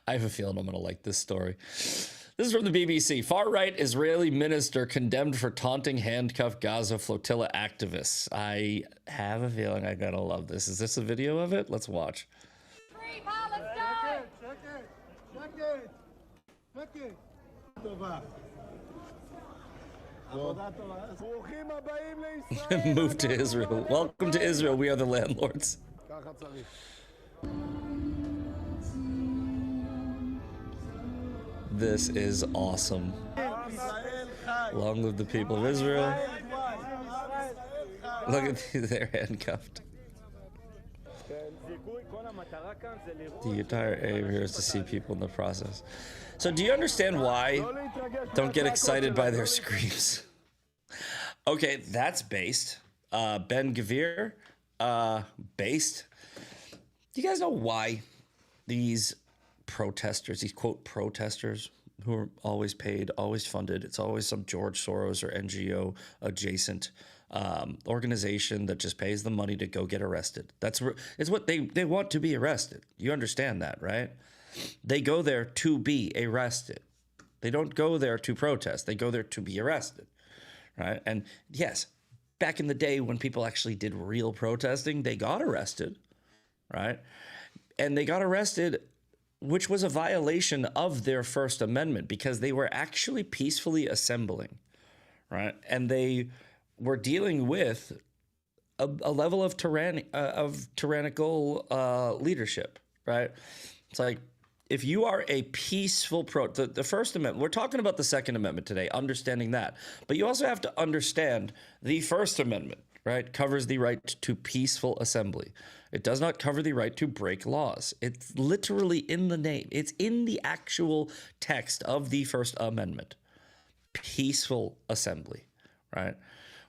I have a feeling I'm going to like this story. This is from the BBC. Far-right Israeli minister condemned for taunting handcuffed Gaza flotilla activists. I have a feeling I'm going to love this. Is this a video of it? Let's watch. Free Palestine! Move to Israel. Welcome to Israel. We are the landlords. This is awesome. Long live the people of Israel. Look at these, they're handcuffed. The entire aim here is to see people in the process. So do you understand why? Don't get excited by their screams. Okay, that's based. Ben Gvir, based. Do you guys know why these protesters, these quote protesters who are always paid, always funded, it's always some George Soros or NGO adjacent organization that just pays the money to go get arrested. It's what they want, to be arrested. You understand that, right? They go there to be arrested. They don't go there to protest. They go there to be arrested, right? And yes, back in the day when people actually did real protesting, they got arrested, right? And they got arrested, which was a violation of their First Amendment because they were actually peacefully assembling, right? And they were dealing with a level of tyrannical leadership, right? It's like, if you are a peaceful the First Amendment, we're talking about the Second Amendment today, understanding that. But you also have to understand the First Amendment, right? Covers the right to peaceful assembly. It does not cover the right to break laws. It's literally in the name. It's in the actual text of the First Amendment. Peaceful assembly, right?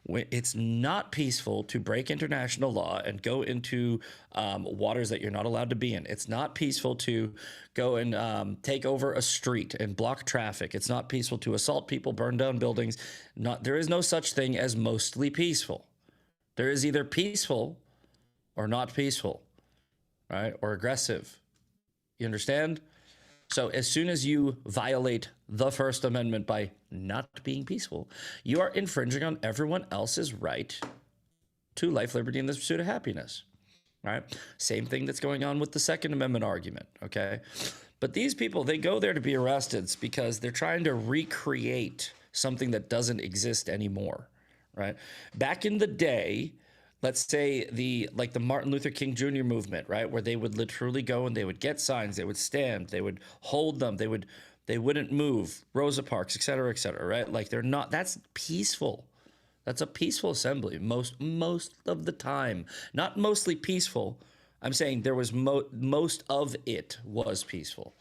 It's not peaceful to break international law and go into waters that you're not allowed to be in. It's not peaceful to go and take over a street and block traffic. It's not peaceful to assault people, burn down buildings. There is no such thing as mostly peaceful. There is either peaceful or not peaceful, right? Or aggressive. You understand? So as soon as you violate the First Amendment by not being peaceful, you are infringing on everyone else's right to life, liberty, and the pursuit of happiness, right? Same thing that's going on with the Second Amendment argument, okay? But these people, they go there to be arrested because they're trying to recreate something that doesn't exist anymore, right? Back in the day, let's say the Martin Luther King Jr. movement, right? Where they would literally go and they would get signs, they would stand, they would hold them, they wouldn't move, Rosa Parks, et cetera, right? Like they're not, that's peaceful. That's a peaceful assembly most of the time. Not mostly peaceful. I'm saying there was most of it was peaceful.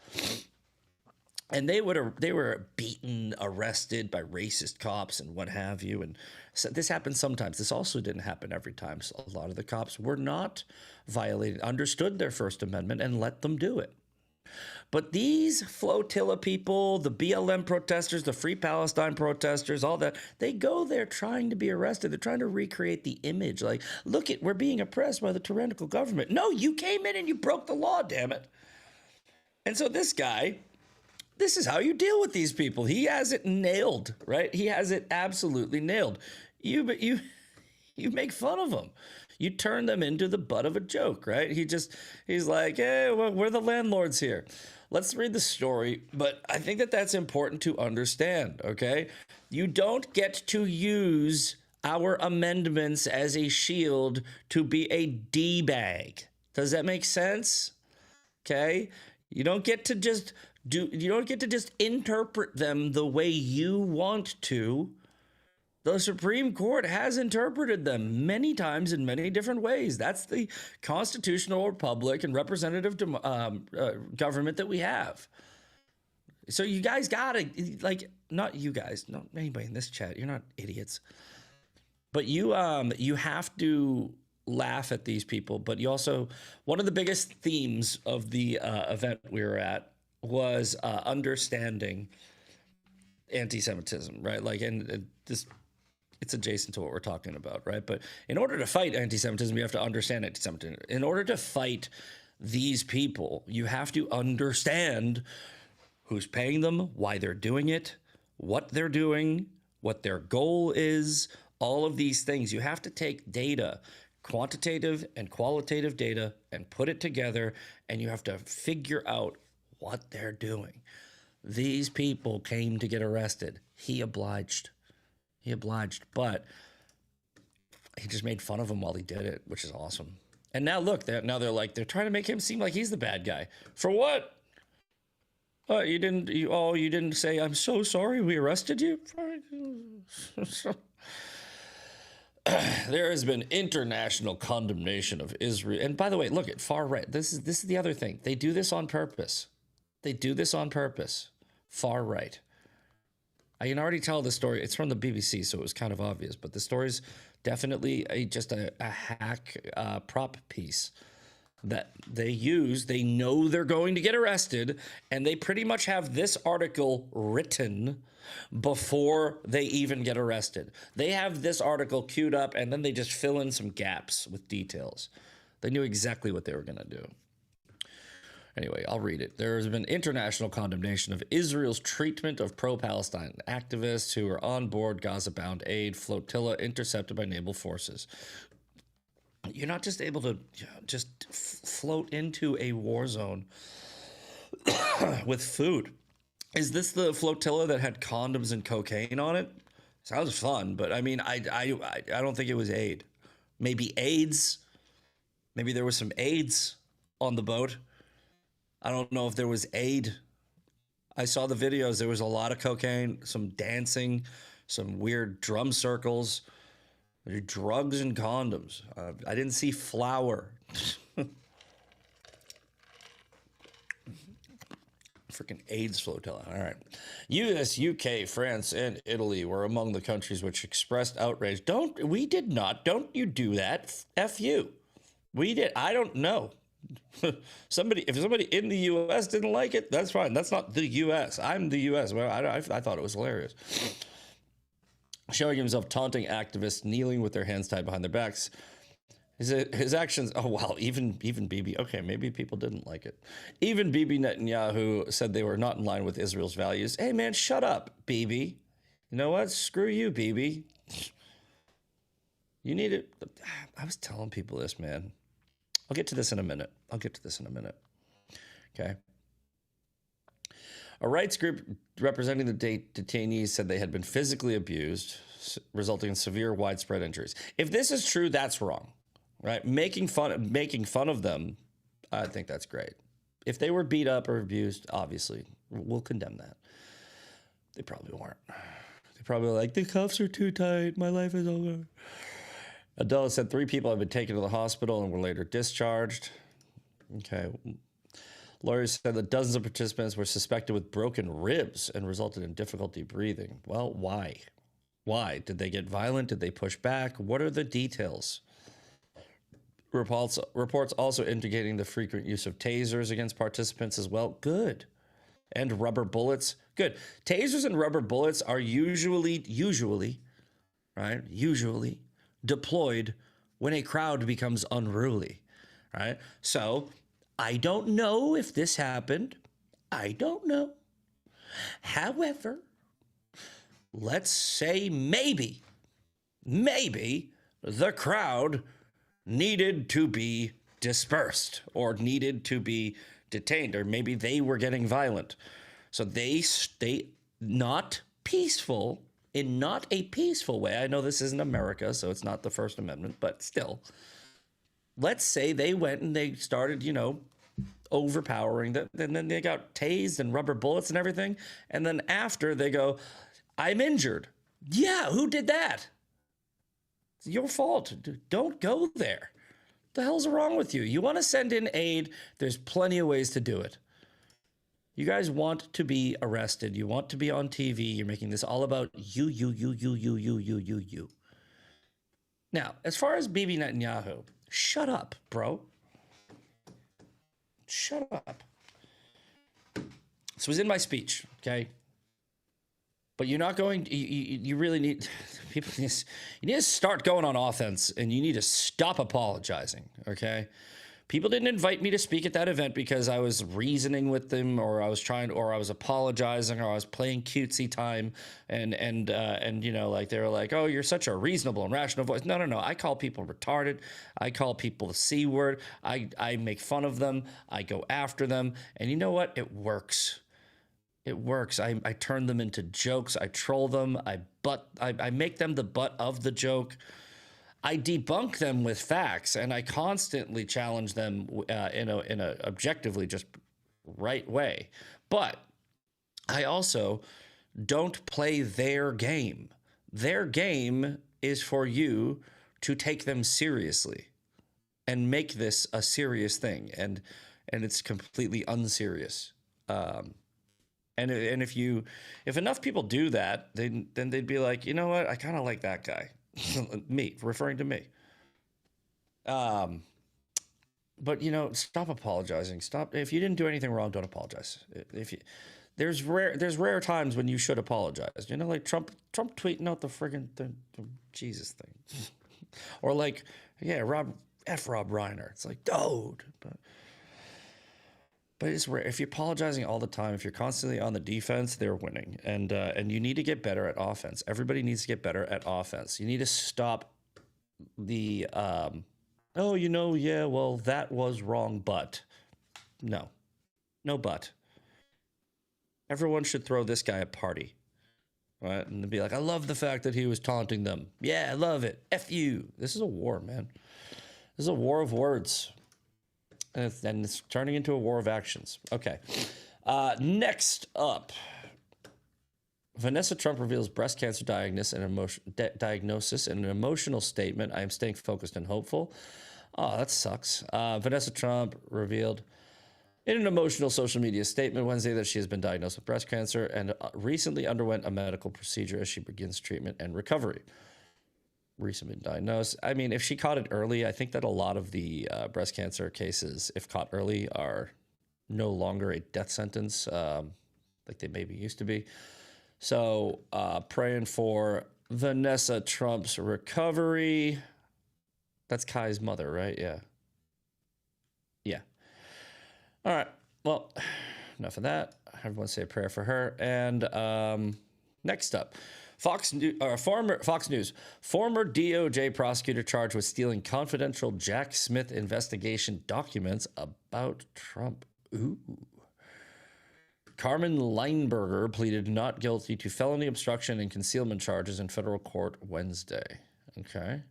And they were beaten, arrested by racist cops and what have you. And so this happens sometimes. This also didn't happen every time. So a lot of the cops were not violated, understood their First Amendment and let them do it. But these flotilla people, the BLM protesters, the Free Palestine protesters, all that, they go there trying to be arrested. They're trying to recreate the image. Like, look, we're being oppressed by the tyrannical government. No, you came in and you broke the law, damn it. And so this guy, this is how you deal with these people. He has it nailed, right? He has it absolutely nailed. You make fun of them. You turn them into the butt of a joke, right? He's like, hey, well, we're the landlords here. Let's read the story. But I think that that's important to understand, okay? You don't get to use our amendments as a shield to be a D-bag. Does that make sense? Okay? You don't get to just interpret them the way you want to. The Supreme Court has interpreted them many times in many different ways. That's the constitutional republic and representative government that we have. So you guys gotta, like, not you guys, not anybody in this chat, you're not idiots. But you have to laugh at these people. But you also, one of the biggest themes of the event we were at was understanding anti-Semitism, right? Like, and this, it's adjacent to what we're talking about, right? But in order to fight anti-Semitism, you have to understand anti-Semitism. In order to fight these people. You have to understand who's paying them, why they're doing it, what they're doing, what their goal is, all of these things. You have to take data, quantitative and qualitative data, and put it together, and you have to figure out what they're doing. These people came to get arrested. He obliged. But he just made fun of him while he did it, which is awesome. And now look, they're trying to make him seem like he's the bad guy. For what? You didn't say, I'm so sorry we arrested you? There has been international condemnation of Israel. And by the way, look at far right. This is the other thing. They do this on purpose. Far right. I can already tell the story. It's from the BBC, so it was kind of obvious. But the story's definitely just a hack prop piece that they use. They know they're going to get arrested, and they pretty much have this article written before they even get arrested. They have this article queued up, and then they just fill in some gaps with details. They knew exactly what they were going to do. Anyway, I'll read it. There has been international condemnation of Israel's treatment of pro-Palestine activists who are on board Gaza-bound aid flotilla intercepted by naval forces. You're not just able to just float into a war zone with food. Is this the flotilla that had condoms and cocaine on it? Sounds fun, but I mean, I don't think it was aid. Maybe AIDS. Maybe there was some AIDS on the boat. I don't know if there was aid. I saw the videos. There was a lot of cocaine, some dancing, some weird drum circles, drugs and condoms. I didn't see flour. Freaking AIDS flotilla. All right. US, UK, France, and Italy were among the countries which expressed outrage. We did not. Don't you do that. F you. We did. I don't know. If somebody in the U.S. didn't like it, that's fine. That's not the U.S. I'm the U.S. Well, I thought it was hilarious. Showing himself taunting activists kneeling with their hands tied behind their backs. His actions. Oh wow, even Bibi. Okay, maybe people didn't like it. Even Bibi Netanyahu said they were not in line with Israel's values. Hey man, shut up, Bibi. You know what? Screw you, Bibi. You need it. I was telling people this, man. I'll get to this in a minute. Okay. A rights group representing the detainees said they had been physically abused, resulting in severe, widespread injuries. If this is true, that's wrong, right? Making fun of them, I think that's great. If they were beat up or abused, obviously, we'll condemn that. They probably weren't. They probably were like, the cuffs are too tight. My life is over. Adela said 3 people have been taken to the hospital and were later discharged. Okay. Lawyers said that dozens of participants were suspected with broken ribs and resulted in difficulty breathing. Well, why? Why? Did they get violent? Did they push back? What are the details? Reports also indicating the frequent use of tasers against participants as well. Good. And rubber bullets. Good. Tasers and rubber bullets are usually deployed when a crowd becomes unruly, right? So I don't know if this happened. I don't know. However, let's say maybe the crowd needed to be dispersed or needed to be detained, or maybe they were getting violent. So they stay not peaceful. In not a peaceful way. I know this isn't America, so it's not the First Amendment, but still. Let's say they went and they started, overpowering them, and then they got tased and rubber bullets and everything. And then after they go, I'm injured. Yeah, who did that? It's your fault. Don't go there. What the hell's wrong with you? You want to send in aid? There's plenty of ways to do it. You guys want to be arrested. You want to be on TV. You're making this all about you. Now, as far as Bibi Netanyahu, shut up, bro. Shut up. This was in my speech, okay? But you're not going, you really need, people, you need to start going on offense, and you need to stop apologizing, okay? People didn't invite me to speak at that event because I was reasoning with them, or I was apologizing, or I was playing cutesy time, and like they were like, "Oh, you're such a reasonable and rational voice." No, no, no. I call people retarded. I call people the C word. I make fun of them. I go after them, and you know what? It works. It works. I turn them into jokes. I troll them. I make them the butt of the joke. I debunk them with facts, and I constantly challenge them in a objectively just right way. But I also don't play their game. Their game is for you to take them seriously and make this a serious thing, and it's completely unserious. And if enough people do that, then they'd be like, you know what, I kind of like that guy. Me, referring to me. But stop apologizing. Stop. If you didn't do anything wrong, don't apologize. There's rare times when you should apologize. Like Trump tweeting out the friggin' the Jesus thing, or like, yeah, Rob Reiner. It's like, dude. But it's rare. If you're apologizing all the time, if you're constantly on the defense, they're winning. And you need to get better at offense. Everybody needs to get better at offense. You need to stop the, that was wrong, but. No, but. Everyone should throw this guy a party, right? And be like, I love the fact that he was taunting them. Yeah, I love it. F you. This is a war, man. This is a war of words. And it's turning into a war of actions. Okay. Next up, Vanessa Trump reveals breast cancer diagnosis in an emotional statement. I am staying focused and hopeful. Oh, that sucks. Vanessa Trump revealed in an emotional social media statement Wednesday that she has been diagnosed with breast cancer and recently underwent a medical procedure as she begins treatment and recovery. Recently diagnosed. I mean, if she caught it early, I think that a lot of the breast cancer cases, if caught early, are no longer a death sentence like they maybe used to be. So praying for Vanessa Trump's recovery. That's Kai's mother, right? Yeah. Yeah. All right. Well, enough of that. Everyone say a prayer for her. And next up, Fox News, former DOJ prosecutor charged with stealing confidential Jack Smith investigation documents about Trump. Ooh. Carmen Leinberger pleaded not guilty to felony obstruction and concealment charges in federal court Wednesday. Okay.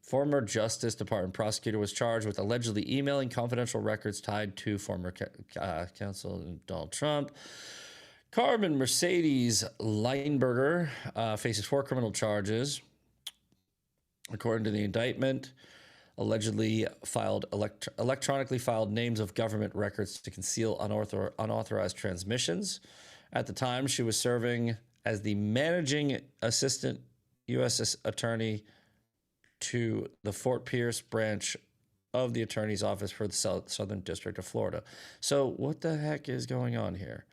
Former Justice Department prosecutor was charged with allegedly emailing confidential records tied to former counsel Donald Trump. Carmen Mercedes Leinberger faces 4 criminal charges. According to the indictment, allegedly electronically filed names of government records to conceal unauthorized transmissions. At the time, she was serving as the managing assistant U.S. attorney to the Fort Pierce branch of the attorney's office for the Southern District of Florida. So what the heck is going on here?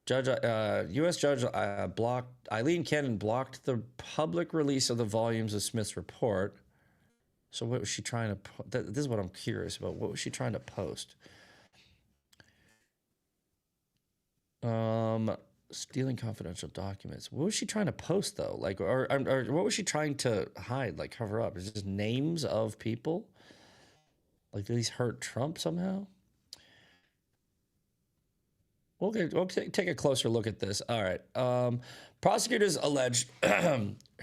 U.S. Judge Eileen Cannon blocked the public release of the volumes of Smith's report. So what was she trying to? This is what I'm curious about. What was she trying to post? Stealing confidential documents. What was she trying to post though? Like, or what was she trying to hide? Like, cover up? Is it just names of people? Like, did these hurt Trump somehow? We'll take a closer look at this. All right. Prosecutors alleged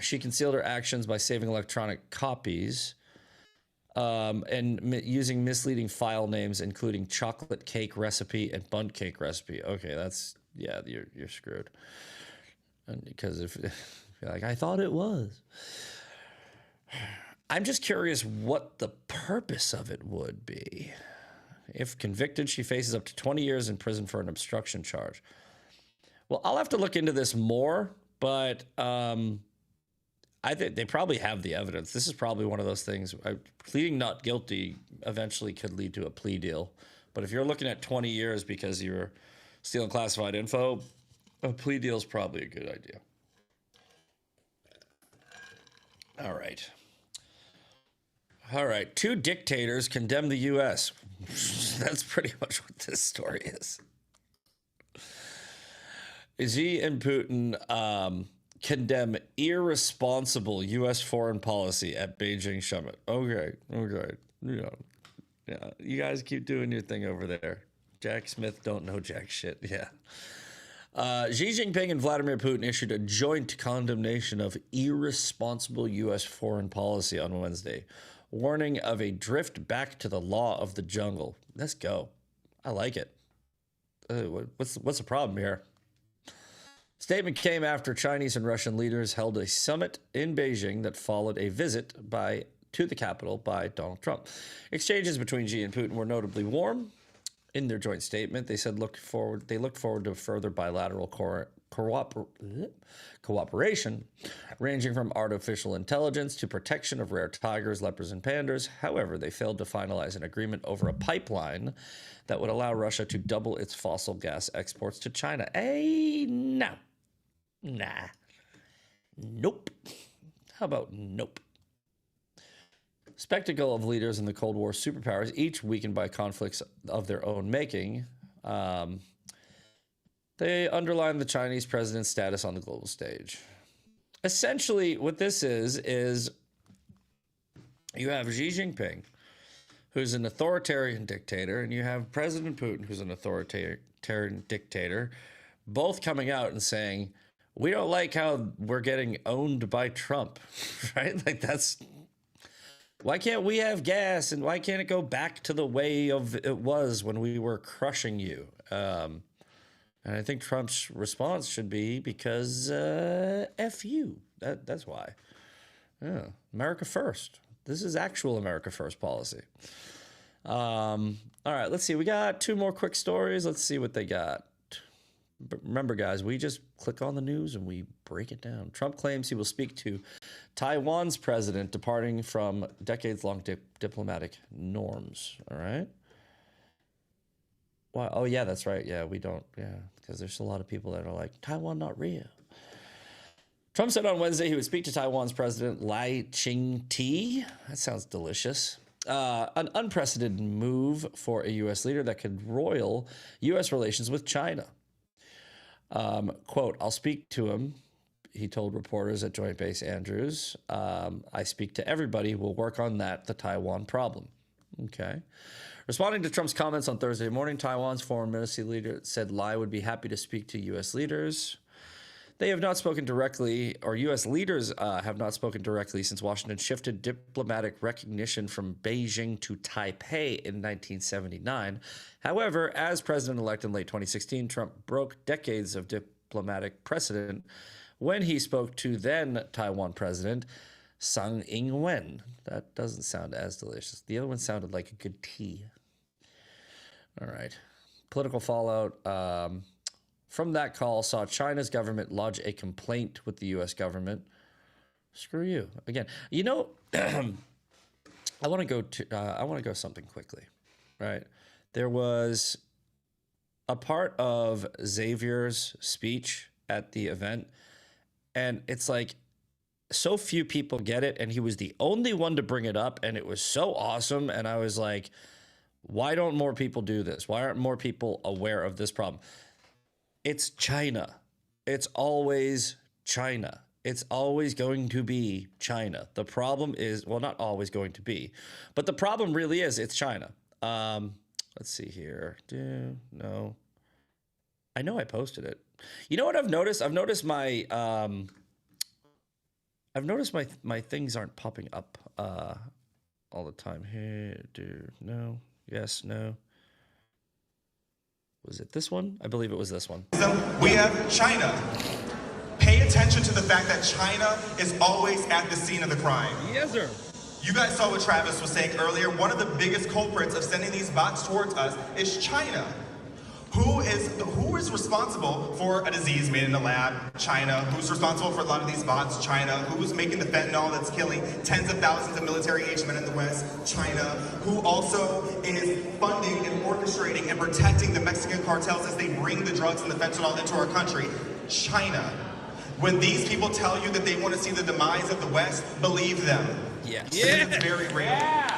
she concealed her actions by saving electronic copies and using misleading file names, including chocolate cake recipe and bundt cake recipe. Okay, you're screwed. And because if you're like, I thought it was. I'm just curious what the purpose of it would be. If convicted, she faces up to 20 years in prison for an obstruction charge. Well, I'll have to look into this more, but I think they probably have the evidence. This is probably one of those things. Pleading not guilty eventually could lead to a plea deal. But if you're looking at 20 years because you're stealing classified info, a plea deal is probably a good idea. All right. All right. 2 dictators condemn the U.S. That's pretty much what this story is. Xi and Putin condemn irresponsible U.S. foreign policy at Beijing summit. Okay. Yeah. You guys keep doing your thing over there. Jack Smith don't know jack shit. Yeah. Xi Jinping and Vladimir Putin issued a joint condemnation of irresponsible U.S. foreign policy on Wednesday, warning of a drift back to the law of the jungle. Let's go. I like it. What's the problem here? Statement came after Chinese and Russian leaders held a summit in Beijing that followed a visit to the capital by Donald Trump. Exchanges between Xi and Putin were notably warm. In their joint statement, they said they looked forward to further bilateral cooperation, ranging from artificial intelligence to protection of rare tigers, leopards, and pandas. However, they failed to finalize an agreement over a pipeline that would allow Russia to double its fossil gas exports to China. No. Nah. Nope. How about nope? Spectacle of leaders in the Cold War superpowers, each weakened by conflicts of their own making. They underline the Chinese president's status on the global stage. Essentially, what this is you have Xi Jinping, who's an authoritarian dictator, and you have President Putin, who's an authoritarian dictator, both coming out and saying, we don't like how we're getting owned by Trump, right? Like that's... Why can't we have gas, and why can't it go back to the way of it was when we were crushing you? And I think Trump's response should be because F you. That's why. Yeah, America first. This is actual America first policy. All right, let's see. We got 2 more quick stories. Let's see what they got. But remember, guys, we just click on the news and we break it down. Trump claims he will speak to Taiwan's president, departing from decades-long diplomatic norms. All right. Wow. Oh, yeah, that's right. Yeah, we don't. Yeah, because there's a lot of people that are like, Taiwan not real. Trump said on Wednesday he would speak to Taiwan's president, Lai Ching-te. That sounds delicious. An unprecedented move for a U.S. leader that could roil U.S. relations with China. Quote, I'll speak to him, he told reporters at Joint Base Andrews. I speak to everybody. We'll work on that, the Taiwan problem. Okay. Responding to Trump's comments on Thursday morning, Taiwan's foreign ministry leader said Lai would be happy to speak to U.S. leaders. They have not spoken directly, or U.S. leaders have not spoken directly since Washington shifted diplomatic recognition from Beijing to Taipei in 1979. However, as president-elect in late 2016, Trump broke decades of diplomatic precedent when he spoke to then Taiwan president Tsang Ing-wen. That doesn't sound as delicious. The other one sounded like a good tea. All right. Political fallout from that call saw China's government lodge a complaint with the U.S. government. Screw you. Again, you know, I want to go something quickly, right? There was a part of Xavier's speech at the event, and it's like so few people get it, and he was the only one to bring it up, and it was so awesome, and I was like, why don't more people do this? Why aren't more people aware of this problem? It's China. It's always China. It's always going to be China. The problem is, well, not always going to be, but the problem really is it's China. Let's see here. No. I know I posted it. You know what I've noticed? I've noticed my my things aren't popping up all the time. Here, no. Yes, no. Was it this one? I believe it was this one. We have China. Pay attention to the fact that China is always at the scene of the crime. Yes, sir. You guys saw what Travis was saying earlier. One of the biggest culprits of sending these bots towards us is China. Who is responsible for a disease made in the lab? China. Who's responsible for a lot of these bots? China. Who's making the fentanyl that's killing tens of thousands of military-aged men in the West? China. Who also is funding and orchestrating and protecting the Mexican cartels as they bring the drugs and the fentanyl into our country? China. When these people tell you that they want to see the demise of the West, believe them. Yes. Because it's very real. Yeah.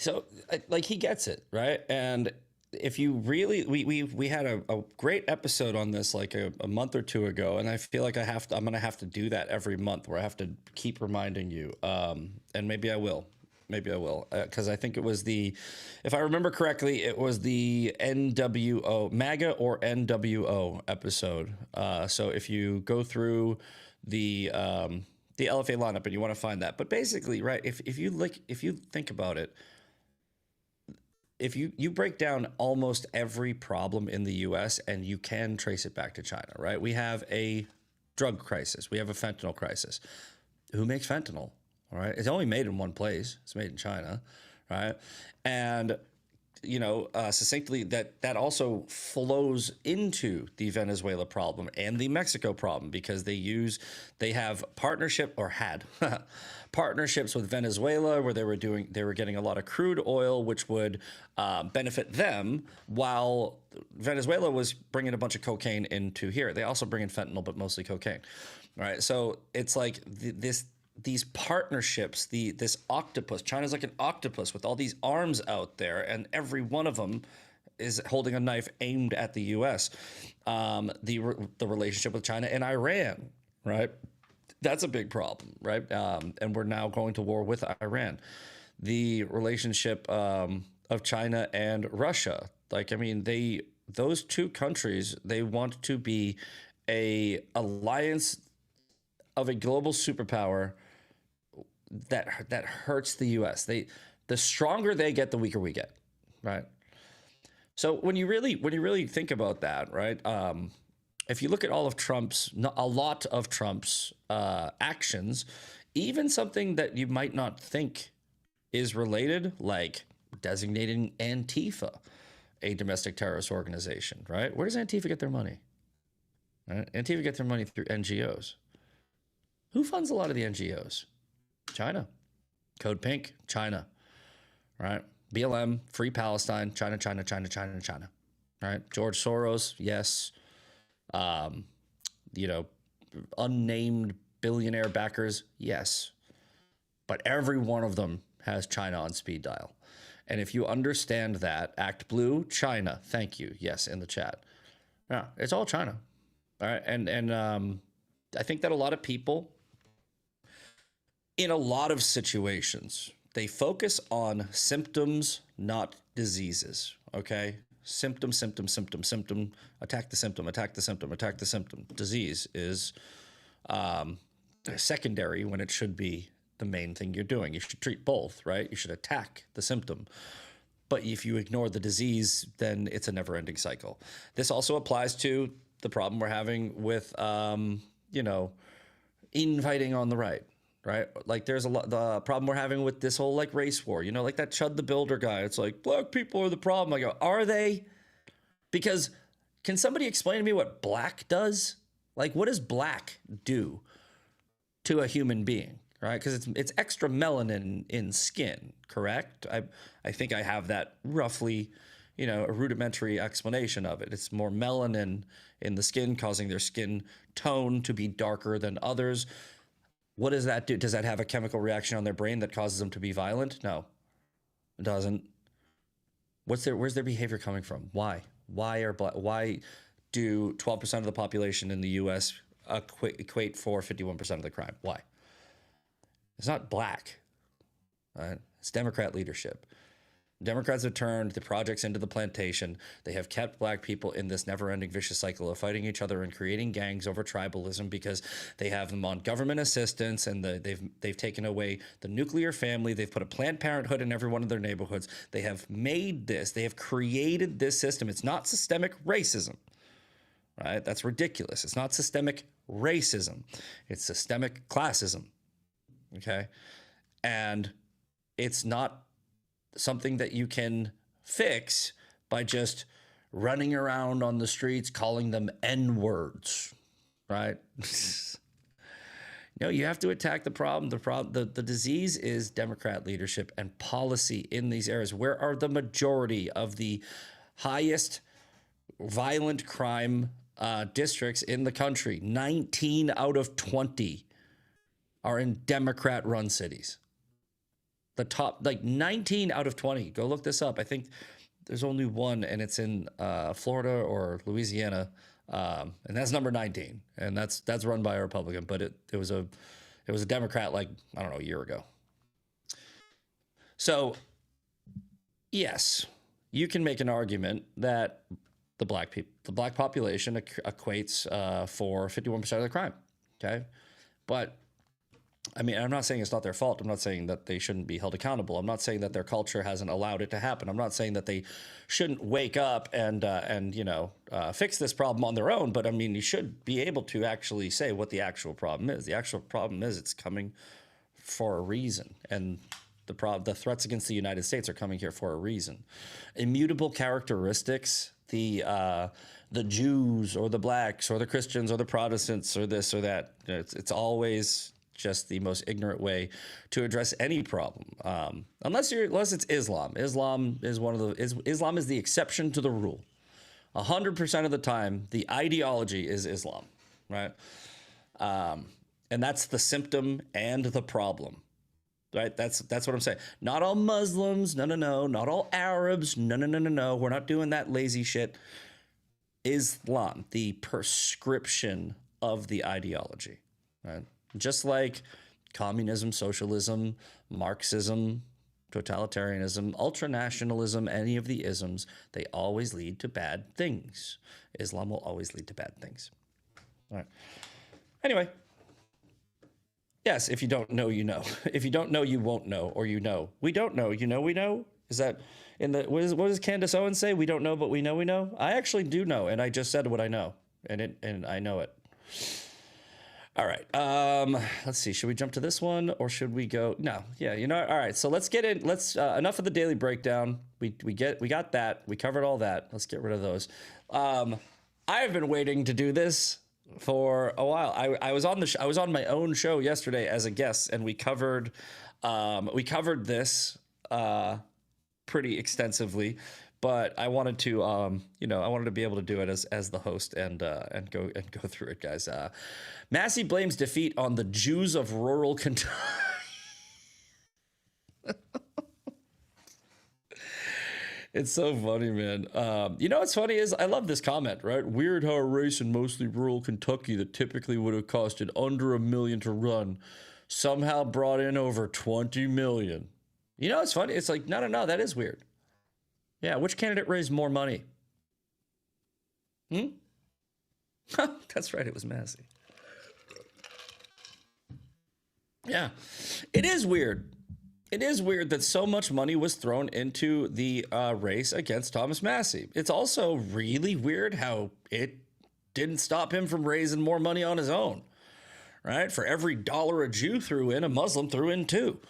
So like he gets it, right? And if you really, we had a great episode on this like a month or two ago, and I feel like I'm gonna have to do that every month, where I have to keep reminding you, and maybe I will. Because I think it was if I remember correctly, it was the NWO, MAGA or NWO episode. So if you go through the LFA lineup and you want to find that, but basically, right, if you think about it, if you break down almost every problem in the U.S. and you can trace it back to China, right? We have a drug crisis. We have a fentanyl crisis. Who makes fentanyl? All right, it's only made in one place. It's made in China, right? And succinctly, that also flows into the Venezuela problem and the Mexico problem, because they have partnership, or had partnerships with Venezuela, where they were getting a lot of crude oil, which would benefit them, while Venezuela was bringing a bunch of cocaine into here. They also bring in fentanyl, but mostly cocaine. All right, so it's like these partnerships, this octopus. China's like an octopus with all these arms out there, and every one of them is holding a knife aimed at the U.S. The relationship with China and Iran, right? That's a big problem, right? And we're now going to war with Iran. The relationship of China and Russia, like, I mean, those two countries, they want to be a alliance of a global superpower that hurts the U.S. The stronger they get, the weaker we get, right? So when you really think about that, right? If you look at a lot of Trump's actions, even something that you might not think is related, like designating Antifa a domestic terrorist organization, right? Where does Antifa get their money? Right? Antifa get their money through NGOs. Who funds a lot of the NGOs? China. Code Pink, China. Right? BLM, Free Palestine, China. Right? George Soros, yes. Unnamed billionaire backers, yes. But every one of them has China on speed dial. And if you understand that, Act Blue, China, thank you. Yes, in the chat. Yeah, it's all China. All right. And I think that a lot of people, in a lot of situations, they focus on symptoms, not diseases. Okay? Symptom. Attack the symptom. Disease is secondary when it should be the main thing you're doing. You should treat both, right? You should attack the symptom. But if you ignore the disease, then it's a never-ending cycle. This also applies to the problem we're having with, infighting on the right. Right? Like there's the problem we're having with this whole like race war, like that Chud the Builder guy. It's like, black people are the problem. I go, are they? Because can somebody explain to me what black does? Like, what does black do to a human being? Right? Because it's extra melanin in skin, correct? I think I have that roughly, a rudimentary explanation of it. It's more melanin in the skin, causing their skin tone to be darker than others. What does that do? Does that have a chemical reaction on their brain that causes them to be violent? No, it doesn't. Where's their behavior coming from? Why do 12% of the population in the U.S. equate for 51% of the crime? Why? It's not black. Right? It's Democrat leadership. Democrats have turned the projects into the plantation. They have kept black people in this never-ending vicious cycle of fighting each other and creating gangs over tribalism, because they have them on government assistance, and they've taken away the nuclear family. They've put a Planned Parenthood in every one of their neighborhoods. They have created this system. It's not systemic racism, right? That's ridiculous. It's not systemic racism. It's systemic classism, okay? And it's not something that you can fix by just running around on the streets calling them N-words, right? No, you have to attack the problem. The disease is Democrat leadership and policy in these areas. Where are the majority of the highest violent crime districts in the country? 19 out of 20 are in Democrat-run cities. The top, like 19 out of 20. Go look this up. I think there's only one, and it's in Florida or Louisiana, and that's number 19, and that's run by a Republican, but it was a Democrat, like, I don't know, a year ago. So yes, you can make an argument that the black population equates for 51% of the crime. Okay, but I mean, I'm not saying it's not their fault. I'm not saying that they shouldn't be held accountable. I'm not saying that their culture hasn't allowed it to happen. I'm not saying that they shouldn't wake up and fix this problem on their own. But I mean, you should be able to actually say what the actual problem is. The actual problem is it's coming for a reason, and the threats against the United States are coming here for a reason. Immutable characteristics, the Jews or the blacks or the Christians or the Protestants or this or that. It's always just the most ignorant way to address any problem, unless it's Islam. Islam is the exception to the rule. 100% of the time, the ideology is Islam, right? And that's the symptom and the problem, right? That's what I'm saying. Not all Muslims, no. Not all Arabs, no. We're not doing that lazy shit. Islam, the prescription of the ideology, right? Just like communism, socialism, Marxism, totalitarianism, ultranationalism, any of the isms, they always lead to bad things. Islam will always lead to bad things. All right. Anyway, yes, if you don't know, you know. If you don't know, you won't know, or you know. We don't know, you know we know? Is that in the, what does Candace Owens say? We don't know, but we know we know? I actually do know, and I just said what I know, and I know it. All right. Let's see. Should we jump to this one, or should we go? No. Yeah. You know. All right. So let's get in. Let's enough of the daily breakdown. We got that. We covered all that. Let's get rid of those. I have been waiting to do this for a while. I was on my own show yesterday as a guest, and we covered this pretty extensively. But I wanted to, I wanted to be able to do it as the host and go through it, guys. Massie blames defeat on the Jews of rural Kentucky. It's so funny, man. What's funny is I love this comment, right? Weird how a race in mostly rural Kentucky that typically would have costed under $1 million to run somehow brought in over 20 million. You know, it's funny. It's like, no, that is weird. Yeah, which candidate raised more money? That's right, it was Massie. Yeah, it is weird. It is weird that so much money was thrown into the race against Thomas Massie. It's also really weird how it didn't stop him from raising more money on his own, right? For every dollar a Jew threw in, a Muslim threw in too.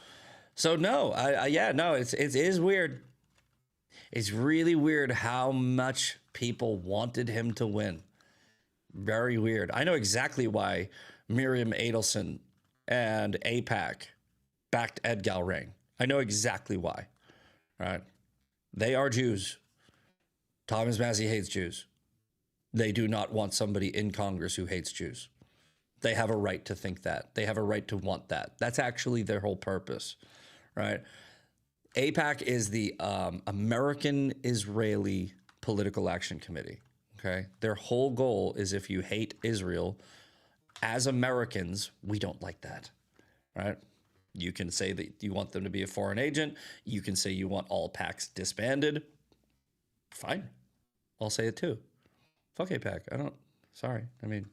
So no, it is weird. It's really weird how much people wanted him to win. Very weird. I know exactly why Miriam Adelson and AIPAC backed Ed Galrain. I know exactly why. Right? They are Jews. Thomas Massie hates Jews. They do not want somebody in Congress who hates Jews. They have a right to think that. They have a right to want that. That's actually their whole purpose. Right? AIPAC is the American Israeli Political Action Committee, okay? Their whole goal is if you hate Israel, as Americans, we don't like that, right? You can say that you want them to be a foreign agent. You can say you want all PACs disbanded. Fine. I'll say it too. Fuck AIPAC. Sorry. I mean.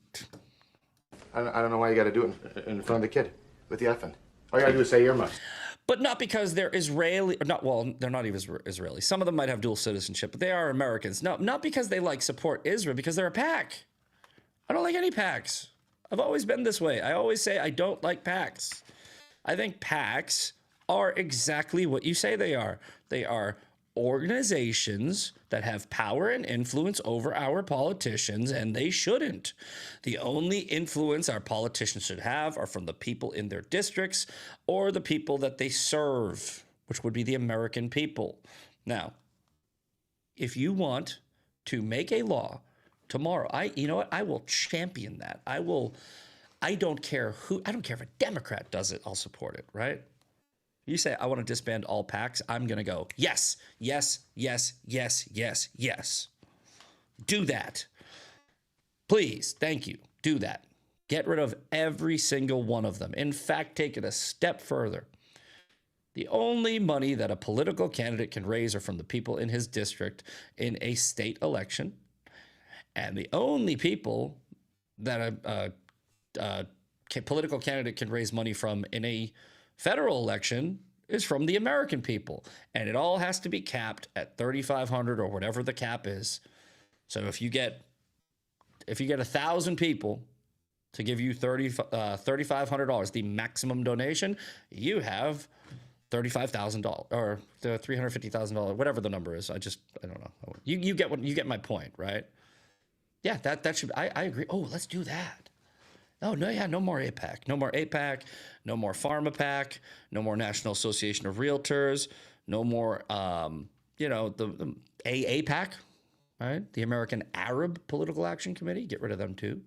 I don't know why you got to do it in front of the kid with the effing. All you got to do is say earmuffs. But not because they're Israeli, they're not even Israeli. Some of them might have dual citizenship, but they are Americans. No, not because they support Israel, because they're a PAC. I don't like any PACs. I've always been this way. I always say I don't like PACs. I think PACs are exactly what you say they are. They are organizations that have power and influence over our politicians, and they shouldn't. The only influence our politicians should have are from the people in their districts or the people that they serve, which would be the American people. Now, if you want to make a law tomorrow, I will champion that. I don't care if a Democrat does it, I'll support it, right? You say, I want to disband all PACs. I'm going to go, yes, yes, yes, yes, yes, yes. Do that. Please, thank you. Do that. Get rid of every single one of them. In fact, take it a step further. The only money that a political candidate can raise are from the people in his district in a state election. And the only people that a political candidate can raise money from in a federal election is from the American people. And it all has to be capped at $3,500 or whatever the cap is. So if you get 1,000 people to give you $3,500, the maximum donation, you have $35,000 or $350,000, whatever the number is. I don't know. You get my point, right? Yeah, that should. I agree. Oh, let's do that. Oh no, yeah, no more APAC, no more APAC, no more PharmaPAC, no more National Association of Realtors, no more the AAPAC, right? The American Arab Political Action Committee. Get rid of them too.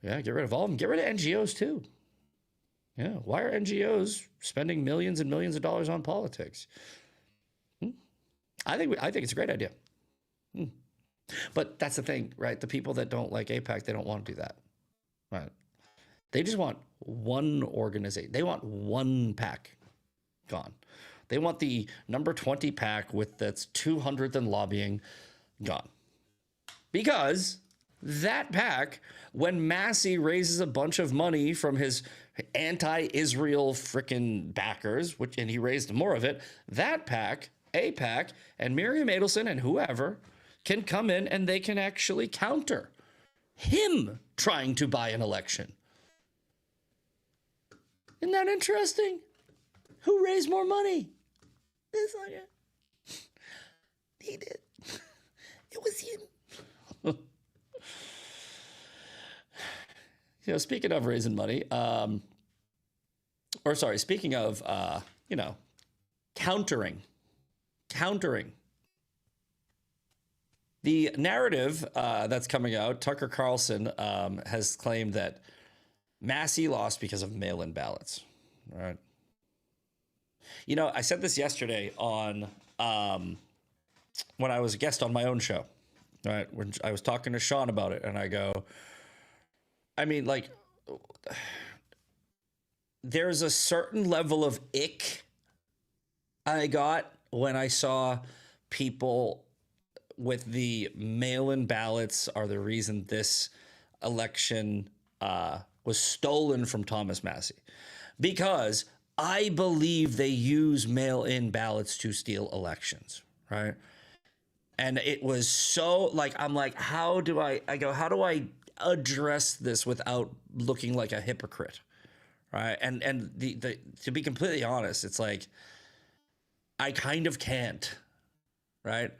Yeah, get rid of all of them. Get rid of NGOs too. Yeah, why are NGOs spending millions and millions of dollars on politics? I think it's a great idea. But that's the thing, right? The people that don't like APAC, they don't want to do that, right? They just want one organization. They want one PAC gone. They want the number 20 PAC with that's 200th in lobbying gone. Because that PAC, when Massie raises a bunch of money from his anti-Israel frickin' backers, and he raised more of it, that PAC, APAC, and Miriam Adelson and whoever can come in and they can actually counter him trying to buy an election. Isn't that interesting? Who raised more money? It's like he did. It was him. Speaking of raising money, speaking of, countering. The narrative that's coming out, Tucker Carlson has claimed that Massie lost because of mail-in ballots. All right. I said this yesterday on when I was a guest on my own show, right? When I was talking to Sean about it, and I go, there's a certain level of ick I got when I saw people with the mail-in ballots are the reason this election was stolen from Thomas Massie. Because I believe they use mail-in ballots to steal elections, right? And it was so, how do I address this without looking like a hypocrite, right? And the to be completely honest, it's like, I kind of can't, right?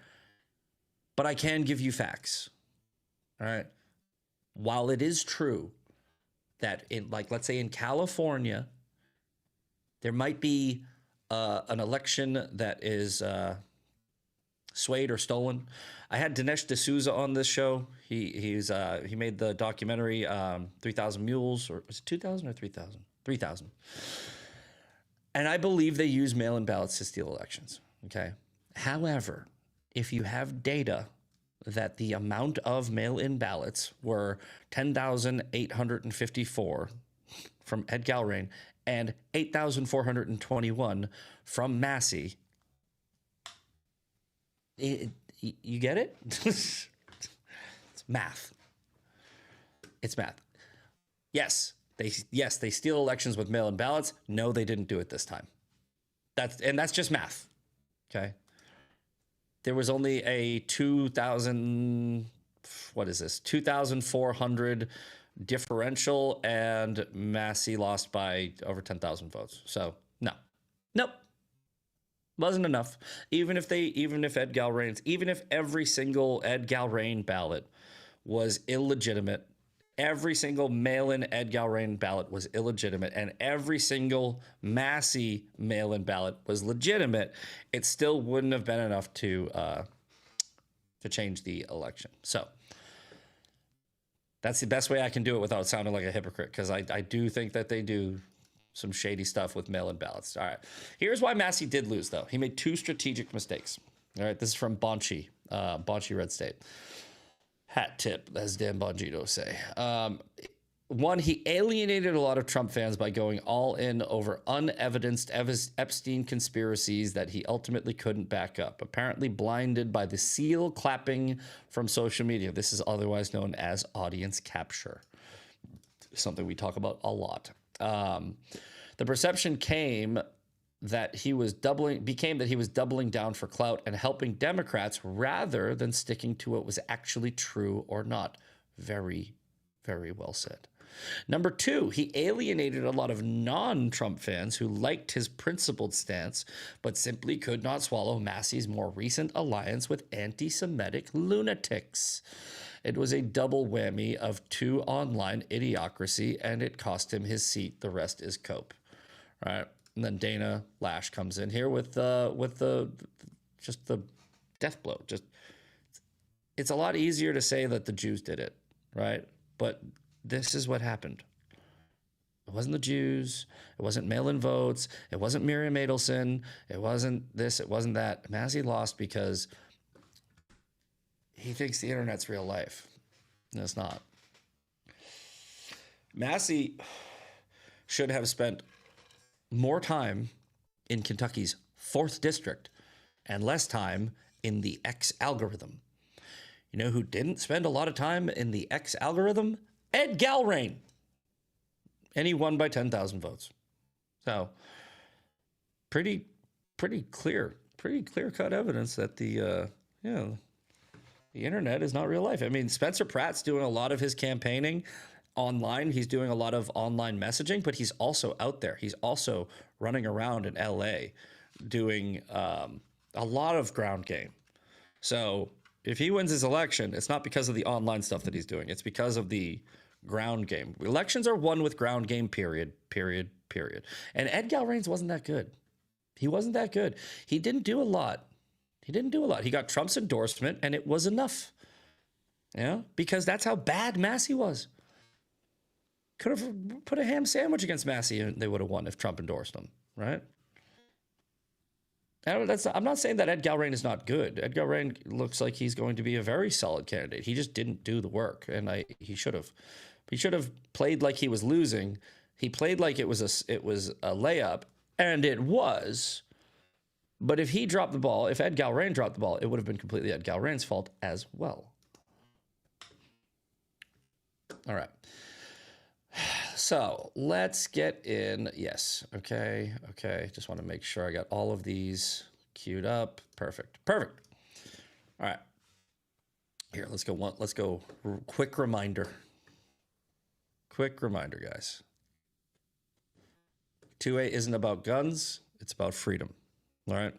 But I can give you facts, all right? While it is true that let's say in California, there might be an election that is swayed or stolen. I had Dinesh D'Souza on this show. He made the documentary 3,000 Mules, or was it 2,000 or 3,000? 3,000. And I believe they use mail-in ballots to steal elections, okay? However, if you have data that the amount of mail-in ballots were 10,854 from Ed Galrain and 8,421 from Massie, you get it? It's math. It's math. Yes, they steal elections with mail-in ballots. No, they didn't do it this time. That's just math. Okay. There was only a 2,400 differential, and Massie lost by over 10,000 votes. So nope, wasn't enough. Even if every single Ed Galrain ballot was illegitimate, every single mail-in Ed Galrain ballot was illegitimate, and every single Massie mail-in ballot was legitimate, it still wouldn't have been enough to change the election. So that's the best way I can do it without sounding like a hypocrite, because I do think that they do some shady stuff with mail-in ballots. All right. Here's why Massie did lose, though. He made 2 strategic mistakes. All right. This is from Bonchi, Red State. Hat tip, as Dan Bongino say. One, he alienated a lot of Trump fans by going all in over unevidenced Epstein conspiracies that he ultimately couldn't back up, apparently blinded by the seal clapping from social media. This is otherwise known as audience capture, something we talk about a lot. The perception became that he was doubling down for clout and helping Democrats rather than sticking to what was actually true or not. Very, very well said. Number 2, he alienated a lot of non-Trump fans who liked his principled stance, but simply could not swallow Massie's more recent alliance with anti-Semitic lunatics. It was a double whammy of 2 online idiocracy, and it cost him his seat. The rest is cope. Right? And then Dana Lash comes in here with the just the death blow. Just it's a lot easier to say that the Jews did it, right? But this is what happened. It wasn't the Jews. It wasn't mail-in votes. It wasn't Miriam Adelson. It wasn't this. It wasn't that. Massie lost because he thinks the internet's real life. And it's not. Massie should have spent more time in Kentucky's 4th district and less time in the X algorithm. You know who didn't spend a lot of time in the X algorithm? Ed Galrain. And he won by 10,000 votes. So pretty clear-cut evidence that the internet is not real life. I mean, Spencer Pratt's doing a lot of his campaigning online. He's doing a lot of online messaging, but he's also out there. He's also running around in LA doing a lot of ground game. So if he wins his election, it's not because of the online stuff that he's doing. It's because of the ground game. Elections are won with ground game, period. And Ed Galrains wasn't that good. He wasn't that good. He didn't do a lot. He got Trump's endorsement, and it was enough. Yeah, because that's how bad Massie was. Could have put a ham sandwich against Massie, and they would have won if Trump endorsed him, right? I'm not saying that Ed Galrain is not good. Ed Galrain looks like he's going to be a very solid candidate. He just didn't do the work, and he should have. He should have played like he was losing. He played like it was a layup, and it was. But if he dropped the ball, if Ed Galrain dropped the ball, it would have been completely Ed Galrain's fault as well. All right. So let's get in. Yes. Okay. Just want to make sure I got all of these queued up. Perfect. All right. Here, let's go. Quick reminder, guys. 2A isn't about guns. It's about freedom. All right.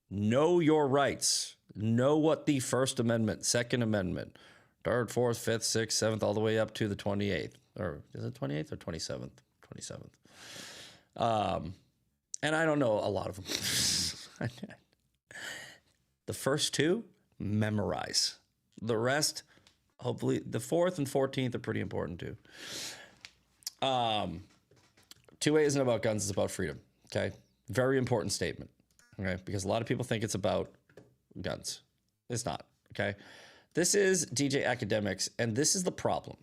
Know your rights. Know what the First Amendment, Second Amendment, 3rd, 4th, 5th, 6th, 7th, all the way up to the 28th. Or is it 28th or 27th? 27th. And I don't know a lot of them. The first 2, memorize. The rest, hopefully, the 4th and 14th are pretty important too. 2A isn't about guns, it's about freedom. Okay? Very important statement. Okay? Because a lot of people think it's about guns. It's not. Okay? This is DJ Academics, and this is the problem.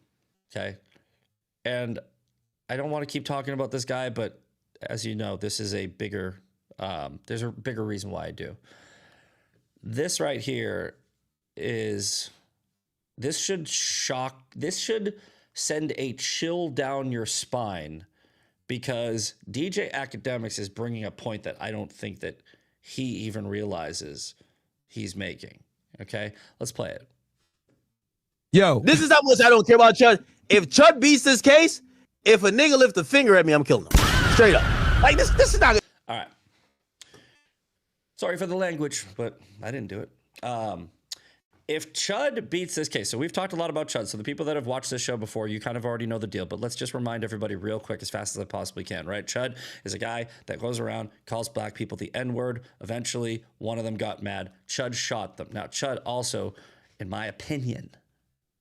Okay? And I don't want to keep talking about this guy, but as you know, this is a bigger, there's a bigger reason why I do. This right here this should send a chill down your spine, because DJ Academics is bringing a point that I don't think that he even realizes he's making. Okay, let's play it. Yo, this is how much I don't care about Chud. If Chud beats this case, if a nigga lifts a finger at me, I'm killing him. Straight up. Like, this is not good. All right. Sorry for the language, but I didn't do it. If Chud beats this case, so we've talked a lot about Chud, so the people that have watched this show before, you kind of already know the deal, but let's just remind everybody real quick as fast as I possibly can, right? Chud is a guy that goes around, calls black people the N-word. Eventually, one of them got mad. Chud shot them. Now, Chud also, in my opinion,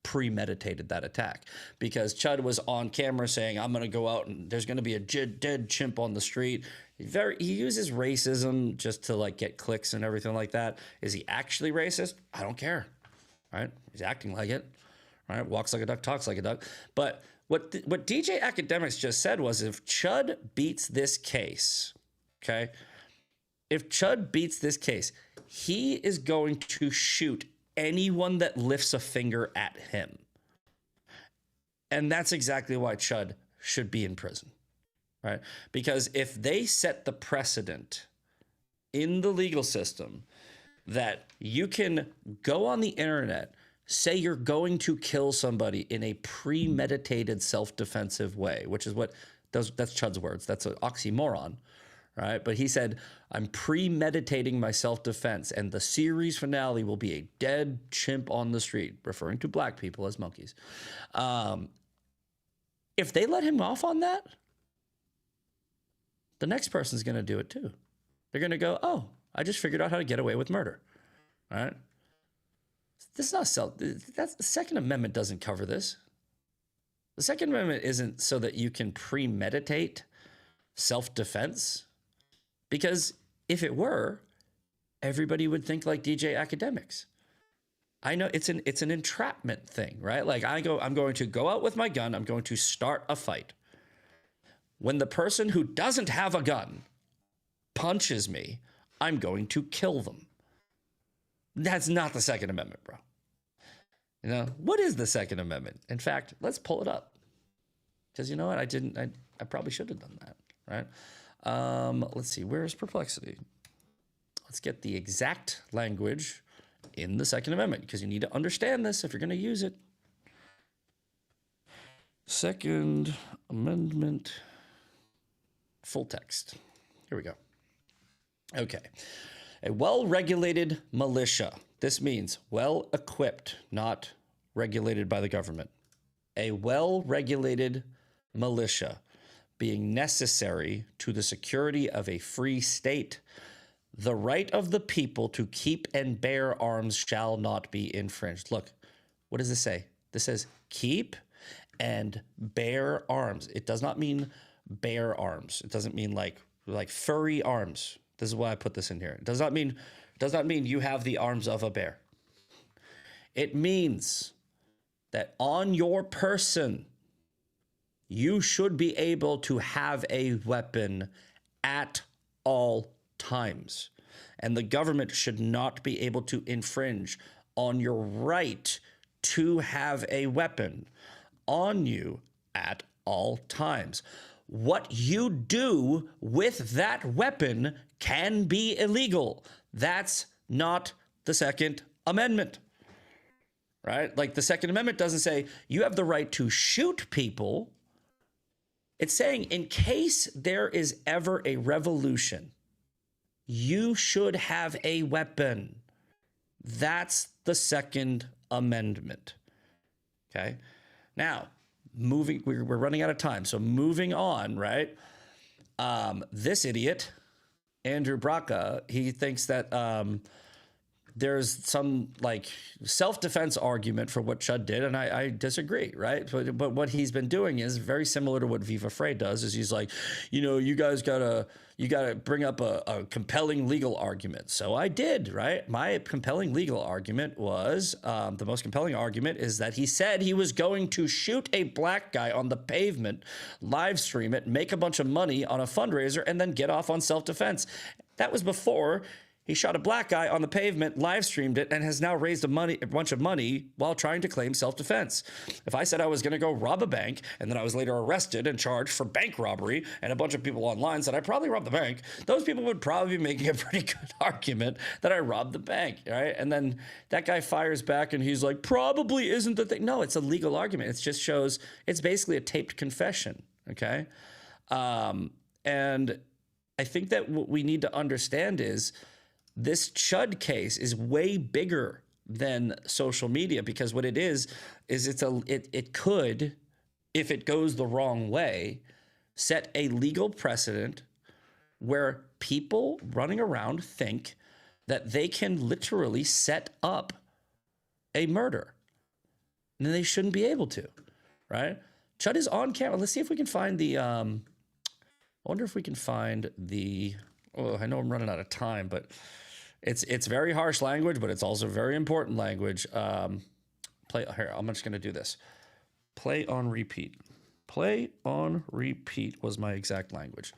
premeditated that attack, because Chud was on camera saying, I'm going to go out and there's going to be a dead chimp on the street. He uses racism just to like get clicks and everything like that. Is he actually racist? I don't care. Right? He's acting like it. Right? Walks like a duck, talks like a duck. But what DJ Academics just said was, if Chud beats this case, okay? If Chud beats this case, he is going to shoot anyone that lifts a finger at him. And that's exactly why Chud should be in prison, right? Because if they set the precedent in the legal system that you can go on the internet, say you're going to kill somebody in a premeditated self-defensive way, which is that's Chud's words. That's an oxymoron, right? But he said, I'm premeditating my self-defense, and the series finale will be a dead chimp on the street, referring to black people as monkeys. If they let him off on that, the next person's going to do it too. They're going to go, oh, I just figured out how to get away with murder, right? This is not the Second Amendment doesn't cover this. The Second Amendment isn't so that you can premeditate self-defense, because if it were, everybody would think like DJ Academics. I know it's an entrapment thing, right? Like I'm going to go out with my gun, I'm going to start a fight. When the person who doesn't have a gun punches me, I'm going to kill them. That's not the Second Amendment, bro. You know, what is the Second Amendment? In fact, let's pull it up. Because you know what? I probably should have done that, right? Let's see, where's perplexity? Let's get the exact language in the Second Amendment, because you need to understand this if you're going to use it. Second Amendment, full text. Here we go. Okay. A well-regulated militia. This means well-equipped, not regulated by the government. A well-regulated militia being necessary to the security of a free state. The right of the people to keep and bear arms shall not be infringed. Look, what does this say? This says keep and bear arms. It does not mean bear arms. It doesn't mean like furry arms. This is why I put this in here. It does not mean you have the arms of a bear. It means that on your person, you should be able to have a weapon at all times. And the government should not be able to infringe on your right to have a weapon on you at all times. What you do with that weapon can be illegal. That's not the Second Amendment, right? Like the Second Amendment doesn't say you have the right to shoot people. It's saying in case there is ever a revolution, you should have a weapon. That's the Second Amendment. Okay. Now, we're running out of time. So moving on, right? This idiot, Andrew Braca, he thinks that there's some like self-defense argument for what Chud did, and I disagree, right? But what he's been doing is very similar to what Viva Frey does. Is he's like, you know, you guys gotta bring up a compelling legal argument. So I did, right? My compelling legal argument was the most compelling argument is that he said he was going to shoot a black guy on the pavement, live stream it, make a bunch of money on a fundraiser, and then get off on self-defense. That was before he shot a black guy on the pavement, live streamed it, and has now raised a bunch of money while trying to claim self-defense. If I said I was going to go rob a bank and then I was later arrested and charged for bank robbery, and a bunch of people online said I probably robbed the bank, those people would probably be making a pretty good argument that I robbed the bank, right? And then that guy fires back and he's like, probably isn't the thing. No, it's a legal argument. It just shows it's basically a taped confession, okay? And I think that what we need to understand is this Chud case is way bigger than social media, because what it is it could, if it goes the wrong way, set a legal precedent where people running around think that they can literally set up a murder. and they shouldn't be able to, right? Chud is on camera. Let's see if we can find the, I wonder if we can find the, oh, I know I'm running out of time, but it's very harsh language, but it's also very important language. Here, I'm just going to do this. Play on repeat. Play on repeat was my exact language.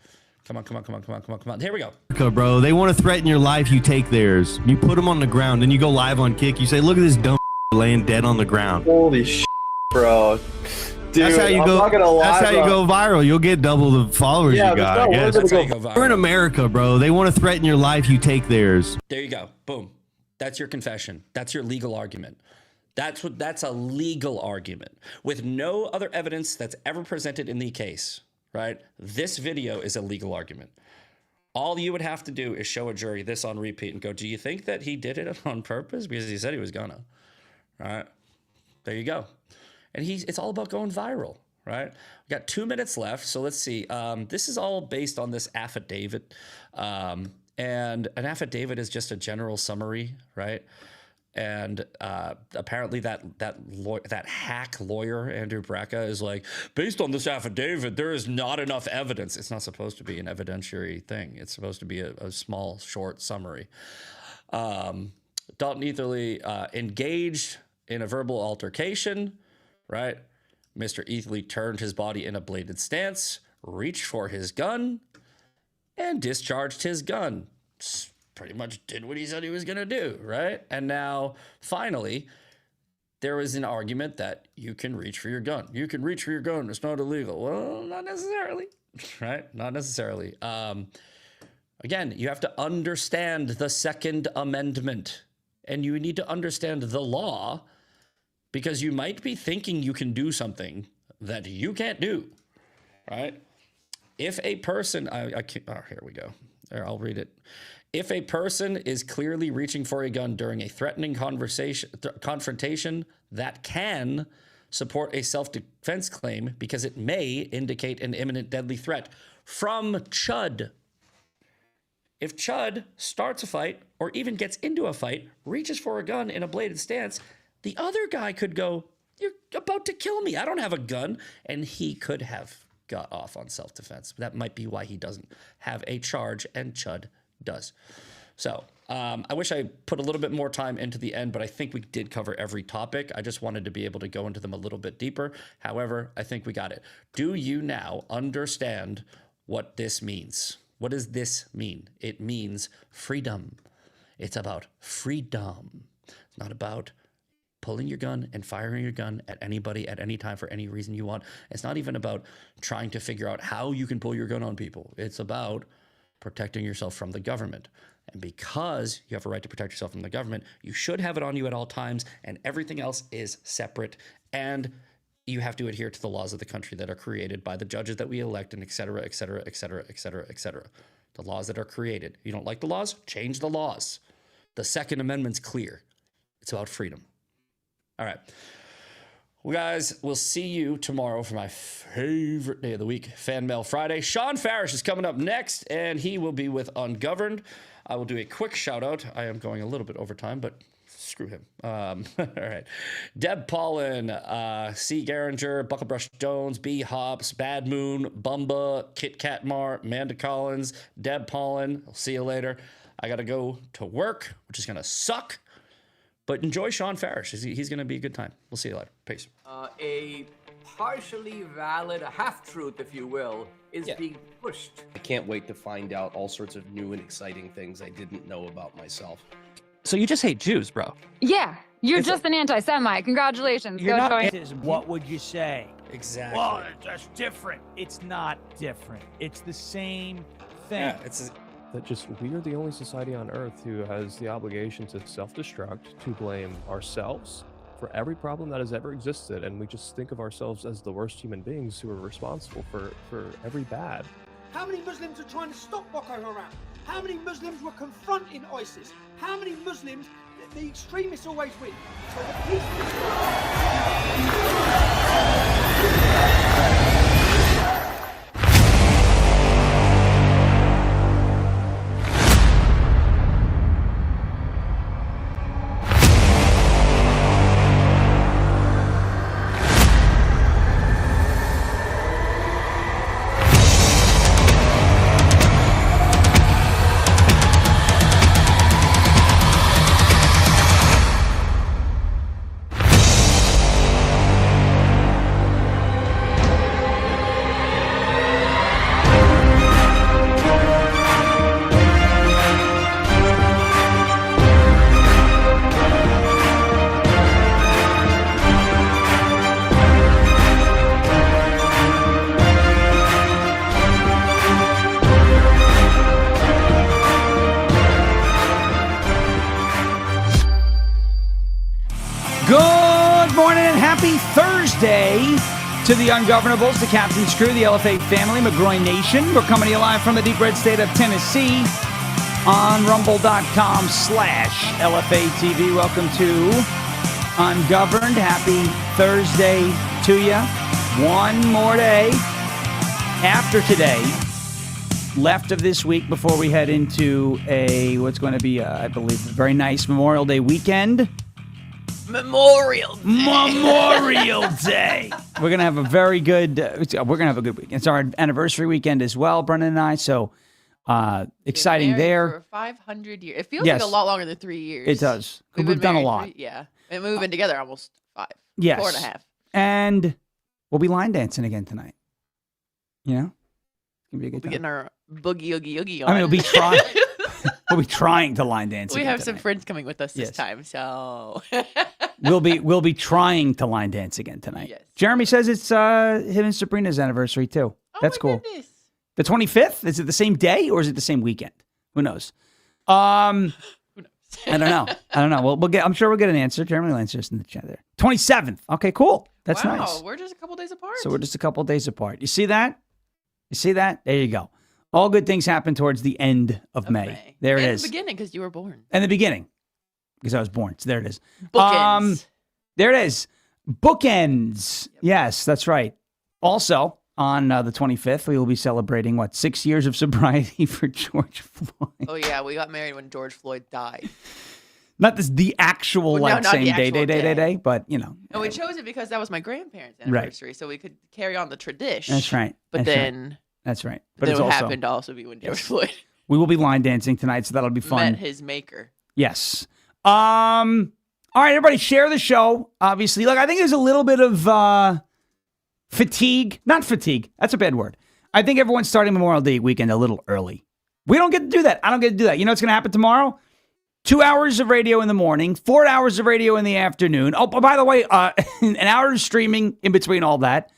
Come on. Here we go. Bro, they want to threaten your life, you take theirs. You put them on the ground, then you go live on Kick. You say, look at this dumb laying dead on the ground. Holy shit, bro. Dude, that's how you go. That's how you go viral. You'll get double the followers you got. I guess. That's how you go viral. We're in America, bro. They want to threaten your life, you take theirs. There you go. Boom. That's your confession. That's your legal argument. That's a legal argument with no other evidence that's ever presented in the case, right? This video is a legal argument. All you would have to do is show a jury this on repeat and go, do you think that he did it on purpose? Because he said he was gonna, right? There you go. And it's all about going viral, right? We got 2 minutes left. So let's see. This is all based on this affidavit. And an affidavit is just a general summary, right? And apparently that hack lawyer, Andrew Braca, is like, based on this affidavit, there is not enough evidence. It's not supposed to be an evidentiary thing. It's supposed to be a small, short summary. Dalton Etherly engaged in a verbal altercation, right? Mr. Etherly turned his body in a bladed stance, reached for his gun, and discharged his gun. Pretty much did what he said he was going to do, right? And now, finally, there was an argument that you can reach for your gun. You can reach for your gun. It's not illegal. Well, not necessarily, right? Not necessarily. Again, you have to understand the Second Amendment, and you need to understand the law, because you might be thinking you can do something that you can't do, right? If a person, here we go. There, I'll read it. If a person is clearly reaching for a gun during a threatening confrontation, that can support a self-defense claim because it may indicate an imminent deadly threat from Chud. If Chud starts a fight or even gets into a fight, reaches for a gun in a bladed stance, the other guy could go, you're about to kill me. I don't have a gun. And he could have got off on self-defense. That might be why he doesn't have a charge, and Chud does. So I wish I put a little bit more time into the end, but I think we did cover every topic. I just wanted to be able to go into them a little bit deeper. However, I think we got it. Do you now understand what this means? What does this mean? It means freedom. It's about freedom. It's not about pulling your gun and firing your gun at anybody at any time for any reason you want. It's not even about trying to figure out how you can pull your gun on people. It's about protecting yourself from the government. And because you have a right to protect yourself from the government, you should have it on you at all times, and everything else is separate. And you have to adhere to the laws of the country that are created by the judges that we elect, and et cetera, et cetera, et cetera, et cetera, et cetera. The laws that are created. You don't like the laws? Change the laws. The Second Amendment's clear. It's about freedom. All right. Well, guys, we'll see you tomorrow for my favorite day of the week, Fan Mail Friday. Sean Farish is coming up next, and he will be with Ungoverned. I will do a quick shout out. I am going a little bit over time, but screw him. All right. Deb Paulin, C. Garinger, Bucklebrush Jones, B. Hops, Bad Moon, Bumba, Kit Katmar, Amanda Collins, Deb Paulin. I'll see you later. I got to go to work, which is going to suck. But enjoy Sean Farish. He's going to be a good time. We'll see you later. Peace. A partially valid, a half-truth, if you will, is being pushed. I can't wait to find out all sorts of new and exciting things I didn't know about myself. So you just hate Jews, bro? Yeah, you're just an anti-Semite. Congratulations. You're not. What would you say? Exactly. Well, it's just different. It's not different. It's the same thing. Yeah, it's that just we are the only society on earth who has the obligation to self-destruct, to blame ourselves for every problem that has ever existed, and we just think of ourselves as the worst human beings who are responsible for every bad. How many Muslims are trying to stop Boko Haram? How many Muslims were confronting ISIS? How many Muslims, the extremists always win. So the Happy Thursday to the Ungovernables, the Captain's Crew, the LFA family, McGroin Nation. We're coming to you live from the deep red state of Tennessee on rumble.com/LFA-TV. Welcome to Ungoverned. Happy Thursday to you. One more day after today, left of this week before we head into what's going to be, I believe, a very nice Memorial Day weekend. Memorial Day. We're gonna have a very good. We're gonna have a good week. It's our anniversary weekend as well, Brennan and I. So exciting there. For 500 years. It feels like a lot longer than 3 years. It does. We've done a lot. Yeah, and we've been together almost 5. Yes. 4.5. And we'll be line dancing again tonight. You know, it's gonna be a good time. Getting our boogie oogie oogie on. I mean, we'll be trying. We'll be trying to line dance. We have tonight. some friends coming with us this time, so we'll be trying to line dance again tonight. Yes. Jeremy says it's him and Sabrina's anniversary too. That's cool. Goodness. The 25th? Is it the same day or is it the same weekend? Who knows? I don't know. Well, I'm sure we'll get an answer. Jeremy will answer us in the chat there. 27th. Okay, cool. That's nice. Wow, we're just a couple days apart. So we're just a couple days apart. You see that? There you go. All good things happen towards the end of May. There it is. In the beginning, because you were born. In the beginning, because I was born. So there it is. Bookends. There it is. Bookends. Yep. Yes, that's right. Also, on the 25th, we will be celebrating, 6 years of sobriety for George Floyd. Oh, yeah. We got married when George Floyd died. Not the actual, same day, but, you know. And we chose it because that was my grandparents' anniversary, so we could carry on the tradition. That's right. But then... That's right. But then it happened to also be when George Floyd. We will be line dancing tonight, so that'll be fun. Met his maker. Yes. All right, everybody, share the show. Obviously, look, I think there's a little bit of fatigue. Not fatigue. That's a bad word. I think everyone's starting Memorial Day weekend a little early. We don't get to do that. I don't get to do that. You know what's going to happen tomorrow? 2 hours of radio in the morning, 4 hours of radio in the afternoon. Oh, by the way, an hour of streaming in between all that.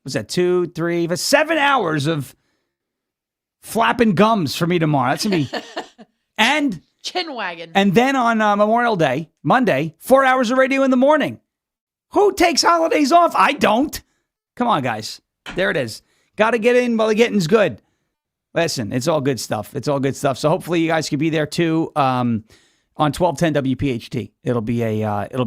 Was that 2, 3, 7 hours of flapping gums for me tomorrow? That's going to be... And... Chin wagon. And then on Memorial Day, Monday, 4 hours of radio in the morning. Who takes holidays off? I don't. Come on, guys. There it is. Got to get in while the getting's good. Listen, it's all good stuff. So hopefully you guys can be there too on 1210 WPHT. It'll be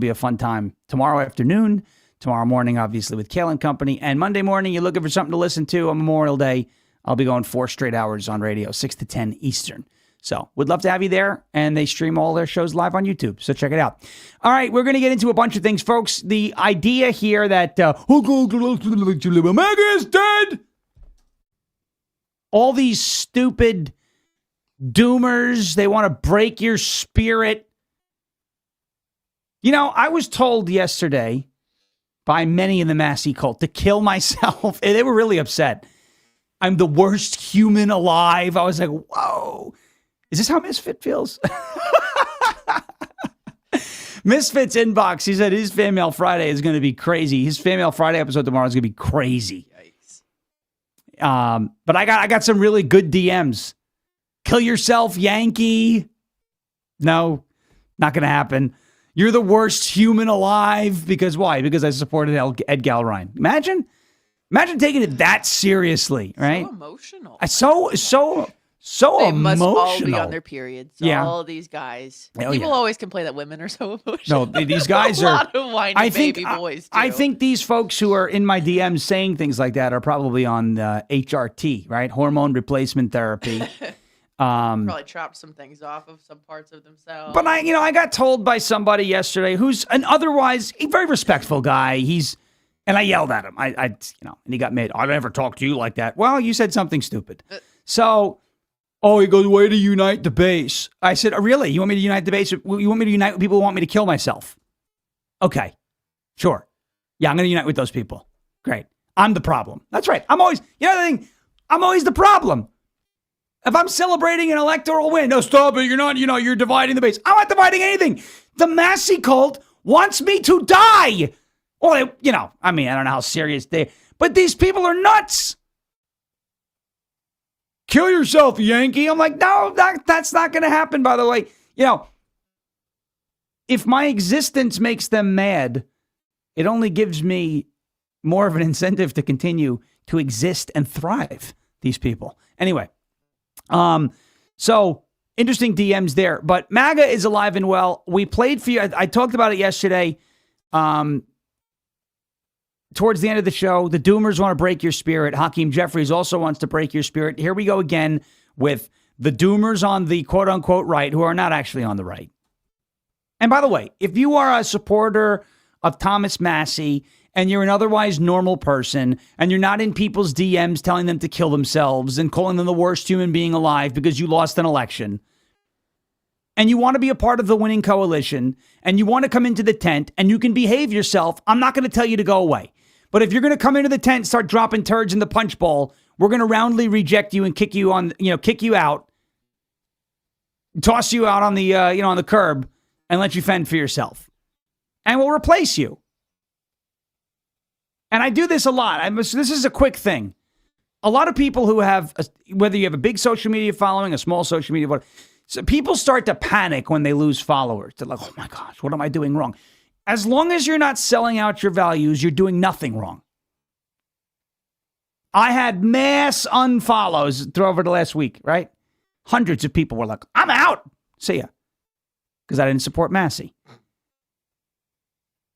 a fun time tomorrow afternoon. Tomorrow morning, obviously, with Kale and Company. And Monday morning, you're looking for something to listen to on Memorial Day. I'll be going 4 straight hours on radio, 6 to 10 Eastern. So would love to have you there. And they stream all their shows live on YouTube. So check it out. All right, we're going to get into a bunch of things, folks. The idea here that America is dead. All these stupid doomers, they want to break your spirit. You know, I was told yesterday by many in the Massie cult to kill myself. And they were really upset. I'm the worst human alive. I was like, whoa. Is this how Misfit feels? Misfit's inbox. He said his Fan Mail Friday is going to be crazy. His Fan Mail Friday episode tomorrow is going to be crazy. Yikes. But I got some really good DMs. Kill yourself, Yankee. No, not going to happen. You're the worst human alive. Because why? Because I supported Ed Galrine. Imagine taking it that seriously, right? So emotional. So they emotional. Must all be on their periods. Yeah. All of these guys. Oh, People always complain that women are so emotional. No, these guys a are. lot of whiny baby boys. Too. I think these folks who are in my DMs saying things like that are probably on HRT, right? Hormone replacement therapy. Probably chopped some things off of some parts of themselves. But I got told by somebody yesterday who's an otherwise a very respectful guy. And I yelled at him. And he got mad. I never talk to you like that. Well, you said something stupid. So, he goes, way to unite the base. I said, oh, really? You want me to unite the base? You want me to unite with people who want me to kill myself? Okay, sure. Yeah, I'm going to unite with those people. Great. I'm the problem. That's right. I'm always the problem. If I'm celebrating an electoral win, no, stop it. You're not, you're dividing the base. I'm not dividing anything. The Massie cult wants me to die. Well, I don't know how serious but these people are nuts. Kill yourself, Yankee. I'm like, no, that's not going to happen, by the way. If my existence makes them mad, it only gives me more of an incentive to continue to exist and thrive, these people. Anyway, so interesting DMs there. But MAGA is alive and well. We played for you. I talked about it yesterday. Towards the end of the show, the Doomers want to break your spirit. Hakeem Jeffries also wants to break your spirit. Here we go again with the Doomers on the quote-unquote right, who are not actually on the right. And by the way, if you are a supporter of Thomas Massie and you're an otherwise normal person and you're not in people's DMs telling them to kill themselves and calling them the worst human being alive because you lost an election, and you want to be a part of the winning coalition and you want to come into the tent and you can behave yourself, I'm not going to tell you to go away. But if you're going to come into the tent and start dropping turds in the punch bowl, we're going to roundly reject you and kick you out, toss you out on the, on the curb and let you fend for yourself. And we'll replace you. And I do this a lot. This is a quick thing. A lot of people who have, whether you have a big social media following, a small social media following, so people start to panic when they lose followers. They're like, oh my gosh, what am I doing wrong? As long as you're not selling out your values, you're doing nothing wrong. I had mass unfollows through over the last week, right? Hundreds of people were like, I'm out. See ya. Because I didn't support Massie.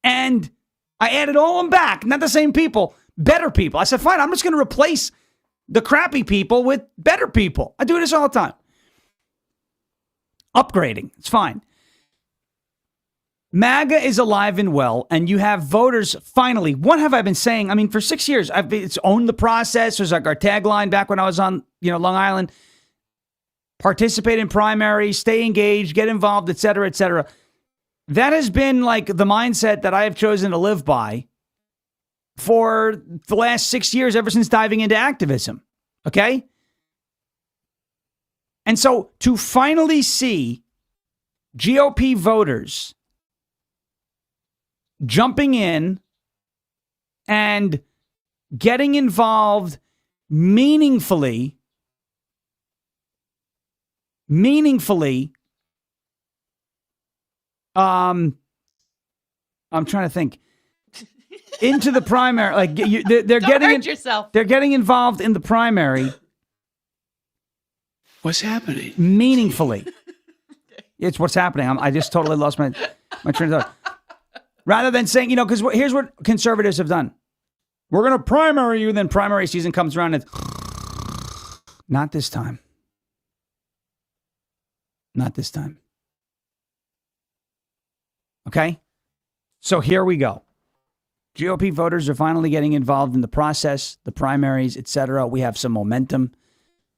And I added all of them back. Not the same people, better people. I said, fine, I'm just going to replace the crappy people with better people. I do this all the time. Upgrading. It's fine. MAGA is alive and well, and you have voters, finally, what have I been saying? I mean, for 6 years, it's owned the process. There's like our tagline back when I was on, Long Island. Participate in primaries, stay engaged, get involved, et cetera, et cetera. That has been like the mindset that I have chosen to live by for the last 6 years, ever since diving into activism. Okay? And so to finally see GOP voters jumping in and getting involved meaningfully, I'm trying to think, into the primary, like they're getting involved in the primary. What's happening? Meaningfully. It's what's happening. I just totally lost my train of thought. Rather than saying, because here's what conservatives have done. We're going to primary you, then primary season comes around and not this time. Not this time. Okay? So here we go. GOP voters are finally getting involved in the process, the primaries, etc. We have some momentum,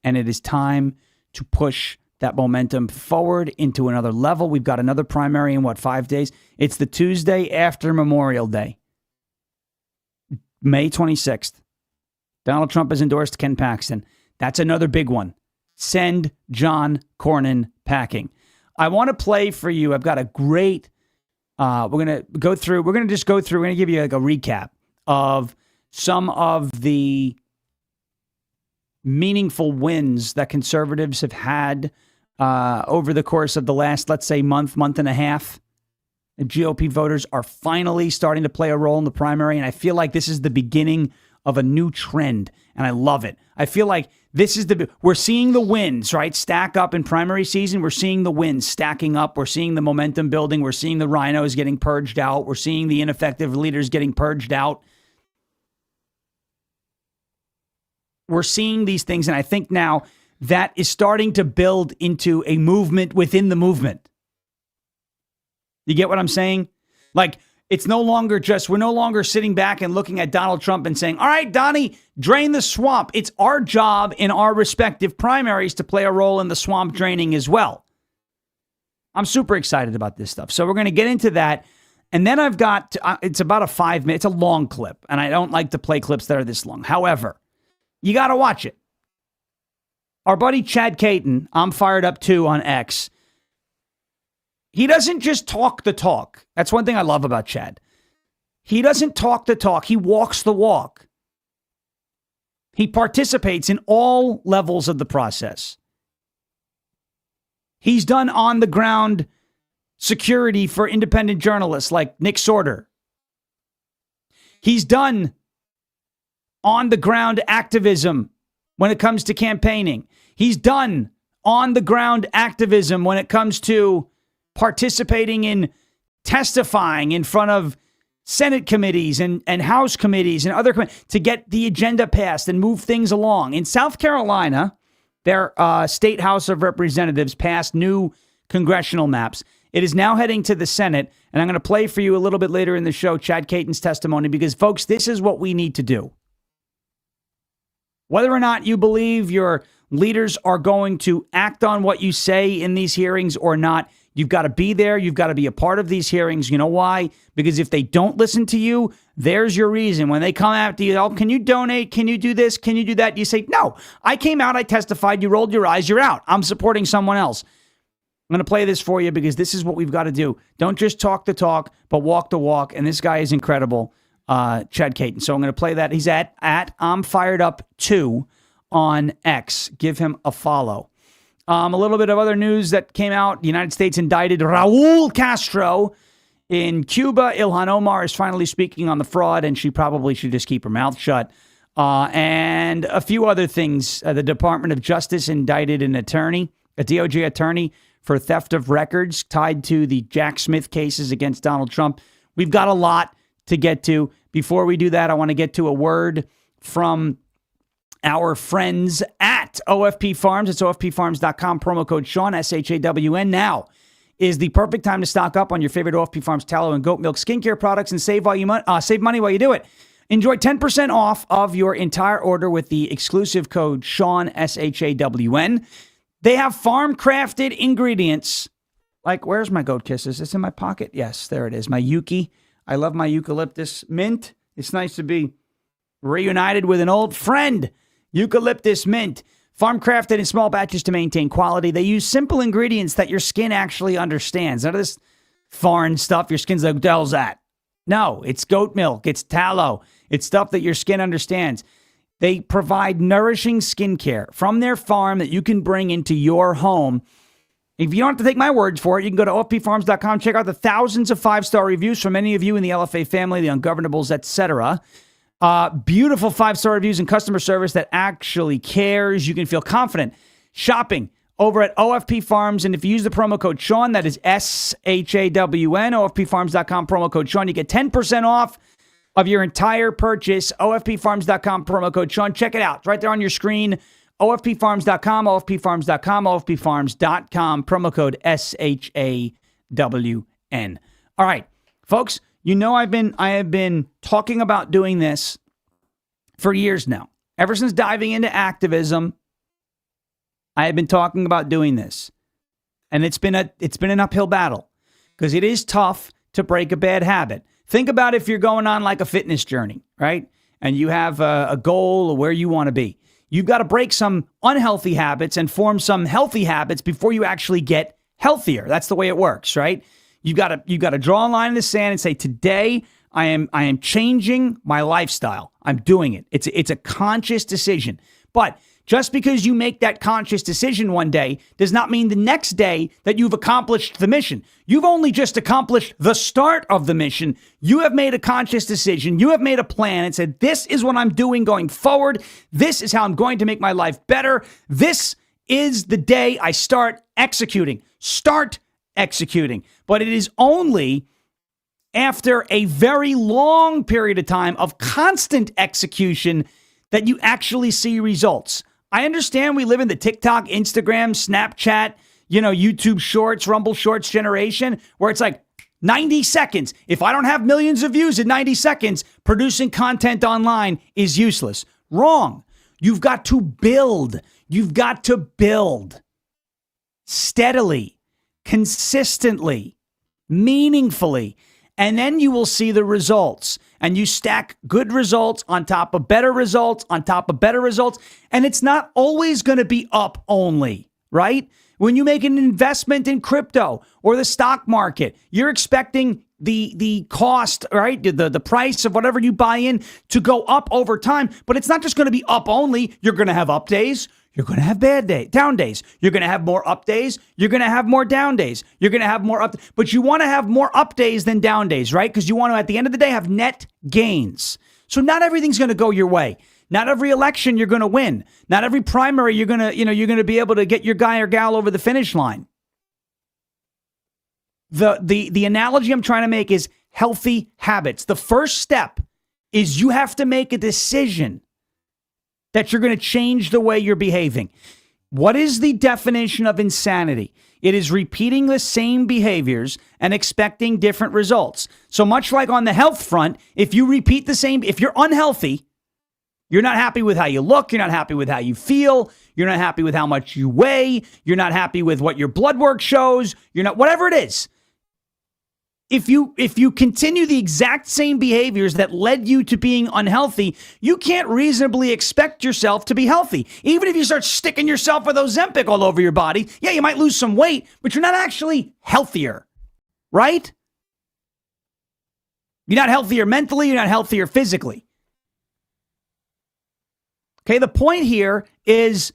and it is time to push that momentum forward into another level. We've got another primary in 5 days? It's the Tuesday after Memorial Day, May 26th. Donald Trump has endorsed Ken Paxton. That's another big one. Send John Cornyn packing. I want to play for you. I've got a great, we're going to give you like a recap of some of the meaningful wins that conservatives have had over the course of the last, let's say, month and a half. The GOP voters are finally starting to play a role in the primary, and I feel like this is the beginning of a new trend, and I love it. I feel like we're seeing the wins, right, stack up in primary season. We're seeing the wins stacking up. We're seeing the momentum building. We're seeing the rhinos getting purged out. We're seeing the ineffective leaders getting purged out. We're seeing these things, and I think now that is starting to build into a movement within the movement. You get what I'm saying? Like, we're no longer sitting back and looking at Donald Trump and saying, all right, Donnie, drain the swamp. It's our job in our respective primaries to play a role in the swamp draining as well. I'm super excited about this stuff. So we're going to get into that. And then I've got, it's about a 5 minute, it's a long clip. And I don't like to play clips that are this long. However, you got to watch it. Our buddy Chad Kaitton, I'm Fired Up Too on X. He doesn't just talk the talk. That's one thing I love about Chad. He doesn't talk the talk. He walks the walk. He participates in all levels of the process. He's done on-the-ground security for independent journalists like Nick Sorter. He's done on-the-ground activism when it comes to campaigning. He's done on-the-ground activism when it comes to participating in testifying in front of Senate committees and House committees and other committees to get the agenda passed and move things along. In South Carolina, their state House of Representatives passed new congressional maps. It is now heading to the Senate, and I'm going to play for you a little bit later in the show Chad Kaitton's testimony because, folks, this is what we need to do. Whether or not you believe your leaders are going to act on what you say in these hearings or not, you've got to be there. You've got to be a part of these hearings. You know why? Because if they don't listen to you, there's your reason. When they come after you, oh, can you donate? Can you do this? Can you do that? You say, no, I came out, I testified, you rolled your eyes, you're out. I'm supporting someone else. I'm going to play this for you because this is what we've got to do. Don't just talk the talk, but walk the walk. And this guy is incredible, Chad Kaitton. So I'm going to play that. He's at I'm Fired Up 2 on X. Give him a follow. A little bit of other news that came out. The United States indicted Raul Castro in Cuba. Ilhan Omar is finally speaking on the fraud, and she probably should just keep her mouth shut. And a few other things. The Department of Justice indicted an attorney, a DOJ attorney, for theft of records tied to the Jack Smith cases against Donald Trump. We've got a lot to get to. Before we do that, I want to get to a word from our friends at OFP Farms. It's OFPFarms.com. Promo code Sean, SHAWN. Now is the perfect time to stock up on your favorite OFP Farms tallow and goat milk skincare products and save money while you do it. Enjoy 10% off of your entire order with the exclusive code Sean, SHAWN. They have farm-crafted ingredients. Like, where's my goat kisses? It's in my pocket. Yes, there it is. My Yuki. I love my eucalyptus mint. It's nice to be reunited with an old friend. Eucalyptus mint. Farm-crafted in small batches to maintain quality. They use simple ingredients that your skin actually understands. None of this foreign stuff. Your skin's like, what the hell's that? No, it's goat milk. It's tallow. It's stuff that your skin understands. They provide nourishing skincare from their farm that you can bring into your home. If you don't have to take my words for it, you can go to OFPFarms.com, check out the thousands of 5-star reviews from many of you in the LFA family, the Ungovernables, etc. Beautiful 5-star reviews and customer service that actually cares. You can feel confident shopping over at OFP Farms. And if you use the promo code Sean, that is SHAWN, OFPFarms.com, promo code Sean, you get 10% off of your entire purchase. OFPFarms.com, promo code Sean. Check it out. It's right there on your screen. OFPFarms.com, OFPFarms.com, OFPFarms.com, promo code SHAWN. All right, folks, you know I have been talking about doing this for years now. Ever since diving into activism, I have been talking about doing this. And it's been an uphill battle because it is tough to break a bad habit. Think about if you're going on like a fitness journey, right? And you have a goal of where you want to be. You've got to break some unhealthy habits and form some healthy habits before you actually get healthier. That's the way it works, right? You've got to draw a line in the sand and say, today I am changing my lifestyle. I'm doing it. It's a conscious decision. But just because you make that conscious decision one day does not mean the next day that you've accomplished the mission. You've only just accomplished the start of the mission. You have made a conscious decision. You have made a plan and said, this is what I'm doing going forward. This is how I'm going to make my life better. This is the day I start executing. Start executing. But it is only after a very long period of time of constant execution that you actually see results. I understand we live in the TikTok, Instagram, Snapchat, YouTube Shorts, Rumble Shorts generation, where it's like 90 seconds. If I don't have millions of views in 90 seconds, producing content online is useless. Wrong. You've got to build. You've got to build steadily, consistently, meaningfully, and then you will see the results. And you stack good results on top of better results, on top of better results. And it's not always going to be up only, right? When you make an investment in crypto or the stock market, you're expecting the cost, right? The price of whatever you buy in to go up over time. But it's not just going to be up only. You're going to have up days. You're going to have down days. You're going to have more up days. You're going to have more down days. You're going to have more up. But you want to have more up days than down days, right? Because you want to, at the end of the day, have net gains. So not everything's going to go your way. Not every election you're going to win. Not every primary you're going to be able to get your guy or gal over the finish line. The analogy I'm trying to make is healthy habits. The first step is you have to make a decision that you're going to change the way you're behaving. What is the definition of insanity? It is repeating the same behaviors and expecting different results. So much like on the health front, if you repeat the same, if you're unhealthy, you're not happy with how you look, you're not happy with how you feel, you're not happy with how much you weigh, you're not happy with what your blood work shows, you're not, whatever it is. If you continue the exact same behaviors that led you to being unhealthy, you can't reasonably expect yourself to be healthy. Even if you start sticking yourself with Ozempic all over your body, yeah, you might lose some weight, but you're not actually healthier, right? You're not healthier mentally, you're not healthier physically. Okay, the point here is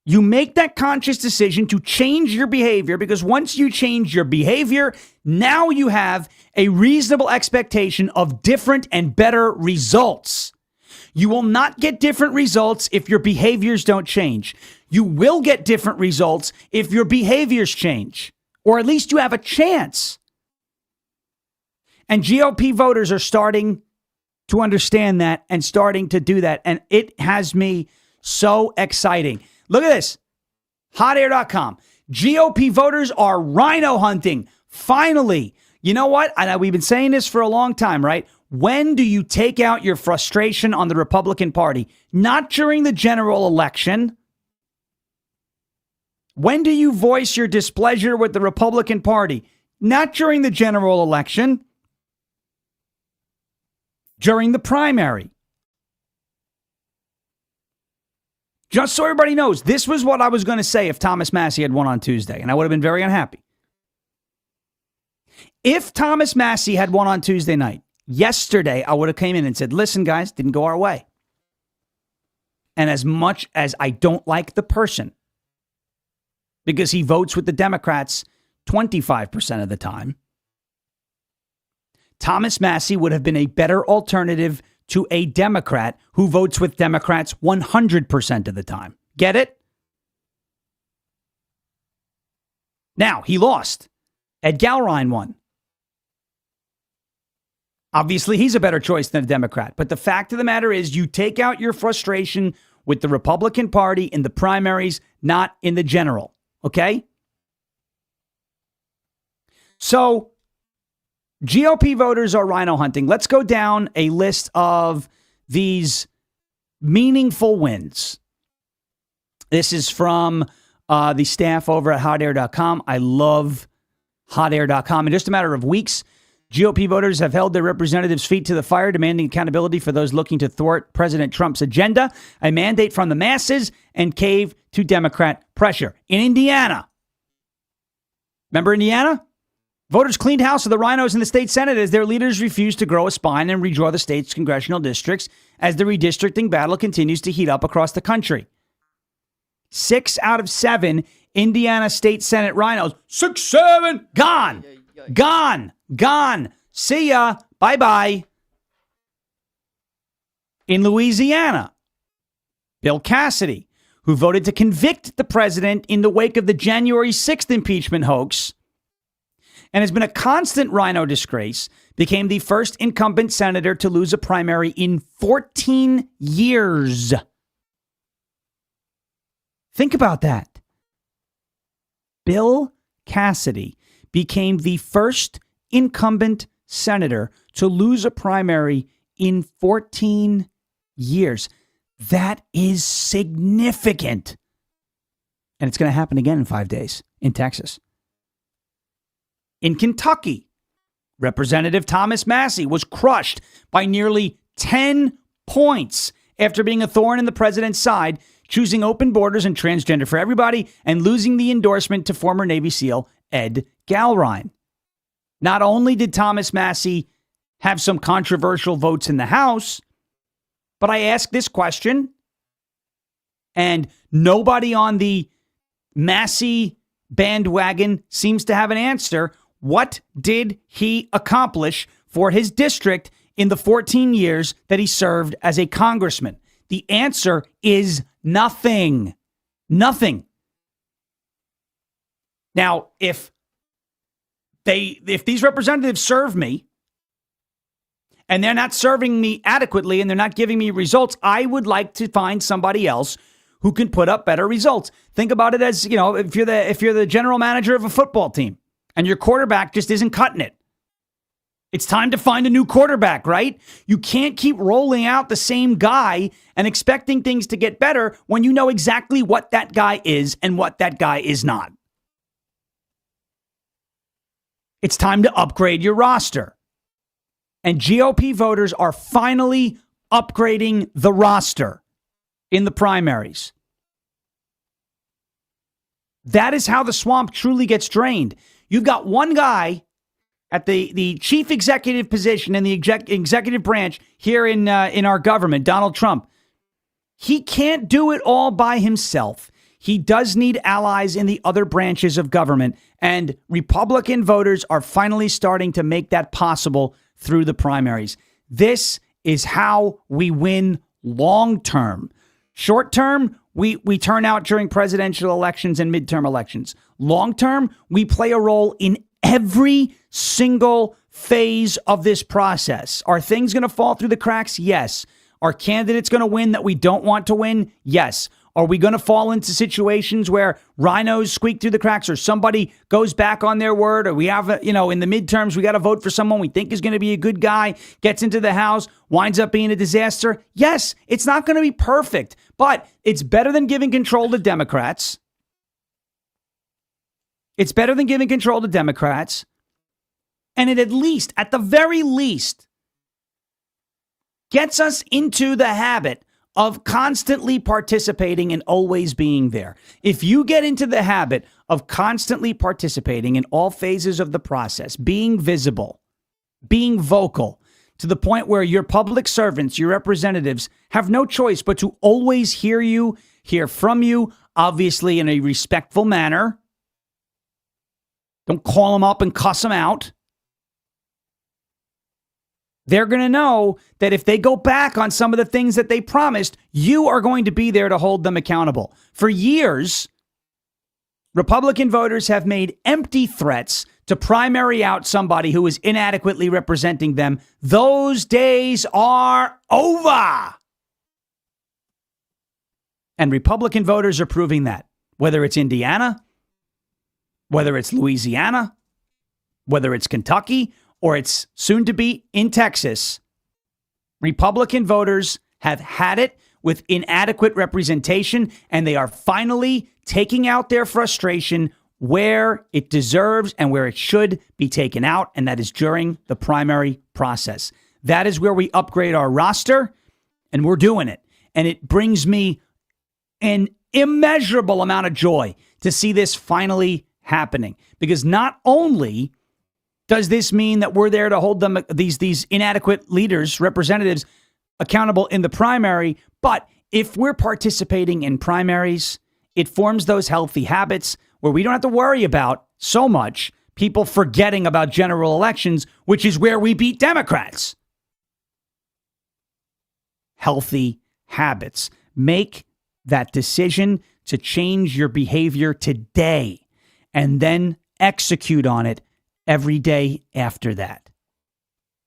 you make that conscious decision to change your behavior, because once you change your behavior, now you have a reasonable expectation of different and better results. You will not get different results if your behaviors don't change. You will get different results if your behaviors change, or at least you have a chance. And GOP voters are starting to understand that and starting to do that. And it has me so exciting. Look at this. Hotair.com. GOP voters are rhino hunting. Finally. You know what? We've been saying this for a long time, right? When do you take out your frustration on the Republican Party? Not during the general election. When do you voice your displeasure with the Republican Party? Not during the general election. During the primary. Just so everybody knows, this was what I was going to say if Thomas Massie had won on Tuesday, and I would have been very unhappy. If Thomas Massie had won on Tuesday night, yesterday I would have came in and said, listen, guys, didn't go our way. And as much as I don't like the person, because he votes with the Democrats 25% of the time, Thomas Massie would have been a better alternative to a Democrat who votes with Democrats 100% of the time. Get it? Now, he lost. Ed Galrine won. Obviously, he's a better choice than a Democrat. But the fact of the matter is, you take out your frustration with the Republican Party in the primaries, not in the general. Okay? So, GOP voters are rhino hunting. Let's go down a list of these meaningful wins. This is from the staff over at hotair.com. I love hotair.com. In just a matter of weeks, GOP voters have held their representatives' feet to the fire, demanding accountability for those looking to thwart President Trump's agenda, a mandate from the masses, and cave to Democrat pressure. In Indiana, remember Indiana? Voters cleaned house of the rhinos in the state Senate as their leaders refused to grow a spine and redraw the state's congressional districts as the redistricting battle continues to heat up across the country. 6 out of 7 Indiana State Senate rhinos. 6, 7, gone. Gone. See ya. Bye-bye. In Louisiana, Bill Cassidy, who voted to convict the president in the wake of the January 6th impeachment hoax, and has been a constant rhino disgrace, became the first incumbent senator to lose a primary in 14 years. Think about that. Bill Cassidy became the first incumbent senator to lose a primary in 14 years. That is significant. And it's going to happen again in 5 days in Texas. In Kentucky, Representative Thomas Massie was crushed by nearly 10 points after being a thorn in the president's side, choosing open borders and transgender for everybody, and losing the endorsement to former Navy SEAL Ed Galrine. Not only did Thomas Massie have some controversial votes in the House, but I ask this question. And nobody on the Massie bandwagon seems to have an answer. What did he accomplish for his district in the 14 years that he served as a congressman? The answer is nothing. Nothing. Now, if these representatives serve me and they're not serving me adequately and they're not giving me results, I would like to find somebody else who can put up better results. Think about it as, if you're the general manager of a football team and your quarterback just isn't cutting it. It's time to find a new quarterback, right? You can't keep rolling out the same guy and expecting things to get better when you know exactly what that guy is and what that guy is not. It's time to upgrade your roster. And GOP voters are finally upgrading the roster in the primaries. That is how the swamp truly gets drained. You've got one guy at the chief executive position in the executive branch here in our government, Donald Trump. He can't do it all by himself. He does need allies in the other branches of government, and Republican voters are finally starting to make that possible through the primaries. This is how we win long term. Short term, we turn out during presidential elections and midterm elections. Long term, we play a role in every single phase of this process. Are things going to fall through the cracks? Yes. Are candidates going to win that we don't want to win? Yes. Are we going to fall into situations where rhinos squeak through the cracks or somebody goes back on their word, or we have, in the midterms, we got to vote for someone we think is going to be a good guy, gets into the House, winds up being a disaster? Yes, it's not going to be perfect, but it's better than giving control to Democrats. It's better than giving control to Democrats. And it at the very least, gets us into the habit of constantly participating and always being there. If you get into the habit of constantly participating in all phases of the process, being visible, being vocal, to the point where your public servants, your representatives, have no choice but to always hear you, hear from you, obviously in a respectful manner. Don't call them up and cuss them out. They're going to know that if they go back on some of the things that they promised, you are going to be there to hold them accountable. For years, Republican voters have made empty threats to primary out somebody who is inadequately representing them. Those days are over. And Republican voters are proving that, whether it's Indiana, whether it's Louisiana, whether it's Kentucky, or it's soon to be in Texas. Republican voters have had it with inadequate representation, and they are finally taking out their frustration where it deserves and where it should be taken out, and that is during the primary process. That is where we upgrade our roster, and we're doing it. And it brings me an immeasurable amount of joy to see this finally happening, because not only does this mean that we're there to hold them, these inadequate leaders, representatives, accountable in the primary, but if we're participating in primaries, it forms those healthy habits where we don't have to worry about so much people forgetting about general elections, which is where we beat Democrats. Healthy habits. Make that decision to change your behavior today and then execute on it every day after that.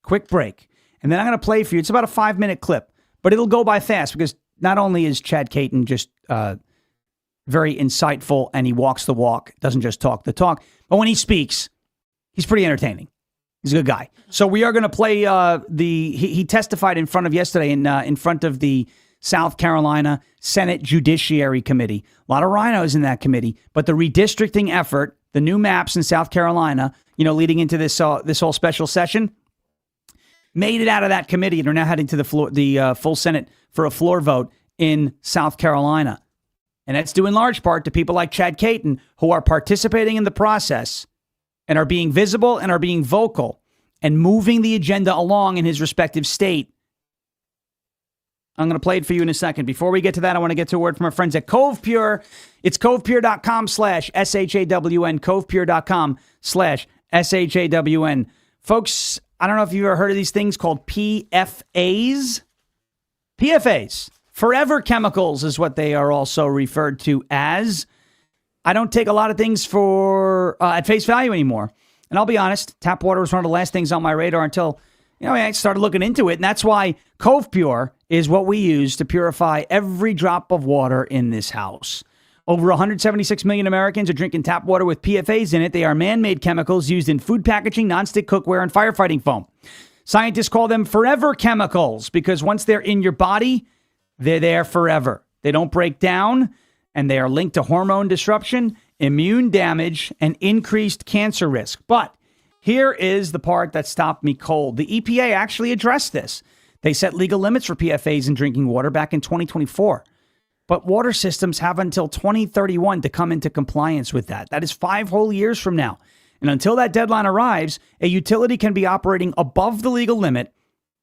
Quick break. And then I'm going to play for you. It's about a 5-minute clip, but it'll go by fast because not only is Chad Kaitton just very insightful and he walks the walk, doesn't just talk the talk, but when he speaks, he's pretty entertaining. He's a good guy. So we are going to play he testified in front of yesterday in front of the South Carolina Senate Judiciary Committee. A lot of rhinos in that committee, but the redistricting effort, the new maps in South Carolina, leading into this whole special session, made it out of that committee and are now heading to the full Senate for a floor vote in South Carolina. And that's due in large part to people like Chad Kaitton, who are participating in the process and are being visible and are being vocal and moving the agenda along in his respective state. I'm going to play it for you in a second. Before we get to that, I want to get to a word from our friends at Cove Pure. It's covepure.com/SHAWN, covepure.com/SHAWN. Folks, I don't know if you've ever heard of these things called PFAs. PFAs, forever chemicals is what they are also referred to as. I don't take a lot of things for at face value anymore. And I'll be honest, tap water was one of the last things on my radar until I started looking into it. And that's why Cove Pure is what we use to purify every drop of water in this house. Over 176 million Americans are drinking tap water with PFAs in it. They are man-made chemicals used in food packaging, nonstick cookware, and firefighting foam. Scientists call them forever chemicals because once they're in your body, they're there forever. They don't break down, and they are linked to hormone disruption, immune damage, and increased cancer risk. But here is the part that stopped me cold. The EPA actually addressed this. They set legal limits for PFAs in drinking water back in 2024. But water systems have until 2031 to come into compliance with that. That is 5 whole years from now. And until that deadline arrives, a utility can be operating above the legal limit,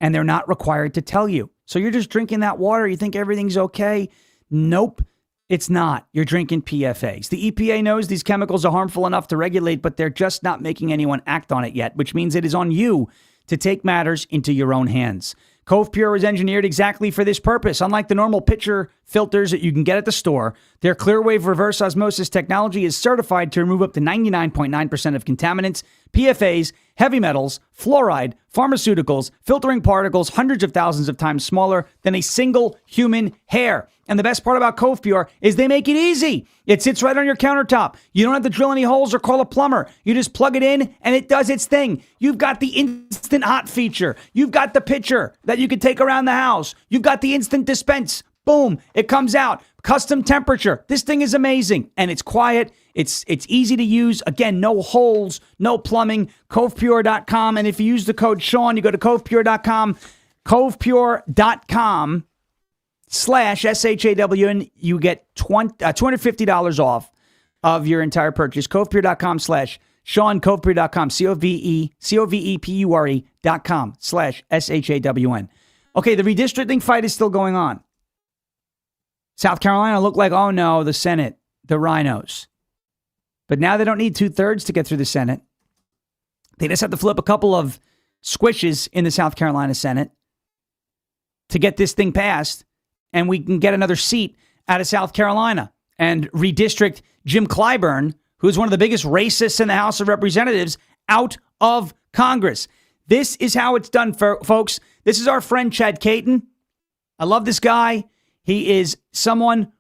and they're not required to tell you. So you're just drinking that water. You think everything's okay? Nope, it's not. You're drinking PFAs. The EPA knows these chemicals are harmful enough to regulate, but they're just not making anyone act on it yet, which means it is on you to take matters into your own hands. Cove Pure is engineered exactly for this purpose. Unlike the normal pitcher filters that you can get at the store, their Clearwave reverse osmosis technology is certified to remove up to 99.9% of contaminants, PFAs, heavy metals, fluoride, pharmaceuticals, filtering particles hundreds of thousands of times smaller than a single human hair. And the best part about Cove Pure is they make it easy. It sits right on your countertop. You don't have to drill any holes or call a plumber. You just plug it in and it does its thing. You've got the instant hot feature. You've got the pitcher that you can take around the house. You've got the instant dispense. Boom, it comes out. Custom temperature. This thing is amazing. And it's quiet. It's easy to use. Again, no holes, no plumbing. CovePure.com. And if you use the code Sean, you go to CovePure.com. CovePure.com/SHAWN. You get $250 off of your entire purchase. CovePure.com/Sean. CovePure.com. CovePure.com/SHAWN. Okay, the redistricting fight is still going on. South Carolina looked like, oh no, the Senate, the Rhinos. But now they don't need 2/3 to get through the Senate. They just have to flip a couple of squishes in the South Carolina Senate to get this thing passed, and we can get another seat out of South Carolina and redistrict Jim Clyburn, who's one of the biggest racists in the House of Representatives, out of Congress. This is how it's done, folks. This is our friend Chad Kaitton. I love this guy. He is someone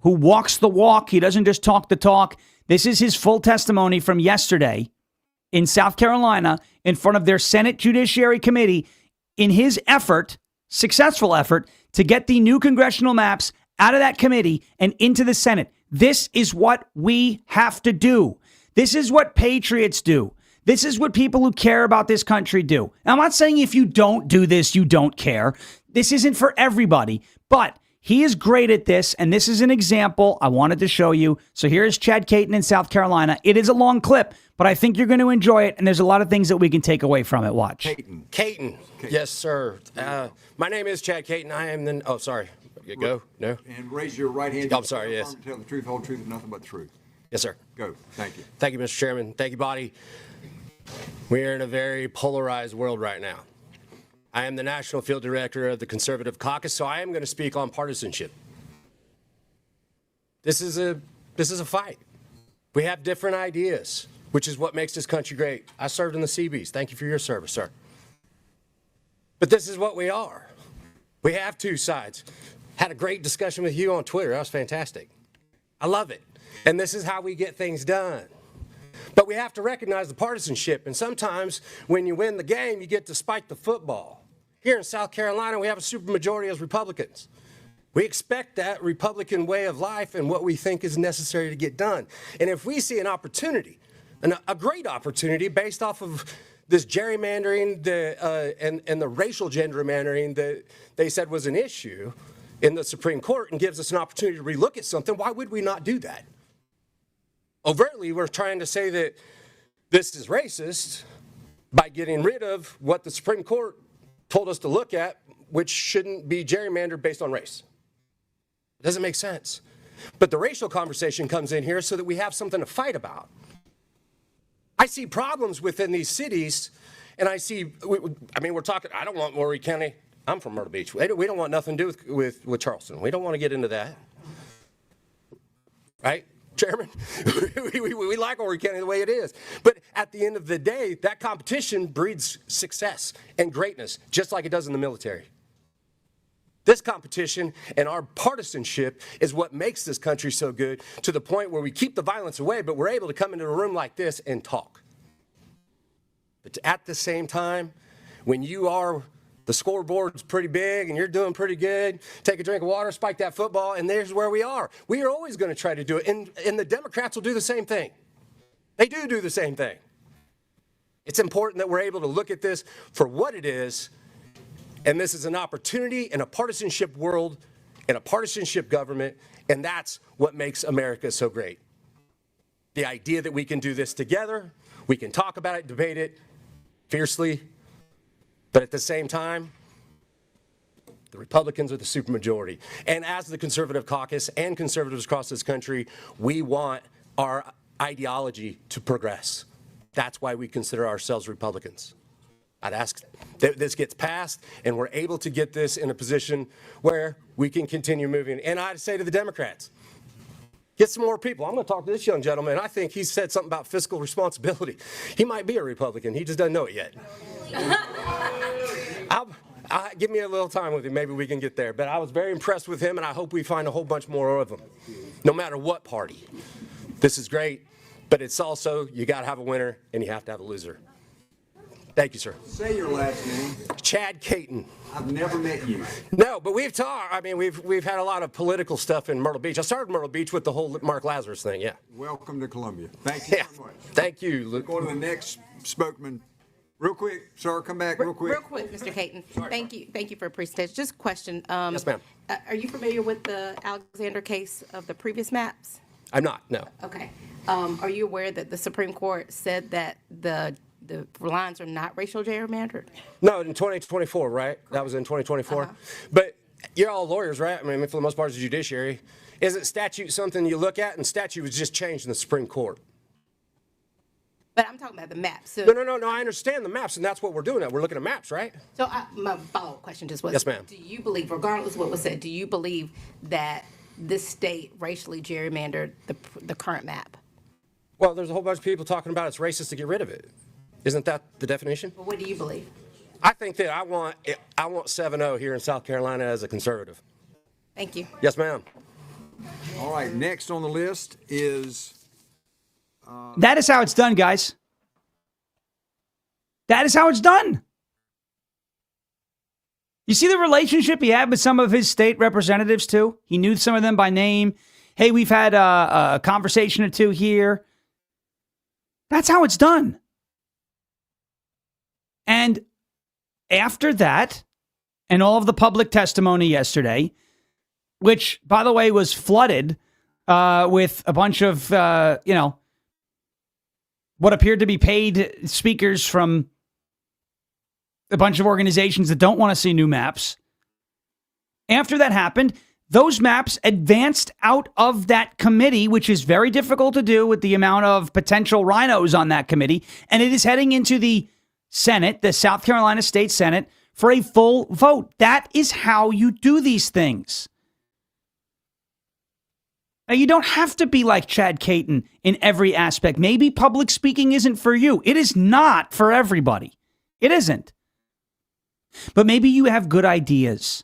who walks the walk. He doesn't just talk the talk. This is his full testimony from yesterday in South Carolina in front of their Senate Judiciary Committee in his effort, successful effort, to get the new congressional maps out of that committee and into the Senate. This is what we have to do. This is what patriots do. This is what people who care about this country do. Now, I'm not saying if you don't do this, you don't care. This isn't for everybody, but he is great at this, and this is an example I wanted to show you. So here's Chad Kaitton in South Carolina. It is a long clip, but I think you're going to enjoy it, and there's a lot of things that we can take away from it. Watch. Kaitton. Yes, sir. My name is Chad Kaitton. I am the... Oh, sorry. Go. No? And raise your right hand. I'm sorry, yes. Tell the truth, whole truth, and nothing but the truth. Yes, sir. Go. Thank you. Thank you, Mr. Chairman. Thank you, body. We're in a very polarized world right now. I am the National Field Director of the Conservative Caucus, so I am going to speak on partisanship. This is a fight. We have different ideas, which is what makes this country great. I served in the Seabees. Thank you for your service, sir. But this is what we are. We have two sides. Had a great discussion with you on Twitter. That was fantastic. I love it. And this is how we get things done. But we have to recognize the partisanship. And sometimes when you win the game, you get to spike the football. Here in South Carolina, we have a supermajority as Republicans. We expect that Republican way of life and what we think is necessary to get done. And if we see an opportunity, a great opportunity based off of this gerrymandering and the racial gerrymandering that they said was an issue in the Supreme Court and gives us an opportunity to relook at something, why would we not do that? Overtly, we're trying to say that this is racist by getting rid of what the Supreme Court told us to look at which shouldn't be gerrymandered based on race. It doesn't make sense. But the racial conversation comes in here so that we have something to fight about. I see problems within these cities, and I see, we're talking, I don't want Horry County. I'm from Myrtle Beach. We don't want nothing to do with Charleston. We don't want to get into that. Right, Chairman? we like Horry County the way it is. But at the end of the day, that competition breeds success and greatness, just like it does in the military. This competition and our partisanship is what makes this country so good, to the point where we keep the violence away, but we're able to come into a room like this and talk. But at the same time, when the scoreboard's pretty big and you're doing pretty good, take a drink of water, spike that football, and there's where we are. We are always going to try to do it, and the Democrats will do the same thing. They do the same thing. It's important that we're able to look at this for what it is. And this is an opportunity in a partisanship world, in a partisanship government, and that's what makes America so great. The idea that we can do this together, we can talk about it, debate it fiercely, but at the same time, the Republicans are the supermajority. And as the conservative caucus and conservatives across this country, we want our ideology to progress. That's why we consider ourselves Republicans. I'd ask that this gets passed and we're able to get this in a position where we can continue moving. And I'd say to the Democrats, get some more people. I'm going to talk to this young gentleman. I think he said something about fiscal responsibility. He might be a Republican. He just doesn't know it yet. Give me a little time with him. Maybe we can get there. But I was very impressed with him, and I hope we find a whole bunch more of them, no matter what party. This is great, but it's also, you got to have a winner and you have to have a loser. Thank you, sir. Say your last name. Chad Kaitton. I've never met you. No, but we've talked. I mean, we've had a lot of political stuff in Myrtle Beach. I started Myrtle Beach with the whole Mark Lazarus thing. Yeah. Welcome to Columbia. Thank you so much. Thank you, Luke. Go to the next spokesman. Real quick, sir, come back real quick. Real quick, Mr. Kaitton. Thank you for a presentation. Just a question. Yes, ma'am. Are you familiar with the Alexander case of the previous maps? I'm not. No. Okay. Are you aware that the Supreme Court said that the lines are not racial gerrymandered? No, in 2024, right? That was in 2024. But you're all lawyers, right? I mean, for the most part, it's the judiciary. Isn't statute something you look at? And statute was just changed in the Supreme Court. But I'm talking about the maps. So No, I understand the maps, and that's what we're doing. We're looking at maps, right? So my follow-up question just was, yes, ma'am. Do you believe, regardless of what was said, do you believe that this state racially gerrymandered the current map? Well, there's a whole bunch of people talking about it's racist to get rid of it. Isn't that the definition? But what do you believe? I think that I want 7-0 here in South Carolina as a conservative. Thank you. Yes, ma'am. All right, next on the list is... that is how it's done, guys. That is how it's done. You see the relationship he had with some of his state representatives, too? He knew some of them by name. Hey, we've had a conversation or two here. That's how it's done. And after that, and all of the public testimony yesterday, which, by the way, was flooded with a bunch of, what appeared to be paid speakers from a bunch of organizations that don't want to see new maps. After that happened, those maps advanced out of that committee, which is very difficult to do with the amount of potential rhinos on that committee, and it is heading into the Senate, the South Carolina State Senate, for a full vote. That is how you do these things. Now, you don't have to be like Chad Kaitton in every aspect. Maybe public speaking isn't for you. It is not for everybody. It isn't. But maybe you have good ideas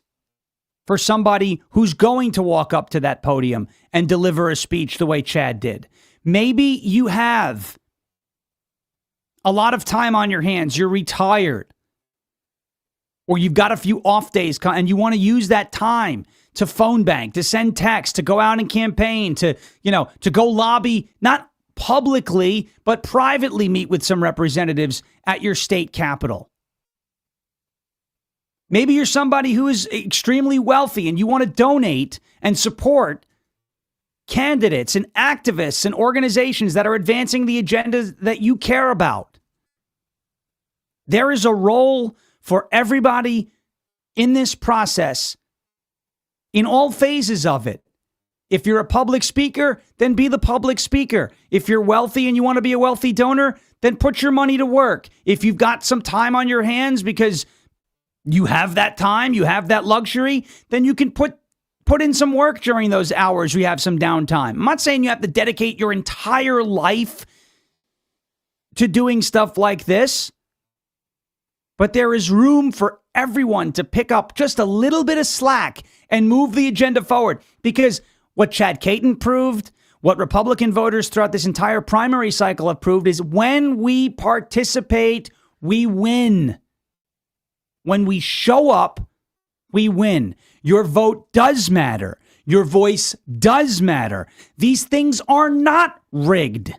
for somebody who's going to walk up to that podium and deliver a speech the way Chad did. Maybe you have a lot of time on your hands. You're retired. Or you've got a few off days and you want to use that time to phone bank, to send text, to go out and campaign, to go lobby, not publicly, but privately meet with some representatives at your state capitol. Maybe you're somebody who is extremely wealthy and you want to donate and support candidates and activists and organizations that are advancing the agendas that you care about. There is a role for everybody in this process, in all phases of it. If you're a public speaker, then be the public speaker. If you're wealthy and you want to be a wealthy donor, then put your money to work. If you've got some time on your hands because you have that time, you have that luxury, then you can put in some work during those hours you have some downtime. I'm not saying you have to dedicate your entire life to doing stuff like this, but there is room for everyone to pick up just a little bit of slack and move the agenda forward. Because what Chad Kaitton proved, what Republican voters throughout this entire primary cycle have proved is when we participate, we win. When we show up, we win. Your vote does matter. Your voice does matter. These things are not rigged.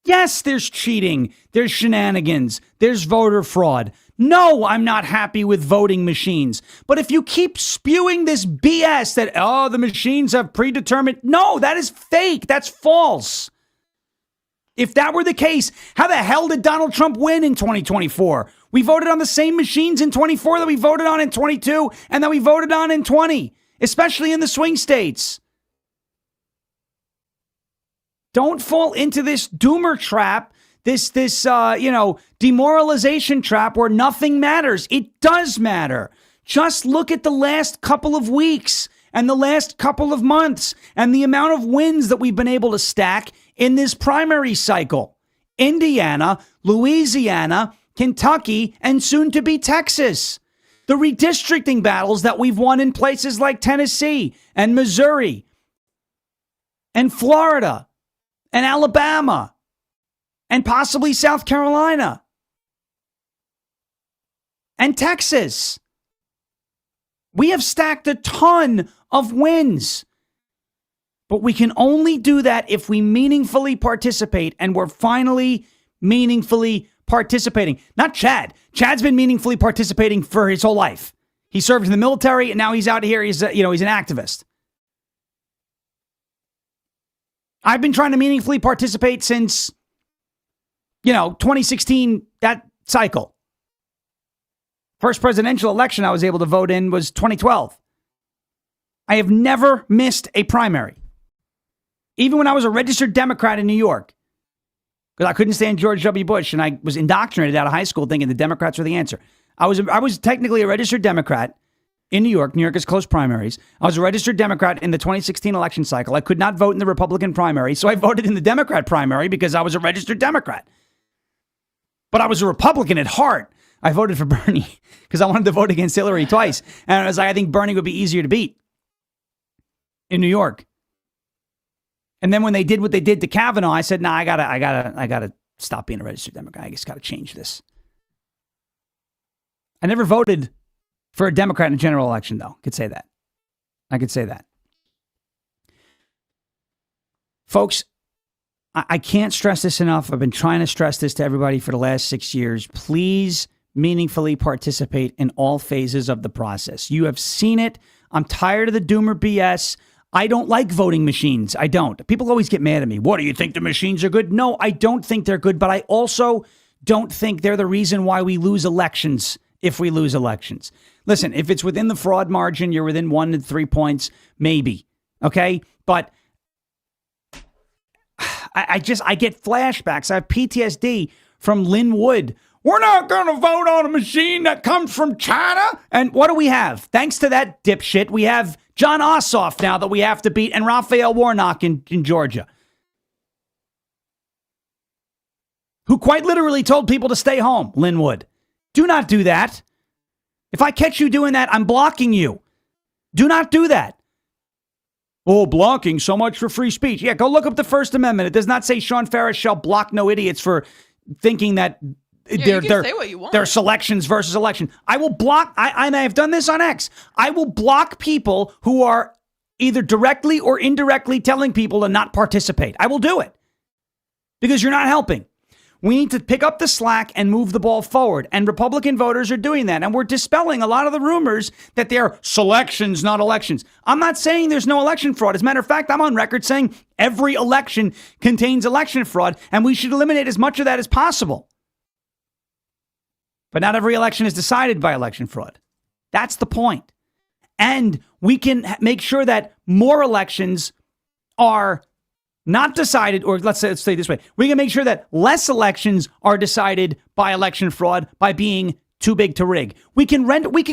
Yes, there's cheating, there's shenanigans, there's voter fraud. No, I'm not happy with voting machines. But if you keep spewing this BS that, the machines have predetermined, no, that is fake. That's false. If that were the case, how the hell did Donald Trump win in 2024? We voted on the same machines in 24 that we voted on in 22 and that we voted on in 20, especially in the swing states. Don't fall into this doomer trap, this demoralization trap where nothing matters. It does matter. Just look at the last couple of weeks and the last couple of months and the amount of wins that we've been able to stack in this primary cycle. Indiana, Louisiana, Kentucky, and soon to be Texas. The redistricting battles that we've won in places like Tennessee and Missouri and Florida and Alabama, and possibly South Carolina, and Texas. We have stacked a ton of wins. But we can only do that if we meaningfully participate, and we're finally meaningfully participating. Not Chad. Chad's been meaningfully participating for his whole life. He served in the military, and now he's out here. He's an activist. I've been trying to meaningfully participate since, 2016, that cycle. First presidential election I was able to vote in was 2012. I have never missed a primary. Even when I was a registered Democrat in New York. Because I couldn't stand George W. Bush, and I was indoctrinated out of high school thinking the Democrats were the answer. I was technically a registered Democrat in New York. New York has closed primaries. I was a registered Democrat in the 2016 election cycle. I could not vote in the Republican primary, so I voted in the Democrat primary because I was a registered Democrat. But I was a Republican at heart. I voted for Bernie because I wanted to vote against Hillary twice. And I was like, I think Bernie would be easier to beat in New York. And then when they did what they did to Kavanaugh, I said, I gotta stop being a registered Democrat. I just gotta change this. I never voted for a Democrat in a general election, though. I could say that. Folks, I can't stress this enough. I've been trying to stress this to everybody for the last 6 years. Please meaningfully participate in all phases of the process. You have seen it. I'm tired of the doomer BS. I don't like voting machines. I don't. People always get mad at me. What, do you think the machines are good? No, I don't think they're good, but I also don't think they're the reason why we lose elections if we lose elections. Listen, if it's within the fraud margin, you're within 1 to 3 points, maybe. Okay? But I get flashbacks. I have PTSD from Lynn Wood. We're not going to vote on a machine that comes from China. And what do we have? Thanks to that dipshit, we have John Ossoff now that we have to beat, and Raphael Warnock in Georgia, who quite literally told people to stay home, Lynn Wood. Do not do that. If I catch you doing that, I'm blocking you. Do not do that. Oh, blocking, so much for free speech. Yeah, go look up the First Amendment. It does not say Sean Ferris shall block no idiots for thinking that they're selections versus election. I will block, and I have done this on X. I will block people who are either directly or indirectly telling people to not participate. I will do it because you're not helping. We need to pick up the slack and move the ball forward. And Republican voters are doing that. And we're dispelling a lot of the rumors that they're selections, not elections. I'm not saying there's no election fraud. As a matter of fact, I'm on record saying every election contains election fraud, and we should eliminate as much of that as possible. But not every election is decided by election fraud. That's the point. And we can make sure that more elections are not decided, or let's say it this way. We can make sure that less elections are decided by election fraud by being too big to rig. We can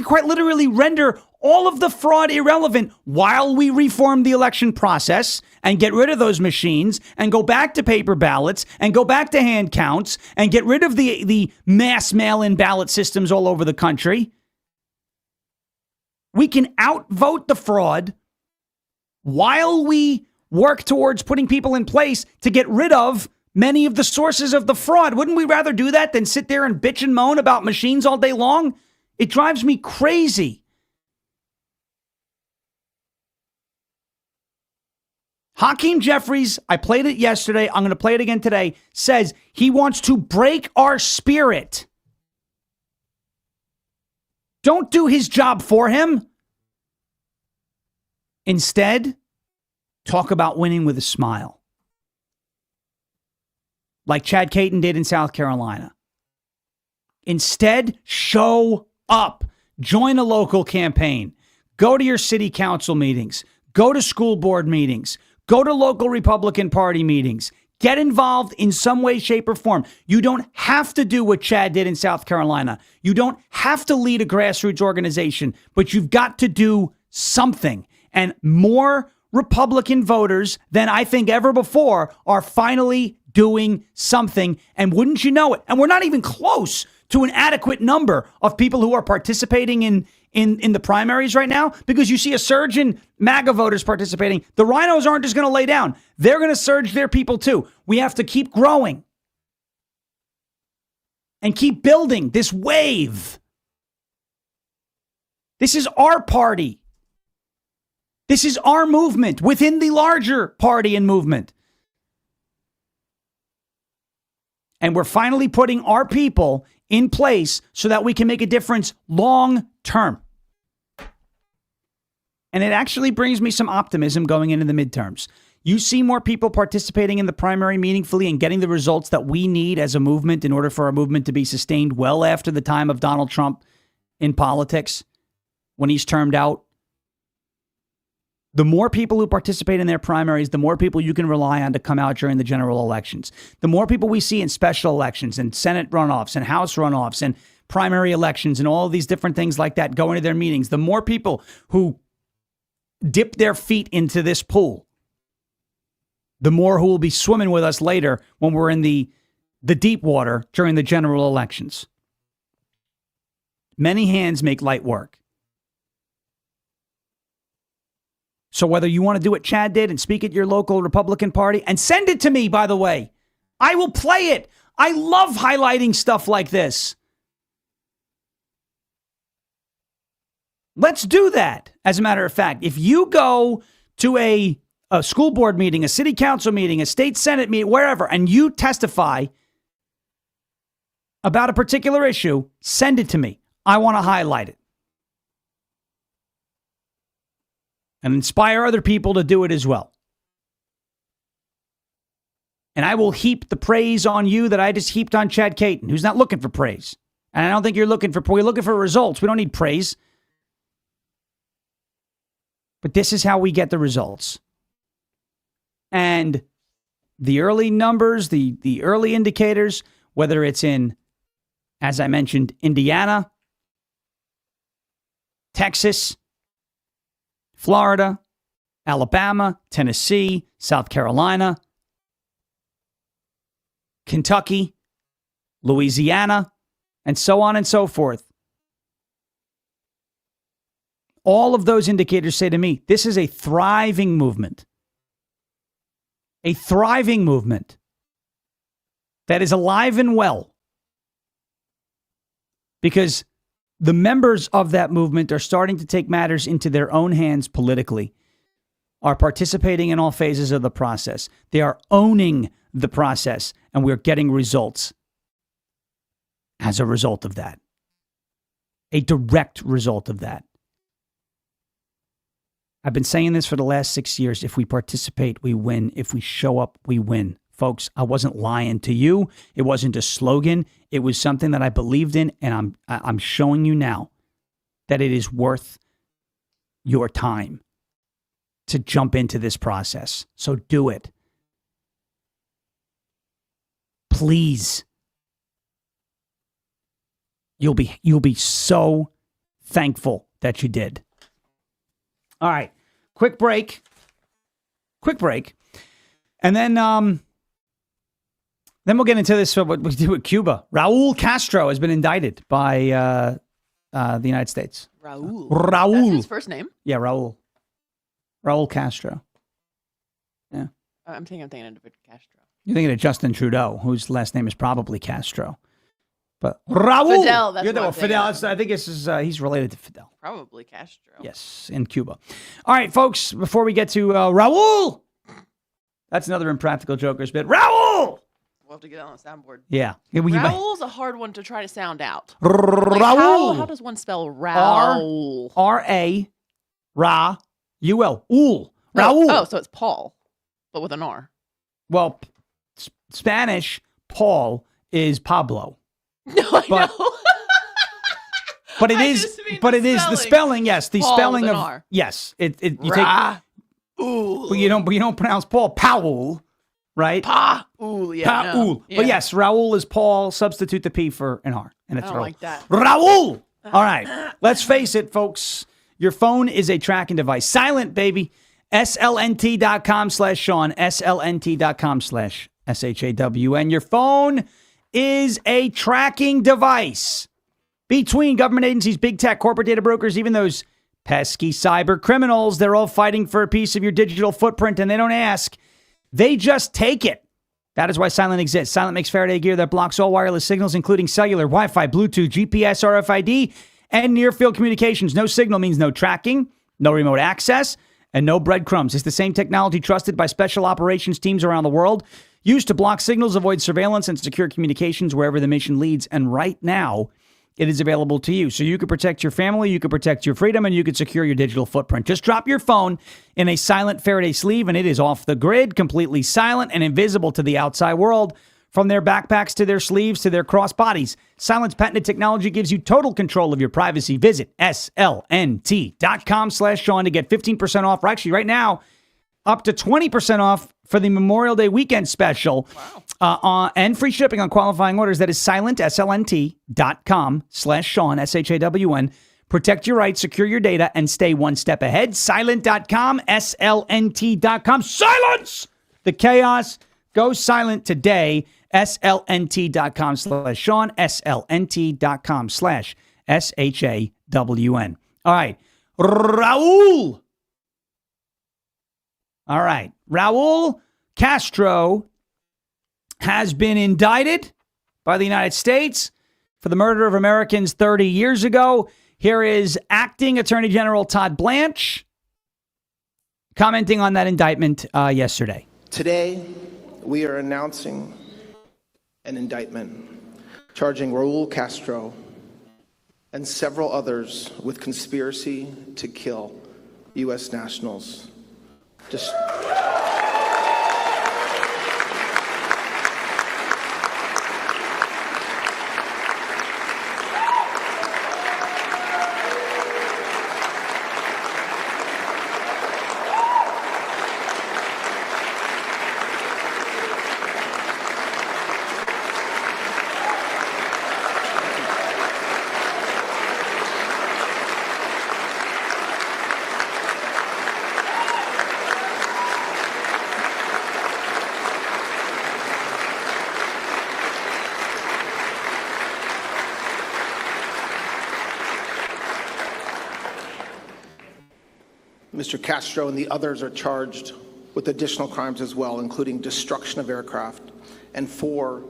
quite literally render all of the fraud irrelevant while we reform the election process and get rid of those machines and go back to paper ballots and go back to hand counts and get rid of the mass mail-in ballot systems all over the country. We can outvote the fraud while we work towards putting people in place to get rid of many of the sources of the fraud. Wouldn't we rather do that than sit there and bitch and moan about machines all day long? It drives me crazy. Hakeem Jeffries, I played it yesterday, I'm going to play it again today, says he wants to break our spirit. Don't do his job for him. Instead, talk about winning with a smile. Like Chad Kaitton did in South Carolina. Instead, show up. Join a local campaign. Go to your city council meetings. Go to school board meetings. Go to local Republican Party meetings. Get involved in some way, shape, or form. You don't have to do what Chad did in South Carolina. You don't have to lead a grassroots organization, but you've got to do something. And more Republican voters than I think ever before are finally doing something. And wouldn't you know it? And we're not even close to an adequate number of people who are participating in the primaries right now, because you see a surge in MAGA voters participating. The Rhinos aren't just going to lay down. They're going to surge their people too. We have to keep growing and keep building this wave. This is our party. This is our movement within the larger party and movement. And we're finally putting our people in place so that we can make a difference long term. And it actually brings me some optimism going into the midterms. You see more people participating in the primary meaningfully and getting the results that we need as a movement in order for our movement to be sustained well after the time of Donald Trump in politics when he's termed out. The more people who participate in their primaries, the more people you can rely on to come out during the general elections. The more people we see in special elections and Senate runoffs and House runoffs and primary elections and all of these different things like that going to their meetings, the more people who dip their feet into this pool, the more who will be swimming with us later when we're in the deep water during the general elections. Many hands make light work. So whether you want to do what Chad did and speak at your local Republican Party, and send it to me, by the way, I will play it. I love highlighting stuff like this. Let's do that. As a matter of fact, if you go to a school board meeting, a city council meeting, a state senate meeting, wherever, and you testify about a particular issue, send it to me. I want to highlight it. And inspire other people to do it as well. And I will heap the praise on you that I just heaped on Chad Kaitton, who's not looking for praise. And I don't think we're looking for results. We don't need praise. But this is how we get the results. And the early numbers, the early indicators, whether it's in, as I mentioned, Indiana, Texas, Florida, Alabama, Tennessee, South Carolina, Kentucky, Louisiana, and so on and so forth. All of those indicators say to me, this is a thriving movement. A thriving movement that is alive and well. Because the members of that movement are starting to take matters into their own hands politically, are participating in all phases of the process. They are owning the process, and we're getting results as a result of that. A direct result of that. I've been saying this for the last 6 years. If we participate, we win. If we show up, we win. Folks, I wasn't lying to you. It wasn't a slogan. It was something that I believed in, and I'm showing you now that it is worth your time to jump into this process. So do it. Please. You'll be so thankful that you did. All right. Quick break. And then we'll get into this, what we do with Cuba. Raul Castro has been indicted by the United States. Raul. Raul. That's his first name? Yeah, Raul. Raul Castro. Yeah. I'm thinking of David Castro. You're thinking of Justin Trudeau, whose last name is probably Castro. But Raul. Fidel, that's what I'm Fidel. I think he's related to Fidel. Probably Castro. Yes, in Cuba. All right, folks, before we get to Raul. That's another Impractical Jokers bit. Raul! We'll have to get on the soundboard. Yeah. Raul's a hard one to try to sound out. Raul. How does one spell Raul? R-A-Ra-U-L. Raul. Oh, so it's Paul, but with an R. Well, Spanish, Paul is Pablo. No, I know. But it is the spelling, yes. The Paul spelling with an of R. yes. You take but you don't pronounce Paul. Paul, right? Paul, yeah. Paul. Yeah. But yes, Raul is Paul. Substitute the P for an R. And it's I don't Raul. like that. Raul! All right. Let's face it, folks. Your phone is a tracking device. Silent, baby. slnt.com/Sean. slnt.com/SHAWN. Your phone is a tracking device. Between government agencies, big tech, corporate data brokers, even those pesky cyber criminals, they're all fighting for a piece of your digital footprint, and they don't ask. They just take it. That is why Silent exists. Silent makes Faraday gear that blocks all wireless signals, including cellular, Wi-Fi, Bluetooth, GPS, RFID, and near-field communications. No signal means no tracking, no remote access, and no breadcrumbs. It's the same technology trusted by special operations teams around the world, used to block signals, avoid surveillance, and secure communications wherever the mission leads. And right now, it is available to you. So you can protect your family, you can protect your freedom, and you can secure your digital footprint. Just drop your phone in a silent Faraday sleeve, and it is off the grid, completely silent and invisible to the outside world. From their backpacks to their sleeves to their crossbodies, Silent's patented technology gives you total control of your privacy. Visit slnt.com/Sean to get 15% off. Or actually, right now, up to 20% off for the Memorial Day weekend special. Wow. And free shipping on qualifying orders. That is silent, slnt.com/Sean, SHAWN. Protect your rights, secure your data, and stay one step ahead. Silent.com, slnt.com. Silence the chaos. Go silent today. slnt.com/Sean, slnt.com/SHAWN. All right. Raul. All right. Raul Castro has been indicted by the United States for the murder of Americans 30 years ago. Here is Acting Attorney General Todd Blanche commenting on that indictment yesterday. Today, we are announcing an indictment charging Raul Castro and several others with conspiracy to kill U.S. nationals. Mr. Castro and the others are charged with additional crimes as well, including destruction of aircraft and 4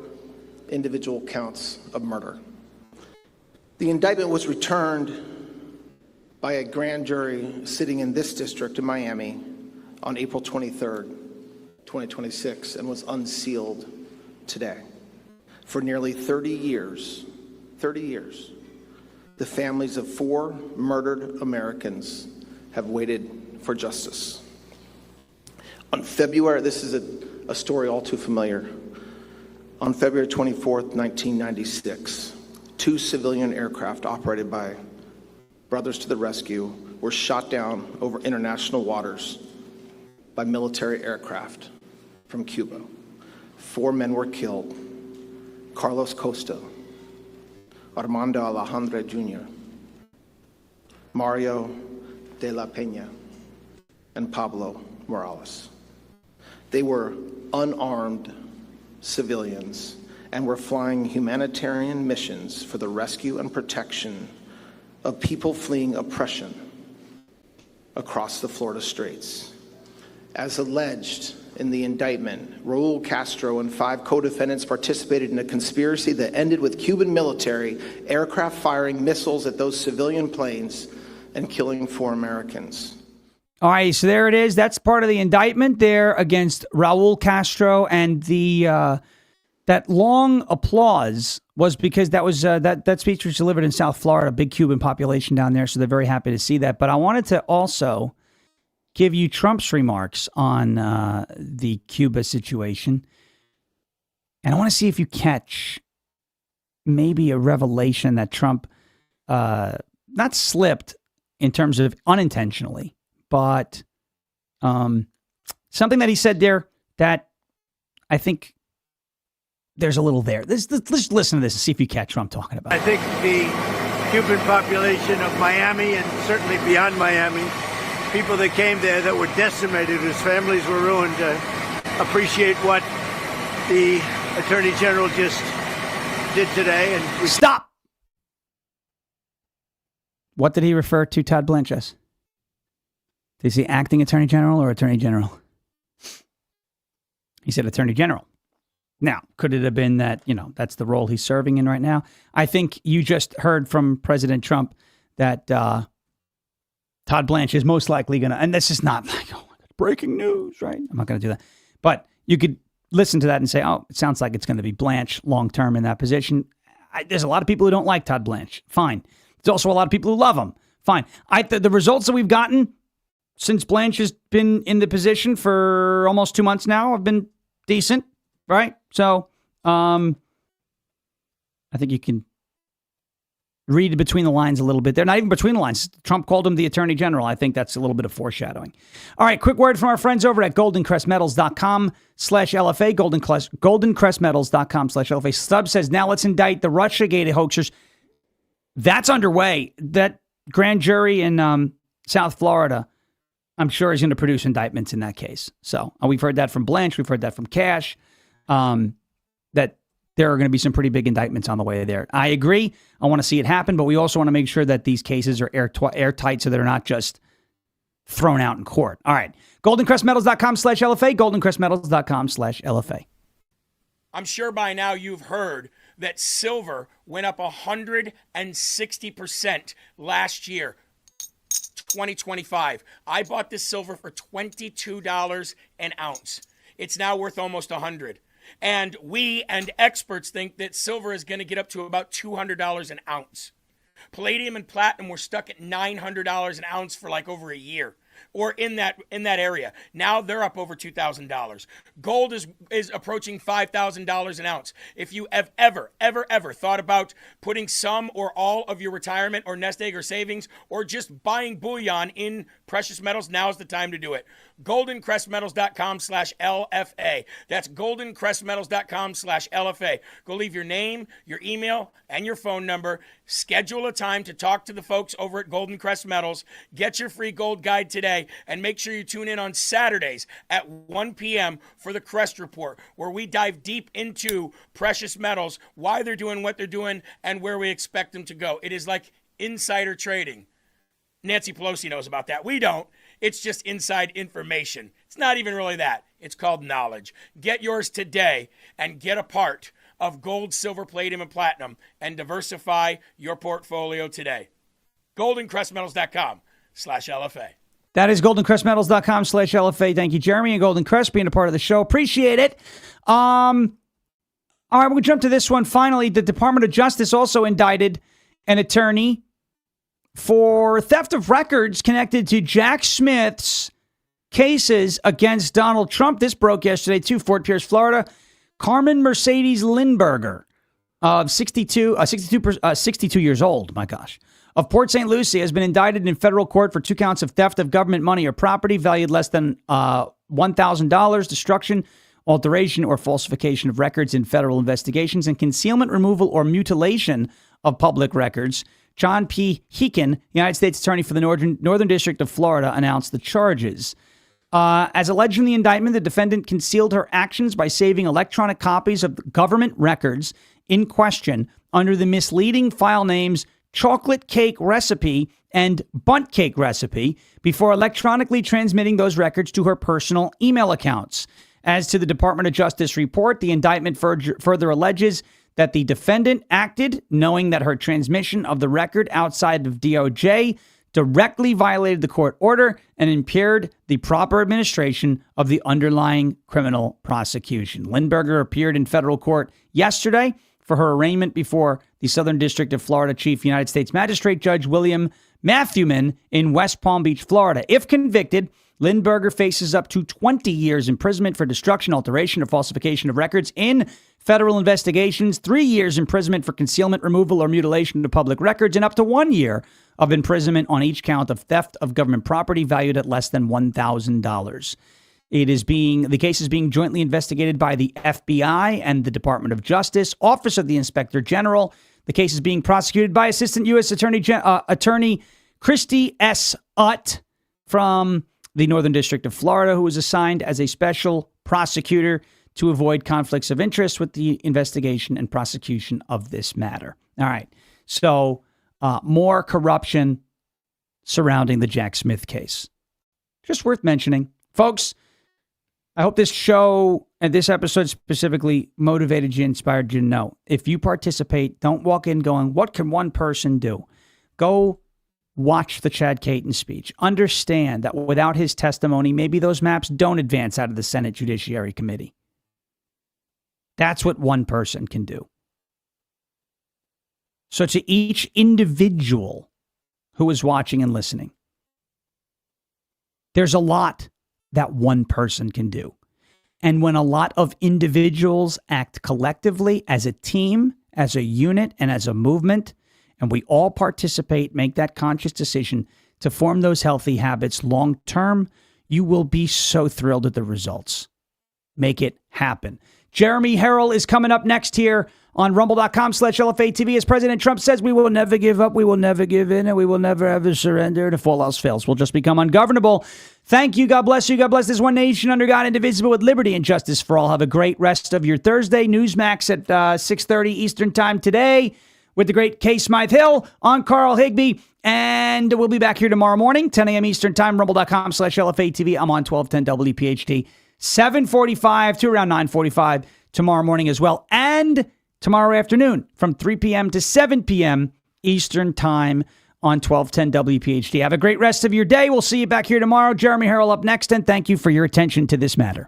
individual counts of murder. The indictment was returned by a grand jury sitting in this district in Miami on April 23rd, 2026, and was unsealed today. For nearly 30 years, the families of 4 murdered Americans have waited for justice. On February, this is a story all too familiar. On February 24th, 1996, 2 civilian aircraft operated by brothers to the rescue, were shot down over international waters by military aircraft from Cuba. 4 men were killed: Carlos Costa, Armando Alejandro Jr., Mario de la Peña, and Pablo Morales. They were unarmed civilians and were flying humanitarian missions for the rescue and protection of people fleeing oppression across the Florida Straits. As alleged in the indictment, Raul Castro and 5 co-defendants participated in a conspiracy that ended with Cuban military aircraft firing missiles at those civilian planes and killing 4 Americans. All right, so there it is. That's part of the indictment there against Raul Castro, and the that long applause was because that was that speech was delivered in South Florida, big Cuban population down there, so they're very happy to see that. But I wanted to also give you Trump's remarks on the Cuba situation, and I want to see if you catch maybe a revelation that Trump not slipped in terms of unintentionally, but something that he said there that I think there's a little there. Let's listen to this and see if you catch what I'm talking about. I think the Cuban population of Miami and certainly beyond Miami, people that came there that were decimated, whose families were ruined, appreciate what the Attorney General just did today. And Stop! What did he refer to Todd Blanche as? Is he acting Attorney General or Attorney General? He said Attorney General. Now, could it have been that, that's the role he's serving in right now? I think you just heard from President Trump that Todd Blanche is most likely going to, and this is not like, oh my God, breaking news, right? I'm not going to do that. But you could listen to that and say, oh, it sounds like it's going to be Blanche long-term in that position. There's a lot of people who don't like Todd Blanche. Fine. There's also a lot of people who love him. Fine. The results that we've gotten since Blanche has been in the position for almost 2 months now have been decent, right? So I think you can read between the lines a little bit. They're not even between the lines. Trump called him the Attorney General. I think that's a little bit of foreshadowing. All right, quick word from our friends over at goldencrestmetals.com/LFA, goldencrestmetals.com/LFA. Stubb says, now let's indict the Russiagate hoaxers. That's underway. That grand jury in South Florida, I'm sure, is going to produce indictments in that case. So we've heard that from Blanche. We've heard that from Cash, that there are going to be some pretty big indictments on the way there. I agree. I want to see it happen, but we also want to make sure that these cases are airtight so they're not just thrown out in court. All right. goldencrestmetals.com/LFA, goldencrestmetals.com/LFA. I'm sure by now you've heard that silver went up 160% last year, 2025. I bought this silver for $22 an ounce. It's now worth almost $100. And we and experts think that silver is going to get up to about $200 an ounce. Palladium and platinum were stuck at $900 an ounce for like over a year, or in that area. Now they're up over $2,000. Gold is approaching $5,000 an ounce. If you have ever thought about putting some or all of your retirement or nest egg or savings or just buying bullion in precious metals, now's the time to do it. goldencrestmetals.com/LFA. That's goldencrestmetals.com/LFA. Go leave your name, your email, and your phone number. Schedule a time to talk to the folks over at Golden Crest Metals. Get your free gold guide today, and make sure you tune in on Saturdays at 1 p.m. for the Crest Report, where we dive deep into precious metals, why they're doing what they're doing, and where we expect them to go. It is like insider trading. Nancy Pelosi knows about that. We don't. It's just inside information. It's not even really that. It's called knowledge. Get yours today and get a part of gold, silver, palladium, and platinum and diversify your portfolio today. goldencrestmetals.com/LFA. That is goldencrestmetals.com/LFA. Thank you, Jeremy and Golden Crest, being a part of the show. Appreciate it. All right, we'll jump to this one. Finally, the Department of Justice also indicted an attorney for theft of records connected to Jack Smith's cases against Donald Trump. This broke yesterday, too. Fort Pierce, Florida. Carmen Mercedes Lindberger, of 62 years old, my gosh, of Port St. Lucie has been indicted in federal court for 2 counts of theft of government money or property valued less than $1,000, destruction, alteration, or falsification of records in federal investigations, and concealment, removal, or mutilation of public records. John P. Heekin, United States Attorney for the Northern District of Florida, announced the charges. As alleged in the indictment, the defendant concealed her actions by saving electronic copies of government records in question under the misleading file names Chocolate Cake Recipe and Bunt Cake Recipe before electronically transmitting those records to her personal email accounts. As to the Department of Justice report, the indictment further alleges that the defendant acted knowing that her transmission of the record outside of DOJ directly violated the court order and impaired the proper administration of the underlying criminal prosecution. Lindberger appeared in federal court yesterday for her arraignment before the Southern District of Florida Chief United States Magistrate Judge William Matthewman in West Palm Beach, Florida. If convicted, Lindberger faces up to 20 years imprisonment for destruction, alteration, or falsification of records in federal investigations, 3 years imprisonment for concealment, removal, or mutilation of public records, and up to 1 year of imprisonment on each count of theft of government property valued at less than $1,000. The case is being jointly investigated by the FBI and the Department of Justice, Office of the Inspector General. The case is being prosecuted by Assistant U.S. Attorney Christy S. Utt from the Northern District of Florida, who was assigned as a special prosecutor to avoid conflicts of interest with the investigation and prosecution of this matter. All right. So more corruption surrounding the Jack Smith case. Just worth mentioning. Folks, I hope this show and this episode specifically motivated you, inspired you to know. If you participate, don't walk in going, what can one person do? Go watch the Chad Kaitton speech. Understand that without his testimony, maybe those maps don't advance out of the Senate Judiciary Committee. That's what one person can do. So to each individual who is watching and listening, there's a lot that one person can do. And when a lot of individuals act collectively as a team, as a unit, and as a movement, and we all participate, make that conscious decision to form those healthy habits long term, you will be so thrilled at the results. Make it happen. Jeremy Harrell is coming up next here on rumble.com/LFATV. As President Trump says, we will never give up, we will never give in, and we will never ever surrender. And if all else fails, we'll just become ungovernable. Thank you. God bless you. God bless this one nation under God, indivisible, with liberty and justice for all. Have a great rest of your Thursday. Newsmax at 6:30 Eastern time today with the great Kay Smythe-Hill on Carl Higbee. And we'll be back here tomorrow morning, 10 a.m. Eastern time, rumble.com/LFATV. I'm on 1210 WPHT. 7:45 to around 9:45 tomorrow morning as well. And tomorrow afternoon from 3 p.m. to 7 p.m. Eastern time on 1210 WPHT. Have a great rest of your day. We'll see you back here tomorrow. Jeremy Harrell up next, and thank you for your attention to this matter.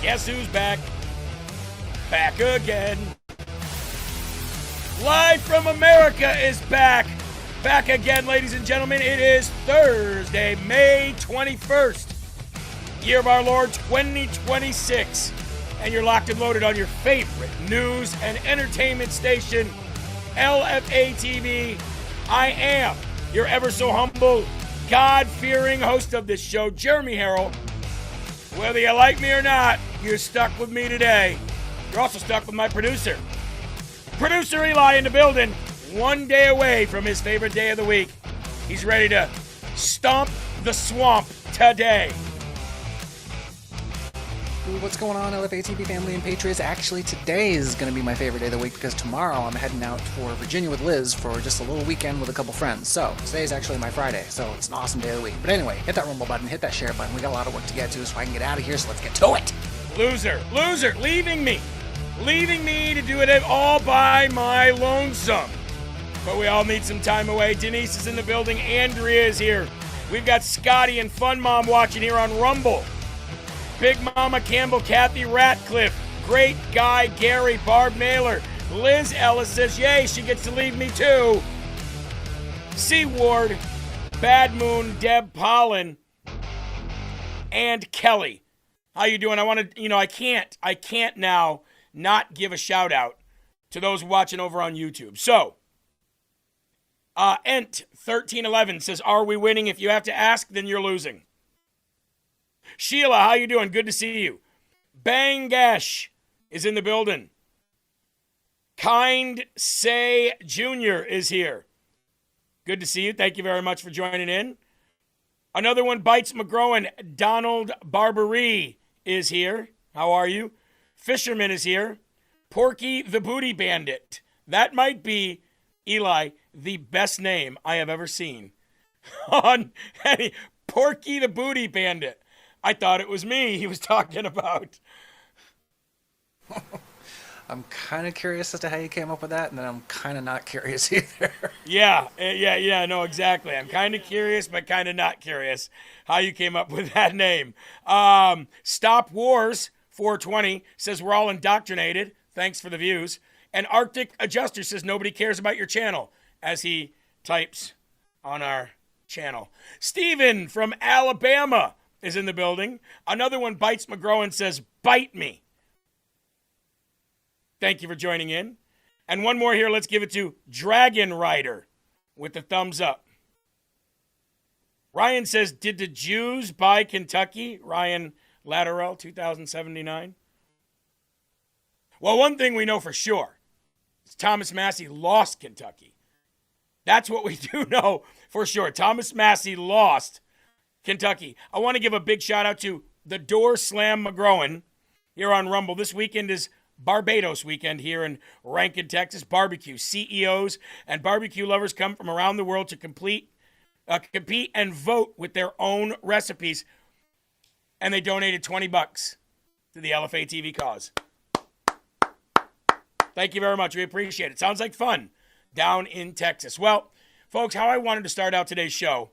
Guess who's back? back again. Live from America is back. Back again, ladies and gentlemen. It is Thursday, May 21st, year of our Lord 2026. And you're locked and loaded on your favorite news and entertainment station, LFA TV. I am your ever so humble, God-fearing host of this show, Jeremy Harrell. Whether you like me or not, you're stuck with me today. You're also stuck with my producer. Producer Eli in the building, one day away from his favorite day of the week. He's ready to stomp the swamp today. What's going on, LFA TV family and Patriots? Actually, today is going to be my favorite day of the week because tomorrow I'm heading out for Virginia with Liz for just a little weekend with a couple friends. So today is actually my Friday, so it's an awesome day of the week. But anyway, hit that rumble button, hit that share button. We got a lot of work to get to, so I can get out of here. So let's get to it. Loser, leaving me to do it all by my lonesome. But we all need some time away. Denise is in the building. Andrea is here. We've got Scotty and Fun Mom watching here on Rumble. Big Mama Campbell, Kathy Ratcliffe, Great Guy Gary, Barb Naylor, Liz Ellis says, yay, she gets to leave me too. C. Ward, Bad Moon, Deb Pollen, and Kelly. How you doing? I want to, I can't now not give a shout out to those watching over on YouTube. So, Ent1311 says, are we winning? If you have to ask, then you're losing. Sheila, how you doing? Good to see you. Bangash is in the building. Kind Say Jr. is here. Good to see you. Thank you very much for joining in. Another one bites McGrowan. Donald Barbary is here. How are you? Fisherman is here. Porky the Booty Bandit. That might be, Eli, the best name I have ever seen. On any Porky the Booty Bandit. I thought it was me he was talking about. I'm kind of curious as to how you came up with that, and then I'm kind of not curious either. Yeah, no, exactly. I'm kind of curious, but kind of not curious how you came up with that name. Stop Wars 420 says we're all indoctrinated. Thanks for the views. And Arctic Adjuster says nobody cares about your channel as he types on our channel. Steven from Alabama is in the building. Another one bites McGrow and says, bite me. Thank you for joining in. And one more here. Let's give it to Dragon Rider with the thumbs up. Ryan says, did the Jews buy Kentucky? Ryan Lateral, 2079. Well, one thing we know for sure is Thomas Massie lost Kentucky. That's what we do know for sure. Thomas Massie lost Kentucky. I want to give a big shout out to the Door Slam McGrowan here on Rumble. This weekend is Barbados weekend here in Rankin, Texas. Barbecue. CEOs and barbecue lovers come from around the world to compete and vote with their own recipes. And they donated $20 to the LFA TV cause. Thank you very much. We appreciate it. Sounds like fun down in Texas. Well, folks, how I wanted to start out today's show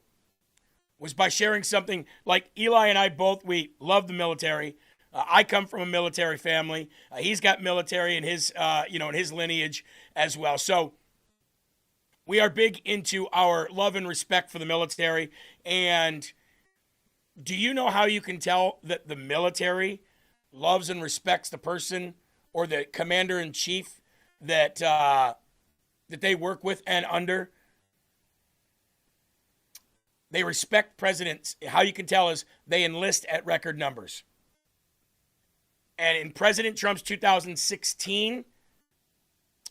was by sharing something like Eli and I both, we love the military. I come from a military family. He's got military in his, in his lineage as well. So we are big into our love and respect for the military. And do you know how you can tell that the military loves and respects the person or the commander-in-chief that they work with and under? They respect presidents. How you can tell is they enlist at record numbers. And in President Trump's 2016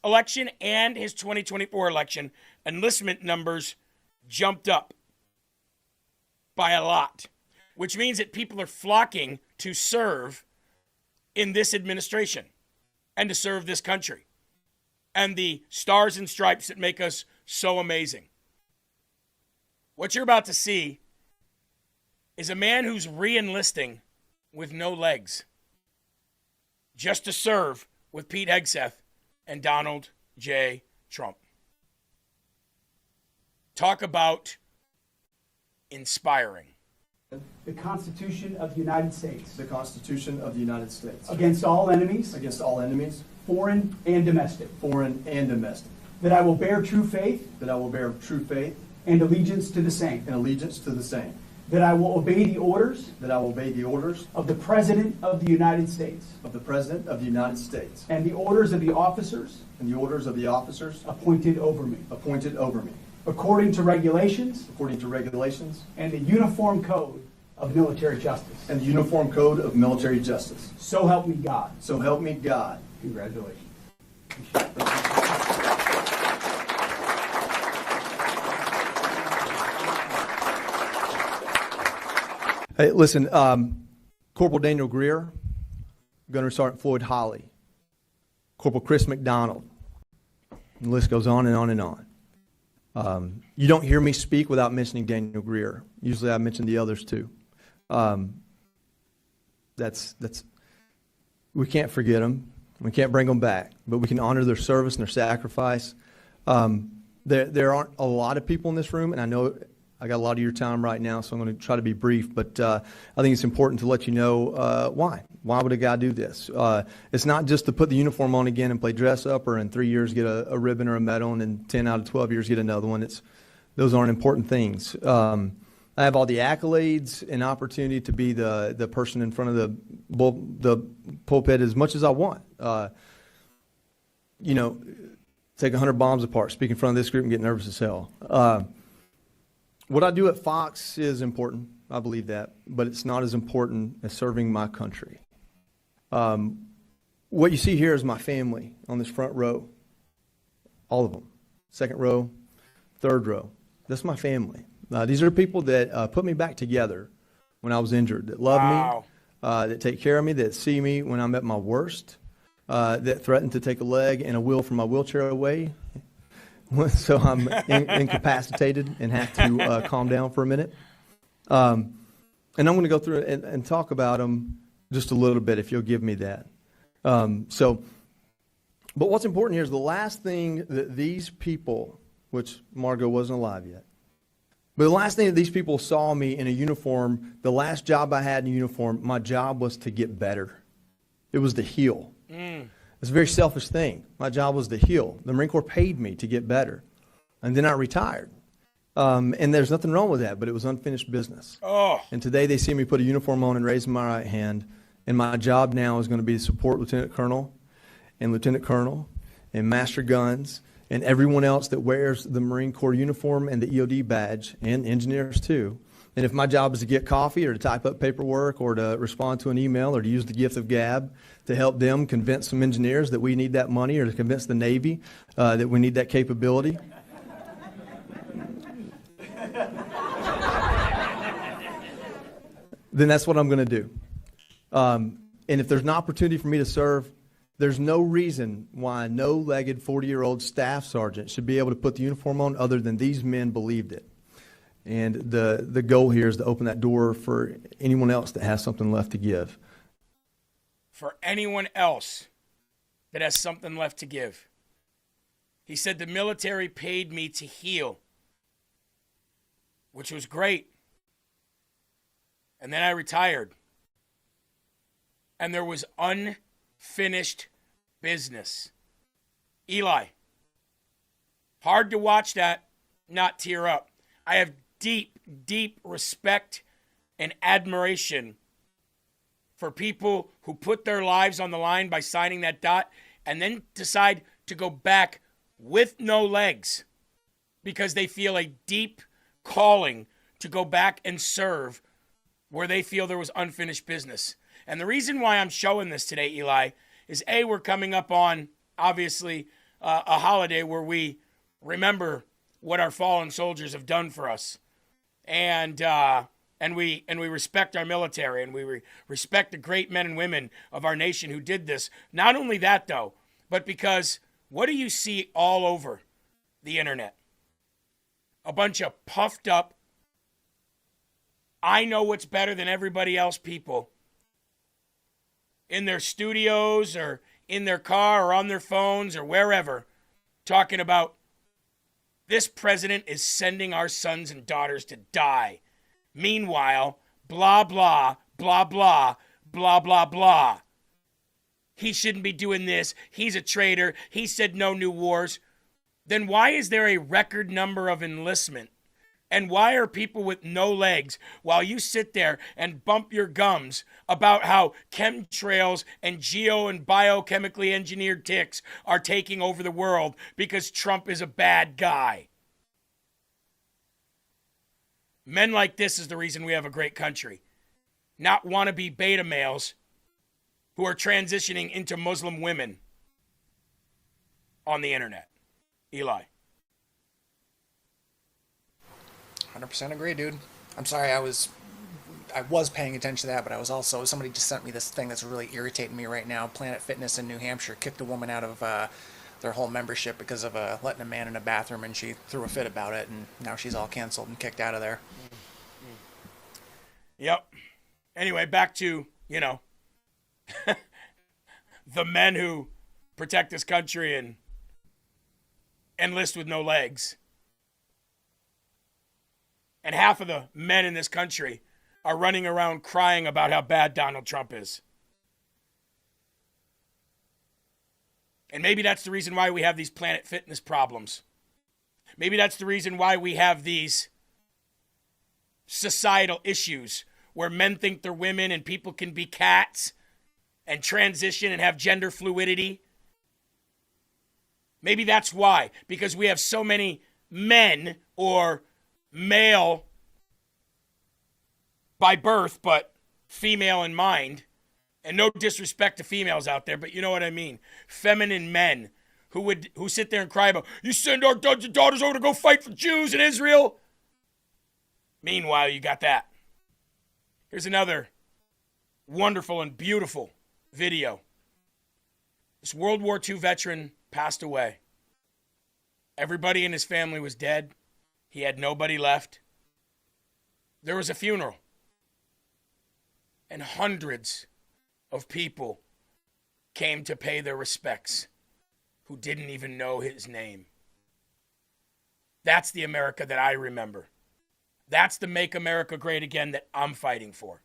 election and his 2024 election, enlistment numbers jumped up by a lot, which means that people are flocking to serve in this administration and to serve this country and the stars and stripes that make us so amazing. What you're about to see is a man who's re-enlisting with no legs just to serve with Pete Hegseth and Donald J. Trump. Talk about inspiring. the Constitution of the United States the Constitution of the United States against all enemies, foreign and domestic, that I will bear true faith and allegiance to the same, that I will obey the orders of the President of the United States and the orders of the officers appointed over me, according to regulations and the Uniform Code of Military Justice. So help me God. Congratulations. Hey, listen, Corporal Daniel Greer, Gunnery Sergeant Floyd Holly, Corporal Chris McDonald. The list goes on and on and on. You don't hear me speak without mentioning Daniel Greer. Usually I mention the others too. We can't forget them. We can't bring them back, but we can honor their service and their sacrifice. There aren't a lot of people in this room, and I know I got a lot of your time right now, so I'm going to try to be brief, but I think it's important to let you know why. Why would a guy do this? It's not just to put the uniform on again and play dress up, or in 3 years get a ribbon or a medal, and in 10 out of 12 years get another one. Those aren't important things. I have all the accolades and opportunity to be the person in front of the pulpit as much as I want. Take 100 bombs apart, speak in front of this group and get nervous as hell. What I do at Fox is important. I believe that, but it's not as important as serving my country. What you see here is my family on this front row. All of them. Second row, third row. That's my family. These are people that put me back together when I was injured, that love me, that take care of me, that see me when I'm at my worst, that threaten to take a leg and a wheel from my wheelchair away. So I'm incapacitated and have to calm down for a minute. And I'm going to go through it and talk about them just a little bit, if you'll give me that. But what's important here is the last thing that these people, which Margot wasn't alive yet, but the last thing that these people saw me in a uniform, the last job I had in a uniform, my job was to get better. It was to heal. It's a very selfish thing. My job was to heal. The Marine Corps paid me to get better. And then I retired. And there's nothing wrong with that, but it was unfinished business. And today they see me put a uniform on and raise my right hand. And my job now is going to be to support Lieutenant Colonel and Master Guns and everyone else that wears the Marine Corps uniform and the EOD badge, and engineers too. And if my job is to get coffee or to type up paperwork or to respond to an email or to use the gift of gab to help them convince some engineers that we need that money, or to convince the Navy that we need that capability, then that's what I'm going to do. And if there's an opportunity for me to serve, there's no reason why a no-legged 40-year-old staff sergeant should be able to put the uniform on other than these men believed it. And the goal here is to open that door for anyone else that has something left to give. For anyone else that has something left to give. He said the military paid me to heal, which was great. And then I retired. And there was unfinished business. Eli, hard to watch that, not tear up. I have deep, deep respect and admiration for people who put their lives on the line by signing that dot and then decide to go back with no legs because they feel a deep calling to go back and serve where they feel there was unfinished business. And the reason why I'm showing this today, Eli, is A, we're coming up on, obviously, a holiday where we remember what our fallen soldiers have done for us. And we respect our military, and we respect the great men and women of our nation who did this. Not only that, though, but because what do you see all over the internet? A bunch of puffed up, I know what's better than everybody else people in their studios or in their car or on their phones or wherever, talking about this president is sending our sons and daughters to die. Meanwhile, blah, blah, blah, blah, blah, blah, blah. He shouldn't be doing this. He's a traitor. He said no new wars. Then why is there a record number of enlistment? And why are people with no legs while you sit there and bump your gums about how chemtrails and geo and biochemically engineered ticks are taking over the world because Trump is a bad guy? Men like this is the reason we have a great country. Not wannabe beta males who are transitioning into Muslim women on the internet. Eli. 100% agree, dude. I'm sorry, I was paying attention to that, but I was also, somebody just sent me this thing that's really irritating me right now. Planet Fitness in New Hampshire kicked a woman out of their whole membership because of letting a man in a bathroom, and she threw a fit about it, and now she's all canceled and kicked out of there. Yep. Anyway, back to, you know, the men who protect this country and enlist with no legs. And half of the men in this country are running around crying about how bad Donald Trump is. And maybe that's the reason why we have these Planet Fitness problems. Maybe that's the reason why we have these societal issues where men think they're women and people can be cats and transition and have gender fluidity. Maybe that's why, because we have so many men or male by birth, but female in mind. And no disrespect to females out there, but you know what I mean. Feminine men who sit there and cry about, you send our sons and daughters over to go fight for Jews in Israel. Meanwhile, you got that. Here's another wonderful and beautiful video. This World War II veteran passed away. Everybody in his family was dead. He had nobody left. There was a funeral. And hundreds of people came to pay their respects who didn't even know his name. That's the America that I remember. That's the Make America Great Again that I'm fighting for.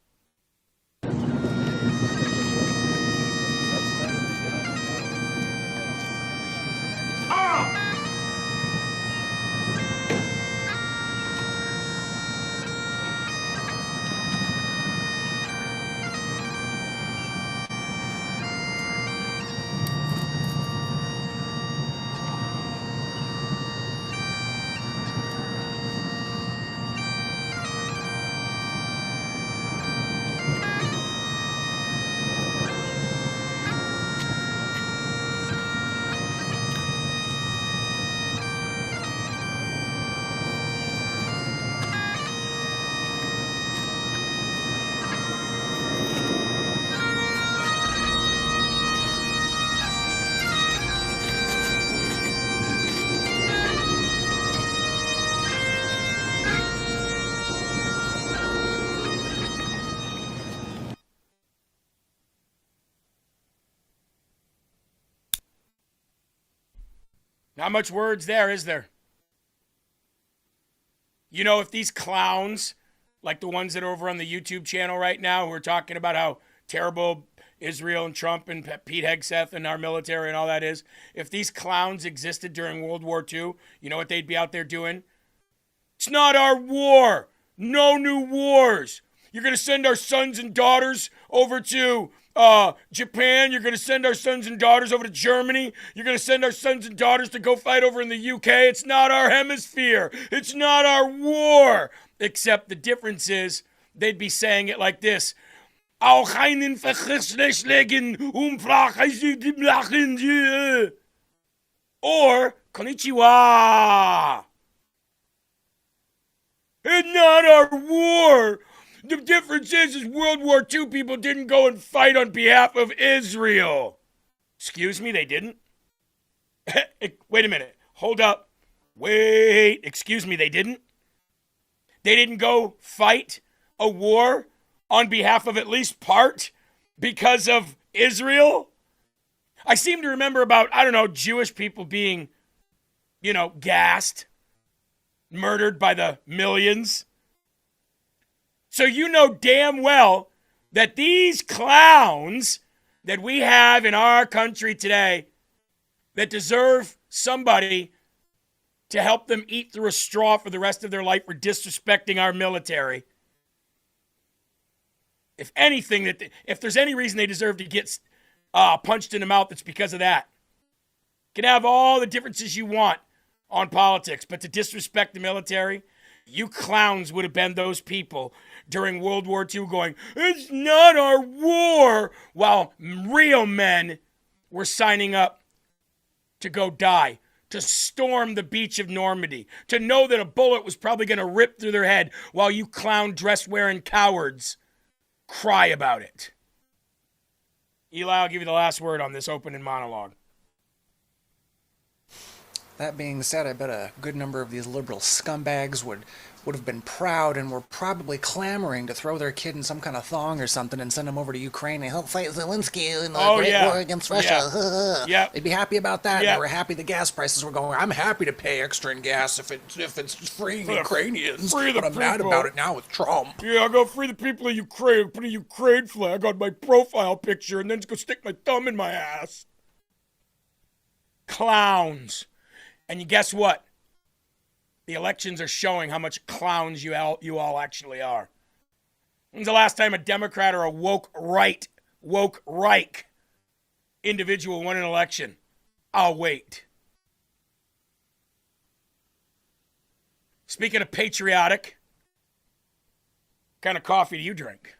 Not much words there, is there? You know, if these clowns, like the ones that are over on the YouTube channel right now, who are talking about how terrible Israel and Trump and Pete Hegseth and our military and all that is, if these clowns existed during World War II, you know what they'd be out there doing? It's not our war. No new wars. You're going to send our sons and daughters over to Japan. You're going to send our sons and daughters over to Germany. You're going to send our sons and daughters to go fight over in the UK. It's not our hemisphere. It's not our war. Except the difference is they'd be saying it like this. Auch einen Verkehrslegen or konnichiwa. It's not our war. The difference is World War II people didn't go and fight on behalf of Israel. Excuse me, they didn't? Wait a minute. Hold up. Wait. Excuse me, they didn't? They didn't go fight a war on behalf of at least part because of Israel? I seem to remember about, I don't know, Jewish people being, you know, gassed, murdered by the millions. So you know damn well that these clowns that we have in our country today that deserve somebody to help them eat through a straw for the rest of their life for disrespecting our military. If anything, if there's any reason they deserve to get punched in the mouth, it's because of that. You can have all the differences you want on politics, but to disrespect the military, you clowns would have been those people during World War II going, it's not our war, while real men were signing up to go die, to storm the beach of Normandy, to know that a bullet was probably going to rip through their head while you clown dress-wearing cowards cry about it. Eli, I'll give you the last word on this opening monologue. That being said, I bet a good number of these liberal scumbags would have been proud and were probably clamoring to throw their kid in some kind of thong or something and send him over to Ukraine and help fight Zelensky in the great war against Russia. Yeah. They'd be happy about that. They were happy the gas prices were going. I'm happy to pay extra in gas if it's freeing Ukrainians. But I'm mad about it now with Trump. Yeah, I'll go free the people of Ukraine, put a Ukraine flag on my profile picture, and then just go stick my thumb in my ass. Clowns. And you guess what? The elections are showing how much clowns you all actually are. When's the last time a Democrat or a woke right individual won an election? I'll wait. Speaking of patriotic, what kind of coffee do you drink?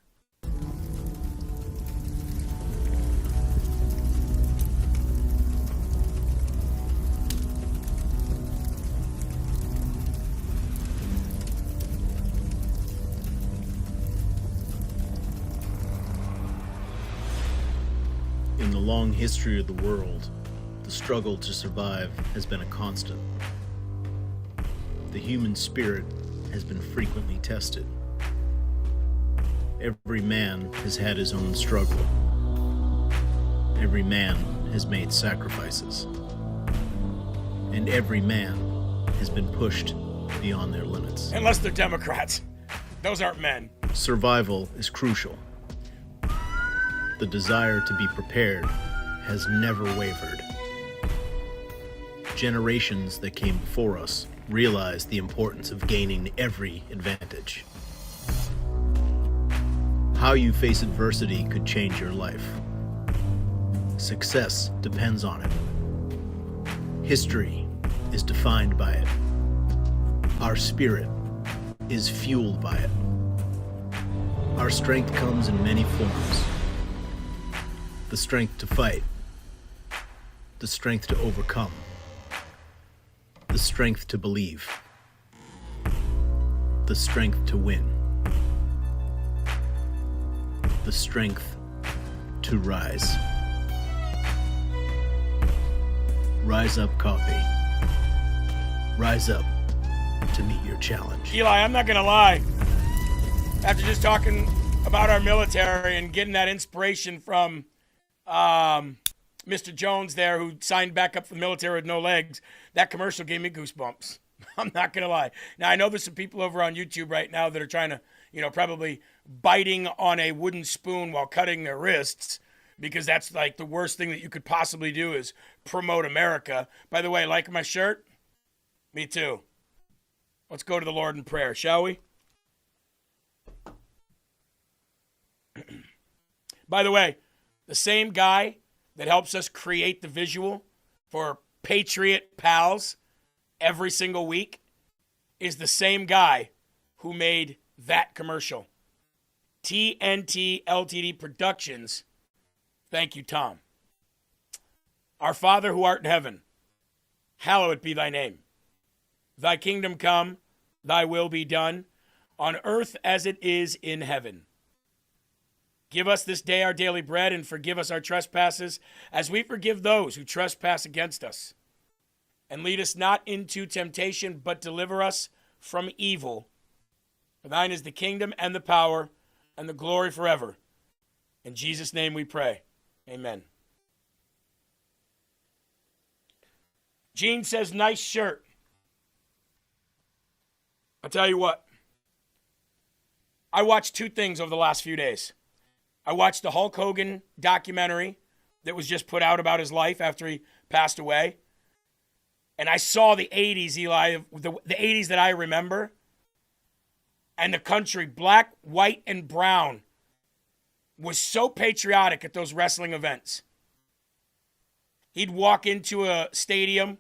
In the long history of the world, the struggle to survive has been a constant. The human spirit has been frequently tested. Every man has had his own struggle. Every man has made sacrifices. And every man has been pushed beyond their limits. Unless they're Democrats. Those aren't men. Survival is crucial. The desire to be prepared has never wavered. Generations that came before us realized the importance of gaining every advantage. How you face adversity could change your life. Success depends on it. History is defined by it. Our spirit is fueled by it. Our strength comes in many forms. The strength to fight, the strength to overcome, the strength to believe, the strength to win, the strength to rise. Rise up, coffee. Rise up to meet your challenge. Eli, I'm not going to lie. After just talking about our military and getting that inspiration from Mr. Jones there, who signed back up for the military with no legs, that commercial gave me goosebumps. I'm not going to lie. Now, I know there's some people over on YouTube right now that are trying to, probably biting on a wooden spoon while cutting their wrists, because that's like the worst thing that you could possibly do is promote America. By the way, like my shirt? Me too. Let's go to the Lord in prayer, shall we? By the way, the same guy that helps us create the visual for Patriot Pals every single week is the same guy who made that commercial. TNT LTD Productions. Thank you, Tom. Our Father who art in heaven, hallowed be thy name. Thy kingdom come, thy will be done, on earth as it is in heaven. Give us this day our daily bread, and forgive us our trespasses, as we forgive those who trespass against us. And lead us not into temptation, but deliver us from evil. For thine is the kingdom and the power and the glory forever. In Jesus' name we pray. Amen. Gene says, nice shirt. I'll tell you what. I watched two things over the last few days. I watched the Hulk Hogan documentary that was just put out about his life after he passed away. And I saw the 80s, Eli, the 80s that I remember. And the country, black, white, and brown, was so patriotic at those wrestling events. He'd walk into a stadium.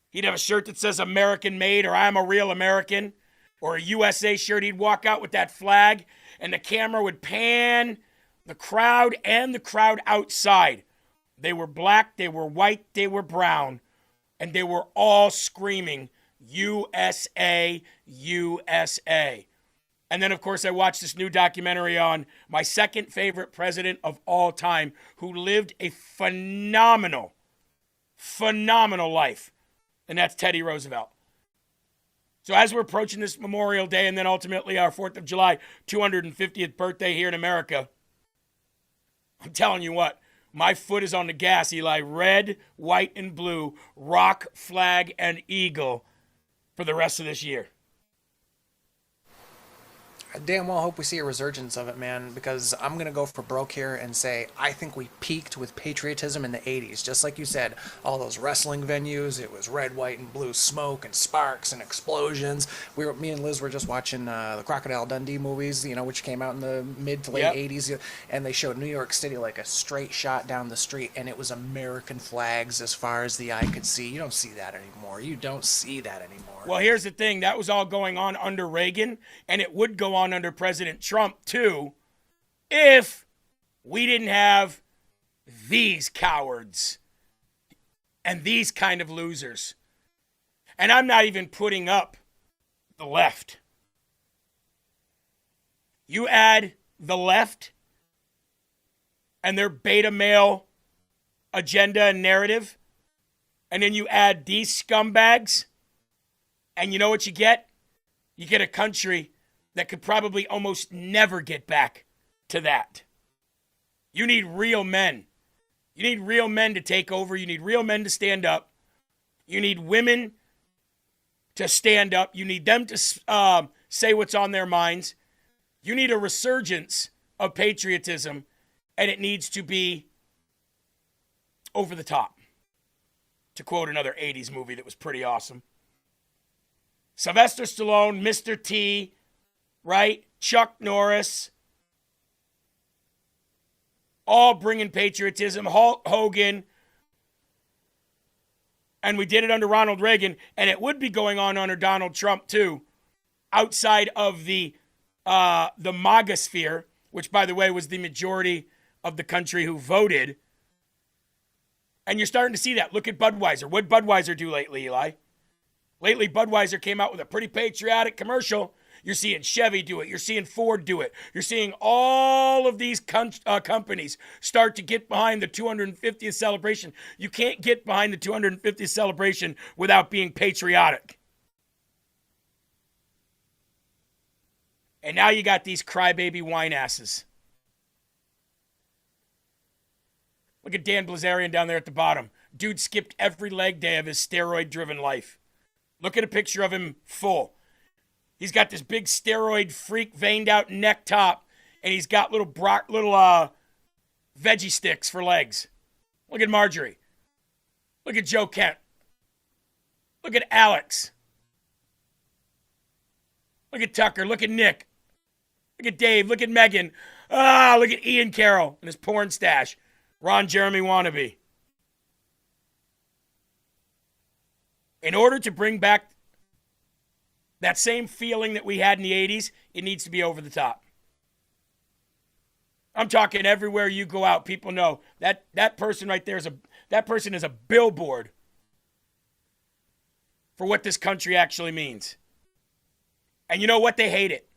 He'd have a shirt that says American made or I'm a real American, or a USA shirt. He'd walk out with that flag, and the camera would pan the crowd and the crowd outside. They were black, they were white, they were brown, and they were all screaming, USA, USA. And then, of course, I watched this new documentary on my second favorite president of all time, who lived a phenomenal life, and that's Teddy Roosevelt. So as we're approaching this Memorial Day and then ultimately our 4th of July 250th birthday here in America, I'm telling you what, my foot is on the gas, Eli. Red, white, and blue, rock, flag, and eagle for the rest of this year. I damn well hope we see a resurgence of it, man, because I'm going to go for broke here and say I think we peaked with patriotism in the 80s. Just like you said, all those wrestling venues, it was red, white, and blue smoke and sparks and explosions. Me and Liz were just watching the Crocodile Dundee movies, which came out in the mid to late 80s, and they showed New York City like a straight shot down the street, and it was American flags as far as the eye could see. You don't see that anymore. You don't see that anymore. Well, here's the thing. That was all going on under Reagan, and it would go on under President Trump, too, if we didn't have these cowards and these kind of losers. And I'm not even putting up the left. You add the left and their beta male agenda and narrative, and then you add these scumbags, and you know what you get? You get a country that could probably almost never get back to that. You need real men. You need real men to take over. You need real men to stand up. You need women to stand up. You need them to say what's on their minds. You need a resurgence of patriotism, and it needs to be over the top. To quote another 80s movie that was pretty awesome. Sylvester Stallone, Mr. T, right? Chuck Norris. All bringing patriotism. Hulk Hogan. And we did it under Ronald Reagan. And it would be going on under Donald Trump, too. Outside of the MAGA sphere, which, by the way, was the majority of the country who voted. And you're starting to see that. Look at Budweiser. What did Budweiser do lately, Eli? Lately, Budweiser came out with a pretty patriotic commercial. You're seeing Chevy do it. You're seeing Ford do it. You're seeing all of these companies start to get behind the 250th celebration. You can't get behind the 250th celebration without being patriotic. And now you got these crybaby wine asses. Look at Dan Blazarian down there at the bottom. Dude skipped every leg day of his steroid-driven life. Look at a picture of him full. He's got this big steroid freak veined out neck top, and he's got little veggie sticks for legs. Look at Marjorie. Look at Joe Kent. Look at Alex. Look at Tucker. Look at Nick. Look at Dave. Look at Megan. Look at Ian Carroll and his porn stash. Ron Jeremy wannabe. In order to bring back that same feeling that we had in the 80s, it needs to be over the top. I'm talking everywhere you go out, people know that person right there is a billboard for what this country actually means. And you know what? They hate it.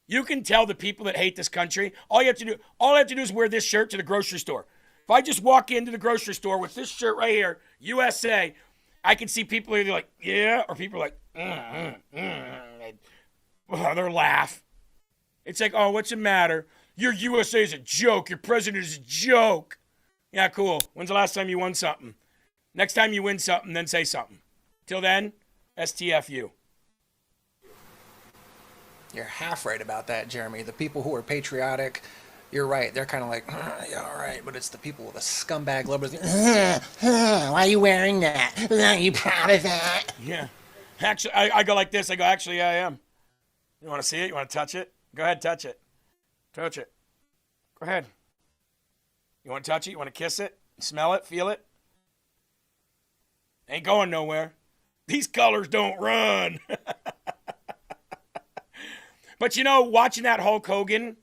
You can tell the people that hate this country, all I have to do is wear this shirt to the grocery store. If I just walk into the grocery store with this shirt right here, USA, I can see people either like, yeah, or people are like, they'll laugh. It's like, oh, what's the matter? Your USA is a joke. Your president is a joke. Yeah, cool. When's the last time you won something? Next time you win something, then say something. Till then, STFU. You're half right about that, Jeremy. The people who are patriotic, you're right. They're kind of like, yeah, all right. But it's the people with the scumbag liberals. Why are you wearing that? Are you proud of that? Yeah. Actually, I go like this. I go, actually, I am. You want to see it? You want to touch it? Go ahead, touch it. Touch it. Go ahead. You want to touch it? You want to kiss it? Smell it? Feel it? Ain't going nowhere. These colors don't run. But you know, watching that Hulk Hogan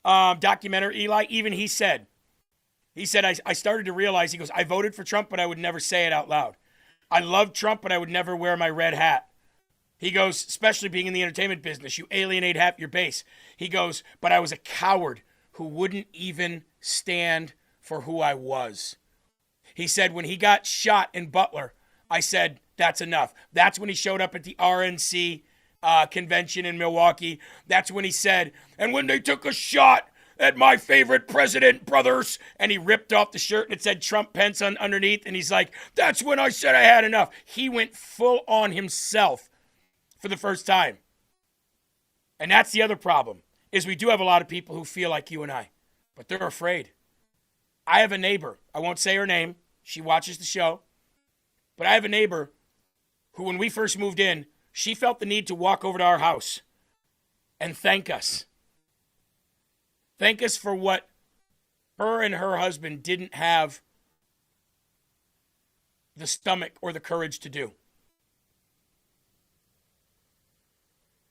documentary, Eli, even he said, I started to realize, he goes, I voted for Trump, but I would never say it out loud. I love Trump, but I would never wear my red hat. He goes, especially being in the entertainment business, you alienate half your base. He goes, but I was a coward who wouldn't even stand for who I was. He said, when he got shot in Butler, I said, that's enough. That's when he showed up at the RNC convention in Milwaukee. That's when he said, and when they took a shot at my favorite president, brothers, and he ripped off the shirt and it said Trump Pence underneath, and he's like, that's when I said I had enough. He went full on himself for the first time. And that's the other problem, is we do have a lot of people who feel like you and I, but they're afraid. I have a neighbor. I won't say her name. She watches the show. But I have a neighbor who, when we first moved in, she felt the need to walk over to our house and thank us. Thank us for what her and her husband didn't have the stomach or the courage to do.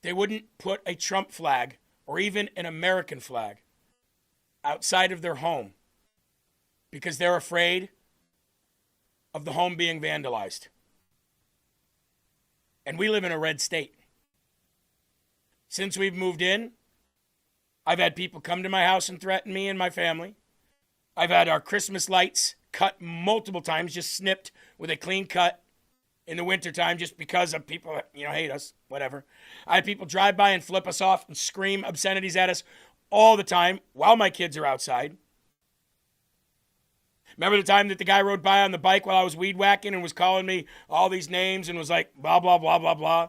They wouldn't put a Trump flag or even an American flag outside of their home because they're afraid of the home being vandalized. And we live in a red state. Since we've moved in, I've had people come to my house and threaten me and my family. I've had our Christmas lights cut multiple times, just snipped with a clean cut in the wintertime just because of people that, hate us, whatever. I had people drive by and flip us off and scream obscenities at us all the time while my kids are outside. Remember the time that the guy rode by on the bike while I was weed whacking and was calling me all these names and was like, blah, blah, blah, blah, blah.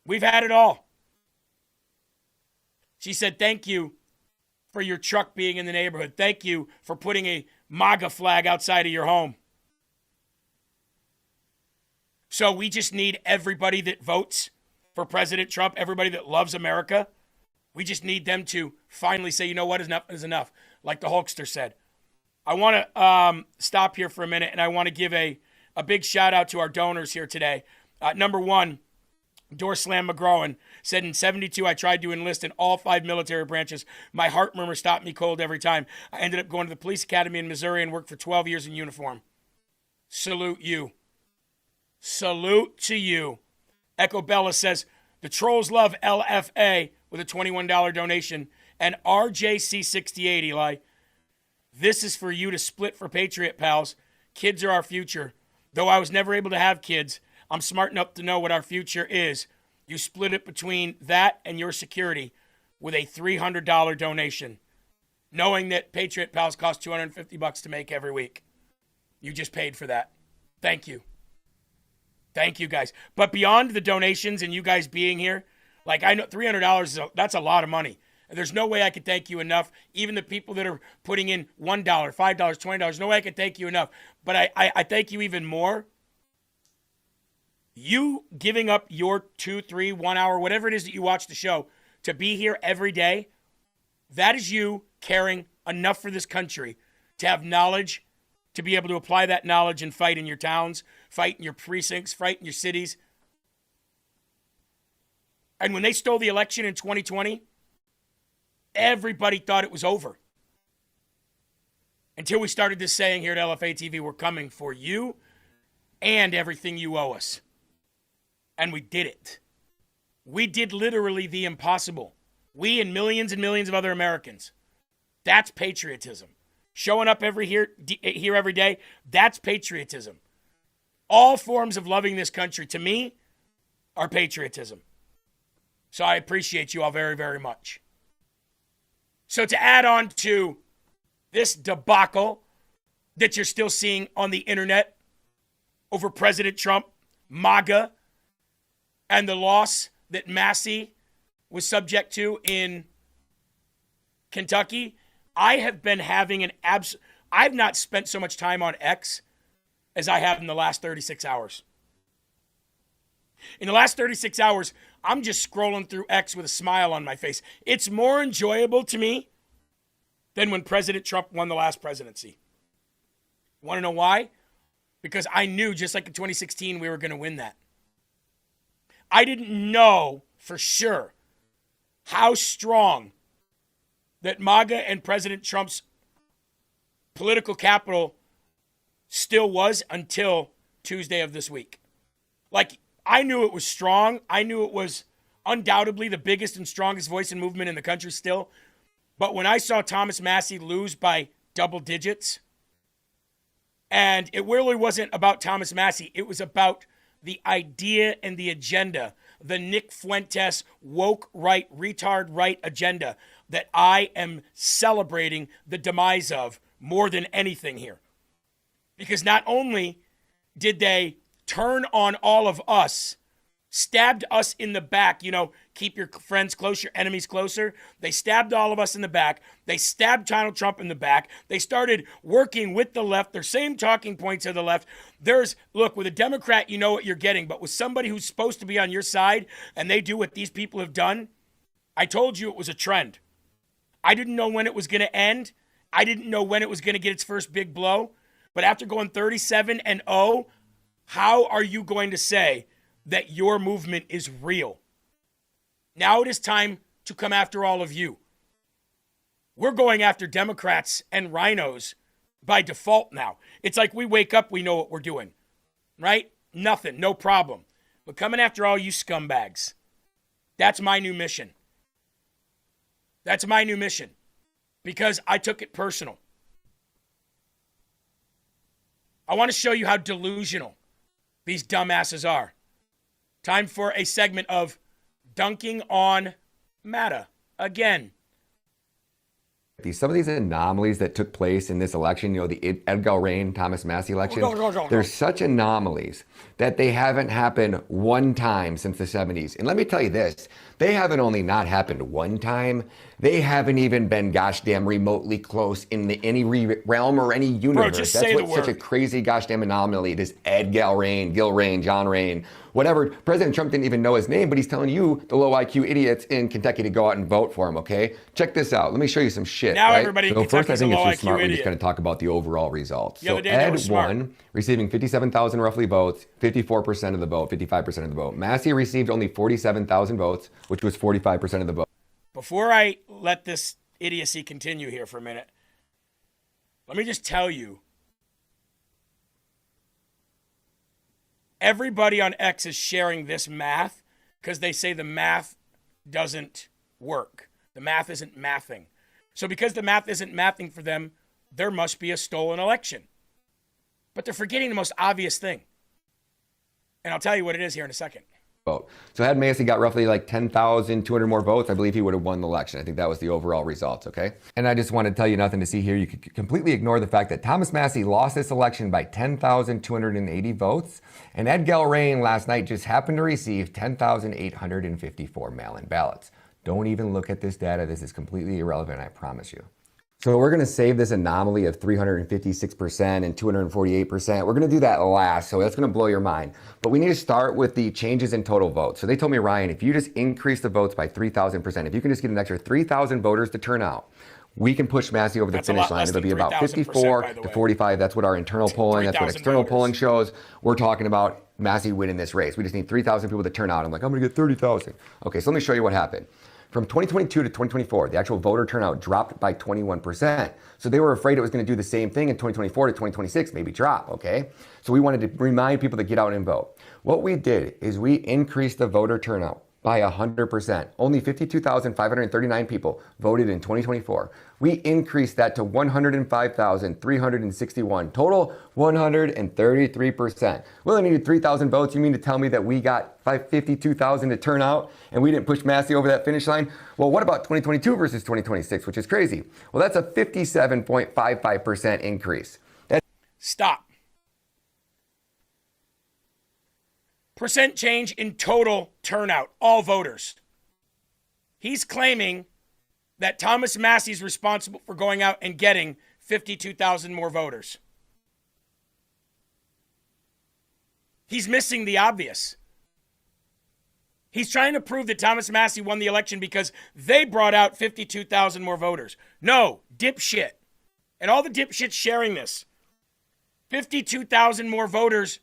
We've had it all. She said, thank you for your truck being in the neighborhood. Thank you for putting a MAGA flag outside of your home. So we just need everybody that votes for President Trump, everybody that loves America. We just need them to finally say, you know what, enough is enough. Like the Hulkster said. I want to stop here for a minute, and I want to give a big shout out to our donors here today. Number one, Doorslam McGrowan said, in 72, I tried to enlist in all 5 military branches. My heart murmur stopped me cold every time. I ended up going to the police academy in Missouri and worked for 12 years in uniform. Salute you. Salute to you. Echo Bella says, the trolls love LFA with a $21 donation. And RJC68, Eli, this is for you to split for Patriot pals. Kids are our future. Though I was never able to have kids, I'm smart enough to know what our future is. You split it between that and your security with a $300 donation, knowing that Patriot pals cost $250 to make every week. You just paid for that. Thank you. Thank you, guys. But beyond the donations and you guys being here, like I know $300, that's a lot of money. There's no way I could thank you enough. Even the people that are putting in $1, $5, $20, no way I could thank you enough. But I thank you even more. You giving up your 2, 3, 1 hour, whatever it is that you watch the show, to be here every day, that is you caring enough for this country to have knowledge, to be able to apply that knowledge and fight in your towns, fight in your precincts, fight in your cities. And when they stole the election in 2020, everybody thought it was over. Until we started this saying here at LFA TV, we're coming for you and everything you owe us. And we did it. We did literally the impossible. We and millions of other Americans. That's patriotism. Showing up here every day, that's patriotism. All forms of loving this country, to me, are patriotism. So I appreciate you all very, very much. So to add on to this debacle that you're still seeing on the internet over President Trump, MAGA, and the loss that Massie was subject to in Kentucky, I have been having I've not spent so much time on X as I have in the last 36 hours. In the last 36 hours, I'm just scrolling through X with a smile on my face. It's more enjoyable to me than when President Trump won the last presidency. Want to know why? Because I knew, just like in 2016, we were going to win that. I didn't know for sure how strong that MAGA and President Trump's political capital still was until Tuesday of this week. Like, I knew it was strong. I knew it was undoubtedly the biggest and strongest voice and movement in the country still. But when I saw Thomas Massie lose by double digits, and it really wasn't about Thomas Massie, it was about the idea and the agenda, the Nick Fuentes woke right, retard right agenda that I am celebrating the demise of more than anything here. Because not only did they turn on all of us, stabbed us in the back, keep your friends close, your enemies closer. They stabbed all of us in the back. They stabbed Donald Trump in the back. They started working with the left, their same talking points of the left. Look, with a Democrat, you know what you're getting, but with somebody who's supposed to be on your side and they do what these people have done, I told you it was a trend. I didn't know when it was going to end. I didn't know when it was going to get its first big blow. But after going 37-0, how are you going to say that your movement is real? Now it is time to come after all of you. We're going after Democrats and rhinos by default now. It's like we wake up, we know what we're doing, right? Nothing, no problem. But coming after all you scumbags, that's my new mission. That's my new mission because I took it personal. I want to show you how delusional these dumbasses are. Time for a segment of dunking on Mata again. Some of these anomalies that took place in this election, the Edgar Rain, Thomas Massie election, they're such anomalies that they haven't happened one time since the 70s. And let me tell you this, they haven't only not happened one time, they haven't even been gosh damn remotely close in any realm or any universe. Just That's say what's the such a crazy gosh damn anomaly, this Edgar Rain, Gil Rain, John Rain, whatever. President Trump didn't even know his name, but he's telling you, the low IQ idiots in Kentucky, to go out and vote for him, okay? Check this out. Let me show you some shit. Now right? everybody in So first, I Kentucky's think a it's low just IQ smart. We're idiot. just going to talk about the overall results. The So other day that was Ed smart. won, receiving 57,000 roughly votes, 54% of the vote, 55% of the vote. Massie received only 47,000 votes, which was 45% of the vote. Before I let this idiocy continue here for a minute, let me just tell you, everybody on X is sharing this math because they say the math doesn't work. The math isn't mathing. So because the math isn't mathing for them, there must be a stolen election. But they're forgetting the most obvious thing. And I'll tell you what it is here in a second. Vote. So had Massie got roughly like 10,200 more votes, I believe he would have won the election. I think that was the overall results, okay? And I just want to tell you nothing to see here. You could completely ignore the fact that Thomas Massie lost this election by 10,280 votes, and Ed Galrain last night just happened to receive 10,854 mail-in ballots. Don't even look at this data. This is completely irrelevant, I promise you. So we're going to save this anomaly of 356% and 248%. We're going to do that last, so that's going to blow your mind. But we need to start with the changes in total votes. So they told me, Ryan, if you just increase the votes by 3,000%, if you can just get an extra 3,000 voters to turn out, we can push Massie over the finish line. It'll be about 54 to 45. That's what our internal polling, that's what external polling shows. We're talking about Massie winning this race. We just need 3,000 people to turn out. I'm like, I'm going to get 30,000. Okay, so let me show you what happened. From 2022 to 2024, the actual voter turnout dropped by 21%. So they were afraid it was going to do the same thing in 2024 to 2026, maybe drop, okay? So we wanted to remind people to get out and vote. What we did is we increased the voter turnout by 100%. Only 52,539 people voted in 2024. We increased that to 105,361. Total 133%. We only needed 3,000 votes. You mean to tell me that we got 52,000 to turn out and we didn't push Massie over that finish line? Well, what about 2022 versus 2026, which is crazy? Well, that's a 57.55% increase. Stop. Percent change in total turnout, all voters. He's claiming that Thomas Massie is responsible for going out and getting 52,000 more voters. He's missing the obvious. He's trying to prove that Thomas Massie won the election because they brought out 52,000 more voters. No, dipshit. And all the dipshits sharing this. 52,000 more voters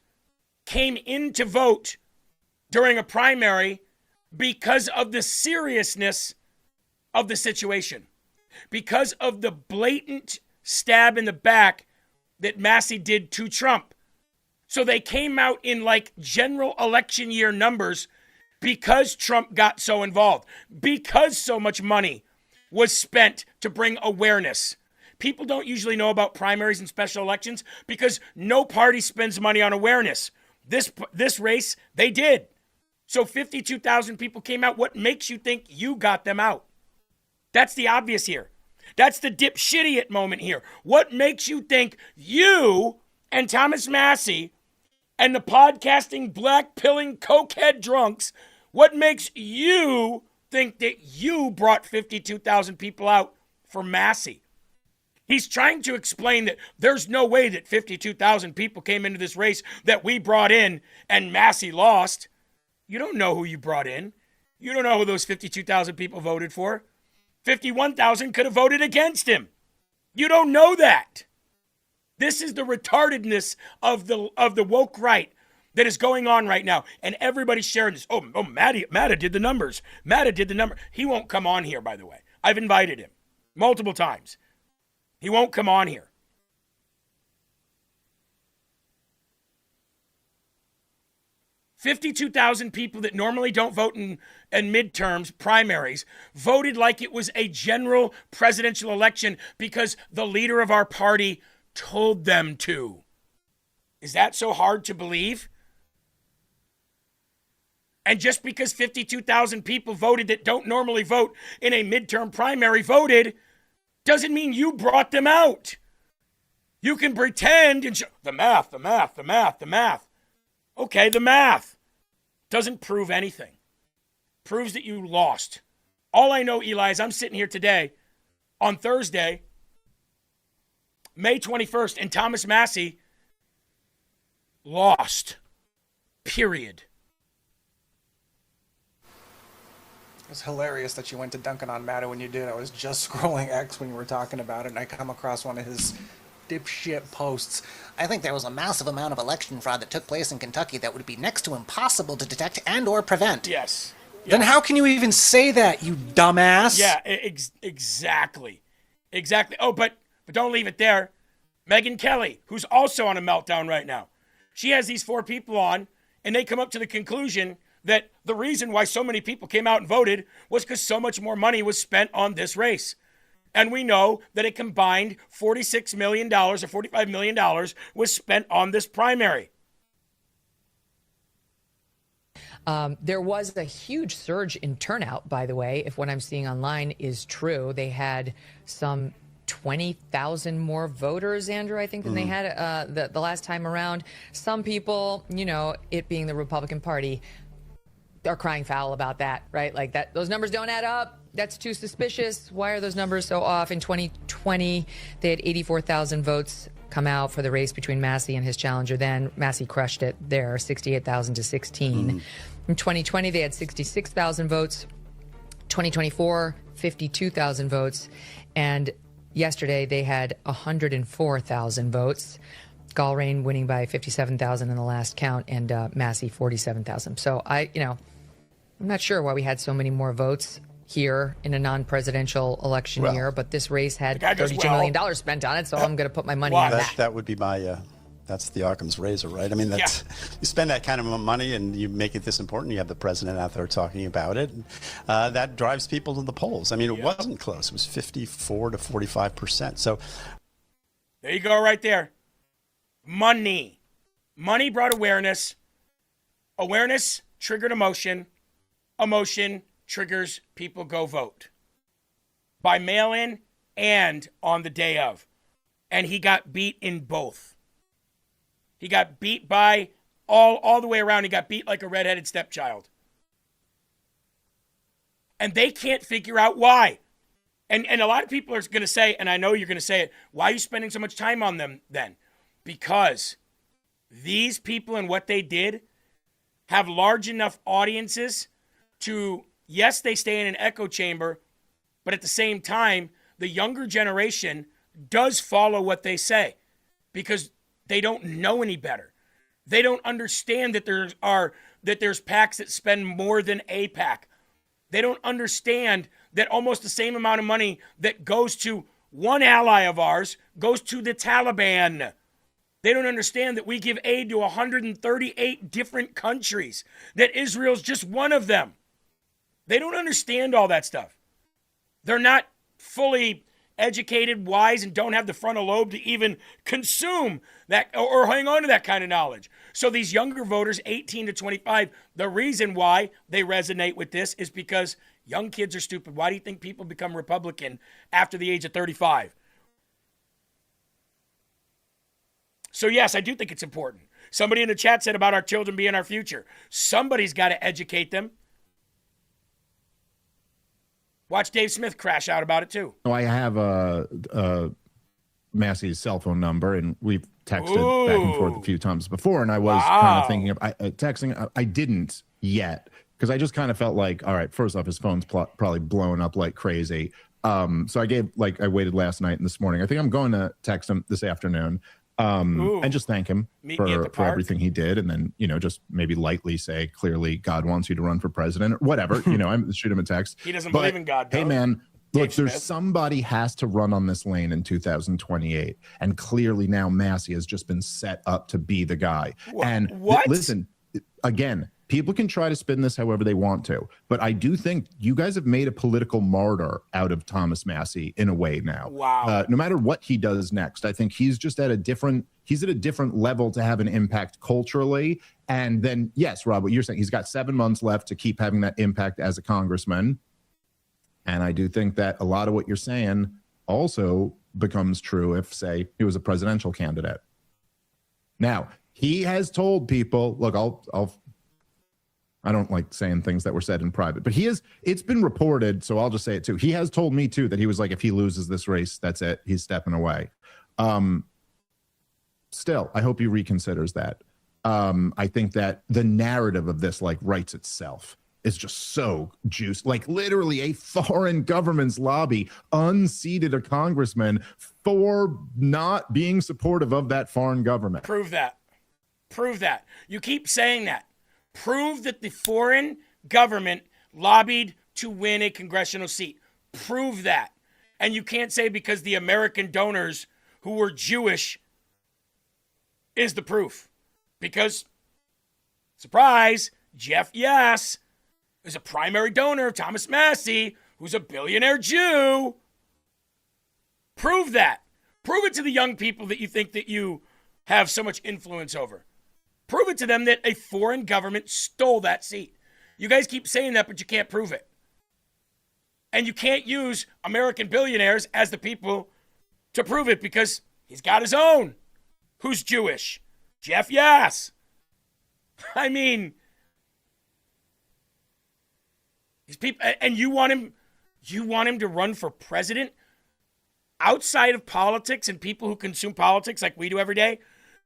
came in to vote during a primary because of the seriousness of the situation. Because of the blatant stab in the back that Massie did to Trump. So they came out in like general election year numbers because Trump got so involved, because so much money was spent to bring awareness. People don't usually know about primaries and special elections because no party spends money on awareness. This race, they did. So 52,000 people came out. What makes you think you got them out? That's the obvious here. That's the dipshitiot moment here. What makes you think you and Thomas Massie and the podcasting, black-pilling, cokehead drunks, what makes you think that you brought 52,000 people out for Massie? He's trying to explain that there's no way that 52,000 people came into this race that we brought in and Massie lost. You don't know who you brought in. You don't know who those 52,000 people voted for. 51,000 could have voted against him. You don't know that. This is the retardedness of the woke right that is going on right now. And everybody's sharing this. Oh, Matta did the numbers. Matta did the number. He won't come on here, by the way. I've invited him multiple times. He won't come on here. $52,000 people that normally don't vote in midterms, primaries, voted like it was a general presidential election because the leader of our party told them to. Is that so hard to believe? And just because 52,000 people voted that don't normally vote in a midterm primary voted, doesn't mean you brought them out. You can pretend and show the math. Okay, the math doesn't prove anything. Proves that you lost. All I know, Eli, is I'm sitting here today on Thursday, May 21st, and Thomas Massie lost. Period. It's hilarious that you went to Duncan on Matta when you did. I was just scrolling X when you were talking about it, and I come across one of his dipshit posts. I think there was a massive amount of election fraud that took place in Kentucky that would be next to impossible to detect and or prevent. Yes. Then how can you even say that, you dumbass? Yeah, exactly. Exactly. Oh, but don't leave it there. Megyn Kelly, who's also on a meltdown right now. She has these 4 people on, and they come up to the conclusion that the reason why so many people came out and voted was because so much more money was spent on this race. And we know that a combined $46 million or $45 million was spent on this primary. There was a huge surge in turnout, by the way, if what I'm seeing online is true. They had some 20,000 more voters, Andrew, I think, than they had the last time around. Some people, you know, it being the Republican Party, are crying foul about that, right? Like that, those numbers don't add up. That's too suspicious. Why are those numbers so off? In 2020, they had 84,000 votes come out for the race between Massie and his challenger. Then Massie crushed it there, 68,000 to 16. In 2020, they had 66,000 votes. 2024, 52,000 votes. And yesterday, they had 104,000 votes. Gallrain winning by 57,000 in the last count, and Massie 47,000. So I'm not sure why we had so many more votes here in a non-presidential election year, but this race had $32 million spent on it, so I'm going to put my money on that. That would be my, that's the Occam's razor, right? I mean, that's, you spend that kind of money and you make it this important, you have the president out there talking about it, that drives people to the polls. I mean, it wasn't close. It was 54 to 45%. So there you go right there. Money. Money brought awareness. Awareness triggered emotion. Emotion triggers people go vote. By mail-in and on the day of. And he got beat in both. He got beat by all the way around. He got beat like a redheaded stepchild. And they can't figure out why. And a lot of people are going to say, and I know you're going to say it, why are you spending so much time on them then? Because these people and what they did have large enough audiences to, yes, they stay in an echo chamber, but at the same time, the younger generation does follow what they say because they don't know any better. They don't understand that there's PACs that spend more than a PAC. They don't understand that almost the same amount of money that goes to one ally of ours goes to the Taliban. They don't understand that we give aid to 138 different countries, that Israel's just one of them. They don't understand all that stuff. They're not fully educated, wise, and don't have the frontal lobe to even consume that or hang on to that kind of knowledge. So these younger voters, 18 to 25, the reason why they resonate with this is because young kids are stupid. Why do you think people become Republican after the age of 35? So yes, I do think it's important. Somebody in the chat said about our children being our future. Somebody's got to educate them. Watch Dave Smith crash out about it too. Oh, I have Massie's cell phone number, and we've texted back and forth a few times before. And I was kind of thinking of texting. I didn't yet because I just kind of felt like, all right, first off, his phone's probably blowing up like crazy. So I waited last night and this morning. I think I'm going to text him this afternoon. And just thank him for everything he did. And then, just maybe lightly say, clearly, God wants you to run for president or whatever. I'm shoot him a text. He doesn't believe in God, though. Hey, man, look, somebody has to run on this lane in 2028. And clearly now Massie has just been set up to be the guy. And listen, again, people can try to spin this however they want to, but I do think you guys have made a political martyr out of Thomas Massie in a way now. Wow. No matter what he does next, I think he's just at a different level to have an impact culturally. And then, yes, Rob, what you're saying, he's got 7 months left to keep having that impact as a congressman. And I do think that a lot of what you're saying also becomes true if, say, he was a presidential candidate. Now, he has told people, look, I don't like saying things that were said in private, but it's been reported, so I'll just say it too. He has told me too that he was like, if he loses this race, that's it. He's stepping away. Still, I hope he reconsiders that. I think that the narrative of this writes itself. It's just so juiced. Like literally a foreign government's lobby unseated a congressman for not being supportive of that foreign government. Prove that. Prove that. You keep saying that. Prove that the foreign government lobbied to win a congressional seat. Prove that. And you can't say because the American donors who were Jewish is the proof. Because, surprise, Jeff Yass is a primary donor of Thomas Massie, who's a billionaire Jew. Prove that. Prove it to the young people that you think that you have so much influence over. Prove it to them that a foreign government stole that seat. You guys keep saying that, but you can't prove it. And you can't use American billionaires as the people to prove it because he's got his own. Who's Jewish? Jeff Yass. I mean, these people, and you want him to run for president outside of politics and people who consume politics like we do every day?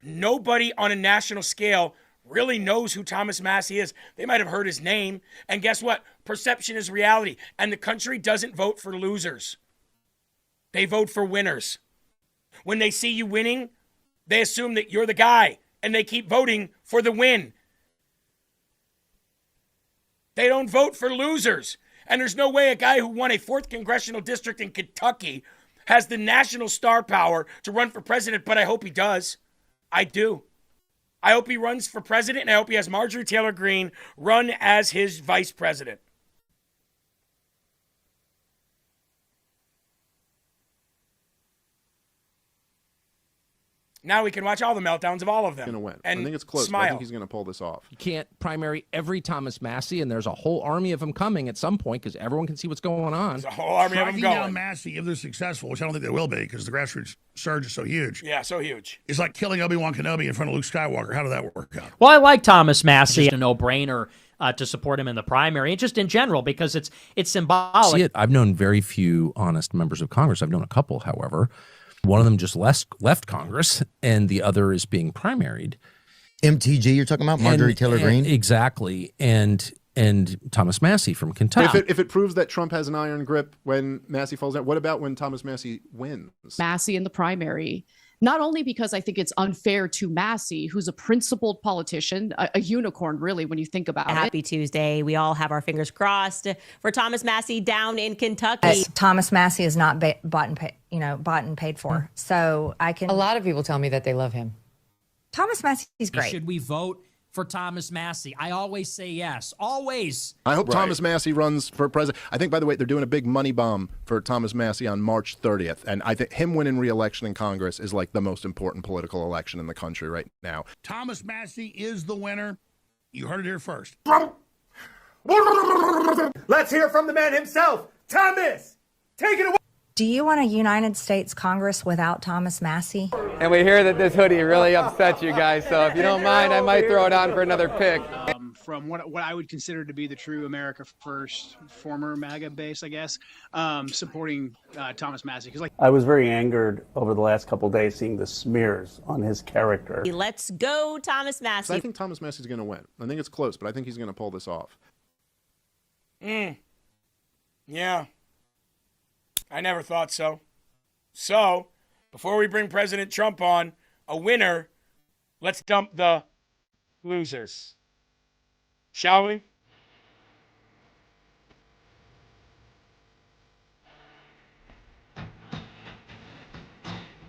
Nobody on a national scale really knows who Thomas Massie is. They might have heard his name. And guess what? Perception is reality. And the country doesn't vote for losers. They vote for winners. When they see you winning, they assume that you're the guy. And they keep voting for the win. They don't vote for losers. And there's no way a guy who won a 4th congressional district in Kentucky has the national star power to run for president, but I hope he does. I do. I hope he runs for president, and I hope he has Marjorie Taylor Greene run as his vice president. Now we can watch all the meltdowns of all of them. Going to win. And I think it's close. But smile. I think he's going to pull this off. You can't primary every Thomas Massie, and there's a whole army of them coming at some point because everyone can see what's going on. There's a whole army of them Striking going. down Massie, if they're successful, which I don't think they will be because the grassroots surge is so huge. Yeah, so huge. It's like killing Obi-Wan Kenobi in front of Luke Skywalker. How did that work out? Well, I like Thomas Massie. It's a no-brainer to support him in the primary, and just in general because it's symbolic. I've known very few honest members of Congress. I've known a couple, however. One of them just left Congress, and the other is being primaried. MTG, you're talking about Marjorie Taylor Greene? Exactly, and Thomas Massie from Kentucky. If it proves that Trump has an iron grip when Massie falls down, what about when Thomas Massie wins? Massie in the primary, not only because I think it's unfair to Massie, who's a principled politician, a unicorn, really, when you think about it. Happy Tuesday. We all have our fingers crossed for Thomas Massie down in Kentucky. Thomas Massie is not bought and paid for. So I can. A lot of people tell me that they love him. Thomas Massie's great. Should we vote for Thomas Massie? I always say yes. Always. I hope Thomas Massie runs for president. I think, by the way, they're doing a big money bomb for Thomas Massie on March 30th. And I think him winning re-election in Congress is like the most important political election in the country right now. Thomas Massie is the winner. You heard it here first. Let's hear from the man himself. Thomas, take it away. Do you want a United States Congress without Thomas Massie? And we hear that this hoodie really upsets you guys, so if you don't mind, I might throw it on for another pick. From what I would consider to be the true America First, former MAGA base, I guess, supporting Thomas Massie. I was very angered over the last couple of days seeing the smears on his character. Let's go, Thomas Massie. So I think Thomas Massie's going to win. I think it's close, but I think he's going to pull this off. Yeah. I never thought so. So, before we bring President Trump on, a winner, let's dump the losers. Shall we?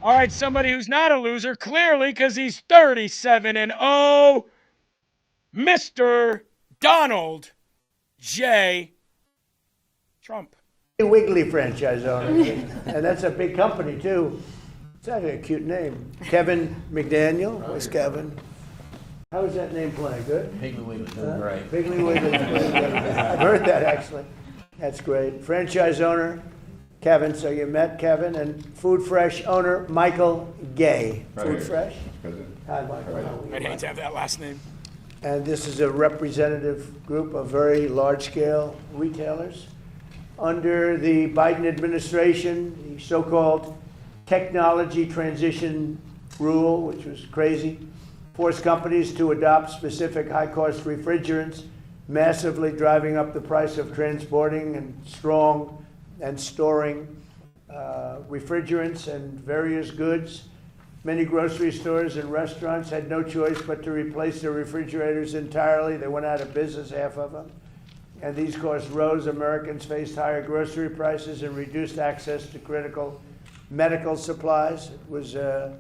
All right, somebody who's not a loser, clearly, because he's 37-0, Mr. Donald J. Trump. Wiggly franchise owner, and that's a big company too. It's actually a cute name. Kevin McDaniel. Where's Kevin? How is that name playing? Good? Piggly Wiggly's doing great. Piggly Wiggly's playing good. I've heard that actually. That's great. Franchise owner, Kevin. So you met Kevin, and Food Fresh owner, Michael Gay. Food Fresh? Hi, Michael. How are you? I'd hate to have that last name. And this is a representative group of very large-scale retailers. Under the Biden administration, the so-called technology transition rule, which was crazy, forced companies to adopt specific high-cost refrigerants, massively driving up the price of transporting and storing refrigerants and various goods. Many grocery stores and restaurants had no choice but to replace their refrigerators entirely. They went out of business, half of them. And these costs rose. Americans faced higher grocery prices and reduced access to critical medical supplies. It was a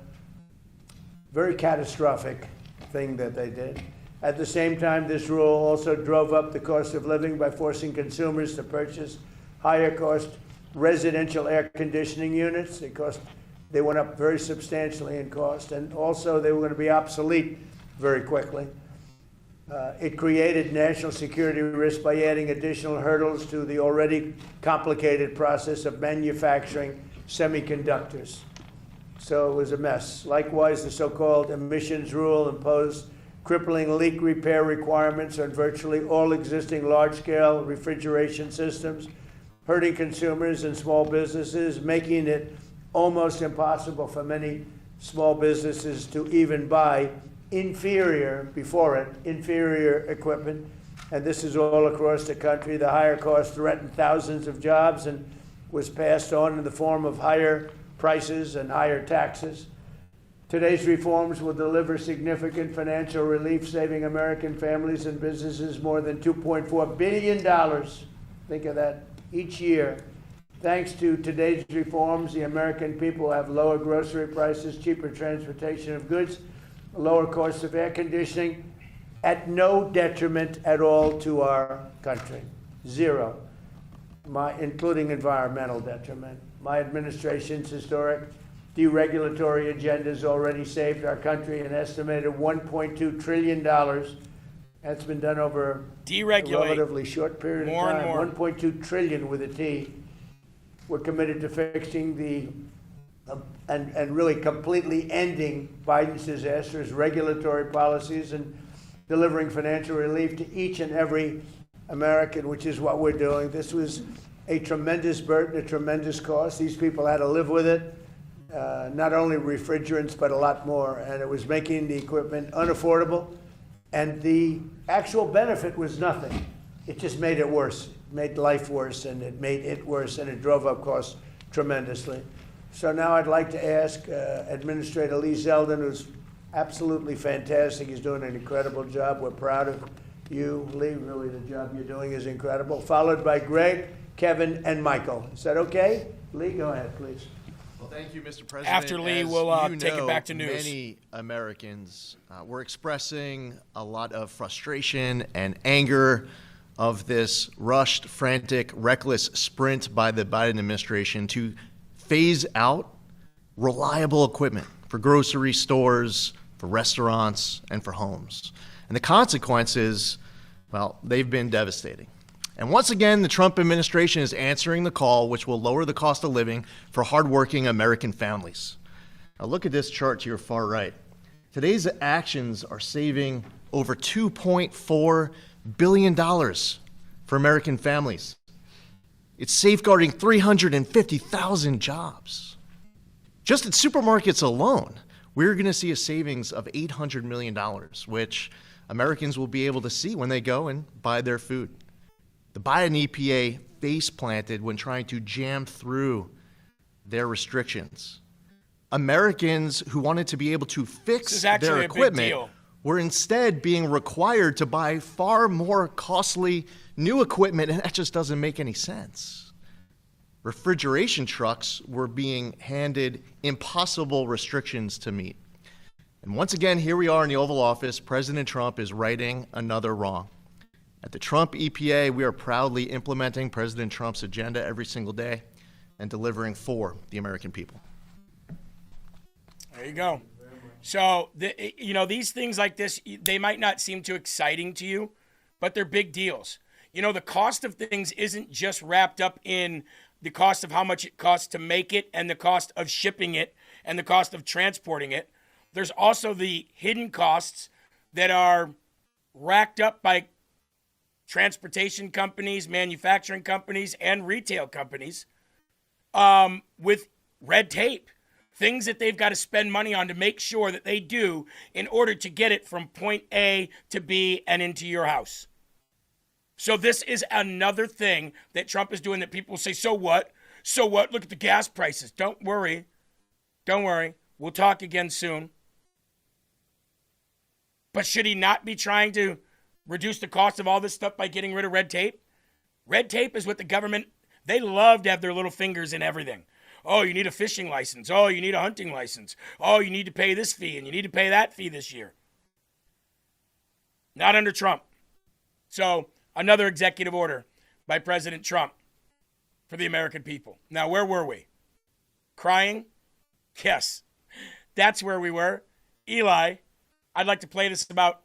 very catastrophic thing that they did. At the same time, this rule also drove up the cost of living by forcing consumers to purchase higher cost residential air conditioning units. They went up very substantially in cost, and also they were going to be obsolete very quickly. It created national security risk by adding additional hurdles to the already complicated process of manufacturing semiconductors. So it was a mess. Likewise, the so-called emissions rule imposed crippling leak repair requirements on virtually all existing large-scale refrigeration systems, hurting consumers and small businesses, making it almost impossible for many small businesses to even buy inferior equipment. And this is all across the country. The higher cost threatened thousands of jobs and was passed on in the form of higher prices and higher taxes. Today's reforms will deliver significant financial relief, saving American families and businesses more than $2.4 billion. Think of that, each year. Thanks to today's reforms, the American people have lower grocery prices, cheaper transportation of goods, lower cost of air conditioning, at no detriment at all to our country. Zero, including environmental detriment. My administration's historic deregulatory agenda has already saved our country an estimated $1.2 trillion. That's been done over a relatively short period of time. More. 1.2 trillion with a T. We're committed to fixing the and really completely ending Biden's disastrous regulatory policies and delivering financial relief to each and every American, which is what we're doing. This was a tremendous burden, a tremendous cost. These people had to live with it, not only refrigerants, but a lot more. And it was making the equipment unaffordable. And the actual benefit was nothing. It just made it worse, made life worse, and it made it worse, and it drove up costs tremendously. So now I'd like to ask Administrator Lee Zeldin, who's absolutely fantastic. He's doing an incredible job. We're proud of you, Lee. Really, the job you're doing is incredible. Followed by Greg, Kevin, and Michael. Is that okay? Lee, go ahead, please. Well, thank you, Mr. President. After Lee, As we'll you take it know, back to news. Many Americans were expressing a lot of frustration and anger of this rushed, frantic, reckless sprint by the Biden administration to phase out reliable equipment for grocery stores, for restaurants, and for homes. And the consequences, well, they've been devastating. And once again, the Trump administration is answering the call, which will lower the cost of living for hardworking American families. Now look at this chart to your far right. Today's actions are saving over $2.4 billion for American families. It's safeguarding 350,000 jobs. Just at supermarkets alone, we're going to see a savings of $800 million, which Americans will be able to see when they go and buy their food. The Biden EPA face planted when trying to jam through their restrictions. Americans who wanted to be able to fix their equipment were instead being required to buy far more costly new equipment, and that just doesn't make any sense. Refrigeration trucks were being handed impossible restrictions to meet. And once again, here we are in the Oval Office. President Trump is righting another wrong. At the Trump EPA, we are proudly implementing President Trump's agenda every single day and delivering for the American people. There you go. So, these things like this, they might not seem too exciting to you, but they're big deals. The cost of things isn't just wrapped up in the cost of how much it costs to make it and the cost of shipping it and the cost of transporting it. There's also the hidden costs that are racked up by transportation companies, manufacturing companies, and retail companies with red tape. Things that they've got to spend money on to make sure that they do in order to get it from point A to B and into your house. So this is another thing that Trump is doing that people say, so what? So what? Look at the gas prices. Don't worry. Don't worry. We'll talk again soon. But should he not be trying to reduce the cost of all this stuff by getting rid of red tape? Red tape is what the government, they love to have their little fingers in everything. Oh, you need a fishing license. Oh, you need a hunting license. Oh, you need to pay this fee and you need to pay that fee this year. Not under Trump. So, another executive order by President Trump for the American people. Now, where were we? Crying? Yes. That's where we were. Eli, I'd like to play this about,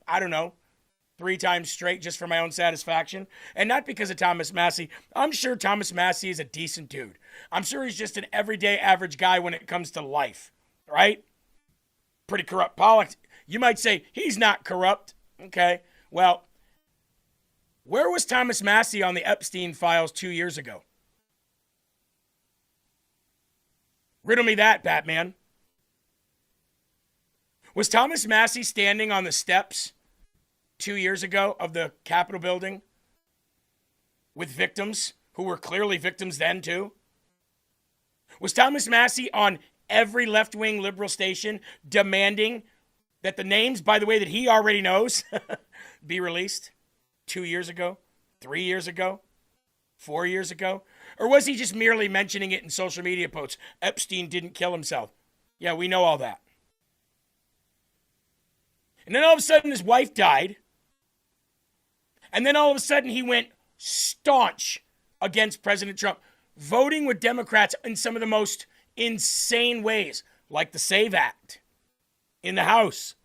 3 times straight just for my own satisfaction. And not because of Thomas Massie. I'm sure Thomas Massie is a decent dude. I'm sure he's just an everyday average guy when it comes to life, right? Pretty corrupt politics. You might say he's not corrupt. Okay, well, where was Thomas Massie on the Epstein files 2 years ago? Riddle me that, Batman. Was Thomas Massie standing on the steps 2 years ago of the Capitol building with victims who were clearly victims then too? Was Thomas Massie on every left-wing liberal station demanding that the names, by the way, that he already knows be released 2 years ago, 3 years ago, 4 years ago? Or was he just merely mentioning it in social media posts? Epstein didn't kill himself. Yeah, we know all that. And then all of a sudden his wife died. And then all of a sudden he went staunch against President Trump, voting with Democrats in some of the most insane ways. like the SAVE Act in the House.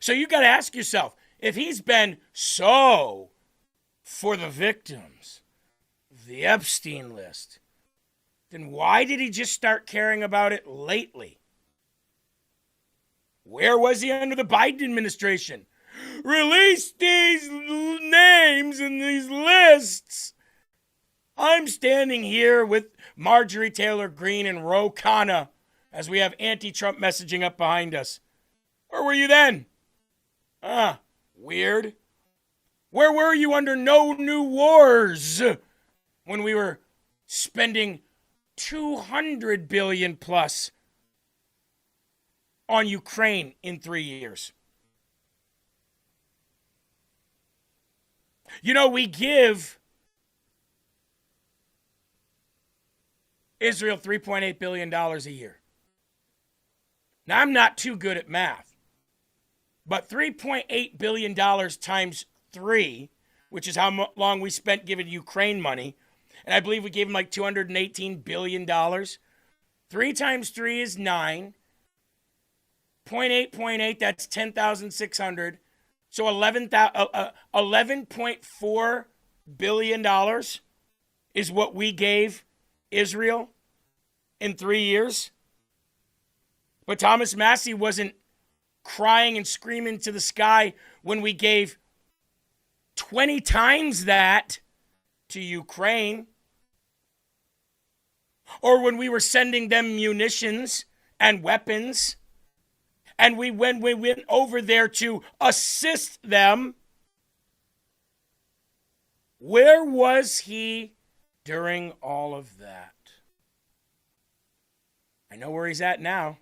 So you got to ask yourself, if he's been so for the victims, the Epstein list, then why did he just start caring about it lately? Where was he under the Biden administration? Release these names and these lists. I'm standing here with Marjorie Taylor Greene and Ro Khanna as we have anti-Trump messaging up behind us. Where were you then? Weird. Where were you under No New Wars when we were spending $200 billion plus on Ukraine in 3 years? You know, we give Israel $3.8 billion a year. Now, I'm not too good at math, but $3.8 billion times 3, which is how long we spent giving Ukraine money, and I believe we gave them like $218 billion. 3 times 3 is 9. 0.8, that's 10,600. So $11.4 billion is what we gave Israel in 3 years. But Thomas Massie wasn't crying and screaming to the sky when we gave 20 times that to Ukraine, or when we were sending them munitions and weapons, and when we went over there to assist them. Where was he during all of that? I know where he's at now.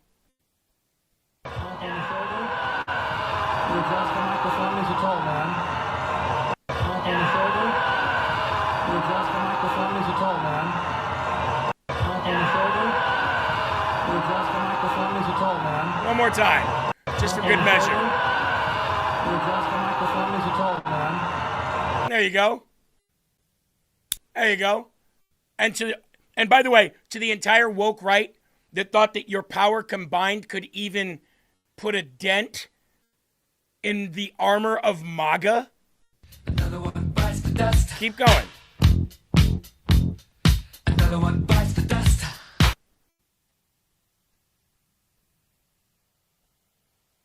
One more time, just for good measure. There you go. There you go. And by the way, to the entire woke right that thought that your power combined could even put a dent in the armor of MAGA, another one bites the dust. Keep going. Another one bites the dust.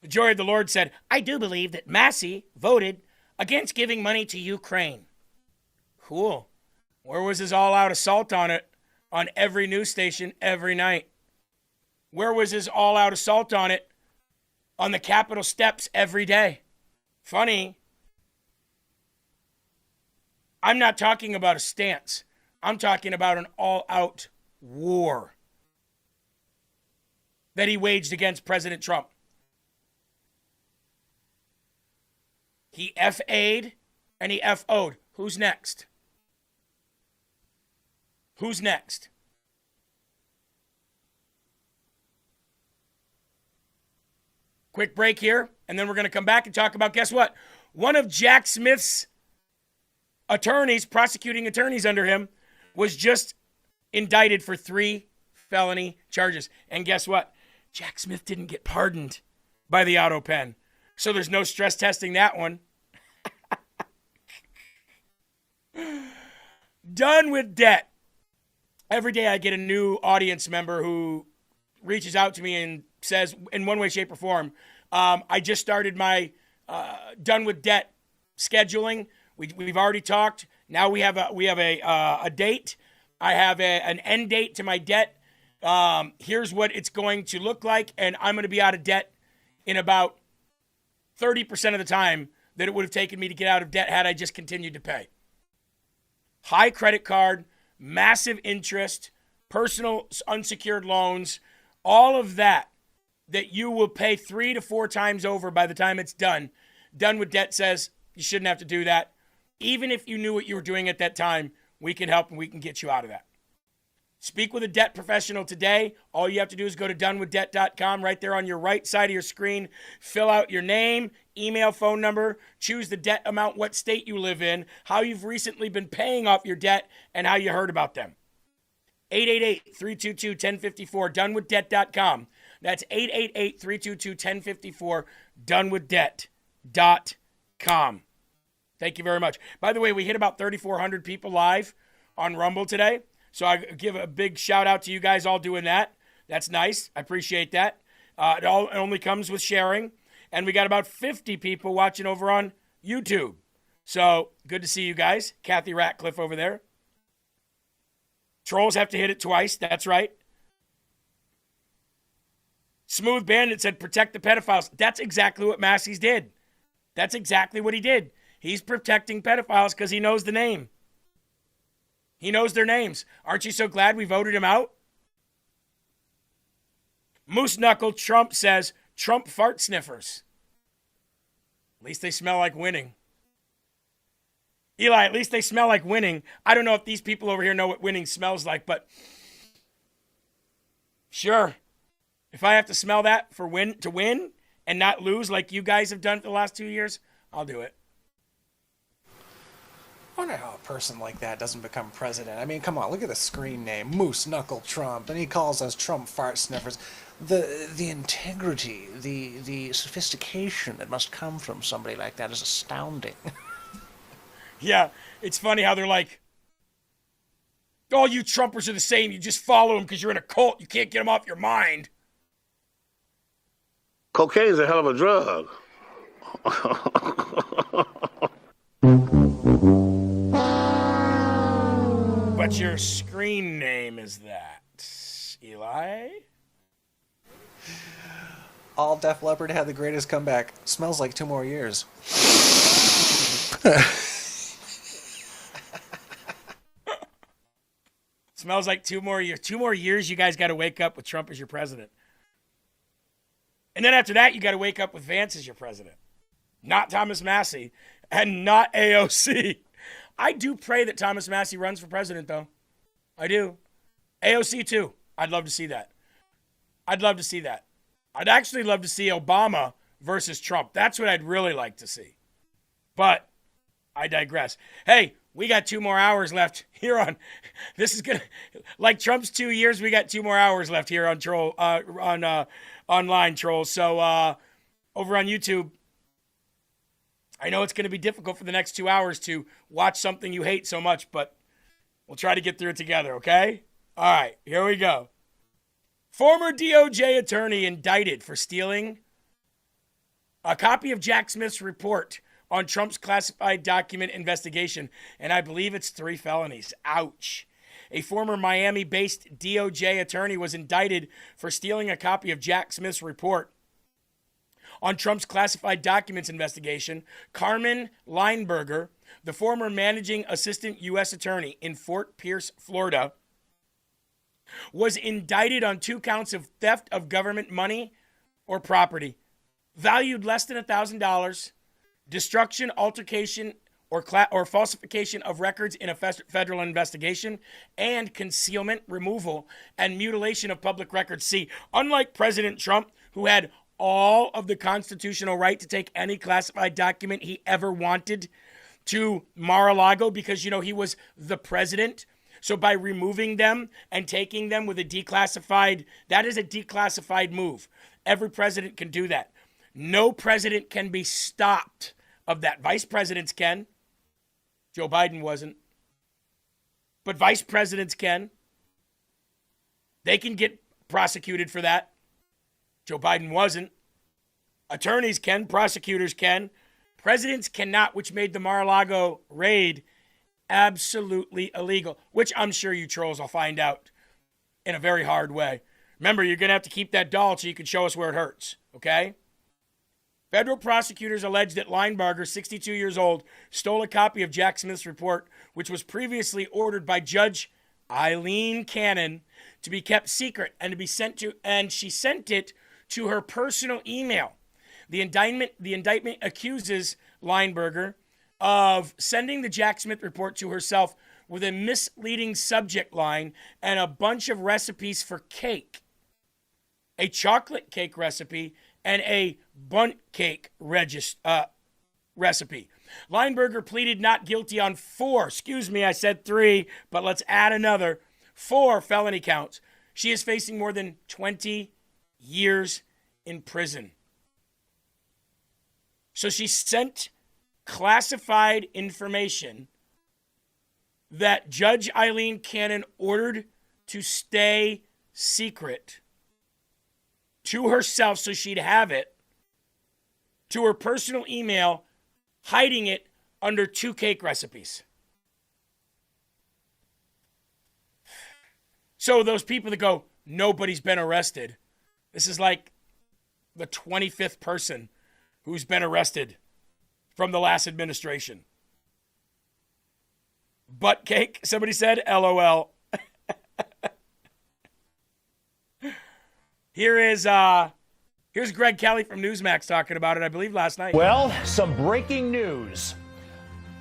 The joy of the Lord said, I do believe that Massie voted against giving money to Ukraine. Cool. Where was his all-out assault on it on every news station every night? Where was his all-out assault on it on the Capitol steps every day? Funny. I'm not talking about a stance. I'm talking about an all-out war that he waged against President Trump. He FA'd and he FO'd. Who's next? Who's next? Quick break here, and then we're going to come back and talk about, guess what? One of Jack Smith's attorneys, prosecuting attorneys under him, was just indicted for 3 felony charges. And guess what? Jack Smith didn't get pardoned by the auto pen. So there's no stress testing that one. Done with debt. Every day I get a new audience member who reaches out to me and says, in one way, shape, or form, I just started my done with debt scheduling. We've already talked. Now we have a date. I have an end date to my debt. Here's what it's going to look like, and I'm going to be out of debt in about 30% of the time that it would have taken me to get out of debt had I just continued to pay. High credit card, massive interest, personal unsecured loans, all of that you will pay 3 to 4 times over by the time it's done. Done with debt says you shouldn't have to do that. Even if you knew what you were doing at that time, we can help and we can get you out of that. Speak with a debt professional today. All you have to do is go to donewithdebt.com. Right there on your right side of your screen, fill out your name, email, phone number, choose the debt amount, what state you live in, how you've recently been paying off your debt, and how you heard about them. 888-322-1054, donewithdebt.com. That's 888-322-1054, donewithdebt.com. Thank you very much. By the way, we hit about 3,400 people live on Rumble today. So I give a big shout out to you guys all doing that. That's nice. I appreciate that. It only comes with sharing. And we got about 50 people watching over on YouTube. So good to see you guys. Kathy Ratcliffe over there. Trolls have to hit it twice. That's right. Smooth Bandit said, protect the pedophiles. That's exactly what Massie's did. That's exactly what he did. He's protecting pedophiles because he knows the name. He knows their names. Aren't you so glad we voted him out? Moose Knuckle Trump says, Trump fart sniffers. At least they smell like winning. Eli, at least they smell like winning. I don't know if these people over here know what winning smells like, but sure. If I have to smell that to win and not lose like you guys have done for the last 2 years, I'll do it. I wonder how a person like that doesn't become president. I mean, come on, look at the screen name, Moose Knuckle Trump, and he calls us Trump fart sniffers. The integrity, the sophistication that must come from somebody like that is astounding. Yeah, it's funny how they're like, all you Trumpers are the same. You just follow them because you're in a cult. You can't get them off your mind. Cocaine's a hell of a drug. But your screen name is that, Eli? All Def Leppard had the greatest comeback. Smells like 2 more years. Smells like 2 more years. 2 more years, you guys got to wake up with Trump as your president. And then after that, you got to wake up with Vance as your president. Not Thomas Massie and not AOC. I do pray that Thomas Massie runs for president, though. I do. AOC, too. I'd love to see that. I'd love to see that. I'd actually love to see Obama versus Trump. That's what I'd really like to see. But I digress. Hey, we got 2 more hours left here on. This is gonna, like Trump's 2 years. We got 2 more hours left here on online trolls. So over on YouTube, I know it's going to be difficult for the next 2 hours to watch something you hate so much, but we'll try to get through it together. Okay? All right, here we go. Former DOJ attorney indicted for stealing a copy of Jack Smith's report on Trump's classified document investigation, and I believe it's 3 felonies. Ouch. A former Miami-based DOJ attorney was indicted for stealing a copy of Jack Smith's report on Trump's classified documents investigation. Carmen Lineberger, the former managing assistant U.S. attorney in Fort Pierce, Florida, was indicted on 2 counts of theft of government money or property valued less than $1,000, destruction, altercation, or falsification of records in a federal investigation, and concealment, removal, and mutilation of public records. See, unlike President Trump, who had all of the constitutional right to take any classified document he ever wanted to Mar-a-Lago because, you know, he was the president. So by removing them and taking them with a declassified, that is a declassified move. Every president can do that. No president can be stopped of that. Vice presidents can. Joe Biden wasn't. But vice presidents can. They can get prosecuted for that. Joe Biden wasn't. Attorneys can. Prosecutors can. Presidents cannot, which made the Mar-a-Lago raid absolutely illegal, which I'm sure you trolls will find out in a very hard way. Remember, you're going to have to keep that doll so you can show us where it hurts, okay? Federal prosecutors allege that Linebarger, 62 years old, stole a copy of Jack Smith's report, which was previously ordered by Judge Eileen Cannon to be kept secret and to be sent to, and she sent it to her personal email. The indictment accuses Linebarger of sending the Jack Smith report to herself with a misleading subject line and a bunch of recipes for cake, a chocolate cake recipe, and a bundt cake recipe. Linebarger pleaded not guilty on 3, but let's add another 4 felony counts. She is facing more than 20 years in prison. So she sent classified information that Judge Eileen Cannon ordered to stay secret to herself so she'd have it, to her personal email, hiding it under 2 cake recipes. So those people that go, nobody's been arrested. This is like the 25th person who's been arrested from the last administration. Butt cake, somebody said, LOL. Here's Greg Kelly from Newsmax talking about it, I believe, last night. Well, some breaking news.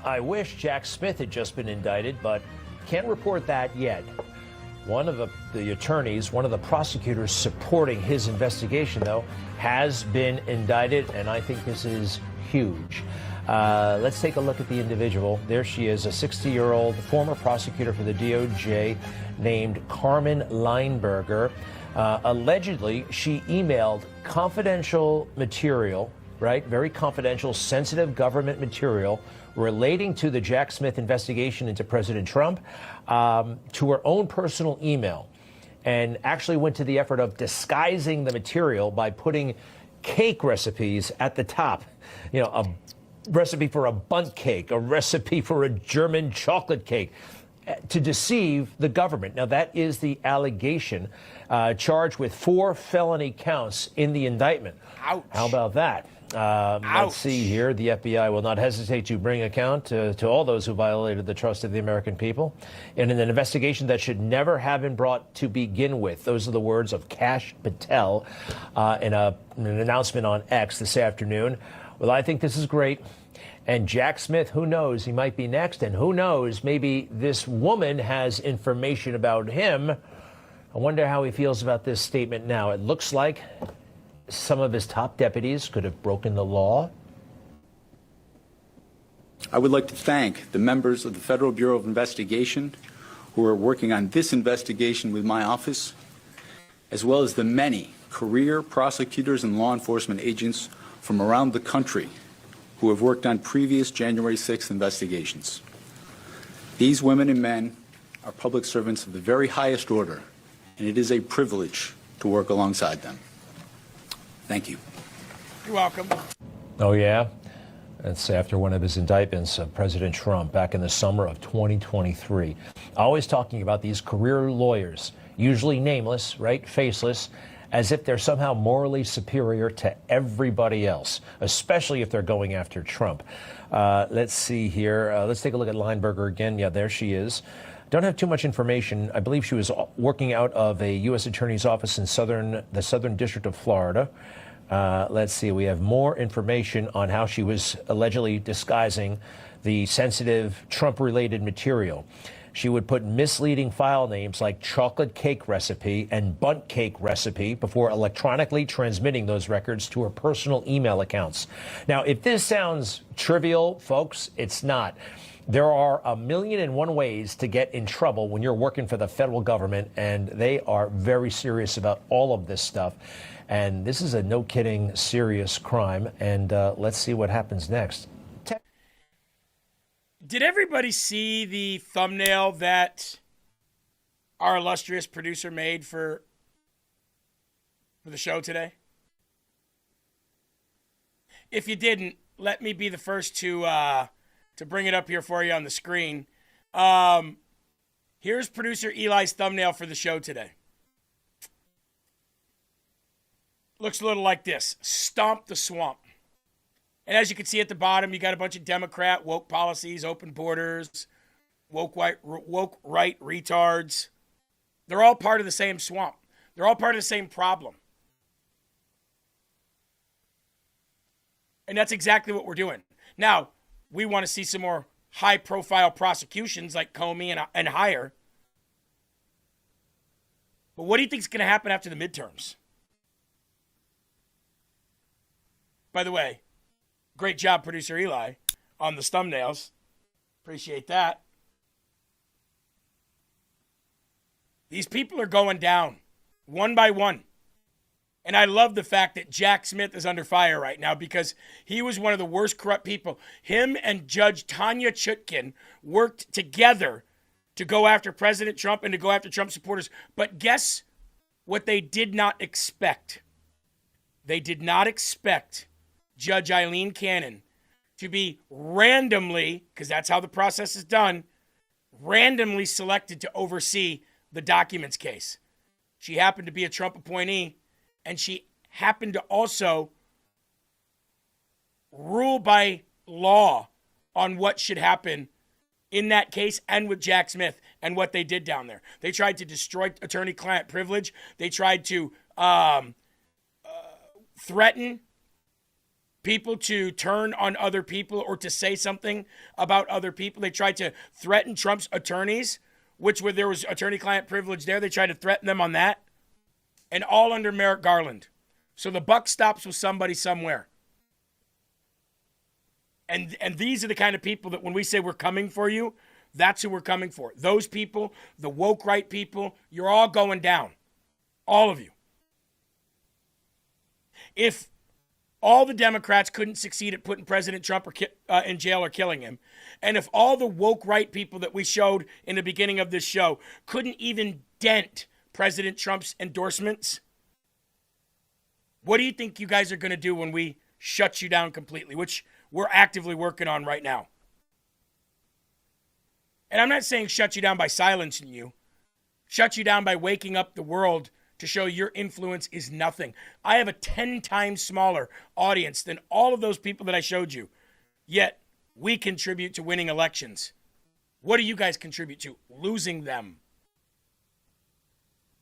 I wish Jack Smith had just been indicted, but can't report that yet. One of the attorneys, one of the prosecutors supporting his investigation, though, has been indicted, and I think this is huge. Let's take a look at the individual. There she is, a 60-year-old former prosecutor for the DOJ named Carmen Leinberger. Allegedly, she emailed confidential material, right? Very confidential, sensitive government material relating to the Jack Smith investigation into President Trump to her own personal email, and actually went to the effort of disguising the material by putting cake recipes at the top. You know, a recipe for a bundt cake, a recipe for a German chocolate cake, to deceive the government. Now, that is the allegation, charged with 4 felony counts in the indictment. Ouch. How about that? Let's see here. The FBI will not hesitate to bring account to all those who violated the trust of the American people in an investigation that should never have been brought to begin with. Those are the words of Kash Patel in an announcement on X this afternoon. Well, I think this is great. And Jack Smith, who knows, he might be next. And who knows, maybe this woman has information about him. I wonder how he feels about this statement now. It looks like some of his top deputies could have broken the law. I would like to thank the members of the Federal Bureau of Investigation who are working on this investigation with my office, as well as the many career prosecutors and law enforcement agents from around the country who have worked on previous January 6th investigations. These women and men are public servants of the very highest order, and it is a privilege to work alongside them. Thank you. You're welcome. Oh, yeah? That's after one of his indictments of President Trump back in the summer of 2023. Always talking about these career lawyers, usually nameless, right, faceless, as if they're somehow morally superior to everybody else, especially if they're going after Trump. Let's see here. Let's take a look at Leinberger again. Yeah, there she is. Don't have too much information. I believe she was working out of a U.S. Attorney's office in the Southern District of Florida. Let's see. We have more information on how she was allegedly disguising the sensitive Trump-related material. She would put misleading file names like chocolate cake recipe and bundt cake recipe before electronically transmitting those records to her personal email accounts. Now, if this sounds trivial, folks, it's not. There are 1,000,001 ways to get in trouble when you're working for the federal government, and they are very serious about all of this stuff. And this is a no-kidding serious crime, and let's see what happens next. Did everybody see the thumbnail that our illustrious producer made for the show today? If you didn't, let me be the first to bring it up here for you on the screen. Here's producer Eli's thumbnail for the show today. Looks a little like this: Stomp the Swamp. And as you can see at the bottom, you got a bunch of Democrat woke policies, open borders, woke right retards. They're all part of the same swamp. They're all part of the same problem. And that's exactly what we're doing. Now, we want to see some more high-profile prosecutions like Comey and higher. But what do you think is going to happen after the midterms? By the way, great job, producer Eli, on the thumbnails. Appreciate that. These people are going down one by one. And I love the fact that Jack Smith is under fire right now because he was one of the worst corrupt people. Him and Judge Tanya Chutkin worked together to go after President Trump and to go after Trump supporters. But guess what they did not expect? They did not expect Judge Eileen Cannon to be randomly, because that's how the process is done, randomly selected to oversee the documents case. She happened to be a Trump appointee, and she happened to also rule by law on what should happen in that case and with Jack Smith and what they did down there. They tried to destroy attorney-client privilege. They tried to threaten people to turn on other people or to say something about other people. They tried to threaten Trump's attorneys, which where there was attorney-client privilege there. They tried to threaten them on that. And all under Merrick Garland. So the buck stops with somebody somewhere. And these are the kind of people that when we say we're coming for you, that's who we're coming for. Those people, the woke right people, you're all going down. All of you. If all the Democrats couldn't succeed at putting President Trump in jail or killing him, and if all the woke right people that we showed in the beginning of this show couldn't even dent President Trump's endorsements, what do you think you guys are going to do when we shut you down completely, which we're actively working on right now? And I'm not saying shut you down by silencing you. Shut you down by waking up the world to show your influence is nothing. I have a 10 times smaller audience than all of those people that I showed you. Yet, we contribute to winning elections. What do you guys contribute to? Losing them.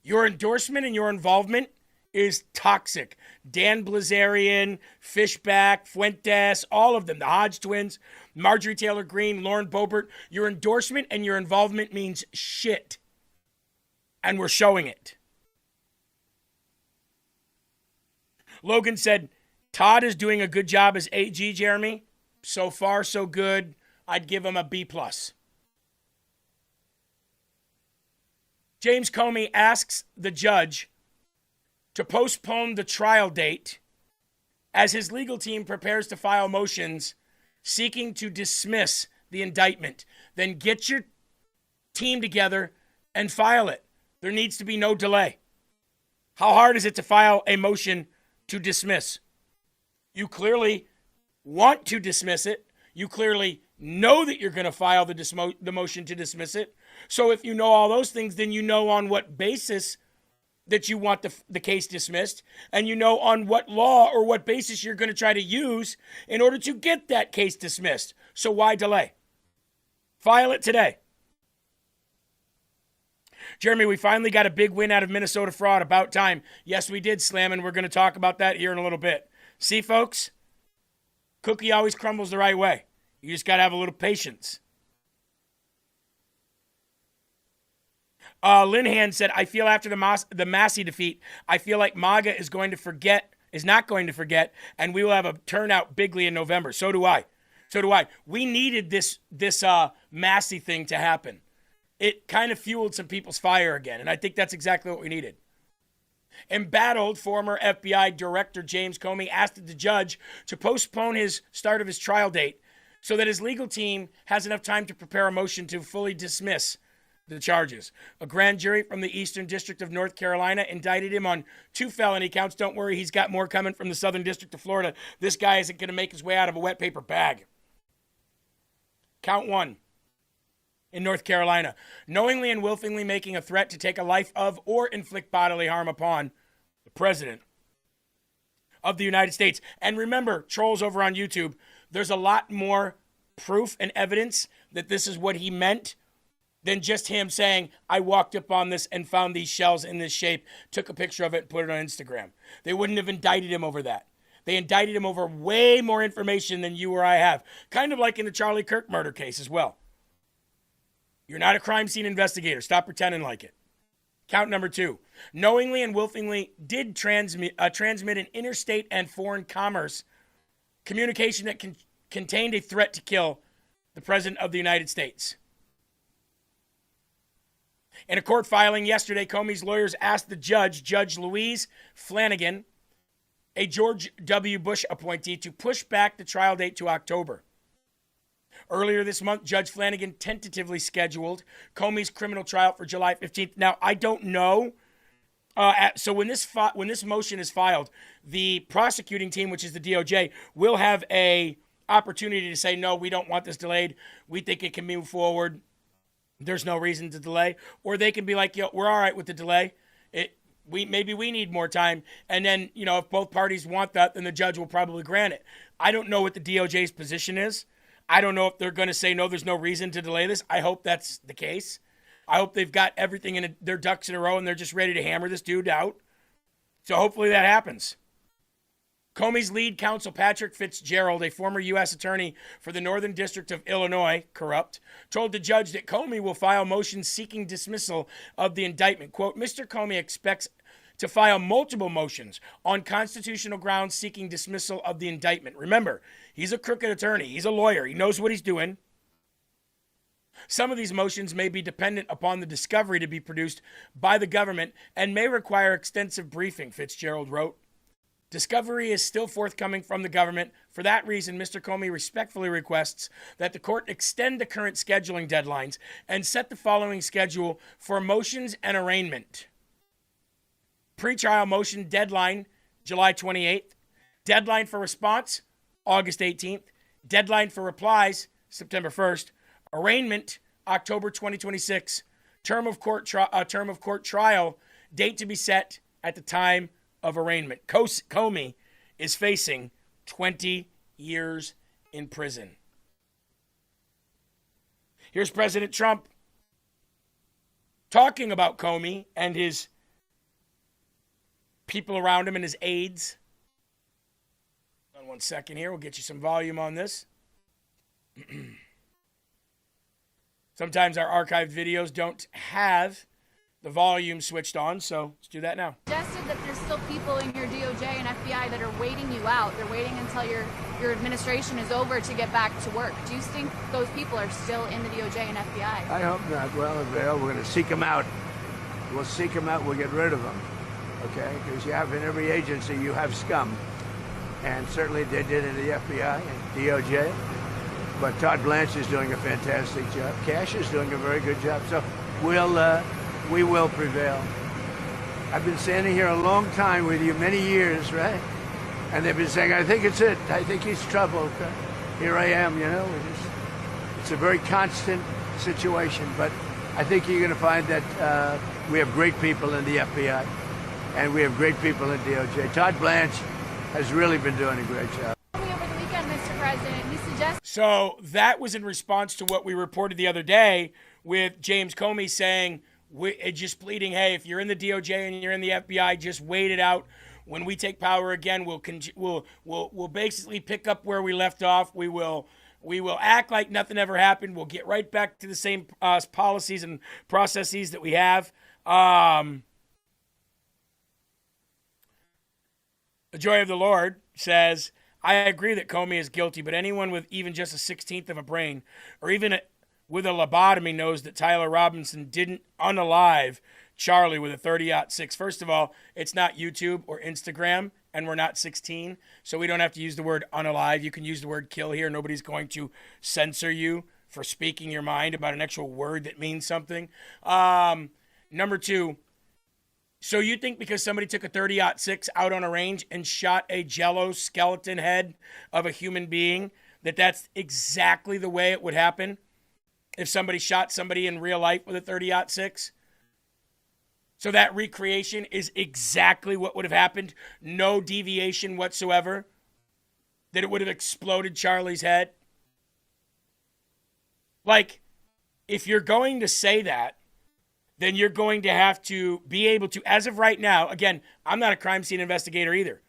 Your endorsement and your involvement is toxic. Dan Blazarian, Fishback, Fuentes, all of them, the Hodge twins, Marjorie Taylor Greene, Lauren Boebert. Your endorsement and your involvement means shit. And we're showing it. Logan said, Todd is doing a good job as AG, Jeremy. So far, so good. I'd give him a B+. James Comey asks the judge to postpone the trial date as his legal team prepares to file motions seeking to dismiss the indictment. Then get your team together and file it. There needs to be no delay. How hard is it to file a motion to dismiss? You clearly want to dismiss it. You clearly know that you're going to file the motion to dismiss it. So if you know all those things, then you know on what basis that you want the case dismissed, and you know on what law or what basis you're going to try to use in order to get that case dismissed. So why delay? File it today. Jeremy, we finally got a big win out of Minnesota fraud. About time. Yes, we did, Slam, and we're going to talk about that here in a little bit. See, folks? Cookie always crumbles the right way. You just got to have a little patience. Linhan said, I feel after the Massie defeat, I feel like MAGA is not going to forget, and we will have a turnout bigly in November. So do I. We needed this Massie thing to happen. It kind of fueled some people's fire again, and I think that's exactly what we needed. Embattled, former FBI Director James Comey asked the judge to postpone his start of his trial date so that his legal team has enough time to prepare a motion to fully dismiss the charges. A grand jury from the Eastern District of North Carolina indicted him on 2 felony counts. Don't worry, he's got more coming from the Southern District of Florida. This guy isn't going to make his way out of a wet paper bag. Count 1 in North Carolina. Knowingly and willfully making a threat to take a life of or inflict bodily harm upon the President of the United States. And remember, trolls over on YouTube, there's a lot more proof and evidence that this is what he meant than just him saying, I walked up on this and found these shells in this shape, took a picture of it and put it on Instagram. They wouldn't have indicted him over that. They indicted him over way more information than you or I have. Kind of like in the Charlie Kirk murder case as well. You're not a crime scene investigator. Stop pretending like it. Count number 2. Knowingly and willfully did transmit an interstate and foreign commerce communication that contained a threat to kill the President of the United States. In a court filing yesterday, Comey's lawyers asked the judge, Judge Louise Flanagan, a George W. Bush appointee, to push back the trial date to October. Earlier this month, Judge Flanagan tentatively scheduled Comey's criminal trial for July 15th. Now, I don't know. So when this motion is filed, the prosecuting team, which is the DOJ, will have a opportunity to say, no, we don't want this delayed. We think it can move forward. There's no reason to delay. Or they can be like, yo, we're all right with the delay. Maybe we need more time. And then, if both parties want that, then the judge will probably grant it. I don't know what the DOJ's position is. I don't know if they're going to say, no, there's no reason to delay this. I hope that's the case. I hope they've got everything in their ducks in a row and they're just ready to hammer this dude out. So hopefully that happens. Comey's lead counsel, Patrick Fitzgerald, a former U.S. attorney for the Northern District of Illinois, corrupt, told the judge that Comey will file motions seeking dismissal of the indictment. Quote, Mr. Comey expects to file multiple motions on constitutional grounds seeking dismissal of the indictment. Remember, he's a crooked attorney. He's a lawyer. He knows what he's doing. Some of these motions may be dependent upon the discovery to be produced by the government and may require extensive briefing, Fitzgerald wrote. Discovery is still forthcoming from the government. For that reason, Mr. Comey respectfully requests that the court extend the current scheduling deadlines and set the following schedule for motions and arraignment. Pretrial motion deadline, July 28th. Deadline for response, August 18th. Deadline for replies, September 1st. Arraignment, October 2026. Term of court trial, date to be set at the time of arraignment. Comey is facing 20 years in prison. Here's President Trump talking about Comey and his people around him and his aides. Hold on 1 second here. We'll get you some volume on this. Sometimes our archived videos don't have the volume switched on, so let's do that now. Suggested that there's still people in your DOJ and FBI that are waiting you out. They're waiting until your administration is over to get back to work. Do you think those people are still in the DOJ and FBI? I hope not. Well, if they are, we're going to seek them out. We'll seek them out. We'll get rid of them. Okay? Because you have in every agency, you have scum. And certainly they did in the FBI and DOJ. But Todd Blanche is doing a fantastic job. Cash is doing a very good job. So we will prevail. I've been standing here a long time with you, many years, right? And they've been saying, I think it's it. I think he's trouble. Here I am, It's a very constant situation. But I think you're going to find that we have great people in the FBI. And we have great people in DOJ. Todd Blanche has really been doing a great job. Over the weekend, Mr. President, he suggested... So that was in response to what we reported the other day with James Comey saying, just pleading, hey, if you're in the DOJ and you're in the FBI, just wait it out. When we take power again, we'll basically pick up where we left off. We will act like nothing ever happened. We'll get right back to the same policies and processes that we have. The Joy of the Lord says, I agree that Comey is guilty, but anyone with even just a 16th of a brain or even with a lobotomy knows that Tyler Robinson didn't unalive Charlie with a 30-06. First of all, it's not YouTube or Instagram, and we're not 16, so we don't have to use the word unalive. You can use the word kill here. Nobody's going to censor you for speaking your mind about an actual word that means something. Number two, so you think because somebody took a 30-06 out on a range and shot a jello skeleton head of a human being, that's exactly the way it would happen if somebody shot somebody in real life with a 30-06? So that recreation is exactly what would have happened. No deviation whatsoever. That it would have exploded Charlie's head. Like, if you're going to say that, then you're going to have to be able to, as of right now, again, I'm not a crime scene investigator either,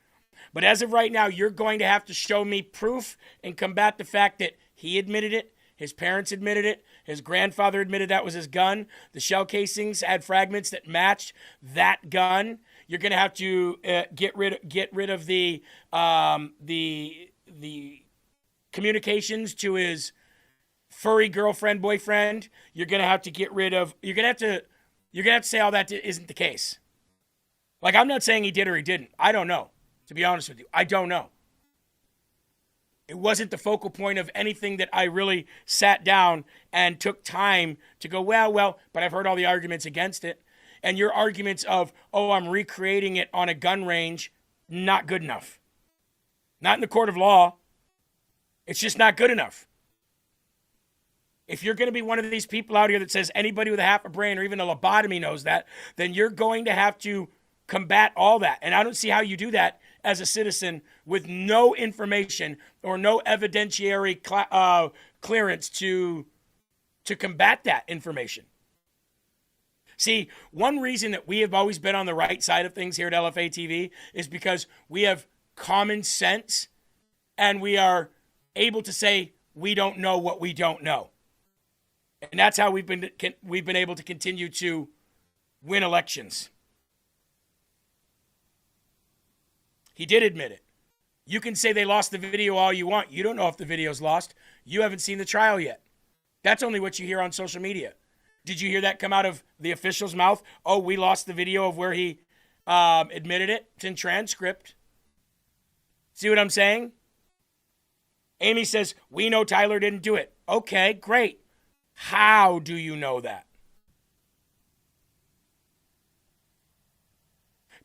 but as of right now, you're going to have to show me proof and combat the fact that he admitted it, his parents admitted it, his grandfather admitted that was his gun, the shell casings had fragments that matched that gun. You're going to have to get rid of the communications to his furry girlfriend, boyfriend. You're going to have to you're going to have to say all that isn't the case. Like, I'm not saying he did or he didn't. I don't know, to be honest with you. I don't know. It wasn't the focal point of anything that I really sat down and took time to go, well, but I've heard all the arguments against it. And your arguments of, I'm recreating it on a gun range, not good enough. Not in the court of law. It's just not good enough. If you're going to be one of these people out here that says anybody with a half a brain or even a lobotomy knows that, then you're going to have to combat all that. And I don't see how you do that as a citizen with no information or no evidentiary clearance to combat that information. See, one reason that we have always been on the right side of things here at LFA TV is because we have common sense and we are able to say we don't know what we don't know. And that's how we've been able to continue to win elections. He did admit it. You can say they lost the video all you want. You don't know if the video's lost. You haven't seen the trial yet. That's only what you hear on social media. Did you hear that come out of the official's mouth? Oh, we lost the video of where he admitted it. It's in transcript. See what I'm saying? Amy says, we know Tyler didn't do it. Okay, great. How do you know that?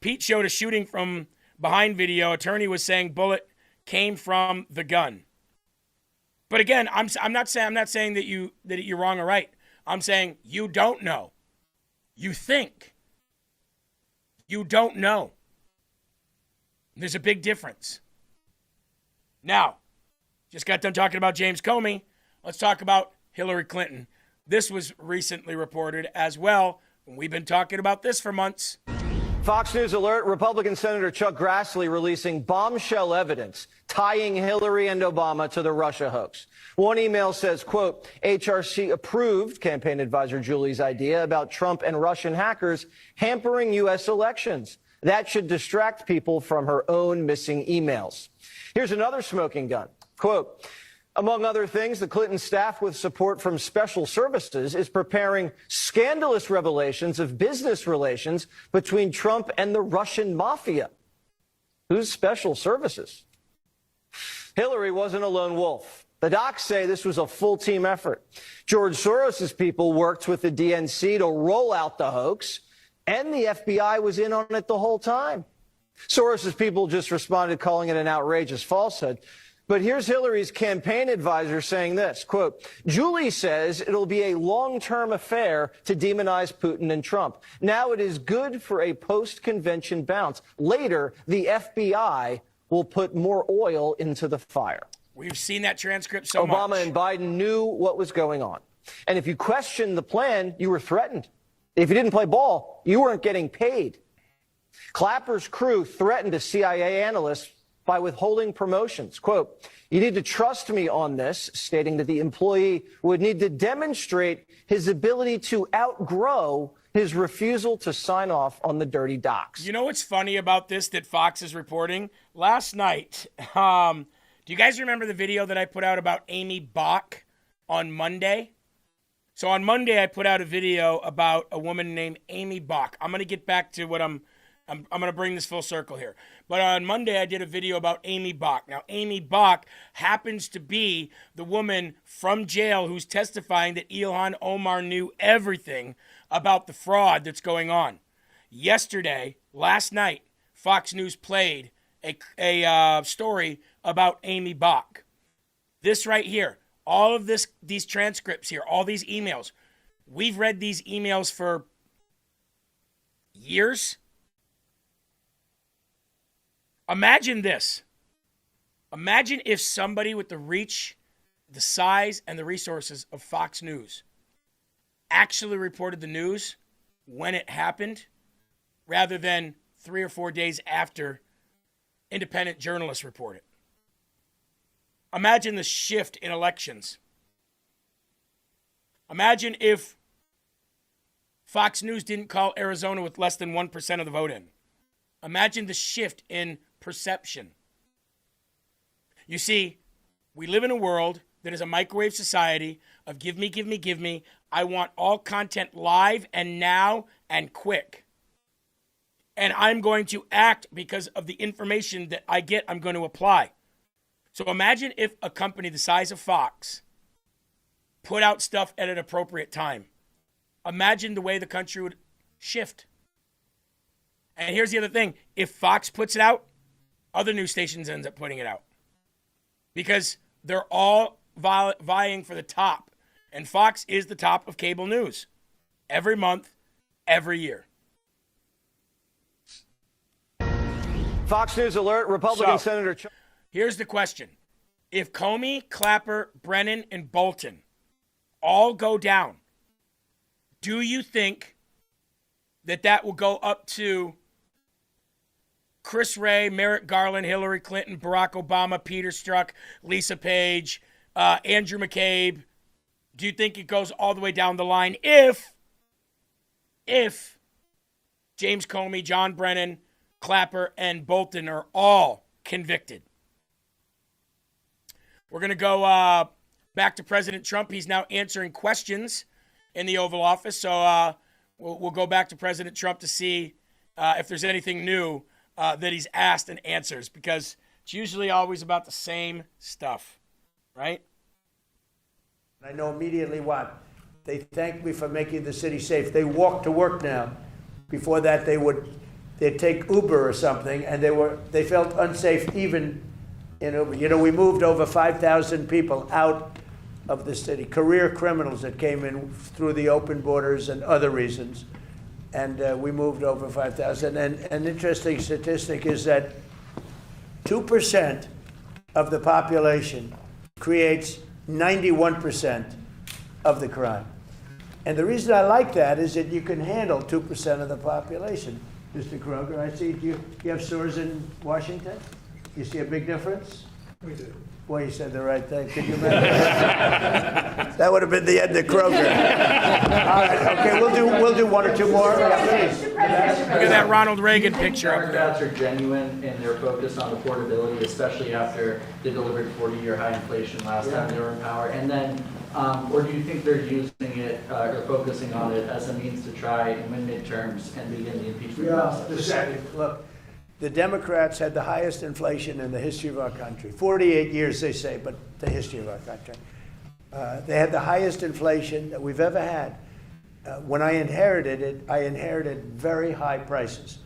Pete showed a shooting from behind video. Attorney was saying bullet came from the gun. But again, I'm not saying that you're wrong or right. I'm saying you don't know. You think. You don't know. There's a big difference. Now, just got done talking about James Comey. Let's talk about Hillary Clinton. This was recently reported as well. We've been talking about this for months. Fox News alert, Republican Senator Chuck Grassley releasing bombshell evidence tying Hillary and Obama to the Russia hoax. One email says, quote, HRC approved campaign advisor Julie's idea about Trump and Russian hackers hampering U.S. elections. That should distract people from her own missing emails. Here's another smoking gun. Quote, among other things, the Clinton staff with support from special services is preparing scandalous revelations of business relations between Trump and the Russian mafia. Who's special services? Hillary wasn't a lone wolf. The docs say this was a full team effort. George Soros's people worked with the DNC to roll out the hoax, and the FBI was in on it the whole time. Soros's people just responded calling it an outrageous falsehood. But here's Hillary's campaign advisor saying this, quote, Julie says it'll be a long-term affair to demonize Putin and Trump. Now it is good for a post-convention bounce. Later, the FBI will put more oil into the fire. We've seen that transcript so much. Obama and Biden knew what was going on. And if you questioned the plan, you were threatened. If you didn't play ball, you weren't getting paid. Clapper's crew threatened a CIA analyst by withholding promotions. Quote, you need to trust me on this, stating that the employee would need to demonstrate his ability to outgrow his refusal to sign off on the dirty docs. You know what's funny about this that Fox is reporting? Last night, do you guys remember the video that I put out about Amy Bach on Monday? So on Monday, I put out a video about a woman named Amy Bach. I'm going to get back to what I'm going to bring this full circle here. But on Monday, I did a video about Amy Bach. Now, Amy Bach happens to be the woman from jail who's testifying that Ilhan Omar knew everything about the fraud that's going on. Yesterday, last night, Fox News played a story about Amy Bach. This right here, all of these transcripts here, all these emails, we've read these emails for years. Imagine this. Imagine if somebody with the reach, the size, and the resources of Fox News actually reported the news when it happened rather than 3 or 4 days after independent journalists report it. Imagine the shift in elections. Imagine if Fox News didn't call Arizona with less than 1% of the vote in. Imagine the shift in perception. You see, we live in a world that is a microwave society of give me, give me, give me. I want all content live and now and quick. And I'm going to act because of the information that I get, I'm going to apply. So imagine if a company the size of Fox put out stuff at an appropriate time. Imagine the way the country would shift. And here's the other thing. If Fox puts it out, other news stations end up putting it out. Because they're all vying for the top. And Fox is the top of cable news. Every month, every year. Fox News alert, Republican Senator... Here's the question. If Comey, Clapper, Brennan, and Bolton all go down, do you think that will go up to Chris Wray, Merrick Garland, Hillary Clinton, Barack Obama, Peter Strzok, Lisa Page, Andrew McCabe? Do you think it goes all the way down the line if James Comey, John Brennan, Clapper, and Bolton are all convicted? We're going to go back to President Trump. He's now answering questions in the Oval Office. So we'll go back to President Trump to see if there's anything new that he's asked and answers, because it's usually always about the same stuff, right? I know immediately what. They thanked me for making the city safe. They walk to work now. Before that, they'd take Uber or something, and they felt unsafe even in Uber. You know, we moved over 5,000 people out of the city, career criminals that came in through the open borders and other reasons. And we moved over 5,000. And an interesting statistic is that 2% of the population creates 91% of the crime. And the reason I like that is that you can handle 2% of the population. Mr. Kroger, I see you have stores in Washington? You see a big difference? We do. Boy, you said the right thing. Could you imagine? That would have been the end of Kroger. All right, okay, we'll do one or two more. Yeah, please. Look at that Ronald Reagan picture up there. Democrats are genuine in their focus on affordability, especially after they delivered 40-year high inflation last time they were in power. And then, or do you think they're using it or focusing on it as a means to try and win midterms and begin the impeachment process? Look. The Democrats had the highest inflation in the history of our country. 48 years, they say, but the history of our country. They had the highest inflation that we've ever had. When I inherited it, I inherited very high prices.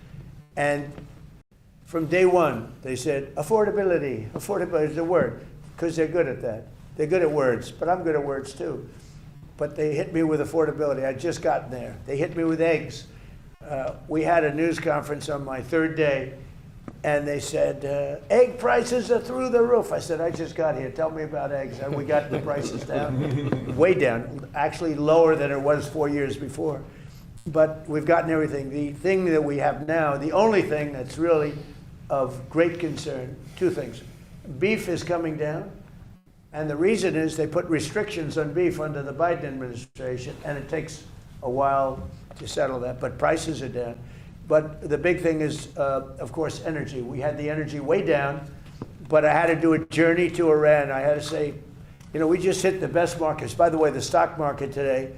And from day one, they said, affordability is the word, because they're good at that. They're good at words, but I'm good at words too. But they hit me with affordability. I'd just gotten there. They hit me with eggs. We had a news conference on my third day, and they said, egg prices are through the roof. I said, I just got here. Tell me about eggs. And we got the prices down, way down, actually lower than it was 4 years before. But we've gotten everything. The thing that we have now, the only thing that's really of great concern, two things. Beef is coming down, and the reason is they put restrictions on beef under the Biden administration, and it takes a while to settle that, but prices are down. But the big thing is, of course, energy. We had the energy way down, but I had to do a journey to Iran. I had to say, you know, we just hit the best markets. By the way, the stock market today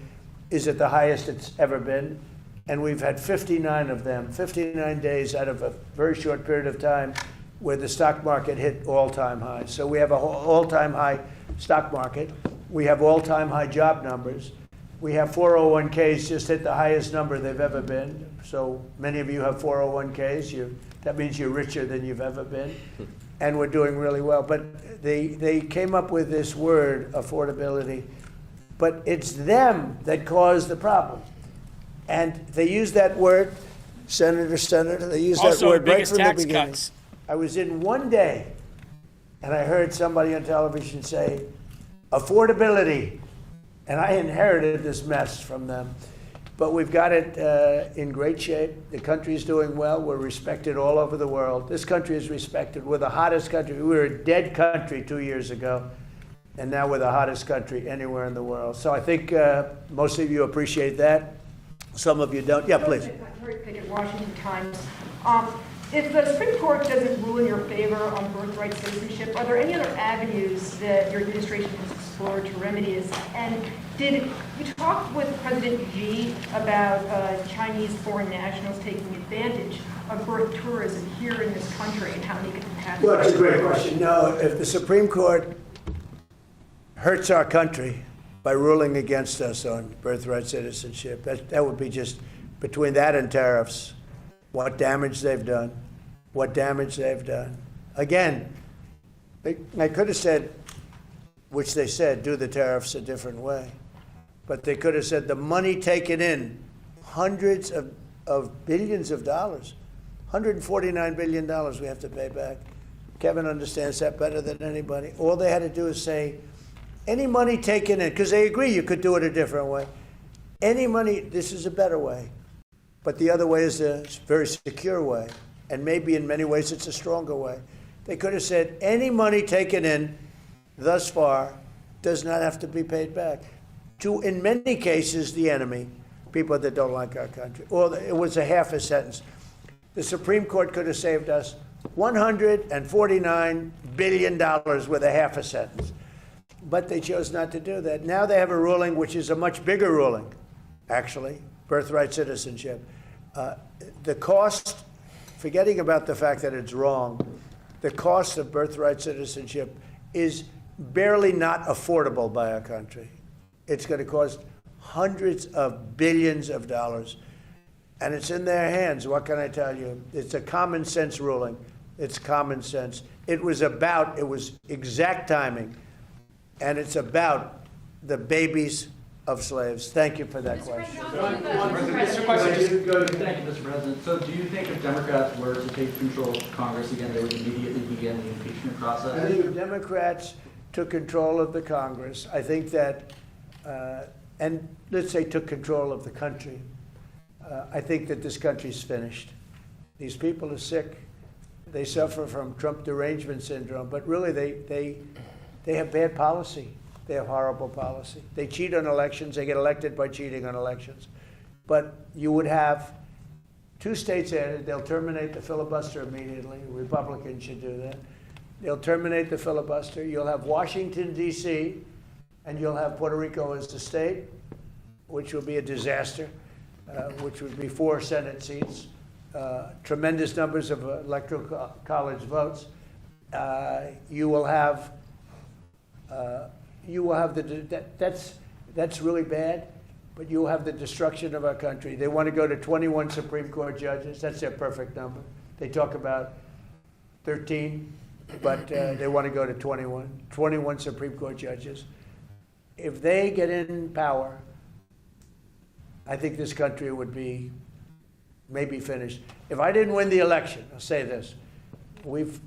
is at the highest it's ever been, and we've had 59 of them, 59 days out of a very short period of time where the stock market hit all-time highs. So we have an all-time high stock market. We have all-time high job numbers. We have 401ks just hit the highest number they've ever been. So many of you have 401ks. That means you're richer than you've ever been. And we're doing really well. But they came up with this word, affordability. But it's them that caused the problem. And they use that word, Senator, they use that word right from the beginning. Cuts. I was in one day, and I heard somebody on television say, affordability. And I inherited this mess from them. But we've got it in great shape. The country's doing well. We're respected all over the world. This country is respected. We're the hottest country. We were a dead country 2 years ago. And now we're the hottest country anywhere in the world. So I think most of you appreciate that. Some of you don't. Yeah, please. Washington Times. If the Supreme Court doesn't rule in your favor on birthright citizenship, are there any other avenues that your administration has explore to remedy this? And did you talk with President Xi about Chinese foreign nationals taking advantage of birth tourism here in this country and how they could pass? Well, it's a great question. No, if the Supreme Court hurts our country by ruling against us on birthright citizenship, that would be just between that and tariffs, what damage they've done, what damage they've done. Again, they could have said, which they said, do the tariffs a different way. But they could have said the money taken in, hundreds of billions of dollars, $149 billion we have to pay back. Kevin understands that better than anybody. All they had to do is say, any money taken in, because they agree you could do it a different way. Any money, this is a better way. But the other way is a very secure way. And maybe in many ways it's a stronger way. They could have said, any money taken in thus far does not have to be paid back to, in many cases, the enemy, people that don't like our country. Or it was a half a sentence. The Supreme Court could have saved us $149 billion with a half a sentence. But they chose not to do that. Now they have a ruling which is a much bigger ruling, actually, birthright citizenship. The cost, forgetting about the fact that it's wrong, the cost of birthright citizenship is barely not affordable by our country. It's going to cost hundreds of billions of dollars. And it's in their hands. What can I tell you? It's a common sense ruling. It's common sense. It was exact timing. And it's about the babies of slaves. Thank you for that question. Thank you, Mr. President. So do you think if Democrats were to take control of Congress again, they would immediately begin the impeachment process? I think if Democrats took control of the Congress, I think that, and let's say took control of the country, I think that this country's finished. These people are sick. They suffer from Trump derangement syndrome, but really they have bad policy. They have horrible policy. They cheat on elections. They get elected by cheating on elections. But you would have 2 states added. They'll terminate the filibuster immediately. Republicans should do that. They'll terminate the filibuster. You'll have Washington, D.C., and you'll have Puerto Rico as the state, which will be a disaster, which would be 4 Senate seats, tremendous numbers of electoral college votes. You will have that's really bad, but you will have the destruction of our country. They want to go to 21 Supreme Court judges. That's their perfect number. They talk about 13, but they want to go to 21 Supreme Court judges. If they get in power, I think this country would be maybe finished. If I didn't win the election, I'll say this, we've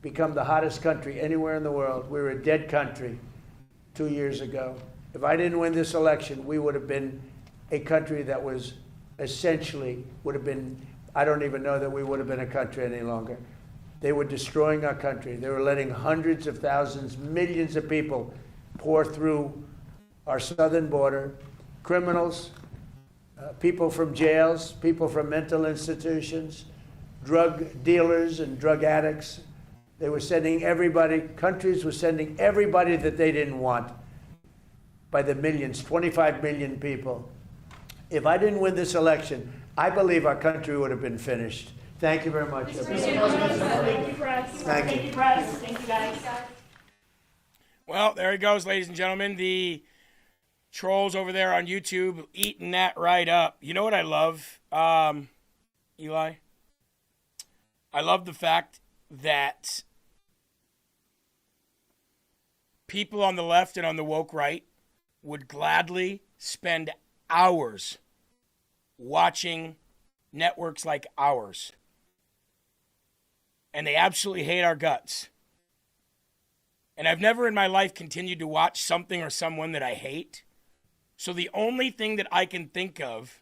become the hottest country anywhere in the world. We were a dead country 2 years ago. If I didn't win this election, we would have been a country that was essentially, I don't even know that we would have been a country any longer. They were destroying our country. They were letting hundreds of thousands, millions of people pour through our southern border, criminals, people from jails, people from mental institutions, drug dealers and drug addicts. They were sending everybody, countries were sending everybody that they didn't want by the millions, 25 million people. If I didn't win this election, I believe our country would have been finished. Thank you very much. Thank you, press. Thank you, press. Thank you, guys. Well, there he goes, ladies and gentlemen. The trolls over there on YouTube eating that right up. You know what I love, Eli? I love the fact that people on the left and on the woke right would gladly spend hours watching networks like ours. And they absolutely hate our guts. And I've never in my life continued to watch something or someone that I hate. So the only thing that I can think of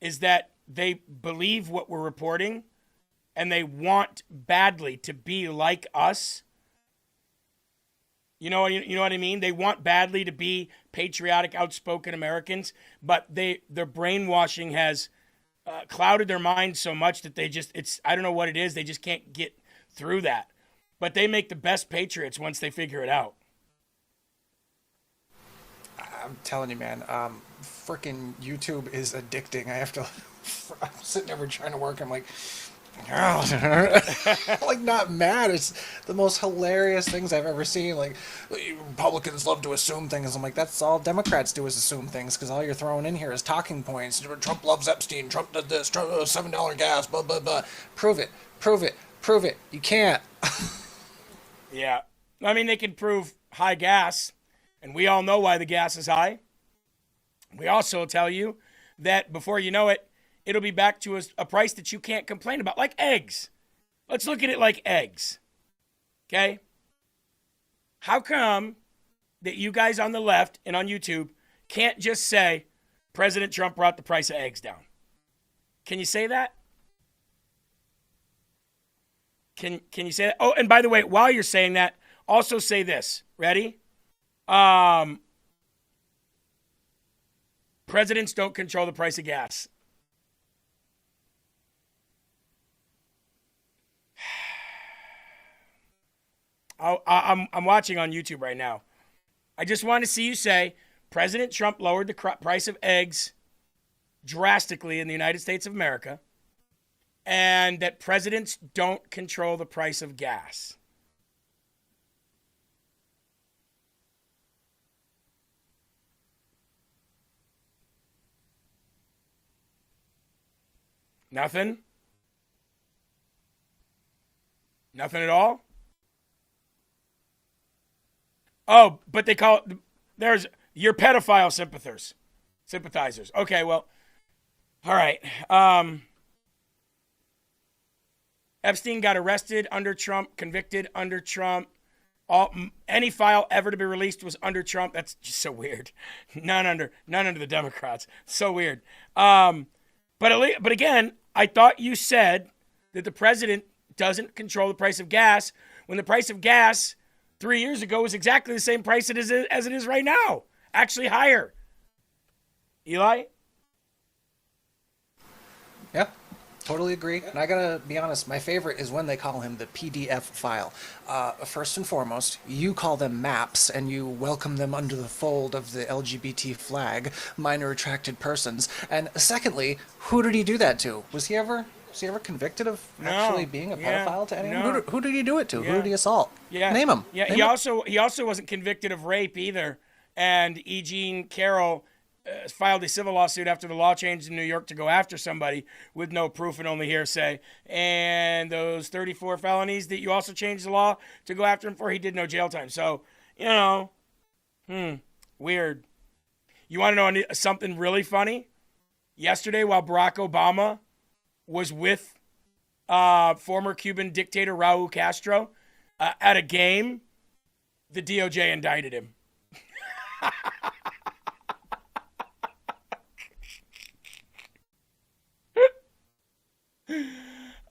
is that they believe what we're reporting and they want badly to be like us. You know what I mean? They want badly to be patriotic, outspoken Americans, but their brainwashing has clouded their minds so much that I don't know what it is, they just can't get through that. But they make the best patriots once they figure it out. I'm telling you, man. Freaking YouTube is addicting. I have to. I'm sitting there trying to work. I'm like, like not mad. It's the most hilarious things I've ever seen. Like, Republicans love to assume things. I'm like, that's all Democrats do is assume things because all you're throwing in here is talking points. Trump loves Epstein. Trump did this. Trump, $7 gas. Blah blah blah. Prove it. Prove it. Prove it. You can't. Yeah, I mean they can prove high gas, and we all know why the gas is high. We also tell you that before you know it, it'll be back to a price that you can't complain about, like eggs. Let's look at it like eggs, okay? How come that you guys on the left and on YouTube can't just say President Trump brought the price of eggs down? Can you say that? Can you say that? Oh, and by the way, while you're saying that, also say this. Ready? Presidents don't control the price of gas. I'm watching on YouTube right now. I just want to see you say President Trump lowered the price of eggs drastically in the United States of America, and that presidents don't control the price of gas. Nothing? Nothing at all? Oh, but they call it, there's your pedophile sympathizers. Okay, well, all right. Epstein got arrested under Trump, convicted under Trump. Any file ever to be released was under Trump. That's just so weird. None under the Democrats. So weird. But again, I thought you said that the president doesn't control the price of gas when the price of gas 3 years ago was exactly the same price as it is right now. Actually higher. Eli? Yeah, totally agree. And I gotta be honest, my favorite is when they call him the PDF file. First and foremost, you call them maps and you welcome them under the fold of the LGBT flag, minor attracted persons. And secondly, who did he do that to? Was he ever convicted of actually being a pedophile to anyone? No. Who did he do it to? Yeah. Who did he assault? Yeah. Name him. Yeah, Name he him. also wasn't convicted of rape either. And E. Jean Carroll filed a civil lawsuit after the law changed in New York to go after somebody with no proof and only hearsay. And those 34 felonies that you also changed the law to go after him for, he did no jail time. So, weird. You want to know something really funny? Yesterday, while Barack Obama was with former Cuban dictator Raul Castro at a game, the DOJ indicted him.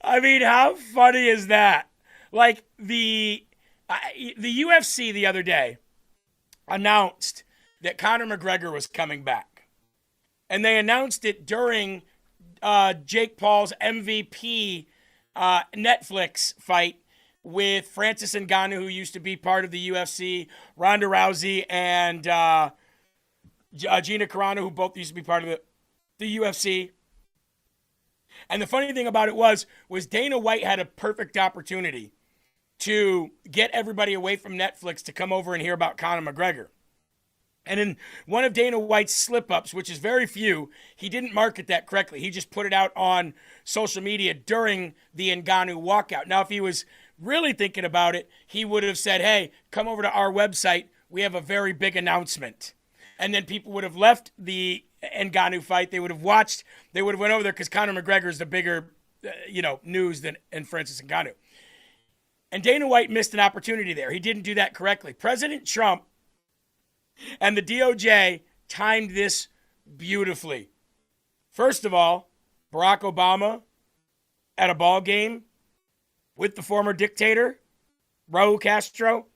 I mean, how funny is that? Like the UFC the other day announced that Conor McGregor was coming back. And they announced it during Jake Paul's MVP Netflix fight with Francis Ngannou, who used to be part of the UFC, Ronda Rousey, and Gina Carano, who both used to be part of the UFC. And the funny thing about it was Dana White had a perfect opportunity to get everybody away from Netflix to come over and hear about Conor McGregor. And in one of Dana White's slip-ups, which is very few, he didn't market that correctly. He just put it out on social media during the Ngannou walkout. Now, if he was really thinking about it, he would have said, hey, come over to our website. We have a very big announcement. And then people would have left the Ngannou fight. They would have watched. They would have went over there because Conor McGregor is the bigger, news than Francis Ngannou. And Dana White missed an opportunity there. He didn't do that correctly. President Trump and the DOJ timed this beautifully. First of all, Barack Obama at a ball game with the former dictator, Raul Castro.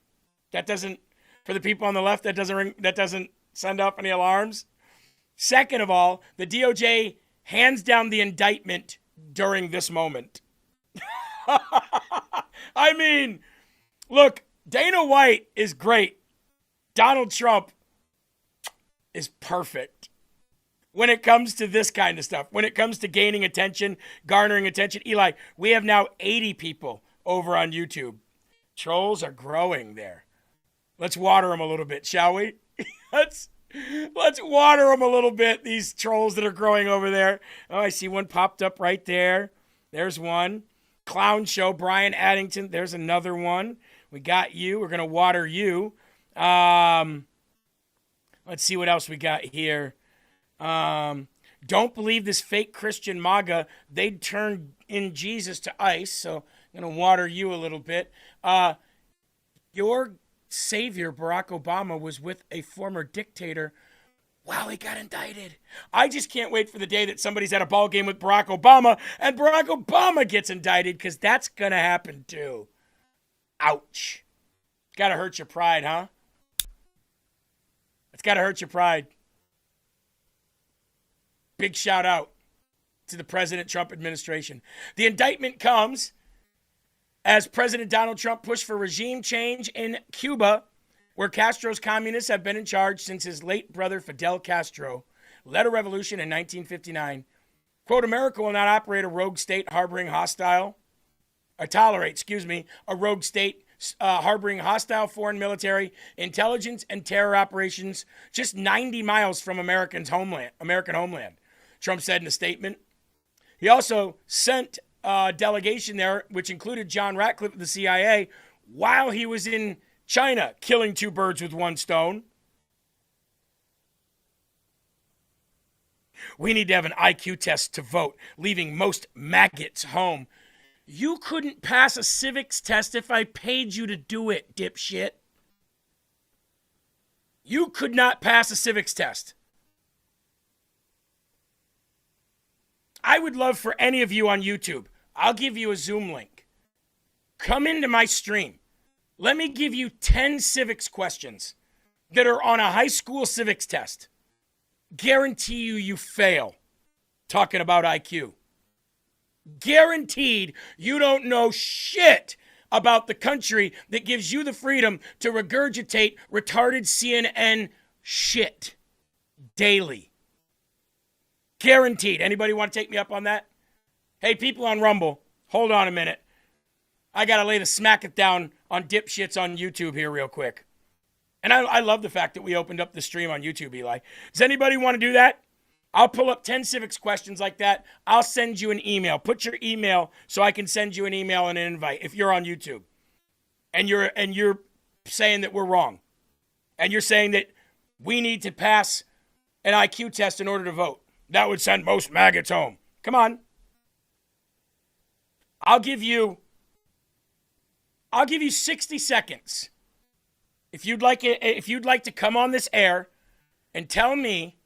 That doesn't, for the people on the left, that doesn't send up any alarms. Second of all, the DOJ hands down the indictment during this moment. I mean, look, Dana White is great. Donald Trump, is perfect. When it comes to this kind of stuff, when it comes to gaining attention, garnering attention, Eli, we have now 80 people over on YouTube. Trolls are growing there. Let's water them a little bit, shall we? Let's water them a little bit, these trolls that are growing over there. Oh, I see one popped up right there. There's one. Clown Show, Brian Addington. There's another one. We got you. We're going to water you. Let's see what else we got here. Don't believe this fake Christian MAGA. They'd turn in Jesus to ice. So I'm going to water you a little bit. Your savior, Barack Obama, was with a former dictator while he got indicted. I just can't wait for the day that somebody's at a ball game with Barack Obama and Barack Obama gets indicted, because that's going to happen too. Ouch. It's got to hurt your pride, huh? It's got to hurt your pride. Big shout out to the President Trump administration. The indictment comes as President Donald Trump pushed for regime change in Cuba, where Castro's communists have been in charge since his late brother Fidel Castro led a revolution in 1959. Quote, America will not operate a rogue state harboring hostile, or tolerate, a rogue state harboring hostile foreign military, intelligence, and terror operations just 90 miles from American homeland, Trump said in a statement. He also sent a delegation there, which included John Ratcliffe of the CIA, while he was in China, killing two birds with one stone. We need to have an IQ test to vote, leaving most maggots home. You couldn't pass a civics test if I paid you to do it, dipshit. You could not pass a civics test. I would love for any of you on YouTube, I'll give you a Zoom link. Come into my stream. Let me give you 10 civics questions that are on a high school civics test. Guarantee you fail. Talking about IQ. Guaranteed you don't know shit about the country that gives you the freedom to regurgitate retarded CNN shit daily. Guaranteed. Anybody want to take me up on that? Hey, people on Rumble, hold on a minute. I got to lay the smack it down on dipshits on YouTube here real quick. And I love the fact that we opened up the stream on YouTube, Eli. Does anybody want to do that? I'll pull up 10 civics questions like that. I'll send you an email. Put your email so I can send you an email and an invite if you're on YouTube. And you're saying that we're wrong. And you're saying that we need to pass an IQ test in order to vote. That would send most maggots home. Come on. I'll give you 60 seconds. If you'd like to come on this air and tell me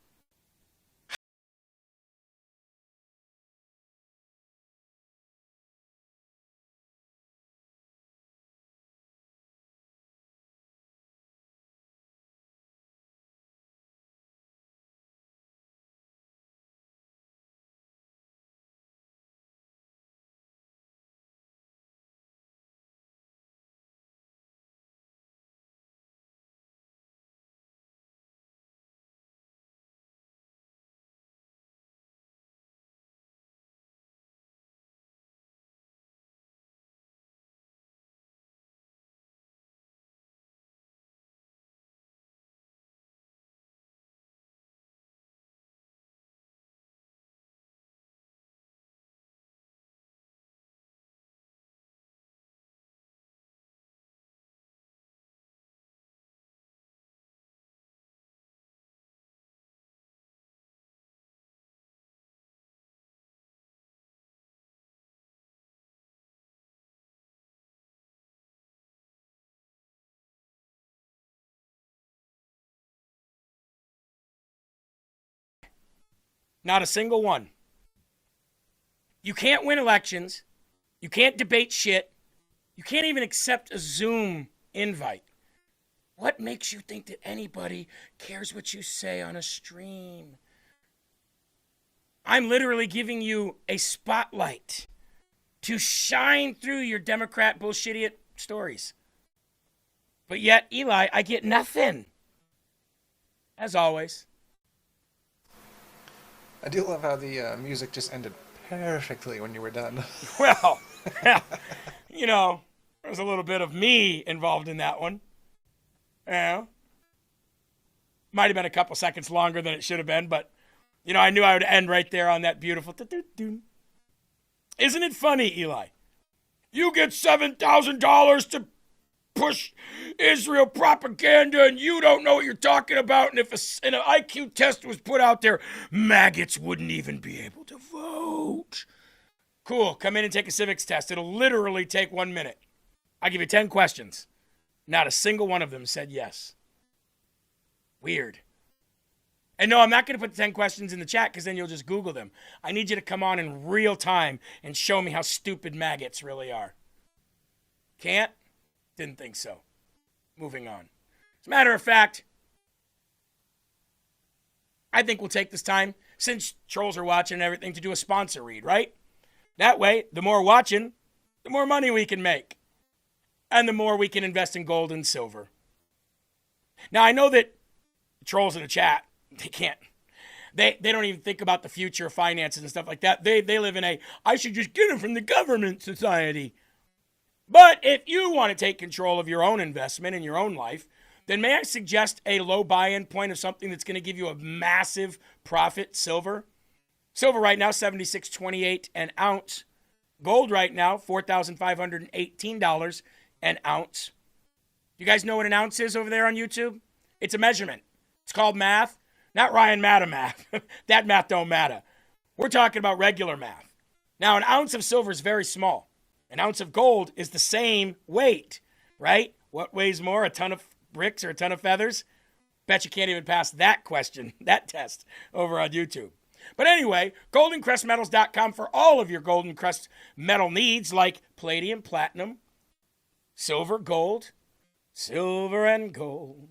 not a single one. You can't win elections. You can't debate shit. You can't even accept a Zoom invite. What makes you think that anybody cares what you say on a stream? I'm literally giving you a spotlight to shine through your Democrat bullshit stories. But yet, Eli, I get nothing. As always. I do love how the music just ended perfectly when you were done. Well, you know, there's a little bit of me involved in that one. Yeah. Might have been a couple seconds longer than it should have been, but, you know, I knew I would end right there on that beautiful. Isn't it funny, Eli? You get $7,000 to push Israel propaganda and you don't know what you're talking about. And if an IQ test was put out there, maggots wouldn't even be able to vote. Cool. Come in and take a civics test. It'll literally take 1 minute. I'll give you 10 questions. Not a single one of them said yes. Weird. And no, I'm not going to put the 10 questions in the chat because then you'll just Google them. I need you to come on in real time and show me how stupid maggots really are. Can't? Didn't think so. Moving on. As a matter of fact, I think we'll take this time, since trolls are watching and everything, to do a sponsor read, right? That way, the more watching, the more money we can make. And the more we can invest in gold and silver. Now, I know that trolls in the chat, they can't. They don't even think about the future of finances and stuff like that. They live in a, I should just get it from the government society. But if you want to take control of your own investment in your own life, then may I suggest a low buy-in point of something that's going to give you a massive profit, silver? Silver right now, $76.28 an ounce. Gold right now, $4,518 an ounce. You guys know what an ounce is over there on YouTube? It's a measurement. It's called math. Not Ryan Matta math. That math don't matter. We're talking about regular math. Now, an ounce of silver is very small. An ounce of gold is the same weight, right? What weighs more, a ton of bricks or a ton of feathers? Bet you can't even pass that question, that test, over on YouTube. But anyway, goldencrestmetals.com for all of your Golden Crest metal needs, like palladium, platinum, silver, gold, silver and gold,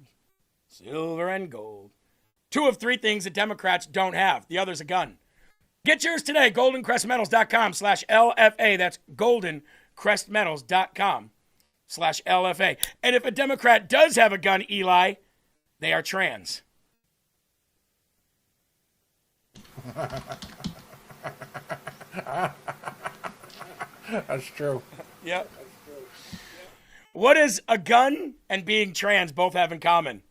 silver and gold. 2 of 3 things that Democrats don't have. The other's a gun. Get yours today, goldencrestmetals.com/LFA. That's goldencrestmetals.com/LFA. And if a Democrat does have a gun, Eli, they are trans. That's true. Yep. What does a gun and being trans both have in common?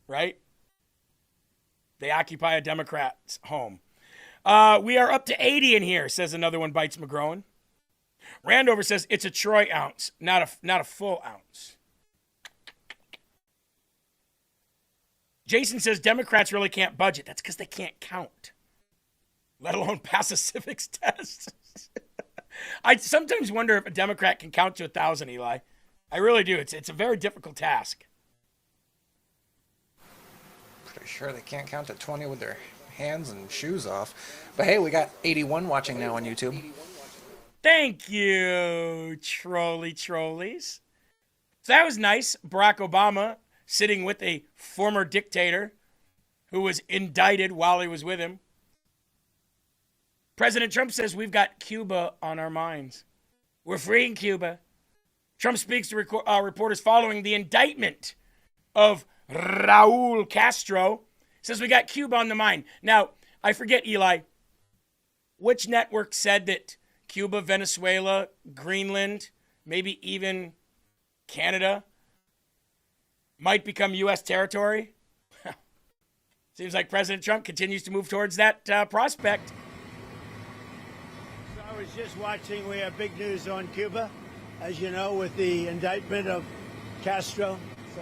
Right? They occupy a Democrat's home. We are up to 80 in here, says another one, Bites McGrowan. Randover says it's a troy ounce, not a full ounce. Jason says Democrats really can't budget. That's because they can't count, let alone pass a civics test. I sometimes wonder if a Democrat can count to 1,000, Eli. I really do. It's a very difficult task. Pretty sure they can't count to 20 with their hands and shoes off. But hey, we got 81 watching now on YouTube. Thank you, trollies. So that was nice. Barack Obama sitting with a former dictator who was indicted while he was with him. President Trump says we've got Cuba on our minds. We're freeing Cuba. Trump speaks to reporters following the indictment of Raul Castro. Says we got Cuba on the mind. Now, I forget, Eli, which network said that Cuba, Venezuela, Greenland, maybe even Canada might become U.S. territory? Seems like President Trump continues to move towards that prospect. So I was just watching, we have big news on Cuba, as you know, with the indictment of Castro. So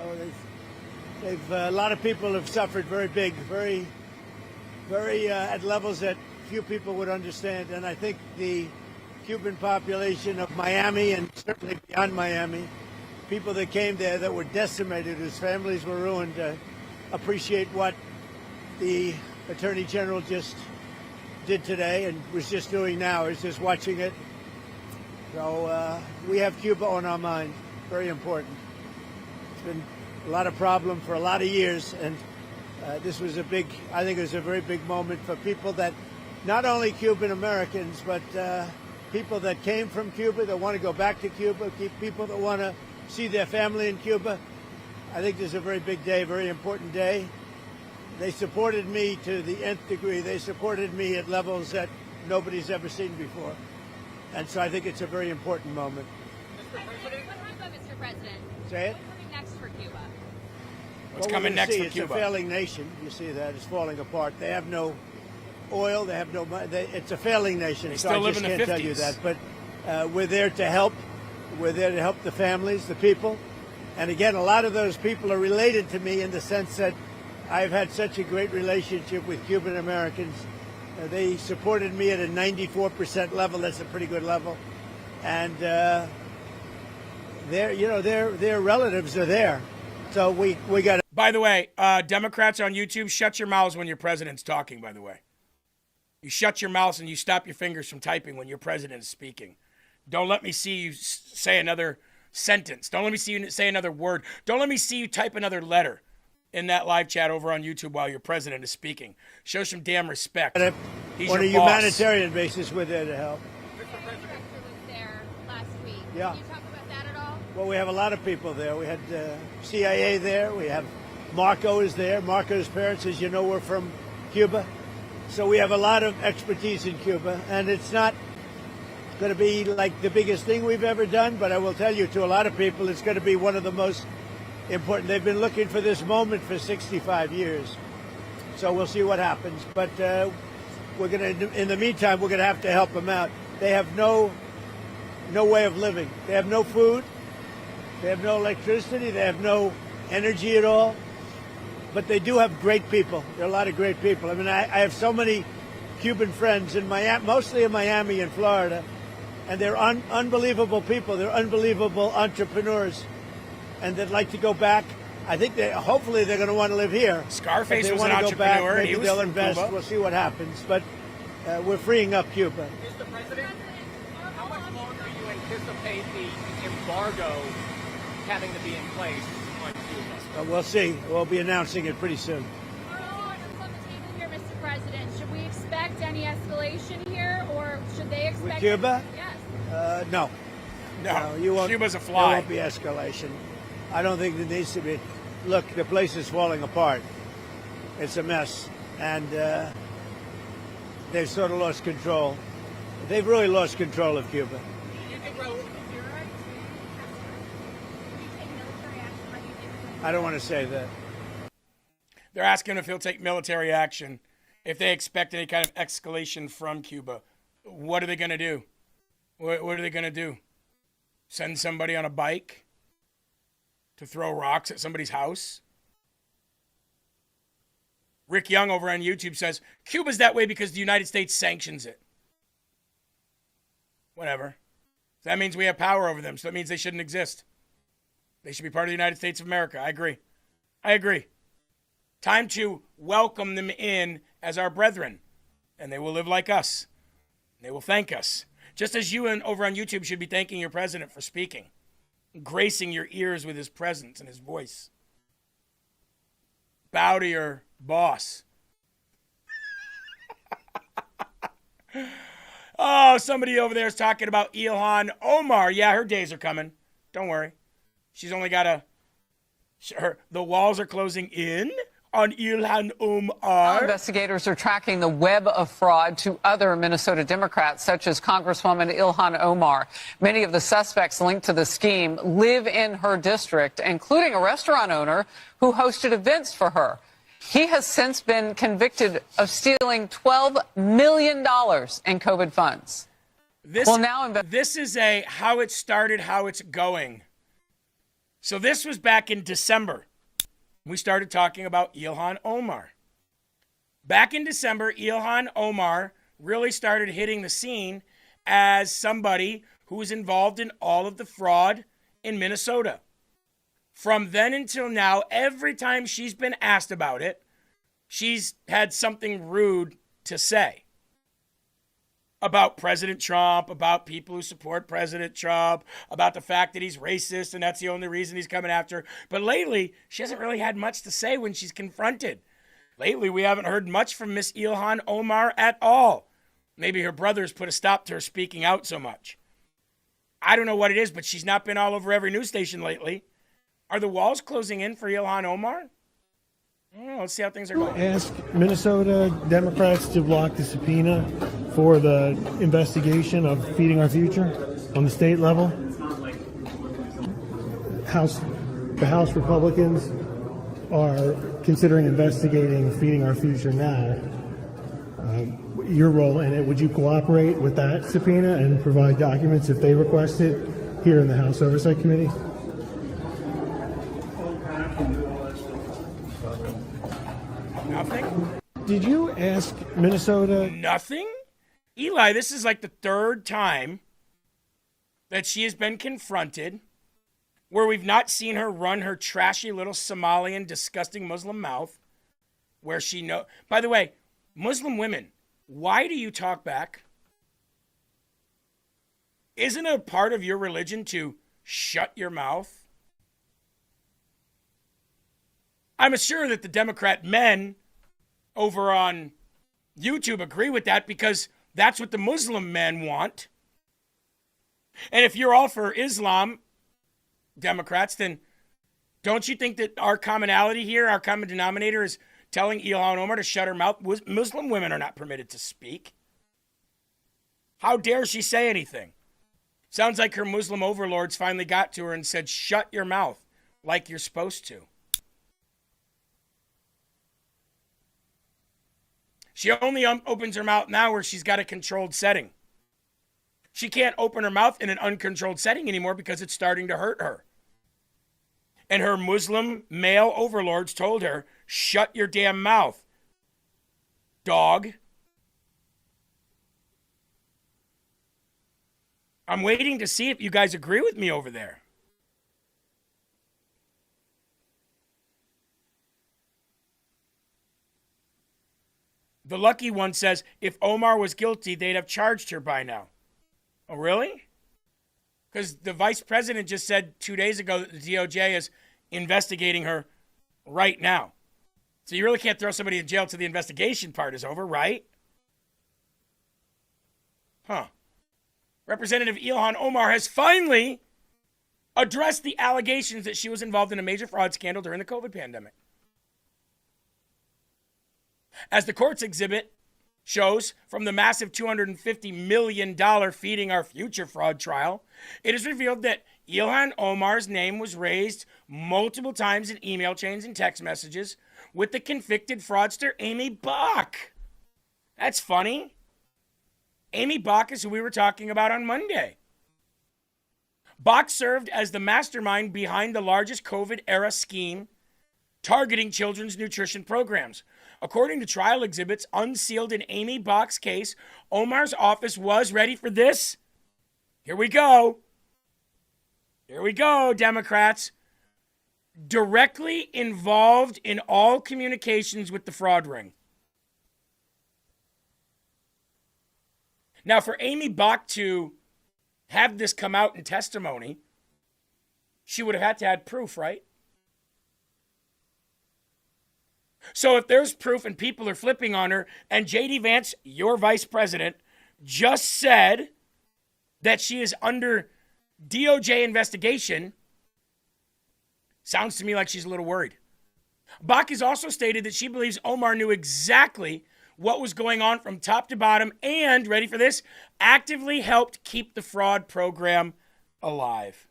a lot of people have suffered very big, very at levels that few people would understand. And I think the Cuban population of Miami and certainly beyond Miami, people that came there that were decimated, whose families were ruined, appreciate what the Attorney General just did today and was just doing now. Is just watching it. So we have Cuba on our mind. Very important. It's been a lot of problem for a lot of years, and this was I think it was a very big moment for people that, not only Cuban Americans, but people that came from Cuba, that want to go back to Cuba, people that want to see their family in Cuba. I think this is a very big day, very important day. They supported me to the nth degree. They supported me at levels that nobody's ever seen before. And so I think it's a very important moment. Mr. President? Say it? What's coming next for Cuba? What's coming next for Cuba? It's a failing nation. You see that. It's falling apart. They have no oil. They have no money. It's a failing nation. They so still I live just in the can't 50s. tell you that. But we're there to help. We're there to help the families, the people. And again, a lot of those people are related to me in the sense that I've had such a great relationship with Cuban Americans. They supported me at a 94% level. That's a pretty good level. And their relatives are there. So we got to. By the way, Democrats on YouTube, shut your mouths when your president's talking, by the way. You shut your mouths and you stop your fingers from typing when your president is speaking. Don't let me see you say another sentence. Don't let me see you say another word. Don't let me see you type another letter in that live chat over on YouTube while your president is speaking. Show some damn respect. He's on a your boss. humanitarian basis, we're there to help. Mr. President was there last week. Yeah. Can you talk about that at all? Well, we have a lot of people there. We had CIA there. We have Marco is there. Marco's parents, as you know, were from Cuba. So we have a lot of expertise in Cuba. And it's not going to be like the biggest thing we've ever done, but I will tell you, to a lot of people, it's going to be one of the most important. They've been looking for this moment for 65 years. So we'll see what happens. But we're going to, in the meantime, we're going to have to help them out. They have no way of living. They have no food. They have no electricity. They have no energy at all. But they do have great people. There are a lot of great people. I mean, I have so many Cuban friends in Miami, mostly in Miami and Florida, and they're unbelievable people. They're unbelievable entrepreneurs, and they'd like to go back. I think hopefully they're going to want to live here. Scarface If they was an want to go back, entrepreneur, and maybe he was they'll from invest. Cuba. We'll see what happens. But we're freeing up Cuba. Mr. President, how much longer do you anticipate the embargo having to be in place on Cuba? We'll see. We'll be announcing it pretty soon. On the table here, Mr. President, should we expect any escalation here, or should they expect? With Cuba? Yes. No. No, you won't. Cuba's a fly. There won't be escalation. I don't think there needs to be. Look, the place is falling apart. It's a mess, and they've sort of lost control. They've really lost control of Cuba. I don't want to say that. They're asking if he'll take military action, if they expect any kind of escalation from Cuba. What are they going to do? What are they going to do? Send somebody on a bike to throw rocks at somebody's house? Rick Young over on YouTube says, Cuba's that way because the United States sanctions it. Whatever. That means we have power over them, so that means they shouldn't exist. They should be part of the United States of America. I agree. Time to welcome them in as our brethren, and they will live like us. They will thank us. Just as you over on YouTube should be thanking your president for speaking, gracing your ears with his presence and his voice. Bow to your boss. Oh, somebody over there is talking about Ilhan Omar. Yeah, her days are coming. Don't worry. She's only got the walls are closing in on Ilhan Omar. Investigators are tracking the web of fraud to other Minnesota Democrats, such as Congresswoman Ilhan Omar. Many of the suspects linked to the scheme live in her district, including a restaurant owner who hosted events for her. He has since been convicted of stealing $12 million in COVID funds. This is a how it started, how it's going. So this was back in December. We started talking about Ilhan Omar. Back in December, Ilhan Omar really started hitting the scene as somebody who was involved in all of the fraud in Minnesota. From then until now, every time she's been asked about it, she's had something rude to say. About President Trump, about people who support President Trump, about the fact that he's racist and that's the only reason he's coming after her. But lately, she hasn't really had much to say when she's confronted. Lately, we haven't heard much from Miss Ilhan Omar at all. Maybe her brothers put a stop to her speaking out so much. I don't know what it is, but she's not been all over every news station lately. Are the walls closing in for Ilhan Omar? Well, let's see how things are going. Ask Minnesota Democrats to block the subpoena for the investigation of Feeding Our Future on the state level. The House Republicans are considering investigating Feeding Our Future now. Your role in it, would you cooperate with that subpoena and provide documents if they request it here in the House Oversight Committee? Nothing? Did you ask Minnesota? Nothing? Eli, this is like the third time that she has been confronted where we've not seen her run her trashy little Somalian, disgusting Muslim mouth where she know. By the way, Muslim women, why do you talk back? Isn't it a part of your religion to shut your mouth? I'm sure that the Democrat men over on YouTube agree with that because that's what the Muslim men want. And if you're all for Islam, Democrats, then don't you think that our commonality here, our common denominator is telling Ilhan Omar to shut her mouth? Muslim women are not permitted to speak. How dare she say anything? Sounds like her Muslim overlords finally got to her and said, shut your mouth like you're supposed to. She only opens her mouth now where she's got a controlled setting. She can't open her mouth in an uncontrolled setting anymore because it's starting to hurt her. And her Muslim male overlords told her, shut your damn mouth, dog. I'm waiting to see if you guys agree with me over there. The lucky one says, if Omar was guilty, they'd have charged her by now. Oh, really? Because the vice president just said 2 days ago that the DOJ is investigating her right now. So you really can't throw somebody in jail till the investigation part is over, right? Huh. Representative Ilhan Omar has finally addressed the allegations that she was involved in a major fraud scandal during the COVID pandemic. As the court's exhibit shows from the massive $250 million Feeding Our Future fraud trial, it is revealed that Ilhan Omar's name was raised multiple times in email chains and text messages with the convicted fraudster Amy Bach. That's funny. Amy Bach is who we were talking about on Monday. Bach served as the mastermind behind the largest COVID-era scheme targeting children's nutrition programs. According to trial exhibits unsealed in Amy Bach's case, Omar's office was, ready for this? Here we go. Here we go, Democrats. Directly involved in all communications with the fraud ring. Now, for Amy Bach to have this come out in testimony, she would have had to add proof, right? So if there's proof and people are flipping on her, and J.D. Vance, your vice president, just said that she is under DOJ investigation, sounds to me like she's a little worried. Bach has also stated that she believes Omar knew exactly what was going on from top to bottom and, ready for this, actively helped keep the fraud program alive.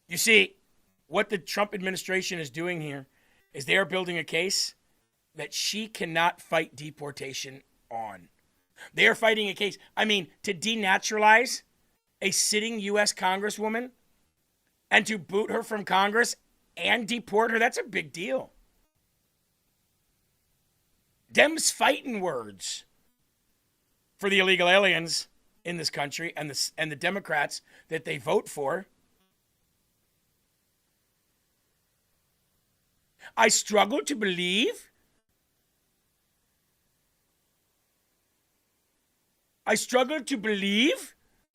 You see, what the Trump administration is doing here is they are building a case that she cannot fight deportation on. They are fighting a case, to denaturalize a sitting U.S. Congresswoman and to boot her from Congress and deport her, that's a big deal. Dems fighting words for the illegal aliens in this country and the Democrats that they vote for. I struggle to believe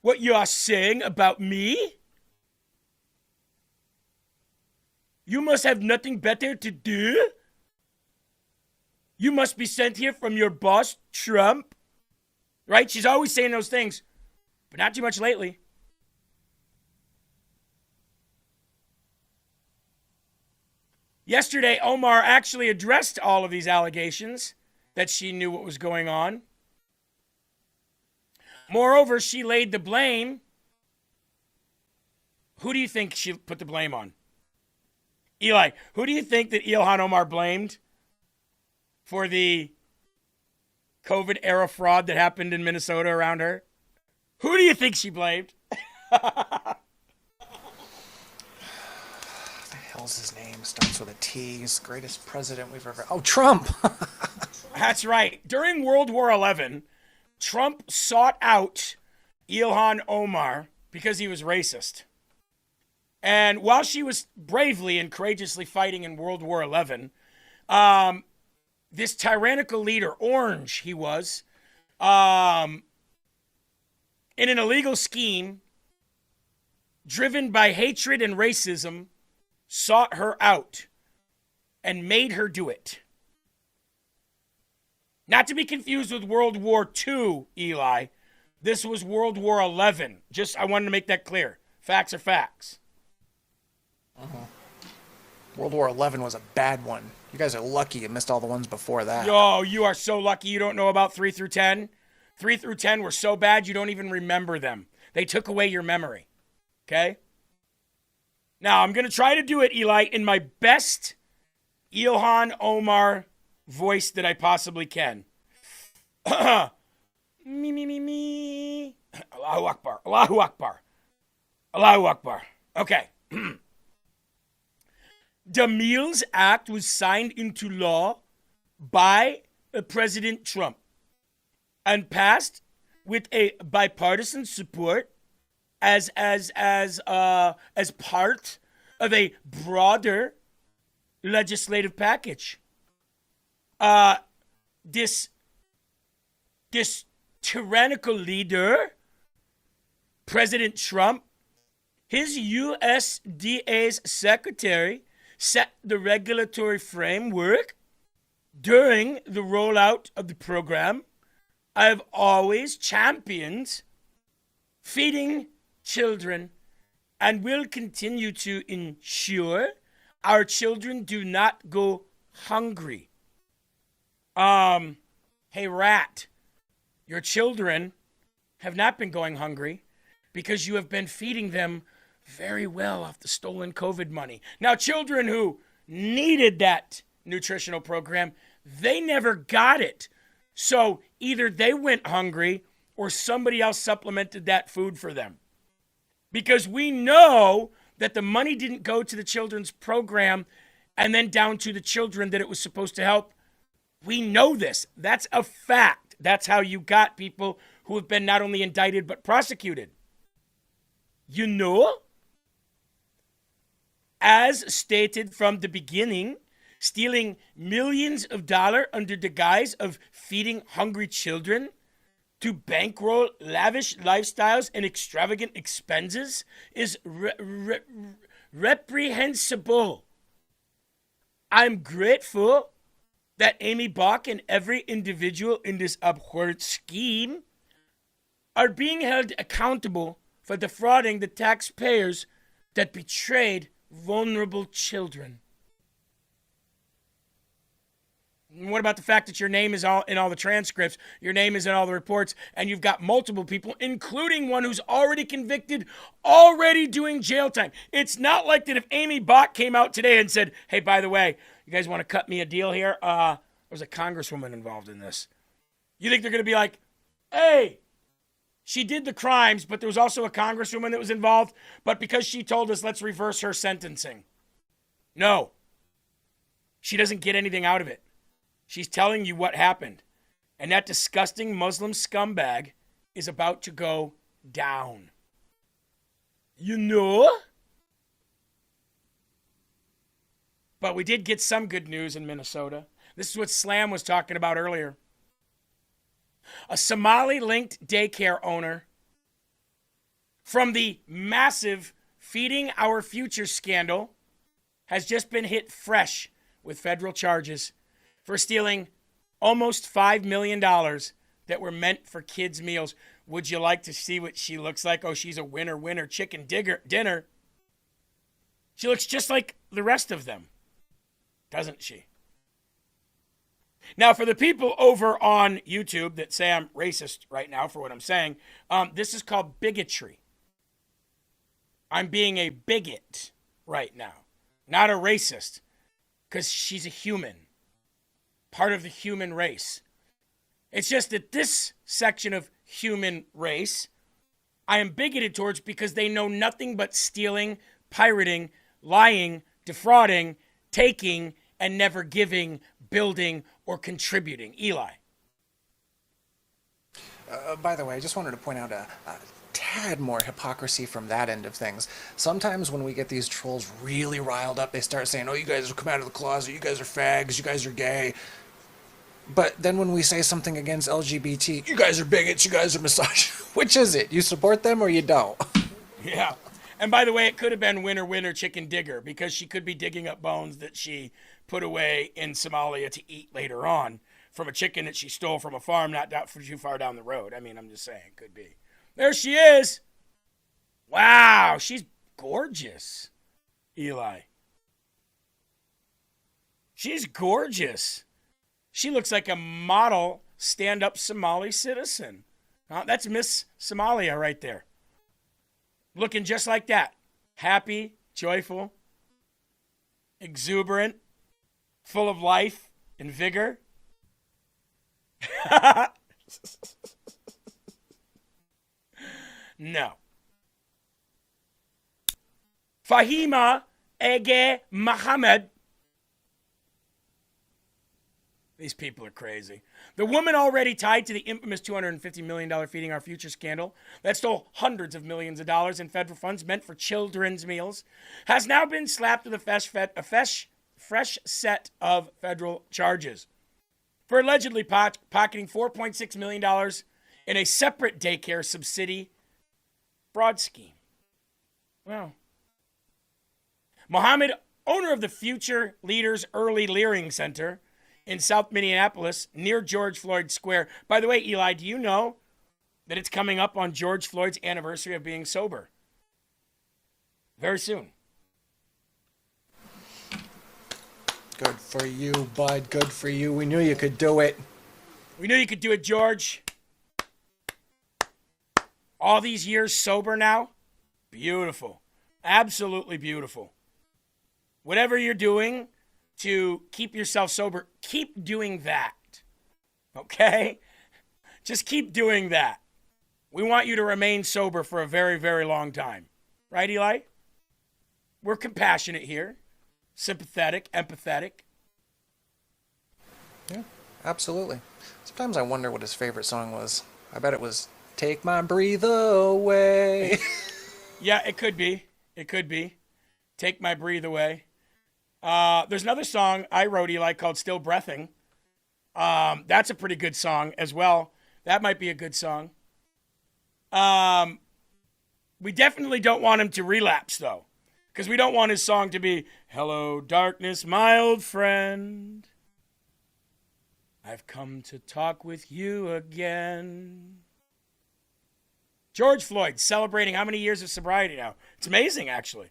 what you are saying about me. You must have nothing better to do. You must be sent here from your boss, Trump. Right? She's always saying those things, but not too much lately. Yesterday, Omar actually addressed all of these allegations that she knew what was going on. Moreover, she laid the blame. Who do you think she put the blame on? Eli, who do you think that Ilhan Omar blamed for the COVID era fraud that happened in Minnesota around her? Who do you think she blamed? What the hell's his name? Starts with a T. He's the greatest president we've ever... Oh, Trump! That's right. During World War XI, Trump sought out Ilhan Omar because he was racist. And while she was bravely and courageously fighting in World War XI, this tyrannical leader, Orange he was, in an illegal scheme, driven by hatred and racism, sought her out and made her do it. Not to be confused with World War II, Eli. This was World War XI. I wanted to make that clear. Facts are facts. World War XI was a bad one. You guys are lucky you missed all the ones before that. Yo, you are so lucky you don't know about 3 through 10. 3 through 10 were so bad you don't even remember them. They took away your memory. Okay? Now, I'm going to try to do it, Eli, in my best Ilhan Omar voice that I possibly can. Me. Allahu Akbar. Allahu Akbar. Allahu Akbar. Okay. The Mills Act was signed into law by President Trump and passed with a bipartisan support as part of a broader legislative package. This tyrannical leader, President Trump, his USDA's secretary, set the regulatory framework during the rollout of the program. I have always championed feeding children and will continue to ensure our children do not go hungry. Hey, Rat, your children have not been going hungry because you have been feeding them very well off the stolen COVID money. Now, children who needed that nutritional program, they never got it. So either they went hungry or somebody else supplemented that food for them. Because we know that the money didn't go to the children's program and then down to the children that it was supposed to help. We know this. That's a fact. That's how you got people who have been not only indicted but prosecuted. You know? As stated from the beginning, stealing millions of dollars under the guise of feeding hungry children to bankroll lavish lifestyles and extravagant expenses is reprehensible. I'm grateful that Amy Bach and every individual in this abhorrent scheme are being held accountable for defrauding the taxpayers that betrayed vulnerable children. And what about the fact that your name is in all the transcripts, your name is in all the reports, and you've got multiple people, including one who's already convicted, already doing jail time? It's not like that if Amy Bach came out today and said, hey, by the way, you guys want to cut me a deal here? There's a congresswoman involved in this. You think they're going to be like, hey, she did the crimes, but there was also a congresswoman that was involved, but because she told us, let's reverse her sentencing. No. She doesn't get anything out of it. She's telling you what happened. And that disgusting Muslim scumbag is about to go down. You know? But we did get some good news in Minnesota. This is what Slam was talking about earlier. A Somali-linked daycare owner from the massive Feeding Our Future scandal has just been hit fresh with federal charges for stealing almost $5 million that were meant for kids' meals. Would you like to see what she looks like? Oh, she's a winner chicken dinner. She looks just like the rest of them. Doesn't she? Now, for the people over on YouTube that say I'm racist right now for what I'm saying, this is called bigotry. I'm being a bigot right now, not a racist, because she's a human, part of the human race. It's just that this section of human race I am bigoted towards because they know nothing but stealing, pirating, lying, defrauding, taking, and never giving, building, or contributing. Eli. By the way, I just wanted to point out a tad more hypocrisy from that end of things. Sometimes when we get these trolls really riled up, they start saying, oh, you guys have come out of the closet, you guys are fags, you guys are gay. But then when we say something against LGBT, you guys are bigots, you guys are misogynists. Which is it? You support them or you don't? Yeah. And by the way, it could have been winner, winner, chicken digger, because she could be digging up bones that she put away in Somalia to eat later on from a chicken that she stole from a farm not too far down the road. I mean, I'm just saying, could be. There she is. Wow, she's gorgeous, Eli. She's gorgeous. She looks like a model stand-up Somali citizen. That's Miss Somalia right there. Looking just like that. Happy, joyful, exuberant, full of life and vigor. No. Fahima Ege Mohammed. These people are crazy. The woman already tied to the infamous $250 million Feeding Our Future scandal that stole hundreds of millions of dollars in federal funds meant for children's meals has now been slapped with a fresh set of federal charges for allegedly pocketing $4.6 million in a separate daycare subsidy fraud scheme. Wow. Mohammed, owner of the Future Leaders Early Leering Center in South Minneapolis, near George Floyd Square. By the way, Eli, do you know that it's coming up on George Floyd's anniversary of being sober? Very soon. Good for you, bud. Good for you. We knew you could do it. We knew you could do it, George. All these years sober now? Beautiful. Absolutely beautiful. Whatever you're doing to keep yourself sober, keep doing that. Okay? Just keep doing that. We want you to remain sober for a very, very long time. Right, Eli? We're compassionate here. Sympathetic, empathetic. Yeah, absolutely. Sometimes I wonder what his favorite song was. I bet it was Take My Breath Away. Yeah, it could be. It could be. Take My Breath Away. There's another song I wrote, Eli, called Still Breathing. That's a pretty good song as well. That might be a good song. We definitely don't want him to relapse, though, because we don't want his song to be, Hello, darkness, my old friend. I've come to talk with you again. George Floyd celebrating how many years of sobriety now? It's amazing, actually.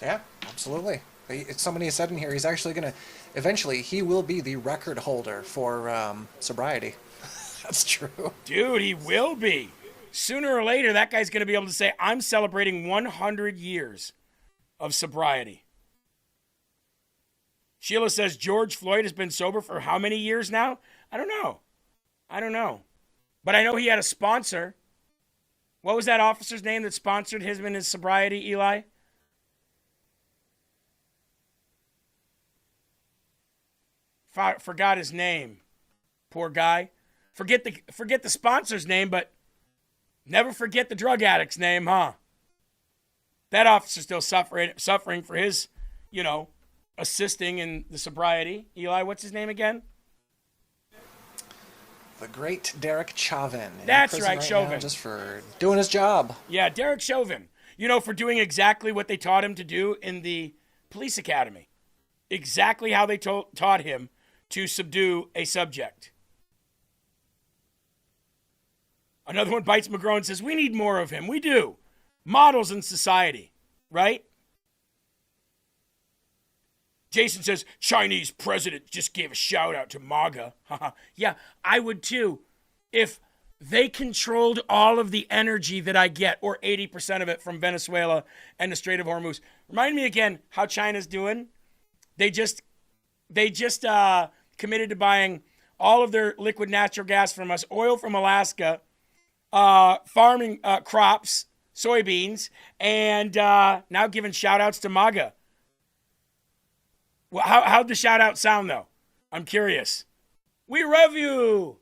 Yeah, absolutely. Somebody said in here he's actually going to, eventually, he will be the record holder for sobriety. That's true. Dude, he will be. Sooner or later, that guy's going to be able to say, I'm celebrating 100 years of sobriety. Sheila says George Floyd has been sober for how many years now? I don't know. But I know he had a sponsor. What was that officer's name that sponsored him in his sobriety, Eli? Forgot his name. Poor guy. Forget the sponsor's name, but never forget the drug addict's name, huh? That officer's still suffering for his, assisting in the sobriety. Eli, what's his name again? The great Derek Chauvin. That's right, Chauvin. Just for doing his job. Yeah, Derek Chauvin. For doing exactly what they taught him to do in the police academy. Exactly how they taught him to subdue a subject. Another one bites McGraw and says, we need more of him. We do. Models in society, right? Jason says, Chinese president just gave a shout out to MAGA. Yeah, I would too. If they controlled all of the energy that I get, or 80% of it from Venezuela and the Strait of Hormuz. Remind me again how China's doing. They just committed to buying all of their liquid natural gas from us, oil from Alaska, farming crops, soybeans, and now giving shout outs to MAGA. Well, how'd the shout out sound though? I'm curious. We love you.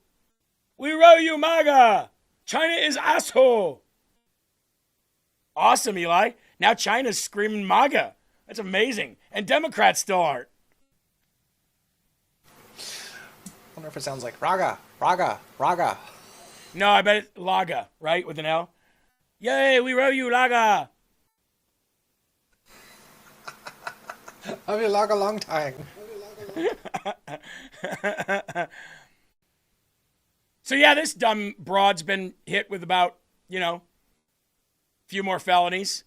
We love you, MAGA. China is asshole. Awesome, Eli. Now China's screaming MAGA. That's amazing. And Democrats still aren't. I wonder if it sounds like raga, raga, raga. No, I bet it's Laga, right? With an L. Yay, we love you, Laga. I've been Laga a long time. So yeah, this dumb broad's been hit with about, a few more felonies.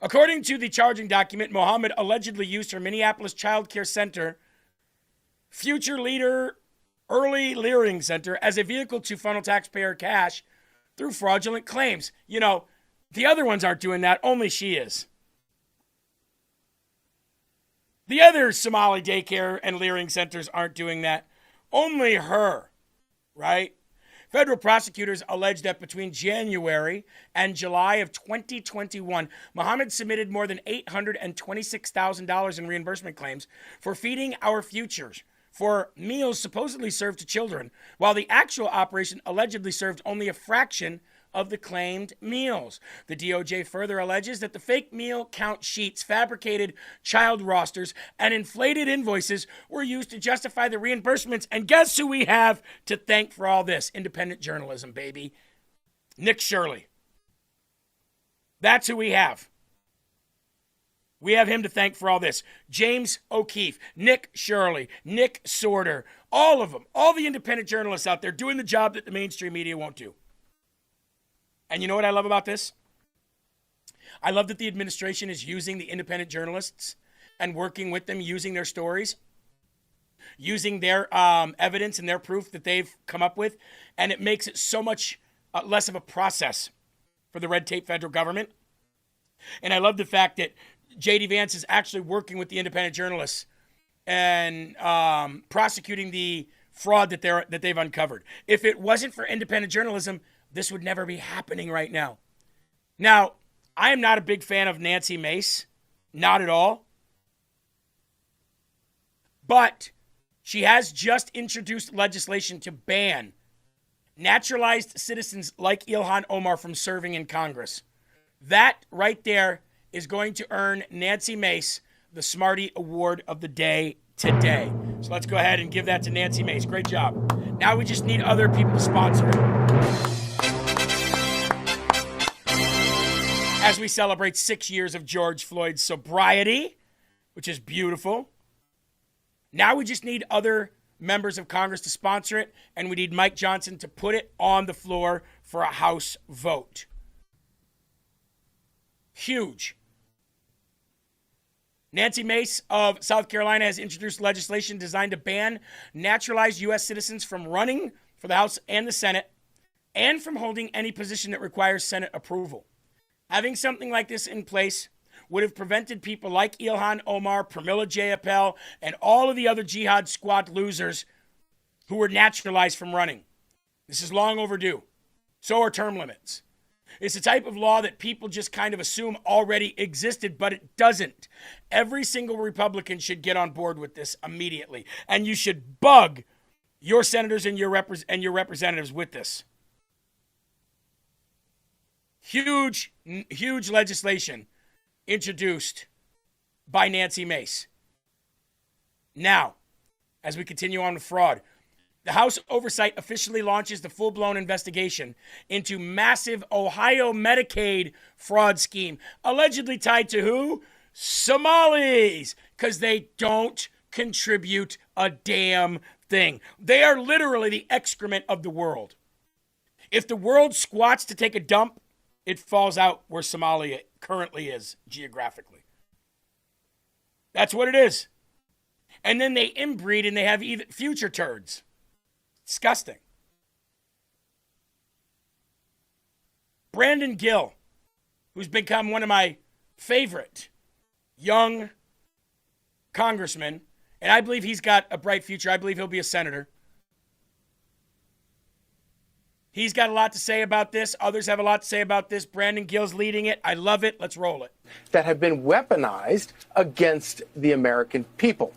According to the charging document, Mohammed allegedly used her Minneapolis child care center, future leader early Leering Center, as a vehicle to funnel taxpayer cash through fraudulent claims. The other ones aren't doing that. Only she is. The other Somali daycare and Leering centers aren't doing that. Only her, right? Federal prosecutors allege that between January and July of 2021, Mohammed submitted more than $826,000 in reimbursement claims for feeding our futures, for meals supposedly served to children, while the actual operation allegedly served only a fraction of the claimed meals. The DOJ further alleges that the fake meal count sheets, fabricated child rosters, and inflated invoices were used to justify the reimbursements. And guess who we have to thank for all this? Independent journalism, baby. Nick Shirley. That's who we have. We have him to thank for all this. James O'Keefe, Nick Shirley, Nick Sorter, all of them, all the independent journalists out there doing the job that the mainstream media won't do. And you know what I love about this? I love that the administration is using the independent journalists and working with them, using their stories, using their evidence and their proof that they've come up with. And it makes it so much less of a process for the red tape federal government. And I love the fact that J.D. Vance is actually working with the independent journalists and prosecuting the fraud that they've uncovered. If it wasn't for independent journalism, this would never be happening right now. Now, I am not a big fan of Nancy Mace. Not at all. But she has just introduced legislation to ban naturalized citizens like Ilhan Omar from serving in Congress. That right there is going to earn Nancy Mace the Smarty Award of the day today. So let's go ahead and give that to Nancy Mace. Great job. Now we just need other people to sponsor it. As we celebrate 6 years of George Floyd's sobriety, which is beautiful. Now we just need other members of Congress to sponsor it, and we need Mike Johnson to put it on the floor for a House vote. Huge. Nancy Mace of South Carolina has introduced legislation designed to ban naturalized U.S. citizens from running for the House and the Senate, and from holding any position that requires Senate approval. Having something like this in place would have prevented people like Ilhan Omar, Pramila Jayapal, and all of the other Jihad Squad losers who were naturalized from running. This is long overdue. So are term limits. It's a type of law that people just kind of assume already existed, but it doesn't. Every single Republican should get on board with this immediately. And you should bug your senators and your representatives with this. Huge legislation introduced by Nancy Mace. Now, as we continue on with fraud, the House Oversight officially launches the full-blown investigation into massive Ohio Medicaid fraud scheme, allegedly tied to who? Somalis, because they don't contribute a damn thing. They are literally the excrement of the world. If the world squats to take a dump, it falls out where Somalia currently is geographically. That's what it is. And then they inbreed and they have even future turds. Disgusting. Brandon Gill, who's become one of my favorite young congressmen, and I believe he's got a bright future. I believe he'll be a senator. He's got a lot to say about this. Others have a lot to say about this. Brandon Gill's leading it. I love it. Let's roll it. That have been weaponized against the American people.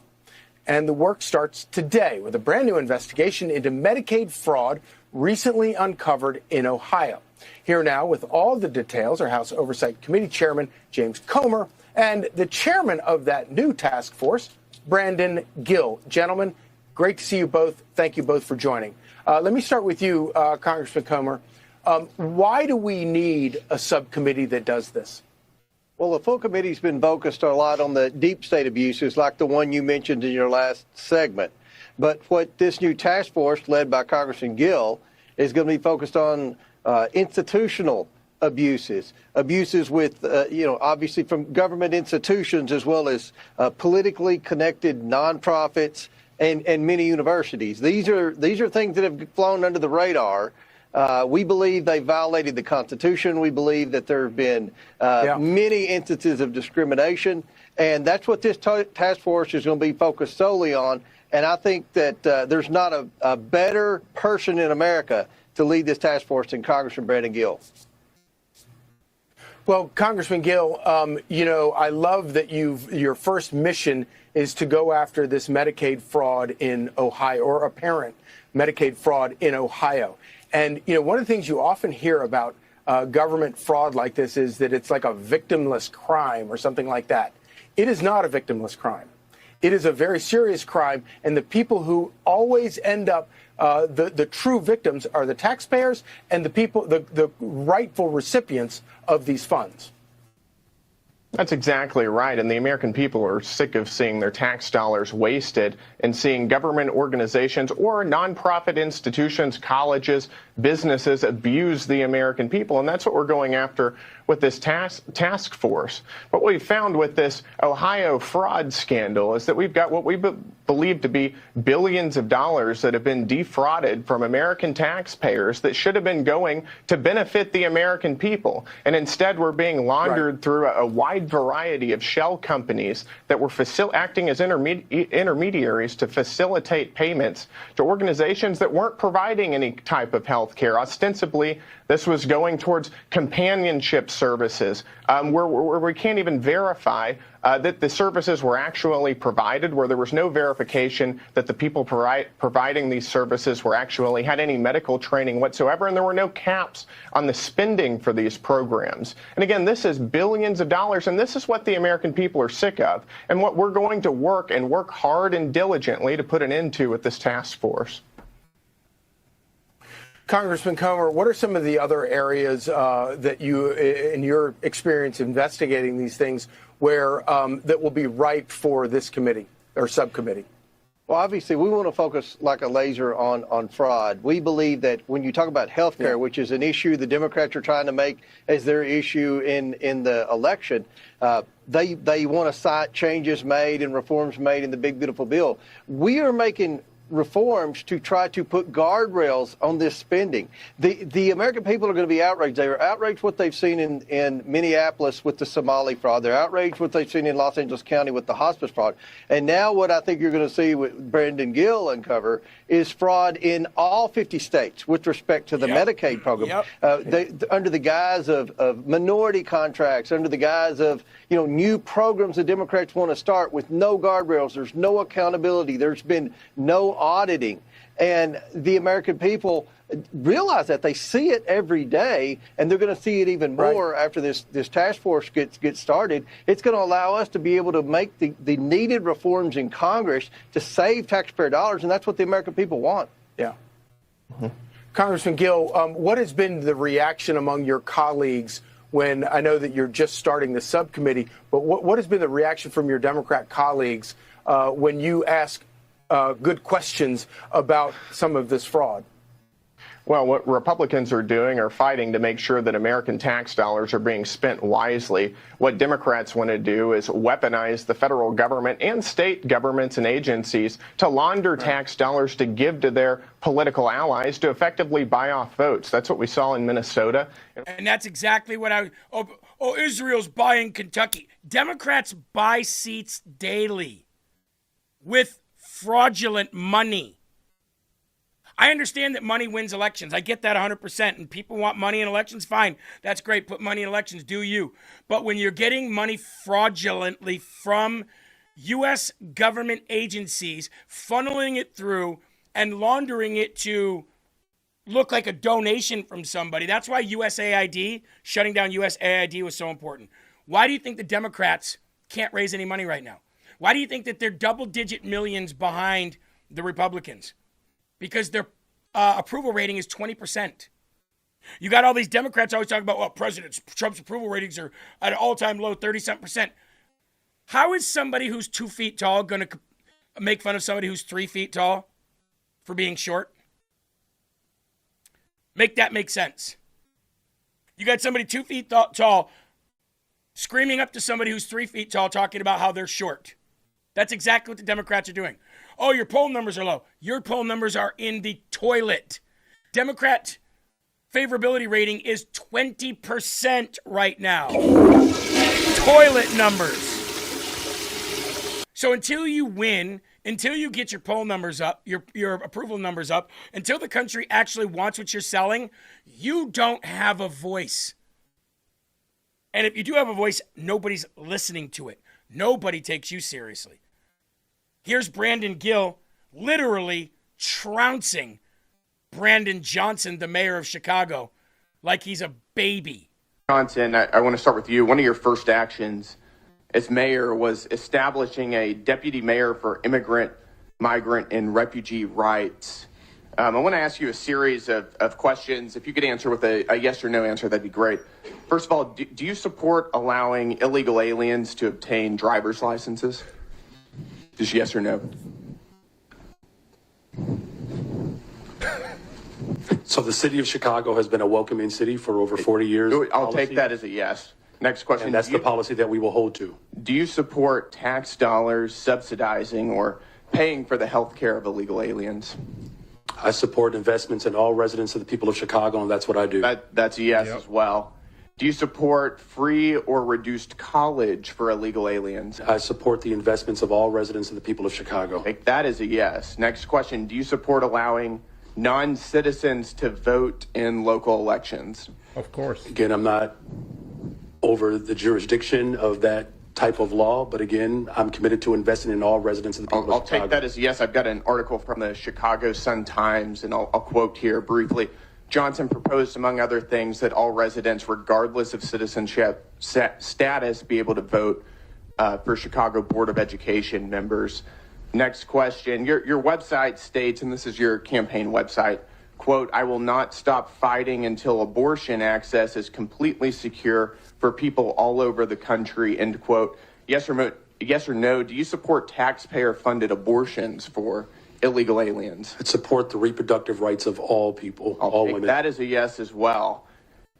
And the work starts today with a brand new investigation into Medicaid fraud recently uncovered in Ohio. Here now with all the details are House Oversight Committee Chairman James Comer and the chairman of that new task force, Brandon Gill. Gentlemen, great to see you both. Thank you both for joining. Let me start with you, Congressman Comer. Why do we need a subcommittee that does this? Well, the full committee's been focused a lot on the deep state abuses like the one you mentioned in your last segment. But what this new task force led by Congressman Gill is going to be focused on institutional abuses with, obviously from government institutions as well as politically connected nonprofits and many universities. These are things that have flown under the radar. We believe they violated the Constitution. We believe that there have been many instances of discrimination, and that's what this task force is going to be focused solely on. And I think that there's not a better person in America to lead this task force than Congressman Brandon Gill. Well, Congressman Gill, I love that your first mission is to go after this Medicaid fraud in Ohio, or apparent Medicaid fraud in Ohio. And, one of the things you often hear about government fraud like this is that it's like a victimless crime or something like that. It is not a victimless crime. It is a very serious crime, and the people who always end up the true victims are the taxpayers and the people, the rightful recipients of these funds. That's exactly right. And the American people are sick of seeing their tax dollars wasted and seeing government organizations or nonprofit institutions, colleges, businesses abuse the American people. And that's what we're going after with this task force. What we've found with this Ohio fraud scandal is that we've got what we believe to be billions of dollars that have been defrauded from American taxpayers that should have been going to benefit the American people. And instead, we're being laundered through a wide variety of shell companies that were acting as intermediaries to facilitate payments to organizations that weren't providing any type of health care. Ostensibly, this was going towards companionship services where we can't even verify that the services were actually provided, where there was no verification that the people providing these services were actually had any medical training whatsoever, and there were no caps on the spending for these programs. And again, this is billions of dollars, and this is what the American people are sick of, and what we're going to work hard and diligently to put an end to with this task force. Congressman Comer, what are some of the other areas that you, in your experience investigating these things, where that will be ripe for this committee or subcommittee? Well, obviously, we want to focus like a laser on fraud. We believe that when you talk about health care, which is an issue the Democrats are trying to make as their issue in the election, they want to cite changes made and reforms made in the big, beautiful bill. We are making reforms to try to put guardrails on this spending. The American people are going to be outraged. They are outraged what they've seen in Minneapolis with the Somali fraud. They're outraged what they've seen in Los Angeles County with the hospice fraud. And now what I think you're going to see with Brandon Gill uncover is fraud in all 50 states with respect to the Medicaid program. Under the guise of minority contracts, under the guise of new programs the Democrats want to start with no guardrails. There's no accountability. There's been no auditing. And the American people realize that. They see it every day, and they're going to see it even more after this task force gets started. It's going to allow us to be able to make the needed reforms in Congress to save taxpayer dollars, and that's what the American people want. Yeah. Congressman Gill, what has been the reaction among your colleagues when, I know that you're just starting the subcommittee, but what has been the reaction from your Democrat colleagues when you ask good questions about some of this fraud? Well, what Republicans are doing are fighting to make sure that American tax dollars are being spent wisely. What Democrats want to do is weaponize the federal government and state governments and agencies to launder tax dollars to give to their political allies to effectively buy off votes. That's what we saw in Minnesota. And that's exactly what Israel's buying Kentucky. Democrats buy seats daily with fraudulent money. I understand that money wins elections. I get that 100%. And people want money in elections, fine. That's great. Put money in elections. Do you. But when you're getting money fraudulently from U.S. government agencies, funneling it through and laundering it to look like a donation from somebody, that's why USAID, shutting down USAID was so important. Why do you think the Democrats can't raise any money right now? Why do you think that they're double-digit millions behind the Republicans? Because their approval rating is 20%. You got all these Democrats always talking about, well, President Trump's approval ratings are at an all-time low, 30-something%. How is somebody who's 2 feet tall going to make fun of somebody who's 3 feet tall for being short? Make that make sense. You got somebody 2 feet tall screaming up to somebody who's 3 feet tall talking about how they're short. That's exactly what the Democrats are doing. Oh, your poll numbers are low. Your poll numbers are in the toilet. Democrat favorability rating is 20% right now. Toilet numbers. So until you win, until you get your poll numbers up, your approval numbers up, until the country actually wants what you're selling, you don't have a voice. And if you do have a voice, nobody's listening to it. Nobody takes you seriously. Here's Brandon Gill literally trouncing Brandon Johnson, the mayor of Chicago, like he's a baby. Johnson, I want to start with you. One of your first actions as mayor was establishing a deputy mayor for immigrant, migrant, and refugee rights. I want to ask you a series of questions. If you could answer with a yes or no answer, that'd be great. First of all, do you support allowing illegal aliens to obtain driver's licenses? Just yes or no? So the city of Chicago has been a welcoming city for over 40 years. I'll take that as a yes. Next question. And that's the policy that we will hold to. Do you support tax dollars subsidizing or paying for the health care of illegal aliens? I support investments in all residents of the people of Chicago, and that's what I do. That's a yes as well. Do you support free or reduced college for illegal aliens? I support the investments of all residents of the people of Chicago. That is a yes. Next question. Do you support allowing non-citizens to vote in local elections? Of course. Again, I'm not over the jurisdiction of that type of law, but again, I'm committed to investing in all residents of the people of Chicago. I'll take that as a yes. I've got an article from the Chicago Sun-Times, and I'll quote here briefly. Johnson proposed, among other things, that all residents, regardless of citizenship status, be able to vote for Chicago Board of Education members. Next question. Your website states, and this is your campaign website, quote, "I will not stop fighting until abortion access is completely secure for people all over the country," end quote. Yes or no, do you support taxpayer-funded abortions for illegal aliens? I support the reproductive rights of all people, all women. That is a yes as well.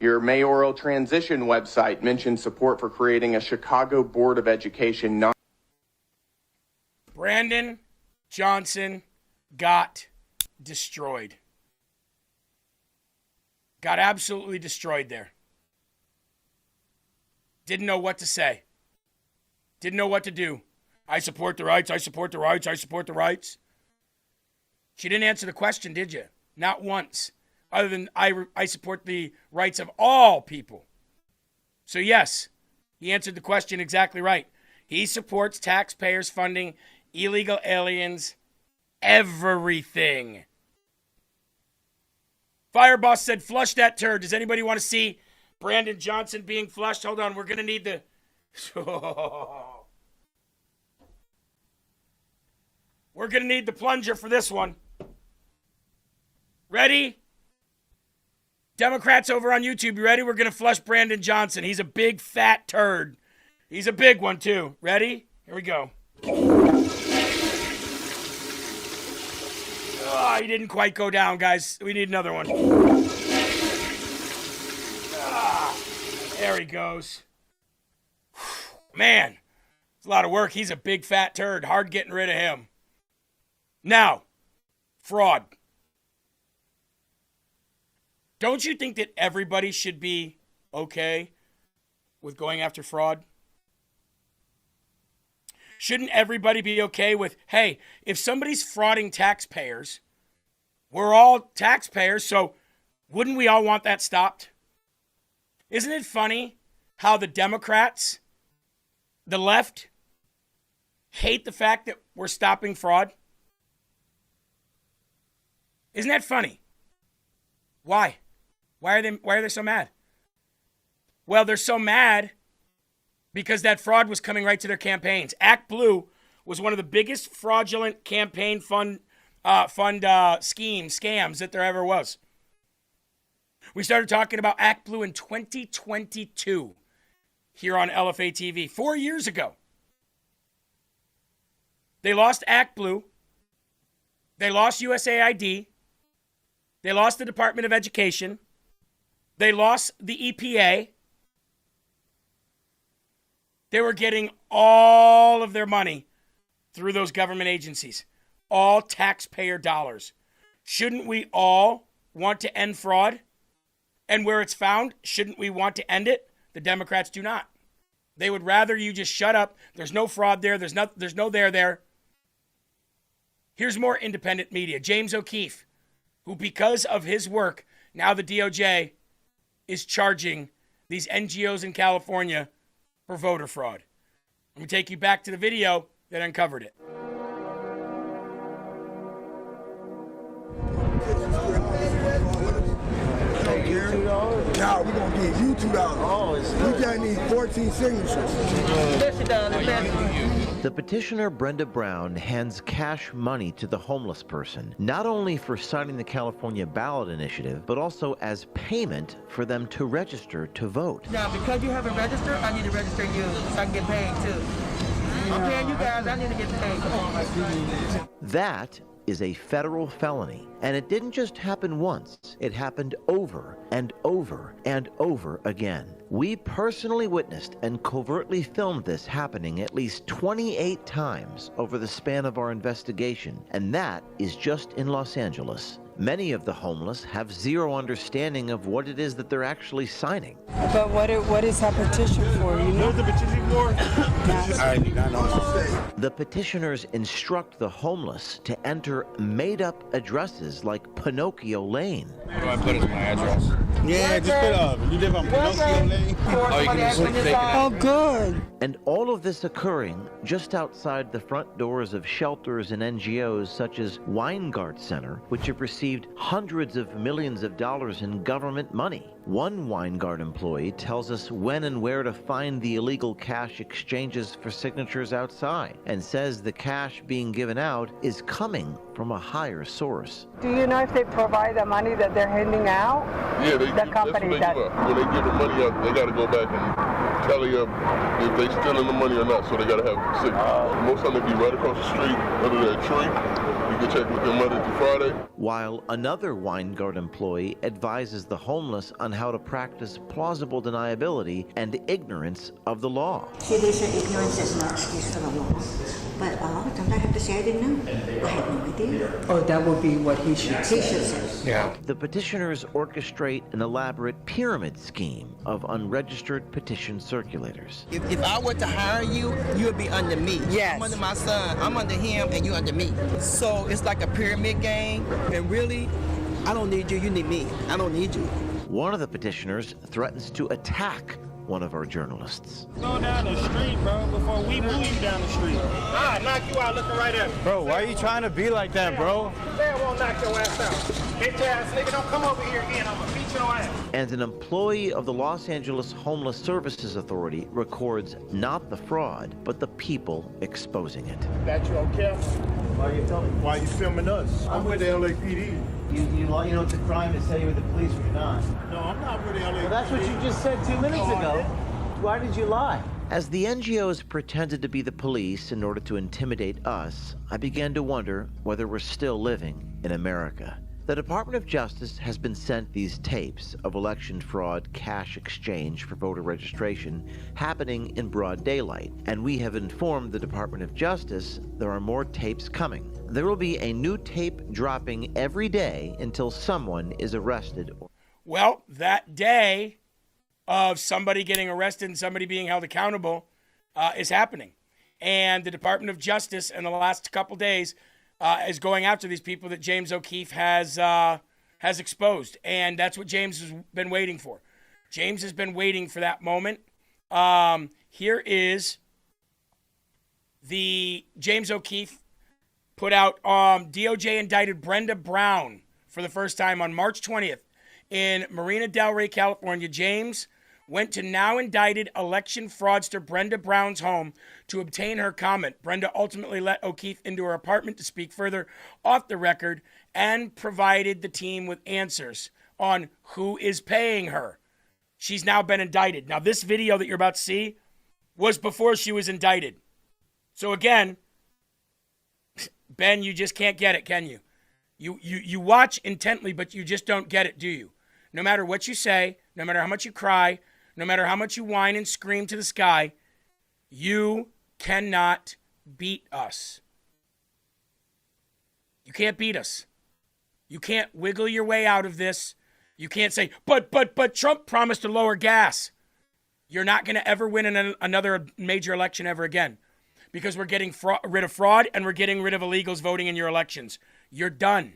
Your mayoral transition website mentioned support for creating a Chicago Board of Education. Brandon Johnson got destroyed. Got absolutely destroyed there. Didn't know what to say. Didn't know what to do. I support the rights, I support the rights, I support the rights. She didn't answer the question, did you? Not once. Other than I support the rights of all people. So yes, he answered the question exactly right. He supports taxpayers funding illegal aliens, everything. Fireboss said, flush that turd. Does anybody want to see Brandon Johnson being flushed? Hold on, we're going to need the... We're going to need the plunger for this one. Ready? Democrats over on YouTube, you ready? We're going to flush Brandon Johnson. He's a big, fat turd. He's a big one, too. Ready? Here we go. he didn't quite go down, guys. We need another one. There he goes. Man, it's a lot of work. He's a big fat turd. Hard getting rid of him. Now, fraud. Don't you think that everybody should be okay with going after fraud? Shouldn't everybody be okay with, hey, if somebody's frauding taxpayers, we're all taxpayers, so wouldn't we all want that stopped? Isn't it funny how the Democrats, the left, hate the fact that we're stopping fraud? Isn't that funny? Why? Why are they so mad? Well, they're so mad because that fraud was coming right to their campaigns. Act Blue was one of the biggest fraudulent campaign scams that there ever was. We started talking about Act Blue in 2022 here on LFA TV, 4 years ago. They lost Act Blue. They lost USAID. They lost the Department of Education. They lost the EPA. They were getting all of their money through those government agencies, all taxpayer dollars. Shouldn't we all want to end fraud? And where it's found, shouldn't we want to end it? The Democrats do not. They would rather you just shut up. There's no fraud there. There's no there. Here's more independent media. James O'Keefe, who because of his work, now the DOJ is charging these NGOs in California for voter fraud. Let me take you back to the video that uncovered it. Now we're gonna give you $2. You just need 14 signatures. The petitioner Brenda Brown hands cash money to the homeless person, not only for signing the California ballot initiative, but also as payment for them to register to vote. Now, because you haven't registered, I need to register you so I can get paid too. I'm paying you guys, I need to get paid. That is a federal felony. And it didn't just happen once. It happened over and over and over again. We personally witnessed and covertly filmed this happening at least 28 times over the span of our investigation. And that is just in Los Angeles. Many of the homeless have zero understanding of what it is that they're actually signing. But what is that petition for? You know the petition for? The petitioners instruct the homeless to enter made-up addresses like Pinocchio Lane. Where do I put as my address? Yeah, just put you live on Pinocchio Lane. Oh, you can just take it out. Oh, good. And all of this occurring just outside the front doors of shelters and NGOs such as Weingart Center, which have received hundreds of millions of dollars in government money. One Weingart employee tells us when and where to find the illegal cash exchanges for signatures outside, and says the cash being given out is coming from a higher source. Do you know if they provide the money that they're handing out? Yeah, the company that's what they do. When they give the money out, they got to go back and tally up if they stealing the money or not, so they got to have signatures. Most of them be right across the street under that tree. You can check with them Monday through Friday. While another Weingart employee advises the homeless on how to practice plausible deniability and ignorance of the law. See, they say ignorance is no excuse for the law. But a lot of times I have to say I didn't know. I had no idea. Oh, that would be what he should say. He should say. Yeah. The petitioners orchestrate an elaborate pyramid scheme of unregistered petition circulators. If I were to hire you, you would be under me. Yes. I'm under my son, I'm under him, and you under me. So it's like a pyramid game, and really, I don't need you, you need me. I don't need you. One of the petitioners threatens to attack one of our journalists. Go down the street, bro, before we move you down the street. I'll knock you out looking right at me. Bro, why are you trying to be like that, bro? Say I won't knock your ass out. Bitch ass nigga, don't come over here again. I'm gonna beat your ass. And an employee of the Los Angeles Homeless Services Authority records not the fraud, but the people exposing it. That you okay? Why are you filming us? I'm with the LAPD. You know it's a crime to say you're with the police when you're not. No, I'm not with the LAPD. Well, that's what you just said 2 minutes ago. Why did you lie? As the NGOs pretended to be the police in order to intimidate us, I began to wonder whether we're still living in America. The Department of Justice has been sent these tapes of election fraud cash exchange for voter registration happening in broad daylight, and we have informed the Department of Justice there are more tapes coming. There will be a new tape dropping every day until someone is arrested. Well, that day of somebody getting arrested and somebody being held accountable is happening. And the Department of Justice in the last couple days is going after these people that James O'Keefe has exposed. And that's what James has been waiting for. James has been waiting for that moment. Here is the James O'Keefe put out, DOJ indicted Brenda Brown for the first time on March 20th in Marina Del Rey, California. James went to now indicted election fraudster Brenda Brown's home to obtain her comment. Brenda ultimately let O'Keefe into her apartment to speak further off the record and provided the team with answers on who is paying her. She's now been indicted. Now, this video that you're about to see was before she was indicted. So again, Ben, you just can't get it, can you? You watch intently, but you just don't get it, do you? No matter what you say, no matter how much you cry, no matter how much you whine and scream to the sky, you cannot beat us. You can't beat us. You can't wiggle your way out of this. You can't say, but Trump promised to lower gas. You're not going to ever win another major election ever again because we're getting rid of fraud and we're getting rid of illegals voting in your elections. You're done.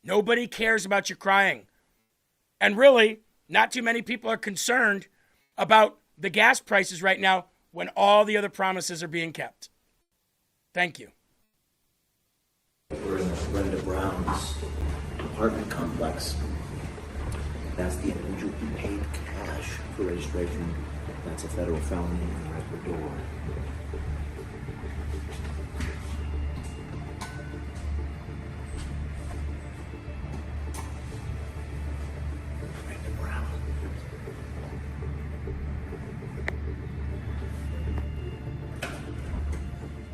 Nobody cares about your crying. And really, not too many people are concerned about the gas prices right now when all the other promises are being kept. Thank you. We're in Brenda Brown's apartment complex. That's the individual who paid cash for registration. That's a federal felony in Ecuador.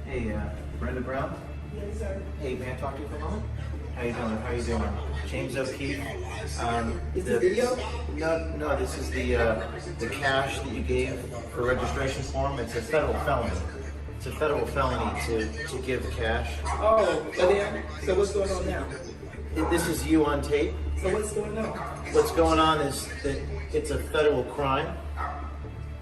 Hey, Brenda Brown? Yes, sir. Hey, may I talk to you for a moment? How you doing? How you doing? James O'Keefe. Is this video? No, this is the cash that you gave for registration form. It's a federal felony. It's a federal felony to give cash. Oh, so what's going on now? This is you on tape. So what's going on? What's going on is that it's a federal crime.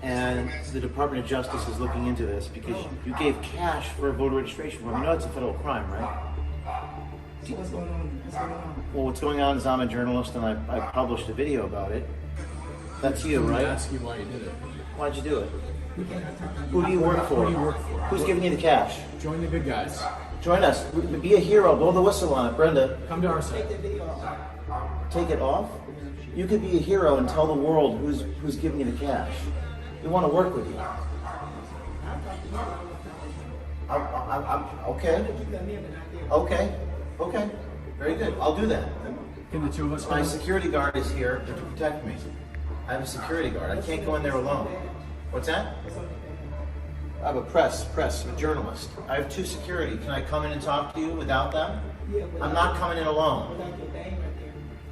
And the Department of Justice is looking into this because you gave cash for a voter registration form. You know it's a federal crime, right? So what's going on? What's going on? Well, what's going on is I'm a journalist and I published a video about it. That's you, right? I'm ask you why you did it. Why'd you do it? Who do you work for? Who do you work for? Who's giving you the cash? Join the good guys. Join us. Be a hero. Blow the whistle on it, Brenda. Come to our side. Take it off? You could be a hero and tell the world who's giving you the cash. We want to work with you. Okay. Okay. Very good. I'll do that. Can the two of us My security guard is here to protect me. I have a security guard. I can't go in there alone. What's that? I have a press, a journalist. I have two security. Can I come in and talk to you without them? I'm not coming in alone.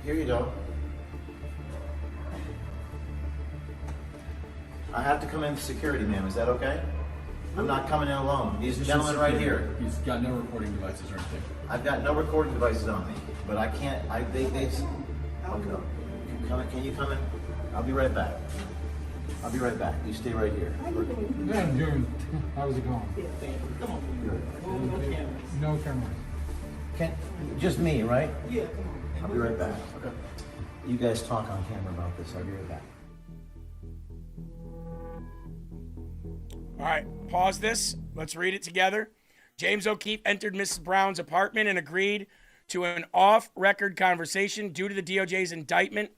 Here you go. I have to come in with security, ma'am. Is that okay? I'm not coming in alone. These gentlemen right here. He's got no recording devices or anything. I've got no recording devices on me, but I can't. They okay. Can you come in? I'll be right back. I'll be right back. You stay right here. Yeah, I'm doing. How's it going? Come on. Good. No cameras. Just me, right? Yeah, come on. I'll be right back. Okay. You guys talk on camera about this. I'll be right back. All right, pause this. Let's read it together. James O'Keefe entered Mrs. Brown's apartment and agreed to an off-record conversation due to the DOJ's indictment.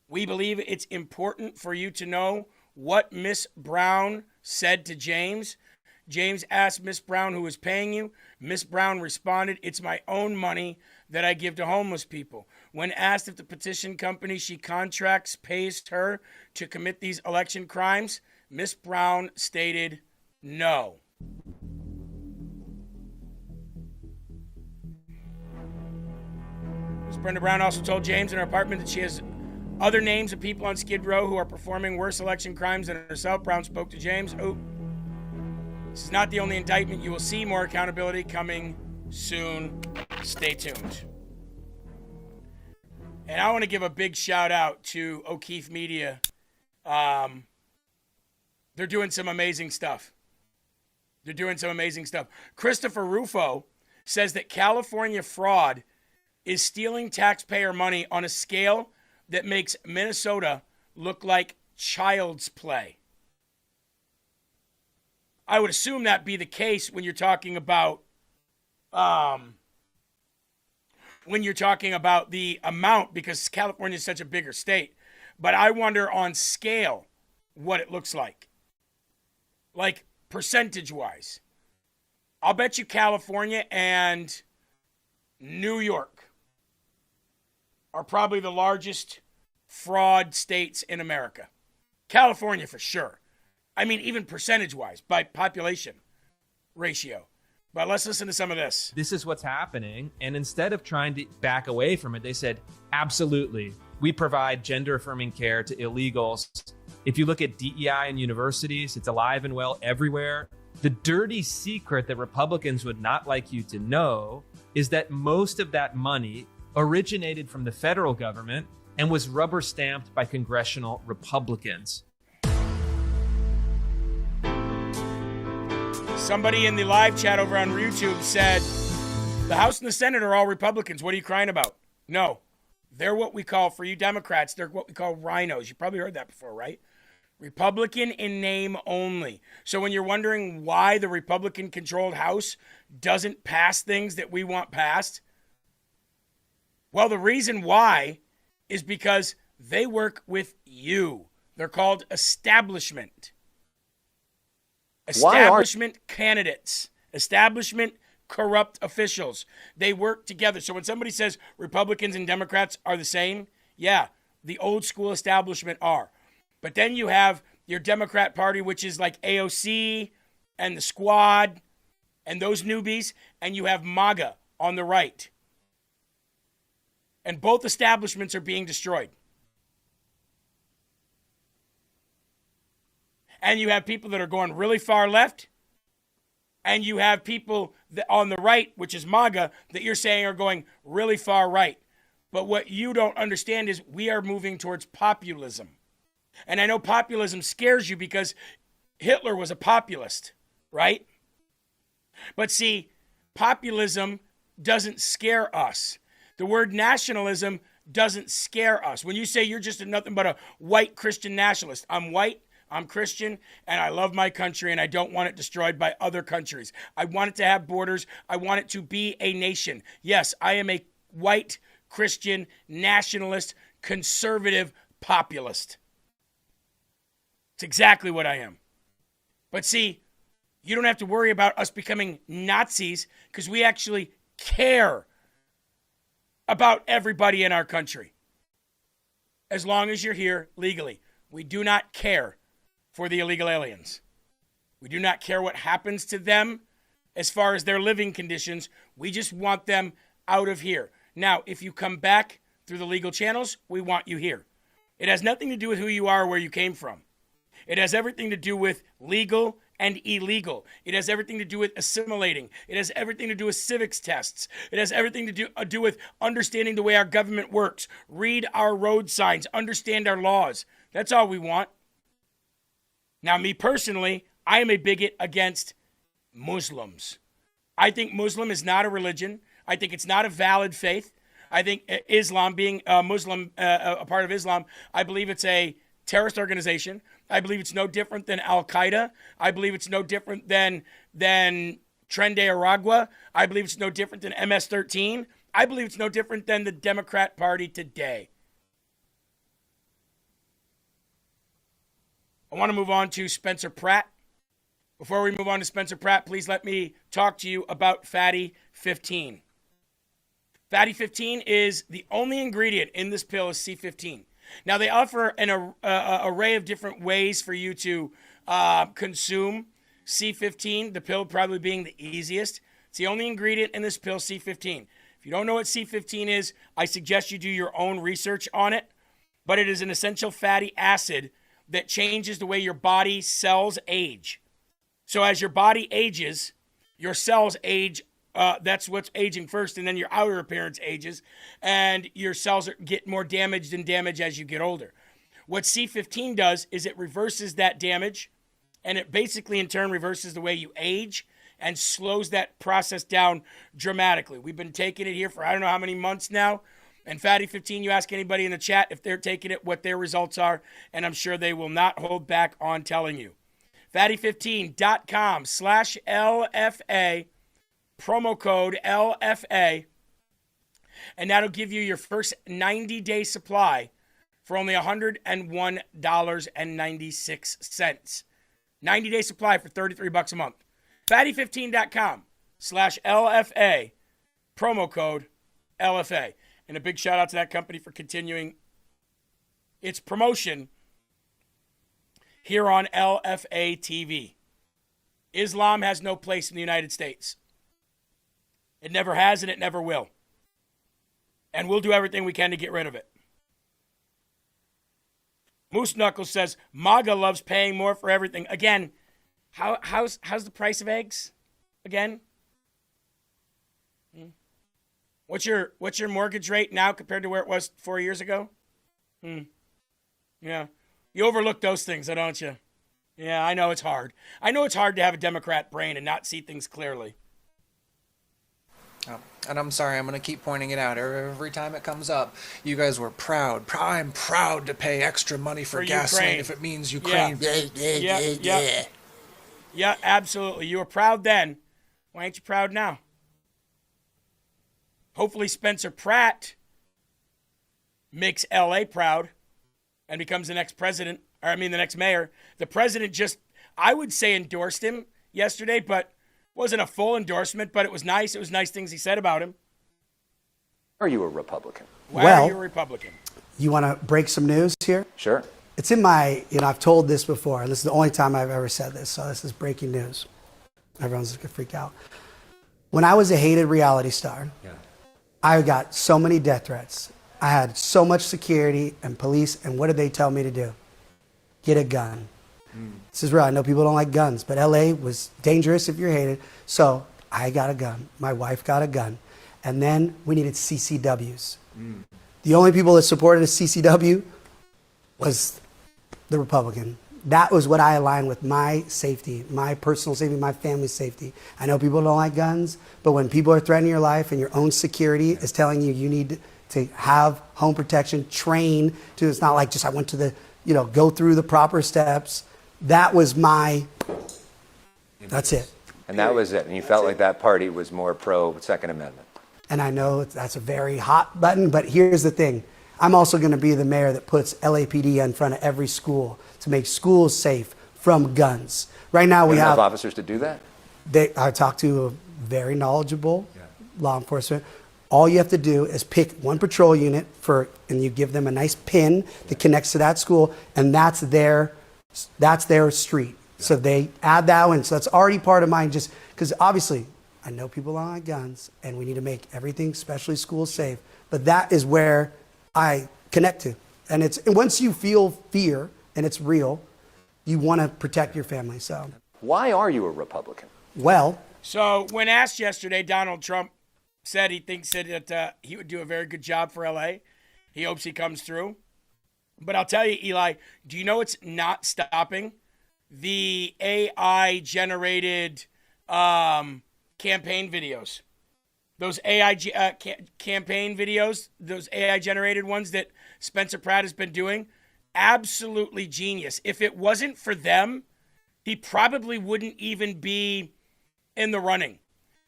We believe it's important for you to know what Miss Brown said to James. James asked Miss Brown who was paying you. Miss Brown responded, "It's my own money that I give to homeless people." When asked if the petition company she contracts pays her to commit these election crimes, Miss Brown stated no. Ms. Brenda Brown also told James in her apartment that she has other names of people on Skid Row who are performing worse election crimes than herself. Brown spoke to James. Oh, this is not the only indictment. You will see more accountability coming soon. Stay tuned. And I want to give a big shout out to O'Keefe Media. They're doing some amazing stuff. Christopher Rufo says that California fraud is stealing taxpayer money on a scale that makes Minnesota look like child's play. I would assume that be the case when you're talking about the amount, because California is such a bigger state. But I wonder on scale what it looks like percentage-wise. I'll bet you California and New York are probably the largest fraud states in America. California for sure. I mean, even percentage-wise, by population ratio. But let's listen to some of this. This is what's happening. And instead of trying to back away from it, they said, absolutely, we provide gender-affirming care to illegals. If you look at DEI in universities, it's alive and well everywhere. The dirty secret that Republicans would not like you to know is that most of that money originated from the federal government and was rubber stamped by congressional Republicans. Somebody in the live chat over on YouTube said, the House and the Senate are all Republicans. What are you crying about? No, they're what we call, for you Democrats, they're what we call rhinos. You probably heard that before, right? Republican in name only. So when you're wondering why the Republican-controlled House doesn't pass things that we want passed, well, the reason why is because they work with you. They're called establishment. Establishment candidates. Establishment corrupt officials. They work together. So when somebody says Republicans and Democrats are the same, yeah, the old school establishment are. But then you have your Democrat Party, which is like AOC and the Squad and those newbies, and you have MAGA on the right. And both establishments are being destroyed. And you have people that are going really far left, and you have people that on the right, which is MAGA, that you're saying are going really far right. But what you don't understand is we are moving towards populism. And I know populism scares you because Hitler was a populist, right? But see, populism doesn't scare us. The word nationalism doesn't scare us. When you say you're just nothing but a white Christian nationalist, I'm white, I'm Christian, and I love my country, and I don't want it destroyed by other countries. I want it to have borders. I want it to be a nation. Yes, I am a white Christian nationalist, conservative populist. It's exactly what I am. But see, you don't have to worry about us becoming Nazis because we actually care about everybody in our country. As long as you're here legally. We do not care for the illegal aliens. We do not care what happens to them as far as their living conditions. We just want them out of here. Now, if you come back through the legal channels, we want you here. It has nothing to do with who you are or where you came from. It has everything to do with legal and illegal. It has everything to do with assimilating. It has everything to do with civics tests. It has everything to do with understanding the way our government works. Read our road signs. Understand our laws. That's all we want. Now, me personally, I am a bigot against Muslims. I think Muslim is not a religion. I think it's not a valid faith. I think Islam, being a Muslim, a part of Islam, I believe it's a terrorist organization. I believe it's no different than Al-Qaeda. I believe it's no different than Tren de Aragua. I believe it's no different than MS-13. I believe it's no different than the Democrat Party today. I want to move on to Spencer Pratt. Before we move on to Spencer Pratt, please let me talk to you about Fatty 15. Fatty 15 is the only ingredient in this pill is C15. Now, they offer an array of different ways for you to consume C15, the pill probably being the easiest. It's the only ingredient in this pill, C15. If you don't know what C15 is, I suggest you do your own research on it. But it is an essential fatty acid that changes the way your body cells age. So as your body ages, your cells age. That's what's aging first, and then your outer appearance ages, and your cells get more damaged and damaged as you get older. What C15 does is it reverses that damage, and it basically in turn reverses the way you age and slows that process down dramatically. We've been taking it here for I don't know how many months now. And Fatty 15, you ask anybody in the chat if they're taking it, what their results are, and I'm sure they will not hold back on telling you. Fatty15.com/LFA, promo code LFA, and that'll give you your first 90-day supply for only $101.96. 90-day supply for $33 a month. Fatty15.com/LFA, promo code LFA. And a big shout out to that company for continuing its promotion here on LFA TV. Islam has no place in the United States. It never has and it never will. And we'll do everything we can to get rid of it. Moose Knuckles says, MAGA loves paying more for everything. Again, how's the price of eggs? Again? What's your mortgage rate now compared to where it was 4 years ago? Yeah. You overlook those things, don't you? Yeah, I know it's hard. I know it's hard to have a Democrat brain and not see things clearly. Oh, and I'm sorry, I'm going to keep pointing it out. Every time it comes up, you guys were proud. I'm proud to pay extra money for gasoline Ukraine. if it means Ukraine. Yeah, absolutely. You were proud then. Why ain't you proud now? Hopefully Spencer Pratt makes L.A. proud and becomes the next president, the next mayor. The president just, I would say, endorsed him yesterday, but wasn't a full endorsement, but it was nice. It was nice things he said about him. Are you a Republican? Why are you a Republican? You want to break some news here? Sure. It's in my, I've told this before, and this is the only time I've ever said this, so this is breaking news. Everyone's going to freak out. When I was a hated reality star, I got so many death threats. I had so much security and police, and what did they tell me to do? Get a gun. This is real. I know people don't like guns, but LA was dangerous if you're hated. So I got a gun. My wife got a gun. And then we needed CCWs. The only people that supported a CCW was the Republican. That was what I aligned with, my safety, my personal safety, my family's safety. I know people don't like guns, but when people are threatening your life and your own security is telling you you need to have home protection, train to, it's not like just I went to the, go through the proper steps. That was that's it. And that was it. And you felt like that party was more pro Second Amendment. And I know that's a very hot button, but here's the thing. I'm also going to be the mayor that puts LAPD in front of every school to make schools safe from guns. Right now we have officers to do that? I talked to a very knowledgeable law enforcement. All you have to do is pick one patrol unit and you give them a nice pin that connects to that school, and that's their street. So they add that in. So that's already part of mine, just because obviously I know people don't like guns and we need to make everything, especially schools, safe. But that is where I connect to. And once you feel fear and it's real, you want to protect your family. So why are you a Republican? Well, so when asked yesterday, Donald Trump said he thinks that he would do a very good job for LA. He hopes he comes through. But I'll tell you, Eli, do you know it's not stopping? The AI-generated campaign videos. Those AI campaign videos, those AI-generated ones that Spencer Pratt has been doing, absolutely genius. If it wasn't for them, he probably wouldn't even be in the running.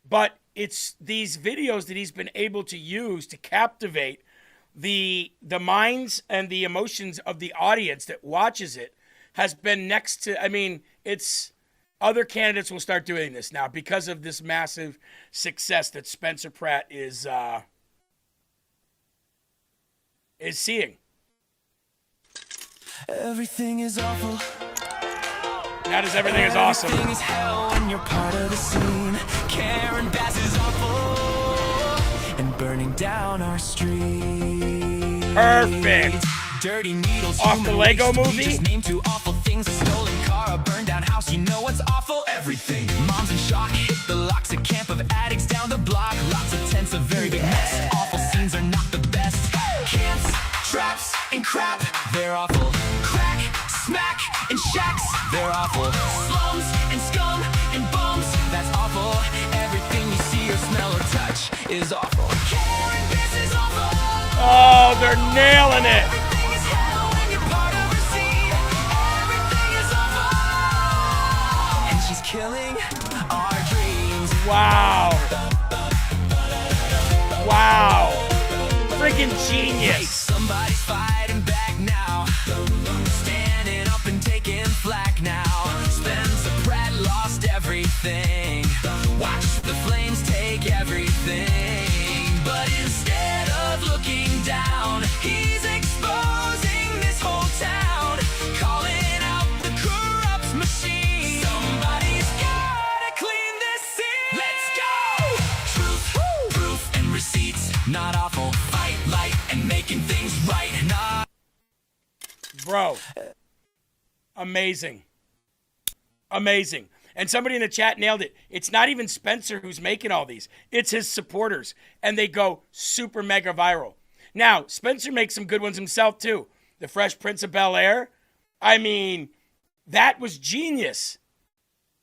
But it's these videos that he's been able to use to captivate the minds and the emotions of the audience that watches it has been next to, it's other candidates will start doing this now because of this massive success that Spencer Pratt is seeing. Everything is awful. That is Everything is Awesome. Everything is hell when you're part of the scene. Karen Bass is awful and burning down our street. Perfect. Dirty needles. Off the Lego movie? Just name two awful things: a stolen car, a burned down house. You know what's awful? Everything. Moms in shock, hit the locks. A camp of addicts down the block. Lots of tents, a very big mess. Awful scenes are not the best. Camps, traps, and crap. They're awful. Crack, smack, and shacks. They're awful. Slums and scum and bums. That's awful. Everything you see or smell or touch is awful. Karen Bass is awful. Oh, they're nailing it. Everything is hell when you're part of her scene. Everything is awful. And she's killing our dreams. Wow. Wow. Freaking genius. Somebody's fighting back now. Standing up and taking flack now. Spencer Pratt lost everything. Watch the flames take everything. But instead of looking down, he's exposing this whole town. Calling out the corrupt machine. Somebody's gotta clean this scene. Let's go! Truth, proof, and receipts. Not awful. Fight, light, and making things right. Not. Bro. Amazing. Amazing. And somebody in the chat nailed it. It's not even Spencer who's making all these. It's his supporters. And they go super mega viral. Now, Spencer makes some good ones himself too. The Fresh Prince of Bel-Air. I mean, that was genius.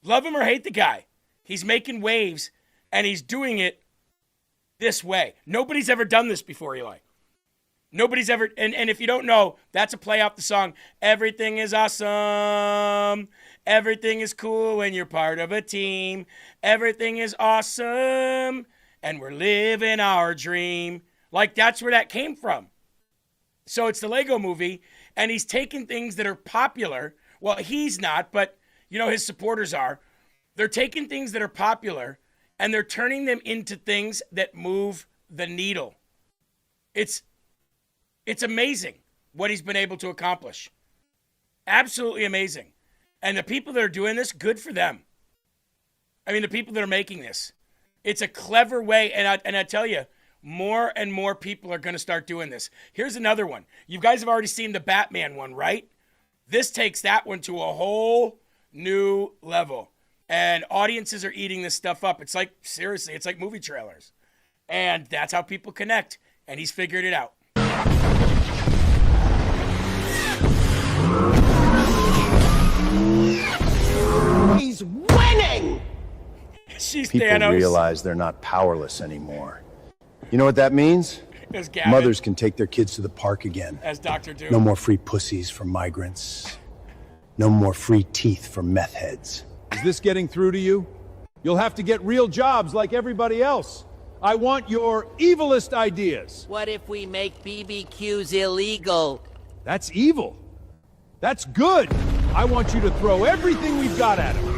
Love him or hate the guy. He's making waves and he's doing it this way. Nobody's ever done this before, Eli. Nobody's ever, and if you don't know, that's a play off the song, Everything is Awesome. Everything is cool when you're part of a team. Everything is awesome. And we're living our dream. Like, that's where that came from. So it's the Lego movie, and he's taking things that are popular. Well, he's not, but, you know, his supporters are. They're taking things that are popular, and they're turning them into things that move the needle. It's amazing what he's been able to accomplish. Absolutely amazing. And the people that are doing this, good for them. I mean, the people that are making this. It's a clever way, and I tell you, more and more people are going to start doing this. Here's another one. You guys have already seen the Batman one, right? This takes that one to a whole new level. And audiences are eating this stuff up. It's like, seriously, it's like movie trailers. And that's how people connect. And he's figured it out. He's winning! She's People Thanos. realize they're not powerless anymore. You know what that means? As Gavin. Mothers can take their kids to the park again. As Dr. Doom. No more free pussies for migrants. No more free teeth for meth heads. Is this getting through to you? You'll have to get real jobs like everybody else. I want your evilest ideas. What if we make BBQs illegal? That's evil. That's good. I want you to throw everything we've got at them.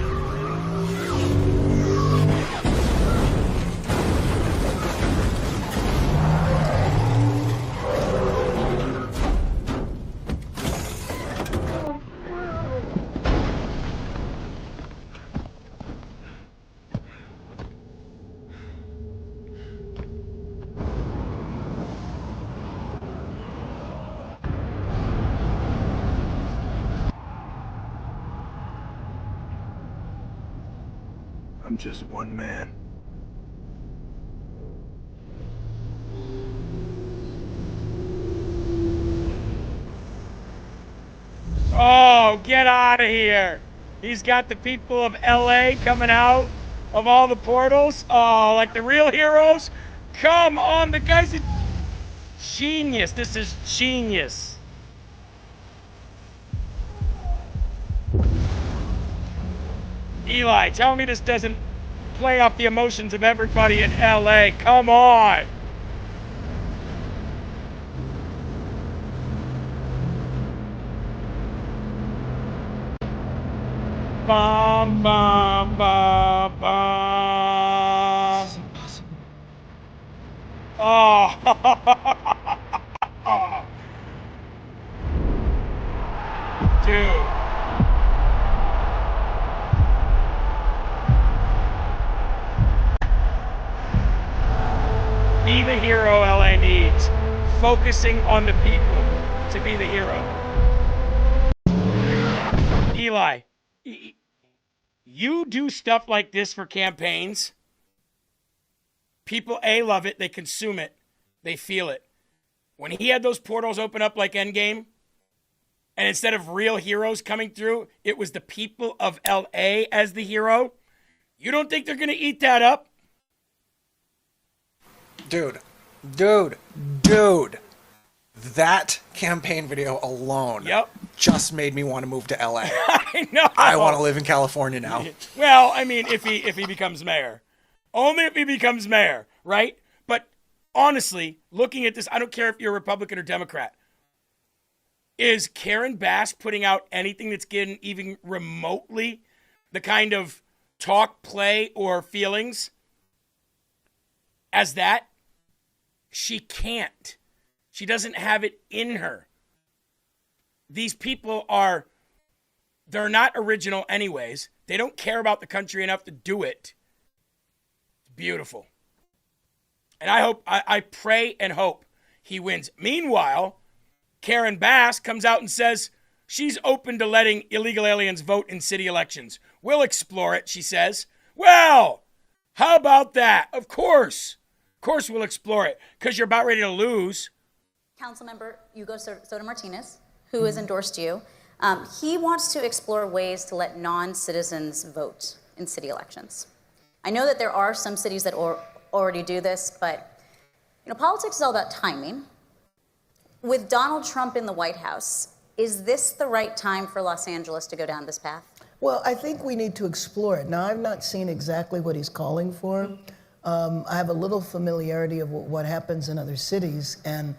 I'm just one man. Oh, get out of here. He's got the people of LA coming out of all the portals. Oh, like the real heroes. Come on, the guy's a genius. This is genius. Eli, tell me this doesn't play off the emotions of everybody in LA. Come on. Bum, bum, bum, bum. Oh. Dude. the hero LA needs. Focusing on the people to be the hero. Eli, you do stuff like this for campaigns. People, A, love it. They consume it. They feel it. When he had those portals open up like Endgame, and instead of real heroes coming through, it was the people of LA as the hero, you don't think they're going to eat that up? Dude. That campaign video alone just made me want to move to LA. I know. I want to live in California now. Well, I mean, if he becomes mayor. Only if he becomes mayor, right? But honestly, looking at this, I don't care if you're a Republican or Democrat. Is Karen Bass putting out anything that's getting even remotely the kind of talk, play, or feelings as that? She can't. She doesn't have it in her. These people they're not original anyways. They don't care about the country enough to do it. It's beautiful. And I pray and hope he wins. Meanwhile, Karen Bass comes out and says she's open to letting illegal aliens vote in city elections. We'll explore it, she says. Well, how about that? Of course we'll explore it, because you're about ready to lose. Councilmember Hugo Soto Martinez, who has endorsed you, he wants to explore ways to let non-citizens vote in city elections. I know that there are some cities that already do this, but politics is all about timing. With Donald Trump in the White House, is this the right time for Los Angeles to go down this path? Well, I think we need to explore it. Now, I've not seen exactly what he's calling for. I have a little familiarity of what happens in other cities. And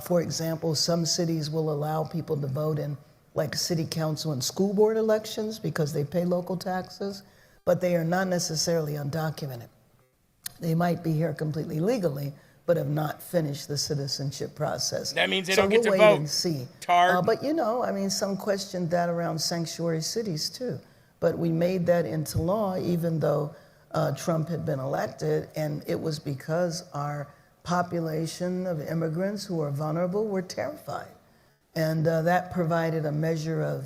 for example, some cities will allow people to vote in like city council and school board elections because they pay local taxes, but they are not necessarily undocumented. They might be here completely legally, but have not finished the citizenship process. That means they don't get to vote. vote. And see. Tard. But some questioned that around sanctuary cities too. But we made that into law even though Trump had been elected, and it was because our population of immigrants who are vulnerable were terrified. And that provided a measure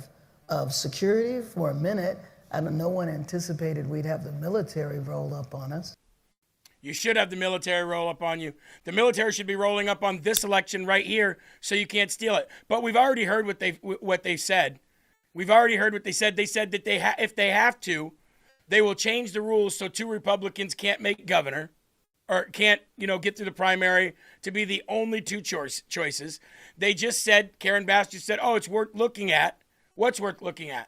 of security for a minute. No one anticipated we'd have the military roll up on us. You should have the military roll up on you. The military should be rolling up on this election right here so you can't steal it. But we've already heard what they said. We've already heard what they said. They said that if they have to, they will change the rules so 2 Republicans can't make governor or can't, get through the primary to be the only 2 choices. They just said, Karen Bass just said, it's worth looking at. What's worth looking at?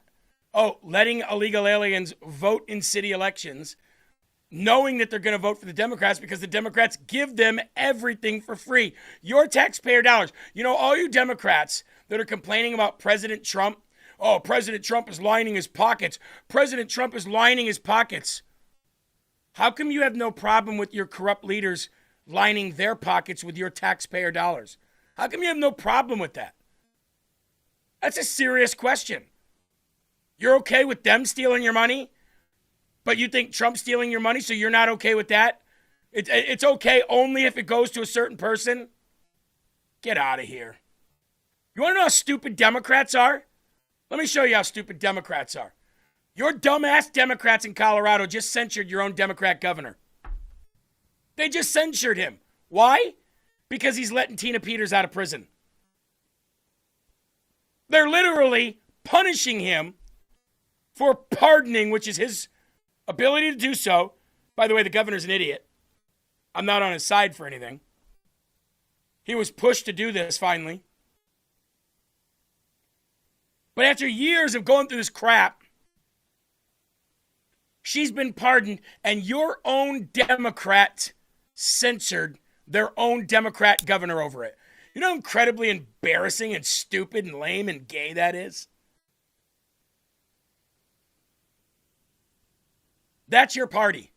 Letting illegal aliens vote in city elections, knowing that they're going to vote for the Democrats because the Democrats give them everything for free. Your taxpayer dollars. All you Democrats that are complaining about President Trump, President Trump is lining his pockets. President Trump is lining his pockets. How come you have no problem with your corrupt leaders lining their pockets with your taxpayer dollars? How come you have no problem with that? That's a serious question. You're okay with them stealing your money, but you think Trump's stealing your money, so you're not okay with that? It's okay only if it goes to a certain person? Get out of here. You want to know how stupid Democrats are? Let me show you how stupid Democrats are. Your dumbass Democrats in Colorado just censured your own Democrat governor. They just censured him. Why? Because he's letting Tina Peters out of prison. They're literally punishing him for pardoning, which is his ability to do so. By the way, the governor's an idiot. I'm not on his side for anything. He was pushed to do this finally. But after years of going through this crap, she's been pardoned, and your own Democrat censored their own Democrat governor over it. You know how incredibly embarrassing and stupid and lame and gay that is? That's your party.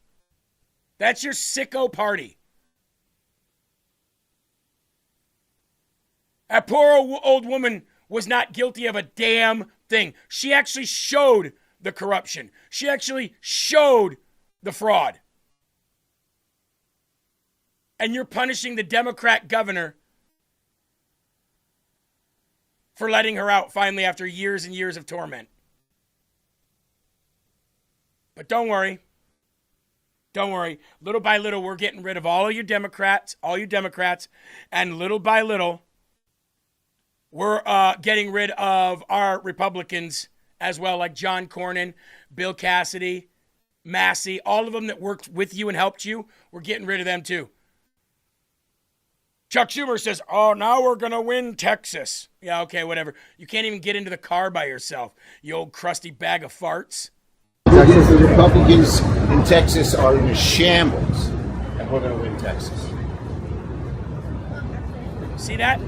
That's your sicko party. That poor old woman was not guilty of a damn thing. She actually showed the corruption. She actually showed the fraud. And you're punishing the Democrat governor for letting her out finally after years and years of torment. But don't worry. Don't worry. Little by little, we're getting rid of all you Democrats, and little by little, we're getting rid of our Republicans as well, like John Cornyn, Bill Cassidy, Massie, all of them that worked with you and helped you. We're getting rid of them too. Chuck Schumer says, oh, now we're going to win Texas. Yeah, okay, whatever. You can't even get into the car by yourself, you old crusty bag of farts. The Republicans in Texas are in a shambles, and we're going to win Texas. See that?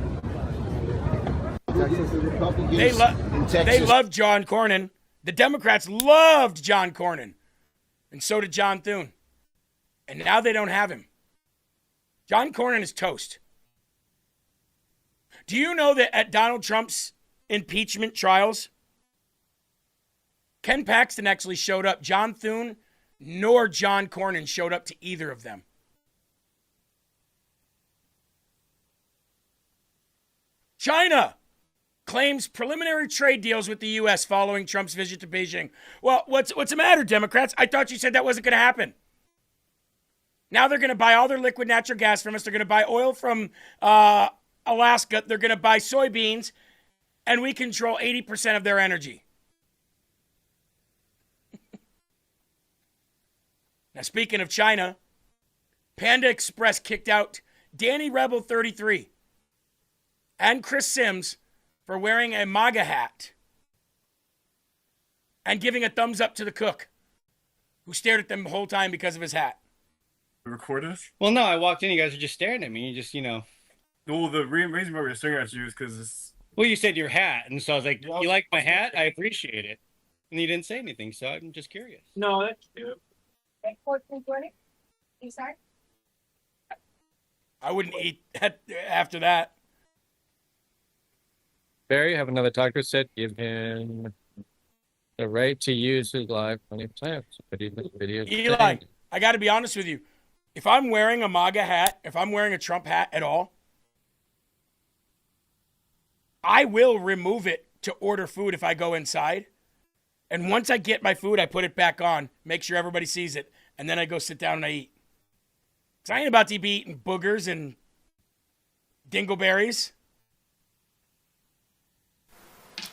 The they love John Cornyn. The Democrats loved John Cornyn. And so did John Thune. And now they don't have him. John Cornyn is toast. Do you know that at Donald Trump's impeachment trials, Ken Paxton actually showed up. John Thune nor John Cornyn showed up to either of them. China claims preliminary trade deals with the U.S. following Trump's visit to Beijing. Well, what's the matter, Democrats? I thought you said that wasn't going to happen. Now they're going to buy all their liquid natural gas from us. They're going to buy oil from Alaska. They're going to buy soybeans, and we control 80% of their energy. Now, speaking of China, Panda Express kicked out Danny Rebel 33 and Chris Sims for wearing a MAGA hat and giving a thumbs up to the cook, who stared at them the whole time because of his hat. Record us? Well, no, I walked in, you guys were just staring at me. You just, Well, the reason why we were staring at you is because it's... Well, you said your hat, and so I was like, you like my hat? I appreciate it. And you didn't say anything, so I'm just curious. No, that's cute. I wouldn't eat that after that. Barry, have another talker said, give him the right to use his live funny plans. Eli, I got to be honest with you. If I'm wearing a MAGA hat, if I'm wearing a Trump hat at all, I will remove it to order food if I go inside. And once I get my food, I put it back on, make sure everybody sees it, and then I go sit down and I eat. Because I ain't about to be eating boogers and dingleberries.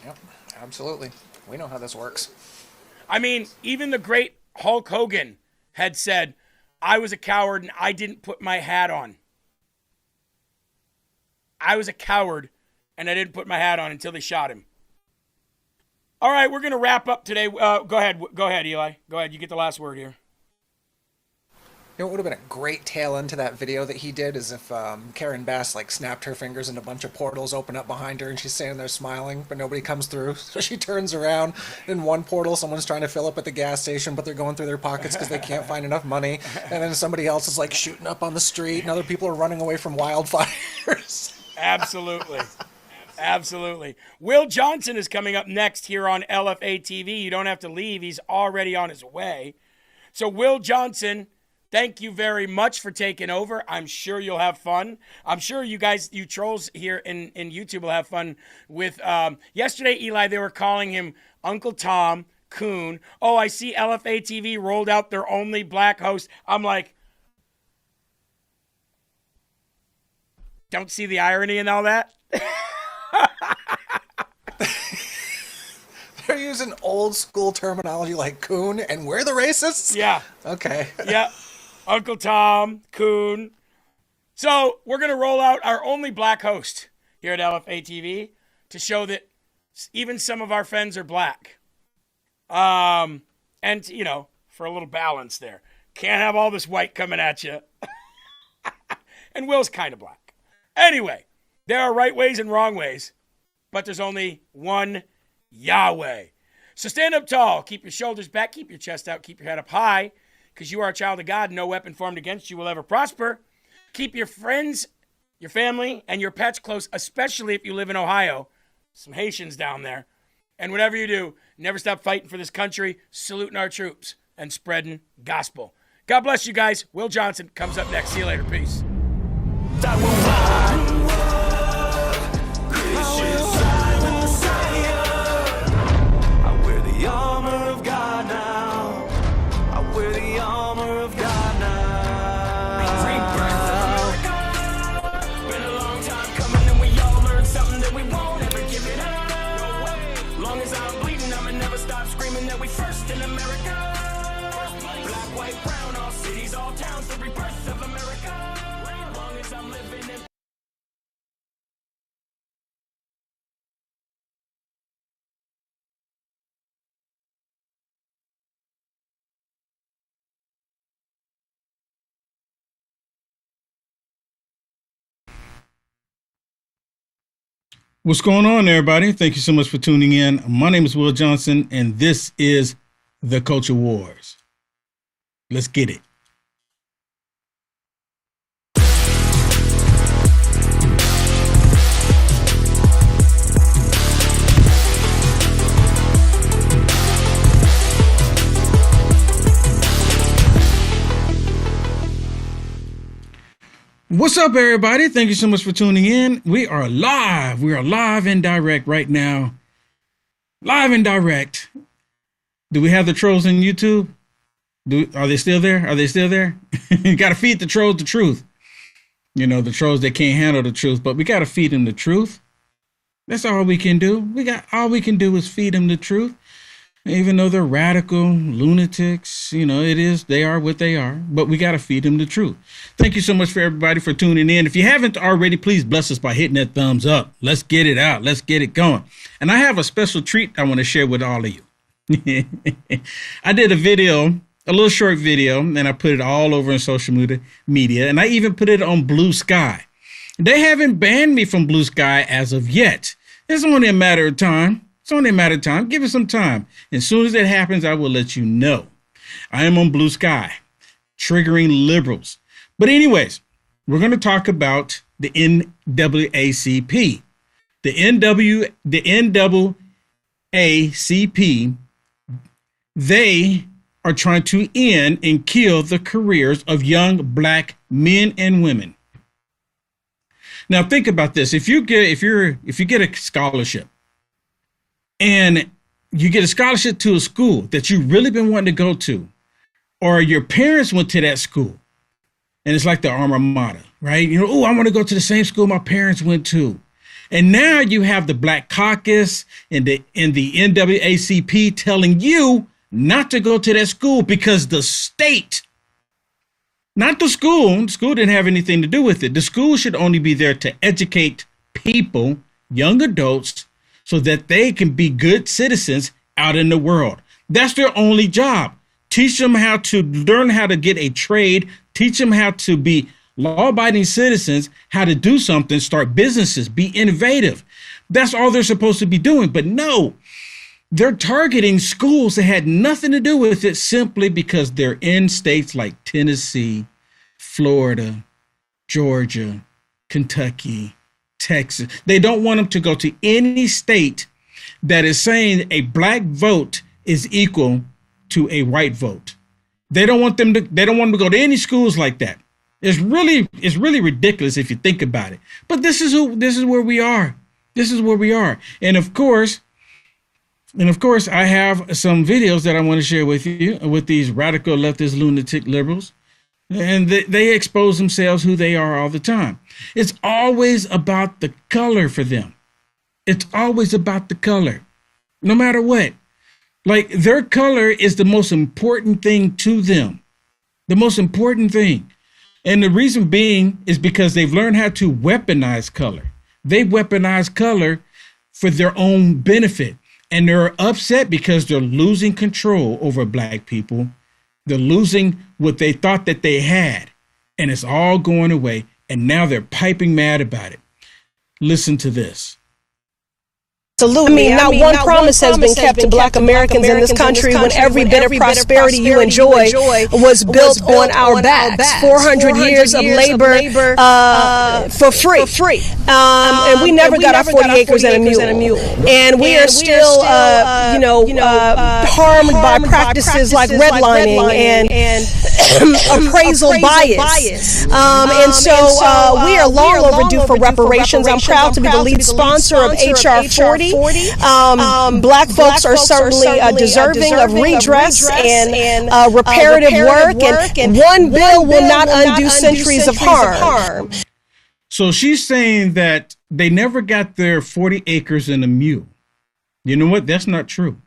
Yep, absolutely. We know how this works. I mean, even the great Hulk Hogan had said, I was a coward and I didn't put my hat on. I was a coward and I didn't put my hat on until they shot him. All right, we're going to wrap up today. Go ahead, Eli. Go ahead. You get the last word here. You know what would have been a great tail end to that video that he did is if Karen Bass snapped her fingers and a bunch of portals open up behind her and she's standing there smiling, but nobody comes through. So she turns around. In one portal, someone's trying to fill up at the gas station, but they're going through their pockets because they can't find enough money. And then somebody else is shooting up on the street, and other people are running away from wildfires. Absolutely. Absolutely. Will Johnson is coming up next here on LFA TV. You don't have to leave. He's already on his way. So Will Johnson, thank you very much for taking over. I'm sure you'll have fun. I'm sure you guys, you trolls here in YouTube will have fun with, yesterday, Eli, they were calling him Uncle Tom, Coon. Oh, I see LFA TV rolled out their only black host. I'm like, don't see the irony in all that? They're using old school terminology like coon, and we're the racists? Yeah. Okay. Yeah. Uncle Tom, Coon. So we're going to roll out our only black host here at LFA TV to show that even some of our friends are black. And, for a little balance there. Can't have all this white coming at you. And Will's kind of black. Anyway, there are right ways and wrong ways, but there's only one Yahweh. So stand up tall, keep your shoulders back, keep your chest out, keep your head up high, because you are a child of God. No weapon formed against you will ever prosper. Keep your friends, your family, and your pets close, especially if you live in Ohio. Some Haitians down there. And whatever you do, never stop fighting for this country, saluting our troops, and spreading gospel. God bless you guys. Will Johnson comes up next. See you later. Peace. I will walk. Christian side with Messiah. I wear the armor of God now. I wear the armor of God now. Rebirth of America. Been a long time coming and we all learned something that we won't ever give it up. No way. Long as I'm bleeding, I'ma never stop screaming that we first in America. Black, white, brown, all cities, all towns, the rebirth of America. Long as I'm living in What's going on, everybody? Thank you so much for tuning in. My name is Will Johnson, and this is The Culture Wars. Let's get it. What's up, everybody? Thank you so much for tuning in. We are live. We are live and direct right now. Live and direct. Do we have the trolls on YouTube? Are they still there? Are they still there? You got to feed the trolls the truth. You know, the trolls that can't handle the truth, but we got to feed them the truth. That's all we can do. All we can do is feed them the truth. Even though they're radical lunatics, you know, they are what they are, but we got to feed them the truth. Thank you so much for everybody for tuning in. If you haven't already, please bless us by hitting that thumbs up. Let's get it out. Let's get it going. And I have a special treat I want to share with all of you. I did a video, a little short video, and I put it all over in social media, and I even put it on Blue Sky. They haven't banned me from Blue Sky as of yet. It's only a matter of time. It's only a matter of time. Give it some time. As soon as it happens, I will let you know. I am on Blue Sky, triggering liberals. But anyways, we're going to talk about the NAACP. The NAACP, they are trying to end and kill the careers of young black men and women. Now think about this. If you get a scholarship, and you get a scholarship to a school that you've really been wanting to go to, or your parents went to that school, and it's like the alma mater, right? You know, oh, I want to go to the same school my parents went to. And now you have the Black Caucus and the NAACP telling you not to go to that school because the state, not the school didn't have anything to do with it. The school should only be there to educate people, young adults, so that they can be good citizens out in the world. That's their only job. Teach them how to learn how to get a trade, teach them how to be law-abiding citizens, how to do something, start businesses, be innovative. That's all they're supposed to be doing. But no, they're targeting schools that had nothing to do with it simply because they're in states like Tennessee, Florida, Georgia, Kentucky, Texas. They don't want them to go to any state that is saying a black vote is equal to a white vote. They don't want them to go to any schools like that. It's really ridiculous if you think about it. But this is where we are. This is where we are. And of course, I have some videos that I want to share with you with these radical leftist lunatic liberals. And they expose themselves who they are all the time. It's always about the color for them. It's always about the color, no matter what. Like their color is the most important thing to them, the most important thing. And the reason being is because they've learned how to weaponize color. They weaponize color for their own benefit. And they're upset because they're losing control over black people. They're losing what they thought that they had, and it's all going away, and now they're piping mad about it. Listen to this. Absolutely. Not one promise has been kept to black Americans in this country when every bit of prosperity you enjoy was built on our backs. 400 years of labor for free. And we never got our 40 acres and a mule. And we are still, harmed by practices like redlining and appraisal bias. And so we are long overdue for reparations. I'm proud to be the lead sponsor of HR 40. Black folks are certainly deserving of redress and reparative work, and one bill will not undo centuries of harm. So she's saying that they never got their 40 acres and a mule. You know what? That's not true.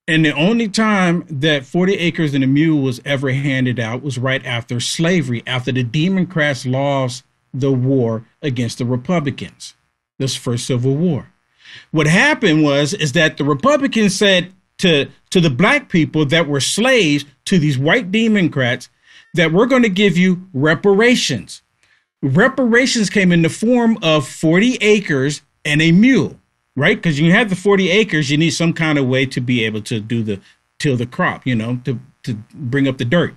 And the only time that 40 acres and a mule was ever handed out was right after slavery, after the Democrats lost the war against the Republicans, this first Civil War. What happened is that the Republicans said to the black people that were slaves to these white Democrats that we're going to give you reparations. Reparations came in the form of 40 acres and a mule, right? Because you have the 40 acres, you need some kind of way to be able to till the crop, to bring up the dirt.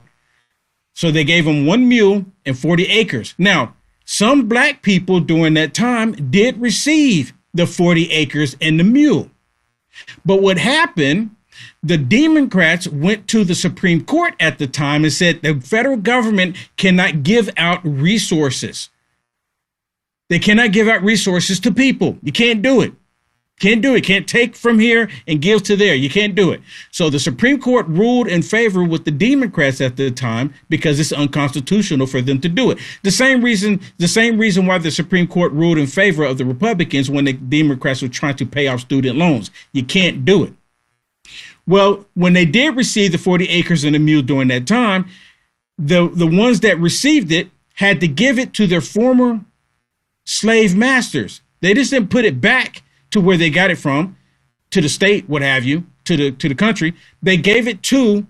So they gave them one mule and 40 acres. Now, some black people during that time did receive the 40 acres and the mule. But what happened, the Democrats went to the Supreme Court at the time and said the federal government cannot give out resources. They cannot give out resources to people. You can't do it. Can't do it. Can't take from here and give to there. You can't do it. So the Supreme Court ruled in favor with the Democrats at the time because it's unconstitutional for them to do it. The same reason why the Supreme Court ruled in favor of the Republicans when the Democrats were trying to pay off student loans. You can't do it. Well, when they did receive the 40 acres and a mule during that time, the ones that received it had to give it to their former slave masters. They just didn't put it back to where they got it from, to the state, what have you, to the country. They gave it to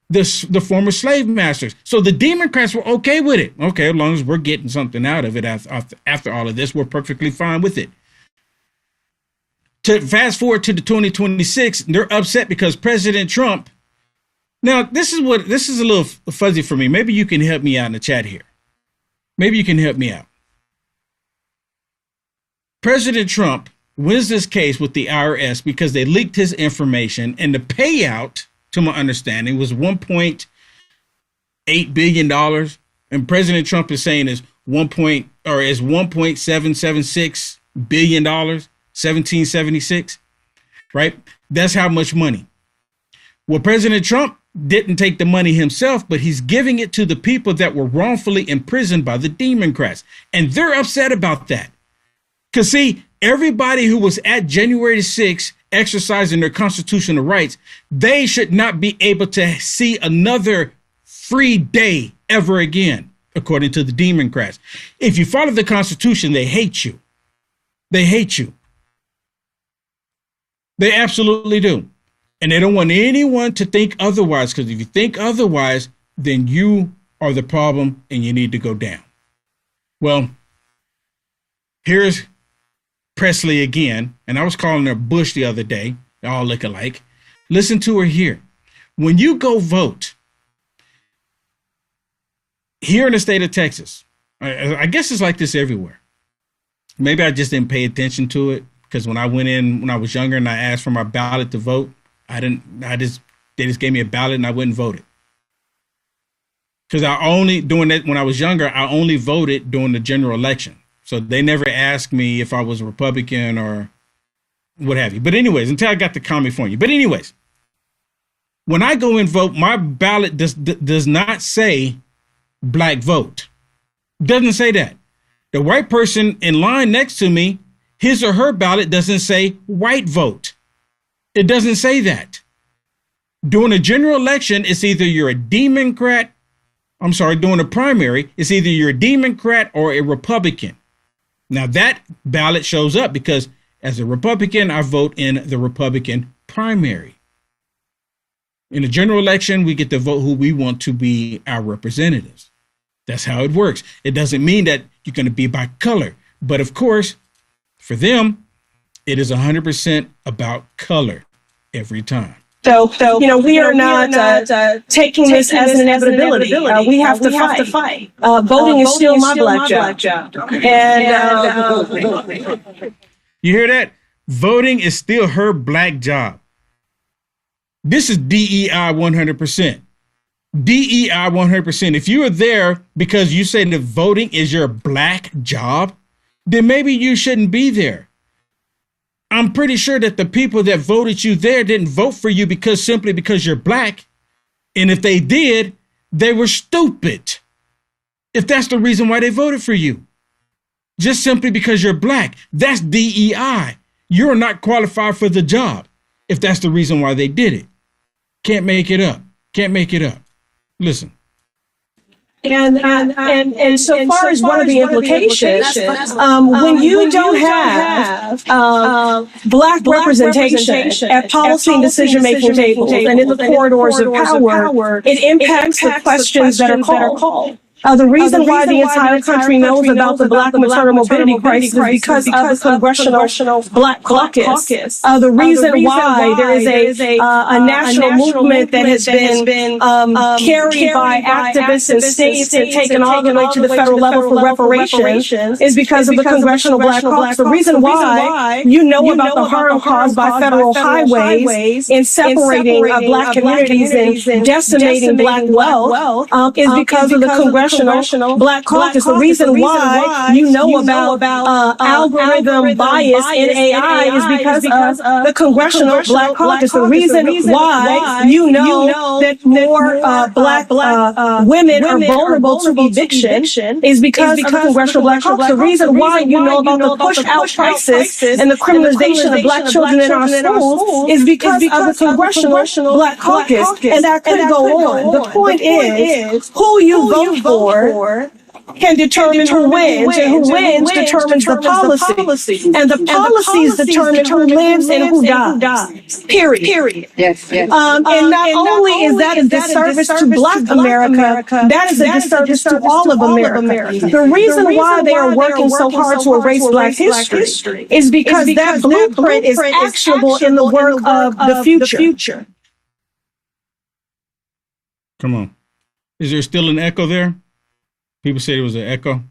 the former slave masters. So the Democrats were okay with it. Okay, as long as we're getting something out of it after all of this, we're perfectly fine with it. To fast forward to the 2026, they're upset because President Trump. Now, this is a little fuzzy for me. Maybe you can help me out in the chat here. Maybe you can help me out. President Trump wins this case with the IRS because they leaked his information, and the payout, to my understanding, was $1.8 billion, and President Trump is saying is 1.776 billion dollars, 1776, right? That's how much money. Well, President Trump didn't take the money himself, but he's giving it to the people that were wrongfully imprisoned by the Democrats, and they're upset about that. Because see, everybody who was at January 6th exercising their constitutional rights, they should not be able to see another free day ever again, according to the Democrats. If you follow the Constitution, they hate you. They hate you. They absolutely do. And they don't want anyone to think otherwise, because if you think otherwise, then you are the problem and you need to go down. Well, here's Presley again, and I was calling her Bush the other day. They all look alike. Listen to her here. When you go vote here in the state of Texas, I guess it's like this everywhere. Maybe I just didn't pay attention to it because when I went in when I was younger and I asked for my ballot to vote, they just gave me a ballot and I went and voted. Because doing that when I was younger, I only voted during the general election. So they never asked me if I was a Republican or what have you. But anyways, until I got the comment for you. But anyways, when I go and vote, my ballot does not say black vote. Doesn't say that. The white person in line next to me, his or her ballot doesn't say white vote. It doesn't say that. During a general election, it's either you're a Democrat. During a primary, it's either you're a Democrat or a Republican. Now that ballot shows up because as a Republican, I vote in the Republican primary. In the general election, we get to vote who we want to be our representatives. That's how it works. It doesn't mean that you're going to be by color. But of course, for them, it is 100% about color every time. So we are not taking this as an inevitability. We have to fight. Voting is still my black job. And you hear that? Voting is still her black job. This is DEI 100%. DEI 100%. If you are there because you say that voting is your black job, then maybe you shouldn't be there. I'm pretty sure that the people that voted you there didn't vote for you simply because you're black. And if they did, they were stupid. If that's the reason why they voted for you, just simply because you're black, that's DEI. You're not qualified for the job if that's the reason why they did it. Can't make it up. Can't make it up. Listen. And so far as one of the implications, when you don't have black representation at policy and decision-making tables and in the corridors of power, it impacts the questions that are called. The reason why the entire country knows about the Black maternal morbidity crisis is because of the Congressional Black Caucus. The reason why there is a national movement that has been carried by activists and states and taken all the way to the federal level for reparations is because of the Congressional Black Caucus. The reason why you know about the harm caused by federal highways in separating black communities and decimating black wealth is because of the Congressional Black Caucus. The reason why you know about algorithm bias in AI is because of the Congressional Black Caucus. The reason why you know that more black women are vulnerable to eviction is because of the Congressional Black Caucus. The reason why you know about the push-out crisis and the criminalization of black children in our schools is because of the Congressional Black Caucus. And that could go on. The point is, who you vote for can determine who wins, and who wins determines the policy. And the policies determine who lives and who dies. Period. Yes. And not only is that a disservice to Black America, that is a disservice to all of America. The reason why they are working so hard to erase Black history is because that blueprint is actionable in the work of the future. Come on. Is there still an echo there? People say there was an echo.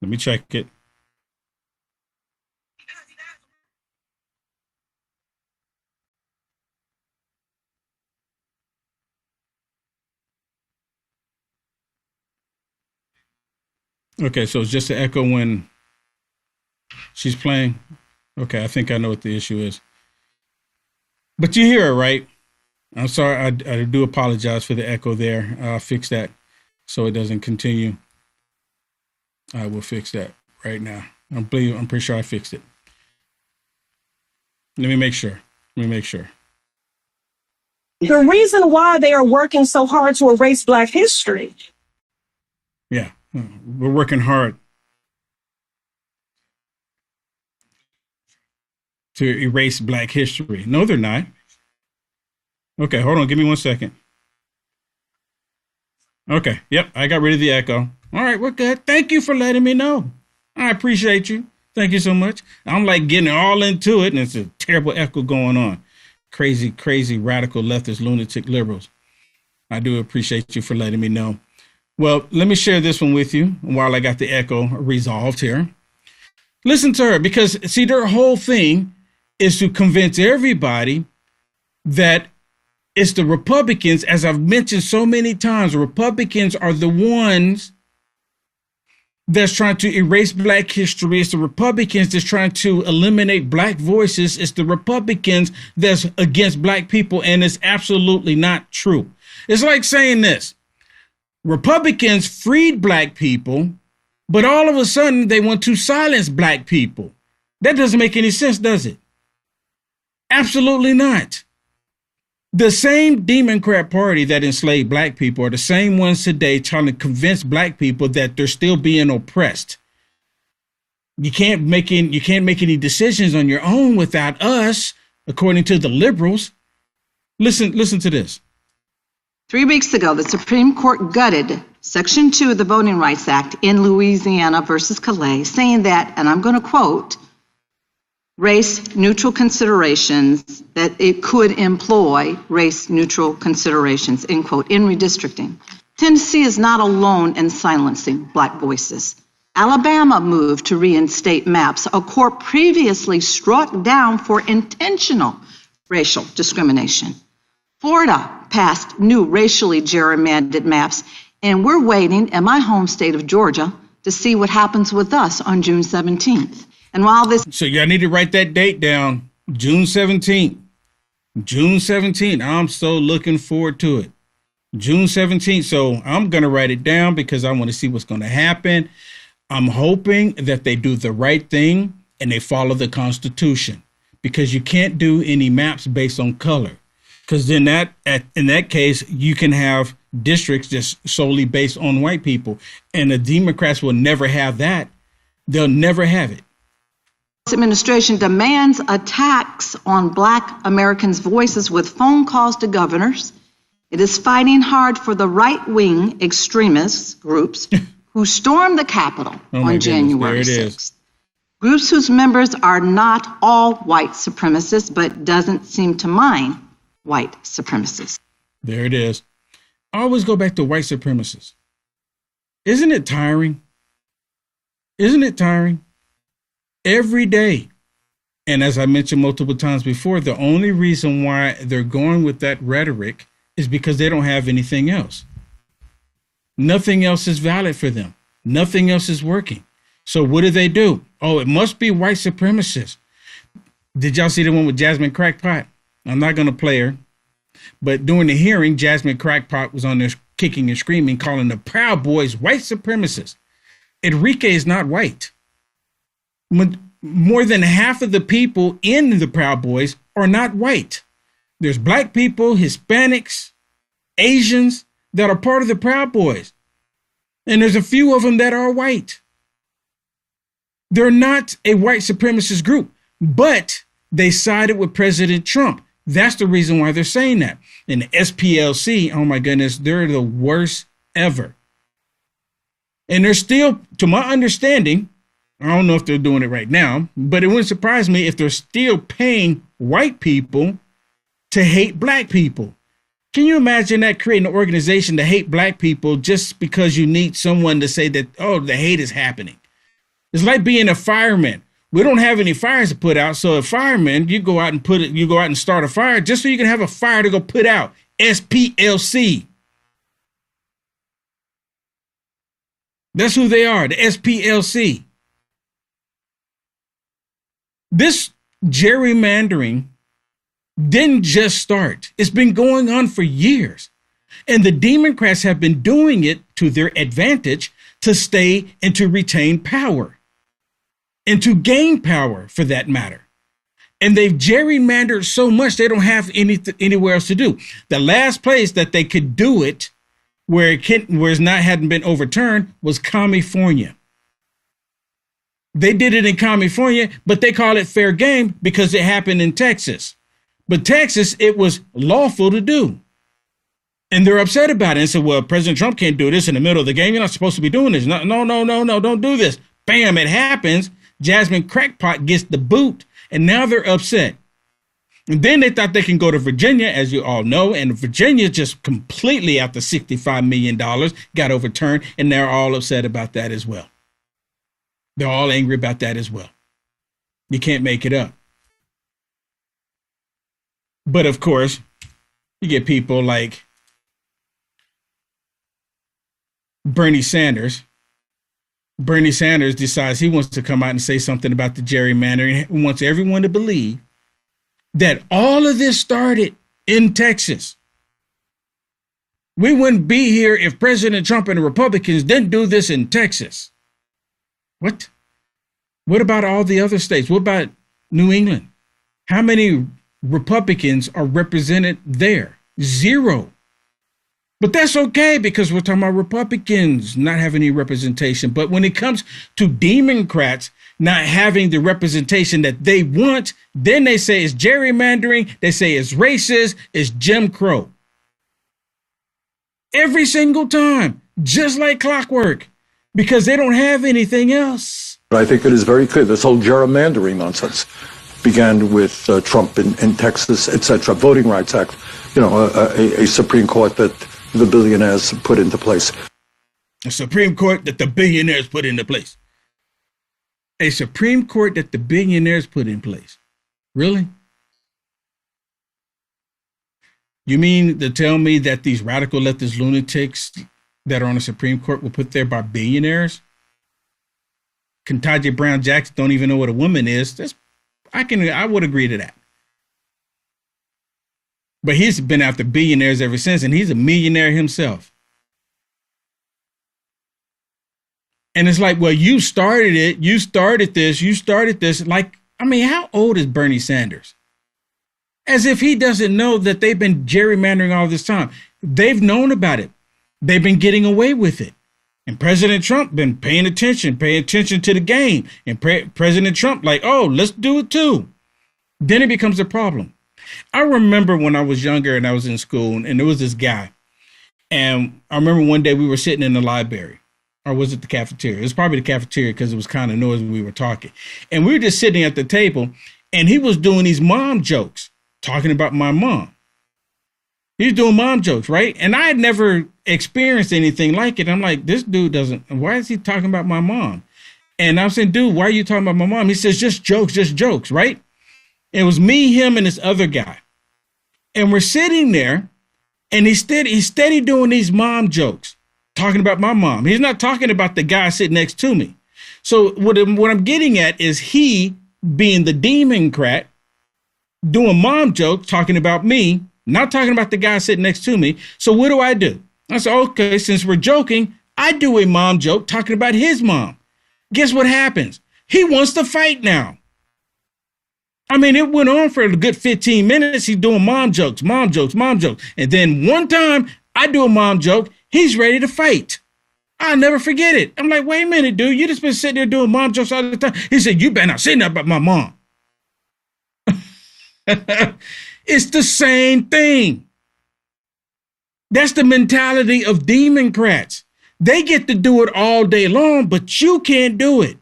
Let me check it. Okay, so it's just an echo when she's playing. Okay, I think I know what the issue is. But you hear it, right? I'm sorry, I do apologize for the echo there. I'll fix that so it doesn't continue. I will fix that right now. I'm pretty sure I fixed it. Let me make sure. The reason why they are working so hard to erase Black history. Yeah, we're working hard to erase Black history. No, they're not. Okay, hold on. Give me 1 second. Okay, yep, I got rid of the echo. All right, we're good. Thank you for letting me know. I appreciate you. Thank you so much. I'm like getting all into it, and it's a terrible echo going on. Crazy, radical leftist, lunatic liberals. I do appreciate you for letting me know. Well, let me share this one with you while I got the echo resolved here. Listen to her, because, see, their whole thing is to convince everybody that it's the Republicans, as I've mentioned so many times, Republicans are the ones that's trying to erase Black history. It's the Republicans that's trying to eliminate Black voices. It's the Republicans that's against Black people, and it's absolutely not true. It's like saying this. Republicans freed Black people, but all of a sudden they want to silence Black people. That doesn't make any sense, does it? Absolutely not. The same Democrat Party that enslaved Black people are the same ones today trying to convince Black people that they're still being oppressed. You can't make any decisions on your own without us, according to the liberals. Listen to this. 3 weeks ago, the Supreme Court gutted Section 2 of the Voting Rights Act in Louisiana versus Calais, saying that, and I'm going to quote, race-neutral considerations, that it could employ race-neutral considerations, end quote, in redistricting. Tennessee is not alone in silencing Black voices. Alabama moved to reinstate maps a court previously struck down for intentional racial discrimination. Florida passed new racially gerrymandered maps, and we're waiting in my home state of Georgia to see what happens with us on June 17th. And while this... So y'all need to write that date down, June 17th. June 17th. I'm so looking forward to it. June 17th. So I'm going to write it down because I want to see what's going to happen. I'm hoping that they do the right thing and they follow the Constitution, because you can't do any maps based on color. Because then in that case, you can have districts just solely based on white people. And the Democrats will never have that. They'll never have it. This administration demands attacks on Black Americans' voices with phone calls to governors. It is fighting hard for the right-wing extremist groups who stormed the Capitol on January 6th. Groups whose members are not all white supremacists, but doesn't seem to mind white supremacists. There it is. I always go back to white supremacists. Isn't it tiring? Isn't it tiring? Every day. And as I mentioned multiple times before, the only reason why they're going with that rhetoric is because they don't have anything else. Nothing else is valid for them. Nothing else is working. So what do? Oh, it must be white supremacists. Did y'all see the one with Jasmine Crackpot? I'm not going to play her. But during the hearing, Jasmine Crackpot was on there kicking and screaming, calling the Proud Boys white supremacists. Enrique is not white. More than half of the people in the Proud Boys are not white. There's Black people, Hispanics, Asians that are part of the Proud Boys. And there's a few of them that are white. They're not a white supremacist group, but they sided with President Trump. That's the reason why they're saying that. And the SPLC, oh my goodness, they're the worst ever. And they're still, to my understanding, I don't know if they're doing it right now, but it wouldn't surprise me if they're still paying white people to hate Black people. Can you imagine that, creating an organization to hate Black people just because you need someone to say that, oh, the hate is happening? It's like being a fireman. We don't have any fires to put out. So a fireman, you go out and start a fire just so you can have a fire to go put out. SPLC. That's who they are, the SPLC. This gerrymandering didn't just start. It's been going on for years. And the Democrats have been doing it to their advantage to stay and to retain power. And to gain power, for that matter. And they've gerrymandered so much they don't have anywhere else to do. The last place that they could do it, where it hadn't been overturned, was California. They did it in California, but they call it fair game because it happened in Texas. But Texas, it was lawful to do. And they're upset about it and said, well, President Trump can't do this in the middle of the game. You're not supposed to be doing this. No, don't do this. Bam, it happens. Jasmine Crackpot gets the boot, and now they're upset. And then they thought they can go to Virginia, as you all know, and Virginia just completely, after $65 million, got overturned, and they're all upset about that as well. They're all angry about that as well. You can't make it up. But of course, you get people like Bernie Sanders. Bernie Sanders decides he wants to come out and say something about the gerrymandering and wants everyone to believe that all of this started in Texas. We wouldn't be here if President Trump and the Republicans didn't do this in Texas. What? What about all the other states? What about New England? How many Republicans are represented there? 0. But that's okay because we're talking about Republicans not having any representation. But when it comes to Democrats not having the representation that they want, then they say it's gerrymandering. They say it's racist. It's Jim Crow. Every single time, just like clockwork, because they don't have anything else. I think it is very clear this whole gerrymandering nonsense began with Trump in Texas, etc. Voting Rights Act, a Supreme Court that the billionaires put into place. A Supreme Court that the billionaires put into place. A Supreme Court that the billionaires put in place. Really? You mean to tell me that these radical leftist lunatics that are on the Supreme Court were put there by billionaires? Ketanji Brown Jackson don't even know what a woman is. I would agree to that. But he's been after billionaires ever since, and he's a millionaire himself. And it's like, well, you started it. You started this. Like, I mean, how old is Bernie Sanders? As if he doesn't know that they've been gerrymandering all this time. They've known about it. They've been getting away with it. And President Trump been paying attention to the game. And President Trump like, oh, let's do it too. Then it becomes a problem. I remember when I was younger and I was in school and there was this guy. And I remember one day we were sitting in the library. Or was it the cafeteria? It was probably the cafeteria because it was kind of noisy when we were talking. And we were just sitting at the table and he was doing these mom jokes, talking about my mom. He's doing mom jokes, right? And I had never experienced anything like it. I'm like, this dude doesn't, why is he talking about my mom? And I'm saying, dude, why are you talking about my mom? He says, just jokes, right? It was me, him, and this other guy. And we're sitting there and he's steady doing these mom jokes, talking about my mom. He's not talking about the guy sitting next to me. So what I'm getting at is he being the Democrat, doing mom jokes, talking about me, not talking about the guy sitting next to me. So what do? I said, okay, since we're joking, I do a mom joke talking about his mom. Guess what happens? He wants to fight now. I mean, it went on for a good 15 minutes. He's doing mom jokes. And then one time I do a mom joke. He's ready to fight. I'll never forget it. I'm like, wait a minute, dude. You just been sitting there doing mom jokes all the time. He said, you better not say nothing about my mom. It's the same thing. That's the mentality of Democrats. They get to do it all day long, but you can't do it.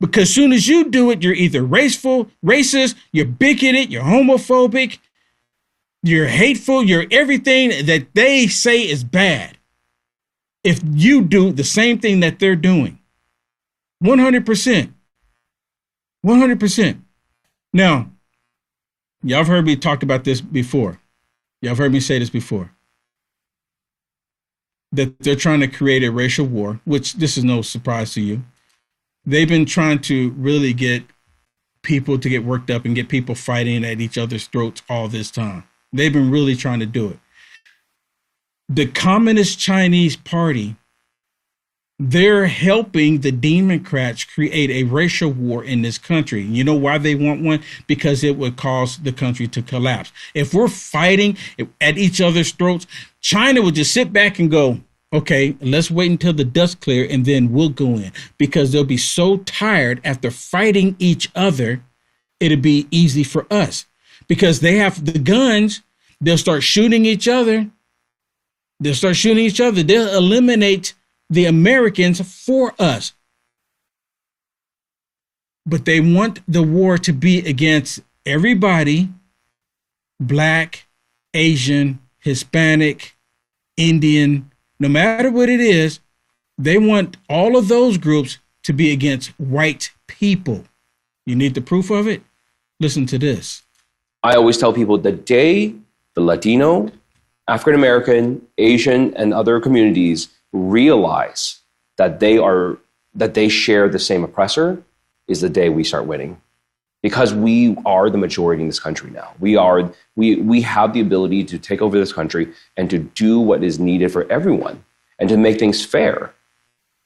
Because as soon as you do it, you're either racist, you're bigoted, you're homophobic, you're hateful, you're everything that they say is bad. If you do the same thing that they're doing, 100%. 100%. Now, y'all have heard me talk about this before. Y'all have heard me say this before. That they're trying to create a racial war, which this is no surprise to you. They've been trying to really get people to get worked up and get people fighting at each other's throats all this time. They've been really trying to do it. The Communist Chinese Party, they're helping the Democrats create a racial war in this country. You know why they want one? Because it would cause the country to collapse. If we're fighting at each other's throats, China would just sit back and go, okay, let's wait until the dust clear and then we'll go in. Because they'll be so tired after fighting each other, it'll be easy for us. Because they have the guns, they'll start shooting each other. They'll eliminate the Americans for us. But they want the war to be against everybody, Black, Asian, Hispanic, Indian, no matter what it is. They want all of those groups to be against white people. You need the proof of it? Listen to this. I always tell people the day the Latino, African American, Asian, and other communities realize that they share the same oppressor is the day we start winning. Because we are the majority in this country now. We have the ability to take over this country and to do what is needed for everyone and to make things fair.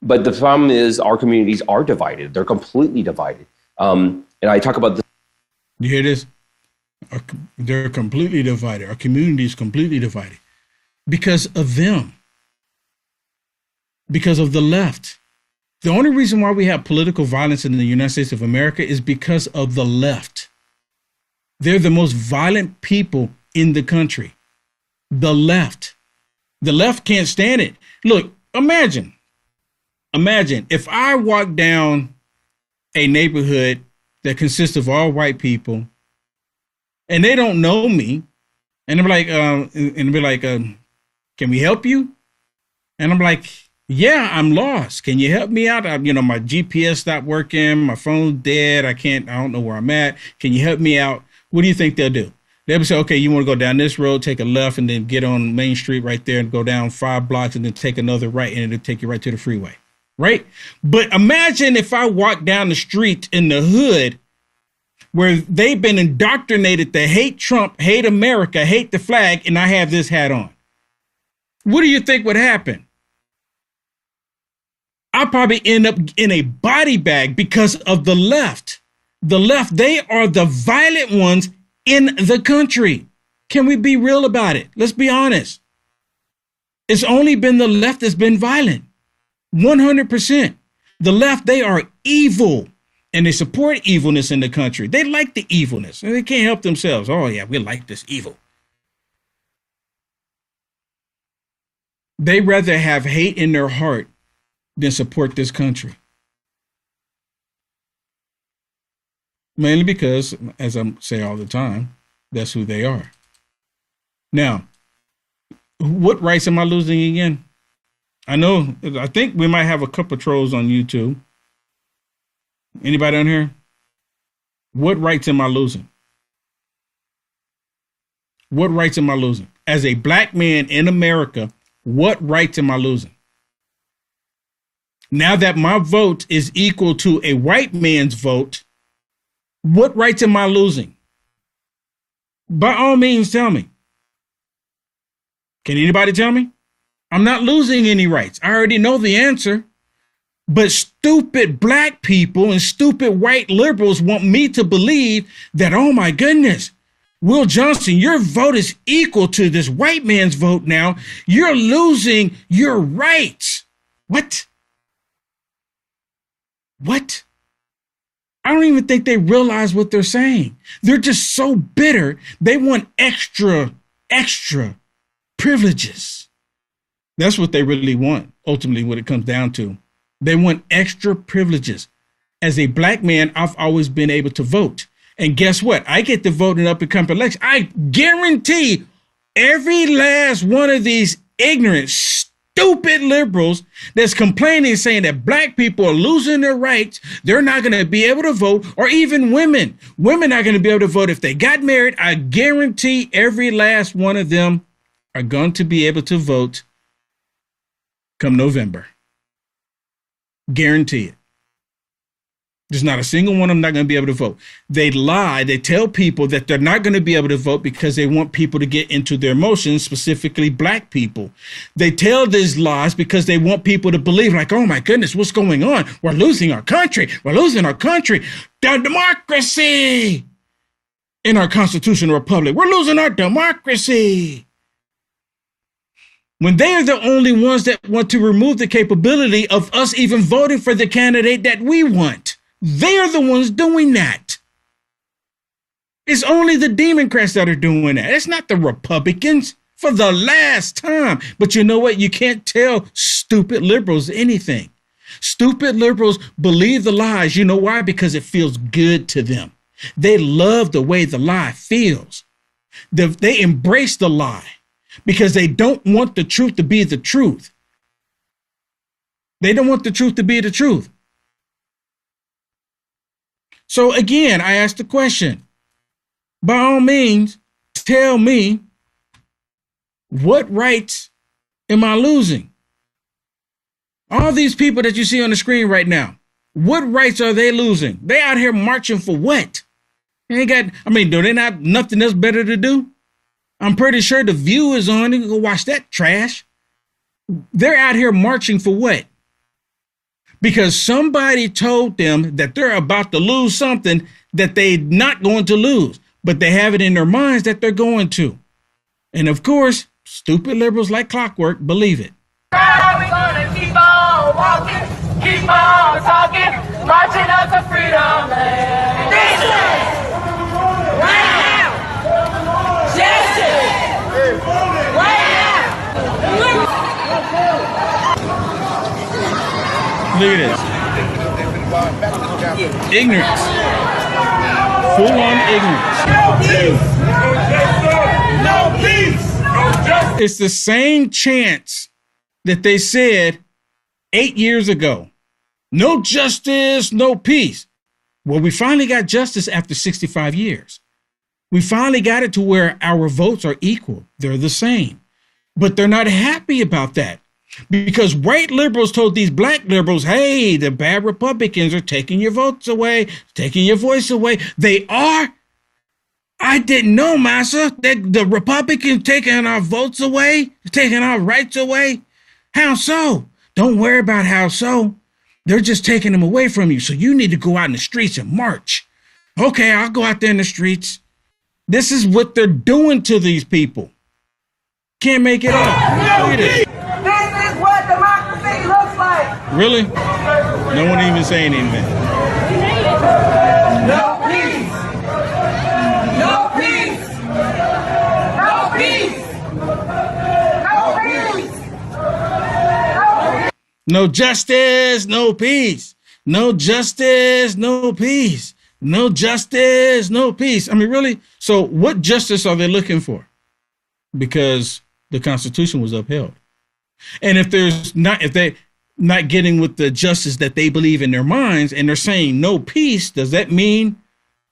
But the problem is our communities are divided. They're completely divided. And I talk about this. You hear this? They're completely divided. Our community is completely divided because of them, because of the left. The only reason why we have political violence in the United States of America is because of the left. They're the most violent people in the country. The left. The left can't stand it. Look, imagine if I walk down a neighborhood that consists of all white people and they don't know me, and they're like, can we help you? And I'm like, yeah, I'm lost. Can you help me out? My GPS stopped working. My phone's dead. I don't know where I'm at. Can you help me out? What do you think they'll do? They would say, okay, you want to go down this road, take a left, and then get on Main Street right there and go down 5 blocks and then take another right, and it'll take you right to the freeway, right? But imagine if I walk down the street in the hood where they've been indoctrinated to hate Trump, hate America, hate the flag, and I have this hat on. What do you think would happen? I'll probably end up in a body bag because of the left. The left, they are the violent ones in the country. Can we be real about it? Let's be honest. It's only been the left that's been violent. 100%. The left, they are evil, and they support evilness in the country. They like the evilness, and they can't help themselves. Oh, yeah, we like this evil. They rather have hate in their heart than support this country. Mainly because, as I say all the time, that's who they are. Now, what rights am I losing again? I think we might have a couple of trolls on YouTube. Anybody on here? What rights am I losing? What rights am I losing? As a black man in America, what rights am I losing? Now that my vote is equal to a white man's vote, what rights am I losing? By all means, tell me. Can anybody tell me? I'm not losing any rights. I already know the answer. But stupid black people and stupid white liberals want me to believe that, oh my goodness, Will Johnson, your vote is equal to this white man's vote now. You're losing your rights. What? What? I don't even think they realize what they're saying. They're just so bitter. They want extra privileges. That's what they really want, ultimately, what it comes down to. They want extra privileges. As a black man, I've always been able to vote. And guess what? I get to vote in up and coming election. I guarantee every last one of these ignorant, stupid liberals that's complaining, saying that black people are losing their rights, they're not going to be able to vote, or even women. Women are going to be able to vote if they got married. I guarantee every last one of them are going to be able to vote come November. Guarantee it. There's not a single one of them not going to be able to vote. They lie. They tell people that they're not going to be able to vote because they want people to get into their emotions, specifically black people. They tell these lies because they want people to believe, like, oh my goodness, what's going on? We're losing our country. We're losing our country. The democracy in our constitutional republic. We're losing our democracy. When they are the only ones that want to remove the capability of us even voting for the candidate that we want. They're the ones doing that. It's only the Democrats that are doing that. It's not the Republicans for the last time. But you know what? You can't tell stupid liberals anything. Stupid liberals believe the lies. You know why? Because it feels good to them. They love the way the lie feels. They embrace the lie because they don't want the truth to be the truth. They don't want the truth to be the truth. So again, I ask the question, by all means, tell me, what rights am I losing? All these people that you see on the screen right now, what rights are they losing? They out here marching for what? They ain't got, do they not have nothing else better to do? I'm pretty sure The View is on. You can go watch that trash. They're out here marching for what? Because somebody told them that they're about to lose something that they're not going to lose, but they have it in their minds that they're going to. And of course, stupid liberals like clockwork believe it. We're gonna keep on walking, keep on talking, marching up to freedom land. Right now! Justice! Right now! Look at this. Ignorance. Full-on ignorance. No peace! No justice! It's the same chants that they said 8 years ago. No justice, no peace. Well, we finally got justice after 65 years. We finally got it to where our votes are equal. They're the same. But they're not happy about that because white liberals told these black liberals, hey, the bad Republicans are taking your votes away, taking your voice away. They are? I didn't know, massa, that the Republicans taking our votes away, taking our rights away. How so? Don't worry about how so. They're just taking them away from you. So you need to go out in the streets and march. Okay, I'll go out there in the streets. This is what they're doing to these people. Can't make it up. Look at it. This is what democracy looks like. Really? No one even saying anything. No peace. No peace. No peace. No peace. No justice, no peace. No justice, no peace. No justice, no peace. I mean, really? So what justice are they looking for? Because the Constitution was upheld. And if they're not getting with the justice that they believe in their minds and they're saying no peace, does that mean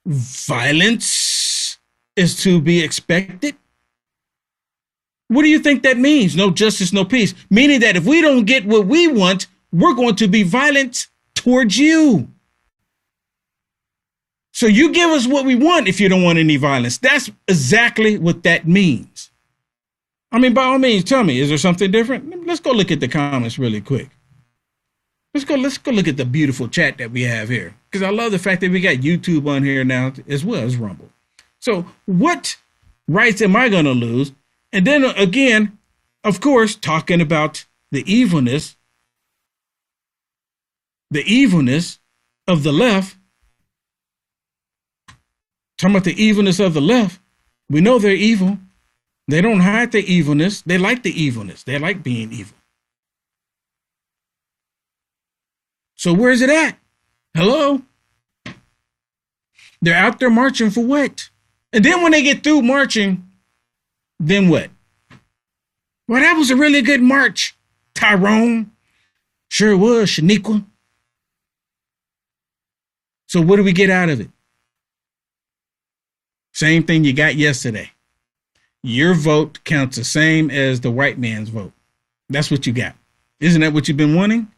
violence is to be expected? What do you think that means? No justice, no peace. Meaning that if we don't get what we want, we're going to be violent towards you. So you give us what we want if you don't want any violence. That's exactly what that means. I mean, by all means, tell me, is there something different? Let's go look at the comments really quick. Let's go look at the beautiful chat that we have here. Because I love the fact that we got YouTube on here now as well as Rumble. So what rights am I going to lose? And then again, of course, talking about the evilness of the left. Talking about the evilness of the left. We know they're evil. They don't hide the evilness. They like the evilness. They like being evil. So where's it at? Hello? They're out there marching for what? And then when they get through marching, then what? Well, that was a really good march, Tyrone. Sure was, Shaniqua. So what do we get out of it? Same thing you got yesterday. Your vote counts the same as the white man's vote. That's what you got. Isn't that what you've been wanting?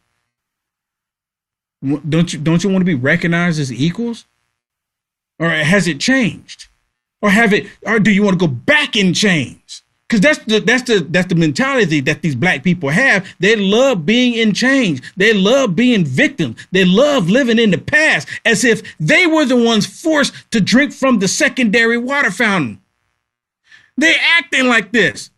Don't you want to be recognized as equals? Or has it changed? Or do you want to go back in chains? Because that's the mentality that these black people have. They love being in chains. They love being victims. They love living in the past as if they were the ones forced to drink from the secondary water fountain. They acting like this.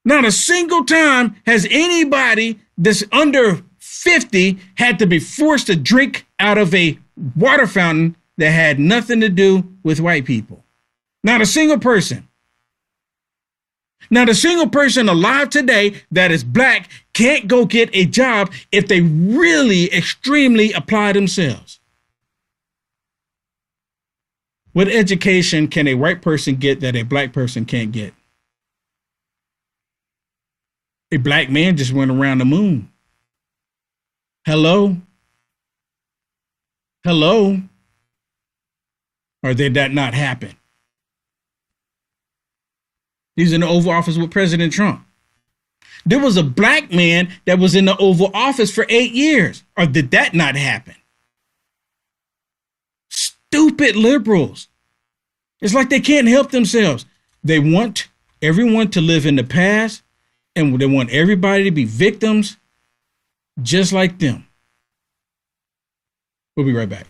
Not a single time has anybody that's under 50 had to be forced to drink out of a water fountain that had nothing to do with white people. Not a single person. Not a single person alive today that is black can't go get a job if they really extremely apply themselves. What education can a white person get that a black person can't get? A black man just went around the moon. Hello? Hello? Or did that not happen? He's in the Oval Office with President Trump. There was a black man that was in the Oval Office for 8 years. Or did that not happen? Stupid liberals. It's like they can't help themselves. They want everyone to live in the past, and they want everybody to be victims just like them. We'll be right back.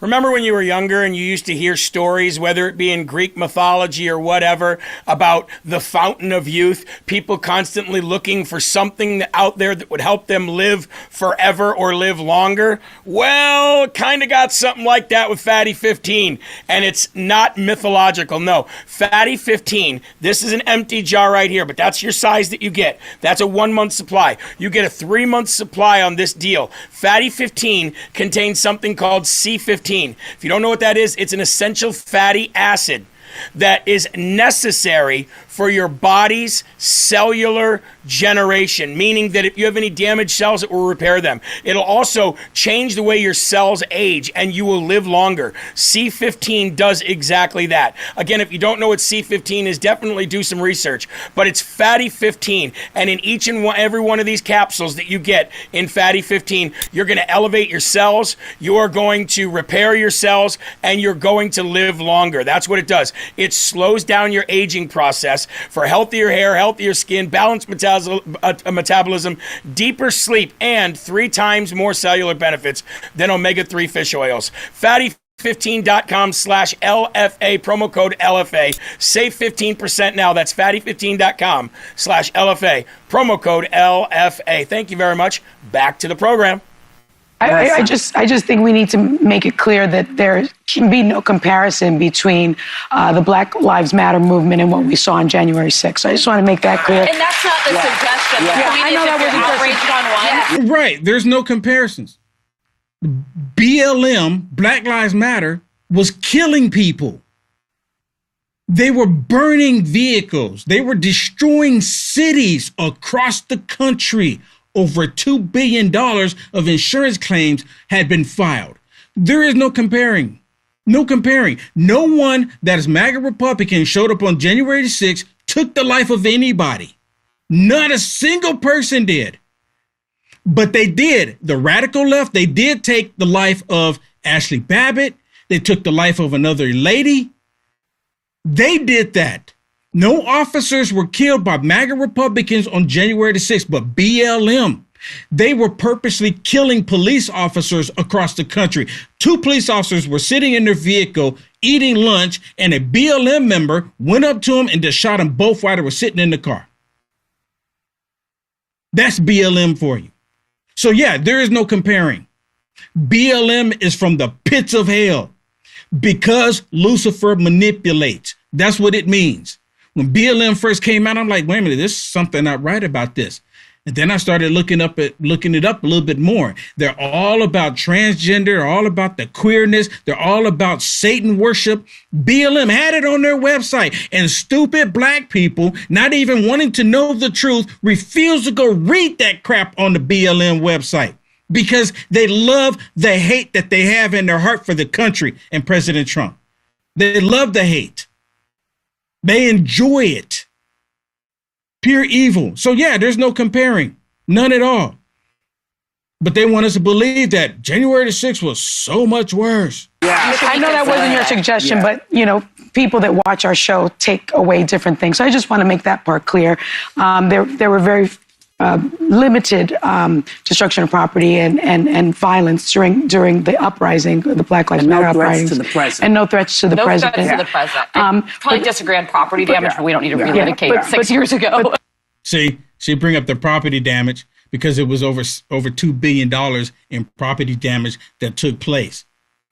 Remember when you were younger and you used to hear stories, whether it be in Greek mythology or whatever, about the fountain of youth, people constantly looking for something out there that would help them live forever or live longer? Well, kind of got something like that with Fatty 15, and it's not mythological. No, Fatty 15, this is an empty jar right here, but that's your size that you get. That's a 1 month supply. You get a 3 month supply on this deal. Fatty 15 contains something called C15. If you don't know what that is, it's an essential fatty acid that is necessary for your body's cellular generation, meaning that if you have any damaged cells, it will repair them. It'll also change the way your cells age and you will live longer. C15 does exactly that. Again, if you don't know what C15 is, definitely do some research, but it's Fatty 15. And in each and every one of these capsules that you get in Fatty 15, you're going to elevate your cells, you are going to repair your cells, and you're going to live longer. That's what it does. It slows down your aging process for healthier hair, healthier skin, balanced metabolism, deeper sleep, and 3 times more cellular benefits than omega-3 fish oils. Fatty15.com/LFA, promo code LFA. Save 15% now. That's fatty15.com/LFA, promo code LFA. Thank you very much. Back to the program. I just think we need to make it clear that there can be no comparison between the Black Lives Matter movement and what we saw on January 6th. So I just want to make that clear. And that's not the suggestion. I know that wasn't outraged on one. Right. There's no comparisons. BLM, Black Lives Matter, was killing people. They were burning vehicles. They were destroying cities across the country. Over $2 billion of insurance claims had been filed. There is no comparing. No comparing. No one that is MAGA Republican showed up on January 6th, took the life of anybody. Not a single person did. But they did. The radical left, they did take the life of Ashley Babbitt. They took the life of another lady. They did that. No officers were killed by MAGA Republicans on January the 6th, but BLM. They were purposely killing police officers across the country. 2 police officers were sitting in their vehicle eating lunch, and a BLM member went up to them and just shot them both while they were sitting in the car. That's BLM for you. So yeah, there is no comparing. BLM is from the pits of hell because Lucifer manipulates. That's what it means. When BLM first came out, I'm like, wait a minute, there's something not right about this. And then I started looking it up a little bit more. They're all about transgender, all about the queerness. They're all about Satan worship. BLM had it on their website, and stupid black people, not even wanting to know the truth, refuse to go read that crap on the BLM website because they love the hate that they have in their heart for the country and President Trump. They love the hate. They enjoy it. Pure evil. So yeah, there's no comparing. None at all. But they want us to believe that January the 6th was so much worse. Yeah. I know that wasn't your suggestion, but people that watch our show take away different things. So I just want to make that part clear. There were very limited destruction of property and violence during the uprising, the Black Lives Matter uprising. And no threats to the president. No threats to the president. Probably disagree on property damage, but we don't need to relitigate 6 years ago. See, she bring up the property damage because it was over $2 billion in property damage that took place.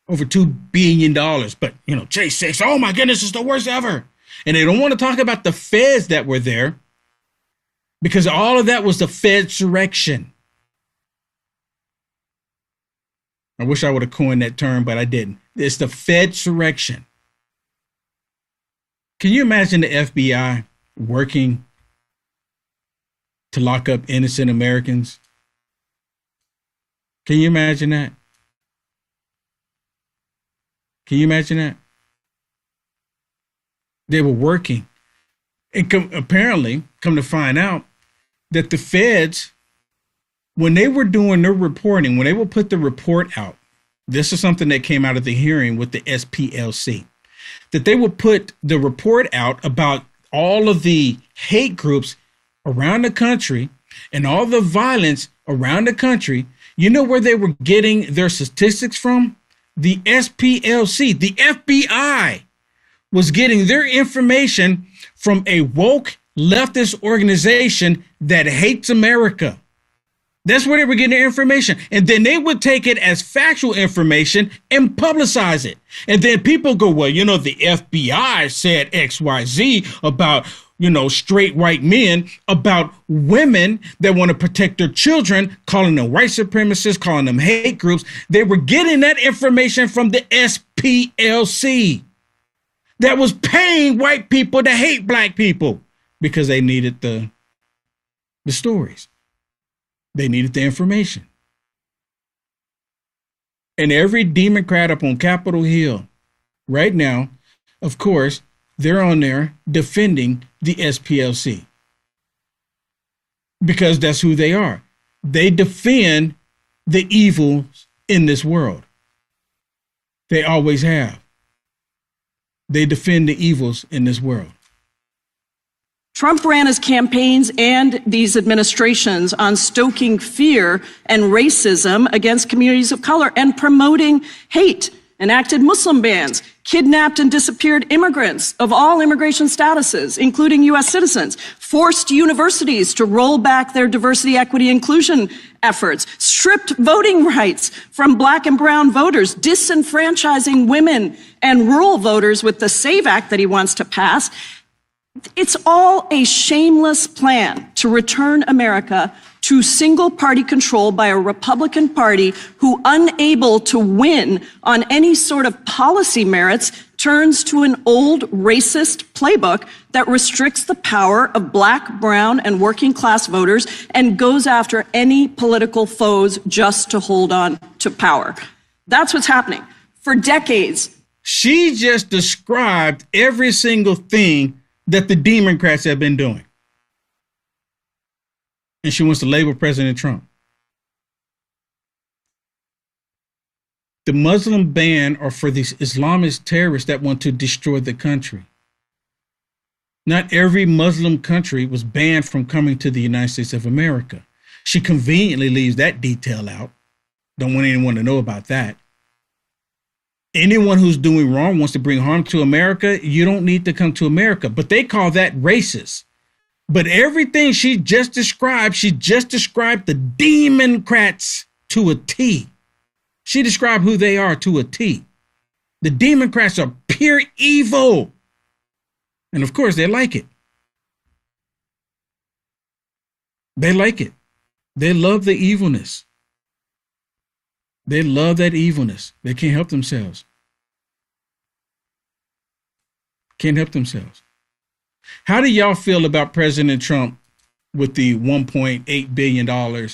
Over $2 billion. But, Jay says, oh my goodness, it's the worst ever. And they don't want to talk about the feds that were there because all of that was the Fedsurrection. I wish I would have coined that term, but I didn't. It's the Fedsurrection. Can you imagine the FBI working to lock up innocent Americans? Can you imagine that? Can you imagine that? They were working. And apparently, come to find out that the feds, when they were doing their reporting, when they would put the report out, this is something that came out of the hearing with the SPLC, that they would put the report out about all of the hate groups around the country and all the violence around the country. You know where they were getting their statistics from? The SPLC, the FBI was getting their information from a woke leftist organization that hates America. That's where they were getting their information. And then they would take it as factual information and publicize it. And then people go, well, the FBI said XYZ about, straight white men, about women that want to protect their children, calling them white supremacists, calling them hate groups. They were getting that information from the SPLC that was paying white people to hate black people. because they needed the stories. They needed the information. And every Democrat up on Capitol Hill right now, of course, they're on there defending the SPLC. Because that's who they are. They defend the evils in this world. They always have. They defend the evils in this world. Trump ran his campaigns and these administrations on stoking fear and racism against communities of color and promoting hate, enacted Muslim bans, kidnapped and disappeared immigrants of all immigration statuses, including U.S. citizens, forced universities to roll back their diversity, equity, inclusion efforts, stripped voting rights from black and brown voters, disenfranchising women and rural voters with the SAVE Act that he wants to pass. It's all a shameless plan to return America to single-party control by a Republican Party who, unable to win on any sort of policy merits, turns to an old racist playbook that restricts the power of black, brown, and working-class voters and goes after any political foes just to hold on to power. That's what's happening. For decades. She just described every single thing that the Democrats have been doing. And she wants to label President Trump. The Muslim ban are for these Islamist terrorists that want to destroy the country. Not every Muslim country was banned from coming to the United States of America. She conveniently leaves that detail out. Don't want anyone to know about that. Anyone who's doing wrong wants to bring harm to America, you don't need to come to America. But they call that racist. But everything she just described the Democrats to a T. She described who they are to a T. The Democrats are pure evil. And of course, they like it. They like it. They love the evilness. They love that evilness. They can't help themselves. Can't help themselves. How do y'all feel about President Trump with the $1.8 billion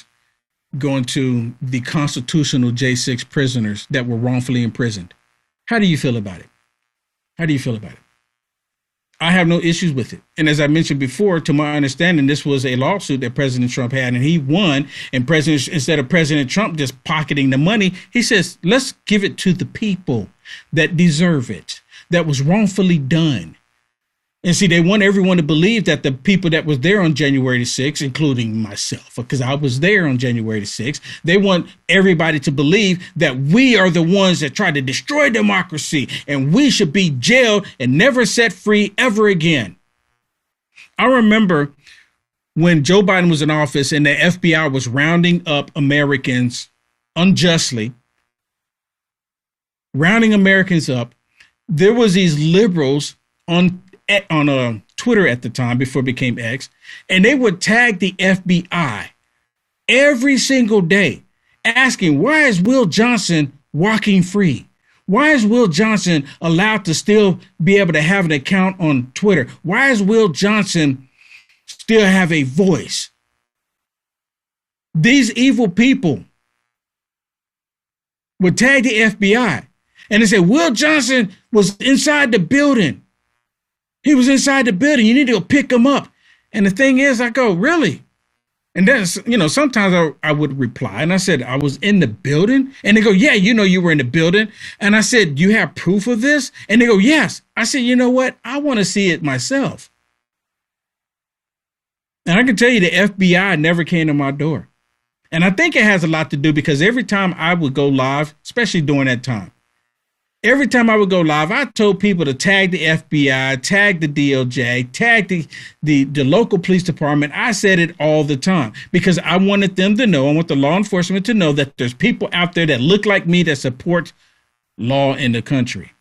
going to the constitutional J6 prisoners that were wrongfully imprisoned? How do you feel about it? How do you feel about it? I have no issues with it. And as I mentioned before, to my understanding, this was a lawsuit that President Trump had, and he won. And instead of President Trump just pocketing the money, he says, let's give it to the people that deserve it, that was wrongfully done. And see, they want everyone to believe that the people that was there on January 6th, including myself, because I was there on January 6th, they want everybody to believe that we are the ones that tried to destroy democracy and we should be jailed and never set free ever again. I remember when Joe Biden was in office and the FBI was rounding up Americans unjustly, rounding Americans up, there was these liberals on Twitter at the time before it became X, and they would tag the FBI every single day asking, why is Will Johnson walking free? Why is Will Johnson allowed to still be able to have an account on Twitter? Why is Will Johnson still have a voice? These evil people would tag the FBI and they said, Will Johnson was inside the building. He was inside the building. You need to go pick him up. And the thing is, I go, really? And then, sometimes I would reply and I said, I was in the building. And they go, yeah, you were in the building. And I said, you have proof of this? And they go, yes. I said, you know what? I want to see it myself. And I can tell you the FBI never came to my door. And I think it has a lot to do because every time I would go live, especially during that time, every time I would go live, I told people to tag the FBI, tag the DOJ, tag the local police department. I said it all the time because I wanted them to know, I want the law enforcement to know that there's people out there that look like me that support law in the country.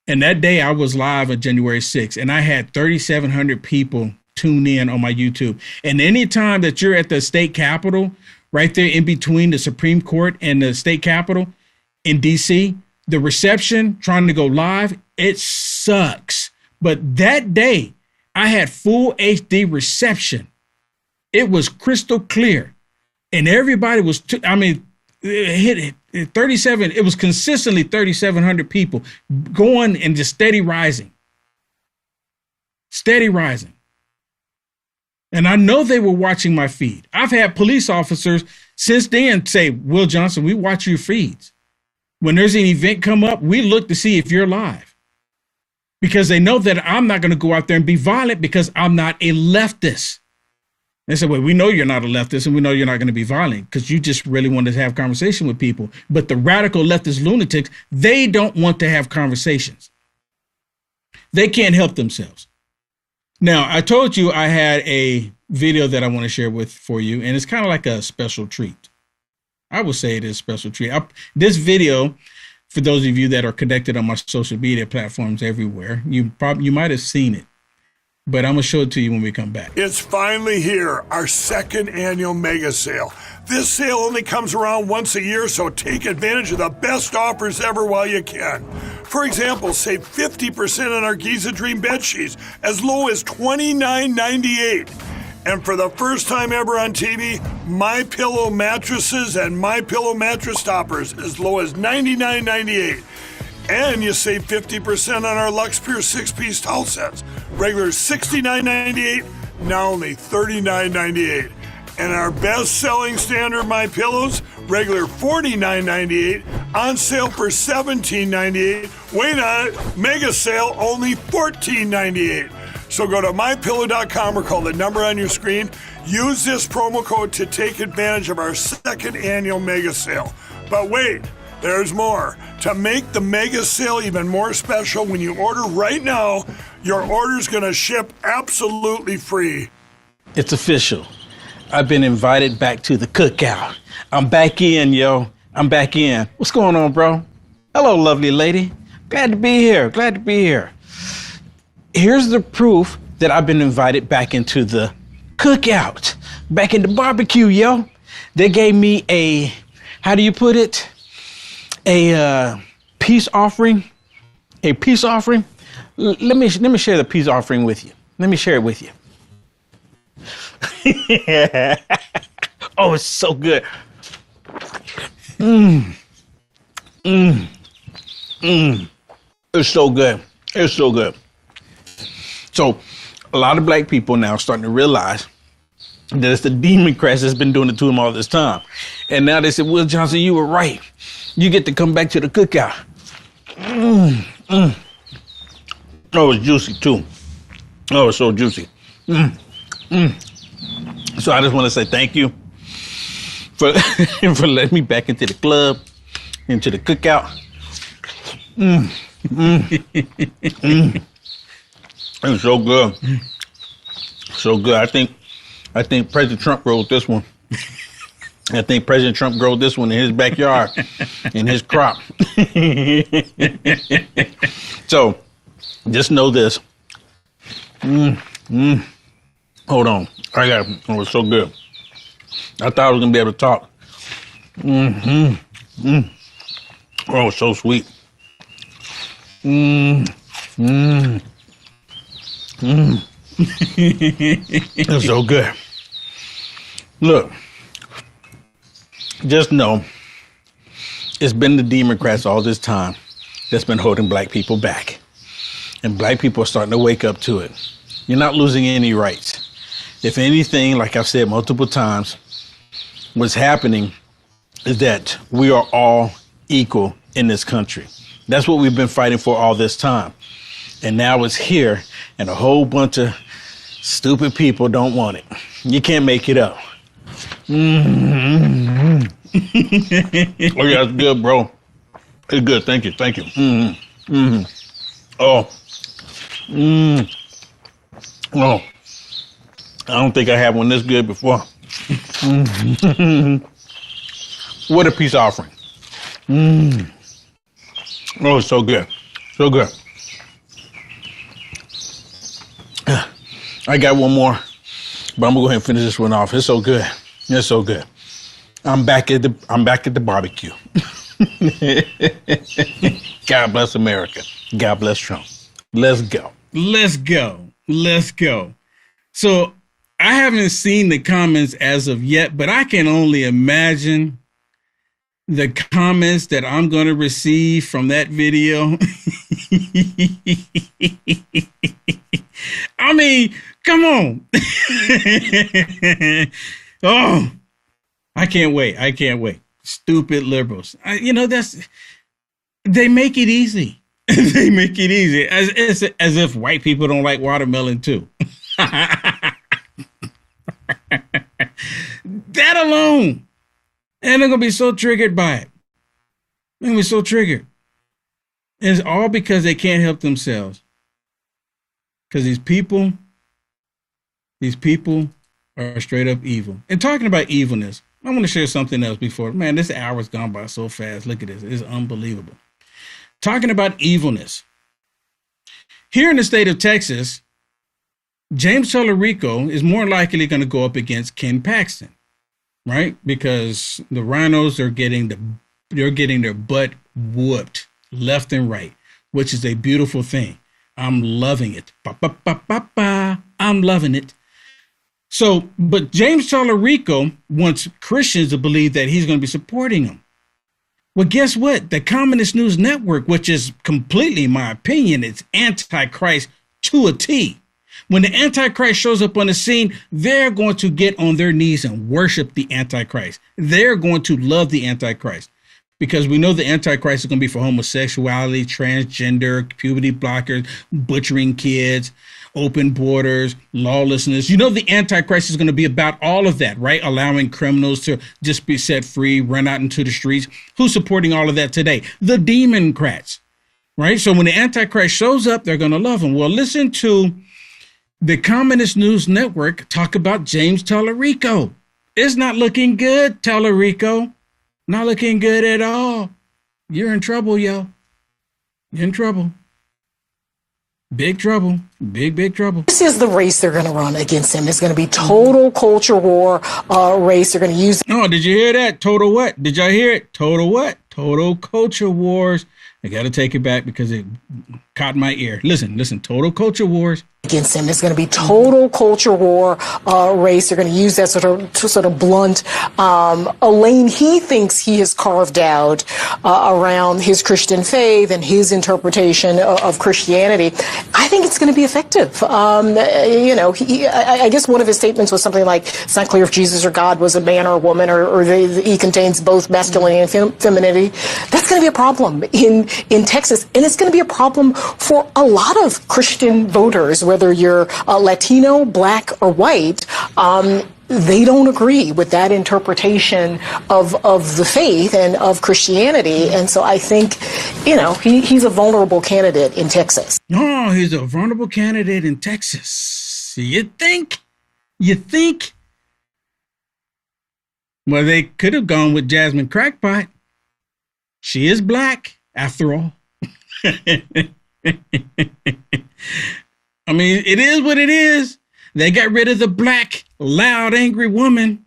And that day I was live on January 6th and I had 3,700 people tune in on my YouTube. And anytime that you're at the state capitol, right there in between the Supreme Court and the state capitol, in DC, the reception trying to go live, it sucks. But that day, I had full HD reception. It was crystal clear. And everybody was, it hit 37. It was consistently 3,700 people going and just steady rising. Steady rising. And I know they were watching my feed. I've had police officers since then say, Will Johnson, we watch your feeds. When there's an event come up, we look to see if you're live. Because they know that I'm not going to go out there and be violent because I'm not a leftist. They said, well, we know you're not a leftist and we know you're not going to be violent because you just really want to have conversation with people. But the radical leftist lunatics, they don't want to have conversations. They can't help themselves. Now, I told you I had a video that I want to share for you, and it's kind of like a special treat. I would say it is a special treat. This video, for those of you that are connected on my social media platforms everywhere, you might have seen it, but I'm going to show it to you when we come back. It's finally here, our second annual mega sale. This sale only comes around once a year, so take advantage of the best offers ever while you can. For example, save 50% on our Giza Dream bed sheets, as low as $29.98. And for the first time ever on TV, MyPillow mattresses and MyPillow mattress toppers, as low as $99.98. And you save 50% on our Lux Pure 6-piece towel sets. Regular $69.98, now only $39.98. And our best-selling standard MyPillows, regular $49.98, on sale for $17.98. Wait on it, mega sale, only $14.98. So go to MyPillow.com or call the number on your screen. Use this promo code to take advantage of our second annual mega sale. But wait, there's more. To make the mega sale even more special, when you order right now, your order's going to ship absolutely free. It's official. I've been invited back to the cookout. I'm back in, yo. I'm back in. What's going on, bro? Hello, lovely lady. Glad to be here. Glad to be here. Here's the proof that I've been invited back into the cookout, back in the barbecue, yo. They gave me a, how do you put it? A peace offering. A peace offering. Let me share the peace offering with you. Let me share it with you. Oh, it's so good. It's so good. It's so good. So a lot of black people now are starting to realize that it's the Democrats that's been doing it to them all this time. And now they said, Will Johnson, you were right. You get to come back to the cookout. Oh, it's juicy too. Oh, it's so juicy. So I just want to say thank you for for letting me back into the club, into the cookout. It's so good. So good. I think President Trump wrote this one. I think President Trump growed this one in his backyard, in his crop. So just know this. Hold on. Oh, it's so good. I thought I was going to be able to talk. Oh, so sweet. It's so good. Look, just know it's been the Democrats all this time that's been holding black people back. And black people are starting to wake up to it. You're not losing any rights. If anything, like I've said multiple times, what's happening is that we are all equal in this country. That's what we've been fighting for all this time. And now it's here, and a whole bunch of stupid people don't want it. You can't make it up. Oh, yeah, it's good, bro. It's good. Thank you. Thank you. Oh. Oh. I don't think I had one this good before. What a peace offering. Oh, it's so good. So good. I got one more, but I'm gonna go ahead and finish this one off. It's so good. It's so good. I'm back at the barbecue. God bless America. God bless Trump. Let's go. Let's go. Let's go. So I haven't seen the comments as of yet, but I can only imagine the comments that I'm going to receive from that video. I mean, come on. Oh, I can't wait. I can't wait. Stupid liberals. They make it easy. They make it easy. As if white people don't like watermelon too. That alone. And they're going to be so triggered by it. They're going to be so triggered. And it's all because they can't help themselves. Because these people are straight up evil. And talking about evilness, I want to share something else before. Man, this hour's gone by so fast. Look at this. It's unbelievable. Talking about evilness. Here in the state of Texas, James Tallarico is more likely going to go up against Ken Paxton, right? Because the Rhinos are getting their butt whooped left and right, which is a beautiful thing. I'm loving it. I'm loving it. So, but James Tallarico wants Christians to believe that he's going to be supporting him. Well, guess what? The Communist News Network, which is completely, in my opinion, it's Antichrist to a T. When the Antichrist shows up on the scene, they're going to get on their knees and worship the Antichrist. They're going to love the Antichrist because we know the Antichrist is going to be for homosexuality, transgender, puberty blockers, butchering kids, open borders, lawlessness. You know, the Antichrist is going to be about all of that, right? Allowing criminals to just be set free, run out into the streets. Who's supporting all of that today? The Democrats, right? So when the Antichrist shows up, they're going to love him. Well, listen to the Communist News Network talk about James Tallarico. It's not looking good, Tallarico. Not looking good at all. You're in trouble, yo. You're in trouble. Big trouble. Big trouble. This is the race they're going to run against him. It's going to be total culture war race. They're going to use. Oh, did you hear that? Total what? Did y'all hear it? Total what? Total culture wars. I got to take it back because it caught my ear. Listen. Total culture wars. Against him. It's going to be total culture war race. They're going to use that sort of blunt a lane he thinks he has carved out around his Christian faith and his interpretation of Christianity. I think it's going to be effective. I guess one of his statements was something like, "It's not clear if Jesus or God was a man or a woman, or he contains both masculinity and femininity." That's going to be a problem in Texas, and it's going to be a problem for a lot of Christian voters, whether you're Latino, black, or white. They don't agree with that interpretation of the faith and of Christianity. And so I think, he's a vulnerable candidate in Texas. Oh, he's a vulnerable candidate in Texas. You think? Well, they could have gone with Jasmine Crackpot. She is black, after all. I mean, it is what it is. They got rid of the black, loud, angry woman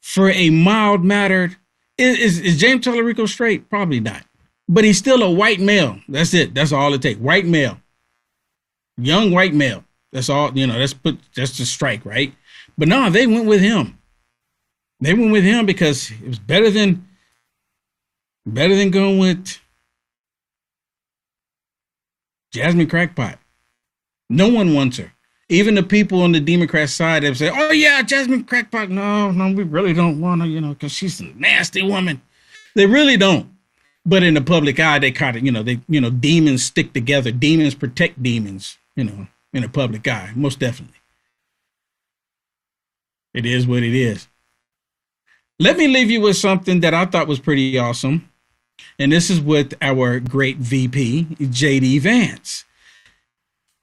for a mild-mannered. Is James Tallarico straight? Probably not. But he's still a white male. That's it. That's all it takes. White male. Young white male. That's all, that's the strike, right? But no, they went with him. They went with him because it was better than going with Jasmine Crackpot. No one wants her. Even the people on the Democrat side have said, "Oh yeah, Jasmine Crackpot." No, we really don't want her, because she's a nasty woman. They really don't. But in the public eye, they caught it. Demons stick together. Demons protect demons. In the public eye, most definitely. It is what it is. Let me leave you with something that I thought was pretty awesome. And this is with our great VP, J.D. Vance.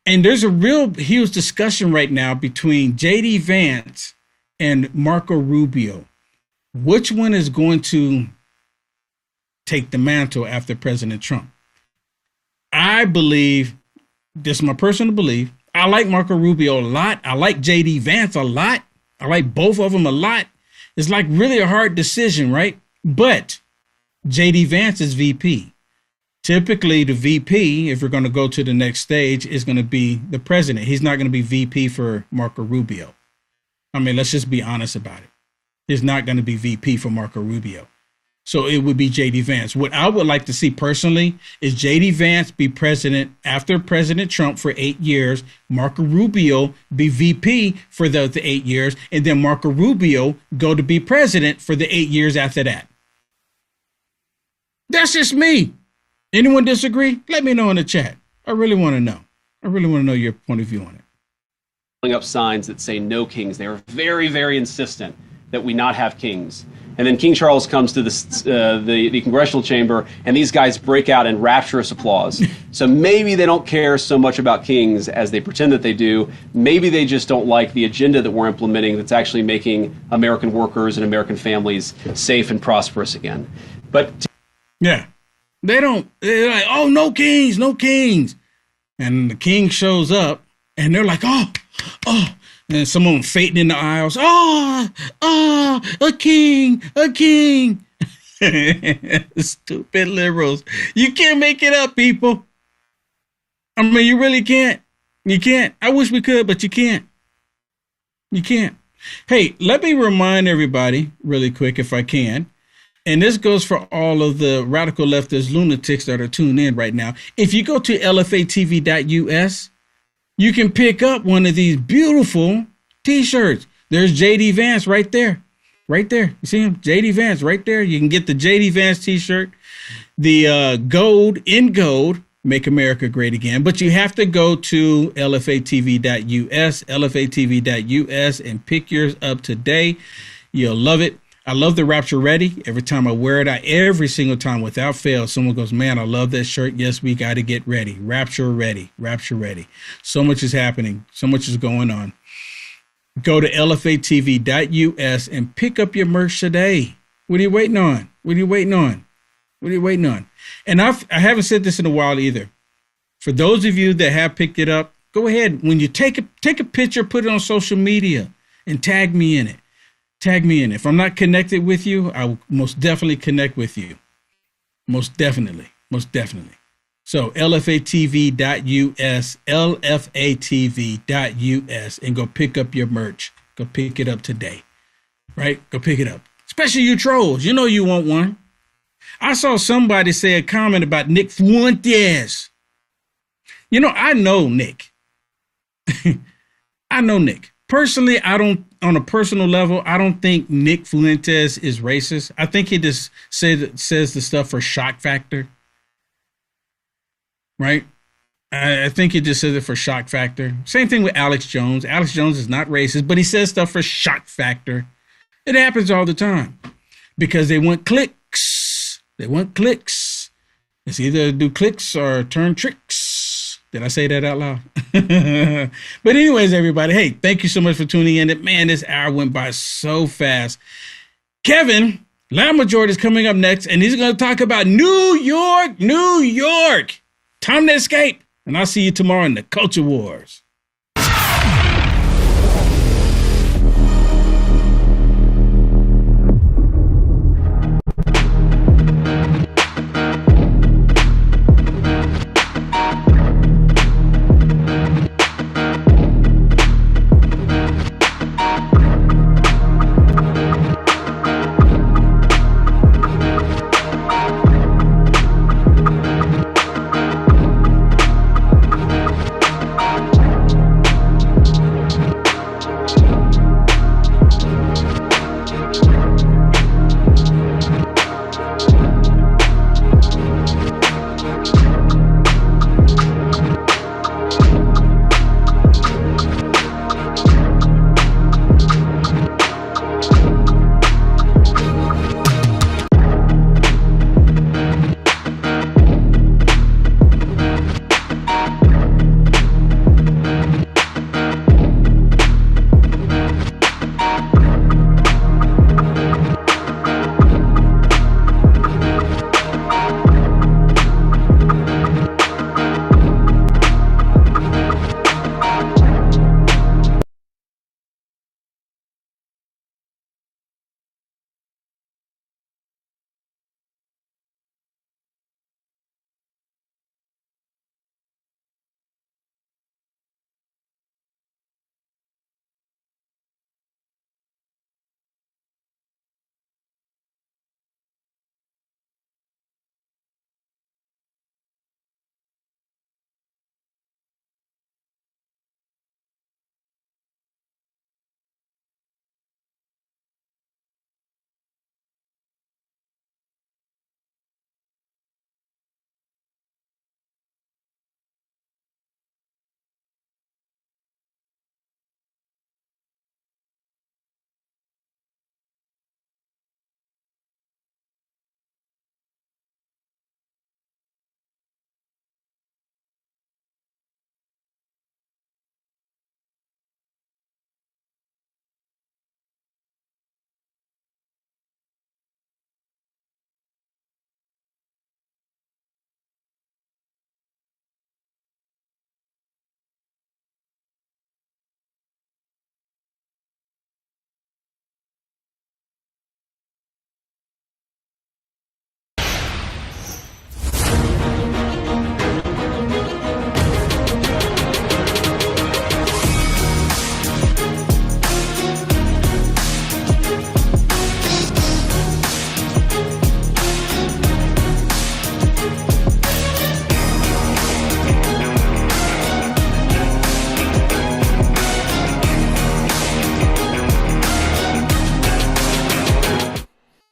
And there's a real huge discussion right now between J.D. Vance and Marco Rubio. Which one is going to take the mantle after President Trump? I believe, this is my personal belief, I like Marco Rubio a lot. I like J.D. Vance a lot. I like both of them a lot. It's like really a hard decision, right? But J.D. Vance is VP. typically the VP, if we're going to go to the next stage, is going to be the president. He's not going to be VP for Marco Rubio. I mean, let's just be honest about it. He's not going to be VP for Marco Rubio. So it would be J.D. Vance. What I would like to see personally is J.D. Vance be president after President Trump for 8 years, Marco Rubio be VP for the 8 years, and then Marco Rubio go to be president for the 8 years after that. That's just me. Anyone disagree? Let me know in the chat. I really want to know. I really want to know your point of view on it. Pulling up signs that say no kings. They are very, very insistent that we not have kings. And then King Charles comes to the congressional chamber, and these guys break out in rapturous applause. So maybe they don't care so much about kings as they pretend that they do. Maybe they just don't like the agenda that we're implementing that's actually making American workers and American families safe and prosperous again. But yeah, they're like, oh, no kings, no kings. And the king shows up, and they're like, oh. And someone fainting in the aisles. A king. Stupid liberals. You can't make it up, people. I mean, you really can't. You can't. I wish we could, but you can't. You can't. Hey, let me remind everybody really quick, if I can. And this goes for all of the radical leftist lunatics that are tuned in right now. If you go to lfatv.us, you can pick up one of these beautiful T-shirts. There's J.D. Vance right there. Right there. You see him? J.D. Vance right there. You can get the J.D. Vance T-shirt. The gold, Make America Great Again. But you have to go to lfatv.us, and pick yours up today. You'll love it. I love the Rapture Ready. Every time I wear it, every single time without fail, someone goes, man, I love that shirt. Yes, we got to get ready. Rapture Ready. Rapture Ready. So much is happening. So much is going on. Go to lfatv.us and pick up your merch today. What are you waiting on? What are you waiting on? What are you waiting on? And I haven't said this in a while either. For those of you that have picked it up, go ahead. When you take a picture, put it on social media and tag me in it. Tag me in. If I'm not connected with you, I will most definitely connect with you. Most definitely. Most definitely. So lfatv.us, lfatv.us, and go pick up your merch. Go pick it up today. Right? Go pick it up. Especially you trolls. You know you want one. I saw somebody say a comment about Nick Fuentes. You know, I know Nick. I know Nick. Personally, on a personal level, I don't think Nick Fuentes is racist. I think he just says the stuff for shock factor. Right? I think he just says it for shock factor. Same thing with Alex Jones. Alex Jones is not racist, but he says stuff for shock factor. It happens all the time because they want clicks. They want clicks. It's either do clicks or turn tricks. Did I say that out loud? But anyways, everybody, hey, thank you so much for tuning in. Man, this hour went by so fast. Kevin, Loud Majority is coming up next, and he's going to talk about New York, New York. Time to escape. And I'll see you tomorrow in the Culture Wars.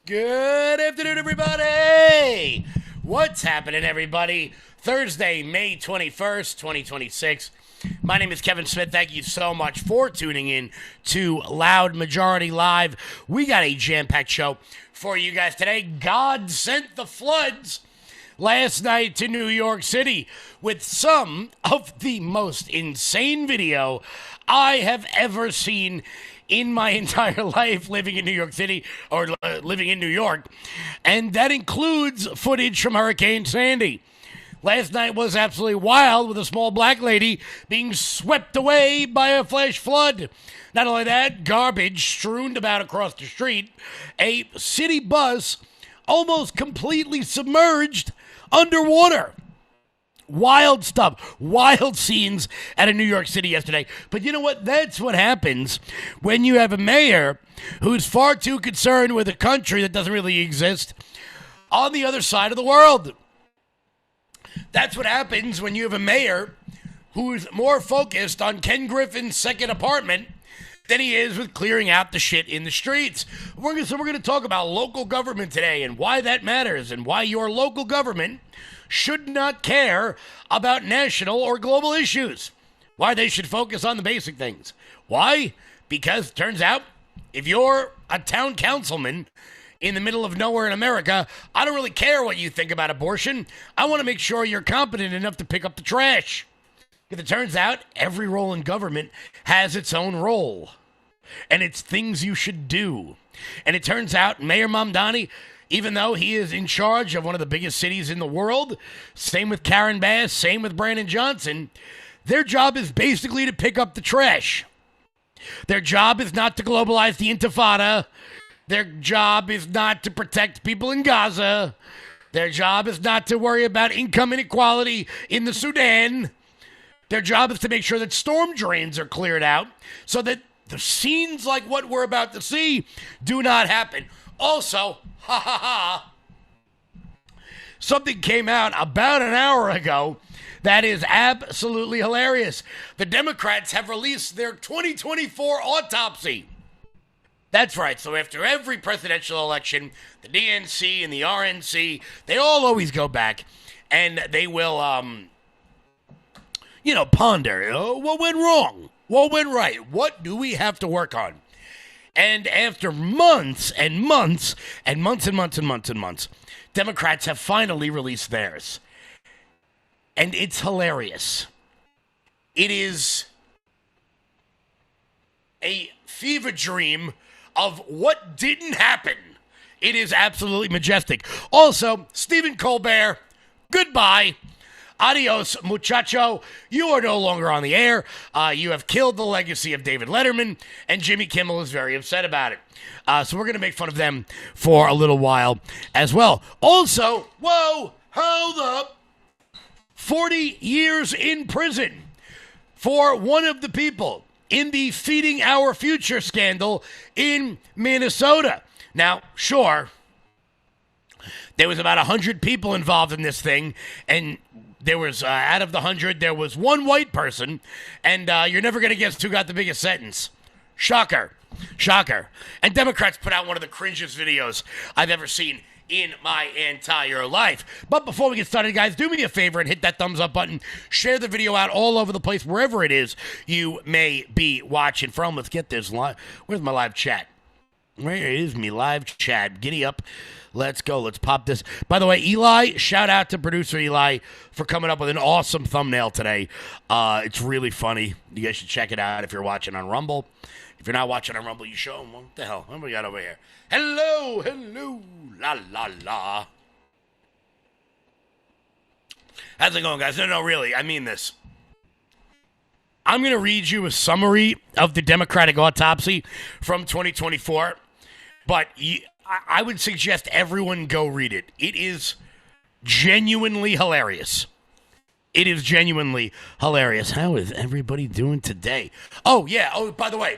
Good afternoon, everybody. What's happening, everybody? Thursday, May 21st, 2026. My name is Kevin Smith. Thank you so much for tuning in to Loud Majority Live. We got a jam-packed show for you guys today. God sent the floods last night to New York City with some of the most insane video I have ever seen in my entire life living in New York City, or living in New York, and that includes footage from Hurricane Sandy. Last night was absolutely wild, with a small black lady being swept away by a flash flood. Not only that, garbage strewn about across the street, a city bus almost completely submerged underwater. Wild stuff, wild scenes out of New York City yesterday. But you know what? That's what happens when you have a mayor who's far too concerned with a country that doesn't really exist on the other side of the world. That's what happens when you have a mayor who's more focused on Ken Griffin's second apartment than he is with clearing out the shit in the streets. We're going to talk about local government today and why that matters and why your local government should not care about national or global issues. Why they should focus on the basic things. Why? Because it turns out if you're a town councilman in the middle of nowhere in America, I don't really care what you think about abortion. I want to make sure you're competent enough to pick up the trash. If it turns out every role in government has its own role, and it's things you should do. And it turns out Mayor Mamdani, even though he is in charge of one of the biggest cities in the world, same with Karen Bass, same with Brandon Johnson, their job is basically to pick up the trash. Their job is not to globalize the Intifada. Their job is not to protect people in Gaza. Their job is not to worry about income inequality in the Sudan. Their job is to make sure that storm drains are cleared out so that the scenes like what we're about to see do not happen. Also, something came out about an hour ago that is absolutely hilarious. The Democrats have released their 2024 autopsy. That's right. So after every presidential election, the DNC and the RNC, they all always go back and they will, ponder, what went wrong? What went right? What do we have to work on? And after months and months and months and months and months and months, Democrats have finally released theirs. And it's hilarious. It is a fever dream of what didn't happen. It is absolutely majestic. Also, Stephen Colbert, goodbye. Adios, muchacho. You are no longer on the air. You have killed the legacy of David Letterman, and Jimmy Kimmel is very upset about it. So we're going to make fun of them for a little while as well. Also, whoa, hold up. 40 years in prison for one of the people in the Feeding Our Future scandal in Minnesota. Now, sure, there was about 100 people involved in this thing, and there was, out of the 100, there was one white person, and you're never going to guess who got the biggest sentence. Shocker. Shocker. And Democrats put out one of the cringiest videos I've ever seen in my entire life. But before we get started, guys, do me a favor and hit that thumbs up button. Share the video out all over the place, wherever it is you may be watching from. Let's get this live. Where's my live chat? Where is me live chat? Giddy up. Let's go. Let's pop this. By the way, Eli, shout out to producer Eli for coming up with an awesome thumbnail today. It's really funny. You guys should check it out if you're watching on Rumble. If you're not watching on Rumble, you show them. What the hell? What do we got over here? Hello, hello, la, la, la. How's it going, guys? No, really, I mean this. I'm going to read you a summary of the Democratic autopsy from 2024, but I would suggest everyone go read it. It is genuinely hilarious. It is genuinely hilarious. How is everybody doing today? Oh, yeah. Oh, by the way,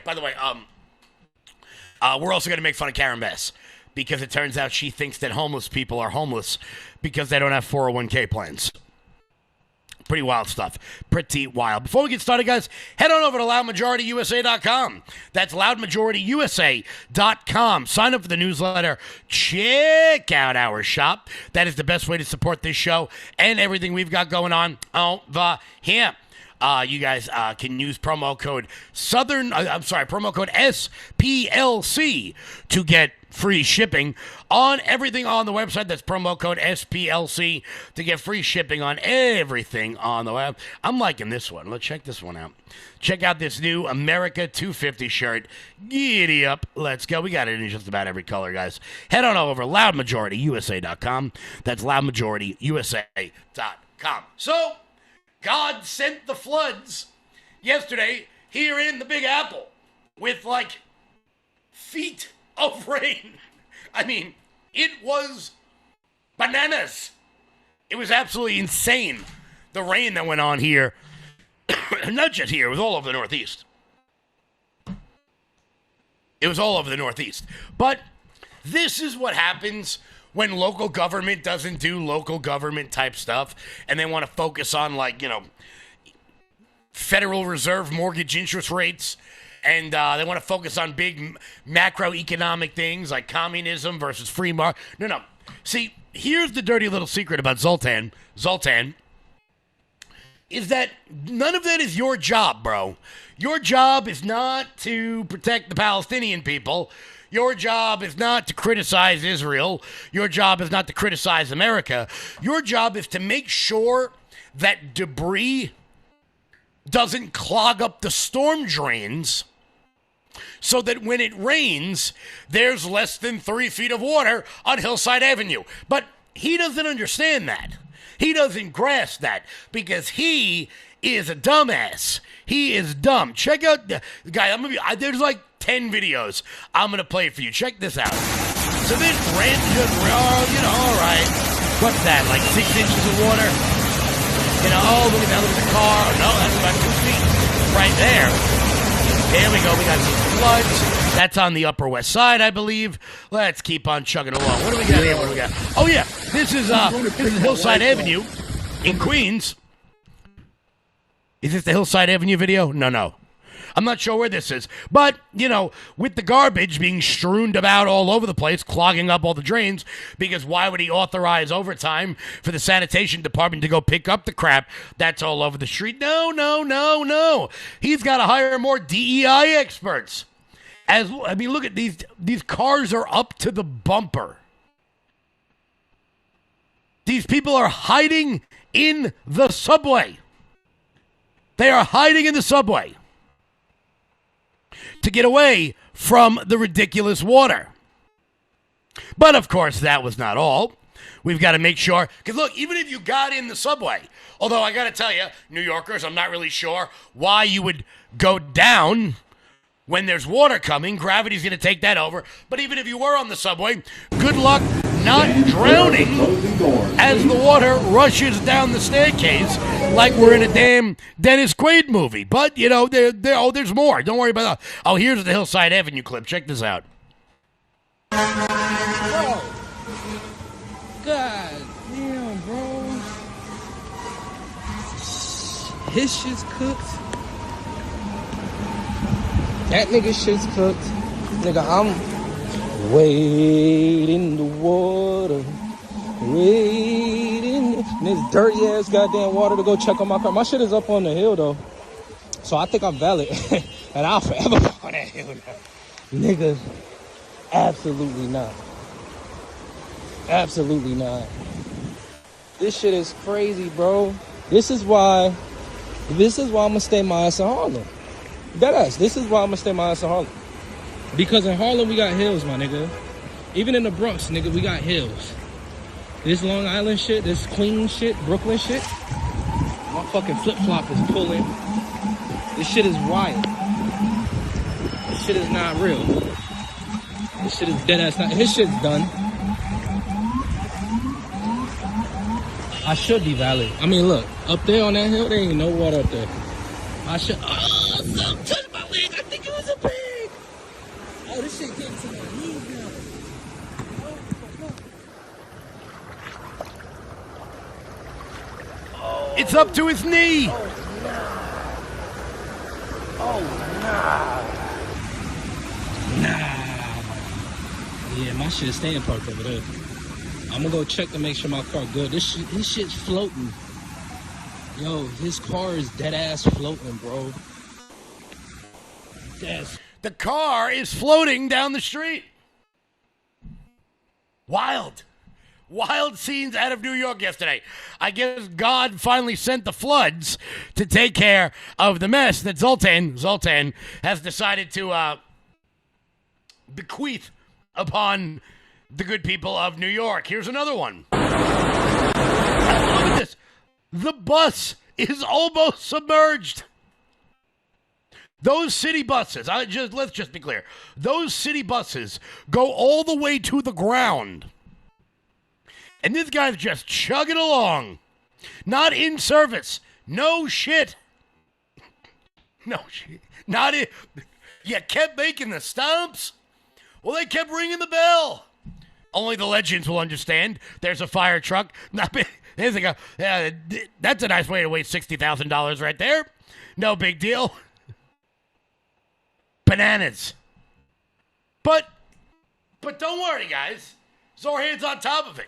we're also going to make fun of Karen Bass because it turns out she thinks that homeless people are homeless because they don't have 401k plans. Pretty wild stuff. Pretty wild. Before we get started, guys, head on over to loudmajorityusa.com. That's loudmajorityusa.com. Sign up for the newsletter. Check out our shop. That is the best way to support this show and everything we've got going on over here. You guys can use promo code promo code SPLC to get free shipping on everything on the website. That's promo code SPLC to get free shipping on everything on the web. I'm liking this one. Let's check this one out. Check out this new America 250 shirt. Giddy up. Let's go. We got it in just about every color, guys. Head on over loudmajorityusa.com. That's loudmajorityusa.com. So, God sent the floods yesterday here in the Big Apple with like feet of rain. I mean, it was bananas. It was absolutely insane, the rain that went on here. Not just here, it was all over the Northeast. It was all over the Northeast. But this is what happens when local government doesn't do local government type stuff and they want to focus on, like, you know, Federal Reserve mortgage interest rates, and they want to focus on big macroeconomic things like communism versus free market. No. See, here's the dirty little secret about Zoltan, is that none of that is your job, bro. Your job is not to protect the Palestinian people. Your job is not to criticize Israel. Your job is not to criticize America. Your job is to make sure that debris doesn't clog up the storm drains so that when it rains, there's less than 3 feet of water on Hillside Avenue. But he doesn't understand that. He doesn't grasp that because he is a dumbass. He is dumb. Check out the guy. There's like 10 videos I'm going to play for you. Check this out. So this rain just, all right. What's that, like 6 inches of water? Look at that, look at the car. No, that's about 2 feet right there. There we go. We got some floods. That's on the Upper West Side, I believe. Let's keep on chugging along. What do we got here? Oh, yeah. This is Hillside Avenue in Queens. Is this the Hillside Avenue video? No. I'm not sure where this is. But, with the garbage being strewn about all over the place, clogging up all the drains, because why would he authorize overtime for the sanitation department to go pick up the crap that's all over the street? No. He's got to hire more DEI experts. Look at these cars are up to the bumper. These people are hiding in the subway. They are hiding in the subway to get away from the ridiculous water. But, of course, that was not all. We've got to make sure, because, look, even if you got in the subway, although I got to tell you, New Yorkers, I'm not really sure why you would go down when there's water coming. Gravity's going to take that over. But even if you were on the subway, good luck not drowning as the water rushes down the staircase like we're in a damn Dennis Quaid movie. But, there's more. Don't worry about that. Oh, here's the Hillside Avenue clip. Check this out. Bro. God damn, bro. His shit's cooked. That nigga shit's cooked. Nigga, I'm waiting the water. Waiting. This dirty ass goddamn water to go check on my car. My shit is up on the hill though. So I think I'm valid. And I'll forever go on that hill now. Nigga, absolutely not. Absolutely not. This shit is crazy, bro. This is why I'm gonna stay my ass in Harlem. Deadass. This is why I'm gonna stay my ass in Harlem. Because in Harlem we got hills, my nigga. Even in the Bronx, nigga, we got hills. This Long Island shit, this Queens shit, Brooklyn shit, my fucking flip-flop is pulling. This shit is wild. This shit is not real. This shit is deadass not. His shit's done. I should be valid. I mean, look, up there on that hill, there ain't no water up there. I should. Oh, something touched my leg. I think it was a pig. Oh, this shit getting to my knees now. It's up to his knee. Yeah, my shit's staying parked over there. I'm gonna go check to make sure my car good. This shit's floating. Yo, his car is dead ass floating, bro. The car is floating down the street. Wild scenes out of New York yesterday. I guess God finally sent the floods to take care of the mess that Zoltan has decided to bequeath upon the good people of New York. Here's another one. Look at this. The bus is almost submerged. Those city buses, let's just be clear. Those city buses go all the way to the ground. And this guy's just chugging along. Not in service. No shit. No shit. Not in. You kept making the stops. Well, they kept ringing the bell. Only the legends will understand. There's a fire truck. There's like that's a nice way to waste $60,000 right there. No big deal. Bananas. But don't worry, guys. Zorhan's on top of it.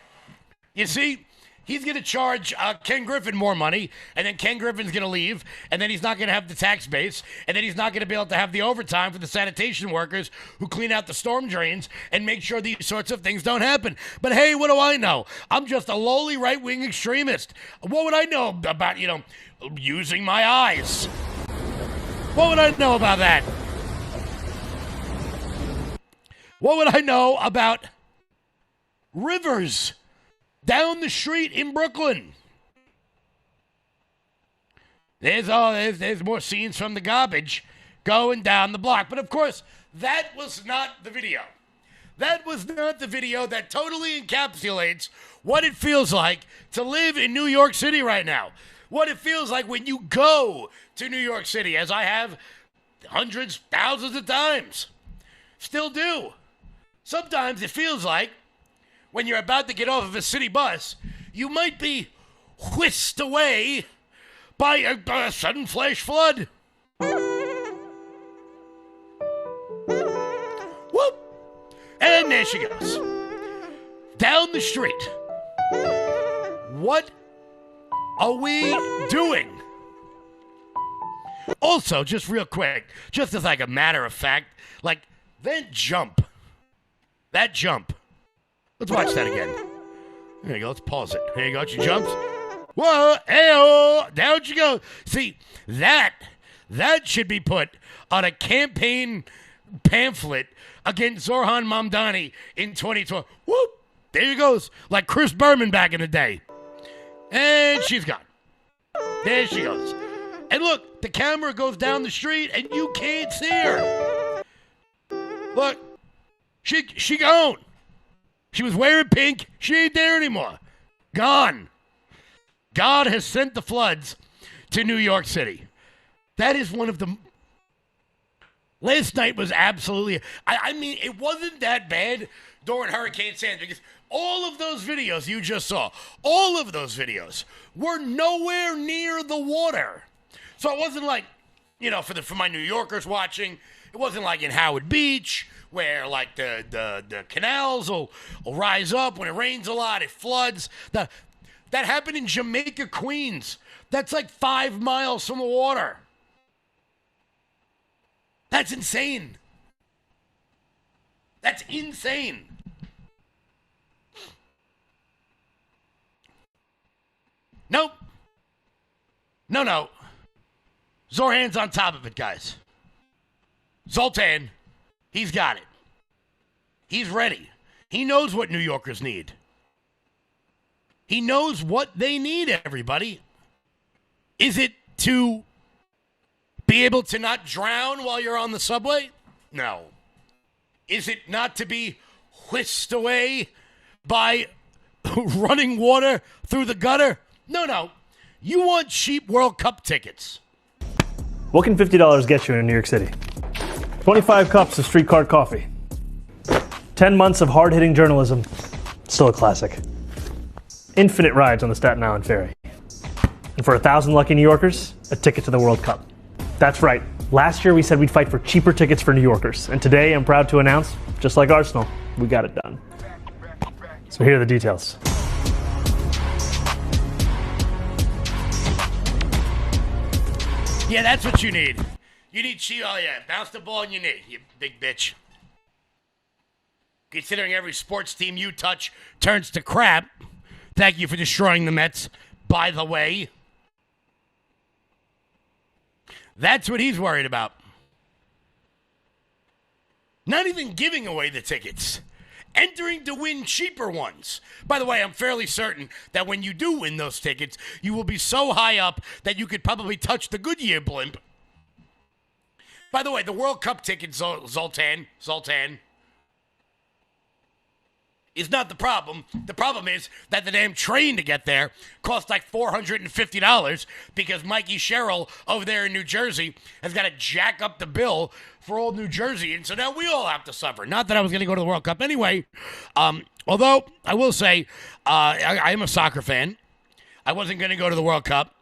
You see, he's going to charge Ken Griffin more money, and then Ken Griffin's going to leave, and then he's not going to have the tax base, and then he's not going to be able to have the overtime for the sanitation workers who clean out the storm drains and make sure these sorts of things don't happen. But hey, what do I know? I'm just a lowly right-wing extremist. What would I know about, using my eyes? What would I know about that? What would I know about rivers down the street in Brooklyn? There's more scenes from the garbage going down the block. But of course, that was not the video. That was not the video that totally encapsulates what it feels like to live in New York City right now. What it feels like when you go to New York City, as I have hundreds, thousands of times. Still do. Sometimes it feels like when you're about to get off of a city bus, you might be whisked away by a sudden flash flood. Whoop! And there she goes. Down the street. What are we doing? Also, just real quick, just as like a matter of fact, that jump. That jump. Let's watch that again. There you go. Let's pause it. There you go. She jumps. Whoa. Hey-oh. Down she goes. See, that should be put on a campaign pamphlet against Zorhan Mamdani in 2012. Whoop. There he goes. Like Chris Berman back in the day. And she's gone. There she goes. And look, the camera goes down the street and you can't see her. Look. She gone. She was wearing pink. She ain't there anymore. Gone. God has sent the floods to New York City. That is one of the... Last night was absolutely... I mean, it wasn't that bad during Hurricane Sandy because all of those videos you just saw, all of those videos were nowhere near the water. So it wasn't like, for my New Yorkers watching, it wasn't like in Howard Beach where like the canals will rise up when it rains a lot, it floods. That happened in Jamaica, Queens. That's like 5 miles from the water. That's insane. That's insane. Nope. No. Zorhan's on top of it, guys. Zoltan, he's got it. He's ready. He knows what New Yorkers need. He knows what they need, everybody. Is it to be able to not drown while you're on the subway? No. Is it not to be whisked away by running water through the gutter? No. You want cheap World Cup tickets. What can $50 get you in New York City? 25 cups of streetcar coffee. 10 months of hard-hitting journalism. Still a classic. Infinite rides on the Staten Island Ferry. And for 1,000 lucky New Yorkers, a ticket to the World Cup. That's right. Last year we said we'd fight for cheaper tickets for New Yorkers. And today I'm proud to announce, just like Arsenal, we got it done. So here are the details. Yeah, that's what you need. You need oh yeah, bounce the ball and you need, you big bitch. Considering every sports team you touch turns to crap. Thank you for destroying the Mets, by the way. That's what he's worried about. Not even giving away the tickets. Entering to win cheaper ones. By the way, I'm fairly certain that when you do win those tickets, you will be so high up that you could probably touch the Goodyear blimp. By the way, the World Cup ticket, Zoltan, is not the problem. The problem is that the damn train to get there costs like $450 because Mikey Sherrill over there in New Jersey has got to jack up the bill for old New Jersey. And so now we all have to suffer. Not that I was going to go to the World Cup anyway. Although I will say I am a soccer fan. I wasn't going to go to the World Cup.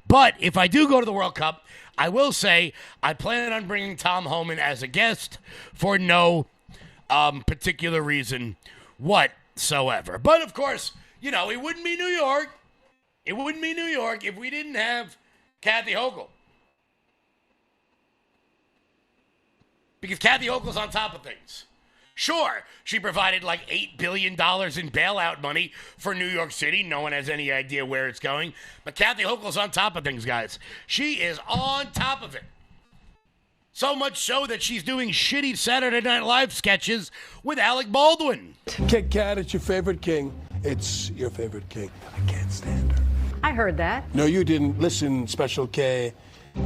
But if I do go to the World Cup, I will say I plan on bringing Tom Homan as a guest for no particular reason whatsoever. But of course, you know, it wouldn't be New York. It wouldn't be New York if we didn't have Kathy Hochul. Because Kathy Hochul's on top of things. Sure, she provided like $8 billion in bailout money for New York City. No one has any idea where it's going. But Kathy Hochul's on top of things, guys. She is on top of it. So much so that she's doing shitty Saturday Night Live sketches with Alec Baldwin. Kit Kat, it's your favorite king. It's your favorite king. I can't stand her. I heard that. No, you didn't. Listen, Special K.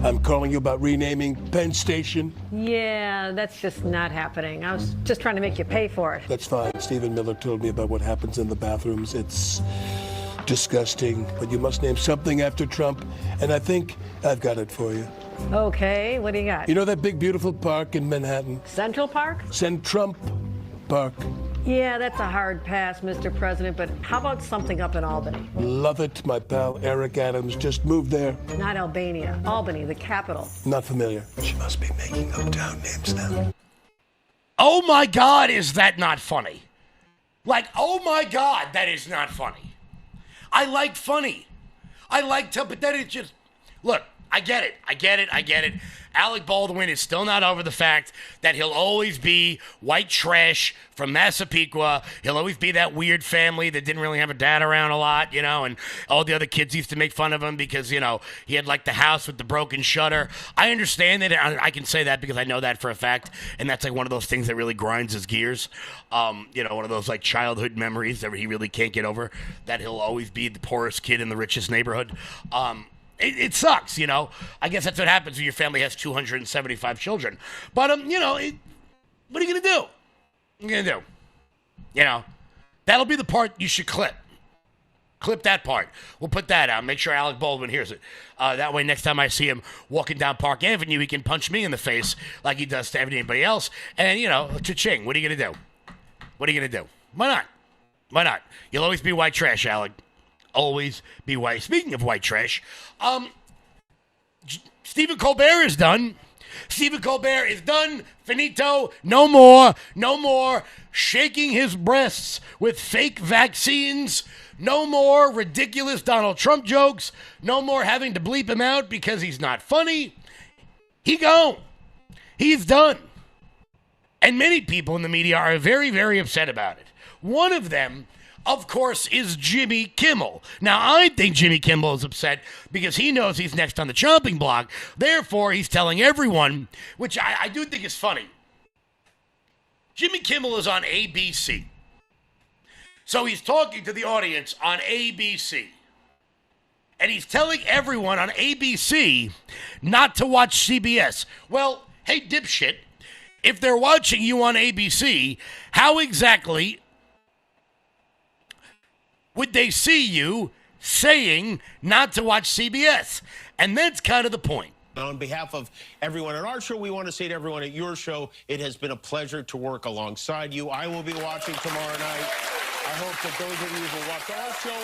I'm calling you about renaming Penn Station. Yeah, that's just not happening. I was just trying to make you pay for it. That's fine. Stephen Miller told me about what happens in the bathrooms. It's disgusting. But you must name something after Trump, and I think I've got it for you. Okay, what do you got? You know that big, beautiful park in Manhattan? Central Park? Trump Park. Yeah, that's a hard pass, Mr. President, but how about something up in Albany? Love it. My pal Eric Adams just moved there. Not Albania. Albany, the capital. Not familiar. She must be making up town names now. Oh my God, is that not funny? Like, oh my God, that is not funny. I like funny. I like to, but then it just, look, I get it. Alec Baldwin is still not over the fact that he'll always be white trash from Massapequa. He'll always be that weird family that didn't really have a dad around a lot, you know, and all the other kids used to make fun of him because, you know, he had like the house with the broken shutter. I understand that. I can say that because I know that for a fact. And that's like one of those things that really grinds his gears. You know, one of those like childhood memories that he really can't get over, that he'll always be the poorest kid in the richest neighborhood. It sucks, you know. I guess that's what happens when your family has 275 children. But, you know, what are you going to do? What are you going to do? You know, that'll be the part you should clip. Clip that part. We'll put that out. Make sure Alec Baldwin hears it. That way, next time I see him walking down Park Avenue, he can punch me in the face like he does to anybody else. And, you know, cha-ching. What are you going to do? What are you going to do? Why not? Why not? You'll always be white trash, Alec. Always be white. Speaking of white trash, Stephen Colbert is done. Stephen Colbert is done. Finito. No more shaking his breasts with fake vaccines. No more ridiculous Donald Trump jokes. No more having to bleep him out because he's not funny. He gone. He's done. And many people in the media are very, very upset about it. One of them, of course, is Jimmy Kimmel. Now, I think Jimmy Kimmel is upset because he knows he's next on the chopping block. Therefore, he's telling everyone, which I do think is funny. Jimmy Kimmel is on ABC. So he's talking to the audience on ABC. And he's telling everyone on ABC not to watch CBS. Well, hey, dipshit, if they're watching you on ABC, how exactly would they see you saying not to watch CBS? And that's kind of the point. On behalf of everyone at our show, we want to say to everyone at your show, it has been a pleasure to work alongside you. I will be watching tomorrow night. I hope that those of you who watch our show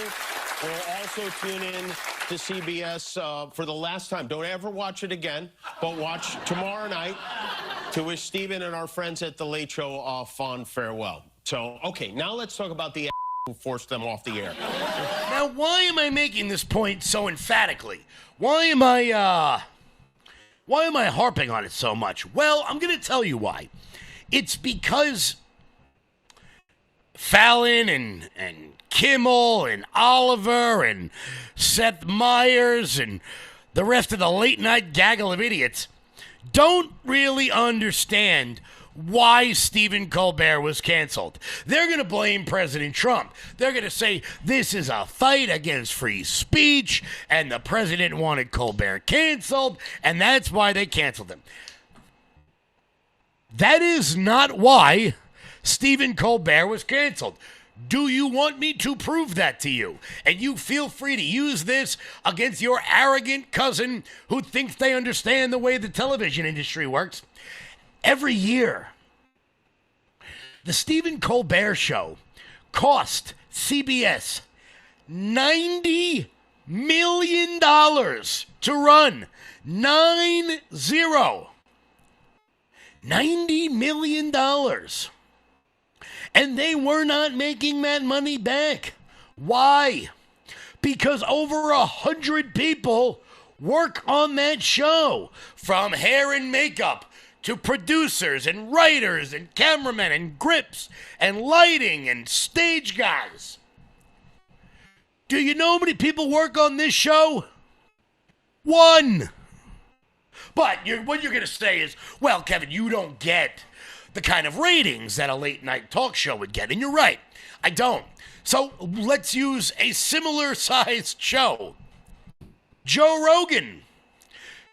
will also tune in to CBS for the last time. Don't ever watch it again, but watch tomorrow night to wish Stephen and our friends at The Late Show a fond farewell. So, okay, now let's talk about the who forced them off the air. Now, why am I making this point so emphatically? Why am I harping on it so much? Well, I'm going to tell you why. It's because Fallon and Kimmel and Oliver and Seth Meyers and the rest of the late night gaggle of idiots don't really understand why Stephen Colbert was canceled. They're going to blame President Trump. They're going to say this is a fight against free speech and the president wanted Colbert canceled and that's why they canceled him. That is not why Stephen Colbert was canceled. Do you want me to prove that to you? And you feel free to use this against your arrogant cousin who thinks they understand the way the television industry works. Every year, the Stephen Colbert Show cost CBS $90 million to run. 90. $90 million. And they were not making that money back. Why? Because over 100 people work on that show, from hair and makeup to producers and writers and cameramen and grips and lighting and stage guys. Do you know how many people work on this show? 1. But what you're going to say is, well, Kevin, you don't get the kind of ratings that a late night talk show would get. And you're right, I don't. So let's use a similar sized show. Joe Rogan.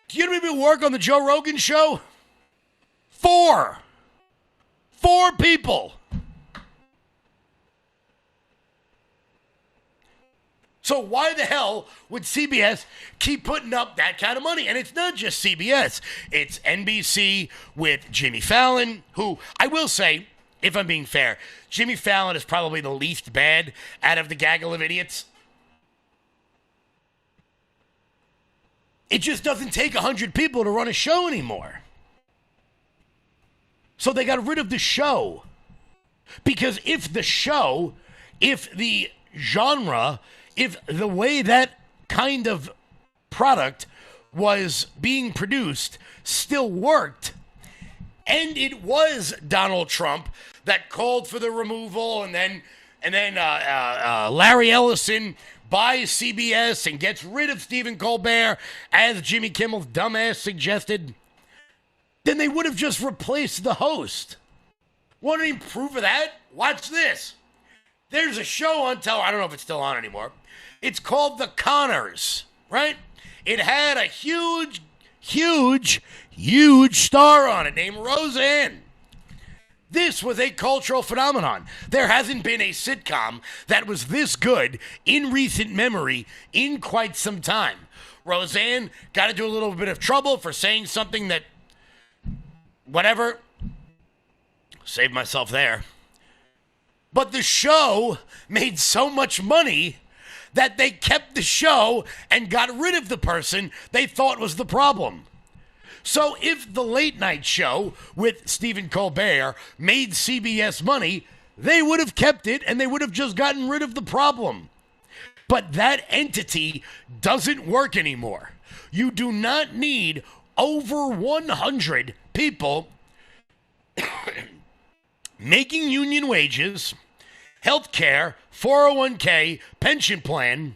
Do you know how many people work on the Joe Rogan show? 4. 4 people. So why the hell would CBS keep putting up that kind of money? And it's not just CBS. It's NBC with Jimmy Fallon, who I will say, if I'm being fair, Jimmy Fallon is probably the least bad out of the gaggle of idiots. It just doesn't take 100 people to run a show anymore. So they got rid of the show. Because if the genre, if the way that kind of product was being produced still worked, and it was Donald Trump that called for the removal, and then Larry Ellison buys CBS and gets rid of Stephen Colbert, as Jimmy Kimmel's dumbass suggested, then they would have just replaced the host. Want any proof of that? Watch this. There's a show on television. I don't know if it's still on anymore. It's called The Conners, right? It had a huge star on it named Roseanne. This was a cultural phenomenon. There hasn't been a sitcom that was this good in recent memory in quite some time. Roseanne got into a little bit of trouble for saying something that, whatever, saved myself there. But the show made so much money that they kept the show and got rid of the person they thought was the problem. So if the late night show with Stephen Colbert made CBS money, they would have kept it and they would have just gotten rid of the problem. But that entity doesn't work anymore. You do not need over 100 people making union wages, health care, 401k, pension plan,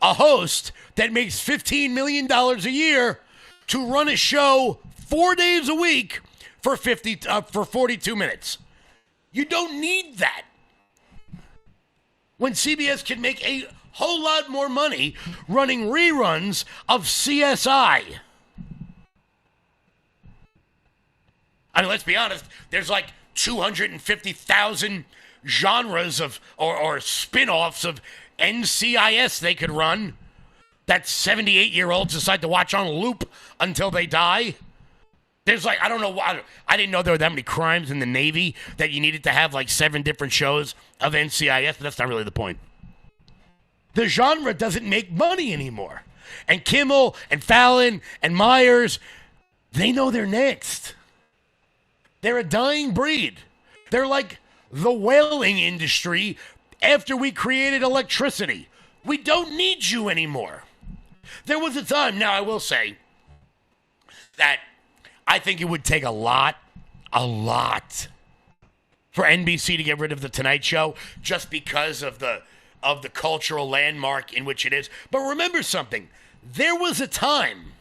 a host that makes $15 million a year to run a show 4 days a week for 42 minutes. You don't need that. When CBS can make a whole lot more money running reruns of CSI. I mean, let's be honest, there's like 250,000 genres of or spin-offs of NCIS they could run that 78-year-olds decide to watch on loop until they die. There's like, I don't know, I didn't know there were that many crimes in the Navy that you needed to have like 7 different shows of NCIS, but that's not really the point. The genre doesn't make money anymore. And Kimmel and Fallon and Myers, they know they're next. They're a dying breed. They're like the whaling industry after we created electricity. We don't need you anymore. There was a time, now I will say, that I think it would take a lot for NBC to get rid of The Tonight Show just because of the cultural landmark in which it is. But remember something. There was a time,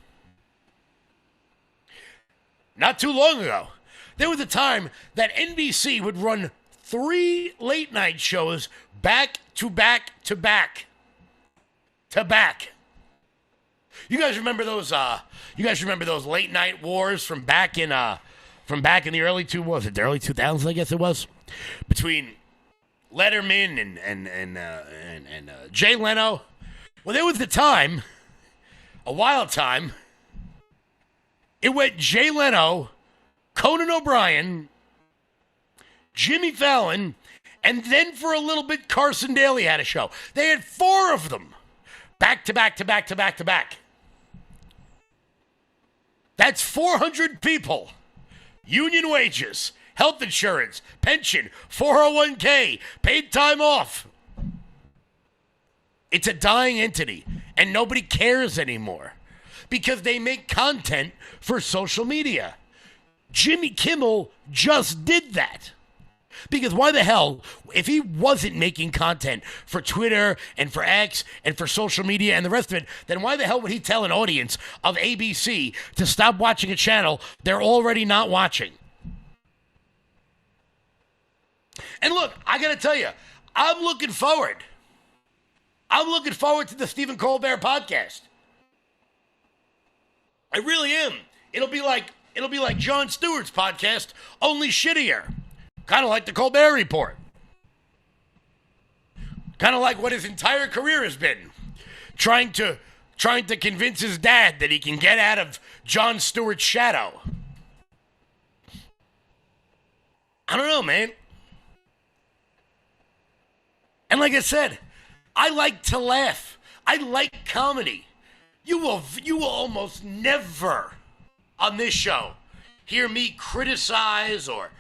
not too long ago, there was a time that NBC would run 3 late-night shows back to back to back to back. You guys remember those? You guys remember those late-night wars from back in the early the early 2000s? I guess it was between Letterman and Jay Leno. Well, there was a wild time. It went Jay Leno, Conan O'Brien, Jimmy Fallon, and then for a little bit Carson Daly had a show. They had 4 of them, back to back to back to back to back. That's 400 people. Union wages, health insurance, pension, 401k, paid time off. It's a dying entity, and nobody cares anymore because they make content for social media. Jimmy Kimmel just did that. Because why the hell, if he wasn't making content for Twitter and for X and for social media and the rest of it, then why the hell would he tell an audience of ABC to stop watching a channel they're already not watching? And look, I got to tell you, I'm looking forward to the Stephen Colbert podcast. I really am. It'll be like Jon Stewart's podcast, only shittier. Kind of like the Colbert Report. Kind of like what his entire career has been. Trying to convince his dad that he can get out of Jon Stewart's shadow. I don't know, man. And like I said, I like to laugh. I like comedy. You will almost never on this show hear me criticize or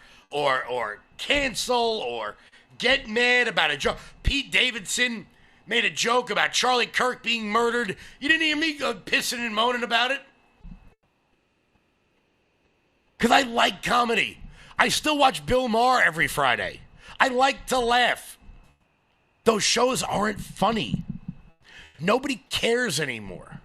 cancel or get mad about a joke. Pete Davidson made a joke about Charlie Kirk being murdered. You didn't hear me pissing and moaning about it. Because I like comedy. I still watch Bill Maher every Friday. I like to laugh. Those shows aren't funny. Nobody cares anymore.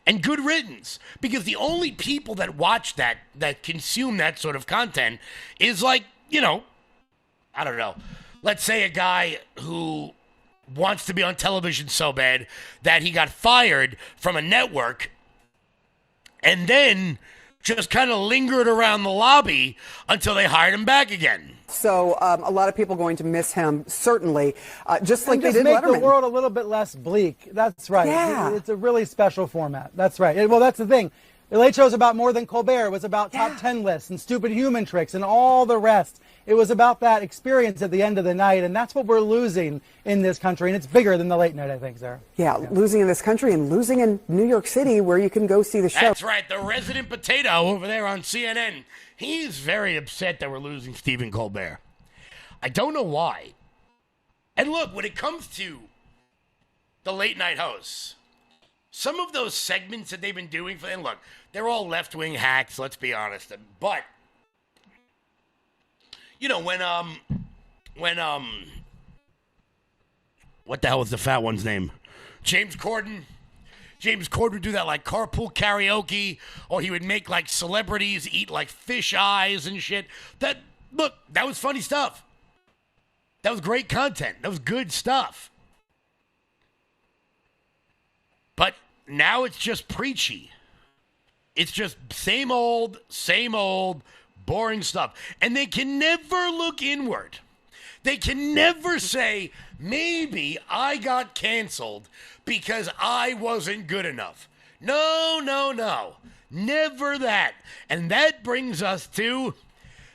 And good riddance, because the only people that watch that consume that sort of content is like, I don't know. Let's say a guy who wants to be on television so bad that he got fired from a network and then just kind of lingered around the lobby until they hired him back again. So a lot of people going to miss him, certainly, just like they did make Letterman. The world a little bit less bleak. That's right. Yeah. It's a really special format. That's right. Well, that's the thing. The Late Show was about more than Colbert. It was about top 10 lists and stupid human tricks and all the rest. It was about that experience at the end of the night, and that's what we're losing in this country. And it's bigger than the late night, I think, Sarah. Yeah, losing in this country and losing in New York City, where you can go see the show. That's right. The resident potato over there on CNN. He's very upset that we're losing Stephen Colbert. I don't know why. And look, when it comes to the late night hosts, some of those segments that they've been doing and look, they're all left-wing hacks, let's be honest. But when what the hell was the fat one's name? James Corden would do that like carpool karaoke, or he would make like celebrities eat like fish eyes and shit. That was funny stuff. That was great content. That was good stuff. But now it's just preachy. It's just same old, boring stuff. And they can never look inward. They can never say, maybe I got canceled because I wasn't good enough. No. Never that. And that brings us to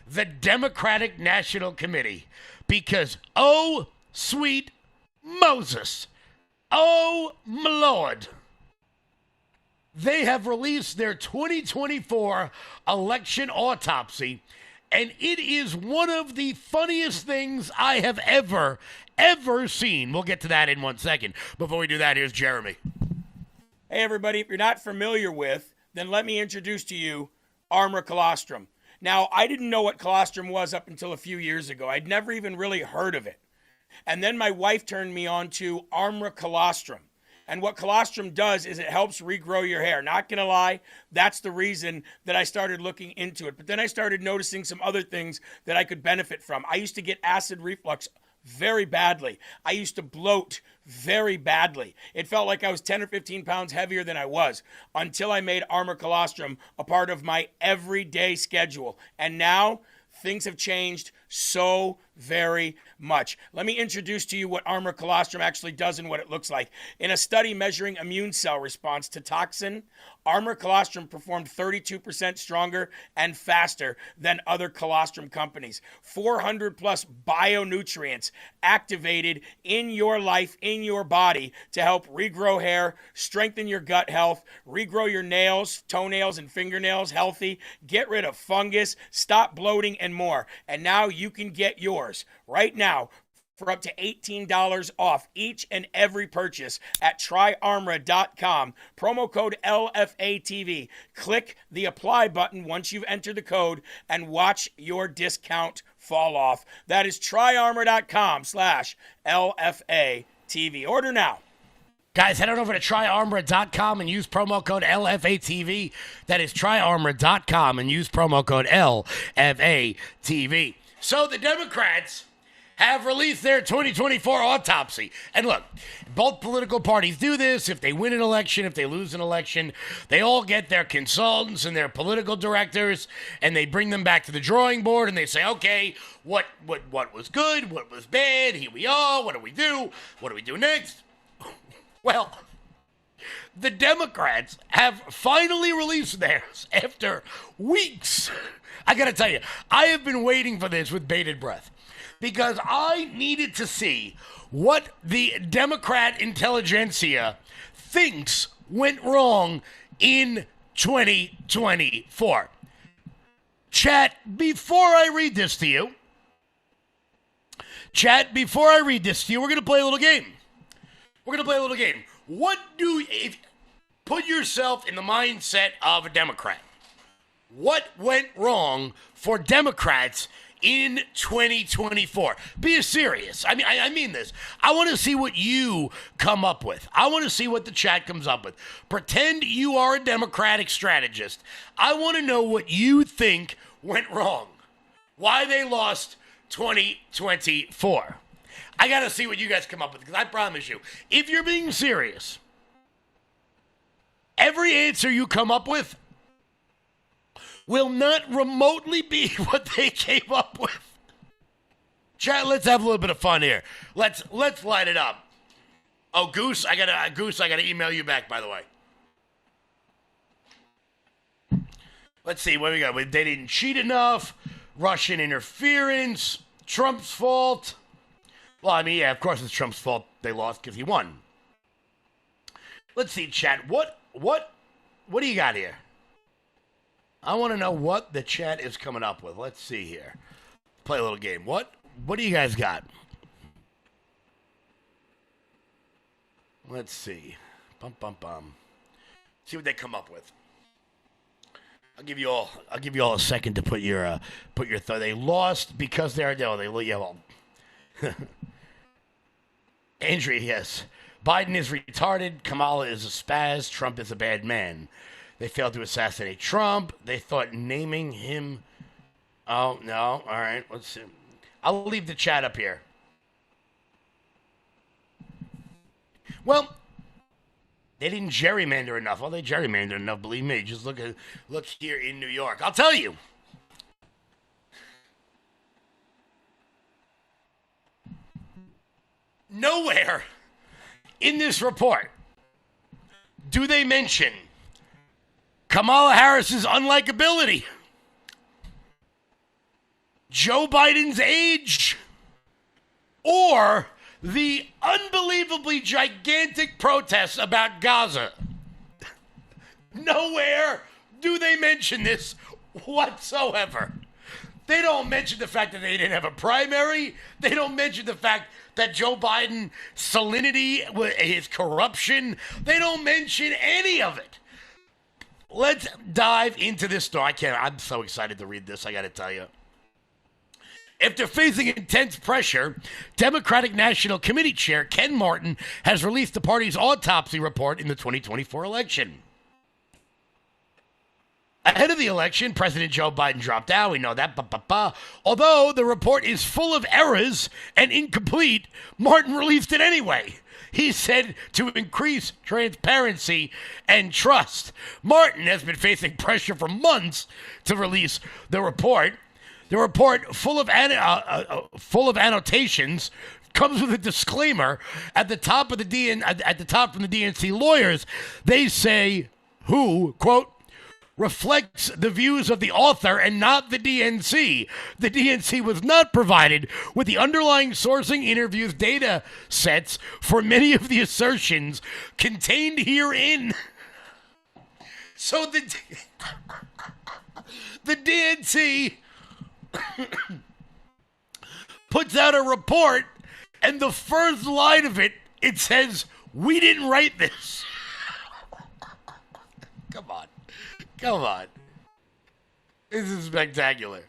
the Democratic National Committee. Because, oh, sweet Moses, Oh, my Lord. They have released their 2024 election autopsy, and it is one of the funniest things I have ever seen. We'll get to that in 1 second. Before we do that, here's Jeremy. Hey, everybody, if you're not familiar with, then let me introduce to you Armor Colostrum. Now, I didn't know what colostrum was up until a few years ago. I'd never even really heard of it. And then my wife turned me on to Armor Colostrum. And what colostrum does is it helps regrow your hair. Not going to lie, that's the reason that I started looking into it. But then I started noticing some other things that I could benefit from. I used to get acid reflux very badly. I used to bloat very badly. It felt like I was 10 or 15 pounds heavier than I was until I made Armor Colostrum a part of my everyday schedule. And now things have changed so very much. Let me introduce to you what Armor Colostrum actually does and what it looks like. In a study measuring immune cell response to toxin, Armor Colostrum performed 32% stronger and faster than other colostrum companies. 400 plus bionutrients activated in your life, in your body, to help regrow hair, strengthen your gut health, regrow your nails, toenails, and fingernails healthy, get rid of fungus, stop bloating, and more. And now you can get yours right now for up to $18 off each and every purchase at tryarmra.com. Promo code LFATV. Click the apply button once you've entered the code and watch your discount fall off. That is tryarmra.com/LFATV. Order now. Guys, head on over to tryarmra.com and use promo code LFATV. That is tryarmra.com and use promo code LFATV. So the Democrats have released their 2024 autopsy. And look, both political parties do this. If they win an election, if they lose an election, they all get their consultants and their political directors, and they bring them back to the drawing board, and they say, okay, what was good? What was bad? Here we are. What do we do? What do we do next? Well, the Democrats have finally released theirs after weeks. I got to tell you, I have been waiting for this with bated breath because I needed to see what the Democrat intelligentsia thinks went wrong in 2024. Chat, before I read this to you, we're going to play a little game. Put yourself in the mindset of a Democrat. What went wrong for Democrats in 2024? Be serious. I mean this. I want to see what you come up with. I want to see what the chat comes up with. Pretend you are a Democratic strategist. I want to know what you think went wrong. Why they lost 2024. I got to see what you guys come up with, because I promise you, if you're being serious, every answer you come up with will not remotely be what they came up with. Chat, let's have a little bit of fun here. Let's light it up. Oh, Goose, I gotta email you back, by the way. Let's see, what we got? They didn't cheat enough. Russian interference. Trump's fault. Well, I mean, yeah, of course it's Trump's fault they lost because he won. Let's see, chat. What do you got here? I want to know what the chat is coming up with. Let's see here. Play a little game. What do you guys got? Let's see. See what they come up with. I'll give you all a second to put your thought. They lost because Andrea, yes. Biden is retarded. Kamala is a spaz. Trump is a bad man. They failed to assassinate Trump. They thought naming him. Oh, no. All right. Let's see. I'll leave the chat up here. Well, they didn't gerrymander enough. Well, they gerrymandered enough, believe me. Just look here in New York. I'll tell you. Nowhere in this report do they mention Kamala Harris's unlikability, Joe Biden's age, or the unbelievably gigantic protests about Gaza. Nowhere do they mention this whatsoever. They don't mention the fact that they didn't have a primary. They don't mention the fact that Joe Biden, salinity, his corruption. They don't mention any of it. Let's dive into this story. I'm so excited to read this, I got to tell you. After facing intense pressure, Democratic National Committee Chair Ken Martin has released the party's autopsy report in the 2024 election. Ahead of the election, President Joe Biden dropped out. We know that. Although the report is full of errors and incomplete, Martin released it anyway. He said to increase transparency and trust. Martin has been facing pressure for months to release the report. The report, full of annotations, comes with a disclaimer at the top of the at the top from the DNC lawyers. They say, who, quote, reflects the views of the author and not the DNC. The DNC was not provided with the underlying sourcing interviews data sets for many of the assertions contained herein. So the DNC puts out a report, and the first line of it, it says, "We didn't write this." Come on. Come on. This is spectacular.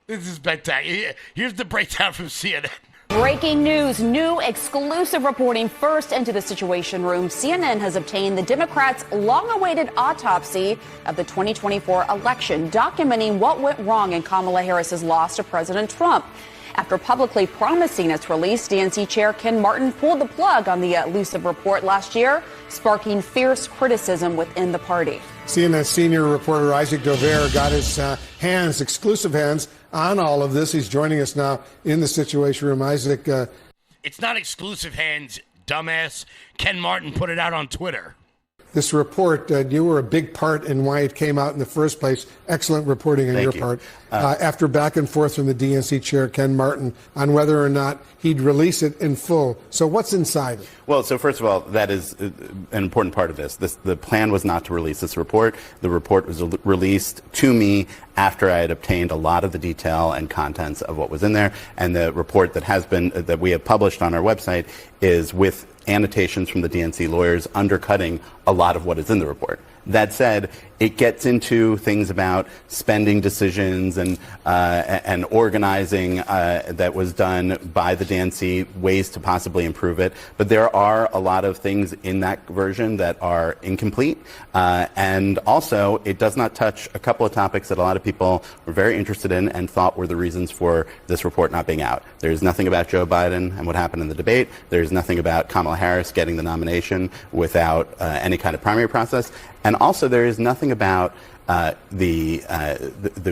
This is spectacular. Here's the breakdown from CNN. Breaking news, new exclusive reporting first into the Situation Room. CNN has obtained the Democrats' long-awaited autopsy of the 2024 election, documenting what went wrong in Kamala Harris's loss to President Trump. After publicly promising its release, DNC Chair Ken Martin pulled the plug on the elusive report last year, sparking fierce criticism within the party. CNN senior reporter Isaac Dover got his exclusive hands on all of this. He's joining us now in the Situation Room. Isaac. It's not exclusive hands, dumbass. Ken Martin put it out on Twitter. This report, you were a big part in why it came out in the first place. Excellent reporting on your part. After back and forth from the DNC chair, Ken Martin, on whether or not he'd release it in full. So what's inside it? Well, so first of all, that is an important part of this. The plan was not to release this report. The report was released to me after I had obtained a lot of the detail and contents of what was in there. And the report that we have published on our website is with annotations from the DNC lawyers undercutting a lot of what is in the report. That said, it gets into things about spending decisions and organizing that was done by the DNC, ways to possibly improve it. But there are a lot of things in that version that are incomplete. And also, it does not touch a couple of topics that a lot of people were very interested in and thought were the reasons for this report not being out. There's nothing about Joe Biden and what happened in the debate. There's nothing about Kamala Harris getting the nomination without any kind of primary process. And also, there is nothing about the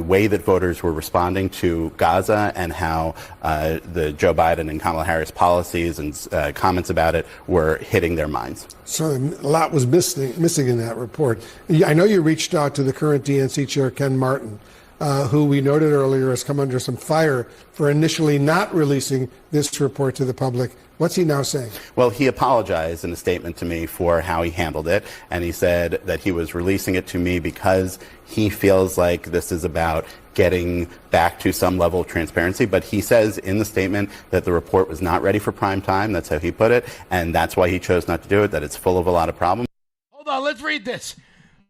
way that voters were responding to Gaza and how the Joe Biden and Kamala Harris policies and comments about it were hitting their minds. So a lot was missing in that report. I know you reached out to the current DNC chair, Ken Martin, who we noted earlier has come under some fire for initially not releasing this report to the public. What's he now saying? Well, he apologized in a statement to me for how he handled it, and he said that he was releasing it to me because he feels like this is about getting back to some level of transparency. But he says in the statement that the report was not ready for prime time. That's how he put it, and that's why he chose not to do it, that it's full of a lot of problems. Hold on, let's read this.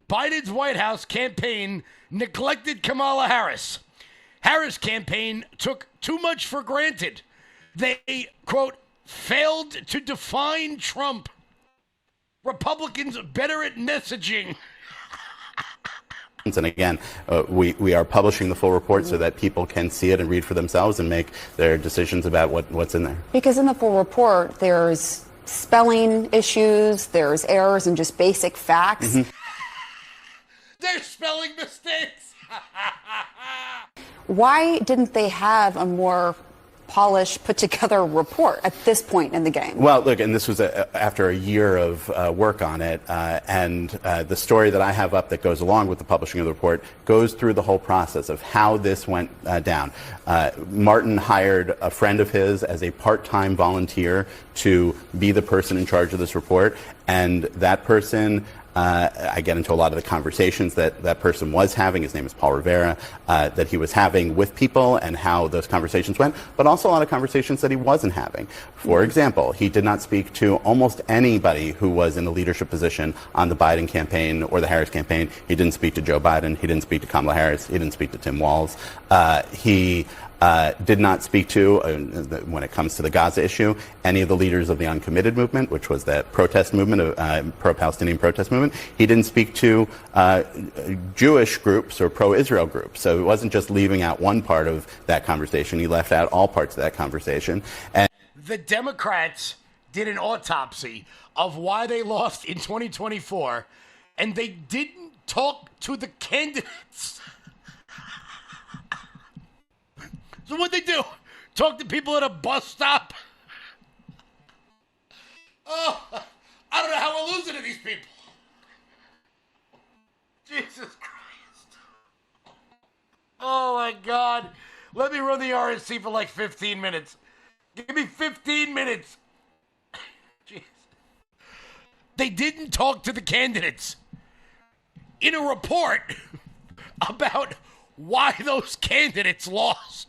Biden's White House campaign neglected Kamala Harris. Harris campaign took too much for granted. They, quote, failed to define Trump. Republicans better at messaging. And again, we are publishing the full report so that people can see it and read for themselves and make their decisions about what's in there. Because in the full report, there's spelling issues, there's errors in just basic facts. Mm-hmm. There's spelling mistakes. Why didn't they have a more polished, put together report at this point in the game. Well, look, and this was after a year of work on it, and the story that I have up that goes along with the publishing of the report goes through the whole process of how this went down. Martin hired a friend of his as a part-time volunteer to be the person in charge of this report, and that person, I get into a lot of the conversations that person was having. His name is Paul Rivera, that he was having with people and how those conversations went, but also a lot of conversations that he wasn't having. For example, he did not speak to almost anybody who was in a leadership position on the Biden campaign or the Harris campaign. He didn't speak to Joe Biden. He didn't speak to Kamala Harris. He didn't speak to Tim Walz. He did not speak to, when it comes to the Gaza issue, any of the leaders of the Uncommitted movement, which was that protest movement, pro-Palestinian protest movement. He didn't speak to Jewish groups or pro-Israel groups. So it wasn't just leaving out one part of that conversation. He left out all parts of that conversation. And the Democrats did an autopsy of why they lost in 2024, and they didn't talk to the candidates. So what'd they do? Talk to people at a bus stop? Oh, I don't know how we're losing to these people. Jesus Christ. Oh, my God. Let me run the RNC for like 15 minutes. Give me 15 minutes. Jeez. They didn't talk to the candidates in a report about why those candidates lost.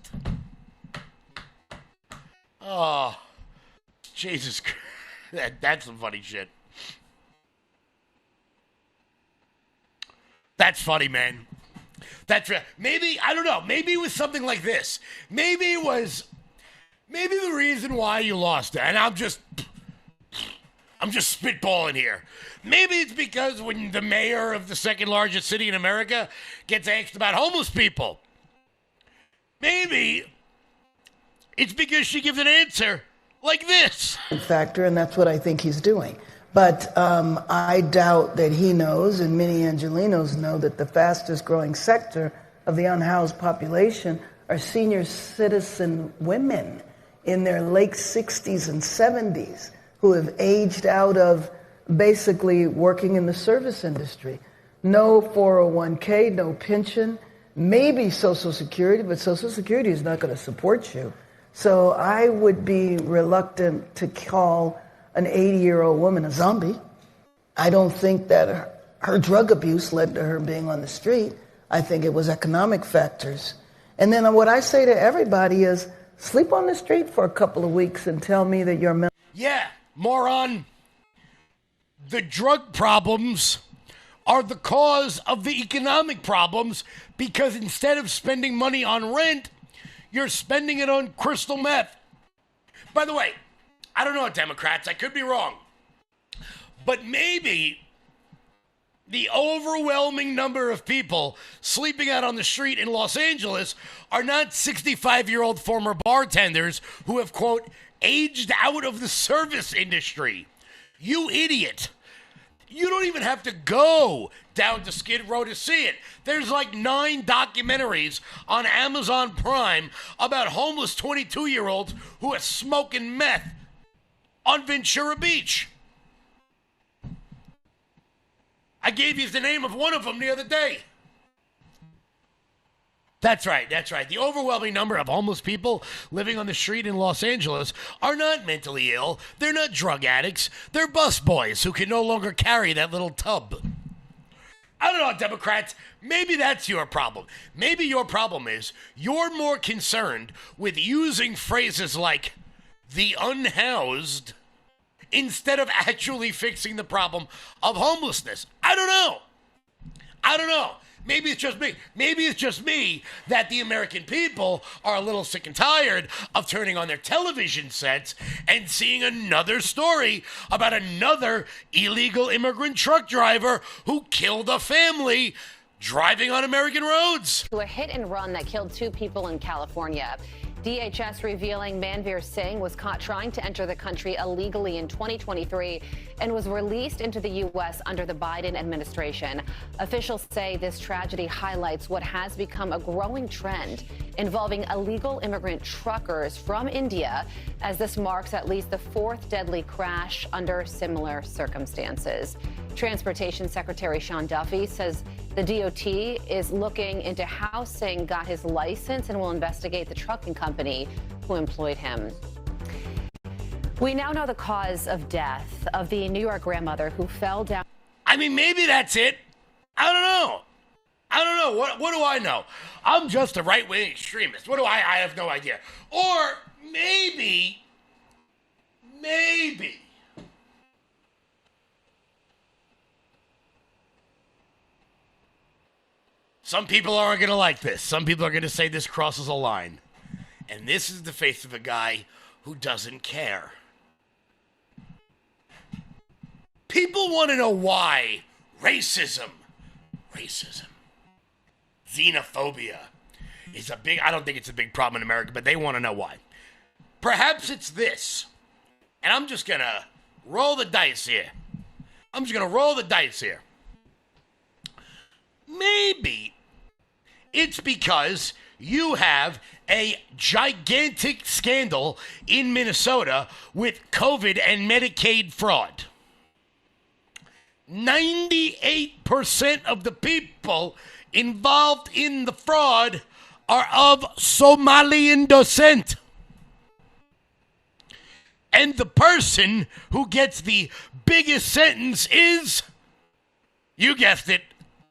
Oh, Jesus Christ. That's some funny shit. That's funny, man. That's maybe, I don't know, maybe it was something like this. Maybe the reason why you lost it, and I'm just spitballing here. Maybe it's because when the mayor of the second largest city in America gets asked about homeless people, maybe it's because she gives an answer like this. Factor, and that's what I think he's doing. But I doubt that he knows, and many Angelenos know, that the fastest growing sector of the unhoused population are senior citizen women in their late 60s and 70s who have aged out of basically working in the service industry. No 401k, no pension, maybe Social Security, but Social Security is not going to support you. So I would be reluctant to call an 80-year-old woman a zombie. I don't think that her drug abuse led to her being on the street. I think it was economic factors. And then what I say to everybody is, sleep on the street for a couple of weeks and tell me that you're mental. Yeah, moron. The drug problems are the cause of the economic problems because instead of spending money on rent, you're spending it on crystal meth. By the way, I don't know, Democrats, I could be wrong, but maybe the overwhelming number of people sleeping out on the street in Los Angeles are not 65-year-old former bartenders who have, quote, aged out of the service industry. You idiot. You don't even have to go down to Skid Row to see it. There's like 9 documentaries on Amazon Prime about homeless 22-year-olds who are smoking meth on Ventura Beach. I gave you the name of one of them the other day. That's right. The overwhelming number of homeless people living on the street in Los Angeles are not mentally ill. They're not drug addicts. They're bus boys who can no longer carry that little tub. I don't know, Democrats. Maybe that's your problem. Maybe your problem is you're more concerned with using phrases like the unhoused instead of actually fixing the problem of homelessness. I don't know. Maybe it's just me. Maybe it's just me that the American people are a little sick and tired of turning on their television sets and seeing another story about another illegal immigrant truck driver who killed a family driving on American roads. To a hit and run that killed 2 people in California. DHS revealing Manveer Singh was caught trying to enter the country illegally in 2023 and was released into the U.S. under the Biden administration. Officials say this tragedy highlights what has become a growing trend involving illegal immigrant truckers from India, as this marks at least the fourth deadly crash under similar circumstances. Transportation Secretary Sean Duffy says the DOT is looking into how Singh got his license and will investigate the trucking company who employed him. We now know the cause of death of the New York grandmother who fell down. I mean, maybe that's it. I don't know. What do I know? I'm just a right-wing extremist. What do I have no idea. Or maybe. Some people aren't going to like this. Some people are going to say this crosses a line. And this is the face of a guy who doesn't care. People want to know why racism, xenophobia is a big, I don't think it's a big problem in America, but they want to know why. Perhaps it's this. And I'm just going to roll the dice here. Maybe it's because you have a gigantic scandal in Minnesota with COVID and Medicaid fraud. 98% of the people involved in the fraud are of Somalian descent. And the person who gets the biggest sentence is, you guessed it,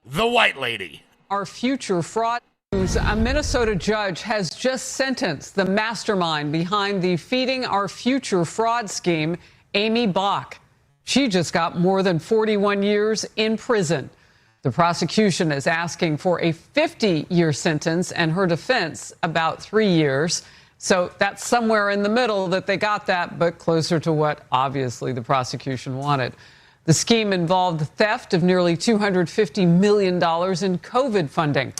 the white lady. Our future fraud news. A Minnesota judge has just sentenced the mastermind behind the Feeding Our Future fraud scheme, Amy Bach. She just got more than 41 years in prison. The prosecution is asking for a 50-year sentence and her defense about 3 years. So that's somewhere in the middle that they got that, but closer to what obviously the prosecution wanted. The scheme involved the theft of nearly $250 million in COVID funding.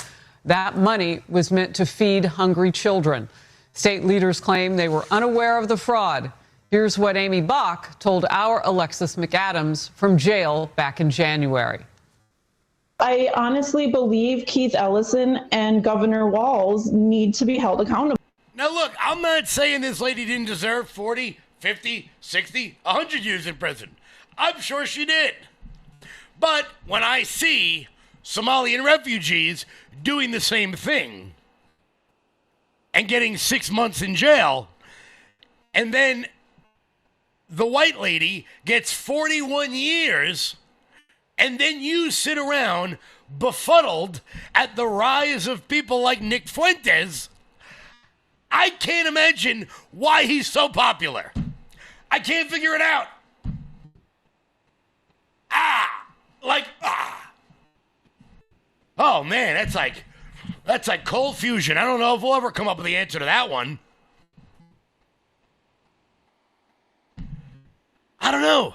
That money was meant to feed hungry children. State leaders claim they were unaware of the fraud. Here's what Amy Bach told our Alexis McAdams from jail back in January. I honestly believe Keith Ellison and Governor Walz need to be held accountable. Now, look, I'm not saying this lady didn't deserve 40, 50, 60, 100 years in prison. I'm sure she did. But when I see Somalian refugees doing the same thing and getting 6 months in jail, and then the white lady gets 41 years, and then you sit around befuddled at the rise of people like Nick Fuentes, I can't imagine why he's so popular. I can't figure it out. Oh man, that's like cold fusion. I don't know if we'll ever come up with the answer to that one. I don't know.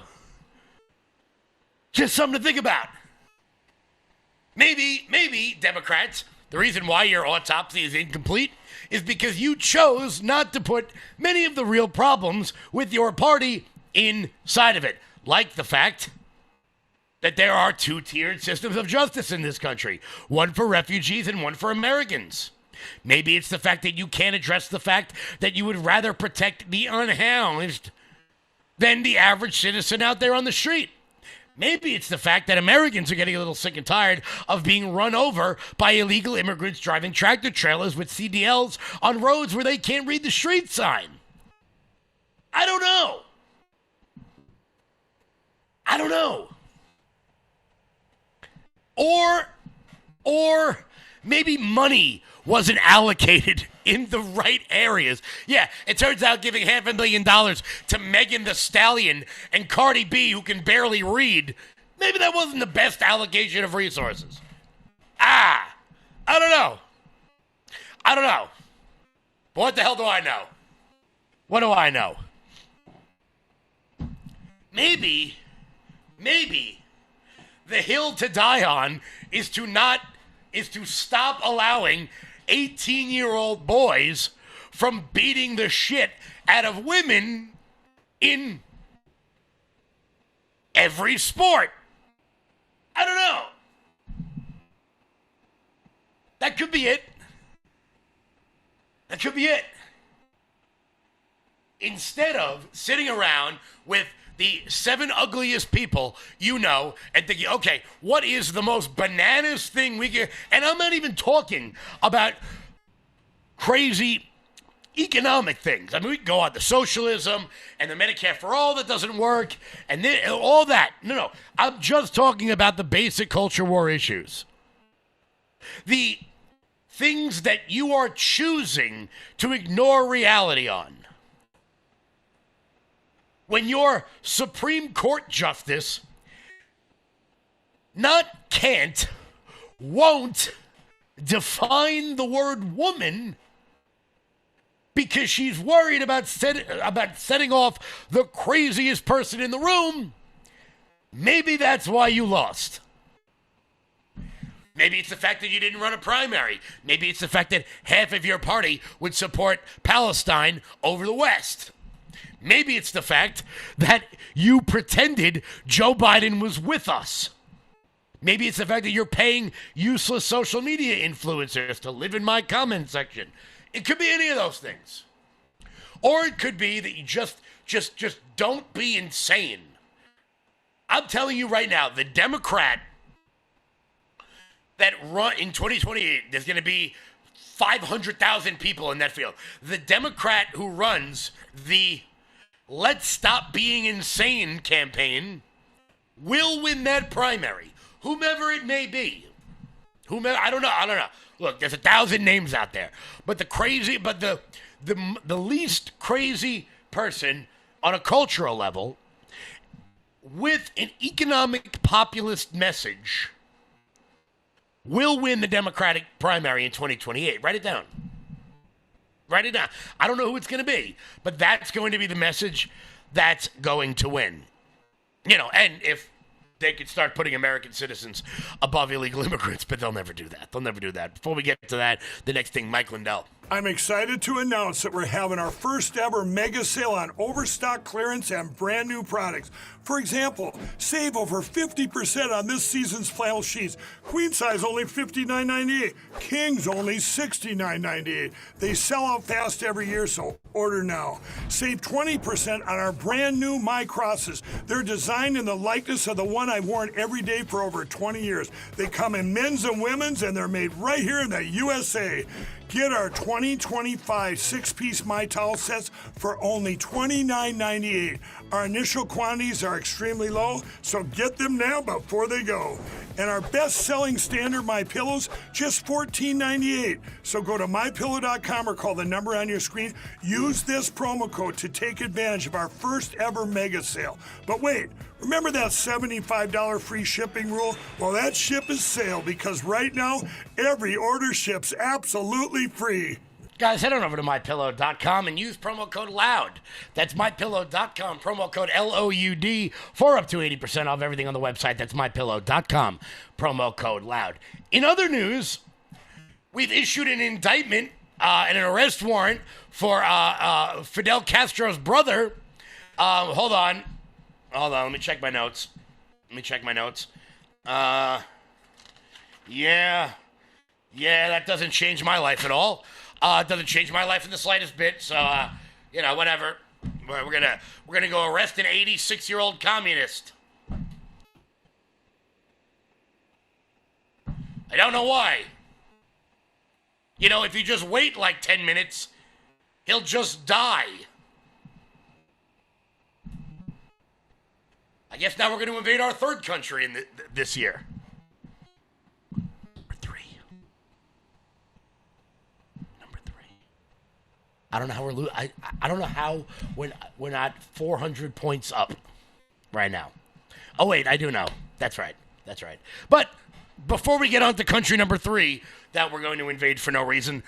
Just something to think about. Maybe, Democrats, the reason why your autopsy is incomplete is because you chose not to put many of the real problems with your party inside of it. Like the fact that there are two-tiered systems of justice in this country. One for refugees and one for Americans. Maybe it's the fact that you can't address the fact that you would rather protect the unhoused than the average citizen out there on the street. Maybe it's the fact that Americans are getting a little sick and tired of being run over by illegal immigrants driving tractor trailers with CDLs on roads where they can't read the street sign. I don't know. Or maybe money wasn't allocated in the right areas. Yeah, it turns out giving $500,000 to Megan Thee Stallion and Cardi B, who can barely read, maybe that wasn't the best allocation of resources. I don't know. But what the hell do I know? What do I know? Maybe the hill to die on is to stop allowing 18-year-old boys from beating the shit out of women in every sport. I don't know. That could be it. That could be it. Instead of sitting around with the 7 ugliest people you know and thinking, okay, what is the most bananas thing we can... And I'm not even talking about crazy economic things. I mean, we can go on to socialism and the Medicare for all that doesn't work and then, all that. No. I'm just talking about the basic culture war issues. The things that you are choosing to ignore reality on. When your Supreme Court justice not can't, won't define the word woman because she's worried about setting off the craziest person in the room, maybe that's why you lost. Maybe it's the fact that you didn't run a primary. Maybe it's the fact that half of your party would support Palestine over the West. Maybe it's the fact that you pretended Joe Biden was with us. Maybe it's the fact that you're paying useless social media influencers to live in my comment section. It could be any of those things. Or it could be that you just don't be insane. I'm telling you right now, the Democrat that run in 2028, there's going to be 500,000 people in that field. The Democrat who runs the Let's Stop Being Insane campaign will win that primary, whomever it may be. I don't know. Look, there's 1,000 names out there, but the least crazy person on a cultural level with an economic populist message will win the Democratic primary in 2028. Write it down. Write it down. I don't know who it's going to be, but that's going to be the message that's going to win. You know, and if they could start putting American citizens above illegal immigrants, but they'll never do that. They'll never do that. Before we get to that, the next thing, Mike Lindell. I'm excited to announce that we're having our first ever mega sale on overstock clearance and brand new products. For example, save over 50% on this season's flannel sheets. Queen size only $59.98. Kings only $69.98. They sell out fast every year, so order now. Save 20% on our brand new My Crosses. They're designed in the likeness of the one I've worn every day for over 20 years. They come in men's and women's, and they're made right here in the USA. Get our 2025 6-piece My Towel sets for only $29.98. Our initial quantities are extremely low, so get them now before they go. And our best-selling standard My Pillows, just $14.98. So go to mypillow.com or call the number on your screen. Use this promo code to take advantage of our first ever mega sale. But wait, remember that $75 free shipping rule? Well, that ship is sailed because right now, every order ships absolutely free. Guys, head on over to mypillow.com and use promo code LOUD. That's mypillow.com, promo code LOUD for up to 80% off everything on the website. That's mypillow.com, promo code LOUD. In other news, we've issued an indictment and an arrest warrant for Fidel Castro's brother. Hold on, let me check my notes. Yeah, that doesn't change my life at all. It doesn't change my life in the slightest bit. So, whatever. We're gonna go arrest an 86-year-old communist. I don't know why. You know, if you just wait like 10 minutes, he'll just die. I guess now we're going to invade our third country in this year. Number three. I don't know how we're losing. I don't know how we're not 400 points up right now. Oh wait, I do know. That's right. But before we get on to country number 3 that we're going to invade for no reason,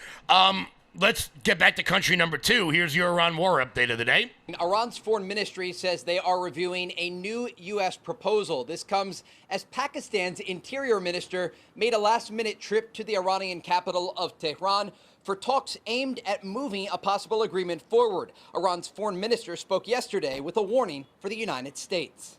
let's get back to country number 2. Here's your Iran war update of the day. Iran's foreign ministry says they are reviewing a new U.S. proposal. This comes as Pakistan's interior minister made a last-minute trip to the Iranian capital of Tehran for talks aimed at moving a possible agreement forward. Iran's foreign minister spoke yesterday with a warning for the United States.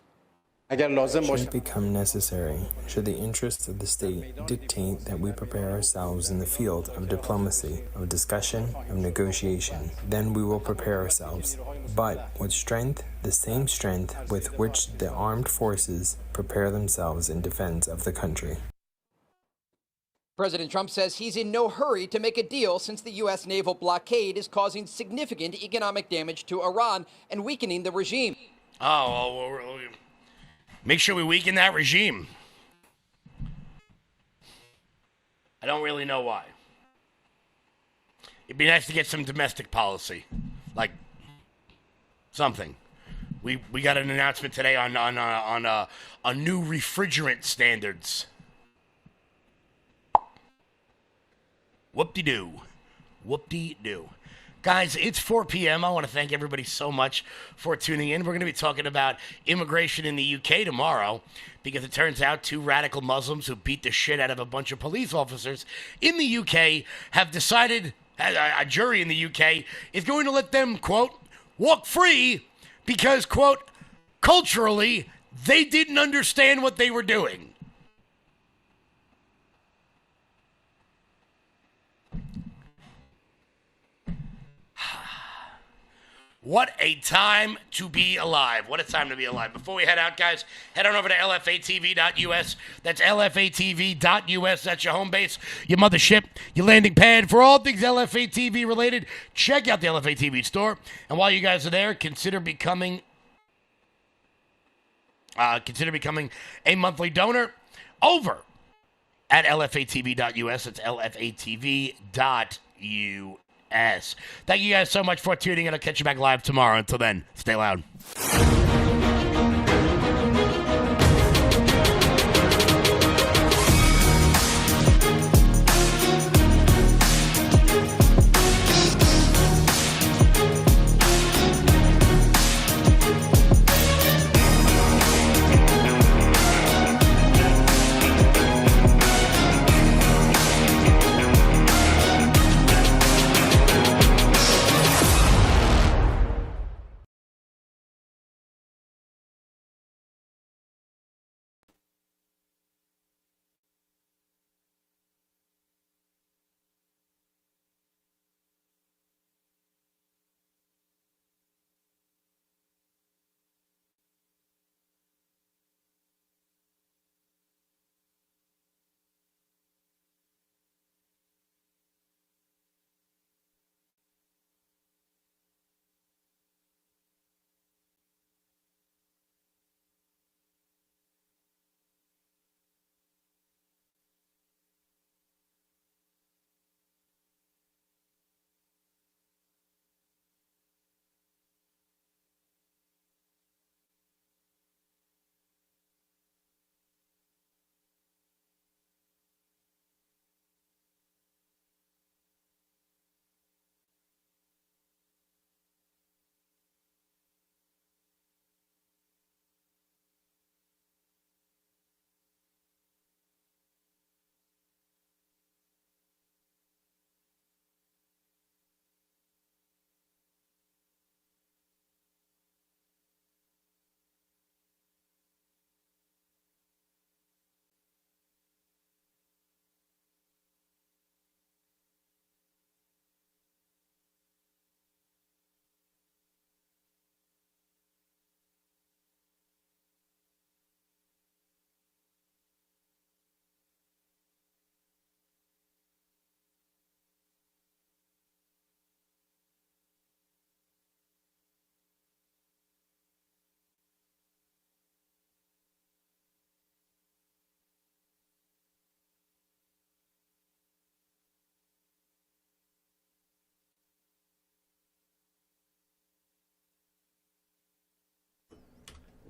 Should it become necessary, should the interests of the state dictate that we prepare ourselves in the field of diplomacy, of discussion, of negotiation, then we will prepare ourselves. But with strength, the same strength with which the armed forces prepare themselves in defense of the country. President Trump says he's in no hurry to make a deal since the U.S. naval blockade is causing significant economic damage to Iran and weakening the regime. Oh, well, make sure we weaken that regime. I don't really know why. It'd be nice to get some domestic policy, like something. We got an announcement today on new refrigerant standards. Whoop-de-doo. Whoop-de-doo. Guys, it's 4 p.m. I want to thank everybody so much for tuning in. We're going to be talking about immigration in the UK tomorrow because it turns out 2 radical Muslims who beat the shit out of a bunch of police officers in the UK have decided, a jury in the UK is going to let them, quote, walk free because, quote, culturally, they didn't understand what they were doing. What a time to be alive. What a time to be alive. Before we head out, guys, head on over to lfatv.us. That's lfatv.us. That's your home base, your mothership, your landing pad. For all things LFATV related, check out the LFATV store. And while you guys are there, consider becoming a monthly donor over at lfatv.us. That's lfatv.us. Thank you guys so much for tuning in. I'll catch you back live tomorrow. Until then, stay loud.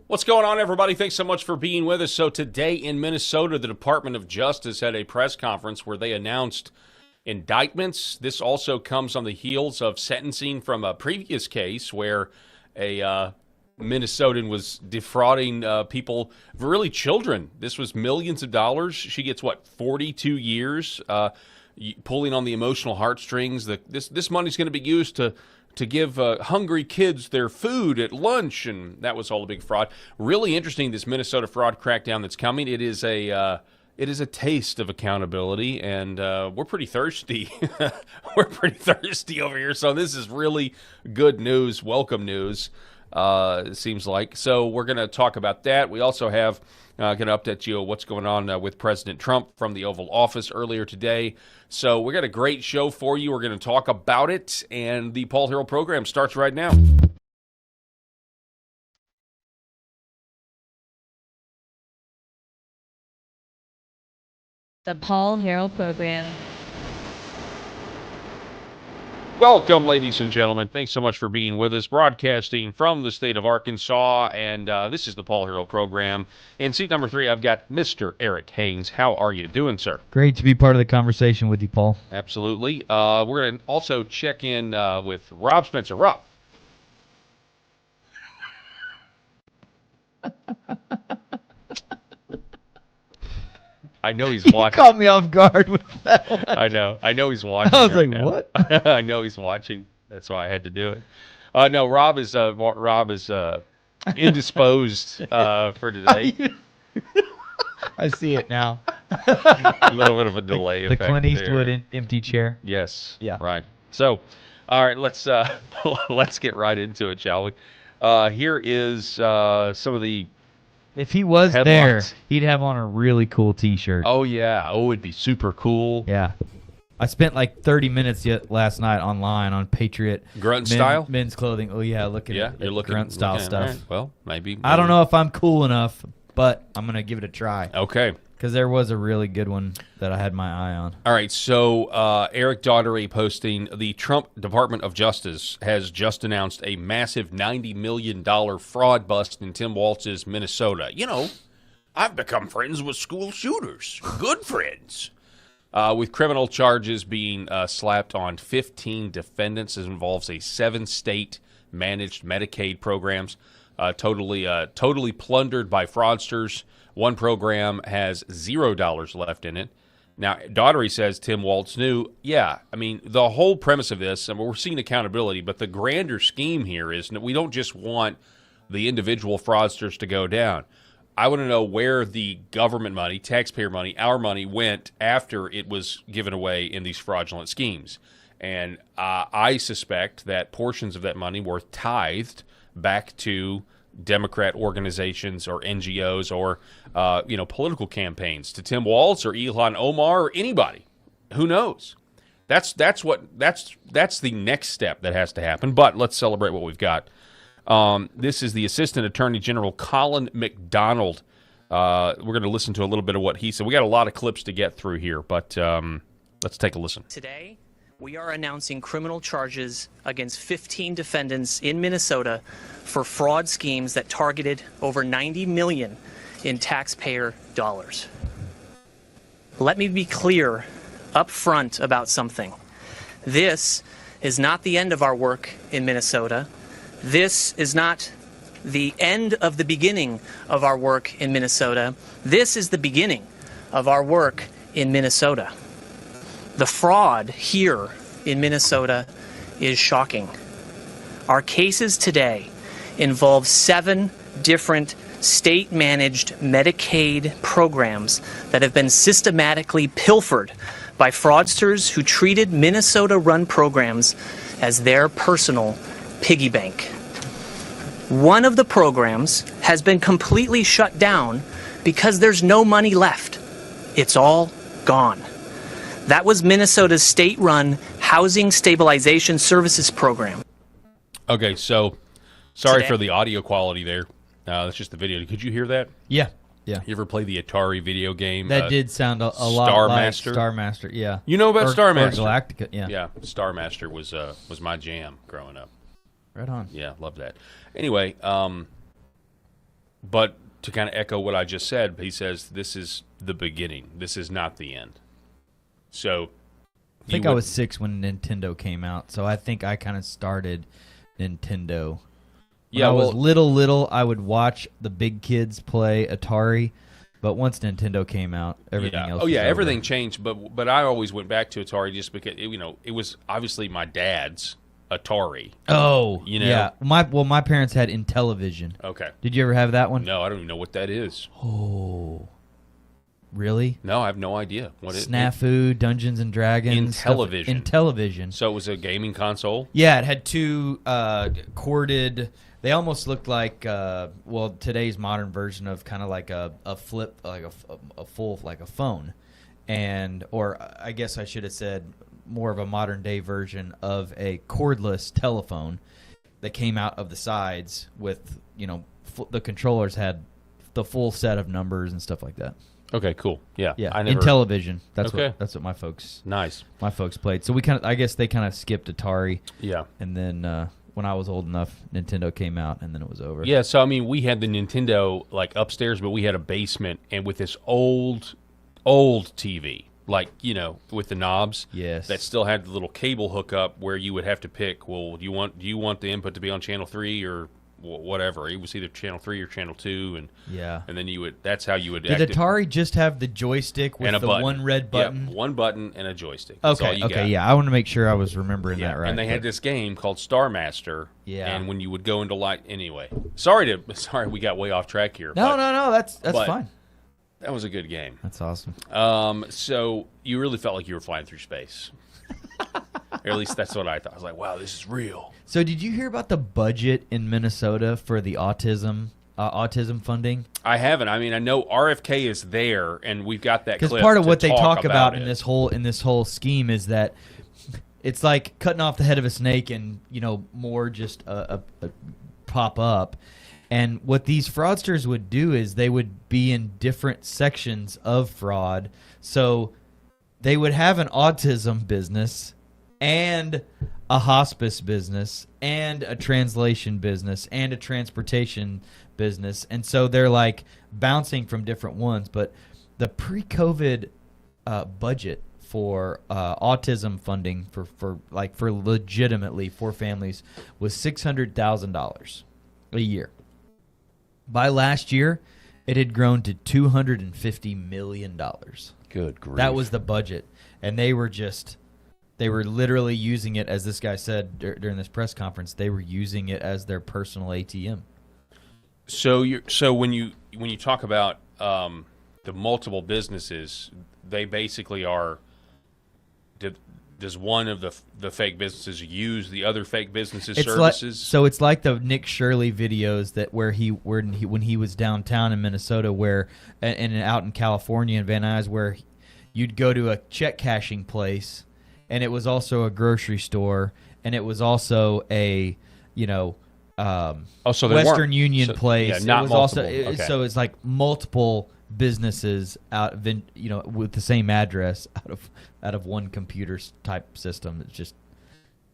What's going on, everybody? Thanks so much for being with us. So today in Minnesota, the Department of Justice had a press conference where they announced indictments. This also comes on the heels of sentencing from a previous case where a Minnesotan was defrauding people, really children. This was millions of dollars. She gets, 42 years? pulling on the emotional heartstrings. This money's going to be used to give hungry kids their food at lunch, and that was all a big fraud. Really interesting, this Minnesota fraud crackdown that's coming. It is a taste of accountability, and we're pretty thirsty. We're pretty thirsty over here, so this is really good news, welcome news, it seems like. So we're going to talk about that. We also have going to update you on what's going on with President Trump from the Oval Office earlier today. So we got a great show for you. We're going to talk about it, and the Paul Harrell program starts right now. The Paul Harrell program. Welcome, ladies and gentlemen. Thanks so much for being with us, broadcasting from the state of Arkansas, and this is the Paul Harrell program. In seat number 3, I've got Mr. Eric Haynes. How are you doing, sir? Great to be part of the conversation with you, Paul. Absolutely. We're going to also check in with Rob Spencer. Rob. I know he's watching. You caught me off guard with that one. I know he's watching. I was right like, now. what? I know he's watching. That's why I had to do it. No, Rob is indisposed for today. I see it now. A little bit of a delay The effect Clint Eastwood there. empty chair. Yes. Yeah. Right. So, all right, let's get right into it, shall we? Here is some of the If he was headlines. there, he'd have on a really cool T-shirt. Oh, yeah. Oh, it'd be super cool. Yeah. I spent like 30 minutes last night online on Patriot Grunt style? men's clothing. Oh, yeah, looking at you're looking grunt style looking at- stuff. all right, well, maybe. I don't know if I'm cool enough, but I'm going to give it a try. Okay. Because there was a really good one that I had my eye on. All right, so Eric Daugherty posting, the Trump Department of Justice has just announced a massive $90 million fraud bust in Tim Walz's Minnesota. You know, I've become friends with school shooters. Good friends. With criminal charges being slapped on 15 defendants. This involves a 7-state managed Medicaid programs, totally plundered by fraudsters. One program has $0 left in it. Now, Daugherty says Tim Walz knew. Yeah, I mean, the whole premise of this, and we're seeing accountability, but the grander scheme here is that we don't just want the individual fraudsters to go down. I want to know where the government money, taxpayer money, our money went after it was given away in these fraudulent schemes. And I suspect that portions of that money were tithed back to Democrat organizations or NGOs or political campaigns, to Tim Walz or Ilhan Omar or anybody. Who knows? That's the next step that has to happen. But let's celebrate what we've got. This is the Assistant Attorney General Colin McDonald. We're going to listen to a little bit of what he said. We got a lot of clips to get through here, but let's take a listen. Today, we are announcing criminal charges against 15 defendants in Minnesota for fraud schemes that targeted over $90 million in taxpayer dollars. Let me be clear up front about something. This is not the end of our work in Minnesota. This is not the end of the beginning of our work in Minnesota. This is the beginning of our work in Minnesota. The fraud here in Minnesota is shocking. Our cases today involve 7 different state-managed Medicaid programs that have been systematically pilfered by fraudsters who treated Minnesota-run programs as their personal piggy bank. One of the programs has been completely shut down because there's no money left. It's all gone. That was Minnesota's state-run Housing Stabilization Services Program. Okay, so sorry for the audio quality there. That's just the video. Could you hear that? Yeah. Yeah. You ever play the Atari video game? That did sound a lot like Star Master. Yeah. You know about Star Master? Galactica. Yeah. Yeah. Star Master was my jam growing up. Right on. Yeah, love that. Anyway, but to kind of echo what I just said, he says this is the beginning. This is not the end. So I think I was 6 when Nintendo came out, so I think I kind of started Nintendo. When I was little, I would watch the big kids play Atari, But once Nintendo came out, everything else. Oh yeah, was over. everything changed. But I always went back to Atari just because it was obviously my dad's Atari. Oh, you know. yeah. My parents had Intellivision. Okay. Did you ever have that one? No, I don't even know what that is. Oh, really? No, I have no idea what it is. Snafu, Dungeons and Dragons. Intellivision. Intellivision. So it was a gaming console. Yeah, it had two corded. They almost looked like today's modern version of kind of like a flip, like a full like a phone, or I guess I should have said more of a modern day version of a cordless telephone that came out of the sides with the controllers had the full set of numbers and stuff like that. Okay, cool. Yeah, yeah. I never... Intellivision. That's okay. That's what my folks. Nice. My folks played. So I guess they kind of skipped Atari. Yeah. And then when I was old enough, Nintendo came out, and then it was over. Yeah. So I mean, we had the Nintendo like upstairs, but we had a basement, and with this old TV, like with the knobs. Yes. That still had the little cable hookup where you would have to pick. Well, do you want the input to be on channel 3 or whatever? It was either channel 3 or channel 2, and then that's how you would. Did Atari just have the joystick with and the one red button? Yeah, one button and a joystick. That's all you got. Yeah. I want to make sure I was remembering that right. And they had this game called Star Master. Yeah. And when you would go into light, anyway. Sorry, we got way off track here. No, that's fine. That was a good game. That's awesome. So you really felt like you were flying through space. Or at least that's what I thought. I was like, wow, this is real. So did you hear about the budget in Minnesota for the autism funding? I haven't. I mean, I know RFK is there, and we've got that clip. Because part of what they talk about it. in this whole scheme is that it's like cutting off the head of a snake and more just a pop up. And what these fraudsters would do is they would be in different sections of fraud. So they would have an autism business and a hospice business and a translation business and a transportation business. And so they're like bouncing from different ones. But the pre-COVID budget for autism funding for legitimately for families was $600,000 a year. By last year, it had grown to $250 million. Good grief. That was the budget. And they were literally using it, as this guy said during this press conference, they were using it as their personal ATM. So when you talk about the multiple businesses, they basically are. Does one of the fake businesses use the other fake businesses' services? So it's like the Nick Shirley videos when he was downtown in Minnesota, and out in California in Van Nuys, where you'd go to a check cashing place, and it was also a grocery store, and it was also a Western Union place. Yeah, not it was multiple. Also so it's like multiple businesses with the same address out of one computer type system. It's just,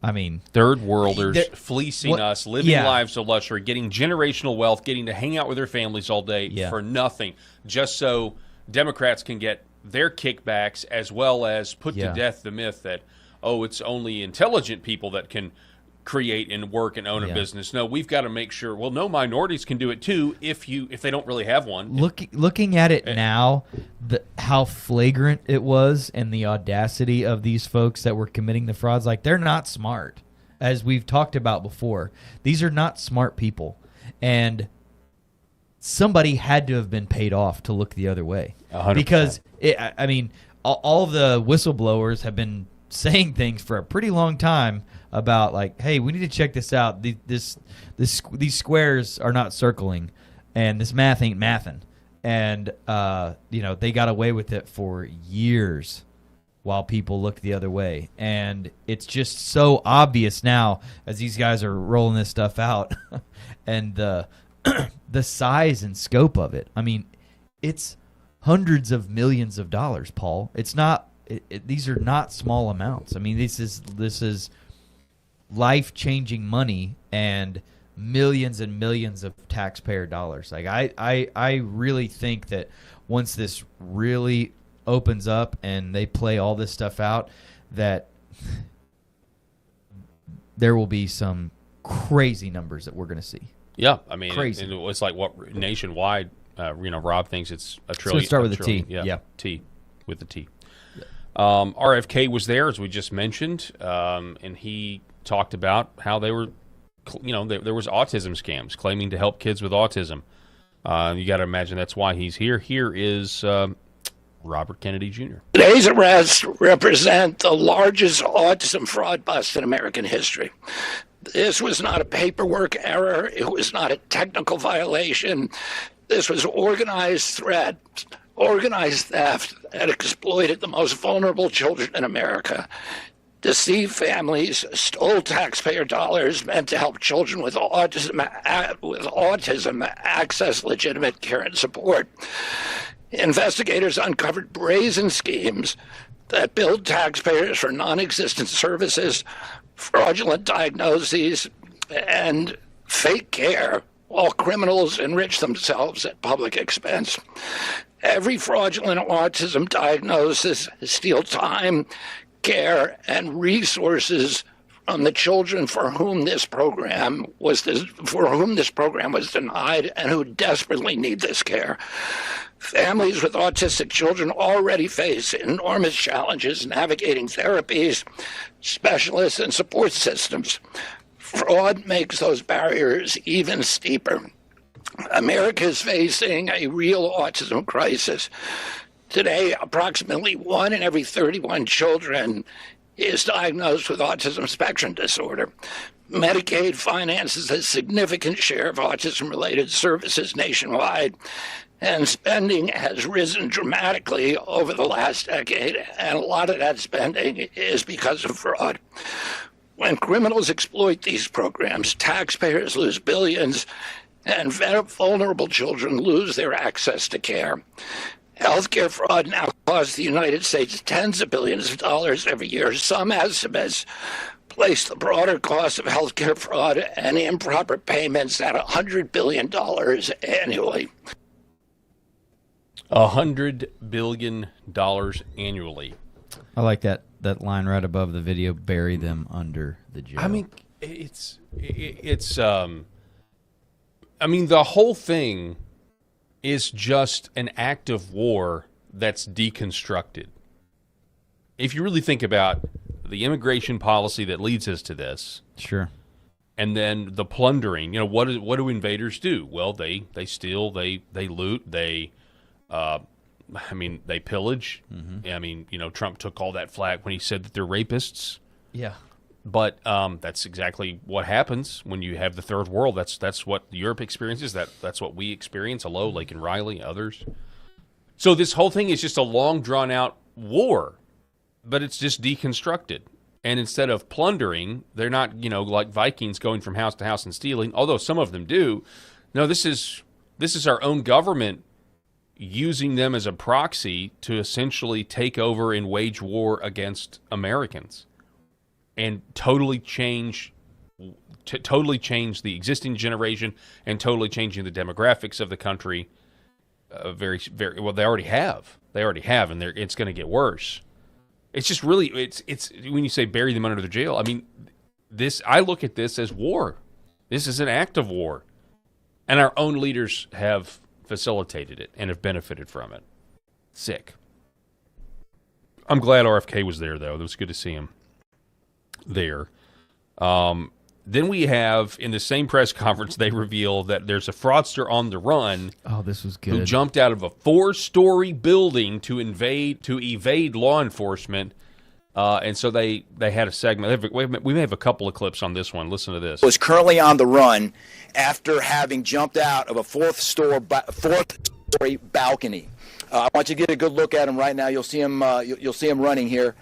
I mean, third worlders fleecing us, living lives of luxury, getting generational wealth, getting to hang out with their families all day for nothing, just so Democrats can get their kickbacks, as well as put to death the myth that it's only intelligent people that can create and work and own a business. No, we've got to make sure. Well, no, minorities can do it too if they don't really have one. Looking at it now, how flagrant it was, and the audacity of these folks that were committing the frauds. Like, they're not smart, as we've talked about before. These are not smart people, and somebody had to have been paid off to look the other way. 100%. Because all the whistleblowers have been saying things for a pretty long time about, like, hey, we need to check this out. These squares are not circling, and this math ain't mathin'. And they got away with it for years while people looked the other way. And it's just so obvious now as these guys are rolling this stuff out, and the size and scope of it. I mean, it's hundreds of millions of dollars, Paul. It's not. These are not small amounts. I mean, this is life-changing money and millions and millions of taxpayer dollars. Like, I really think that once this really opens up and they play all this stuff out, that there will be some crazy numbers that we're going to see. Yeah, I mean, crazy. And it's like what nationwide Rob thinks it's a trillion. Let's start with the trillion. T. Yeah, T with the T. RFK was there, as we just mentioned, and he talked about how they were, there was autism scams claiming to help kids with autism. You got to imagine that's why he's here. Here is Robert Kennedy Jr. Today's arrests represent the largest autism fraud bust in American history. This was not a paperwork error. It was not a technical violation. This was organized threat, organized theft that exploited the most vulnerable children in America. Deceived families, stole taxpayer dollars meant to help children with autism access legitimate care and support. Investigators uncovered brazen schemes that billed taxpayers for non-existent services, fraudulent diagnoses, and fake care, while criminals enrich themselves at public expense. Every fraudulent autism diagnosis steals time, care, and resources from the children for whom this program was denied and who desperately need this care. Families with autistic children already face enormous challenges navigating therapies, specialists, and support systems. Fraud makes those barriers even steeper. America is facing a real autism crisis. Today, approximately 1 in every 31 children is diagnosed with autism spectrum disorder. Medicaid finances a significant share of autism-related services nationwide, and spending has risen dramatically over the last decade, and a lot of that spending is because of fraud. When criminals exploit these programs, taxpayers lose billions, and vulnerable children lose their access to care. Healthcare fraud now costs the United States tens of billions of dollars every year. Some estimates place the broader cost of healthcare fraud and improper payments at $100 billion annually. $100 billion annually. I like that line right above the video. Bury them under the jail. I mean, the whole thing is just an act of war that's deconstructed. If you really think about the immigration policy that leads us to this, sure, and then the plundering, what do invaders do? Well, they steal, they loot, they pillage. Mm-hmm. Trump took all that flack when he said that they're rapists. Yeah. But that's exactly what happens when you have the third world. That's what Europe experiences. That's what we experience. Hello, Laken Riley, others. So this whole thing is just a long, drawn-out war, but it's just deconstructed. And instead of plundering, they're not, like Vikings going from house to house and stealing, although some of them do. No, this is our own government using them as a proxy to essentially take over and wage war against Americans. And totally change the existing generation and totally changing the demographics of the country. Very, very well. They already have, and it's going to get worse. It's just really, it's when you say bury them under the jail. I mean, I look at this as war. This is an act of war, and our own leaders have facilitated it and have benefited from it. Sick. I'm glad RFK was there, though. It was good to see him there. Then we have, in the same press conference, they reveal that there's a fraudster on the run. Oh, this was good. Who jumped out of a 4-story building to evade law enforcement. And so they had a segment. We may have a couple of clips on this one. Listen to this. Was currently on the run after having jumped out of a fourth story balcony. I want you to get a good look at him right now. You'll see him. You'll see him running here.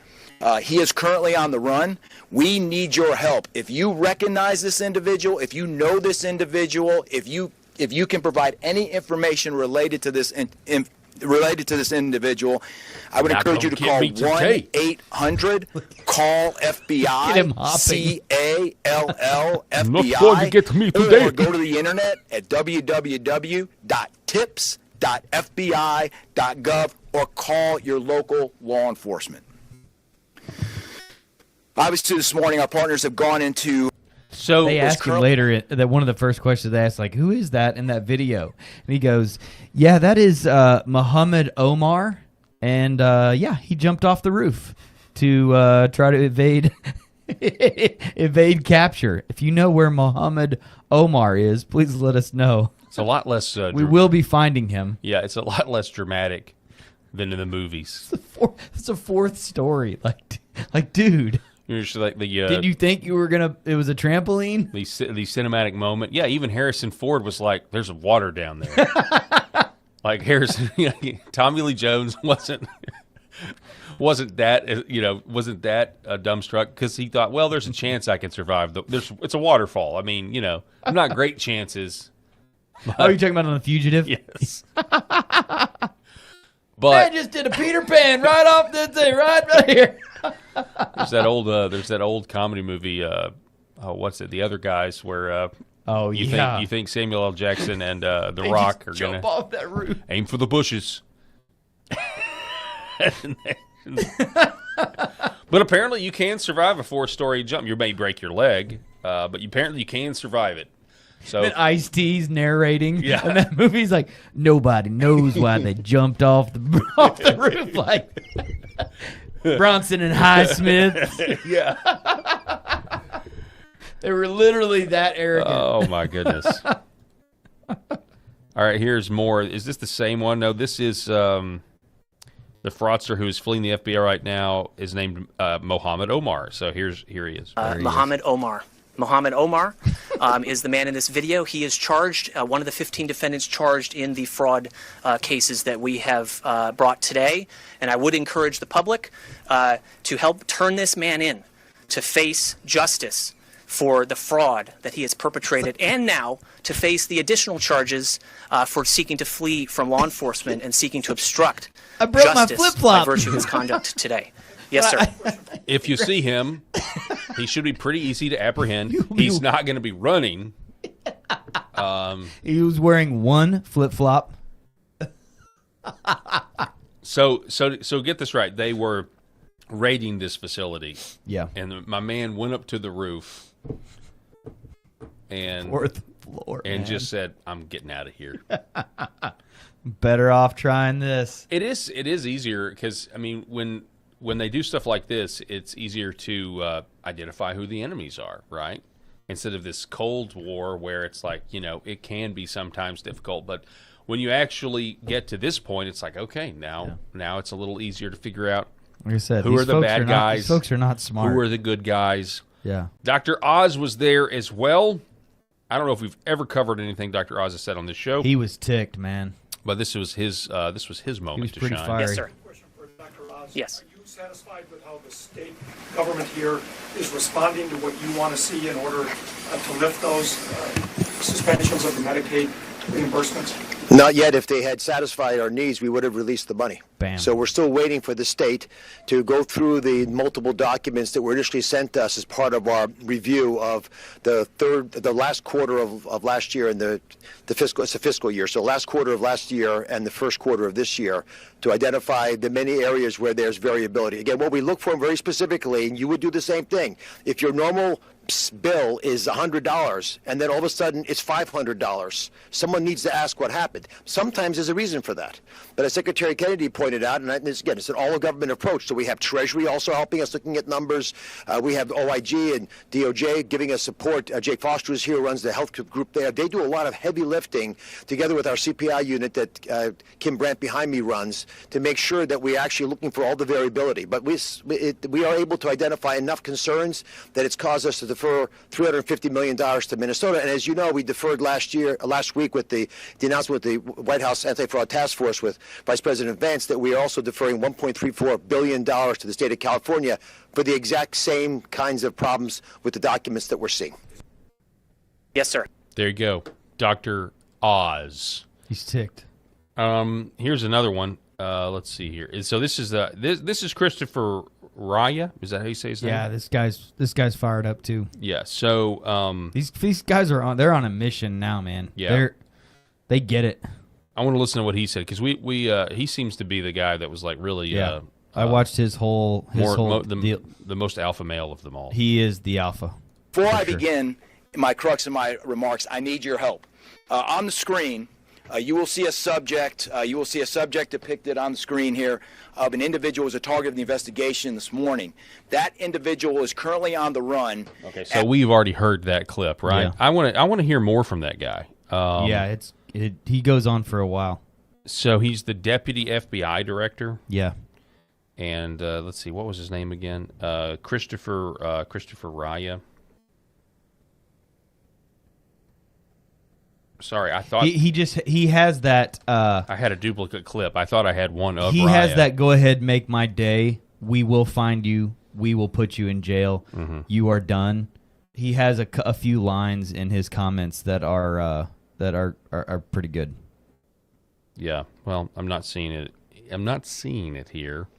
He is currently on the run. We need your help. If you recognize this individual, if you know this individual, if you can provide any information related to this individual, I would encourage you to call 1-800-CALL-FBI, or go to the internet at www.tips.fbi.gov, or call your local law enforcement. Obviously, this morning, our partners have gone into... So they asked him later that one of the first questions they asked, like, who is that in that video? And he goes, yeah, that is Muhammad Omar. And yeah, he jumped off the roof to try to evade capture. If you know where Muhammad Omar is, please let us know. It's a lot less. We will be finding him. Yeah, it's a lot less dramatic than in the movies. It's a fourth story. Like, dude. You're just like the. Did you think you were gonna? It was a trampoline. The cinematic moment. Yeah, even Harrison Ford was like, "There's water down there." Like Harrison, Tommy Lee Jones wasn't that dumbstruck because he thought, well, there's a chance I can survive. It's a waterfall. I mean, I'm not great chances. But, oh, you're talking about on The Fugitive? Yes. But I just did a Peter Pan right off the thing, right here. There's that old comedy movie. What's it? The Other Guys, where you think Samuel L. Jackson and The Rock are gonna jump off that roof, aim for the bushes. But apparently, you can survive a 4-story jump. You may break your leg, but apparently you can survive it. So then Ice-T's narrating, and that movie's like nobody knows why they jumped off the roof, like Bronson and Highsmith. Yeah, they were literally that arrogant. Oh my goodness! All right, here's more. Is this the same one? No, this is the fraudster who is fleeing the FBI right now. Is named Muhammad Omar. So here he is. Muhammad Omar. Muhammad Omar is the man in this video. He is charged, one of the 15 defendants charged in the fraud cases that we have brought today. And I would encourage the public to help turn this man in to face justice for the fraud that he has perpetrated, and now to face the additional charges for seeking to flee from law enforcement and seeking to obstruct justice by virtue of his conduct today. Yes, sir. If you see him, he should be pretty easy to apprehend. He's not going to be running. He was wearing one flip-flop. So get this right. They were raiding this facility. Yeah. And my man went up to the roof and fourth floor, and just said, "I'm getting out of here." Better off trying this. It is easier because I mean when they do stuff like this, it's easier to identify who the enemies are, right? Instead of this Cold War where it's like, it can be sometimes difficult. But when you actually get to this point, it's like, okay, now it's a little easier to figure out like I said, who are the bad guys. These folks are not smart. Who are the good guys? Yeah. Dr. Oz was there as well. I don't know if we've ever covered anything Dr. Oz has said on this show. He was ticked, man. But this was his moment he was to pretty shine. Fiery. Yes, sir. Question for Dr. Oz. Yes. Satisfied with how the state government here is responding to what you want to see in order to lift those suspensions of the Medicaid reimbursements? Not yet. If they had satisfied our needs, we would have released the money. Bam. So we're still waiting for the state to go through the multiple documents that were initially sent to us as part of our review of the last quarter of last year and the fiscal. It's a fiscal year, so last quarter of last year and the first quarter of this year, to identify the many areas where there's variability. Again, what we look for very specifically, and you would do the same thing. If your normal bill is $100 and then all of a sudden it's $500, someone needs to ask what happened. Sometimes there's a reason for that. But as Secretary Kennedy pointed out, and again, it's an all-government approach. So we have Treasury also helping us looking at numbers. We have OIG and DOJ giving us support. Jake Foster is here, who runs the health group there. They do a lot of heavy lifting together with our CPI unit that Kim Brandt behind me runs to make sure that we're actually looking for all the variability. But we are able to identify enough concerns that it's caused us to defer $350 million to Minnesota. And as you know, we deferred last week with the announcement with the White House Anti-Fraud Task Force with Vice President Vance that we are also deferring $1.34 billion to the state of California for the exact same kinds of problems with the documents that we're seeing. Yes, sir. There you go. Dr. Oz. He's ticked. Here's another one. Let's see here. So this is this is Christopher Raya. Is that how you say his name? Yeah, this guy's fired up too. Yeah. So these guys they're on a mission now, man. Yeah. They get it. I want to listen to what he said because he seems to be the guy that was like really. Yeah. I watched his whole deal. The most alpha male of them all. He is the alpha. Before I begin my crux of my remarks, I need your help. On the screen, you will see a subject. You will see a subject depicted on the screen here of an individual who was a target of the investigation this morning. That individual is currently on the run. Okay, so we've already heard that clip, right? Yeah. I want to hear more from that guy. He goes on for a while. So he's the deputy FBI director. Yeah. And let's see, what was his name again? Christopher Raya. Sorry, I thought he has that. I had a duplicate clip. I thought I had one of. He Raya. has that. Go ahead, make my day. We will find you. We will put you in jail. Mm-hmm. You are done. He has a few lines in his comments that are pretty good. Yeah. Well, I'm not seeing it. I'm not seeing it here.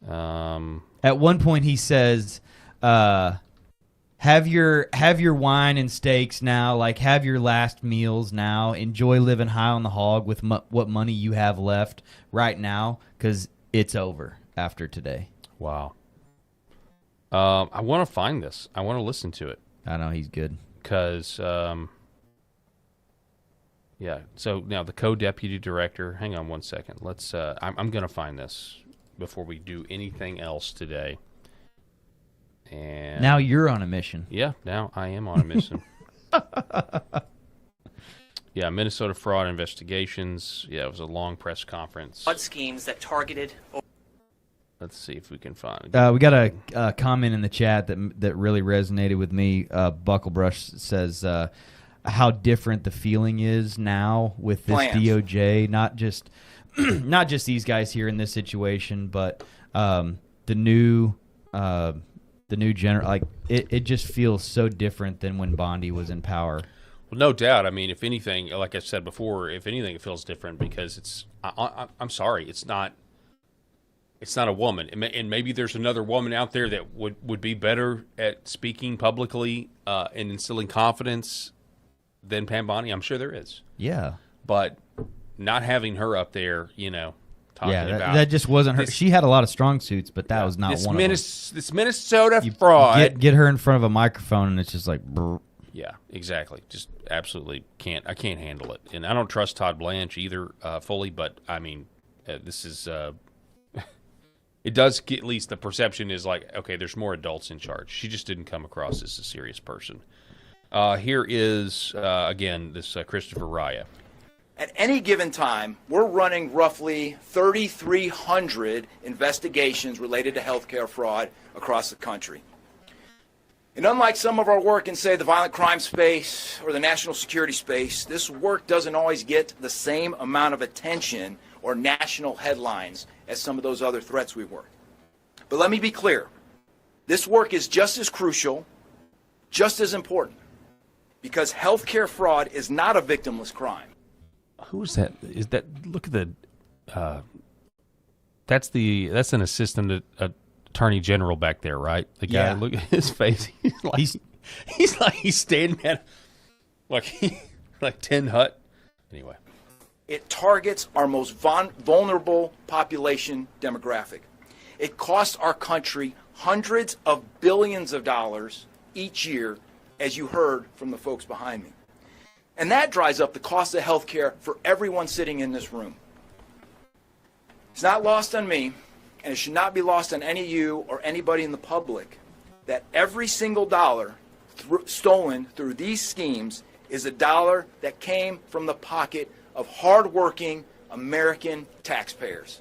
At one point, he says, Have your wine and steaks now. Like, have your last meals now. Enjoy living high on the hog with what money you have left right now, because it's over after today. Wow. I want to find this. I want to listen to it. I know, he's good. Because, yeah. So now the co-deputy director. Hang on one second. Let's. I'm going to find this before we do anything else today. And now you're on a mission. Yeah, now I am on a mission. Yeah, Minnesota fraud investigations. Yeah, it was a long press conference. Fraud schemes that targeted. Let's see if we can find. We got a comment in the chat that really resonated with me. Bucklebrush says how different the feeling is now with this DOJ. Not just these guys here in this situation, but the new general. Like it just feels so different than when Bondi was in power. Well, no doubt. I mean, if anything, like I said before, if anything, it feels different because it's. I'm sorry, it's not. It's not a woman, and maybe there's another woman out there that would be better at speaking publicly and instilling confidence than Pam Bondi. I'm sure there is. Yeah, but not having her up there, talking about that just wasn't her. She had a lot of strong suits, but that was not one of them. This Minnesota fraud. Get her in front of a microphone, and it's just like. Brr. Yeah, exactly. Just absolutely can't. I can't handle it, and I don't trust Todd Blanche either fully. But I mean, this is. It does get, at least the perception is like, okay, there's more adults in charge. She just didn't come across as a serious person. Here is, again, this Christopher Raya. At any given time, we're running roughly 3,300 investigations related to healthcare fraud across the country. And unlike some of our work in, say, the violent crime space or the national security space, this work doesn't always get the same amount of attention or national headlines as some of those other threats we work. But let me be clear. This work is just as crucial, just as important, because healthcare fraud is not a victimless crime. Who is that? Is that? Look at the. That's an assistant attorney general back there, right? The guy. Yeah. Look at his face. He's standing at like Tin Hut. Anyway. It targets our most vulnerable population demographic. It costs our country hundreds of billions of dollars each year, as you heard from the folks behind me. And that drives up the cost of health care for everyone sitting in this room. It's not lost on me, and it should not be lost on any of you or anybody in the public, that every single dollar stolen through these schemes is a dollar that came from the pocket of hardworking American taxpayers.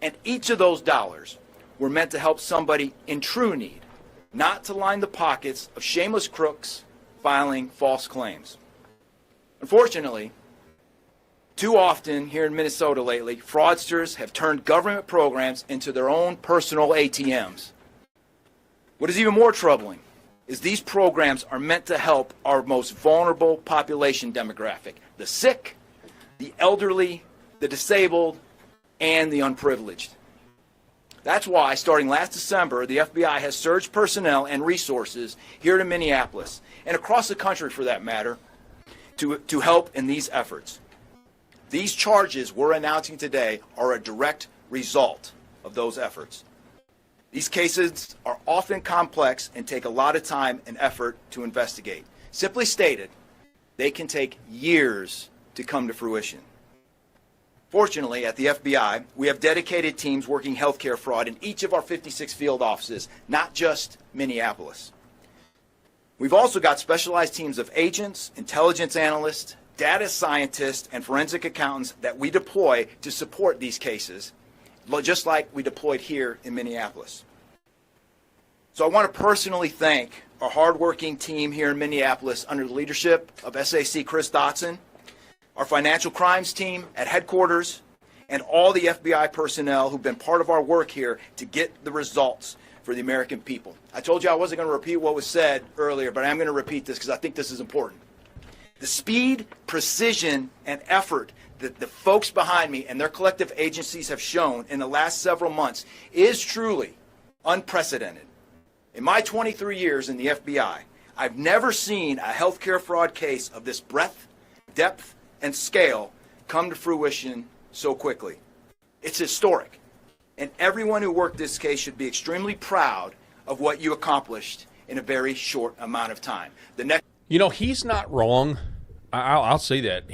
And each of those dollars were meant to help somebody in true need, not to line the pockets of shameless crooks filing false claims. Unfortunately, too often here in Minnesota lately, fraudsters have turned government programs into their own personal ATMs. What is even more troubling is these programs are meant to help our most vulnerable population demographic, the sick, the elderly, the disabled, and the unprivileged. That's why, starting last December, the FBI has surged personnel and resources here to Minneapolis, and across the country for that matter, to help in these efforts. These charges we're announcing today are a direct result of those efforts. These cases are often complex and take a lot of time and effort to investigate. Simply stated, they can take years to come to fruition. Fortunately, at the FBI, we have dedicated teams working healthcare fraud in each of our 56 field offices, not just Minneapolis. We've also got specialized teams of agents, intelligence analysts, data scientists, and forensic accountants that we deploy to support these cases, just like we deployed here in Minneapolis. So I want to personally thank our hardworking team here in Minneapolis under the leadership of SAC Chris Dotson, our financial crimes team at headquarters, and all the FBI personnel who've been part of our work here to get the results for the American people. I told you I wasn't going to repeat what was said earlier, but I am going to repeat this because I think this is important. The speed, precision, and effort that the folks behind me and their collective agencies have shown in the last several months is truly unprecedented. In my 23 years in the FBI, I've never seen a healthcare fraud case of this breadth, depth, and scale come to fruition so quickly. It's historic, and everyone who worked this case should be extremely proud of what you accomplished in a very short amount of time. You know, he's not wrong. I'll say that.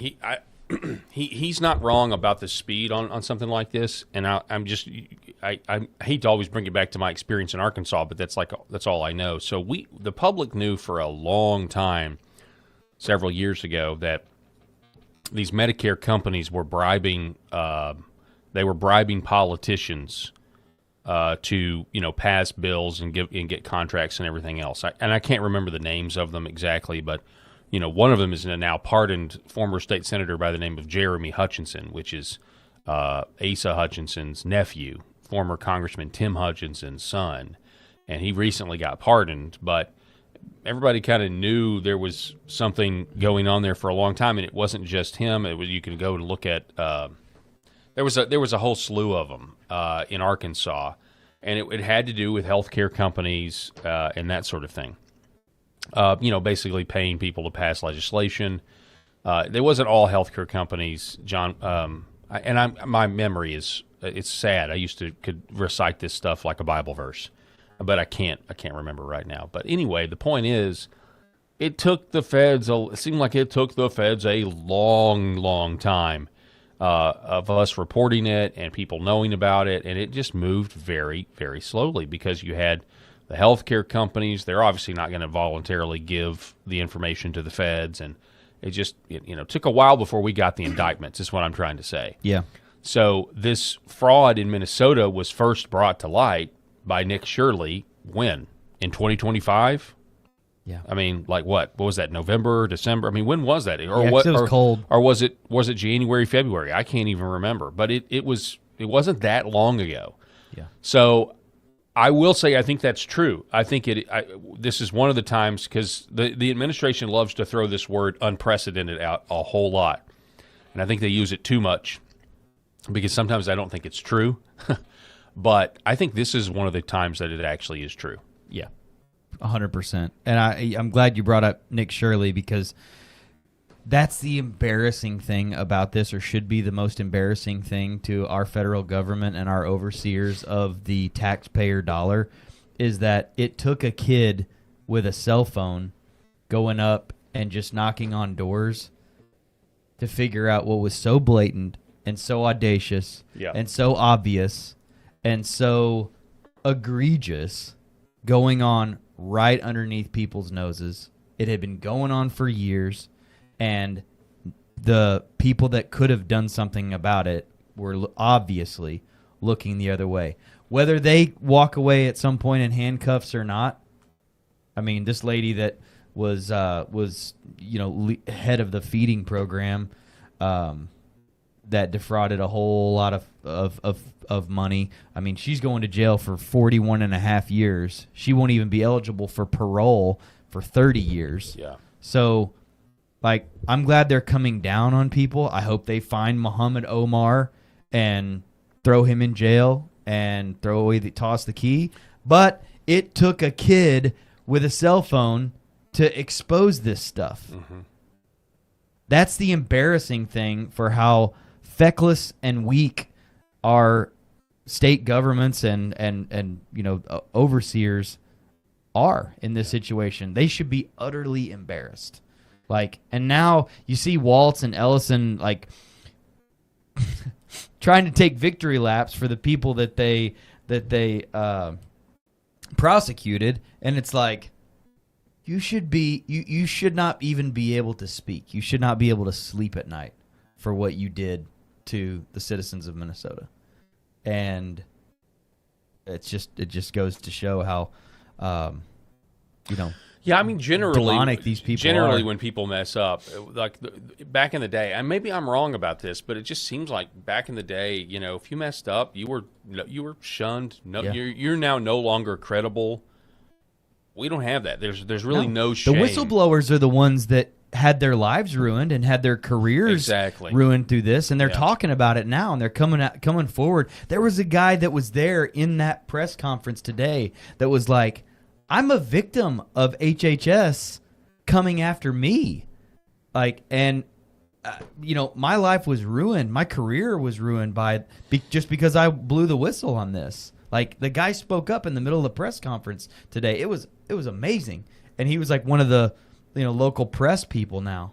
He's not wrong about the speed on something like this, and I hate to always bring it back to my experience in Arkansas, but that's all I know. So the public knew for a long time, several years ago, that these Medicare companies were bribing politicians to pass bills and get contracts and everything else. I can't remember the names of them exactly, but one of them is a now pardoned former state senator by the name of Jeremy Hutchinson, which is Asa Hutchinson's nephew, former Congressman Tim Hutchinson's son, and he recently got pardoned. But everybody kind of knew there was something going on there for a long time, and it wasn't just him. It was, you can go and look at there was a whole slew of them in Arkansas, and it had to do with healthcare companies and that sort of thing. Basically paying people to pass legislation. There wasn't all healthcare companies, John. My memory it's sad. I could recite this stuff like a Bible verse, but I can't remember right now. But anyway, the point is, it took the feds. It seemed like it took the feds a long time of us reporting it and people knowing about it, and it just moved very, very slowly because you had the healthcare companies. They're obviously not going to voluntarily give the information to the feds, and it just took a while before we got the indictments, is what I'm trying to say. Yeah. So this fraud in Minnesota was first brought to light by Nick Shirley when? In 2025? Yeah. I mean, like what was that, November, December? I mean, when was that? Or yeah, what? It was cold. Or was it January, February? I can't even remember. But it wasn't that long ago. Yeah. So I will say I think that's true. I think this is one of the times, because the administration loves to throw this word unprecedented out a whole lot. And I think they use it too much because sometimes I don't think it's true. But I think this is one of the times that it actually is true. Yeah, 100%. And I'm glad you brought up Nick Shirley, because that's the embarrassing thing about this, or should be the most embarrassing thing to our federal government and our overseers of the taxpayer dollar, is that it took a kid with a cell phone going up and just knocking on doors to figure out what was so blatant and so audacious and so obvious and so egregious going on right underneath people's noses. It had been going on for years, and the people that could have done something about it were obviously looking the other way. Whether they walk away at some point in handcuffs or not, I mean, this lady that was head of the feeding program that defrauded a whole lot of money. I mean, she's going to jail for 41 and a half years. She won't even be eligible for parole for 30 years. Yeah. So, I'm glad they're coming down on people. I hope they find Muhammad Omar and throw him in jail and toss the key. But it took a kid with a cell phone to expose this stuff. Mm-hmm. That's the embarrassing thing for how feckless and weak our state governments and overseers are in this situation. They should be utterly embarrassed. And now you see Waltz and Ellison trying to take victory laps for the people that they prosecuted, and it's you should not even be able to speak. You should not be able to sleep at night for what you did to the citizens of Minnesota. And it just goes to show how yeah, I mean, generally, demonic these people generally are. When people mess up, back in the day, and maybe I'm wrong about this, but it just seems like back in the day, if you messed up, you were shunned. No, Yeah. you're now no longer credible. We don't have that. There's really no shame. The whistleblowers are the ones that had their lives ruined and had their careers ruined through this, and they're talking about it now, and they're coming forward. There was a guy that was there in that press conference today that was like, I'm a victim of HHS coming after me. My life was ruined. My career was ruined just because I blew the whistle on this. The guy spoke up in the middle of the press conference today. It was amazing. And he was one of the local press people now.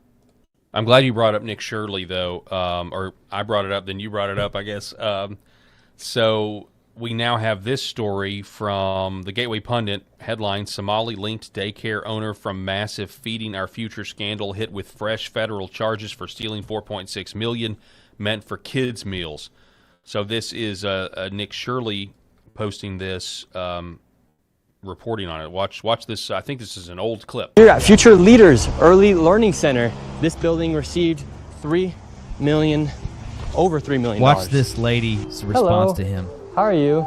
I'm glad you brought up Nick Shirley, though, or I brought it up, then you brought it up, I guess. So we now have this story from the Gateway Pundit, headline, Somali-linked daycare owner from massive Feeding Our Future scandal hit with fresh federal charges for stealing $4.6 million meant for kids' meals. So this is Nick Shirley posting this, reporting on it. Watch this. I think this is an old clip. Here at Future Leaders Early Learning Center, this building received over $3 million. Watch this lady's response to him. How are you?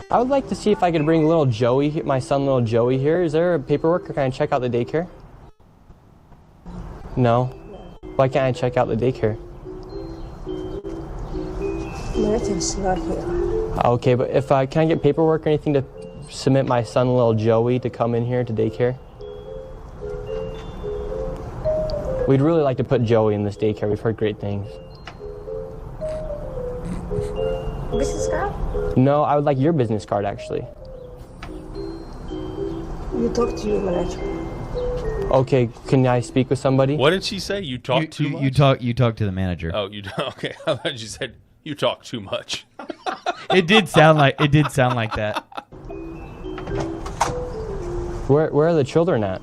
I would like to see if I could bring little Joey, my son little Joey here. Is there paperwork, or can I check out the daycare? No. Why can't I check out the daycare? Martin's not here. Okay, but if can I get paperwork or anything to submit my son little Joey to come in here to daycare? We'd really like to put Joey in this daycare. We've heard great things. Business card? No, I would like your business card, actually. You talk to your manager. Okay, can I speak with somebody? What did she say? You talk too much? You talk to the manager. Oh, you okay. I thought you said you talk too much. It did sound like that. Where are the children at?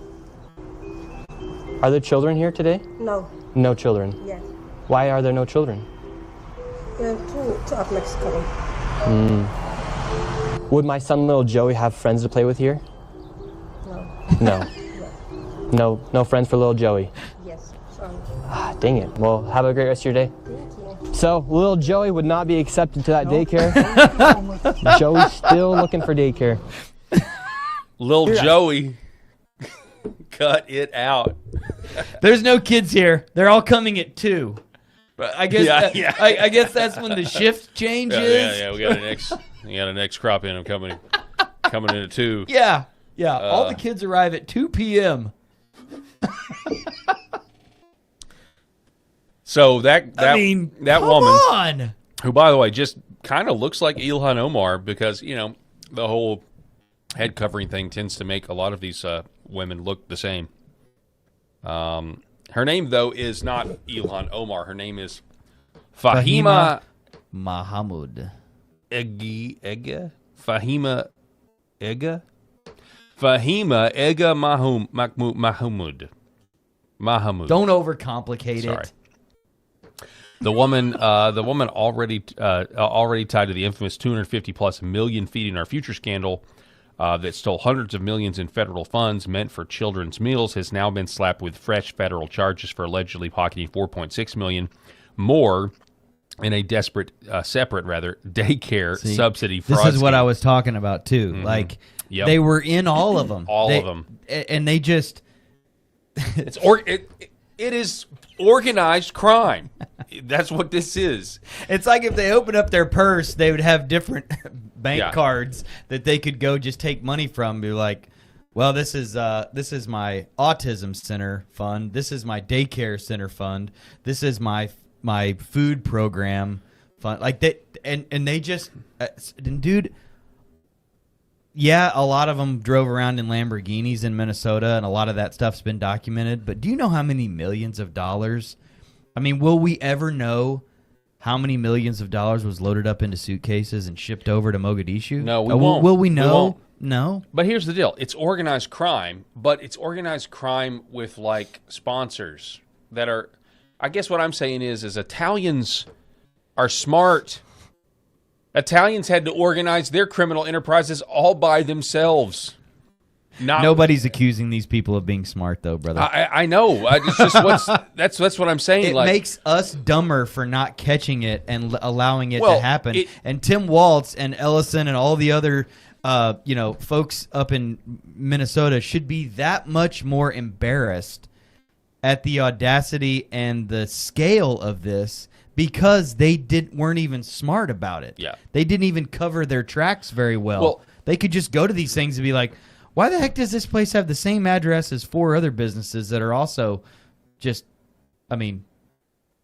Are there children here today? No. No children? Yes. Why are there no children? Two of Mexico. Would my son little Joey have friends to play with here? No. No friends for little Joey? Yes. Sorry. Dang it. Well, have a great rest of your day. Thank you. So, little Joey would not be accepted to that daycare. Joey's still looking for daycare. Little Joey, cut it out. There's no kids here. They're all coming at 2. But I guess I guess that's when the shift changes. Yeah. We got an next crop in. I'm coming in at 2. Yeah. All the kids arrive at 2 p.m. So that woman, on. who, by the way, just kind of looks like Ilhan Omar, because the whole head covering thing tends to make a lot of these women look the same. Her name, though, is not Ilhan Omar. Her name is Fahima Mahmoud. Fahima Ega Mahmoud. Don't overcomplicate it. The woman already tied to the infamous $250+ million Feeding Our Future scandal that stole hundreds of millions in federal funds meant for children's meals has now been slapped with fresh federal charges for allegedly pocketing $4.6 million more in a separate daycare subsidy fraud This is what scheme. I was talking about too. Mm-hmm. They were in all of them. All of them. And they just it is organized crime. That's what this is. It's like if they opened up their purse, they would have different bank cards that they could go just take money from. Be like, well, this is my autism center fund. This is my daycare center fund. This is my food program fund. Like they and they just, dude. Yeah, a lot of them drove around in Lamborghinis in Minnesota, and a lot of that stuff's been documented. But do you know how many millions of dollars? I mean, will we ever know how many millions of dollars was loaded up into suitcases and shipped over to Mogadishu? No, we won't. Will we know? We won't. No. But here's the deal. It's organized crime, but it's organized crime with, like, sponsors that are... I guess what I'm saying is Italians are smart. Italians had to organize their criminal enterprises all by themselves. Nobody's accusing these people of being smart, though, brother. I know. It's just that's what I'm saying. It like, makes us dumber for not catching it and allowing it to happen. And Tim Waltz and Ellison and all the other folks up in Minnesota should be that much more embarrassed at the audacity and the scale of this, because they weren't even smart about it. Yeah. They didn't even cover their tracks very well. They could just go to these things and be like, why the heck does this place have the same address as 4 other businesses that are also just,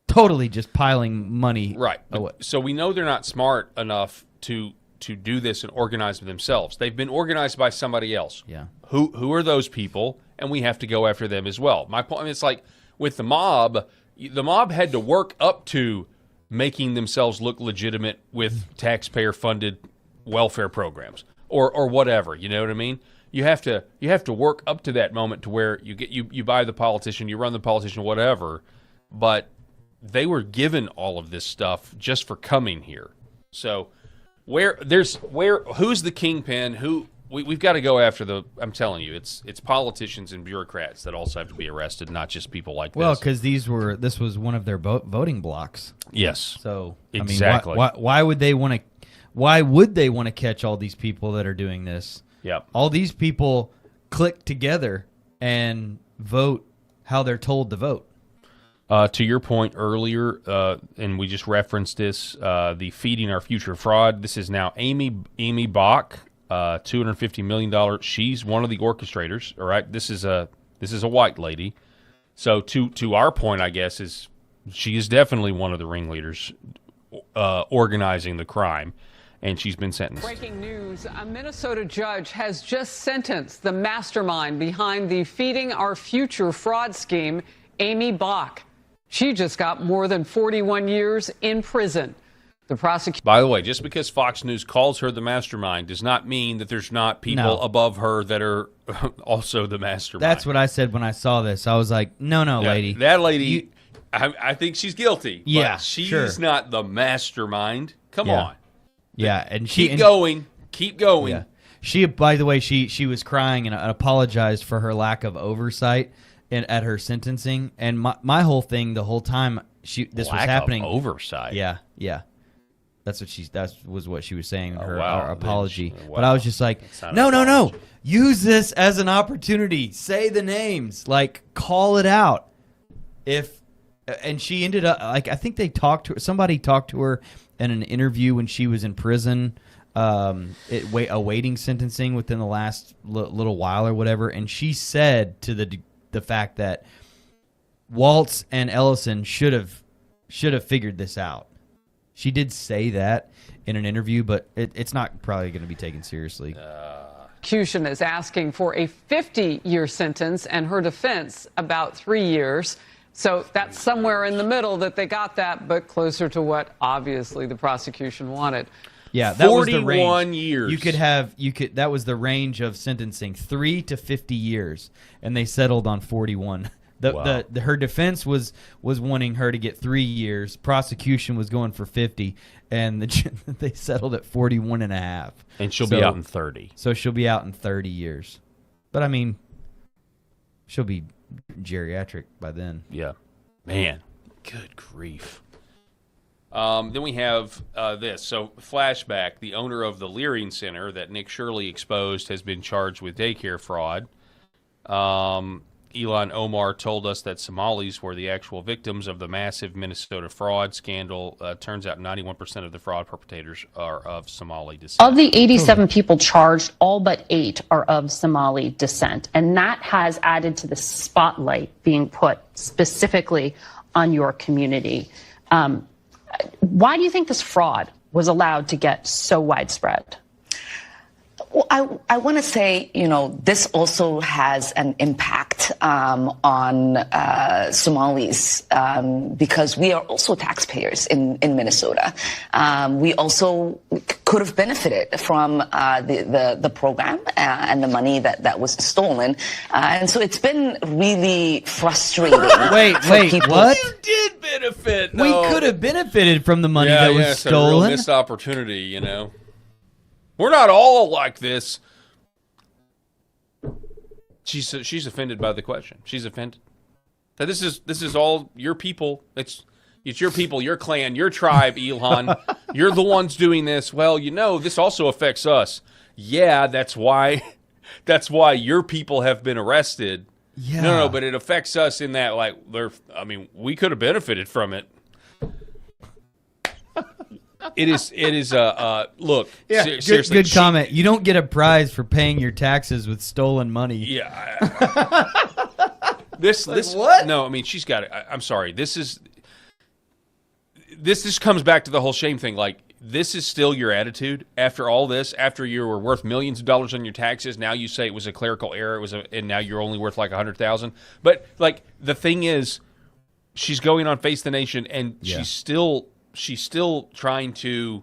totally just piling money? Right. So we know they're not smart enough to do this and organize themselves. They've been organized by somebody else. Yeah. Who are those people? And we have to go after them as well. My point, it's like with the mob had to work up to making themselves look legitimate with taxpayer-funded welfare programs or whatever. You know what I mean? You have to work up to that moment to where you buy the politician, you run the politician, whatever. But they were given all of this stuff just for coming here. So who's the kingpin? We've got to go after I'm telling you, it's politicians and bureaucrats that also have to be arrested, not just people like this. Well, because this was one of their voting blocks. Yes. So exactly. Why would they want to catch all these people that are doing this? Yep. All these people click together and vote how they're told to vote. To your point earlier, and we just referenced this, the Feeding Our Future fraud. This is now Amy Bach. $250 million. She's one of the orchestrators. All right, this is a white lady. So to our point, I guess, is she is definitely one of the ringleaders organizing the crime, and she's been sentenced. Breaking news: a Minnesota judge has just sentenced the mastermind behind the Feeding Our Future fraud scheme, Amy Bach. She just got more than 41 years in prison. The prosecution. By the way, just because Fox News calls her the mastermind does not mean that there's not people above her that are also the mastermind. That's what I said when I saw this. I was like, no, lady. That lady, I think she's guilty. Yeah, but she's not the mastermind. Come on. Yeah, and keep going. Yeah. She, by the way, she was crying and apologized for her lack of oversight at her sentencing. And my whole thing the whole time this was happening. Lack of oversight. Yeah. That was what she was saying in her apology. Wow. But I was just like, no. Use this as an opportunity. Say the names. Like, call it out. And she ended up, like, I think somebody talked to her in an interview when she was in prison, awaiting sentencing within the last little while or whatever. And she said to the fact that Waltz and Ellison should have figured this out. She did say that in an interview, but it's not probably going to be taken seriously. Prosecution is asking for a 50-year sentence, and her defense about 3 years. So that's somewhere in the middle that they got that, but closer to what obviously the prosecution wanted. Yeah, that was the 41 range. years. That was the range of sentencing, 3 to 50 years, and they settled on 41. Her defense was wanting her to get 3 years. Prosecution was going for 50, and they settled at 41 and a half. And she'll be out in 30. So she'll be out in 30 years. But I mean, she'll be geriatric by then. Yeah, man, good grief. Then we have this. So flashback: the owner of the Leering Center that Nick Shirley exposed has been charged with daycare fraud. Ilhan Omar told us that Somalis were the actual victims of the massive Minnesota fraud scandal. Turns out 91% of the fraud perpetrators are of Somali descent. Of the 87 people charged, all but 8 are of Somali descent. And that has added to the spotlight being put specifically on your community. Why do you think this fraud was allowed to get so widespread? Well, I want to say, this also has an impact on Somalis because we are also taxpayers in Minnesota. We also could have benefited from the program and the money that was stolen. And so it's been really frustrating. Wait, people. what? You did benefit. We could have benefited from the money that was It's a stolen. real missed opportunity, We're not all like this. She's offended by the question. She's offended. That this is all your people. It's your people, your clan, your tribe, Ilhan. You're the ones doing this. Well, this also affects us. Yeah, that's why your people have been arrested. Yeah. No, but it affects us in that we could have benefited from it. It is look. Yeah, Seriously, good comment. You don't get a prize for paying your taxes with stolen money. Yeah. This what? No, she's got it. I'm sorry. This comes back to the whole shame thing. This is still your attitude after all this. After you were worth millions of dollars on your taxes, now you say it was a clerical error. And now you're only worth like $100,000. But the thing is, she's going on Face the Nation, and she's still trying to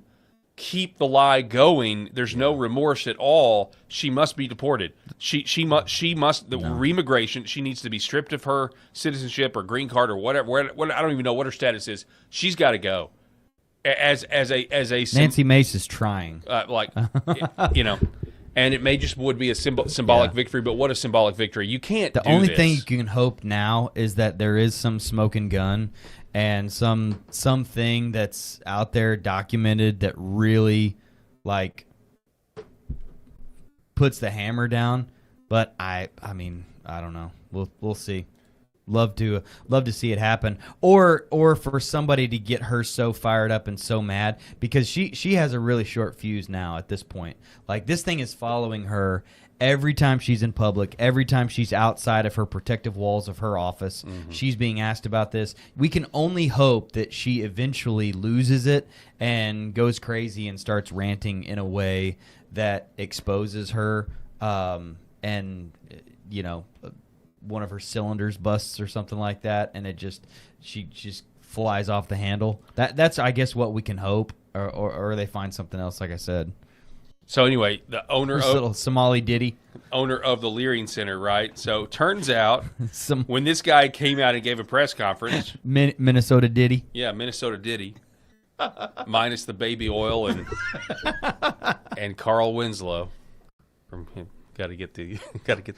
keep the lie going. There's no remorse at all. She must be deported. She must re-immigration. She needs to be stripped of her citizenship or green card or whatever. I don't even know what her status is. She's got to go. As a Nancy Mace is trying. And it may just would be a symbolic victory, but what a symbolic victory. You can't do this. The only thing you can hope now is that there is some smoking gun and something that's out there documented that really puts the hammer down. But I don't know. We'll see. Love to see it happen, or for somebody to get her so fired up and so mad because she has a really short fuse now at this point. This thing is following her every time she's in public, every time she's outside of her protective walls of her office. Mm-hmm. She's being asked about this. We can only hope that she eventually loses it and goes crazy and starts ranting in a way that exposes her, and one of her cylinders busts or something like that, and she just flies off the handle. That's I guess what we can hope, or they find something else. Like I said. So anyway, the owner this of little Somali ditty, owner of the Leering Center, right? So turns out when this guy came out and gave a press conference, Minnesota ditty, Minnesota ditty, minus the baby oil and Carl Winslow from him. Got to get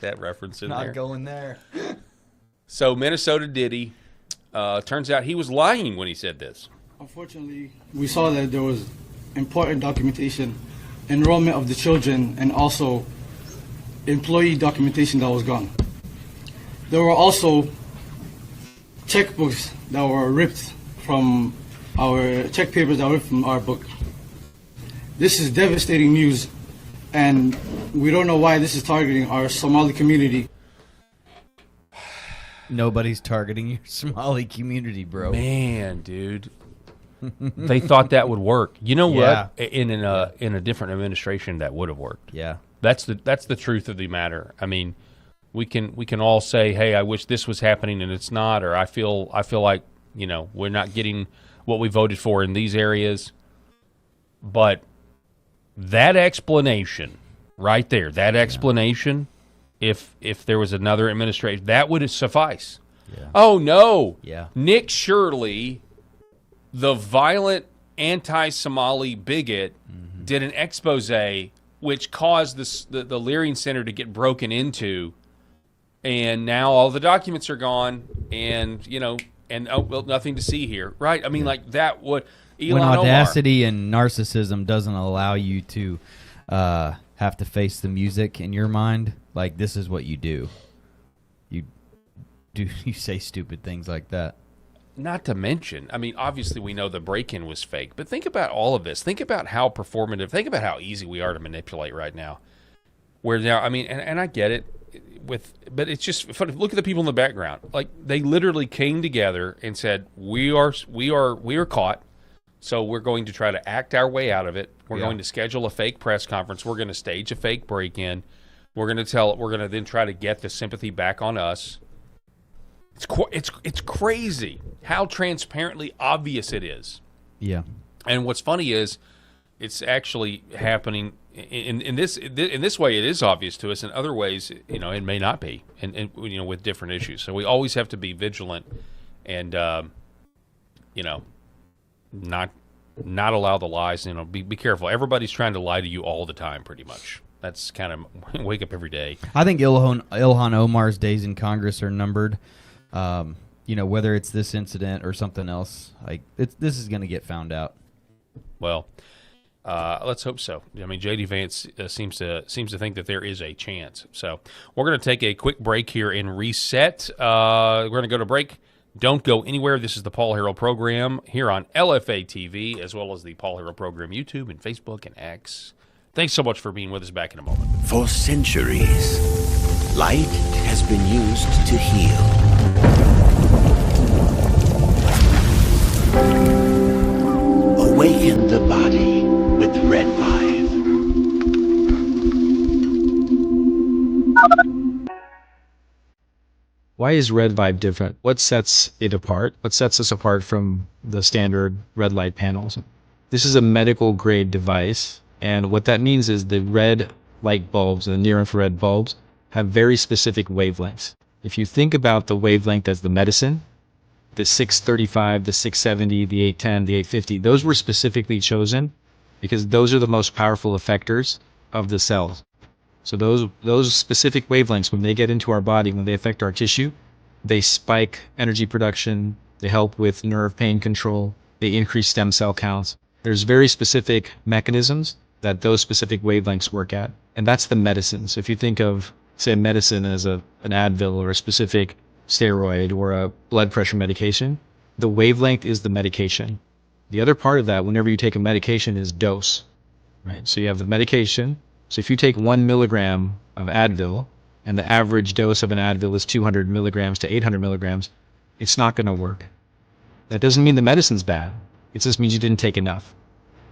that reference in there. Not going there. So Minnesota Diddy, turns out he was lying when he said this. Unfortunately, we saw that there was important documentation, enrollment of the children, and also employee documentation that was gone. There were also checkbooks that were ripped from our check papers that were ripped from our book. This is devastating news. And we don't know why this is targeting our Somali community. Nobody's targeting your Somali community, bro. Man, dude. They thought that would work. You know what? In a different administration, that would have worked. Yeah. That's the truth of the matter. We can all say, hey, I wish this was happening and it's not, or I feel like, we're not getting what we voted for in these areas. But that explanation right there, if there was another administration, that would suffice. Yeah. Oh, no. Yeah. Nick Shirley, the violent anti-Somali bigot, did an expose which caused the Leering Center to get broken into, and now all the documents are gone, and, nothing to see here. Right? That would... Ilhan when audacity Omar. And narcissism doesn't allow you to have to face the music in your mind, this is what you do. You say stupid things like that. Not to mention, obviously we know the break-in was fake, but think about all of this. Think about how performative, think about how easy we are to manipulate right now. Where now, and I get it, but it's just funny. Look at the people in the background. They literally came together and said, we are caught. So we're going to try to act our way out of it. We're going to schedule a fake press conference. We're going to stage a fake break-in. We're going to then try to get the sympathy back on us. It's crazy how transparently obvious it is. Yeah. And what's funny is it's actually happening in this way. It is obvious to us. In other ways, it may not be, and with different issues. So we always have to be vigilant and not allow the lies. Be careful. Everybody's trying to lie to you all the time, pretty much. That's kind of wake up every day. I think Ilhan Omar's days in Congress are numbered. Whether it's this incident or something else, this is going to get found out. Well, let's hope so. I mean, J.D. Vance seems to think that there is a chance. So we're going to take a quick break here and reset. We're going to go to break. Don't go anywhere. This is the Paul Harrell Program here on LFA TV, as well as the Paul Harrell Program YouTube and Facebook and X. Thanks so much for being with us. Back in a moment. For centuries, light has been used to heal. Awaken the body with Red Vive. Why is Red Vive different? What sets it apart? What sets us apart from the standard red light panels? This is a medical grade device, and what that means is the red light bulbs, the near infrared bulbs, have very specific wavelengths. If you think about the wavelength as the medicine, the 635, the 670, the 810, the 850, those were specifically chosen because those are the most powerful effectors of the cells. So those specific wavelengths, when they get into our body, when they affect our tissue, they spike energy production, they help with nerve pain control, they increase stem cell counts. There's very specific mechanisms that those specific wavelengths work at, and that's the medicine. So if you think of, say, medicine as an Advil or a specific steroid or a blood pressure medication, the wavelength is the medication. The other part of that, whenever you take a medication, is dose, right? So you have the medication. So if you take 1 milligram of Advil, and the average dose of an Advil is 200 milligrams to 800 milligrams, it's not going to work. That doesn't mean the medicine's bad. It just means you didn't take enough.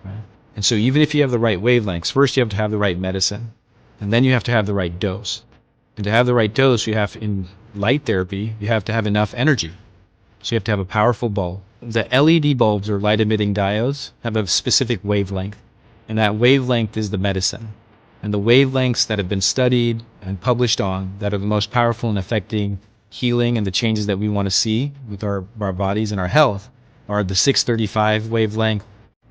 Right? And so even if you have the right wavelengths, first you have to have the right medicine, and then you have to have the right dose. And to have the right dose, in light therapy, you have to have enough energy. So you have to have a powerful bulb. The LED bulbs, or light emitting diodes, have a specific wavelength, and that wavelength is the medicine. And the wavelengths that have been studied and published on that are the most powerful in affecting healing and the changes that we want to see with our bodies and our health are the 635 wavelength,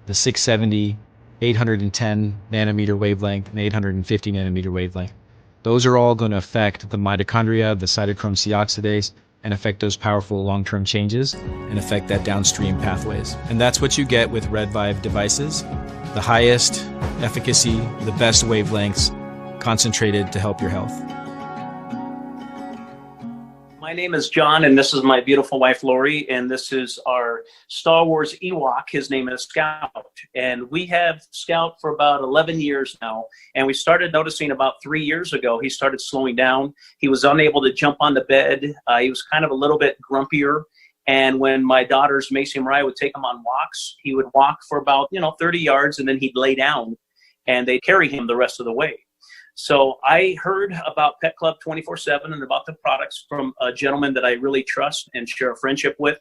the 670, 810 nanometer wavelength, and 850 nanometer wavelength. Those are all going to affect the mitochondria, the cytochrome C oxidase, and affect those powerful long-term changes and affect that downstream pathways. And that's what you get with Red Vive devices. The highest efficacy, the best wavelengths, concentrated to help your health. My name is John, and this is my beautiful wife, Lori, and this is our Star Wars Ewok. His name is Scout, and we have Scout for about 11 years now, and we started noticing about 3 years ago he started slowing down. He was unable to jump on the bed. He was kind of a little bit grumpier. And when my daughters, Massie and Rhino, would take him on walks, he would walk for about 30 yards, and then he'd lay down, and they'd carry him the rest of the way. So I heard about Pet Club 24/7 and about the products from a gentleman that I really trust and share a friendship with.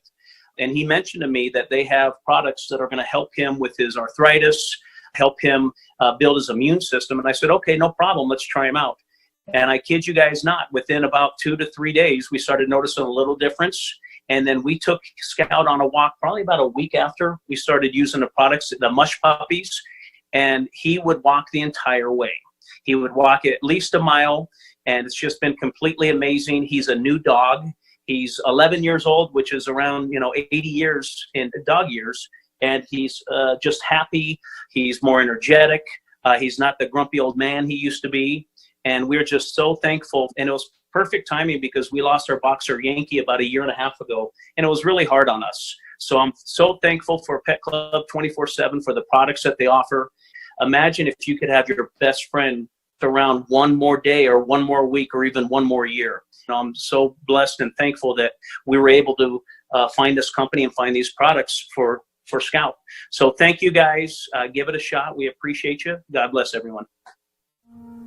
And he mentioned to me that they have products that are going to help him with his arthritis, help him build his immune system. And I said, okay, no problem. Let's try them out. And I kid you guys not, within about 2 to 3 days, we started noticing a little difference. And then we took Scout on a walk probably about a week after we started using the products, the mush puppies, and he would walk the entire way. He would walk at least a mile, and it's just been completely amazing. He's a new dog. He's 11 years old, which is around 80 years in dog years, and he's just happy. He's more energetic. He's not the grumpy old man he used to be, and we're just so thankful. And it was perfect timing because we lost our boxer Yankee about 1.5 years ago, and it was really hard on us. So I'm so thankful for Pet Club 24/7 for the products that they offer. Imagine if you could have your best friend around one more day or one more week or even one more year. I'm so blessed and thankful that we were able to find this company and find these products for for Scout. So thank you guys. Give it a shot. We appreciate you. God bless everyone.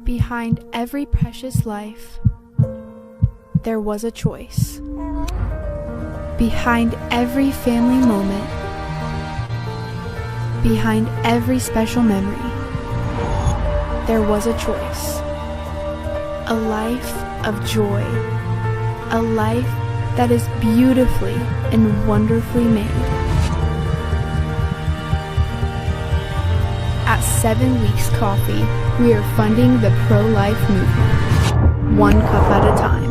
Behind every precious life, there was a choice. Behind every family moment, behind every special memory, there was a choice. A life of joy. A life that is beautifully and wonderfully made. At 7 Weeks Coffee, we are funding the pro-life movement, one cup at a time.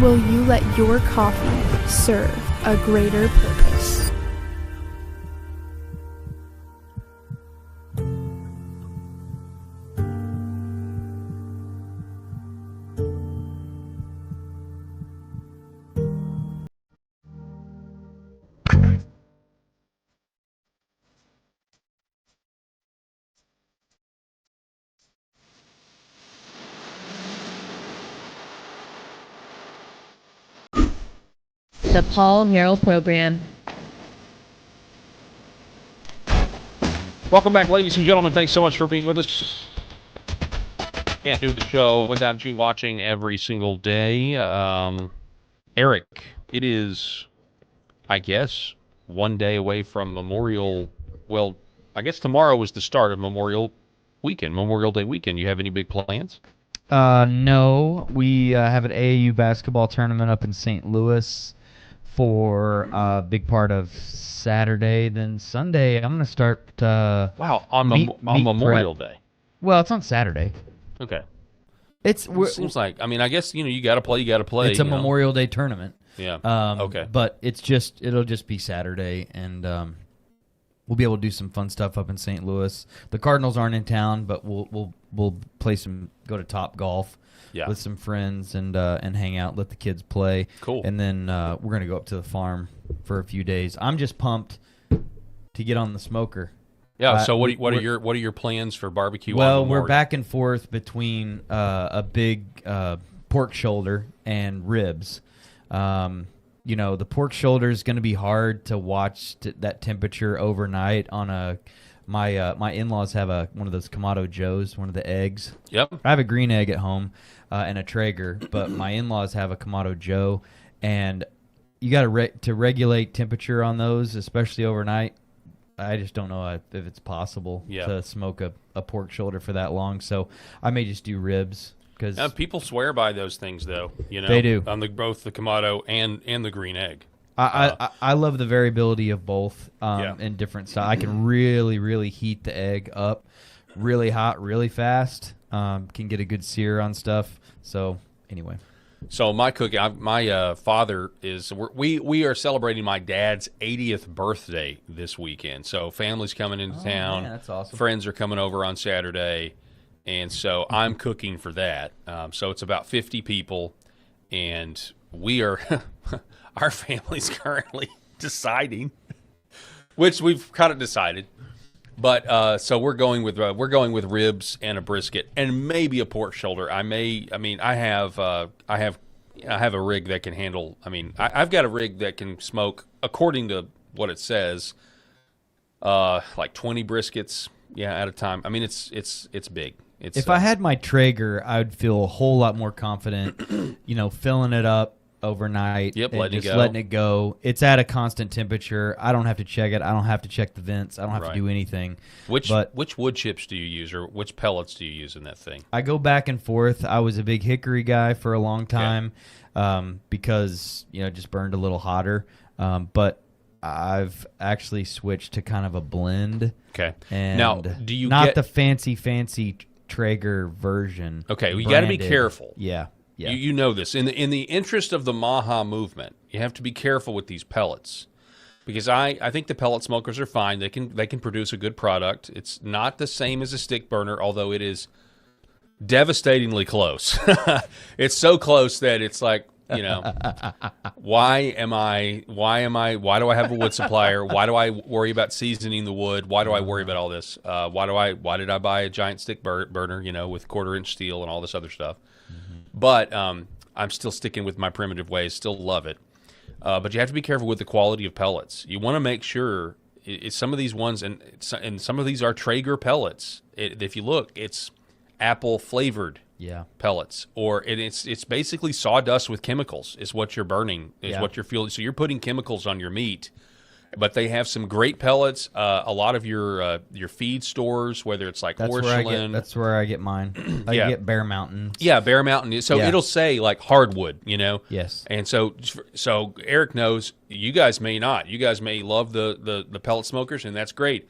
Will you let your coffee serve a greater purpose? The Paul Harrell Program. Welcome back, ladies and gentlemen. Thanks so much for being with us. Can't do the show without you watching every single day. Eric, it is, I guess, one day away from Memorial. Well, I guess tomorrow is the start of Memorial Weekend, Memorial Day weekend. You have any big plans? No, we have an AAU basketball tournament up in St. Louis for a big part of Saturday. Then Sunday, I'm going to start. Wow, on Memorial Day. Well, it's on Saturday. Okay. It seems like, I mean, I guess, you got to play, It's a Memorial Day tournament. Yeah. Okay. But it'll just be Saturday, and we'll be able to do some fun stuff up in St. Louis. The Cardinals aren't in town, but we'll play go to Top Golf with some friends and hang out, let the kids play. Cool. And then we're gonna go up to the farm for a few days. I'm just pumped to get on the smoker. Yeah. So what are your plans for barbecue? Well, on we're back and forth between a big pork shoulder and ribs. The pork shoulder is going to be hard to watch that temperature overnight on a. My in-laws have one of those Kamado Joes, one of the eggs. Yep. I have a green egg at home and a Traeger, but my in-laws have a Kamado Joe, and you got to regulate temperature on those, especially overnight. I just don't know if it's possible to smoke a pork shoulder for that long, so I may just do ribs. Because people swear by those things, though. They do on both the Kamado and the green egg. I love the variability of both in different styles. I can really, really heat the egg up really hot, really fast. Can get a good sear on stuff. So anyway. So my cooking, my father is. We are celebrating my dad's 80th birthday this weekend. So family's coming into town. Man, that's awesome. Friends are coming over on Saturday, and so I'm cooking for that. So it's about 50 people, and we are. Our family's currently deciding, which we've kind of decided, but so we're going with ribs and a brisket and maybe a pork shoulder. I have a rig that can handle. I've got a rig that can smoke, according to what it says, like 20 briskets, at a time. I mean, it's big. If I had my Traeger, I would feel a whole lot more confident, filling it up overnight. Yep, and just letting it go. It's at a constant temperature. I don't have to check it. I don't have to check the vents. I don't have to do anything. Which wood chips do you use, or which pellets do you use in that thing? I go back and forth. I was a big hickory guy for a long time, because it just burned a little hotter. But I've actually switched to kind of a blend. Okay. And now, do you not the fancy Traeger version? Okay, well, you got to be careful. Yeah. Yeah. You know this. In the interest of the Maha movement, you have to be careful with these pellets, because I think the pellet smokers are fine. They can produce a good product. It's not the same as a stick burner, although it is devastatingly close. It's so close that it's like, why do I have a wood supplier? Why do I worry about seasoning the wood? Why do I worry about all this? Why did I buy a giant stick burner, with 1/4-inch steel and all this other stuff? But I'm still sticking with my primitive ways, still love it. But you have to be careful with the quality of pellets. You want to make sure some of these ones, and some of these are Traeger pellets. If you look, it's apple flavored pellets, or it's basically sawdust with chemicals is what you're burning, what you're fueling. So you're putting chemicals on your meat. But they have some great pellets. A lot of your feed stores, whether it's like Orscheln. That's where I get mine. I get Bear Mountain. Yeah, Bear Mountain. So it'll say like hardwood, Yes. And so Eric knows, you guys may not. You guys may love the pellet smokers, and that's great.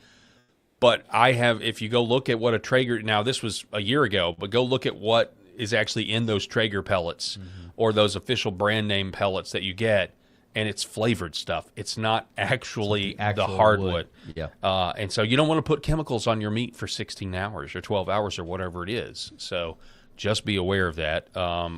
But if you go look at what a Traeger, now this was a year ago, but go look at what is actually in those Traeger pellets or those official brand name pellets that you get. And it's flavored stuff. It's not actually the hardwood. Wood. Yeah. And so you don't want to put chemicals on your meat for 16 hours or 12 hours or whatever it is. So just be aware of that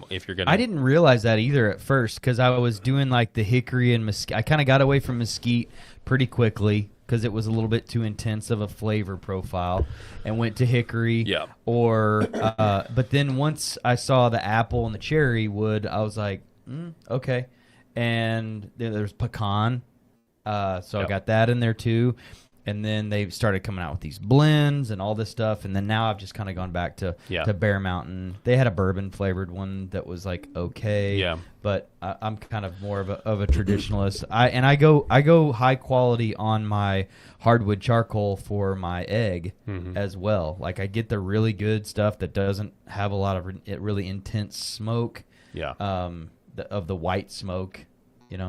if you're going to... I didn't realize that either at first because I was doing like the hickory and mesquite. I kind of got away from mesquite pretty quickly because it was a little bit too intense of a flavor profile and went to hickory. Yeah. But then once I saw the apple and the cherry wood, I was like, okay. And there's pecan, so I got that in there too. And then they started coming out with these blends and all this stuff. And then now I've just kind of gone back to Bear Mountain. They had a bourbon flavored one that was like okay. Yeah. But I'm kind of more of a traditionalist. I go high quality on my hardwood charcoal for my egg as well. Like I get the really good stuff that doesn't have a lot of really intense smoke. Yeah. Of the white smoke,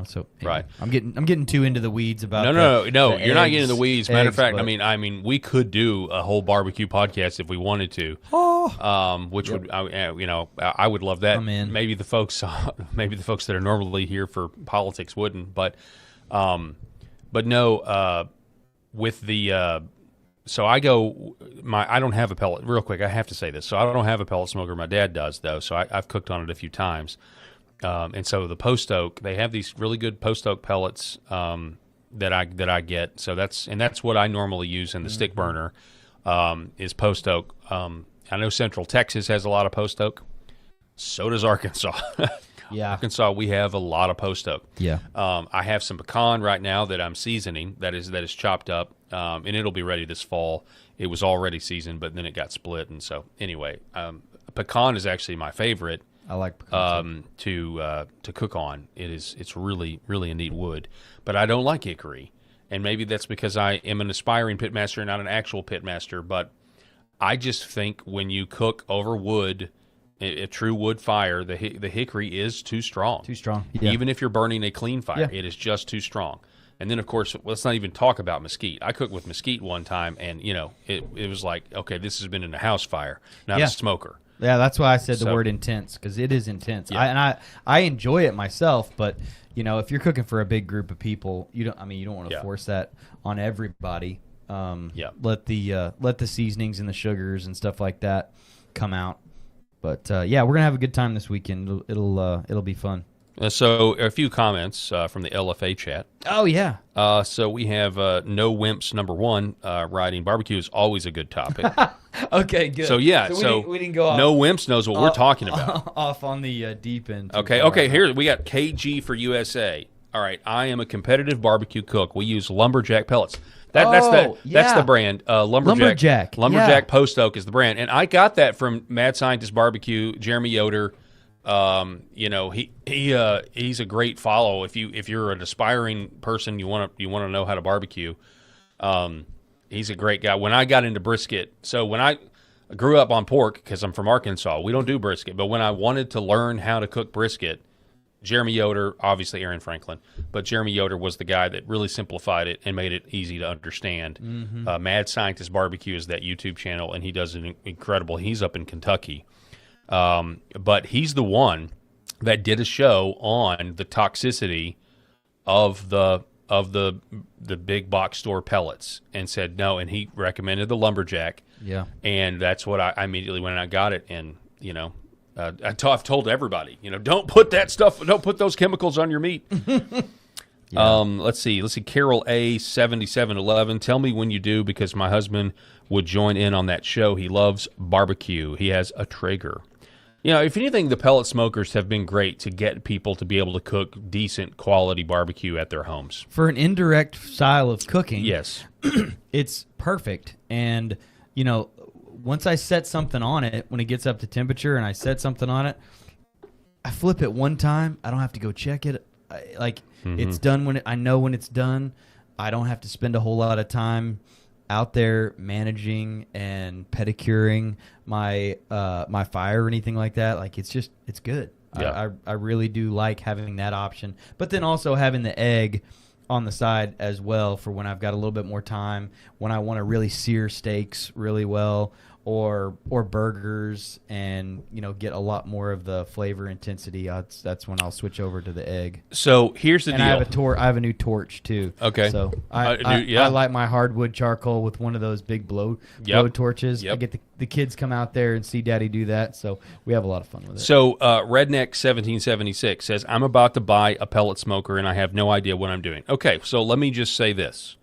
So right. I'm getting too into the weeds about. No. The You're not getting into the weeds. Matter of fact, but, I mean, we could do a whole barbecue podcast if we wanted to. Which would, I would love that. I'm in. Maybe the folks that are normally here for politics wouldn't, but no. With the so I don't have a pellet. Real quick, I have to say this. So I don't have a pellet smoker. My dad does though. So I've cooked on it a few times. And so the post oak, they have these really good post oak pellets that I get. So that's what I normally use in the stick burner is post oak. I know Central Texas has a lot of post oak. So does Arkansas. Yeah, Arkansas, we have a lot of post oak. Yeah. I have some pecan right now that I'm seasoning. That is chopped up, and it'll be ready this fall. It was already seasoned, but then it got split, and so anyway, pecan is actually my favorite. I like pecan to cook on. It's really a neat wood, but I don't like hickory, and maybe that's because I am an aspiring pitmaster and not an actual pitmaster. But I just think when you cook over wood, a true wood fire, the hickory is too strong. Too strong. Yeah. Even if you're burning a clean fire, it is just too strong. And then, of course, let's not even talk about mesquite. I cooked with mesquite one time, and it was like, okay, this has been in a house fire, not a smoker. Yeah, that's why I said the word intense, because it is intense. Yeah. I enjoy it myself, but if you're cooking for a big group of people, you don't want to force that on everybody. Let the seasonings and the sugars and stuff like that come out. But we're gonna have a good time this weekend. It'll be fun. So a few comments from the LFA chat. Oh yeah. So we have No Wimps #1 writing, barbecue is always a good topic. Okay, good. So we didn't go off. No Wimps knows what we're talking about. Off on the deep end. Okay. Here we got KG for USA. All right, I am a competitive barbecue cook. We use lumberjack pellets. That's the brand. Lumberjack. Lumberjack Post Oak is the brand, and I got that from Mad Scientist Barbecue. Jeremy Yoder. He's a great follow if you're an aspiring person, you want to know how to barbecue. He's a great guy. When I got into brisket, so when I grew up on pork because I'm from Arkansas, we don't do brisket, but when I wanted to learn how to cook brisket, Jeremy Yoder, obviously Aaron Franklin, but Jeremy Yoder was the guy that really simplified it and made it easy to understand. Mm-hmm. Mad Scientist Barbecue is that YouTube channel, and he does an incredible. He's up in Kentucky. But he's the one that did a show on the toxicity of the big box store pellets and said no, and he recommended the lumberjack. Yeah, and that's what I immediately when I got it, and I've told everybody, don't put those chemicals on your meat. Yeah. Let's see. Carol A 7711. Tell me when you do, because my husband would join in on that show. He loves barbecue. He has a Traeger. You know, if anything, the pellet smokers have been great to get people to be able to cook decent quality barbecue at their homes. For an indirect style of cooking, yes, it's perfect. And, you know, once I set something on it, when it gets up to temperature and I set something on it, I flip it one time. I don't have to go check it. It's done when I know when it's done. I don't have to spend a whole lot of time out there managing and pedicuring my my fire or anything like that. Like, it's good. Yeah. I really do like having that option. But then also having the egg on the side as well for when I've got a little bit more time, when I want to really sear steaks really well, or burgers, and, you know, get a lot more of the flavor intensity. That's when I'll switch over to the egg. So here's the and deal. I have a new torch too. Okay. So I light my hardwood charcoal with one of those big blow torches. I get the kids come out there and see Daddy do that. So we have a lot of fun with it. So Redneck 1776 says, I'm about to buy a pellet smoker and I have no idea what I'm doing. Okay, so let me just say this.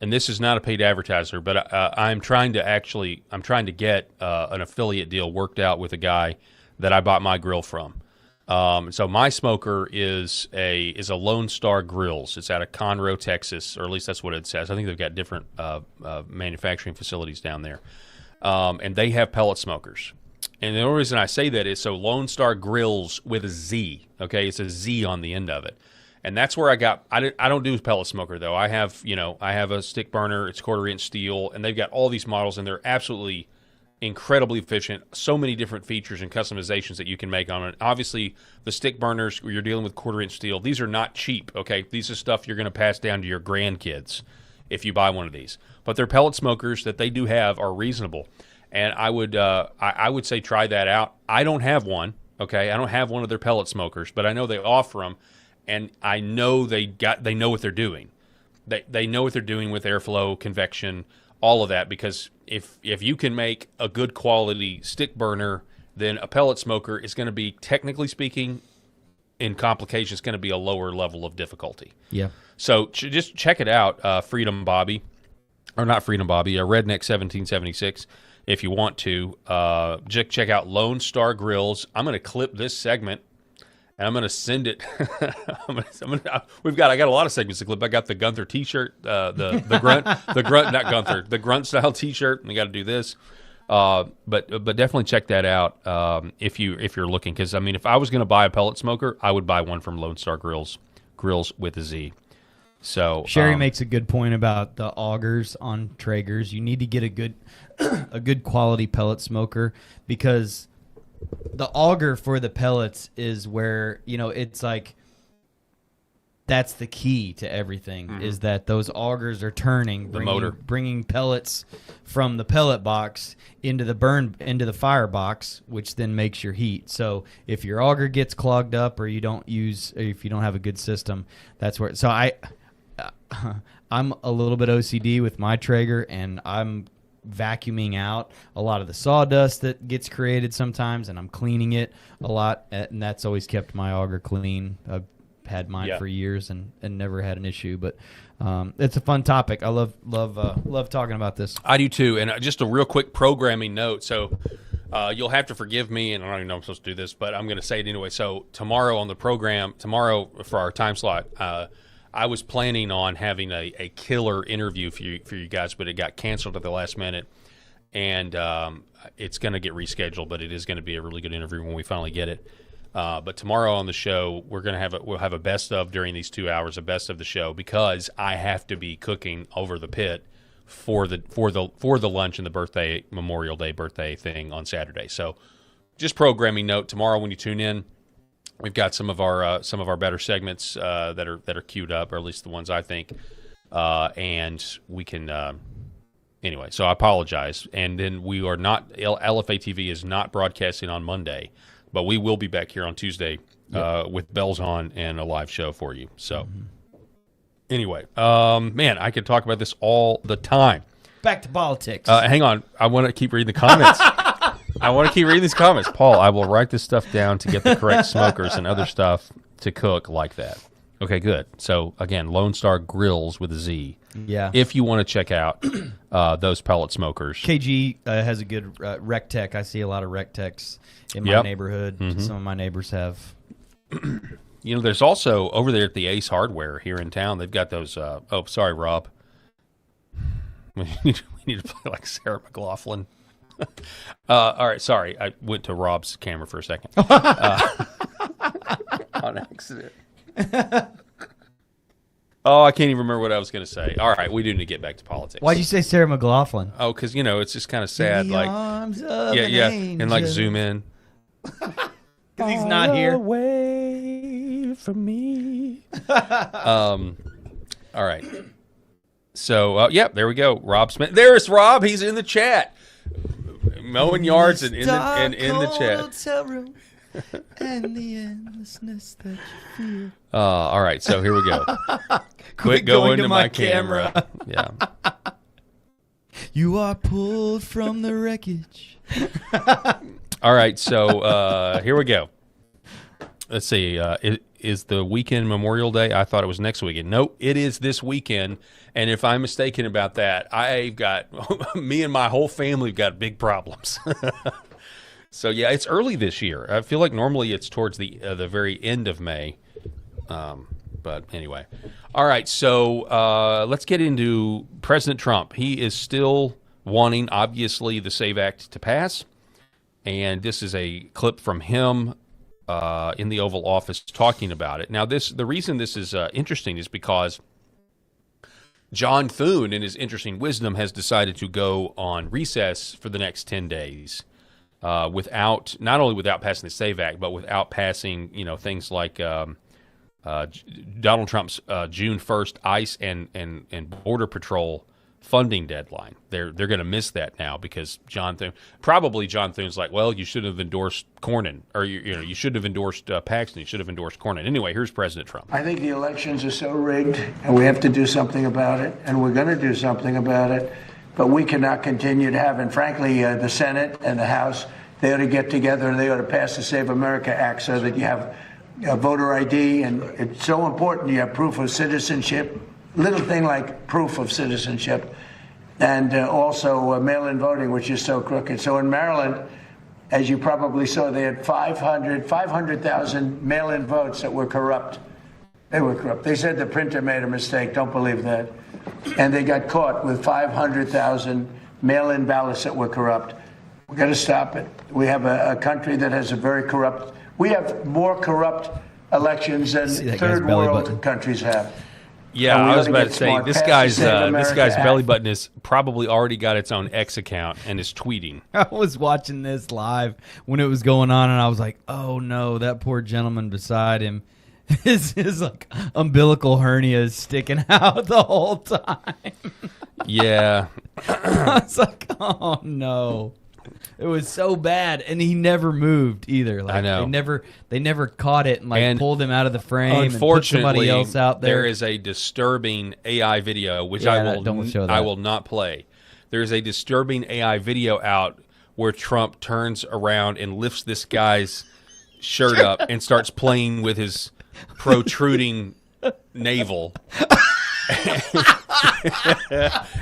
And this is not a paid advertiser, but I'm trying to get an affiliate deal worked out with a guy that I bought my grill from. So my smoker is a Lone Star Grills. It's out of Conroe, Texas, or at least that's what it says. I think they've got different manufacturing facilities down there, and they have pellet smokers. And the only reason I say that is so Lone Star Grills with a Z. Okay, it's a Z on the end of it. And that's where I don't do pellet smoker, though. I have a stick burner. It's 1/4-inch steel, and they've got all these models, and they're absolutely incredibly efficient. So many different features and customizations that you can make on it. Obviously, the stick burners, where you're dealing with 1/4-inch steel, these are not cheap, okay? These are stuff you're going to pass down to your grandkids if you buy one of these. But their pellet smokers that they do have are reasonable. And I would say try that out. I don't have one, okay? I don't have one of their pellet smokers, but I know they offer them. And I know they know what they're doing. They know what they're doing with airflow, convection, all of that. Because if you can make a good quality stick burner, then a pellet smoker is going to be, technically speaking, in complications, going to be a lower level of difficulty. Yeah. So just check it out, Freedom Bobby, or not Freedom Bobby, Redneck 1776. If you want to, check out Lone Star Grills. I'm going to clip this segment. And I'm going to send it. I got a lot of segments to clip. I got the Gunther T-shirt, the grunt style T-shirt, and I got to do this. But definitely check that out if you're looking. Because I mean, if I was going to buy a pellet smoker, I would buy one from Lone Star Grills with a Z. So Sherry makes a good point about the augers on Traegers. You need to get a good quality pellet smoker, because the auger for the pellets is where, you know, it's like that's the key to everything, is that those augers are turning, bringing pellets from the pellet box into the fire box, which then makes your heat. So if your auger gets clogged up, or if you don't have a good system, that's where. So I'm a little bit OCD with my Traeger, and I'm vacuuming out a lot of the sawdust that gets created sometimes, and I'm cleaning it a lot, and that's always kept my auger clean. I've had mine for years and never had an issue. But it's a fun topic. I love talking about this. I do too. And just a real quick programming note. So you'll have to forgive me, and I don't even know I'm supposed to do this, but I'm going to say it anyway. So tomorrow on the program, for our time slot, I was planning on having a killer interview for you guys, but it got canceled at the last minute, and it's going to get rescheduled. But it is going to be a really good interview when we finally get it. But tomorrow on the show, we'll have a best of during these 2 hours, a best of the show, because I have to be cooking over the pit for the lunch and the Memorial Day birthday thing on Saturday. So just programming note: tomorrow when you tune in, we've got some of our better segments that are queued up, or at least the ones I think, and we can anyway. So I apologize, and then we are not. LFA TV is not broadcasting on Monday, but we will be back here on Tuesday with bells on and a live show for you. So anyway, man, I could talk about this all the time. Back to politics. Hang on, I want to keep reading the comments. I want to keep reading these comments. Paul, I will write this stuff down to get the correct smokers and other stuff to cook like that. Okay, good. So, again, Lone Star Grills with a Z. Yeah. If you want to check out those pellet smokers. KG has a good rec tech. I see a lot of rec techs in my neighborhood. Mhm. Some of my neighbors have. You know, there's also, over there at the Ace Hardware here in town, they've got those, oh, sorry, Rob. We need to play like Sarah McLachlan. All right, sorry. I went to Rob's camera for a second. On accident. Oh, I can't even remember what I was going to say. All right, we do need to get back to politics. Why'd you say Sarah McLachlan? Oh, because, you know, it's just kind of sad. In the like, arms of yeah, an and like angel. zoom in. Because he's not here. Away from me. All right. So, there we go. Rob Smith. There's Rob. He's in the chat. Mowing yards and in the chat. And the endlessness that you feel. All right, so here we go. Quit going to my camera. Yeah. You are pulled from the wreckage. All right, so here we go. Let's see. Is the weekend Memorial Day? I thought it was next weekend. Nope, it is this weekend. And if I'm mistaken about that, I've got me and my whole family have got big problems. So yeah, it's early this year. I feel like normally it's towards the very end of May. But anyway, all right. So let's get into President Trump. He is still wanting, obviously, the SAVE Act to pass, and this is a clip from him in the Oval Office talking about it. Now, the reason this is interesting is because John Thune, in his interesting wisdom, has decided to go on recess for the next 10 days. Without not only without passing the SAVE Act, but without passing things like Donald Trump's June 1st ICE and Border Patrol funding deadline. They're going to miss that now because John Thune's like, well, you should have endorsed Cornyn, or you should have endorsed Paxton. You should have endorsed Cornyn. Anyway, here's President Trump. I think the elections are so rigged, and we have to do something about it, and we're going to do something about it. But we cannot continue to have, and frankly, the Senate and the House, they ought to get together and they ought to pass the Save America Act so that you have voter ID, and it's so important you have proof of citizenship, little thing like proof of citizenship, and also mail-in voting, which is so crooked. So in Maryland, as you probably saw, they had 500,000 mail-in votes that were corrupt. They were corrupt. They said the printer made a mistake. Don't believe that. And they got caught with 500,000 mail-in ballots that were corrupt. We've got to stop it. We have a country that has a very corrupt. We have more corrupt elections than third world countries have. Yeah, I was about to say this guy's belly button has probably already got its own X account and is tweeting. I was watching this live when it was going on, and I was like, "Oh no, that poor gentleman beside him, his like umbilical hernia is sticking out the whole time." Yeah, I was like, "Oh no." It was so bad, and he never moved either. Like, I know. They never caught it and pulled him out of the frame. Unfortunately, and put somebody else out there. There is a disturbing AI video, which I will not play. There is a disturbing AI video out where Trump turns around and lifts this guy's shirt up and starts playing with his protruding navel.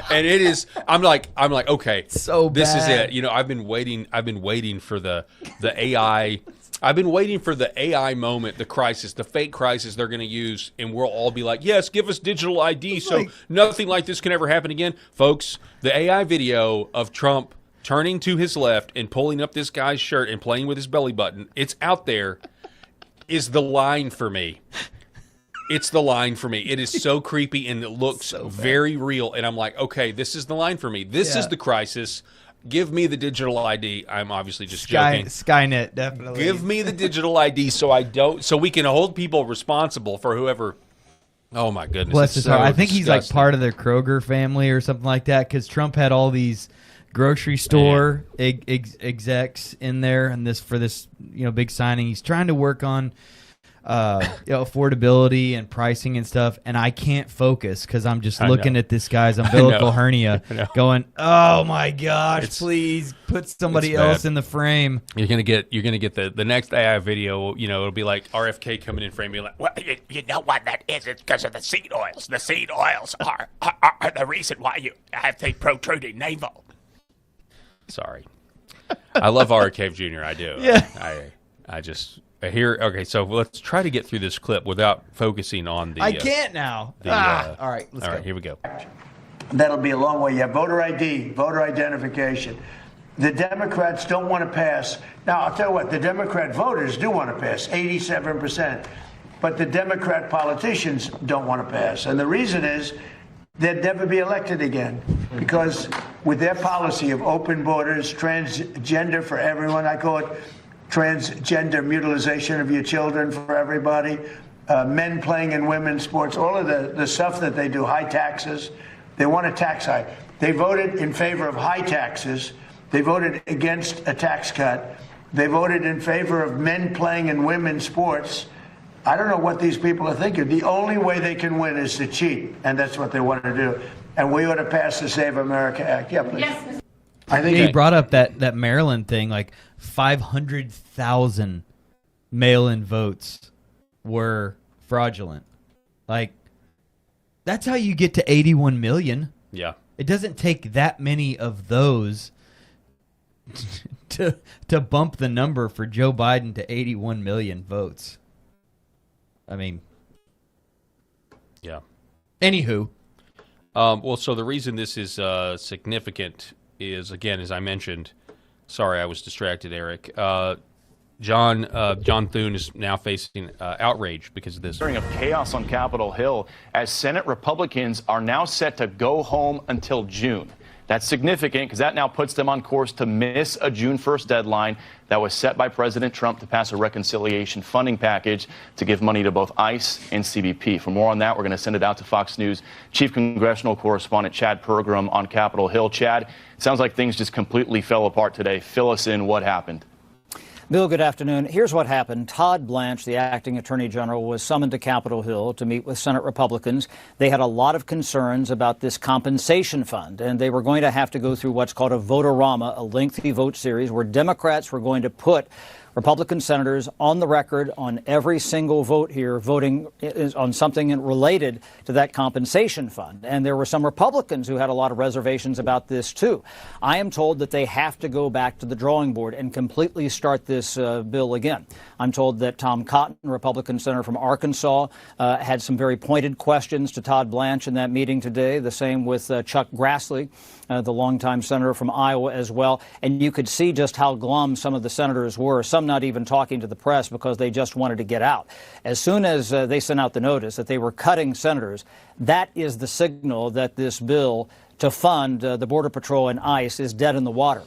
And it is. I'm like, okay, so this is bad. it. I've been waiting for the AI. I've been waiting for the AI moment, the crisis, the fake crisis they're going to use, and we'll all be like, yes, give us digital ID so nothing like this can ever happen again. Folks, the AI video of Trump turning to his left and pulling up this guy's shirt and playing with his belly button, it's out there, is the line for me. It's the line for me. It is so creepy, and it looks very real. And I'm like, okay, this is the line for me. This is the crisis. Give me the digital ID. I'm obviously just joking. Skynet, definitely. Give me the digital ID so we can hold people responsible for whoever. Oh my goodness! Bless his heart. I think disgusting. he's like part of the Kroger family or something like that, because Trump had all these grocery store execs in there, and for this big signing. He's trying to work on affordability and pricing and stuff, and I can't focus because I'm just looking at this guy's umbilical hernia, going, "Oh my gosh, please put somebody else in the frame." You're gonna get the next AI video. It'll be like RFK coming in frame, being like, Well, you know what that is? It's because of the seed oils. The seed oils are the reason why you have the protruding navel. Sorry. I love R. Cave Jr. I do. Yeah. I just hear. Okay, so let's try to get through this clip without focusing on the. I can't now. All right, let's go. Here we go. That'll be a long way. Yeah, voter ID, voter identification. The Democrats don't want to pass. Now, I'll tell you what, the Democrat voters do want to pass, 87%. But the Democrat politicians don't want to pass. And the reason is they'd never be elected again. Because with their policy of open borders, transgender for everyone, I call it transgender mutilization of your children for everybody, men playing in women's sports, all of the stuff that they do, high taxes. They want a tax hike. They voted in favor of high taxes. They voted against a tax cut. They voted in favor of men playing in women's sports. I don't know what these people are thinking. The only way they can win is to cheat, and that's what they want to do. And we ought to pass the Save America Act. Yeah, please. Yes. I think he brought up that Maryland thing, like 500,000 mail-in votes were fraudulent. Like, that's how you get to 81 million. Yeah. It doesn't take that many of those to bump the number for Joe Biden to 81 million votes. I mean, yeah. Anywho. Well, so the reason this is significant is, again, as I mentioned, sorry I was distracted, Eric. John Thune is now facing outrage because of this. Of chaos on Capitol Hill as Senate Republicans are now set to go home until June. That's significant because that now puts them on course to miss a June 1st deadline that was set by President Trump to pass a reconciliation funding package to give money to both ICE and CBP. For more on that, we're going to send it out to Fox News Chief Congressional Correspondent Chad Pergram on Capitol Hill. Chad, it sounds like things just completely fell apart today. Fill us in. What happened? Bill, good afternoon. Here's what happened. Todd Blanche, the acting attorney general, was summoned to Capitol Hill to meet with Senate Republicans. They had a lot of concerns about this compensation fund, and they were going to have to go through what's called a vote-a-rama, a lengthy vote series where Democrats were going to put Republican senators on the record on every single vote here voting on something related to that compensation fund. And there were some Republicans who had a lot of reservations about this, too. I am told that they have to go back to the drawing board and completely start this bill again. I'm told that Tom Cotton, Republican senator from Arkansas, had some very pointed questions to Todd Blanche in that meeting today. The same with Chuck Grassley, the longtime senator from Iowa as well. And you could see just how glum some of the senators were, some not even talking to the press because they just wanted to get out. As soon as they sent out the notice that they were cutting senators, that is the signal that this bill to fund the Border Patrol and ICE is dead in the water.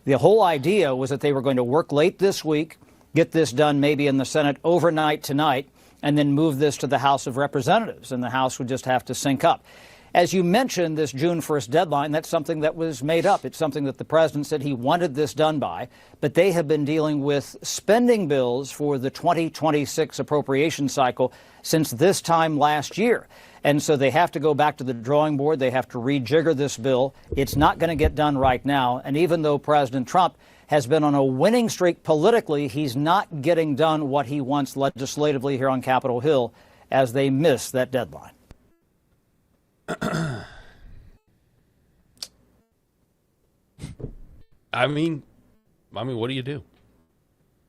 The whole idea was that they were going to work late this week, get this done maybe in the Senate overnight tonight, and then move this to the House of Representatives, and the House would just have to sync up. As you mentioned, this June 1st deadline, that's something that was made up. It's something that the president said he wanted this done by, but they have been dealing with spending bills for the 2026 appropriation cycle since this time last year. And so they have to go back to the drawing board. They have to rejigger this bill. It's not going to get done right now. And even though President Trump has been on a winning streak politically, he's not getting done what he wants legislatively here on Capitol Hill as they miss that deadline. I mean, what do you do?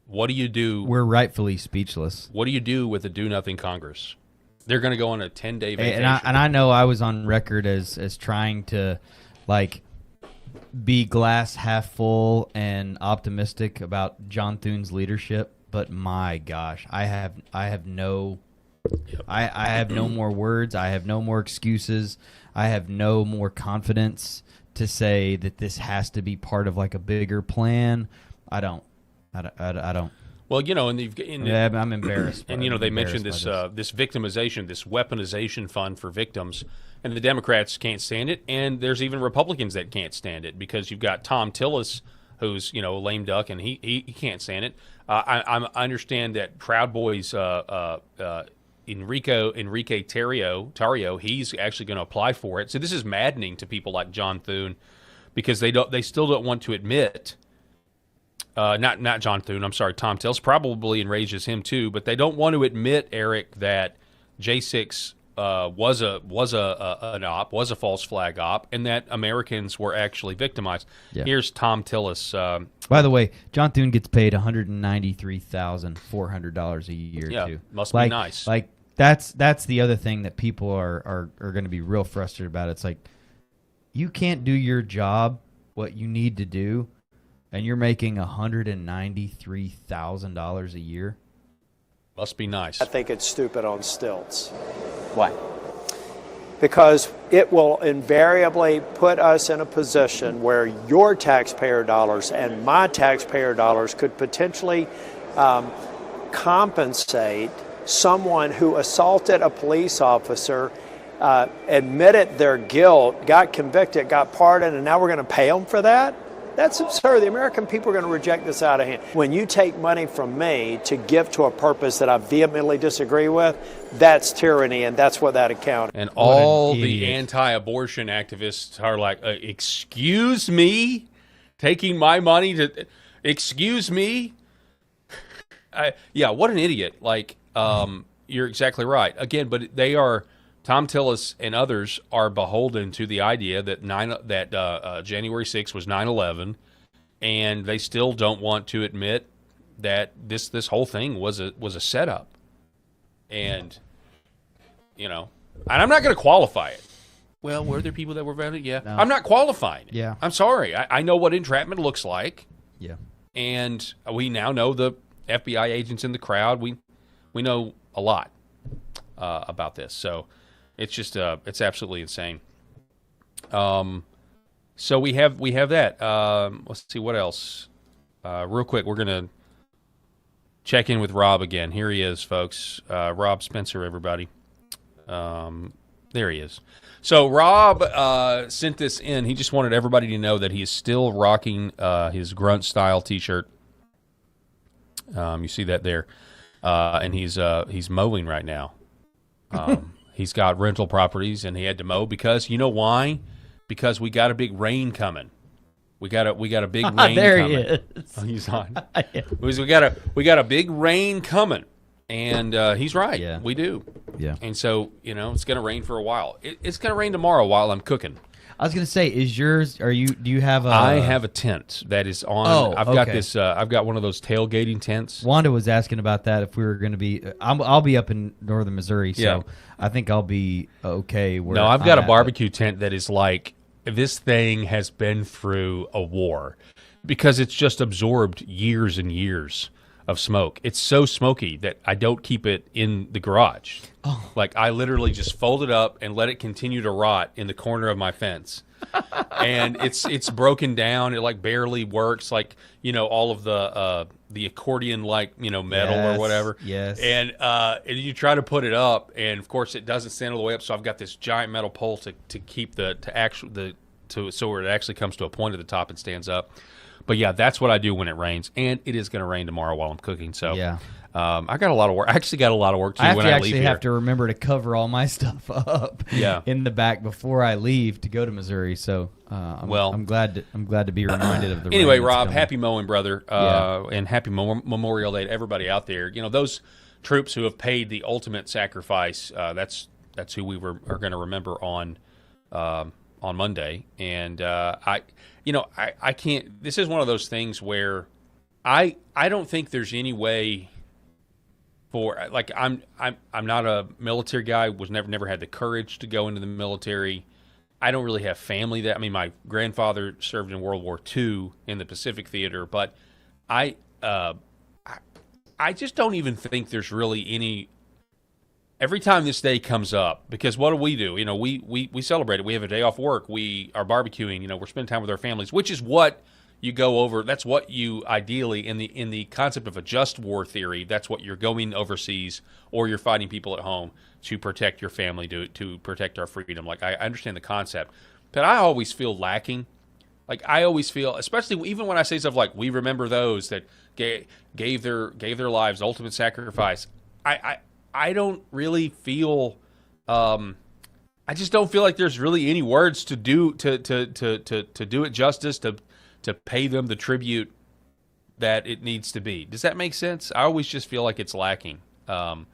What do you do? We're rightfully speechless. What do you do with a do-nothing Congress? They're going to go on a 10-day vacation. And I know I was on record as trying to, like, be glass half full and optimistic about John Thune's leadership, but my gosh, I have no more words. I have no more excuses. I have no more confidence to say that this has to be part of like a bigger plan. I don't. Well, you know, and I'm embarrassed. And you know, they mentioned this victimization, this weaponization fund for victims, and the Democrats can't stand it, and there's even Republicans that can't stand it because you've got Tom Tillis who's a lame duck, and he can't stand it. I understand that Proud Boys Enrique Tarrio, he's actually going to apply for it. So this is maddening to people like John Thune, because they still don't want to admit. Not John Thune. I'm sorry, Tom Tillis probably enrages him too, but they don't want to admit, Eric, that J6 was an op, was a false flag op, and that Americans were actually victimized. Yeah. Here's Tom Tillis. By the way, John Thune gets paid $193,400 a year. Yeah, too. must be nice. Like that's the other thing that people are going to be real frustrated about. It's like, you can't do your job, what you need to do, and you're making $193,000 a year. Must be nice. I think it's stupid on stilts. Why? Because it will invariably put us in a position where your taxpayer dollars and my taxpayer dollars could potentially compensate someone who assaulted a police officer, admitted their guilt, got convicted, got pardoned, and now we're going to pay them for that? That's absurd. The American people are going to reject this out of hand. When you take money from me to give to a purpose that I vehemently disagree with, that's tyranny, and that's what that accounts. And all the anti-abortion activists are like, excuse me? Taking my money to... Excuse me? Yeah, what an idiot. Like, you're exactly right. Again, but they are... Tom Tillis and others are beholden to the idea that January 6th was 9/11, and they still don't want to admit that this whole thing was a setup. And and I'm not going to qualify it. Well, were there people that were voted? Yeah, no. I'm not qualifying it. Yeah, I'm sorry. I know what entrapment looks like. Yeah, and we now know the FBI agents in the crowd. We know a lot about this. So. It's just it's absolutely insane. So we have that. Let's see what else. Real quick, we're gonna check in with Rob again. Here he is, folks. Rob Spencer, everybody. There he is. So Rob sent this in. He just wanted everybody to know that he is still rocking his grunt style T-shirt. You see that there, and he's mowing right now. He's got rental properties, and he had to mow because, you know why? Because we got a big rain coming. We got a big rain there coming. He is. Oh, he's on. We got a big rain coming, and he's right. Yeah. We do. Yeah. And so it's going to rain for a while. It's going to rain tomorrow while I'm cooking. I was going to say, is yours? Do you have a? I have a tent that is on. Oh, I've got this. I've got one of those tailgating tents. Wanda was asking about that. If we were going to be, I'll be up in northern Missouri, so Yeah. I think I'll be okay. No, I've got a barbecue tent that is like, this thing has been through a war because it's just absorbed years and years of smoke. It's so smoky that I don't keep it in the garage. Oh. Like, I literally just fold it up and let it continue to rot in the corner of my fence. And it's broken down. It like barely works. Like, all of the accordion metal or whatever. Yes. And you try to put it up, and of course it doesn't stand all the way up. So I've got this giant metal pole to keep so where it actually comes to a point at the top and stands up. But yeah, that's what I do when it rains, and it is going to rain tomorrow while I'm cooking. So yeah. I got a lot of work. I actually got a lot of work to do when I leave here. I have to remember to cover all my stuff up in the back before I leave to go to Missouri. So I'm glad to be reminded of the Anyway, rain Rob, coming. happy mowing, brother, and happy Memorial Day to everybody out there. Those troops who have paid the ultimate sacrifice. That's who we are going to remember on Monday. And I can't. This is one of those things where I don't think there's any way. I'm not a military guy. Was never had the courage to go into the military. I don't really have family that. I mean, my grandfather served in World War II in the Pacific Theater, but I just don't even think there's really any. Every time this day comes up, because what do? We celebrate it. We have a day off work. We are barbecuing. We're spending time with our families, which is what you go over. That's what you ideally in the concept of a just war theory. That's what you're going overseas, or you're fighting people at home to protect your family, to protect our freedom. Like, I understand the concept, but I always feel lacking Like, I always feel, especially even when I say stuff like, we remember those that gave their lives, ultimate sacrifice. I don't really feel, I just don't feel like there's really any words to do it justice, to pay them the tribute that it needs to be. Does that make sense? I always just feel like it's lacking. I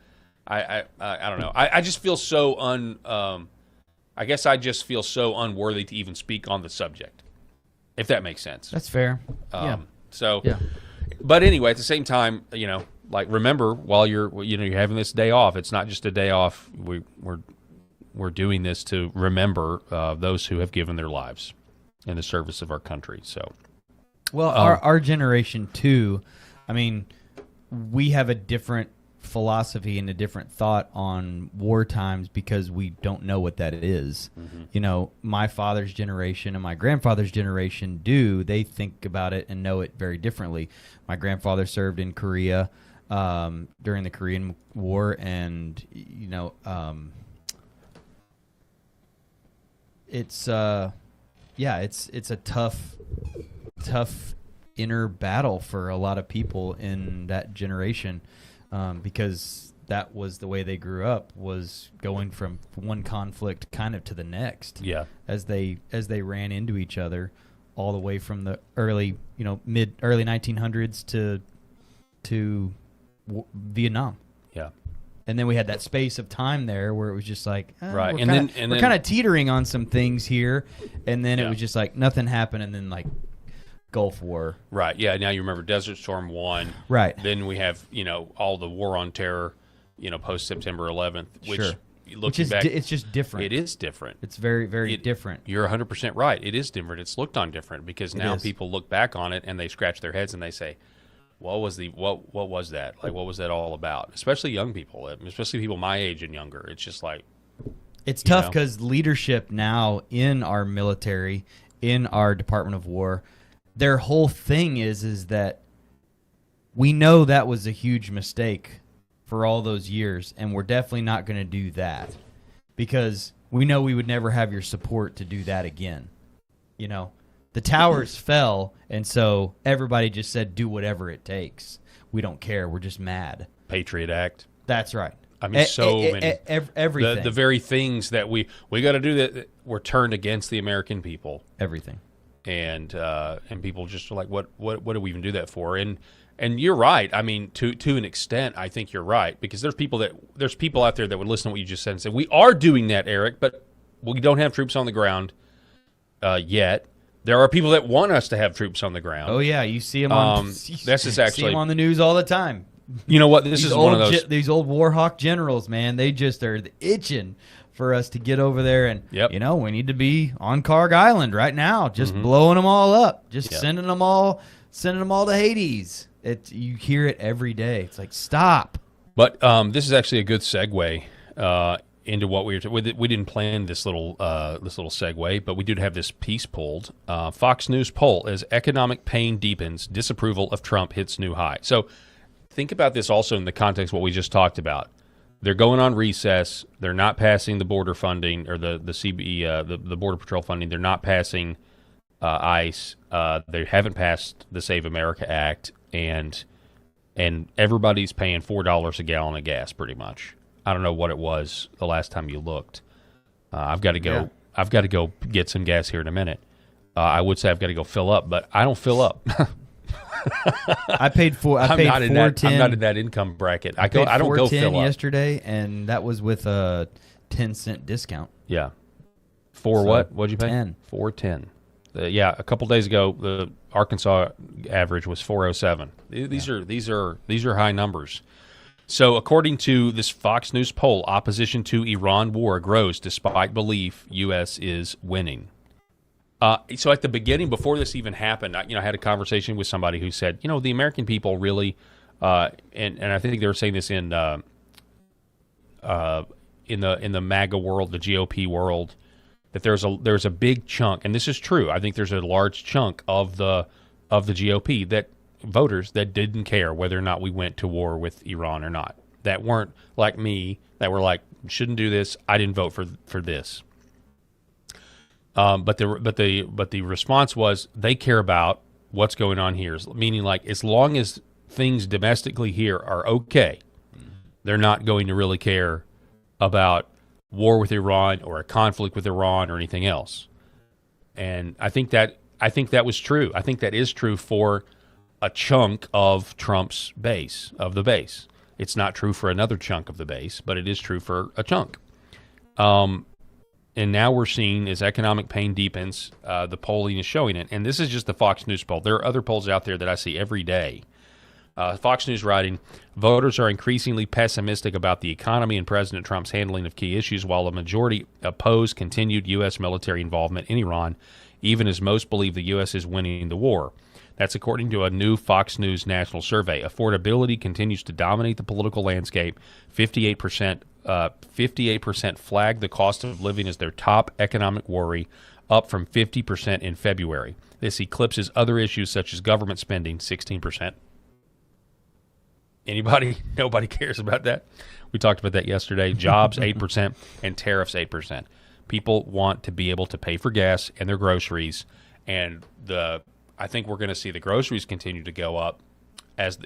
don't know. I just feel so I guess I just feel so unworthy to even speak on the subject, if that makes sense. That's fair. So, but anyway, at the same time, like, remember, while you're having this day off, it's not just a day off. We're doing this to remember those who have given their lives in the service of our country. So, well, our generation too. I mean, we have a different philosophy and a different thought on war times because we don't know what that is. My father's generation and my grandfather's generation they think about it and know it very differently. My grandfather served in Korea during the Korean War, and it's a tough inner battle for a lot of people in that generation, because that was the way they grew up, was going from one conflict kind of to the next. Yeah. As they ran into each other, all the way from the early 1900s to Vietnam. Yeah. And then we had that space of time there where it was just like, right. we're kind of teetering on some things here, and then it was just like nothing happened, and then like Gulf War. Right. Yeah. Now you remember Desert Storm 1. Right. Then we have all the war on terror, post September 11th, which looking back, it's just different. It is different. It's very, very different. You're 100% right. It is different. It's looked on different because now people look back on it and they scratch their heads and they say, what was that? Like, what was that all about? Especially young people, especially people my age and younger. It's just like, it's tough because leadership now in our military, in our Department of War, their whole thing is that we know that was a huge mistake for all those years, and we're definitely not going to do that because we know we would never have your support to do that again. The towers fell, and so everybody just said, do whatever it takes. We don't care. We're just mad. Patriot Act. That's right. I mean, many. Everything. The very things that we got to do that were turned against the American people. Everything. And people just are like, what do we even do that for? And you're right. I mean, to an extent, I think you're right, because there's people out there that would listen to what you just said and say, we are doing that, Eric, but we don't have troops on the ground yet. There are people that want us to have troops on the ground. Oh yeah, you see them on. This is actually see them on the news all the time. You know what? This is one of those. These old Warhawk generals, man. They just are itching for us to get over there, and we need to be on Karg Island right now, just blowing them all up, just sending them all to Hades. You hear it every day. It's like, stop. But this is actually a good segue into what we didn't plan this little segue, but we did have this piece pulled. Fox News poll: as economic pain deepens, disapproval of Trump hits new high. So think about this also in the context of what we just talked about. They're going on recess. They're not passing the border funding or the CBE, the Border Patrol funding. They're not passing ICE. They haven't passed the Save America Act, and everybody's paying $4 a gallon of gas pretty much. I don't know what it was the last time you looked. I've got to go. Yeah. I've got to go get some gas here in a minute. I would say I've got to go fill up, but I don't fill up. I paid I'm not in $4.10. that income bracket. I don't go fill up yesterday, and that was with a 10-cent discount. Yeah. What? What'd you pay? $4.10. Yeah, a couple days ago, the Arkansas average was $4.07. These are high numbers. So, according to this Fox News poll, opposition to Iran war grows despite belief U.S. is winning. So, at the beginning, before this even happened, I had a conversation with somebody who said, the American people really, and I think they were saying this in the MAGA world, the GOP world, that there's a big chunk, and this is true. I think there's a large chunk of the GOP that voters that didn't care whether or not we went to war with Iran or not. That weren't like me, that were like, shouldn't do this. I didn't vote for this. But the response was they care about what's going on here, meaning like as long as things domestically here are okay, they're not going to really care about war with Iran or a conflict with Iran or anything else. And I think that was true. I think that is true for a chunk of Trump's base, of the base. It's not true for another chunk of the base, but it is true for a chunk. And now we're seeing as economic pain deepens, the polling is showing it. And this is just the Fox News poll. There are other polls out there that I see every day. Fox News writing, voters are increasingly pessimistic about the economy and President Trump's handling of key issues, while a majority oppose continued U.S. military involvement in Iran, even as most believe the U.S. is winning the war. That's according to a new Fox News national survey. Affordability continues to dominate the political landscape. 58% flag the cost of living as their top economic worry, up from 50% in February. This eclipses other issues such as government spending, 16%. Anybody? Nobody cares about that. We talked about that yesterday. Jobs, 8%, and tariffs, 8%. People want to be able to pay for gas and their groceries, and I think we're going to see the groceries continue to go up as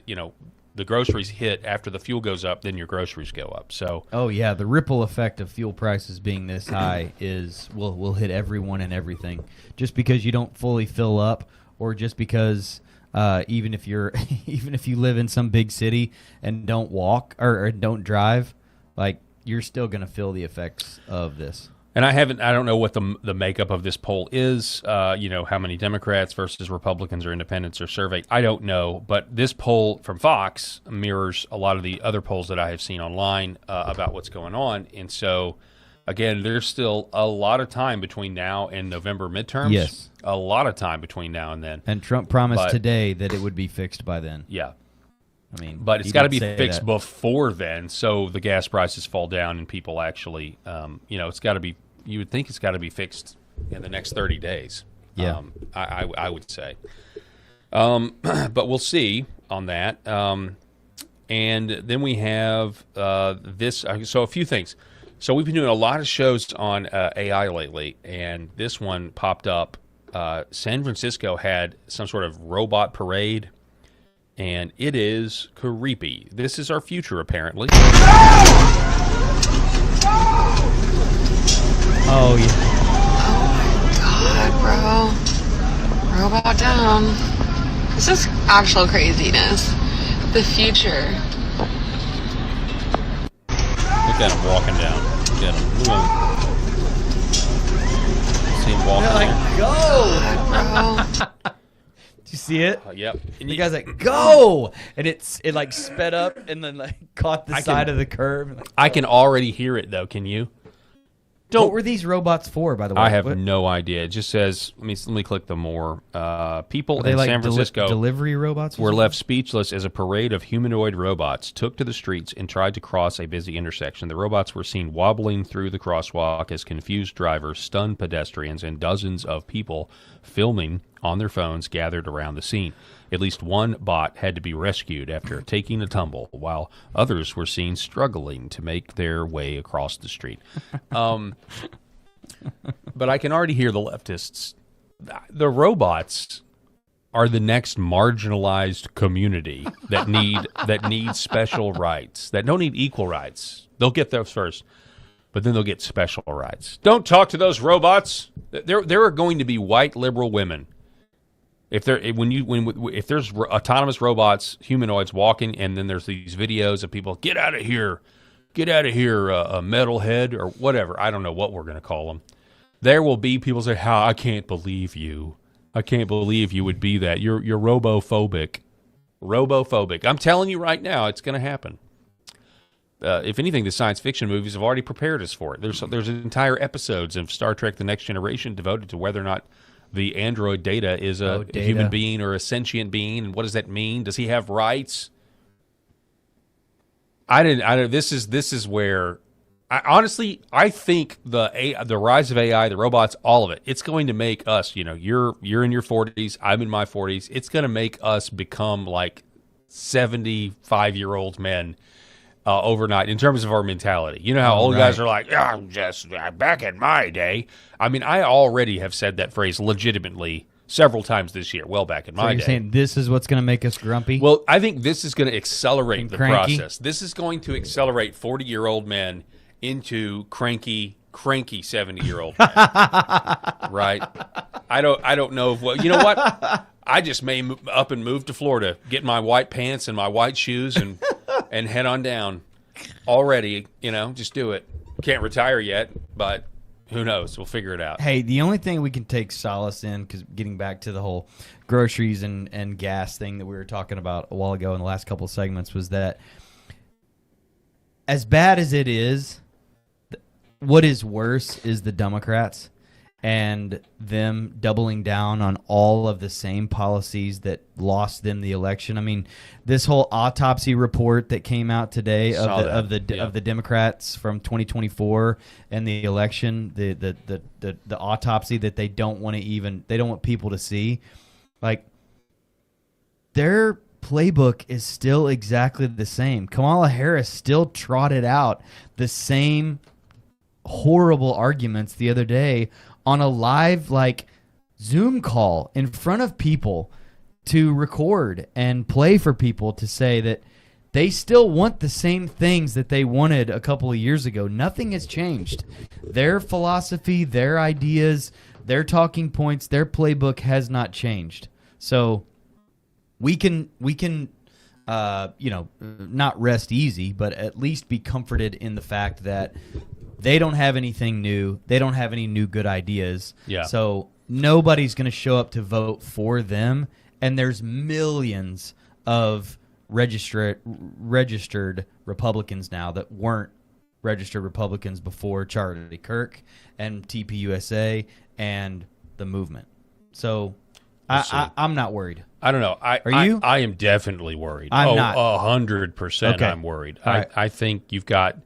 the groceries hit after the fuel goes up, then your groceries go up. So, oh yeah, the ripple effect of fuel prices being this high will hit everyone and everything. Just because you don't fully fill up, or just because even if you live in some big city and don't walk or don't drive, like you're still going to feel the effects of this. And I don't know what the makeup of this poll is, how many Democrats versus Republicans or independents are surveyed. I don't know, but this poll from Fox mirrors a lot of the other polls that I have seen online about what's going on. And so, again, there's still a lot of time between now and November midterms. Yes. A lot of time between now and then. And Trump promised today that it would be fixed by then. Yeah. I mean, but it's got to be fixed before then, so the gas prices fall down and people actually, it's got to be. You would think it's got to be fixed in the next 30 days. Yeah, I would say. But we'll see on that. And then we have this. So a few things. So we've been doing a lot of shows on AI lately, and this one popped up. San Francisco had some sort of robot parade. And it is creepy. This is our future, apparently. Oh, yeah. Oh, my God, bro. Robot down. This is actual craziness. The future. Look at him walking down. Look at him. Look at him. See him walking down. Go! Did you see it? Yep. And you guys like go, and it like sped up and then like caught the side of the curve. Like, I can already hear it though. Can you? What were these robots for, by the way? I have no idea. It just says. Let me click the more. People in San Francisco delivery robots were left speechless as a parade of humanoid robots took to the streets and tried to cross a busy intersection. The robots were seen wobbling through the crosswalk as confused drivers stunned pedestrians, and dozens of people filming on their phones gathered around the scene. At least one bot had to be rescued after taking a tumble, while others were seen struggling to make their way across the street. But I can already hear the leftists. The robots are the next marginalized community that need special rights, that don't need equal rights. They'll get those first, but then they'll get special rights. Don't talk to those robots. There are going to be white liberal women. If there's autonomous robots, humanoids walking, and then there's these videos of people, get out of here, a metalhead or whatever. I don't know what we're going to call them. There will be people say, "How I can't believe you would be that. You're robophobic." I'm telling you right now, it's going to happen. If anything, the science fiction movies have already prepared us for it. There's entire episodes of Star Trek: The Next Generation devoted to whether or not the android Data is a human being or a sentient being, and what does that mean? Does he have rights? This is where I think the rise of AI, the robots, all of it, it's going to make us, you're in your 40s, I'm in my 40s. It's going to make us become like 75-year-old men overnight in terms of our mentality. You know how old guys are like, yeah, just back in my day. I mean, I already have said that phrase legitimately several times this year, well back in my So you're day. saying this is what's going to make us grumpy? Well, I think this is going to accelerate And the cranky? process. This is going to accelerate 40-year-old men into cranky 70-year-old men. Right? I don't know if you know what? I just may up and move to Florida, get my white pants and my white shoes and head on down. Already, just do it. Can't retire yet, but who knows? We'll figure it out. Hey, the only thing we can take solace in, because getting back to the whole groceries and gas thing that we were talking about a while ago in the last couple of segments, was that as bad as it is, what is worse is the Democrats and them doubling down on all of the same policies that lost them the election. I mean, this whole autopsy report that came out today of the Democrats from 2024 and the election, the autopsy that they don't want people to see, like their playbook is still exactly the same. Kamala Harris still trotted out the same horrible arguments the other day on a live Zoom call in front of people to record and play for people to say that they still want the same things that they wanted a couple of years ago. Nothing has changed. Their philosophy, their ideas, their talking points, their playbook has not changed. So we can not rest easy, but at least be comforted in the fact that they don't have anything new. They don't have any new good ideas. Yeah. So nobody's going to show up to vote for them. And there's millions of registered Republicans now that weren't registered Republicans before Charlie Kirk and TPUSA and the movement. So I'm not worried. I don't know. Are you? I am definitely worried. I'm not. 100%. Okay. I'm worried. All right. I think you've got,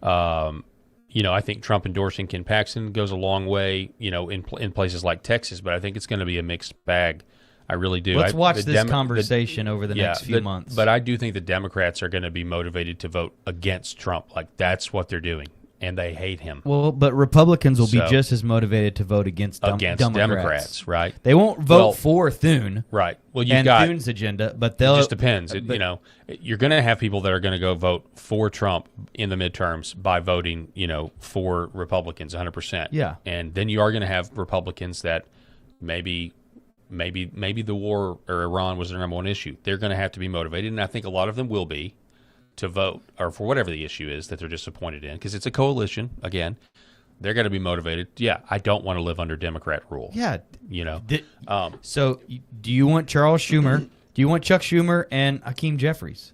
I think Trump endorsing Ken Paxton goes a long way, in places like Texas, but I think it's going to be a mixed bag. I really do. Let's watch this conversation over the next few months. But I do think the Democrats are going to be motivated to vote against Trump. Like, that's what they're doing, and they hate him. Well, but Republicans will be just as motivated to vote against Democrats, right? They won't vote for Thune, right? Well, Thune's agenda, but they'll. It just depends. You're going to have people that are going to go vote for Trump in the midterms by voting, for Republicans, 100%. Yeah, and then you are going to have Republicans that maybe the war or Iran was their number one issue. They're going to have to be motivated, and I think a lot of them will be, to vote or for whatever the issue is that they're disappointed in, because it's a coalition. Again, they're going to be motivated. Yeah, I don't want to live under Democrat rule. Yeah, so do you want Charles Schumer? Do you want Chuck Schumer and Hakeem Jeffries?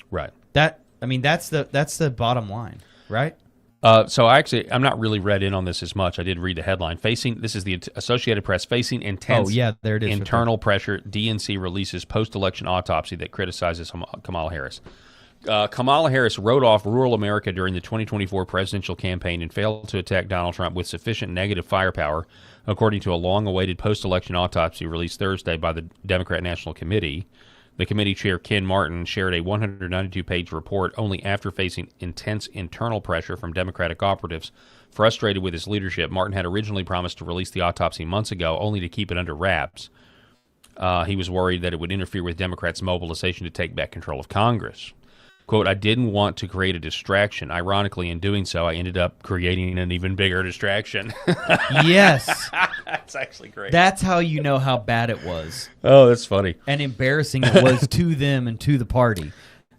Right. That's the bottom line, right? So I'm not really read in on this as much. I did read the headline. This is the Associated Press, facing intense there it is, internal pressure. DNC releases post-election autopsy that criticizes Kamala Harris. Kamala Harris wrote off rural America during the 2024 presidential campaign and failed to attack Donald Trump with sufficient negative firepower, according to a long-awaited post-election autopsy released Thursday by the Democrat National Committee. The committee chair, Ken Martin, shared a 192-page report only after facing intense internal pressure from Democratic operatives. Frustrated with his leadership, Martin had originally promised to release the autopsy months ago, only to keep it under wraps. He was worried that it would interfere with Democrats' mobilization to take back control of Congress. Quote, I didn't want to create a distraction. Ironically, in doing so, I ended up creating an even bigger distraction. Yes. That's actually great. That's how you know how bad it was. Oh, that's funny. And embarrassing it was to them and to the party.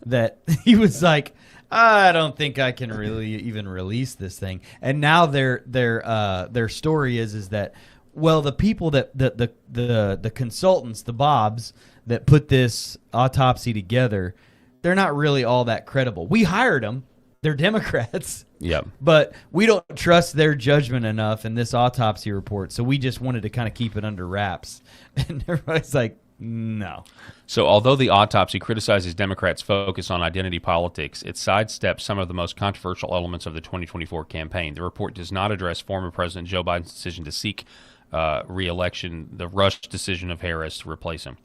That he was like, I don't think I can really even release this thing. And now their story is that, well, the people that the consultants, the Bobs that put this autopsy together, they're not really all that credible. We hired them. They're Democrats. Yep. But we don't trust their judgment enough in this autopsy report, so we just wanted to kind of keep it under wraps. And everybody's like, no. So although the autopsy criticizes Democrats' focus on identity politics, it sidesteps some of the most controversial elements of the 2024 campaign. The report does not address former President Joe Biden's decision to seek re-election, the rushed decision of Harris to replace him.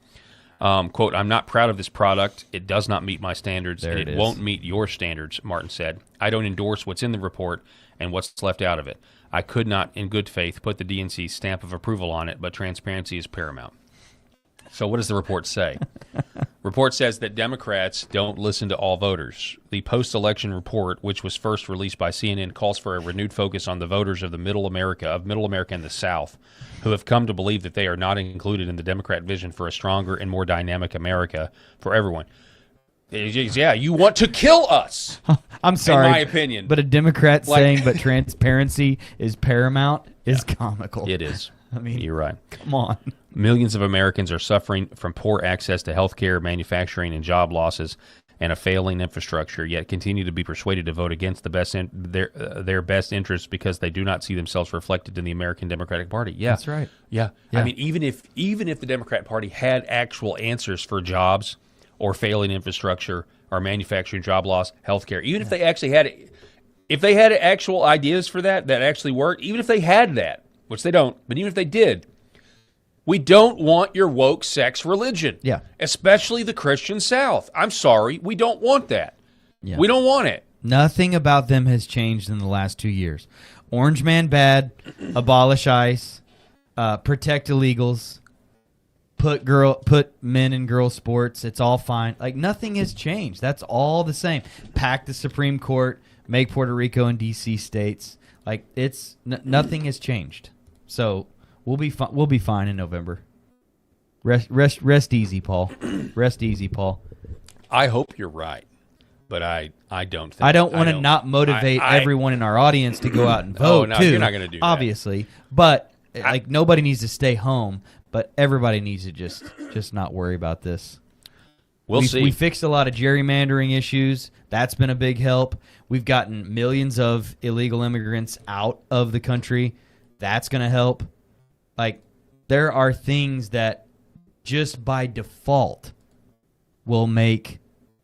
Quote, I'm not proud of this product. It does not meet my standards, There and it it is. won't meet your standards, Martin said. I don't endorse what's in the report and what's left out of it. I could not, in good faith, put the DNC's stamp of approval on it, but transparency is paramount. So what does the report say? Report says that Democrats don't listen to all voters. The post-election report, which was first released by CNN, calls for a renewed focus on the voters of Middle America and the South, who have come to believe that they are not included in the Democrat vision for a stronger and more dynamic America for everyone. Yeah, you want to kill us. I'm sorry, in my opinion. but a Democrat saying "but transparency is paramount" is comical. It is. I mean, you're right. Come on. Millions of Americans are suffering from poor access to health care, manufacturing, and job losses, and a failing infrastructure, yet continue to be persuaded to vote against their best interests because they do not see themselves reflected in the American Democratic Party. Yeah, That's right. Yeah. Yeah. I mean, even if the Democrat Party had actual answers for jobs or failing infrastructure or manufacturing job loss, health care, even if they actually had it, if they had actual ideas for that actually worked, even if they had that, which they don't, but even if they did, we don't want your woke sex religion. Yeah. Especially the Christian South. I'm sorry. We don't want that. Yeah. We don't want it. Nothing about them has changed in the last 2 years. Orange man bad, abolish ICE, protect illegals, put men in girl sports. It's all fine. Like, nothing has changed. That's all the same. Pack the Supreme Court, make Puerto Rico and D.C. states. Like, it's nothing has changed. So we'll be fine in November. Rest easy, Paul. Rest easy, Paul. I hope you're right, but I don't think I don't want to not motivate everyone in our audience to go out and vote. Oh, no, too, you're not going to do that. obviously. But like, nobody needs to stay home, but everybody needs to just not worry about this. We'll see. We fixed a lot of gerrymandering issues. That's been a big help. We've gotten millions of illegal immigrants out of the country. That's going to help. Like, there are things that just by default will make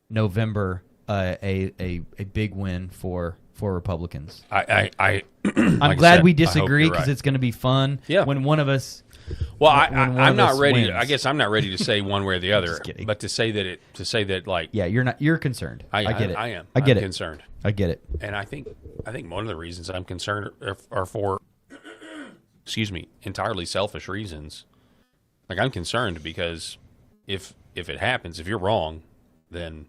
November a big win for Republicans. I'm I'm glad we disagree because right. it's going to be fun. Yeah. When one of us. Well, when one I'm of not us ready. wins. I guess I'm not ready to say one way or the other. Just kidding. But to say that like Yeah, you're concerned. I get it. I am. I get I'm it. concerned. I get it. And I think one of the reasons I'm concerned are for, entirely selfish reasons. Like, I'm concerned because if it happens, if you're wrong, then,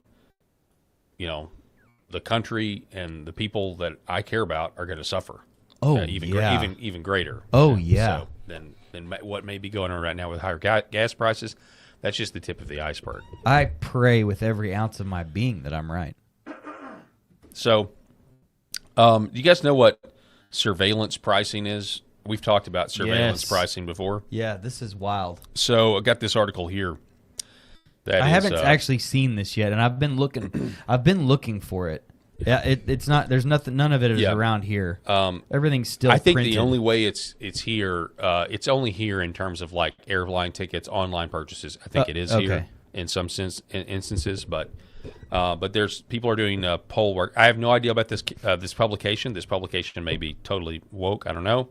the country and the people that I care about are going to suffer. Oh, even greater. Oh, yeah. So than what may be going on right now with higher gas prices. That's just the tip of the iceberg. I pray with every ounce of my being that I'm right. So, do you guys know what surveillance pricing is? We've talked about surveillance pricing before. Yeah, this is wild. So I got this article here. I haven't actually seen this yet, and I've been looking. I've been looking for it. Yeah, it's not. There's nothing. None of it is around here. Everything's still. I think printed. the only way it's here. It's only here in terms of like airline tickets, online purchases. I think it is here in some instances, but there's people are doing poll work. I have no idea about this publication. This publication may be totally woke. I don't know.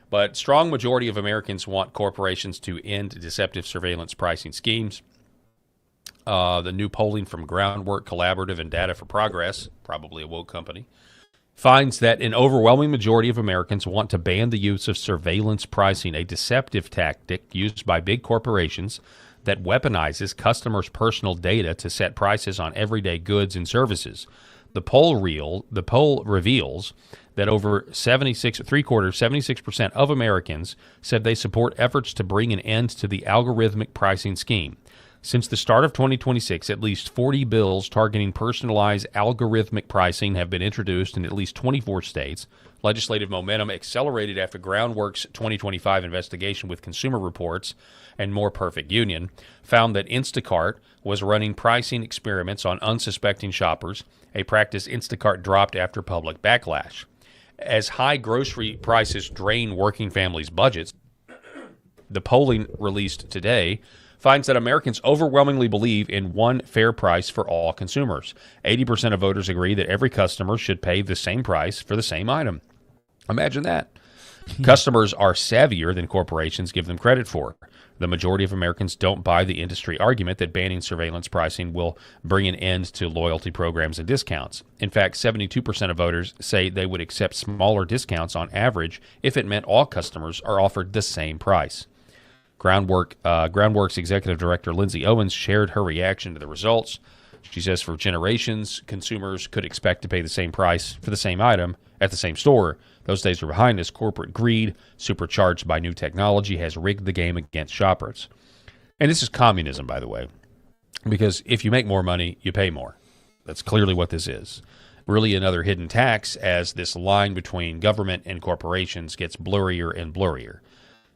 But strong majority of Americans want corporations to end deceptive surveillance pricing schemes. The new polling from Groundwork Collaborative and Data for Progress, probably a woke company, finds that an overwhelming majority of Americans want to ban the use of surveillance pricing, a deceptive tactic used by big corporations that weaponizes customers' personal data to set prices on everyday goods and services. The poll reveals that over 76% of Americans said they support efforts to bring an end to the algorithmic pricing scheme. Since the start of 2026, at least 40 bills targeting personalized algorithmic pricing have been introduced in at least 24 states. Legislative momentum accelerated after Groundwork's 2025 investigation with Consumer Reports and More Perfect Union found that Instacart was running pricing experiments on unsuspecting shoppers, a practice Instacart dropped after public backlash. As high grocery prices drain working families' budgets, the polling released today finds that Americans overwhelmingly believe in one fair price for all consumers. 80% of voters agree that every customer should pay the same price for the same item. Imagine that. Customers are savvier than corporations give them credit for. The majority of Americans don't buy the industry argument that banning surveillance pricing will bring an end to loyalty programs and discounts. In fact, 72% of voters say they would accept smaller discounts on average if it meant all customers are offered the same price. Groundwork's executive director Lindsay Owens shared her reaction to the results. She says for generations, consumers could expect to pay the same price for the same item at the same store. Those days are behind us. Corporate greed, supercharged by new technology, has rigged the game against shoppers. And this is communism, by the way, because if you make more money, you pay more. That's clearly what this is. Really another hidden tax as this line between government and corporations gets blurrier and blurrier.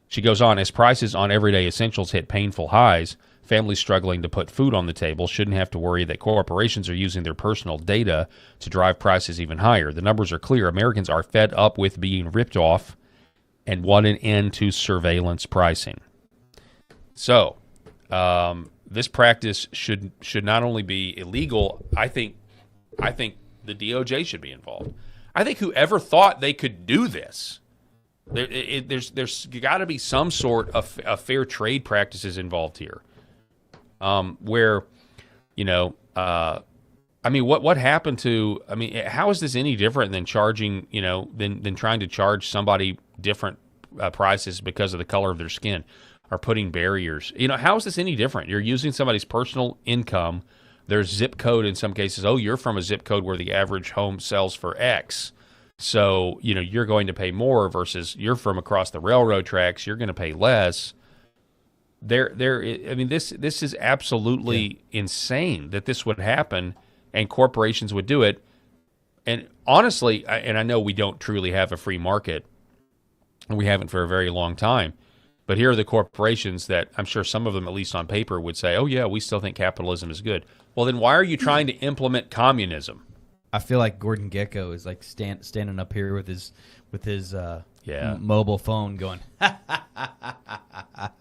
She goes on, as prices on everyday essentials hit painful highs, families struggling to put food on the table shouldn't have to worry that corporations are using their personal data to drive prices even higher. The numbers are clear. Americans are fed up with being ripped off and want an end to surveillance pricing. So, this practice should not only be illegal, I think the DOJ should be involved. I think whoever thought they could do this, there's got to be some sort of fair trade practices involved here. Where, what happened to, how is this any different than charging, than trying to charge somebody different prices because of the color of their skin or putting barriers? How is this any different? You're using somebody's personal income, their zip code in some cases. Oh, you're from a zip code where the average home sells for X. So, you're going to pay more versus you're from across the railroad tracks, you're going to pay less. This is absolutely insane that this would happen and corporations would do it. And honestly, I know we don't truly have a free market, and we haven't for a very long time, but here are the corporations that I'm sure some of them, at least on paper, would say, oh yeah, we still think capitalism is good. Well, then why are you trying to implement communism? I feel like Gordon Gekko is like standing up here with his mobile phone going.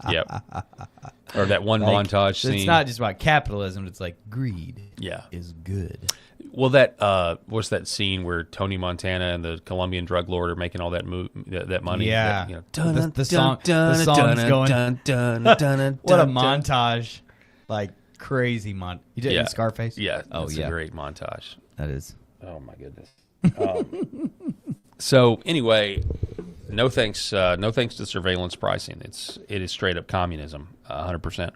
Yep. Or that one montage scene. It's not just about capitalism. It's like greed. Yeah. Is good. Well, what's that scene where Tony Montana and the Colombian drug lord are making all that money? Yeah. The song's going. What a montage! Like crazy You did it in Scarface? Yeah. It's a great montage. That is. Oh my goodness. So anyway, no thanks to surveillance pricing. It is straight up communism, 100%.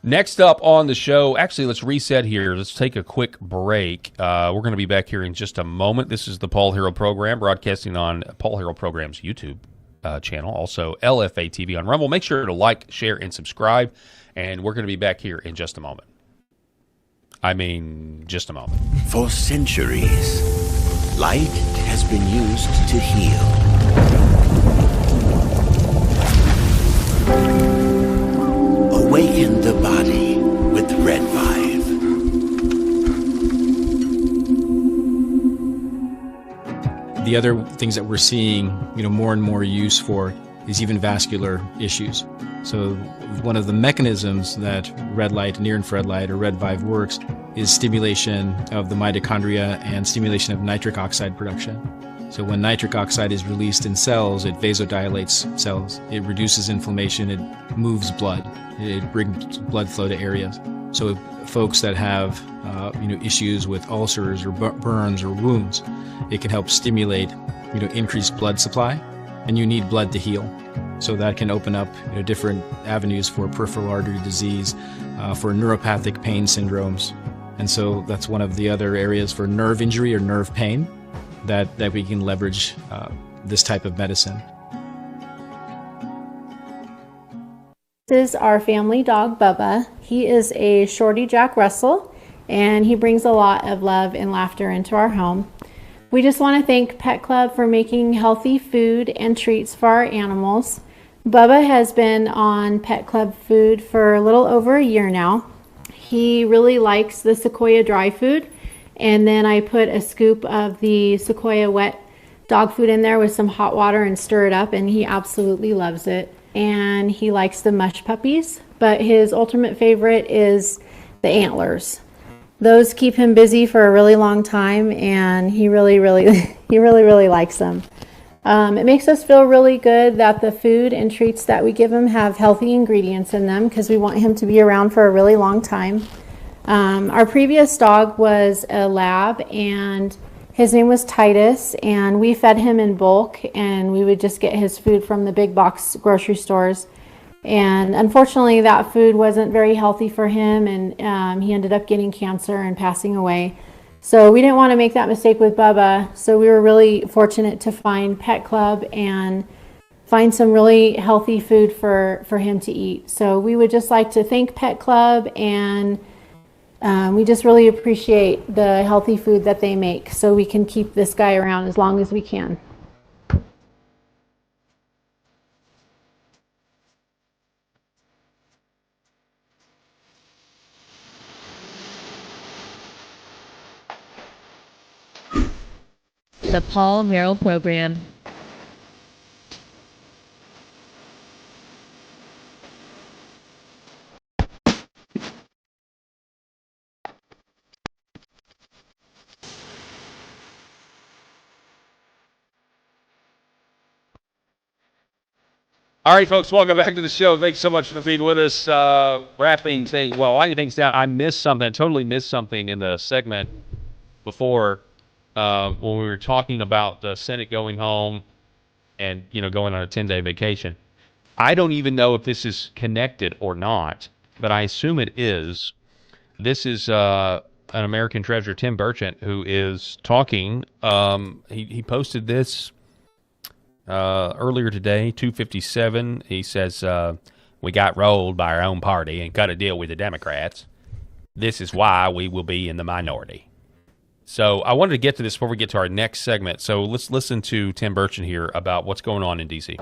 Next up on the show, actually, let's reset here. Let's take a quick break. We're going to be back here in just a moment. This is the Paul Hero Program, broadcasting on Paul Hero Program's YouTube channel, also LFA TV on Rumble. Make sure to like, share, and subscribe. And we're going to be back here in just a moment. Just a moment. For centuries, light has been used to heal. Awaken the body with Red Vive. The other things that we're seeing, more and more use for is even vascular issues. So one of the mechanisms that red light, near-infrared light, or Red Vive works is stimulation of the mitochondria and stimulation of nitric oxide production. So when nitric oxide is released in cells, it vasodilates cells. It reduces inflammation. It moves blood. It brings blood flow to areas. So if folks that have issues with ulcers or burns or wounds, it can help stimulate increased blood supply, and you need blood to heal. So that can open up different avenues for peripheral artery disease, for neuropathic pain syndromes. And so that's one of the other areas for nerve injury or nerve pain that we can leverage this type of medicine. This is our family dog, Bubba. He is a Shorty Jack Russell, and he brings a lot of love and laughter into our home. We just want to thank Pet Club for making healthy food and treats for our animals. Bubba has been on Pet Club food for a little over a year now. He really likes the Sequoia dry food, and then I put a scoop of the Sequoia wet dog food in there with some hot water and stir it up, and he absolutely loves it. And he likes the mush puppies, but his ultimate favorite is the antlers. Those keep him busy for a really long time, and he really likes them. It makes us feel really good that the food and treats that we give him have healthy ingredients in them because we want him to be around for a really long time. Our previous dog was a lab, and his name was Titus, and we fed him in bulk, and we would just get his food from the big box grocery stores. And unfortunately, that food wasn't very healthy for him, and he ended up getting cancer and passing away. So we didn't want to make that mistake with Bubba, so we were really fortunate to find Pet Club and find some really healthy food for him to eat. So we would just like to thank Pet Club, and we just really appreciate the healthy food that they make so we can keep this guy around as long as we can. The Paul Merrill Program. All right, folks, welcome back to the show. Thanks so much for being with us. Winding things down. I missed something. Totally missed something in the segment before when we were talking about the Senate going home and, going on a 10-day vacation. I don't even know if this is connected or not, but I assume it is. This is an American treasure, Tim Burchett, who is talking. He posted this earlier today, 2:57. He says, we got rolled by our own party and cut a deal with the Democrats. This is why we will be in the minority. So I wanted to get to this before we get to our next segment. So let's listen to Tim Burchett here about what's going on in D.C.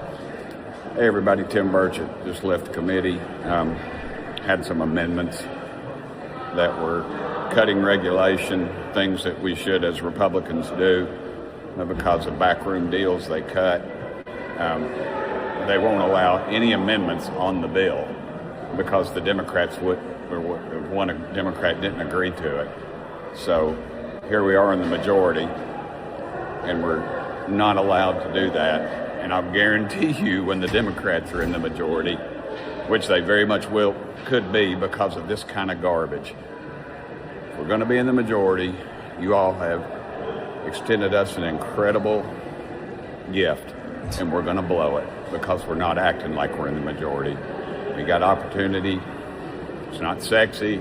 Hey, everybody. Tim Burchett just left the committee. Had some amendments that were cutting regulation, things that we should as Republicans do. Because of backroom deals they cut. They won't allow any amendments on the bill because the Democrats one Democrat didn't agree to it. So here we are in the majority, and we're not allowed to do that. And I'll guarantee you when the Democrats are in the majority, which they very much could be because of this kind of garbage. If we're going to be in the majority, you all have extended us an incredible gift, and we're going to blow it because we're not acting like we're in the majority. We got opportunity. It's not sexy.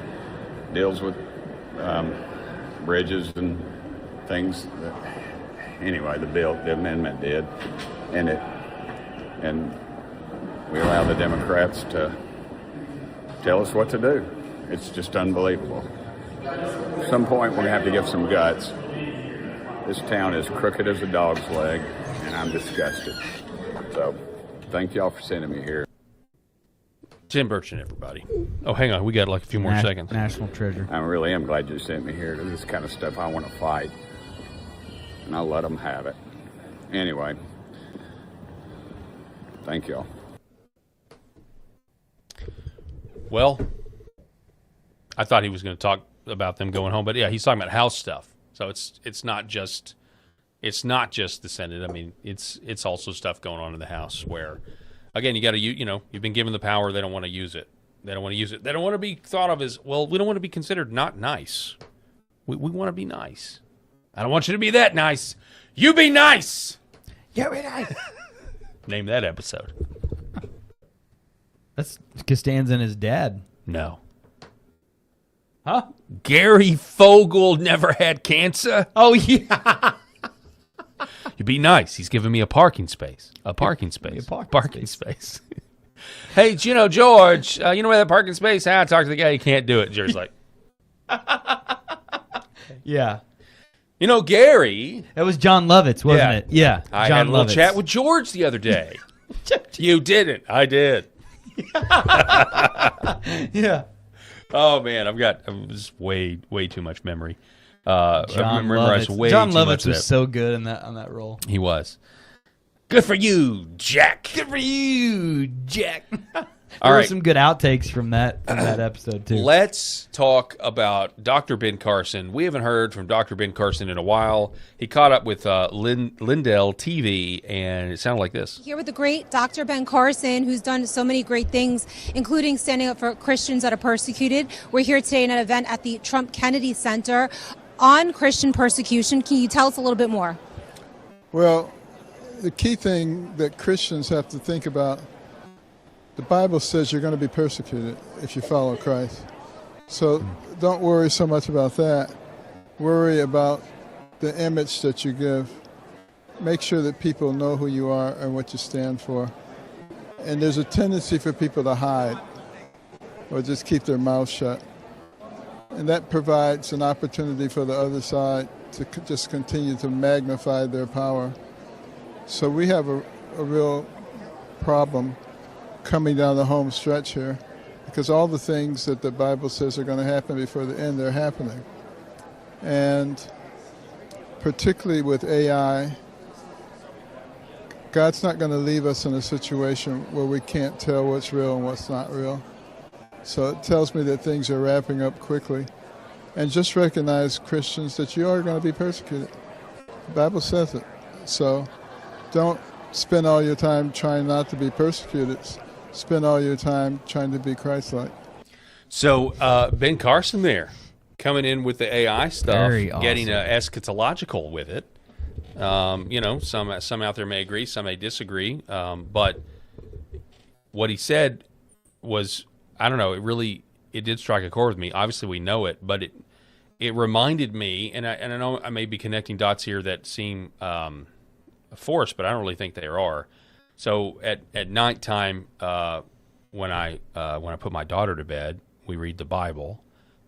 Deals with bridges and things. Anyway, the amendment did, and we allow the Democrats to tell us what to do. It's just unbelievable. At some point, we're going to have to give some guts. This town is crooked as a dog's leg, and I'm disgusted. So, thank y'all for sending me here. Tim Burchett, everybody. Oh, hang on. We got like a few more seconds. National treasure. I really am glad you sent me here. This is the kind of stuff I want to fight, and I'll let them have it. Anyway, thank y'all. Well, I thought he was going to talk about them going home, but yeah, he's talking about House stuff. So it's not just the Senate. I mean, it's also stuff going on in the House where, again, you got to you've been given the power. They don't want to use it. They don't want to use it. They don't want to be thought of as, well, we don't want to be considered not nice. We want to be nice. I don't want you to be that nice. You be nice. You be nice. Name that episode. That's Costanza and his dad. No. Huh? Gary Fogle never had cancer. Oh, yeah. You be nice. He's giving me a parking space. A parking space. Parking space. Hey, George, you know where that parking space? I talked to the guy. He can't do it. George's like, yeah. Gary. That was John Lovitz, wasn't it? Yeah. I John had a little Lovitz. chat with George the other day. You didn't. I did. Yeah. Oh man, I'm just way too much memory. John Lovitz was so good on that role. He was. Good for you, Jack. Good for you, Jack. There were right. some good outtakes from that episode too. Let's talk about Dr. Ben Carson. We haven't heard from Dr. Ben Carson in a while. He caught up with Lindell TV, and it sounded like this. Here with the great Dr. Ben Carson, who's done so many great things, including standing up for Christians that are persecuted. We're here today in an event at the Trump Kennedy Center on Christian persecution. Can you tell us a little bit more? Well, the key thing that Christians have to think about, the Bible says you're going to be persecuted if you follow Christ. So don't worry so much about that. Worry about the image that you give. Make sure that people know who you are and what you stand for. And there's a tendency for people to hide or just keep their mouth shut. And that provides an opportunity for the other side to just continue to magnify their power. So we have a real problem coming down the home stretch here, because all the things that the Bible says are going to happen before the end, they're happening. And particularly with AI, God's not going to leave us in a situation where we can't tell what's real and what's not real. So it tells me that things are wrapping up quickly. And just recognize, Christians, that you are going to be persecuted. The Bible says it. So don't spend all your time trying not to be persecuted. Spend all your time trying to be Christ-like. So Ben Carson there, coming in with the AI stuff, Very awesome. getting eschatological with it. Some out there may agree, some may disagree. But what he said was, I don't know, it did strike a chord with me. Obviously, we know it, but it reminded me, and I know I may be connecting dots here that seem forced, but I don't really think they are. So at nighttime, when I put my daughter to bed, we read the Bible,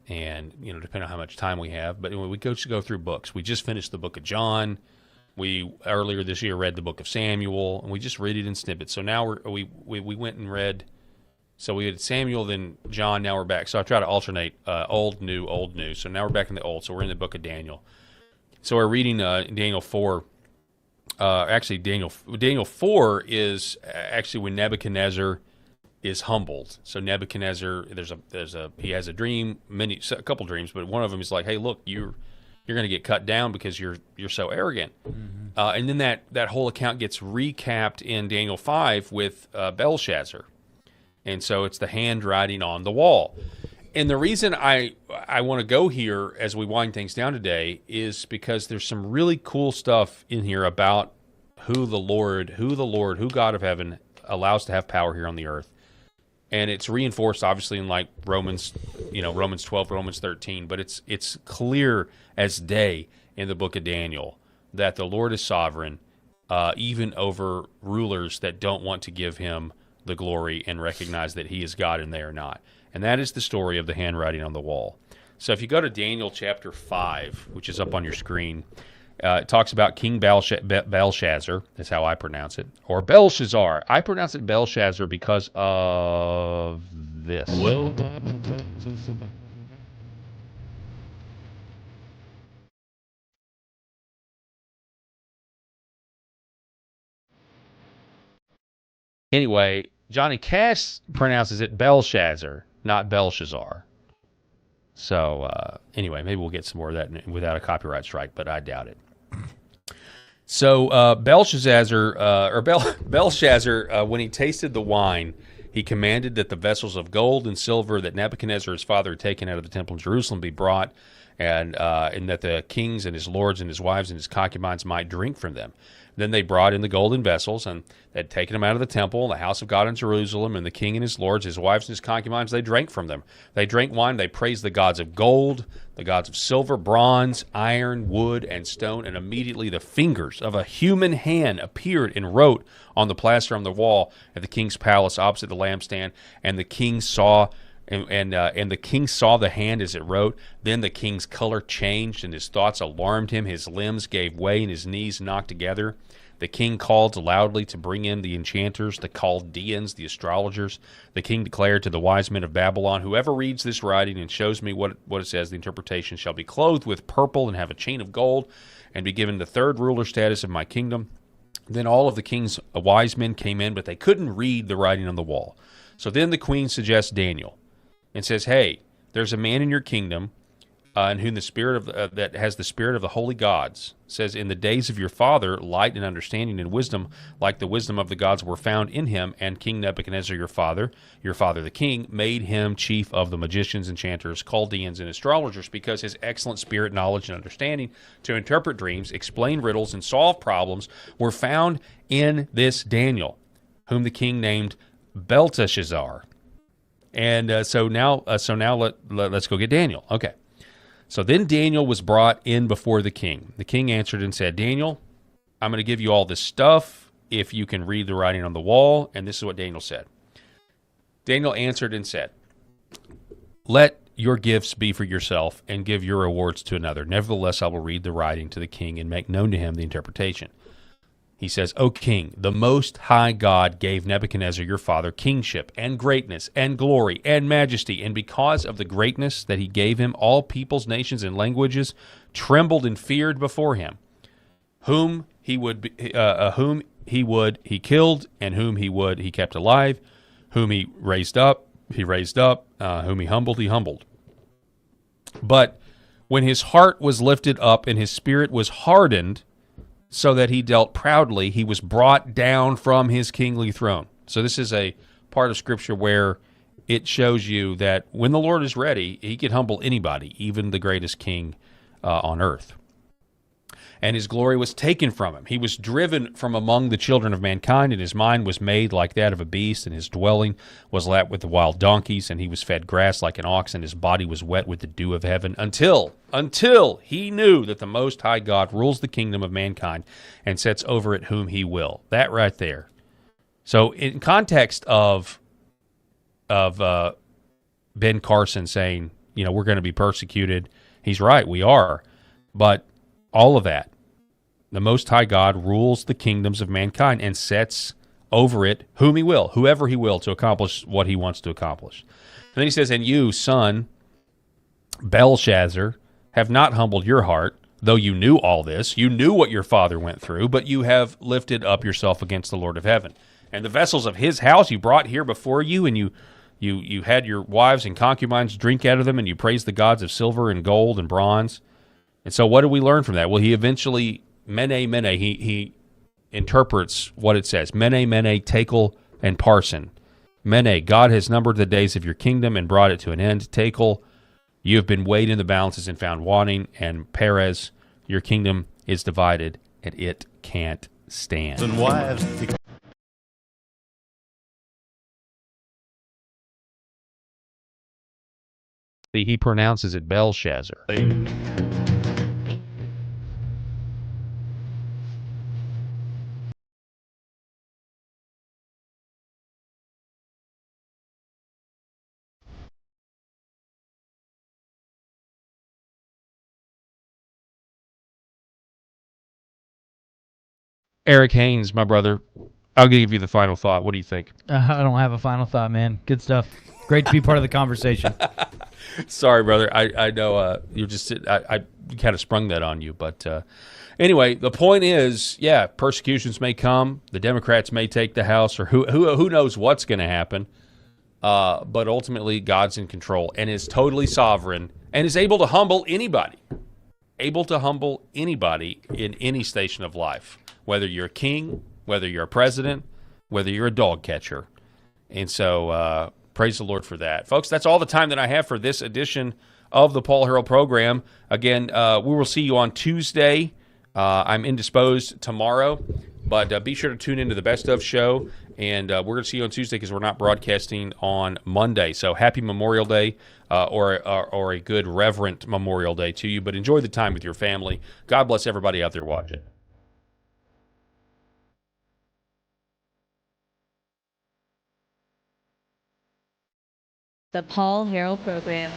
and depending on how much time we have, but we go through books. We just finished the book of John. We earlier this year read the book of Samuel, and we just read it in snippets. So now we went and read. So we had Samuel, then John. Now we're back. So I try to alternate old, new, old, new. So now we're back in the old. So we're in the book of Daniel. So we're reading Daniel 4. Actually, Daniel 4 is actually when Nebuchadnezzar is humbled. So Nebuchadnezzar, he has a dream, a couple dreams, but one of them is like, hey, look, you're going to get cut down because you're so arrogant. Mm-hmm. And then that whole account gets recapped in Daniel 5 with Belshazzar. And so it's the handwriting on the wall. And the reason I want to go here as we wind things down today is because there's some really cool stuff in here about who God of heaven allows to have power here on the earth. And it's reinforced obviously in like Romans 12, Romans 13, but it's clear as day in the book of Daniel that the Lord is sovereign, even over rulers that don't want to give him the glory and recognize that he is God and they are not. And that is the story of the handwriting on the wall. So if you go to Daniel chapter 5, which is up on your screen, it talks about King Belshazzar. That's how I pronounce it. Or Belshazzar. I pronounce it Belshazzar because of this. Well, anyway, Johnny Cash pronounces it Belshazzar, not Belshazzar. So anyway, maybe we'll get some more of that without a copyright strike, but I doubt it. So Belshazzar, when he tasted the wine, he commanded that the vessels of gold and silver that Nebuchadnezzar his father had taken out of the temple in Jerusalem be brought, and that the kings and his lords and his wives and his concubines might drink from them. Then they brought in the golden vessels, and they'd taken them out of the temple, the house of God in Jerusalem, and the king and his lords, his wives and his concubines, they drank from them. They drank wine, they praised the gods of gold, the gods of silver, bronze, iron, wood, and stone, and immediately the fingers of a human hand appeared and wrote on the plaster on the wall at the king's palace opposite the lampstand, and the king saw and the king saw the hand as it wrote. Then the king's color changed, and his thoughts alarmed him. His limbs gave way, and his knees knocked together. The king called loudly to bring in the enchanters, the Chaldeans, the astrologers. The king declared to the wise men of Babylon, whoever reads this writing and shows me what it says, the interpretation shall be clothed with purple and have a chain of gold, and be given the third ruler status of my kingdom. Then all of the king's wise men came in, but they couldn't read the writing on the wall. So then the queen suggests Daniel and says, hey, there's a man in your kingdom in whom the spirit of that has the spirit of the holy gods. Says, in the days of your father, light and understanding and wisdom, like the wisdom of the gods, were found in him. And King Nebuchadnezzar, your father the king, made him chief of the magicians, enchanters, Chaldeans, and astrologers, because his excellent spirit, knowledge, and understanding to interpret dreams, explain riddles, and solve problems were found in this Daniel, whom the king named Belteshazzar. And so now let's go get Daniel. Okay. So then Daniel was brought in before the king. The king answered and said, Daniel, I'm going to give you all this stuff if you can read the writing on the wall. And this is what Daniel said. Daniel answered and said, let your gifts be for yourself and give your rewards to another. Nevertheless, I will read the writing to the king and make known to him the interpretation. He says, O king, the Most High God gave Nebuchadnezzar your father kingship and greatness and glory and majesty, and because of the greatness that he gave him, all peoples, nations, and languages trembled and feared before him. Whom he killed, and whom he kept alive. Whom he raised up. Whom he humbled. But when his heart was lifted up and his spirit was hardened, so that he dealt proudly, he was brought down from his kingly throne. So this is a part of Scripture where it shows you that when the Lord is ready, he can humble anybody, even the greatest king on earth. And his glory was taken from him. He was driven from among the children of mankind, and his mind was made like that of a beast, and his dwelling was let with the wild donkeys, and he was fed grass like an ox, and his body was wet with the dew of heaven, until he knew that the Most High God rules the kingdom of mankind and sets over it whom he will. That right there. So in context of Ben Carson saying, we're going to be persecuted, he's right, we are. But all of that, the Most High God rules the kingdoms of mankind and sets over it whom he will, whoever he will, to accomplish what he wants to accomplish. And then he says, and you, son Belshazzar, have not humbled your heart, though you knew all this. You knew what your father went through, but you have lifted up yourself against the Lord of heaven. And the vessels of his house you brought here before you, and you had your wives and concubines drink out of them, and you praised the gods of silver and gold and bronze. And so what do we learn from that? Well, he eventually, he interprets what it says. Mene, tekel, and parson. Mene, God has numbered the days of your kingdom and brought it to an end. Tekel, you have been weighed in the balances and found wanting. And Perez, your kingdom is divided and it can't stand. And wives. See, he pronounces it Belshazzar. Eric Haynes, my brother, I'll give you the final thought. What do you think? I don't have a final thought, man. Good stuff. Great to be part of the conversation. Sorry, brother. I know you just I kind of sprung that on you, but anyway, the point is, yeah, persecutions may come. The Democrats may take the House, or who knows what's going to happen. But ultimately, God's in control and is totally sovereign and is able to humble anybody. Able to humble anybody in any station of life, whether you're a king, whether you're a president, whether you're a dog catcher. And so praise the Lord for that. Folks, that's all the time that I have for this edition of the Paul Harrell program. Again, we will see you on Tuesday. I'm indisposed tomorrow, but be sure to tune into the Best Of show. And we're going to see you on Tuesday because we're not broadcasting on Monday. So happy Memorial Day or a good reverent Memorial Day to you. But enjoy the time with your family. God bless everybody out there watching. The Paul Harrell Program.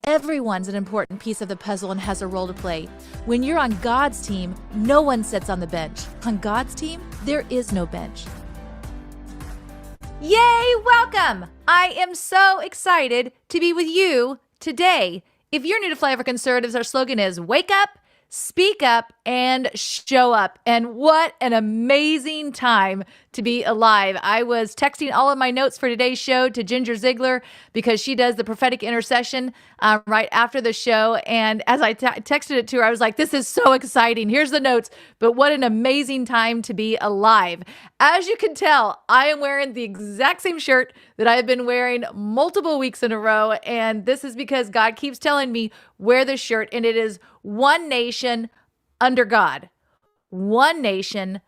Everyone's an important piece of the puzzle and has a role to play. When you're on God's team, no one sits on the bench. On God's team, there is no bench. Yay, welcome! I am so excited to be with you today. If you're new to Flyover Conservatives, our slogan is wake up, speak up, and show up. And what an amazing time to be alive. I was texting all of my notes for today's show to Ginger Ziegler because she does the prophetic intercession right after the show. And as I texted it to her, I was like, this is so exciting. Here's the notes. But what an amazing time to be alive. As you can tell, I am wearing the exact same shirt that I have been wearing multiple weeks in a row. And this is because God keeps telling me, wear this shirt. And it is One Nation Under God. One Nation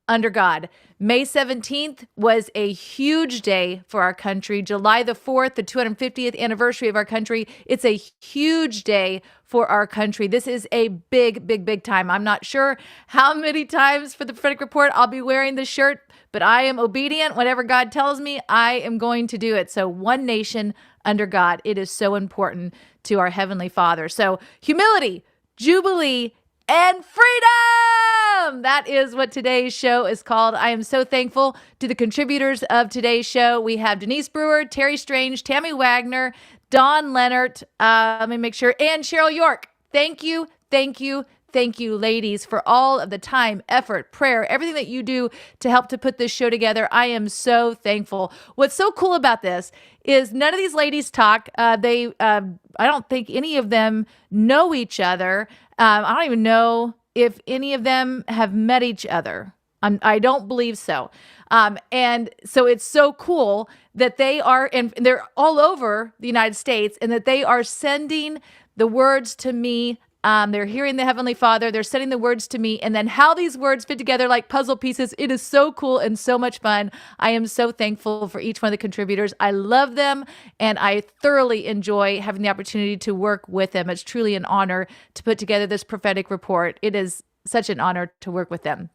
Under God. May 17th was a huge day for our country. July the 4th, the 250th anniversary of our country. It's a huge day for our country. This is a big, big, big time. I'm not sure how many times for the Prophetic Report I'll be wearing this shirt, but I am obedient. Whatever God tells me, I am going to do it. So One Nation Under God. It is so important to our Heavenly Father. So humility, Jubilee, and freedom! That is what today's show is called. I am so thankful to the contributors of today's show. We have Denise Brewer, Terry Strange, Tammy Wagner, Don Leonard, let me make sure, and Cheryl York. Thank you, thank you, thank you, ladies, for all of the time, effort, prayer, everything that you do to help to put this show together. I am so thankful. What's so cool about this is none of these ladies talk. I don't think any of them know each other. I don't even know if any of them have met each other. I don't believe so. And so it's so cool that they are, and they're all over the United States, and that they are sending the words to me. They're hearing the Heavenly Father. They're sending the words to me. And then how these words fit together like puzzle pieces. It is so cool and so much fun. I am so thankful for each one of the contributors. I love them, and I thoroughly enjoy having the opportunity to work with them. It's truly an honor to put together this prophetic report. It is such an honor to work with them.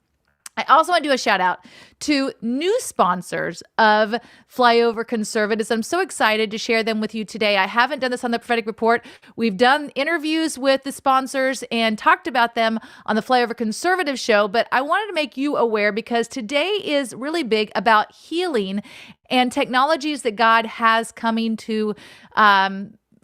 I also want to do a shout out to new sponsors of Flyover Conservatives. I'm so excited to share them with you today. I haven't done this on the Prophetic Report. We've done interviews with the sponsors and talked about them on the Flyover Conservative show, but I wanted to make you aware because today is really big about healing and technologies that God has coming to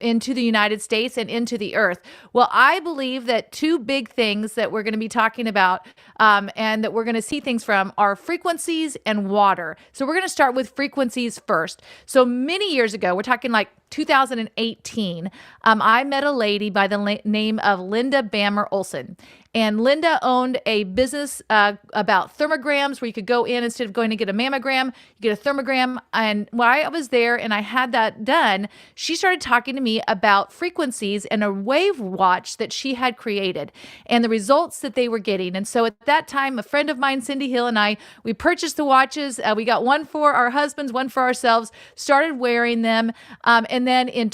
into the United States and into the earth. Well, I believe that two big things that we're going to be talking about and that we're going to see things from are frequencies and water. So we're going to start with frequencies first. So many years ago, we're talking like 2018, I met a lady by the name of Linda Bammer Olson. And Linda owned a business about thermograms where you could go in instead of going to get a mammogram, you get a thermogram. And while I was there and I had that done, she started talking to me about frequencies and a wave watch that she had created and the results that they were getting. And so at that time, a friend of mine, Cindy Hill, and I, we purchased the watches. We got one for our husbands, one for ourselves, started wearing them. And then in in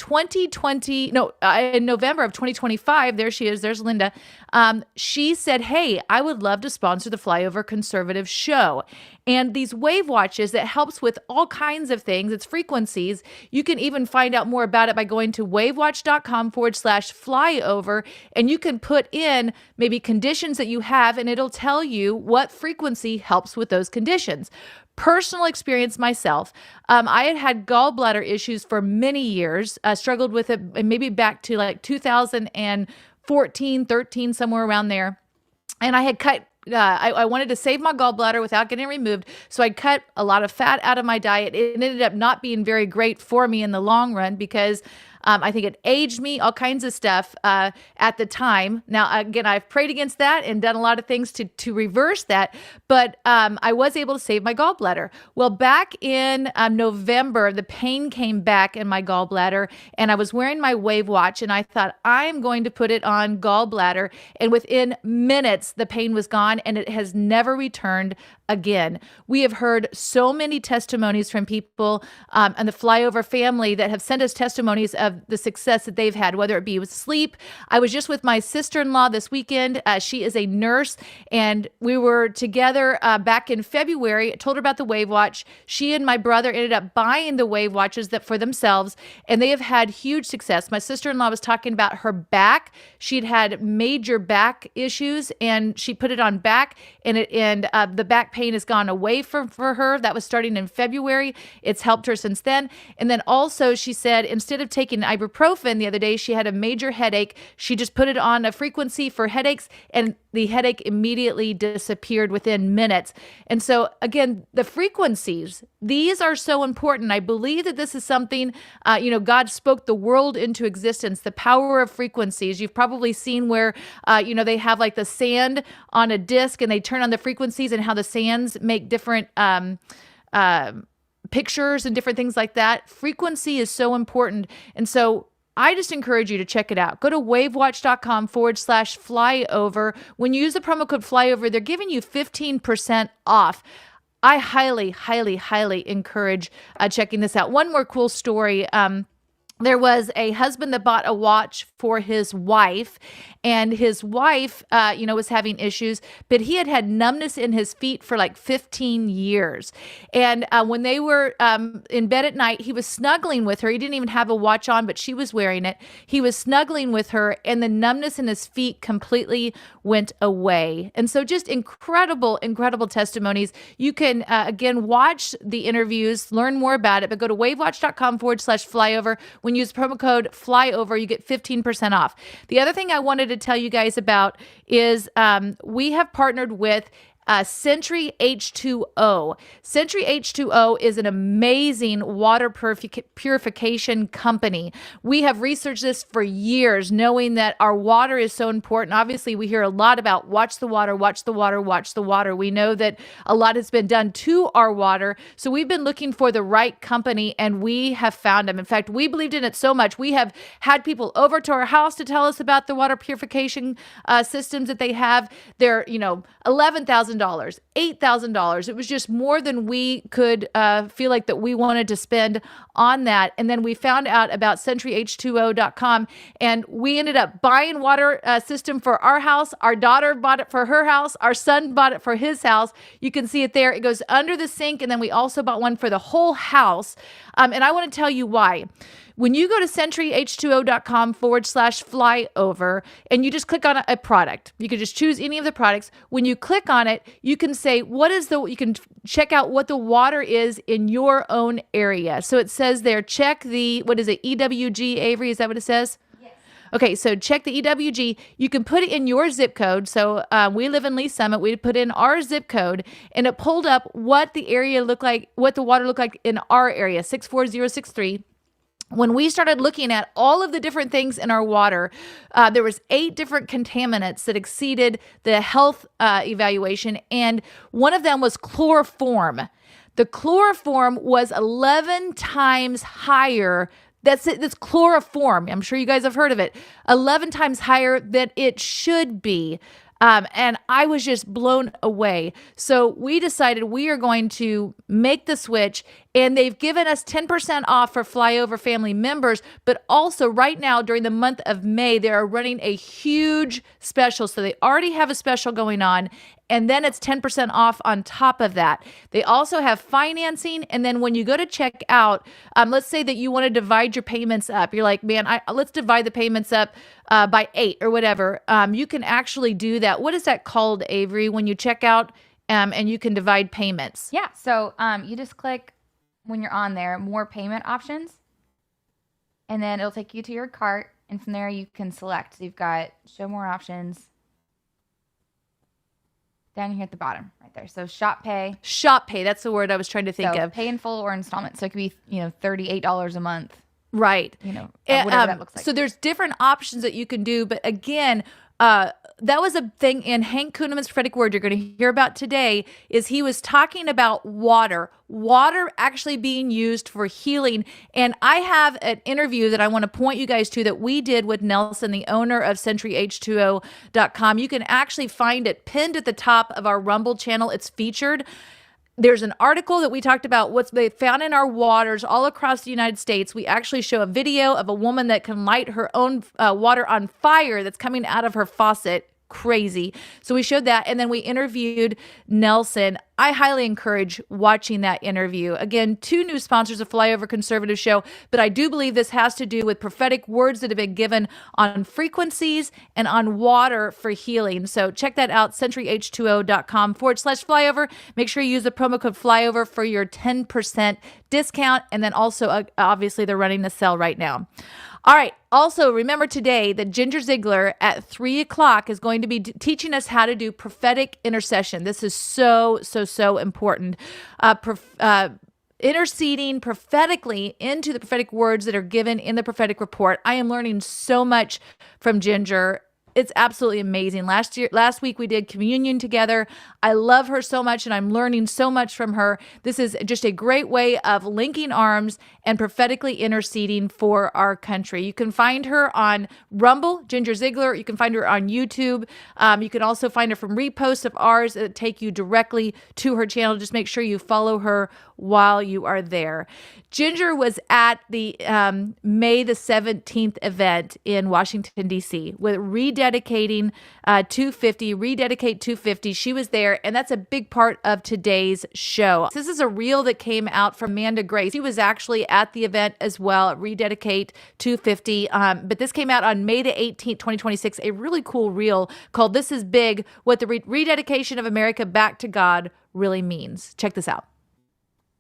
November of 2025, there she is, there's Linda. She said, hey, I would love to sponsor the Flyover Conservative show. And these wave watches that helps with all kinds of things. It's frequencies. You can even find out more about it by going to wavewatch.com/flyover. And you can put in maybe conditions that you have, and it'll tell you what frequency helps with those conditions. Personal experience myself. I had gallbladder issues for many years, struggled with it maybe back to like 2014, 13, somewhere around there. And I had cut, I wanted to save my gallbladder without getting removed. So I cut a lot of fat out of my diet. It ended up not being very great for me in the long run because I think it aged me, all kinds of stuff at the time. Now, again, I've prayed against that and done a lot of things to reverse that, but I was able to save my gallbladder. Well, back in November, the pain came back in my gallbladder, and I was wearing my wave watch, and I thought, I'm going to put it on gallbladder, and within minutes, the pain was gone, and it has never returned again. We have heard so many testimonies from people and the Flyover family that have sent us testimonies of the success that they've had, whether it be with sleep. I was just with my sister-in-law this weekend. She is a nurse, and we were together back in February. I told her about the Wave Watch. She and my brother ended up buying the Wave Watches that for themselves, and they have had huge success. My sister-in-law was talking about her back. She'd had major back issues, and she put it on back, and the back pain has gone away for her. That was starting in February. It's helped her since then. And then also she said instead of taking ibuprofen the other day, she had a major headache. She just put it on a frequency for headaches, and the headache immediately disappeared within minutes. And so again, the frequencies, these are so important. I believe that this is something, God spoke the world into existence, the power of frequencies. You've probably seen where, they have like the sand on a disc and they turn on the frequencies and how the sands make different pictures and different things like that. Frequency is so important. And so I just encourage you to check it out. Go to wavewatch.com/flyover. When you use the promo code flyover, they're giving you 15% off. I highly, highly, highly encourage checking this out. One more cool story. There was a husband that bought a watch for his wife, and his wife, was having issues, but he had numbness in his feet for like 15 years. And when they were in bed at night, he was snuggling with her. He didn't even have a watch on, but she was wearing it. He was snuggling with her, and the numbness in his feet completely went away. And so just incredible, incredible testimonies. You can, again, watch the interviews, learn more about it, but go to wavewatch.com/flyover. When you use promo code flyover, you get 15% off. The other thing I wanted to tell you guys about is we have partnered with Century H2O. Century H2O is an amazing water purification company. We have researched this for years, knowing that our water is so important. Obviously, we hear a lot about watch the water, watch the water, watch the water. We know that a lot has been done to our water. So we've been looking for the right company, and we have found them. In fact, we believed in it so much. We have had people over to our house to tell us about the water purification systems that they have. They're, $11,000, $8,000. It was just more than we could feel like that we wanted to spend on that. And then we found out about CenturyH2O.com, and we ended up buying water system for our house. Our daughter bought it for her house. Our son bought it for his house. You can see it there. It goes under the sink, and then we also bought one for the whole house. And I want to tell you why. When you go to CenturyH2O.com/flyover and you just click on a product, you can just choose any of the products. When you click on it, you can say, you can check out what the water is in your own area. So it says there, check the, EWG, Avery, is that what it says? Yes. Okay, so check the EWG. You can put it in your zip code. So we live in Lee Summit. We put in our zip code, and it pulled up what the area looked like, what the water looked like in our area, 64063. When we started looking at all of the different things in our water, there was 8 different contaminants that exceeded the health evaluation, and one of them was chloroform. The chloroform was 11 times higher. That's chloroform. I'm sure you guys have heard of it. 11 times higher than it should be. And I was just blown away. So we decided we are going to make the switch, and they've given us 10% off for Flyover family members. But also right now during the month of May, they are running a huge special. So they already have a special going on, and then it's 10% off on top of that. They also have financing. And then when you go to check out, let's say that you want to divide your payments up. You're like, man, let's divide the payments up by 8 or whatever. You can actually do that. What is that called, Avery, when you check out and you can divide payments? Yeah. So you just click, when you're on there, more payment options. And then it'll take you to your cart. And from there you can select. So you've got show more options. Down here at the bottom, right there. So shop pay. Shop pay. That's the word I was trying to think of. Pay in full or installment. So it could be, $38 a month. Right. Whatever that looks like. So there's different options that you can do. But again, that was a thing in Hank Kunneman's prophetic word you're going to hear about today. Is he was talking about water actually being used for healing. And I have an interview that I want to point you guys to that we did with Nelson, the owner of CenturyH2O.com. You can actually find it pinned at the top of our Rumble channel. It's featured. There's an article that we talked about what they found in our waters all across the United States. We actually show a video of a woman that can light her own water on fire that's coming out of her faucet. Crazy. So we showed that, and then we interviewed Nelson. I highly encourage watching that interview. Again, 2 new sponsors of Flyover Conservative Show, but I do believe this has to do with prophetic words that have been given on frequencies and on water for healing. So check that out, CenturyH2O.com/flyover. Make sure you use the promo code flyover for your 10% discount. And then also, obviously, they're running the sale right now. All right. Also, remember today that Ginger Ziegler at 3 o'clock is going to be teaching us how to do prophetic intercession. This is so important. Interceding prophetically into the prophetic words that are given in the prophetic report. I am learning so much from Ginger. It's absolutely amazing. Last week we did communion together. I love her so much, and I'm learning so much from her. This is just a great way of linking arms and prophetically interceding for our country. You can find her on Rumble, Ginger Ziegler. You can find her on YouTube. You can also find her from reposts of ours that take you directly to her channel. Just make sure you follow her while you are there. Ginger was at the May the 17th event in Washington, D.C. with rededicating 250, Rededicate 250. She was there, and that's a big part of today's show. This is a reel that came out from Amanda Grace. She was actually at the event as well, at Rededicate 250. But this came out on May the 18th, 2026, a really cool reel called This Is Big, What the Rededication of America Back to God Really Means. Check this out.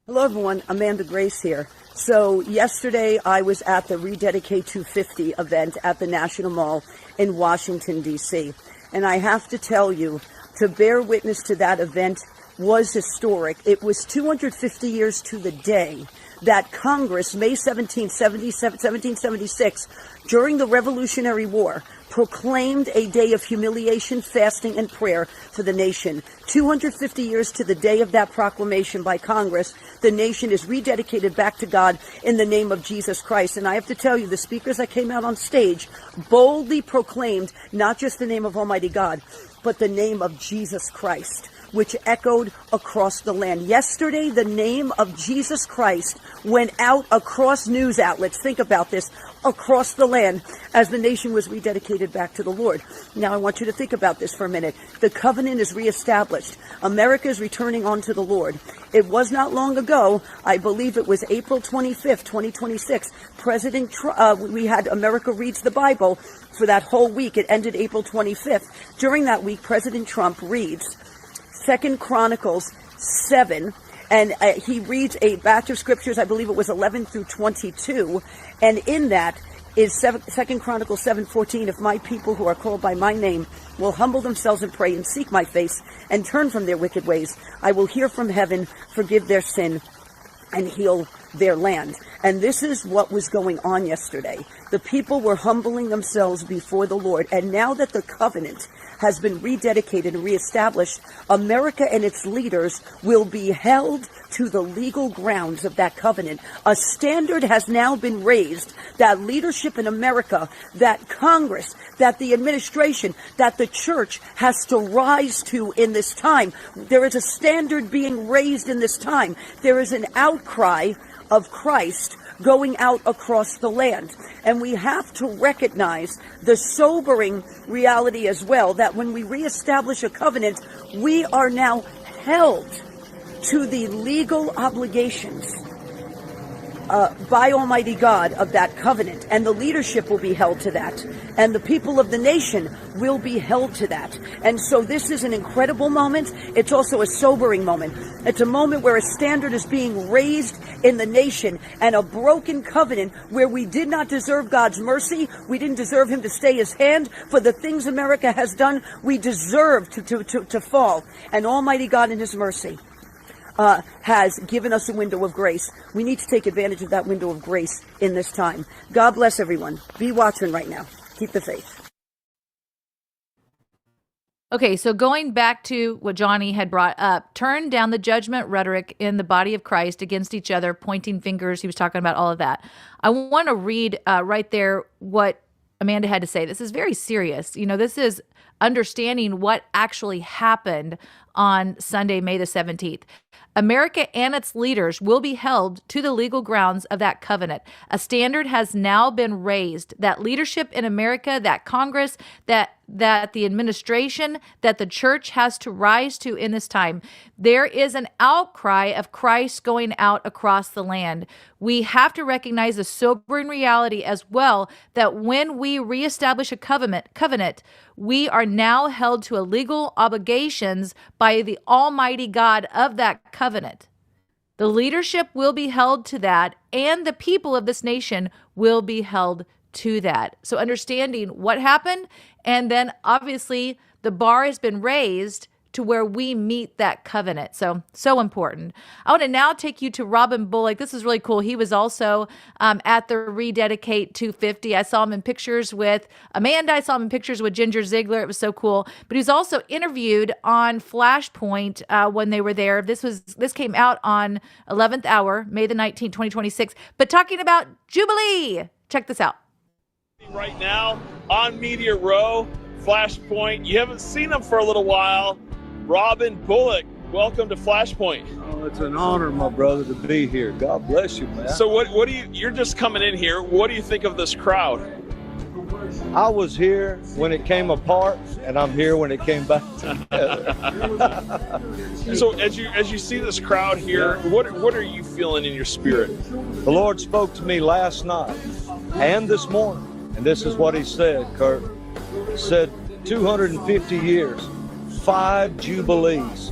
Hello, everyone. Amanda Grace here. So yesterday I was at the Rededicate 250 event at the National Mall in Washington, D.C. And I have to tell you, to bear witness to that event was historic. It was 250 years to the day that Congress, May 17, 1776, during the Revolutionary War, proclaimed a day of humiliation, fasting, and prayer for the nation. 250 years to the day of that proclamation by Congress, the nation is rededicated back to God in the name of Jesus Christ. And I have to tell you, the speakers that came out on stage boldly proclaimed not just the name of Almighty God, but the name of Jesus Christ, which echoed across the land. Yesterday, the name of Jesus Christ went out across news outlets. Think about this, across the land as the nation was rededicated back to the Lord. Now, I want you to think about this for a minute. The covenant is reestablished. America is returning onto the Lord. It was not long ago, I believe it was April 25th, 2026, President Trump, we had America Reads the Bible for that whole week. It ended April 25th. During that week, President Trump reads 2 Chronicles 7, and he reads a batch of scriptures, I believe it was 11 through 22, and in that is 2 Chronicles 7:14, if my people who are called by my name will humble themselves and pray and seek my face and turn from their wicked ways, I will hear from heaven, forgive their sin, and heal their land. And this is what was going on yesterday. The people were humbling themselves before the Lord, and now that the covenant has been rededicated and reestablished, America and its leaders will be held to the legal grounds of that covenant. A standard has now been raised that leadership in America, that Congress, that the administration, that the church has to rise to in this time. There is a standard being raised in this time. There is an outcry of Christ going out across the land. And we have to recognize the sobering reality as well, that when we reestablish a covenant, we are now held to the legal obligations by Almighty God of that covenant, and the leadership will be held to that, and the people of the nation will be held to that. And so this is an incredible moment. It's also a sobering moment. It's a moment where a standard is being raised in the nation, and a broken covenant where we did not deserve God's mercy. We didn't deserve him to stay his hand for the things America has done. We deserve to fall. And Almighty God in his mercy has given us a window of grace. We need to take advantage of that window of grace in this time. God bless everyone. Be watching right now. Keep the faith. Okay, so going back to what Johnny had brought up, turn down the judgment rhetoric in the body of Christ against each other, pointing fingers. He was talking about all of that. I want to read right there what Amanda had to say. This is very serious. You know, this is understanding what actually happened on Sunday, May the 17th. America and its leaders will be held to the legal grounds of that covenant. A standard has now been raised that leadership in America, that Congress, that the administration, that the church has to rise to in this time. There is an outcry of Christ going out across the land. We have to recognize the sobering reality as well that when we reestablish a covenant, we are now held to a legal obligations by the Almighty God of that covenant. The leadership will be held to that, and the people of this nation will be held to that. So understanding what happened, and then obviously the bar has been raised to where we meet that covenant. So important. I want to now take you to Robin Bullock. This is really cool. He was also at the Rededicate 250. I saw him in pictures with Amanda. I saw him in pictures with Ginger Ziegler. It was so cool. But he was also interviewed on Flashpoint when they were there. This came out on 11th hour, May the 19th, 2026. But talking about Jubilee. Check this out. Right now on Media Row, Flashpoint. You haven't seen him for a little while. Robin Bullock, welcome to Flashpoint. Oh, it's an honor, my brother, to be here. God bless you, man. So what do you're just coming in here. What do you think of this crowd? I was here when it came apart, and I'm here when it came back together. So as you see this crowd here, what are you feeling in your spirit? The Lord spoke to me last night and this morning, and this is what he said, Kurt. He said 250 years, 5 jubilees.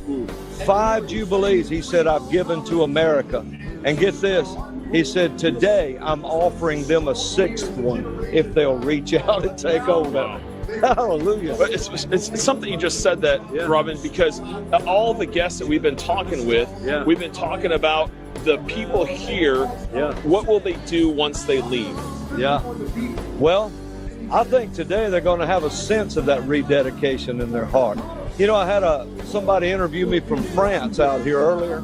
5 jubilees, he said, I've given to America. And get this, he said, today I'm offering them a 6th one if they'll reach out and take over. Hallelujah. But it's something you just said that, yeah. Robin, because all the guests that we've been talking with, yeah. We've been talking about the people here. Yeah. What will they do once they leave? Yeah. Well, I think today they're going to have a sense of that rededication in their heart. You know, I had somebody interview me from France out here earlier.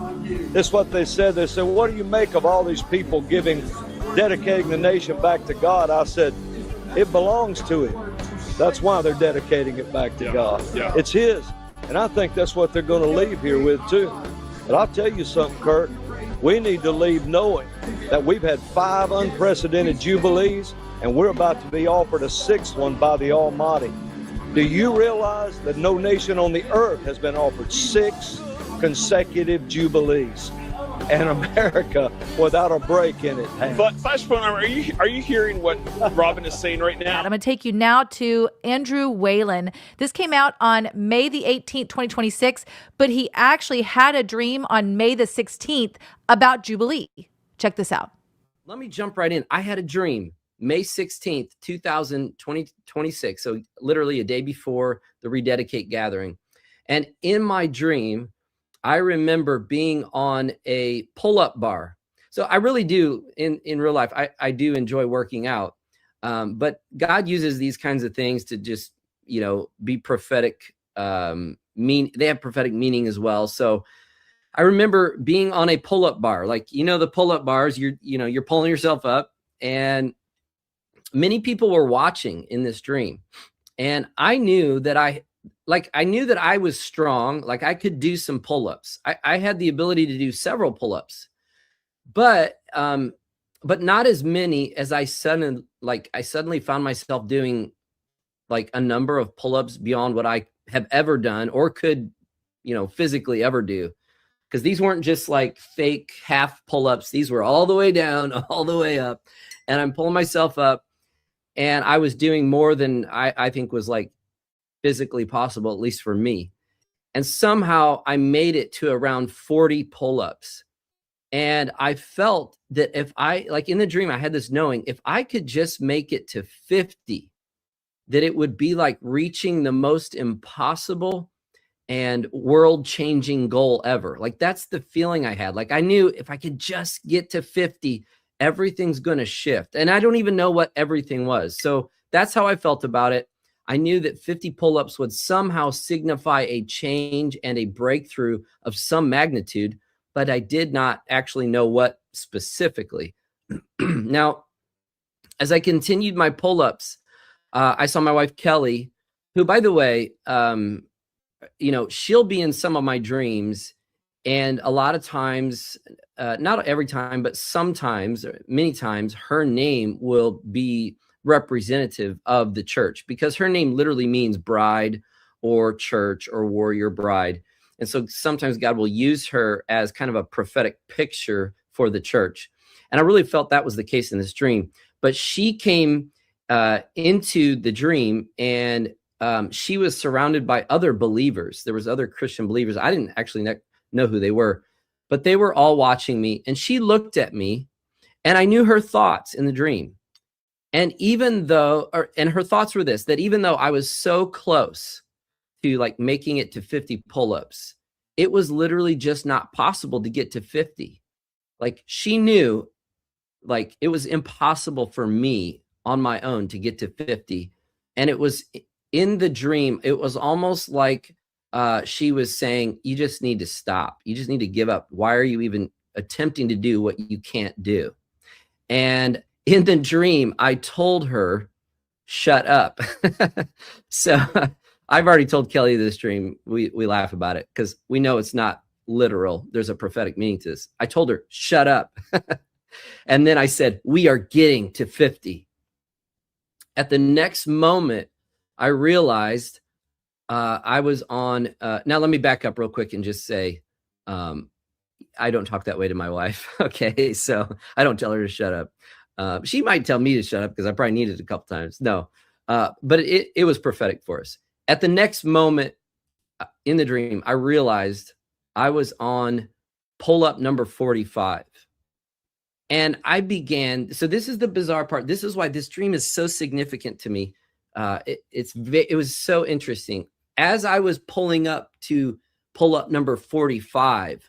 This is what they said. They said, what do you make of all these people dedicating the nation back to God? I said, it belongs to him. That's why they're dedicating it back to God. Yeah. It's his. And I think that's what they're going to leave here with too. But I'll tell you something, Kurt. We need to leave knowing that we've had 5 unprecedented jubilees, and we're about to be offered a 6th one by the Almighty. Do you realize that no nation on the earth has been offered 6 consecutive jubilees? And America, without a break in it. But Flashpoint, are you hearing what Robin is saying right now? I'm going to take you now to Andrew Whalen. This came out on May the 18th, 2026, but he actually had a dream on May the 16th about Jubilee. Check this out. Let me jump right in. I had a dream May 16th, 2026. So literally a day before the Rededicate gathering. And in my dream, I remember being on a pull-up bar. So I really do in real life, I do enjoy working out. But God uses these kinds of things to just, be prophetic. They have prophetic meaning as well. So I remember being on a pull-up bar, like, the pull-up bars, you're pulling yourself up, and many people were watching in this dream. And I knew that I was strong, like I could do some pull-ups. I had the ability to do several pull-ups, but not as many as I suddenly found myself doing like a number of pull-ups beyond what I have ever done or could, physically ever do. Because these weren't just like fake half pull-ups. These were all the way down, all the way up. And I'm pulling myself up, and I was doing more than I think was like physically possible, at least for me. And somehow I made it to around 40 pull-ups. And I felt that if in the dream, I had this knowing, if I could just make it to 50, that it would be like reaching the most impossible and world-changing goal ever. Like, that's the feeling I had. Like, I knew if I could just get to 50, everything's going to shift. And I don't even know what everything was. So that's how I felt about it. I knew that 50 pull-ups would somehow signify a change and a breakthrough of some magnitude, but I did not actually know what specifically. Now, as I continued my pull-ups, I saw my wife, Kelly, who, by the way, she'll be in some of my dreams. And a lot of times, not every time, but sometimes, many times, her name will be representative of the church, because her name literally means bride or church or warrior bride. And so sometimes God will use her as kind of a prophetic picture for the church. And I really felt that was the case in this dream. But she came into the dream, and she was surrounded by other believers. There was other Christian believers. I didn't actually know who they were, but they were all watching me. And she looked at me, and I knew her thoughts in the dream. And and her thoughts were this, that even though I was so close to like making it to 50 pull-ups, it was literally just not possible to get to 50. Like, she knew, like, it was impossible for me on my own to get to 50. And it was in the dream, it was almost like she was saying, you just need to stop. You just need to give up. Why are you even attempting to do what you can't do? And in the dream, I told her, shut up. So I've already told Kelly this dream. We laugh about it because we know it's not literal. There's a prophetic meaning to this. I told her, shut up. And then I said, we are getting to 50. At the next moment, I realized I was on. Now, let me back up real quick and just say, I don't talk that way to my wife. Okay, so I don't tell her to shut up. She might tell me to shut up because I probably needed it a couple times. No, but it was prophetic for us. At the next moment in the dream, I realized I was on pull-up number 45. And I began, so this is the bizarre part. This is why this dream is so significant to me. It was so interesting. As I was pulling up to pull-up number 45,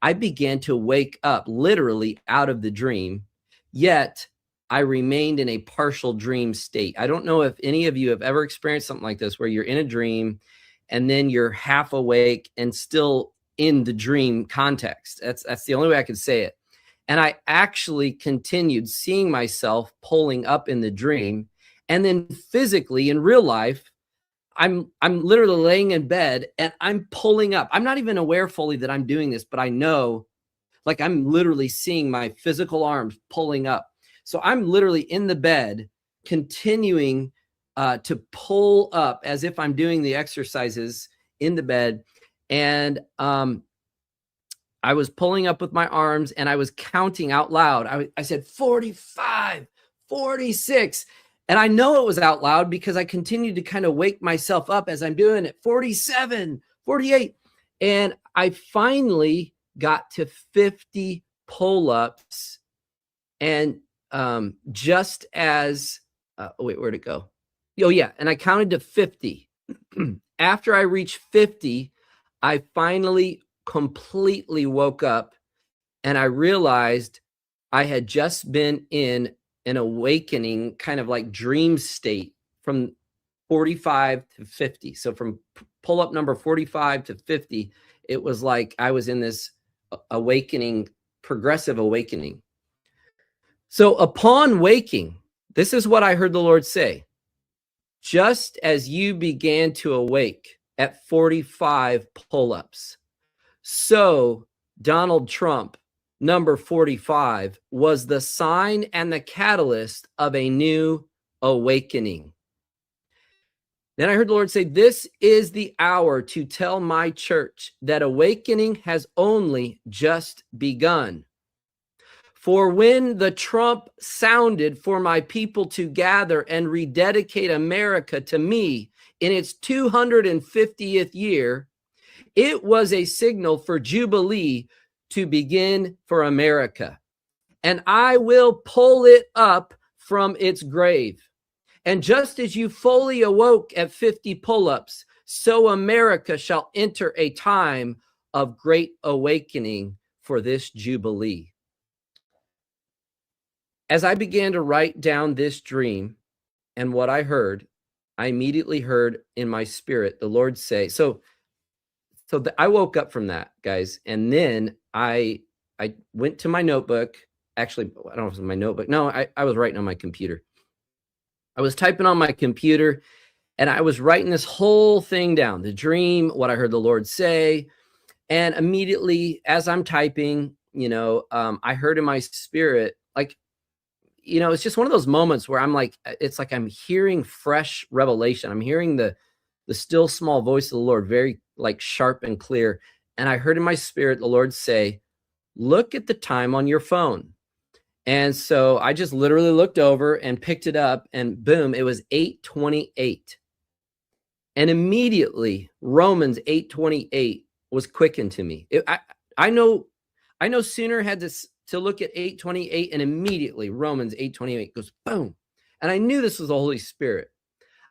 I began to wake up literally out of the dream, yet I remained in a partial dream state. I don't know if any of you have ever experienced something like this, where you're in a dream and then you're half awake and still in the dream context. That's the only way I could say it. And I actually continued seeing myself pulling up in the dream. And then physically in real life, I'm literally laying in bed and I'm pulling up. I'm not even aware fully that I'm doing this, but I know, like, I'm literally seeing my physical arms pulling up. So I'm literally in the bed, continuing to pull up as if I'm doing the exercises in the bed. And I was pulling up with my arms and I was counting out loud. I said 45, 46. And I know it was out loud because I continued to kind of wake myself up as I'm doing it. 47, 48. And I finally got to 50 pull-ups. And just as, wait, where'd it go? Oh, yeah. And I counted to 50. After I reached 50, I finally completely woke up and I realized I had just been in an awakening kind of like dream state from 45 to 50. So from pull-up number 45 to 50, it was like I was in this awakening, progressive awakening. So upon waking, this is what I heard the Lord say. Just as you began to awake at 45 pull-ups, so Donald Trump, number 45, was the sign and the catalyst of a new awakening. Then I heard the Lord say, this is the hour to tell my church that awakening has only just begun. For when the trump sounded for my people to gather and rededicate America to me in its 250th year, it was a signal for Jubilee to begin for America. And I will pull it up from its grave. And just as you fully awoke at 50 pull-ups, so America shall enter a time of great awakening for this Jubilee. As I began to write down this dream and what I heard, I immediately heard in my spirit the Lord say, I woke up from that, guys, and then I went to my notebook. Actually, I don't know if it was my notebook. No, I was writing on my computer. I was typing on my computer, and I was writing this whole thing down, the dream, what I heard the Lord say. And immediately as I'm typing, I heard in my spirit, like, it's just one of those moments where I'm like, it's like I'm hearing fresh revelation. I'm hearing the still small voice of the Lord, very like sharp and clear. And I heard in my spirit the Lord say, look at the time on your phone. And so I just literally looked over and picked it up, and boom, it was 8:28. And immediately Romans 8:28 was quickened to me. I know sooner had to look at 8:28, and immediately Romans 8:28 goes boom. And I knew this was the Holy Spirit.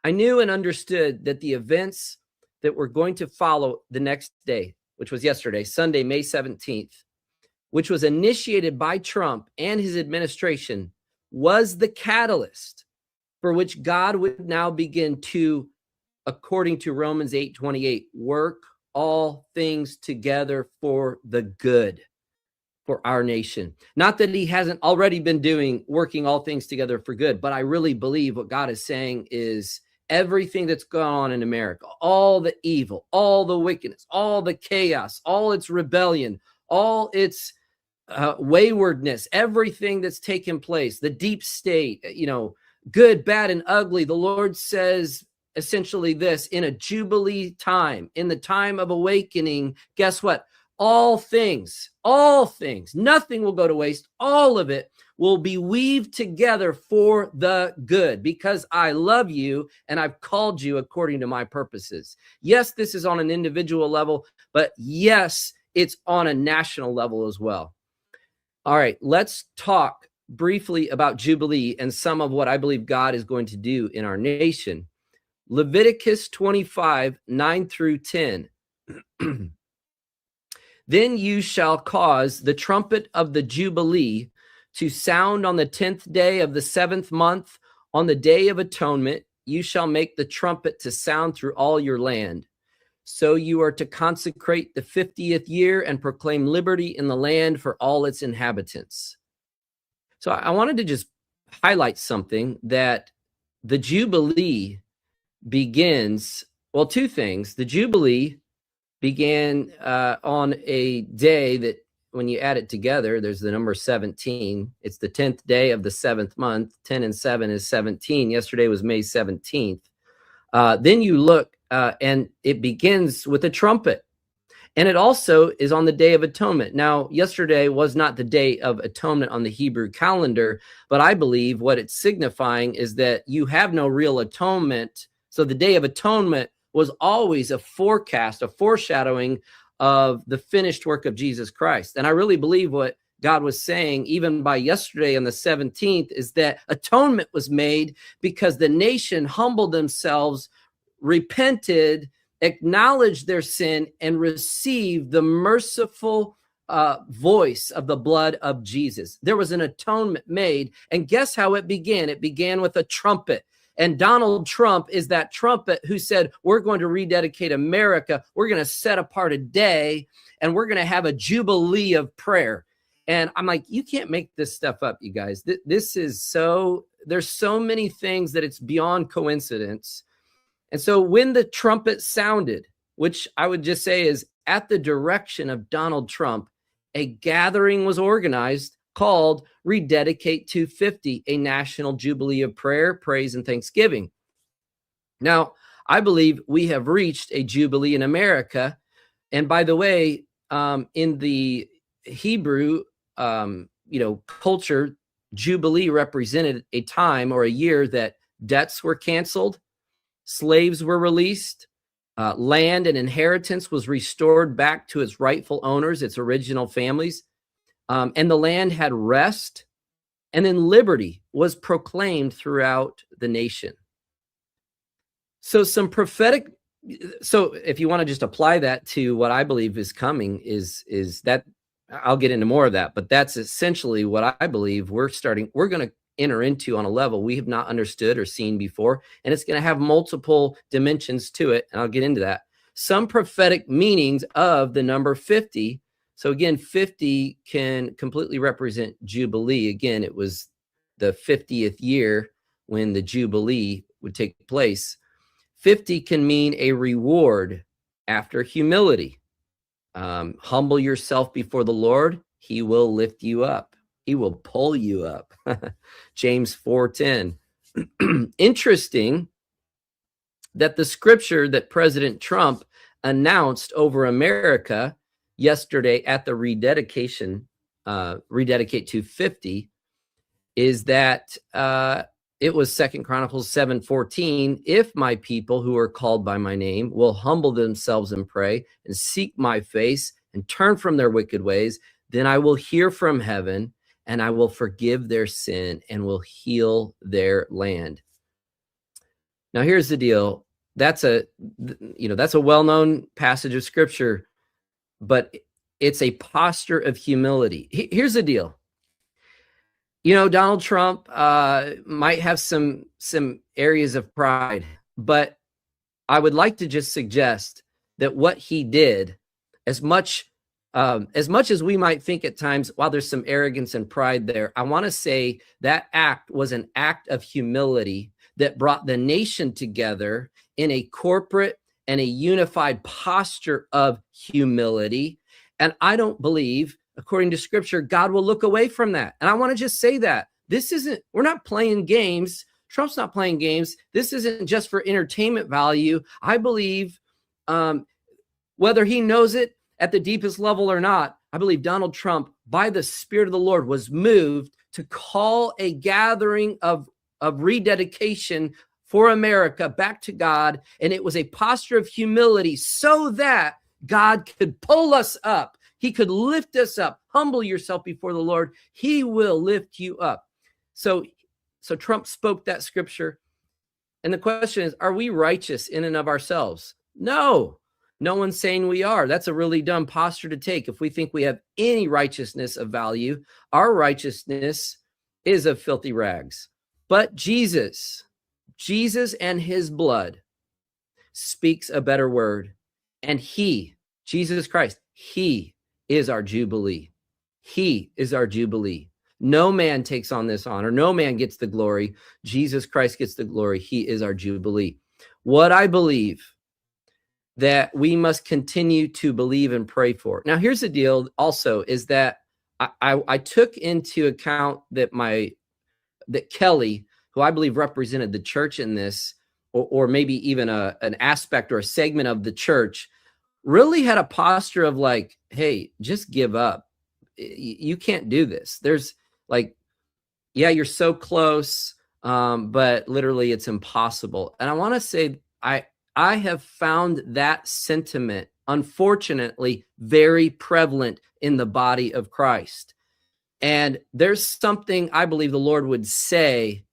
I knew and understood that the events that were going to follow the next day, which was yesterday, Sunday, May 17th, which was initiated by Trump and his administration, was the catalyst for which God would now begin to, according to Romans 8:28, work all things together for the good for our nation. Not that he hasn't already been working all things together for good, but I really believe what God is saying is everything that's going on in America, all the evil, all the wickedness, all the chaos, all its rebellion, all its waywardness, everything that's taken place, the deep state, good, bad, and ugly. The Lord says essentially this: in a Jubilee time, in the time of awakening, guess what? All things, nothing will go to waste. All of it will be weaved together for the good, because I love you and I've called you according to my purposes. Yes, this is on an individual level, but yes, it's on a national level as well. All right, let's talk briefly about Jubilee and some of what I believe God is going to do in our nation. Leviticus 25, 9 through 10. Then you shall cause the trumpet of the Jubilee to sound on the 10th day of the 7th month. On the day of atonement, you shall make the trumpet to sound through all your land. So you are to consecrate the 50th year and proclaim liberty in the land for all its inhabitants. So I wanted to just highlight something, that the Jubilee begins, well, two things. The Jubilee began on a day that, when you add it together, there's the number 17. It's the 10th day of the 7th month. 10 and 7 is 17. Yesterday was May 17th. Then you look, and it begins with a trumpet. And it also is on the Day of Atonement. Now, yesterday was not the Day of Atonement on the Hebrew calendar, but I believe what it's signifying is that you have no real atonement. So the Day of Atonement was always a forecast, a foreshadowing of the finished work of Jesus Christ. And I really believe what God was saying, even by yesterday on the 17th, is that atonement was made because the nation humbled themselves, repented, acknowledged their sin, and received the merciful voice of the blood of Jesus. There was an atonement made. And guess how it began? It began with a trumpet. And Donald Trump is that trumpet who said, we're going to rededicate America. We're going to set apart a day, and we're going to have a jubilee of prayer. And I'm like, you can't make this stuff up, you guys. This is there's so many things that it's beyond coincidence. And so when the trumpet sounded, which I would just say is at the direction of Donald Trump, a gathering was organized called Rededicate 250, a national jubilee of prayer, praise, and thanksgiving. Now, I believe we have reached a jubilee in America. And by the way, in the Hebrew, culture, jubilee represented a time or a year that debts were canceled, slaves were released, land and inheritance was restored back to its rightful owners, its original families. And the land had rest, and then liberty was proclaimed throughout the nation. So so if you want to just apply that to what I believe is coming, is that, I'll get into more of that, but that's essentially what I believe we're going to enter into on a level we have not understood or seen before. And it's going to have multiple dimensions to it. And I'll get into that. Some prophetic meanings of the number 50. So again, 50 can completely represent Jubilee. Again, it was the 50th year when the Jubilee would take place. 50 can mean a reward after humility. Humble yourself before the Lord. He will lift you up. He will pull you up. James 4:10. Interesting that the scripture that President Trump announced over America yesterday at the rededication, Rededicate 250, is that it was 2 Chronicles 7:14. If my people who are called by my name will humble themselves and pray and seek my face and turn from their wicked ways, then I will hear from heaven and I will forgive their sin and will heal their land. Now, here's the deal. That's a well-known passage of scripture, but it's a posture of humility. Here's the deal. Donald Trump might have some areas of pride, but I would like to just suggest that what he did, as much as we might think at times, while there's some arrogance and pride there, I want to say that act was an act of humility that brought the nation together in a corporate and a unified posture of humility. And I don't believe, according to scripture, God will look away from that. And I want to just say that we're not playing games. Trump's not playing games. This isn't just for entertainment value. I believe, whether he knows it at the deepest level or not, I believe Donald Trump, by the Spirit of the Lord, was moved to call a gathering of rededication for America back to God. And it was a posture of humility so that God could pull us up. He could lift us up. Humble yourself before the Lord. He will lift you up. So Trump spoke that scripture. And the question is, are we righteous in and of ourselves? No. No one's saying we are. That's a really dumb posture to take. If we think we have any righteousness of value, our righteousness is of filthy rags. But Jesus and his blood speaks a better word. And he, Jesus Christ, he is our Jubilee. He is our Jubilee. No man takes on this honor. No man gets the glory. Jesus Christ gets the glory. He is our Jubilee. What I believe that we must continue to believe and pray for. Now, here's the deal also, is that I took into account that Kelly, who I believe represented the church in this, or maybe even an aspect or a segment of the church, really had a posture of like, hey, just give up. You can't do this. There's like, yeah, you're so close, but literally it's impossible. And I want to say, I have found that sentiment, unfortunately, very prevalent in the body of Christ. And there's something I believe the Lord would say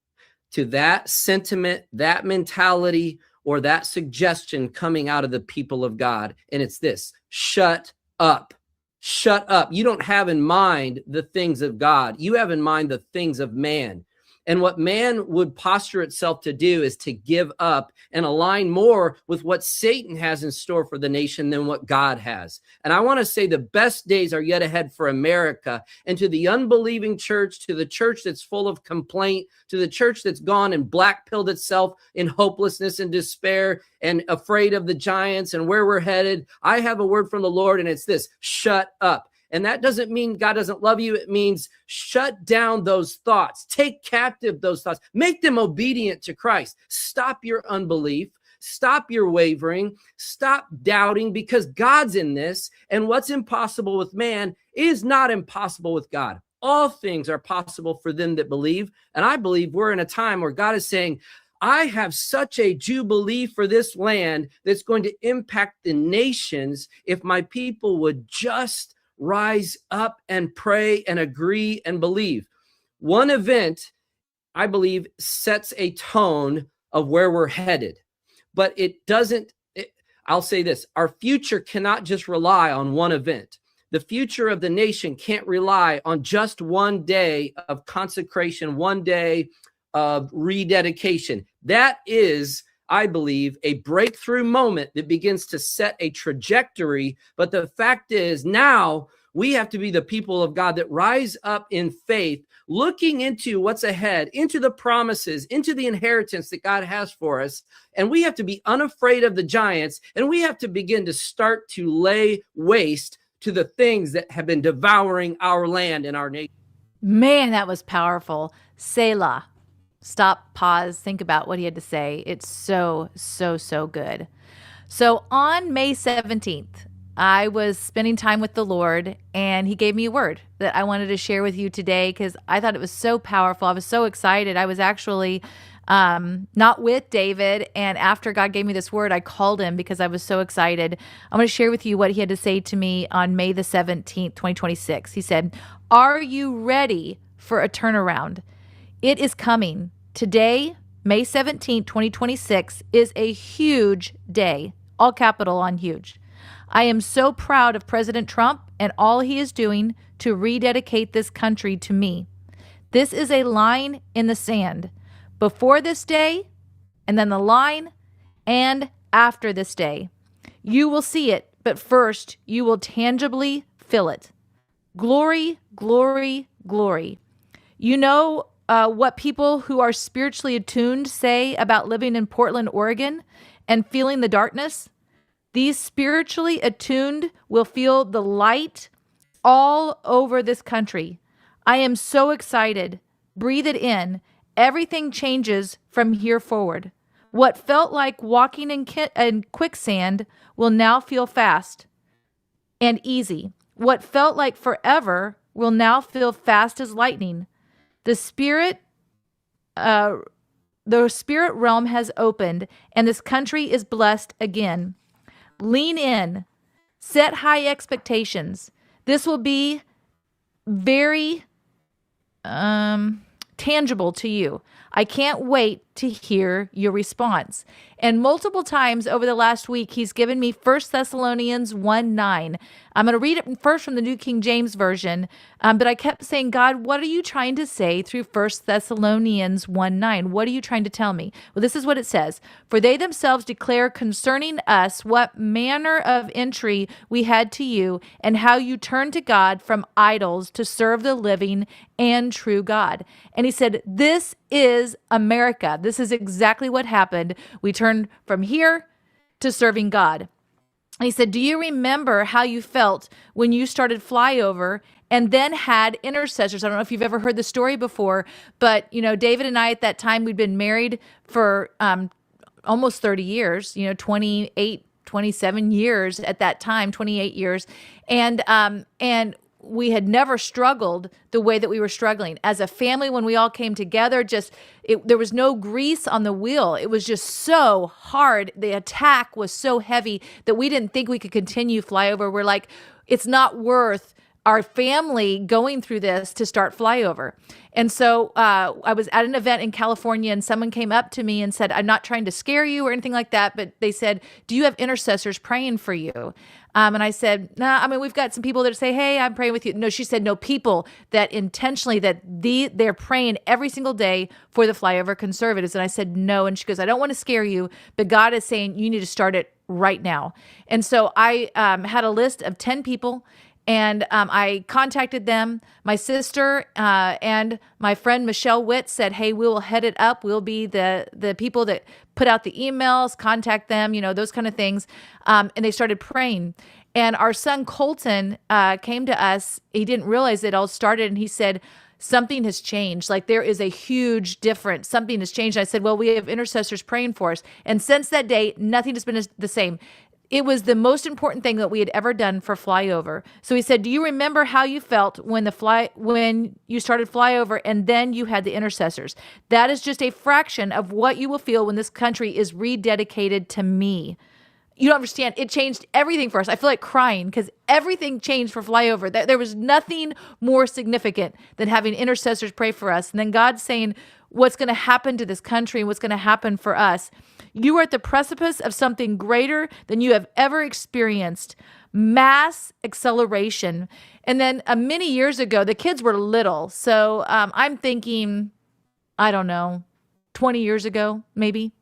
to that sentiment, that mentality, or that suggestion coming out of the people of God. And it's this: shut up. Shut up. You don't have in mind the things of God. You have in mind the things of man. And what man would posture itself to do is to give up and align more with what Satan has in store for the nation than what God has. And I want to say the best days are yet ahead for America. And to the unbelieving church, to the church that's full of complaint, to the church that's gone and black-pilled itself in hopelessness and despair and afraid of the giants and where we're headed, I have a word from the Lord, and it's this: shut up. And that doesn't mean God doesn't love you. It means shut down those thoughts. Take captive those thoughts. Make them obedient to Christ. Stop your unbelief. Stop your wavering. Stop doubting, because God's in this. And what's impossible with man is not impossible with God. All things are possible for them that believe. And I believe we're in a time where God is saying, I have such a jubilee for this land that's going to impact the nations if my people would just rise up and pray and agree and believe. One event, I believe, sets a tone of where we're headed, but it doesn't. I'll say this: our future cannot just rely on one event, The future of the nation can't rely on just one day of consecration, one day of rededication. That is, I believe, a breakthrough moment that begins to set a trajectory. But the fact is, now we have to be the people of God that rise up in faith, looking into what's ahead, into the promises, into the inheritance that God has for us. And we have to be unafraid of the giants, and we have to begin to start to lay waste to the things that have been devouring our land and our nation. Man, that was powerful. Selah. Stop, pause, think about what he had to say. It's so, so, so good. So on May 17th, I was spending time with the Lord, and he gave me a word that I wanted to share with you today because I thought it was so powerful. I was so excited. I was actually not with David, and after God gave me this word, I called him because I was so excited. I'm going to share with you what he had to say to me on May the 17th, 2026. He said, "Are you ready for a turnaround? It is coming. Today, May 17th, 2026, is a huge day, all capital on huge. I am so proud of President Trump and all he is doing to rededicate this country to me. This is a line in the sand. Before this day, and then the line, and after this day. You will see it, but first you will tangibly feel it. Glory, glory, glory. You know what people who are spiritually attuned say about living in Portland, Oregon, and feeling the darkness? These spiritually attuned will feel the light all over this country. I am so excited. Breathe it in. Everything changes from here forward. What felt like walking in quicksand will now feel fast and easy. What felt like forever will now feel fast as lightning. The spirit realm has opened, and this country is blessed again. Lean in. Set high expectations. This will be very tangible to you. I can't wait to hear your response." And multiple times over the last week, he's given me 1 Thessalonians 1:9. I'm going to read it first from the New King James Version, but I kept saying, God, what are you trying to say through 1 Thessalonians 1:9? What are you trying to tell me? Well, this is what it says. "For they themselves declare concerning us what manner of entry we had to you, and how you turned to God from idols to serve the living and true God." And he said, this is America. This is exactly what happened. We turned from here to serving God. And he said, do you remember how you felt when you started Flyover and then had intercessors? I don't know if you've ever heard the story before, but, David and I at that time, we'd been married for almost 30 years, 28, 27 years at that time, 28 years. And we had never struggled the way that we were struggling as a family. When we all came together, there was no grease on the wheel. It was just so hard. The attack was so heavy that we didn't think we could continue Flyover. We're like, it's not worth our family going through this to start Flyover. And so I was at an event in California, and someone came up to me and said, I'm not trying to scare you or anything like that, but they said, do you have intercessors praying for you? And I said, nah, we've got some people that say, hey, I'm praying with you. No, she said, no, people that intentionally, they're praying every single day for the Flyover Conservatives. And I said, no. And she goes, I don't want to scare you, but God is saying you need to start it right now. And so I had a list of 10 people, and I contacted them. My sister and my friend Michelle Witt said, hey, we will head it up. We'll be the people that put out the emails, contact them, those kind of things. And they started praying. And our son Colton came to us. He didn't realize it all started. And he said, something has changed. Like, there is a huge difference. Something has changed. I said, well, we have intercessors praying for us. And since that day, nothing has been the same. It was the most important thing that we had ever done for Flyover. So he said, do you remember how you felt when you started Flyover and then you had the intercessors? That is just a fraction of what you will feel when this country is rededicated to me. You don't understand. It changed everything for us. I feel like crying because everything changed for Flyover. There was nothing more significant than having intercessors pray for us. And then God saying what's going to happen to this country and what's going to happen for us. You are at the precipice of something greater than you have ever experienced. Mass acceleration. And then many years ago, the kids were little. So I'm thinking, I don't know, 20 years ago, maybe.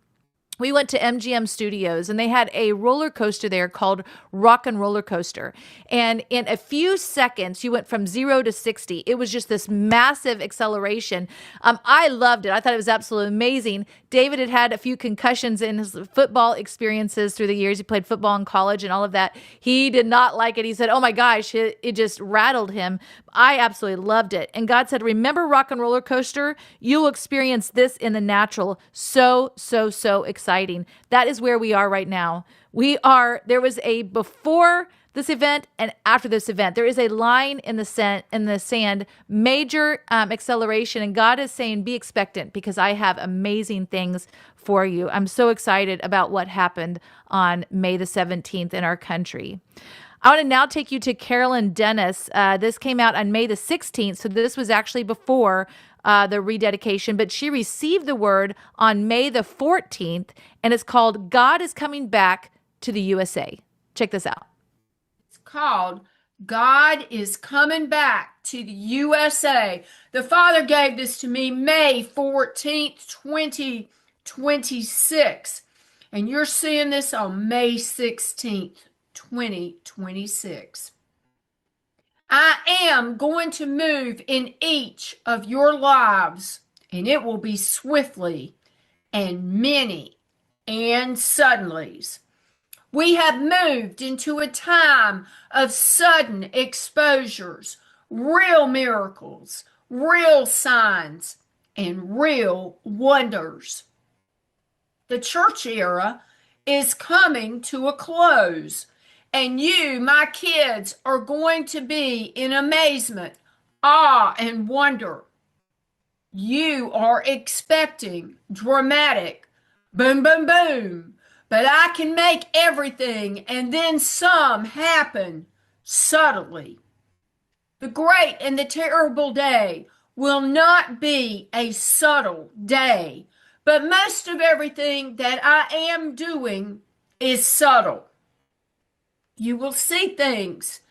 We went to MGM Studios and they had a roller coaster there called Rock and Roller Coaster. And in a few seconds, you went from 0 to 60. It was just this massive acceleration. I loved it. I thought it was absolutely amazing. David had had a few concussions in his football experiences through the years. He played football in college and all of that. He did not like it. He said, oh my gosh, it just rattled him. I absolutely loved it. And God said, remember Rock and Roller Coaster? You'll experience this in the natural. So exciting. That is where we are right now. There was a before this event and after this event. There is a line in the sand, major acceleration. And God is saying, be expectant because I have amazing things for you. I'm so excited about what happened on May the 17th in our country. I want to now take you to Carolyn Dennis. This came out on May the 16th, so this was actually before the rededication, but she received the word on May the 14th, and it's called God is Coming Back to the USA. Check this out. It's called God is Coming Back to the USA. The Father gave this to me May 14th, 2026, and you're seeing this on May 16th. 2026. I am going to move in each of your lives, and it will be swiftly and many and suddenlies. We have moved into a time of sudden exposures, real miracles, real signs, and real wonders. The church era is coming to a close. And you, my kids, are going to be in amazement, awe, and wonder. You are expecting dramatic boom, boom, boom. But I can make everything and then some happen subtly. The great and the terrible day will not be a subtle day. But most of everything that I am doing is subtle. You will see things,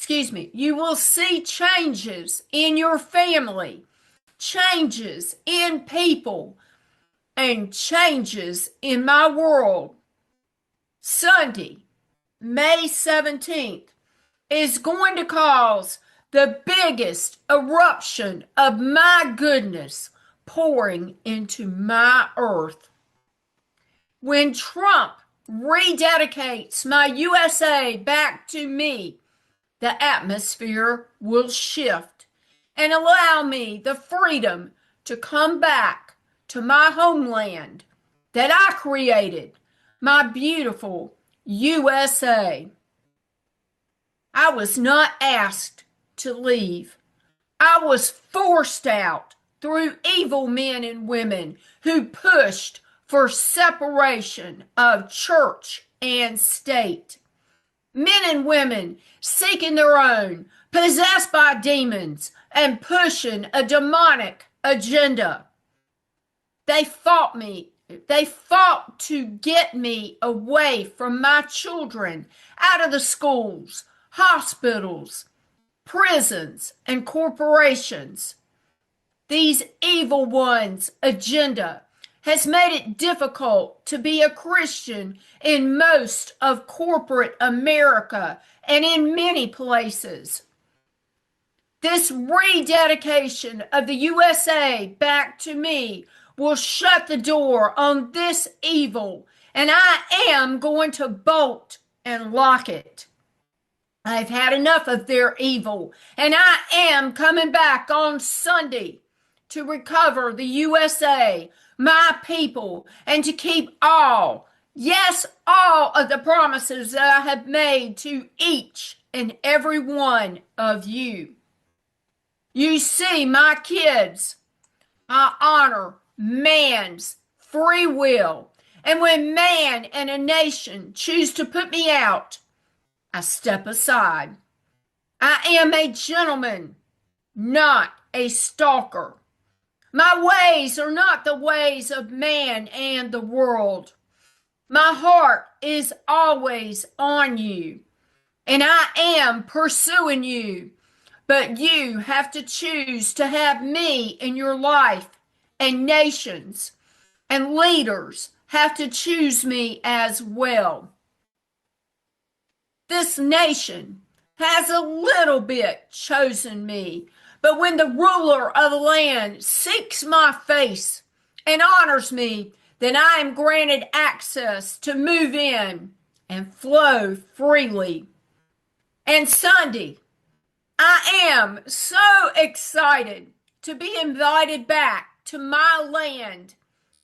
you will see changes in your family, changes in people, and changes in my world. Sunday, May 17th, is going to cause the biggest eruption of my goodness pouring into my earth. When Trump rededicates my USA back to me, the atmosphere will shift and allow me the freedom to come back to my homeland that I created, my beautiful USA. I was not asked to leave. I was forced out through evil men and women who pushed for separation of church and state. Men and women seeking their own, possessed by demons, and pushing a demonic agenda. They fought me. They fought to get me away from my children, out of the schools, hospitals, prisons, and corporations. These evil ones' agenda has made it difficult to be a Christian in most of corporate America and in many places. This rededication of the USA back to me will shut the door on this evil, and I am going to bolt and lock it. I've had enough of their evil, and I am coming back on Sunday to recover the USA, my people, and to keep all, yes, all of the promises that I have made to each and every one of you. You see, my kids, I honor man's free will, And when man and a nation choose to put me out, I step aside. I am a gentleman, not a stalker. My ways are not the ways of man and the world. My heart is always on you, and I am pursuing you. But you have to choose to have me in your life, and nations and leaders have to choose me as well. This nation has a little bit chosen me, but when the ruler of the land seeks my face and honors me, then I am granted access to move in and flow freely. And Sunday, I am so excited to be invited back to my land,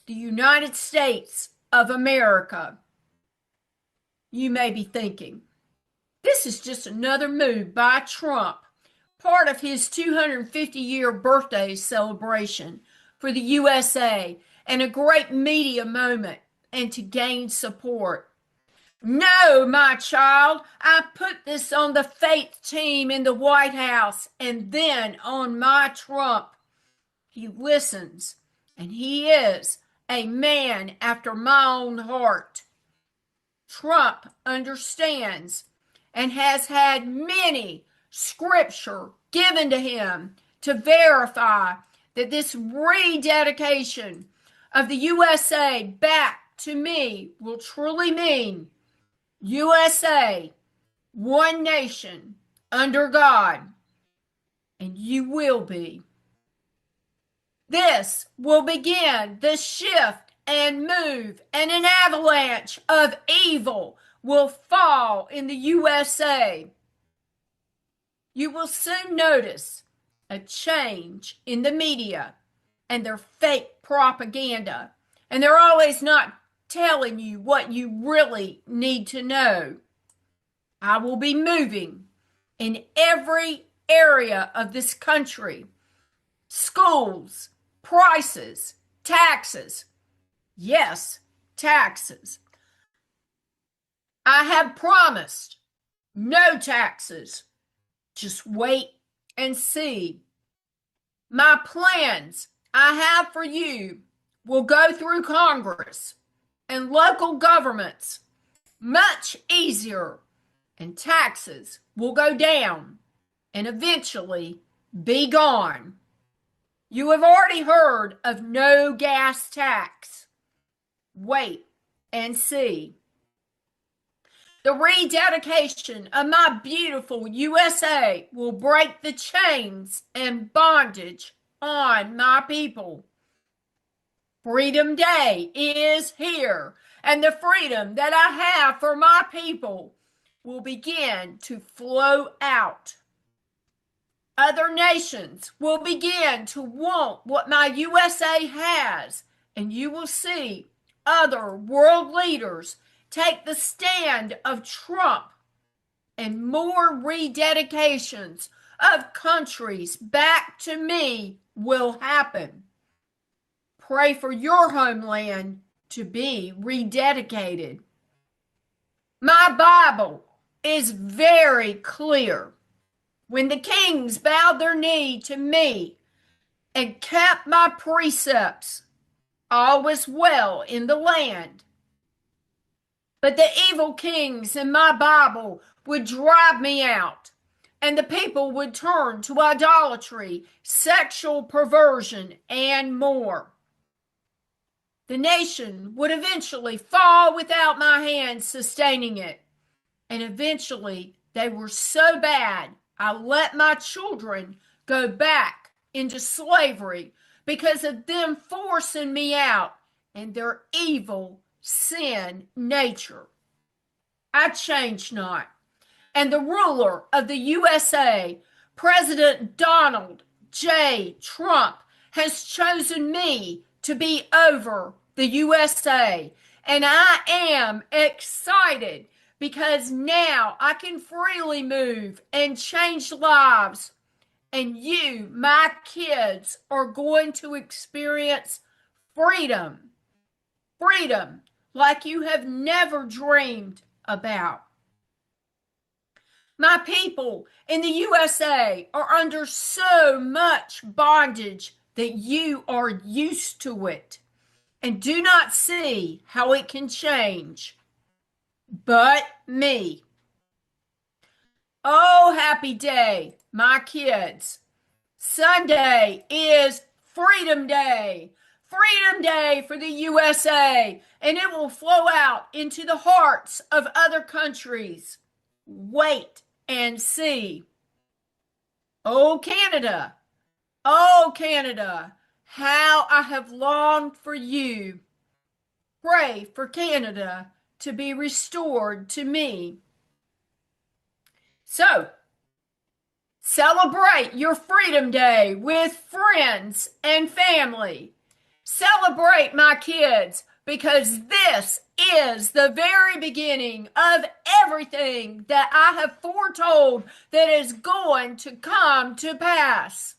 the United States of America. You may be thinking, this is just another move by Trump, part of his 250-year birthday celebration for the USA and a great media moment and to gain support. No, my child, I put this on the faith team in the White House and then on my Trump. He listens, and he is a man after my own heart. Trump understands and has had many scripture given to him to verify that this rededication of the USA back to me will truly mean USA, one nation under God, and you will be. This will begin the shift and move, and an avalanche of evil will fall in the USA. You will soon notice a change in the media and their fake propaganda, and they're always not telling you what you really need to know. I will be moving in every area of this country. Schools, prices, taxes. Yes, taxes. I have promised no taxes. Just wait and see. My plans I have for you will go through Congress and local governments much easier, and taxes will go down and eventually be gone. You have already heard of no gas tax. Wait and see. The rededication of my beautiful USA will break the chains and bondage on my people. Freedom Day is here, and the freedom that I have for my people will begin to flow out. Other nations will begin to want what my USA has, and you will see other world leaders take the stand of Trump, and more rededications of countries back to me will happen. Pray for your homeland to be rededicated. My Bible is very clear. When the kings bowed their knee to me and kept my precepts, all was well in the land. But the evil kings in my Bible would drive me out, and the people would turn to idolatry, sexual perversion, and more. The nation would eventually fall without my hand sustaining it. And eventually, they were so bad, I let my children go back into slavery because of them forcing me out and their evil sin nature. I changed not. And the ruler of the USA, President Donald J. Trump, has chosen me to be over the USA. And I am excited because now I can freely move and change lives. And you, my kids, are going to experience freedom. Freedom like you have never dreamed about. My people in the USA are under so much bondage that you are used to it and do not see how it can change. But me. Oh, happy day, my kids. Sunday is Freedom Day. Freedom Day for the USA, and it will flow out into the hearts of other countries. Wait and see. Oh, Canada. Oh, Canada, how I have longed for you. Pray for Canada to be restored to me. So, celebrate your Freedom Day with friends and family. Celebrate, my kids, because this is the very beginning of everything that I have foretold that is going to come to pass.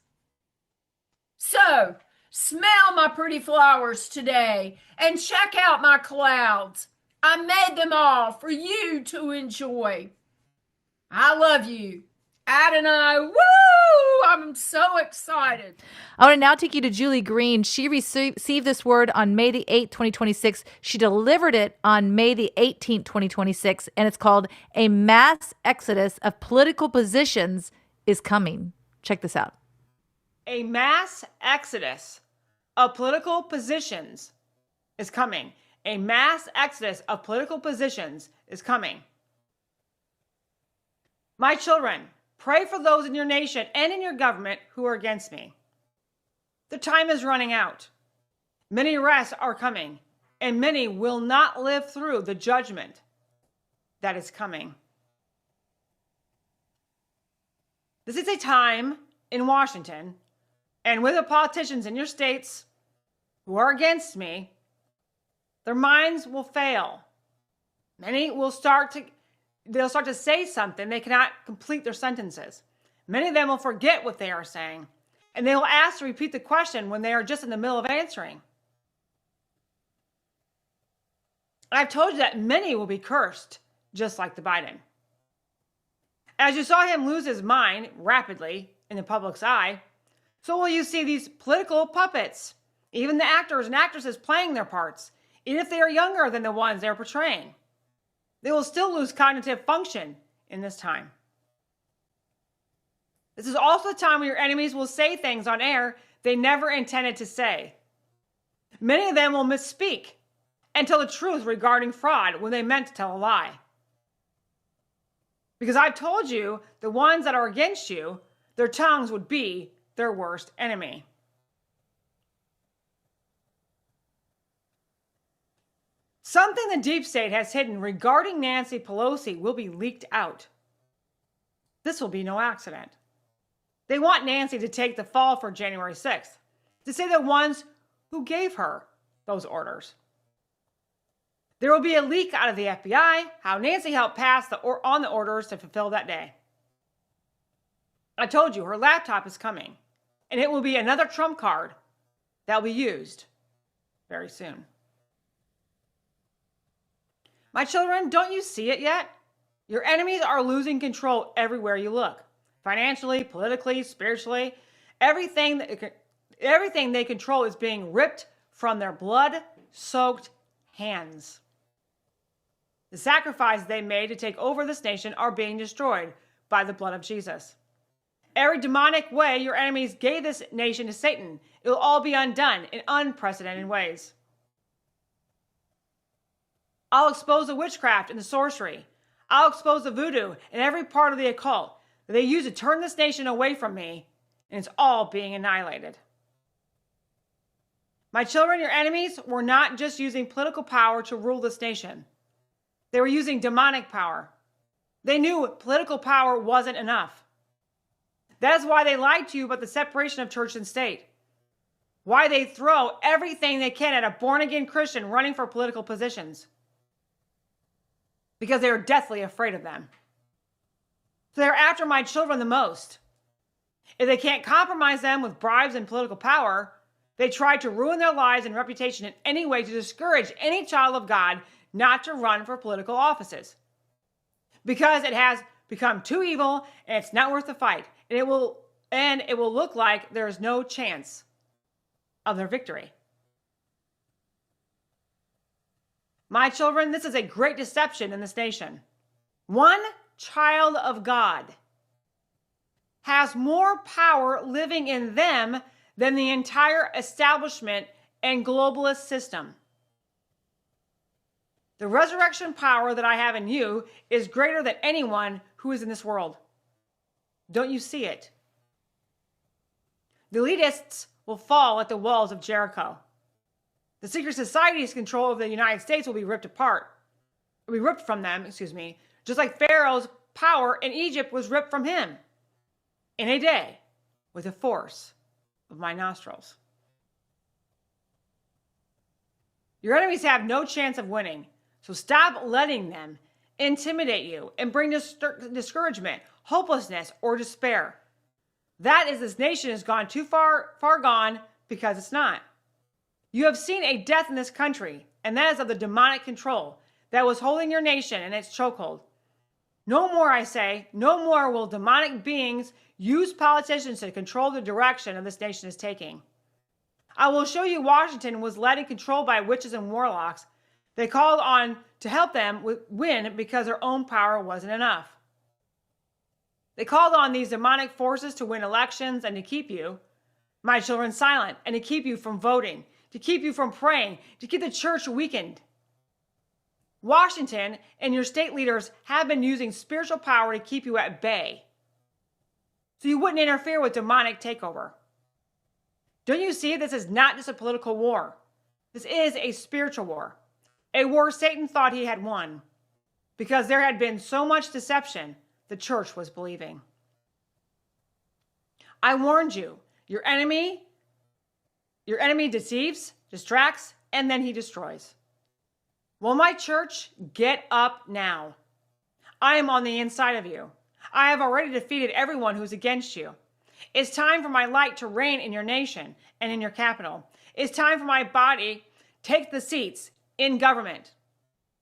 So, smell my pretty flowers today and check out my clouds. I made them all for you to enjoy. I love you. Adonai, woo! I'm so excited. I want to now take you to Julie Green. She received this word on May the 8th, 2026. She delivered it on May the 18th, 2026, and it's called A Mass Exodus of Political Positions is Coming. Check this out. A mass exodus of political positions is coming. A mass exodus of political positions is coming. My children, pray for those in your nation and in your government who are against me. The time is running out. Many arrests are coming, and many will not live through the judgment that is coming. This is a time in Washington and with the politicians in your states who are against me. Their minds will fail. Many will start to say something. They cannot complete their sentences. Many of them will forget what they are saying, and they will ask to repeat the question when they are just in the middle of answering. I've told you that many will be cursed, just like the Biden. As you saw him lose his mind rapidly in the public's eye, so will you see these political puppets, even the actors and actresses playing their parts, even if they are younger than the ones they're portraying. They will still lose cognitive function in this time. This is also the time when your enemies will say things on air they never intended to say. Many of them will misspeak and tell the truth regarding fraud when they meant to tell a lie. Because I've told you, the ones that are against you, their tongues would be their worst enemy. Something the deep state has hidden regarding Nancy Pelosi will be leaked out. This will be no accident. They want Nancy to take the fall for January 6th, to say the ones who gave her those orders. There will be a leak out of the FBI, how Nancy helped pass on the orders to fulfill that day. I told you, her laptop is coming, and it will be another trump card that will be used very soon. My children, don't you see it yet? Your enemies are losing control everywhere you look. Financially, politically, spiritually. Everything they control is being ripped from their blood-soaked hands. The sacrifices they made to take over this nation are being destroyed by the blood of Jesus. Every demonic way your enemies gave this nation to Satan, it will all be undone in unprecedented ways. I'll expose the witchcraft and the sorcery. I'll expose the voodoo and every part of the occult that they use to turn this nation away from me, and it's all being annihilated. My children, your enemies were not just using political power to rule this nation. They were using demonic power. They knew political power wasn't enough. That is why they lied to you about the separation of church and state. Why they throw everything they can at a born-again Christian running for political positions. Because they are deathly afraid of them. So they're after my children the most. If they can't compromise them with bribes and political power, They try to ruin their lives and reputation in any way to discourage any child of God not to run for political offices. Because it has become too evil and it's not worth the fight. And it will look like there is no chance of their victory. My children, this is a great deception in this nation. One child of God has more power living in them than the entire establishment and globalist system. The resurrection power that I have in you is greater than anyone who is in this world. Don't you see it? The elitists will fall at the walls of Jericho. The secret society's control of the United States will be ripped from them, just like Pharaoh's power in Egypt was ripped from him in a day with the force of my nostrils. Your enemies have no chance of winning, so stop letting them intimidate you and bring discouragement, hopelessness, or despair. That is, this nation has gone too far gone because it's not. You have seen a death in this country, and that is of the demonic control that was holding your nation in its chokehold. No more, I say, no more will demonic beings use politicians to control the direction of this nation is taking. I will show you Washington was led and controlled by witches and warlocks. They called on to help them win because their own power wasn't enough. They called on these demonic forces to win elections and to keep you, my children, silent, and to keep you from voting, to keep you from praying, to keep the church weakened. Washington and your state leaders have been using spiritual power to keep you at bay, so you wouldn't interfere with demonic takeover. Don't you see this is not just a political war? This is a spiritual war. A war Satan thought he had won because there had been so much deception the church was believing. I warned you, your enemy deceives, distracts, and then he destroys. Well, my church, get up now. I am on the inside of you. I have already defeated everyone who's against you. It's time for my light to reign in your nation and in your capital. It's time for my body to take the seats in government.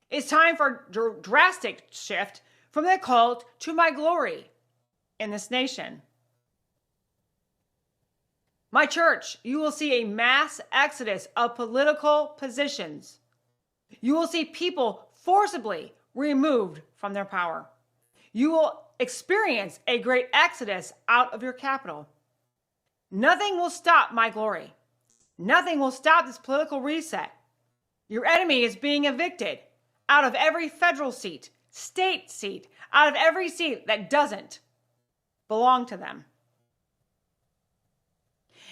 It's time for a drastic shift from the occult to my glory in this nation. My church, you will see a mass exodus of political positions. You will see people forcibly removed from their power. You will experience a great exodus out of your capital. Nothing will stop my glory. Nothing will stop this political reset. Your enemy is being evicted out of every federal seat, state seat, out of every seat that doesn't belong to them.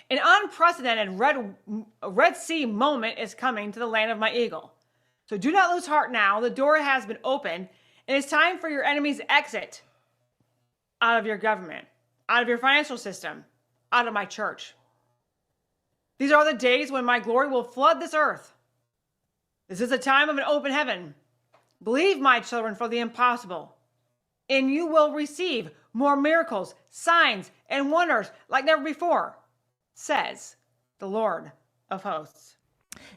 An unprecedented Red Sea moment is coming to the land of my eagle. So do not lose heart now. The door has been opened, and it's time for your enemy's exit out of your government, out of your financial system, out of my church. These are the days when my glory will flood this earth. This is a time of an open heaven. Believe, my children, for the impossible, and you will receive more miracles, signs, and wonders like never before, says the Lord of hosts.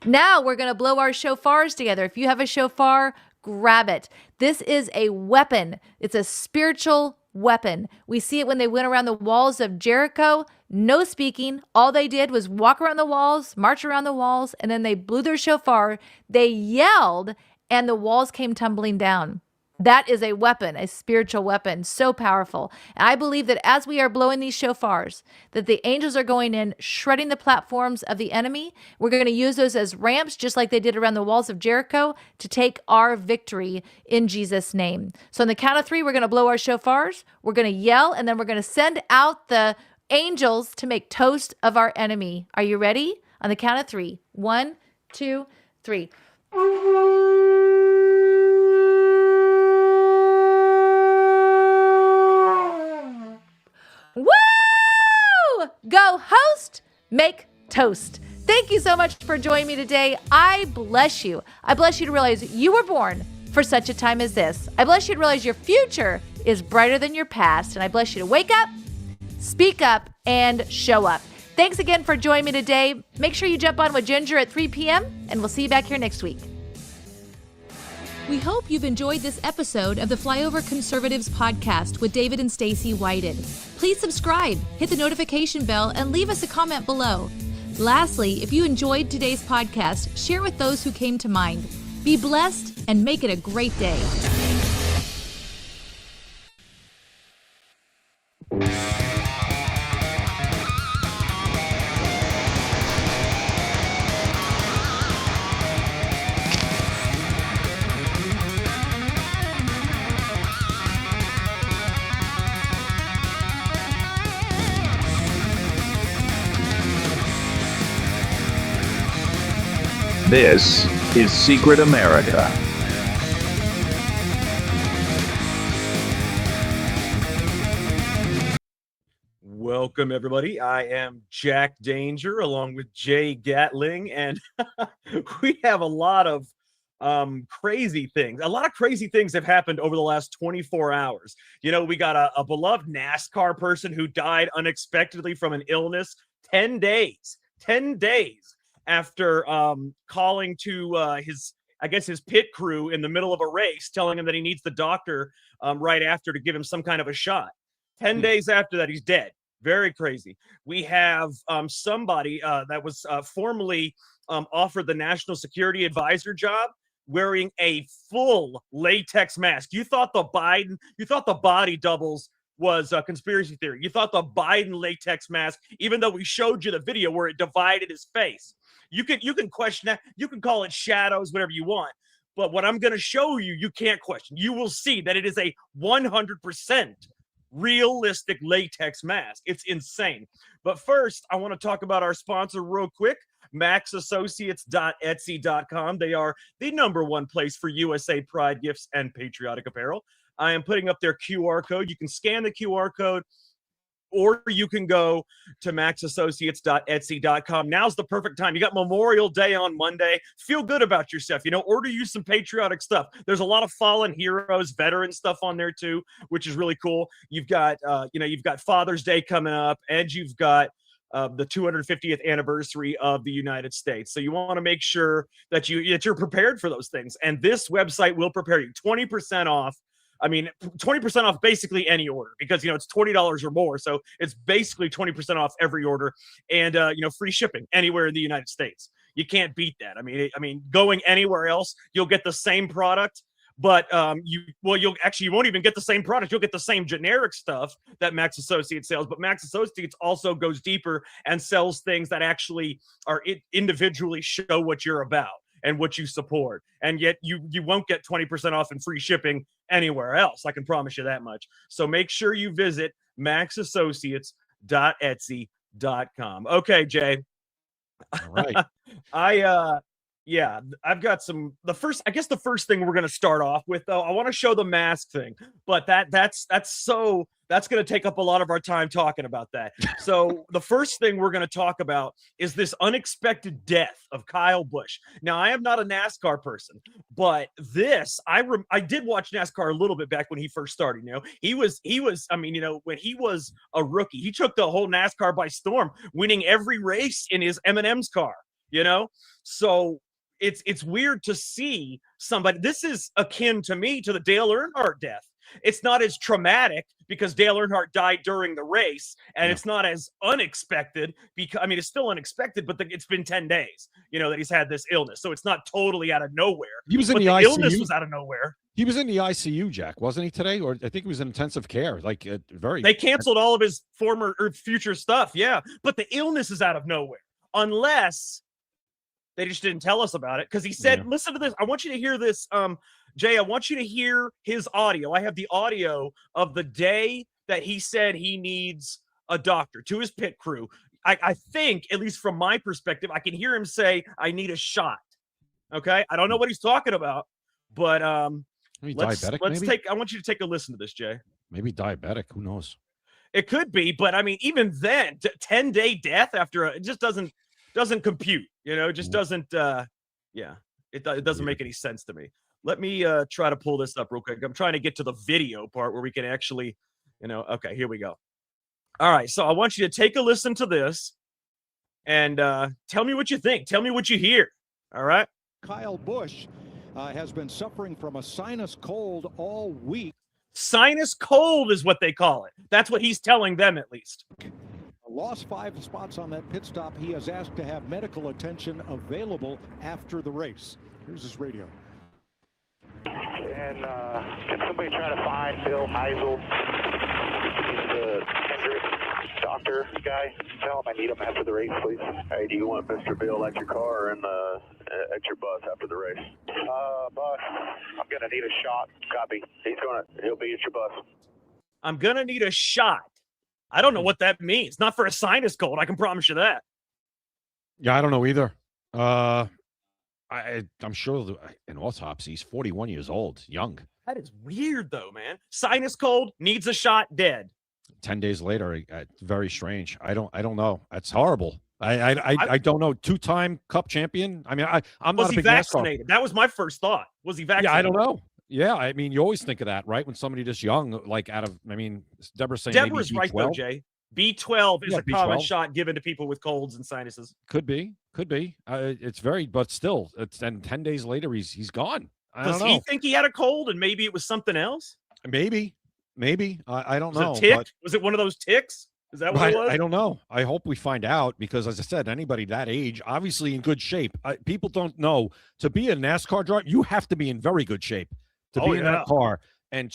Now we're going to blow our shofars together. If you have a shofar, grab it. This is a weapon. It's a spiritual weapon. We see it when they went around the walls of Jericho. No speaking. All they did was walk around the walls, march around the walls, and then they blew their shofar. They yelled, and the walls came tumbling down. That is a weapon, a spiritual weapon, so powerful. And I believe that as we are blowing these shofars, that the angels are going in, shredding the platforms of the enemy. We're going to use those as ramps, just like they did around the walls of Jericho, to take our victory in Jesus' name. So on the count of 3, we're going to blow our shofars, we're going to yell, and then we're going to send out the angels to make toast of our enemy. Are you ready? On the count of 3. 1, 2, 3. Woo! Go host, make toast. Thank you so much for joining me today. I bless you. I bless you to realize you were born for such a time as this. I bless you to realize your future is brighter than your past. And I bless you to wake up, speak up, and show up. Thanks again for joining me today. Make sure you jump on with Ginger at 3 p.m., and we'll see you back here next week. We hope you've enjoyed this episode of the Flyover Conservatives podcast with David and Stacy Whited. Please subscribe, hit the notification bell, and leave us a comment below. Lastly, if you enjoyed today's podcast, share with those who came to mind. Be blessed and make it a great day. This is Secret America. Welcome, everybody. I am Jack Danger along with Jay Gatling, and we have a lot of crazy things. A lot of crazy things have happened over the last 24 hours. You know, we got a beloved NASCAR person who died unexpectedly from an illness 10 days after calling to his pit crew in the middle of a race, telling him that he needs the doctor right after to give him some kind of a shot. 10 days after that, he's dead. Very crazy. We have somebody that was formerly offered the National Security Advisor job wearing a full latex mask. You thought the body doubles was a conspiracy theory. You thought the Biden latex mask, even though we showed you the video where it divided his face. You can question that. You can call it shadows, whatever you want. But what I'm going to show you, you can't question. You will see that it is a 100% realistic latex mask. It's insane. But first, I want to talk about our sponsor real quick, maxassociates.etsy.com. They are the #1 place for USA Pride gifts and patriotic apparel. I am putting up their QR code. You can scan the QR code, or you can go to maxassociates.etsy.com. Now's the perfect time. You got Memorial Day on Monday. Feel good about yourself. You know, order you some patriotic stuff. There's a lot of fallen heroes, veteran stuff on there too, which is really cool. You've got, you've got Father's Day coming up, and you've got the 250th anniversary of the United States. So you want to make sure that you're prepared for those things. And this website will prepare you. 20% off. I mean, 20% off basically any order, because, it's $20 or more. So it's basically 20% off every order, and, free shipping anywhere in the United States. You can't beat that. I mean, going anywhere else, you'll get the same product, but you won't even get the same product. You'll get the same generic stuff that Max Associates sells, but Max Associates also goes deeper and sells things that actually are individually show what you're about and what you support. And yet you won't get 20% off and free shipping anywhere else. I can promise you that much. So make sure you visit maxassociates.etsy.com. Okay, Jay. All right. I've got the first thing we're going to start off with, though, I want to show the mask thing, but that's going to take up a lot of our time talking about that. So the first thing we're going to talk about is this unexpected death of Kyle Busch. Now, I am not a NASCAR person, but I did watch NASCAR a little bit back when he first started. He was, when he was a rookie, he took the whole NASCAR by storm, winning every race in his M&M's car, So it's weird to see somebody. This is akin to me to the Dale Earnhardt death. It's not as traumatic because Dale Earnhardt died during the race, and it's not as unexpected because, it's still unexpected, but it's been 10 days, that he's had this illness. So it's not totally out of nowhere. He was in the ICU. Illness was out of nowhere. He was in the ICU, Jack, wasn't he today? Or I think he was in intensive care. They canceled all of his former or future stuff. Yeah. But the illness is out of nowhere, unless they just didn't tell us about it. Because he said, listen to this. I want you to hear this. Jay, I want you to hear his audio. I have the audio of the day that he said he needs a doctor to his pit crew. I think, at least from my perspective, I can hear him say, I need a shot. Okay. I don't know what he's talking about, but diabetic, maybe? I want you to take a listen to this, Jay. Maybe diabetic. Who knows? It could be, but even then, 10-day death after it just doesn't compute, it just doesn't, it doesn't make any sense to me. Let me try to pull this up real quick. I'm trying to get to the video part where we can actually, okay, here we go. All right, so I want you to take a listen to this, and tell me what you think. Tell me what you hear. All right. Kyle Busch has been suffering from a sinus cold all week. Sinus cold is what they call it. That's what he's telling them, at least. Lost 5 spots on that pit stop. He has asked to have medical attention available after the race. Here's his radio. And can somebody try to find Bill Heisel? He's the Hendrick doctor guy. Tell him I need him after the race, please. Hey, do you want Mr. Bill at your car or at your bus after the race? Bus. I'm gonna need a shot. Copy. He'll be at your bus. I'm gonna need a shot. I don't know what that means. Not for a sinus cold. I can promise you that. Yeah, I don't know either. I'm sure an autopsy. He's 41 years old, young. That is weird, though, man. Sinus cold, needs a shot, dead. 10 days later, very strange. I don't know. That's horrible. I don't know. 2-time Cup champion. I mean, I'm not a big vaccinated? NASCAR. That was my first thought. Was he vaccinated? Yeah, I don't know. Yeah, I mean, you always think of that, right? When somebody this young, like Deborah's saying Deborah's maybe right, though, Jay. B12 is a common B12. shot given to people with colds and sinuses. Could be. It's but still, and 10 days later, he's gone. Does he think he had a cold and maybe it was something else? Maybe. I don't know. Was it a tick? Was it one of those ticks? Is that what it was? I don't know. I hope we find out because, as I said, anybody that age, obviously in good shape. People don't know. To be a NASCAR driver, you have to be in very good shape to be in that car and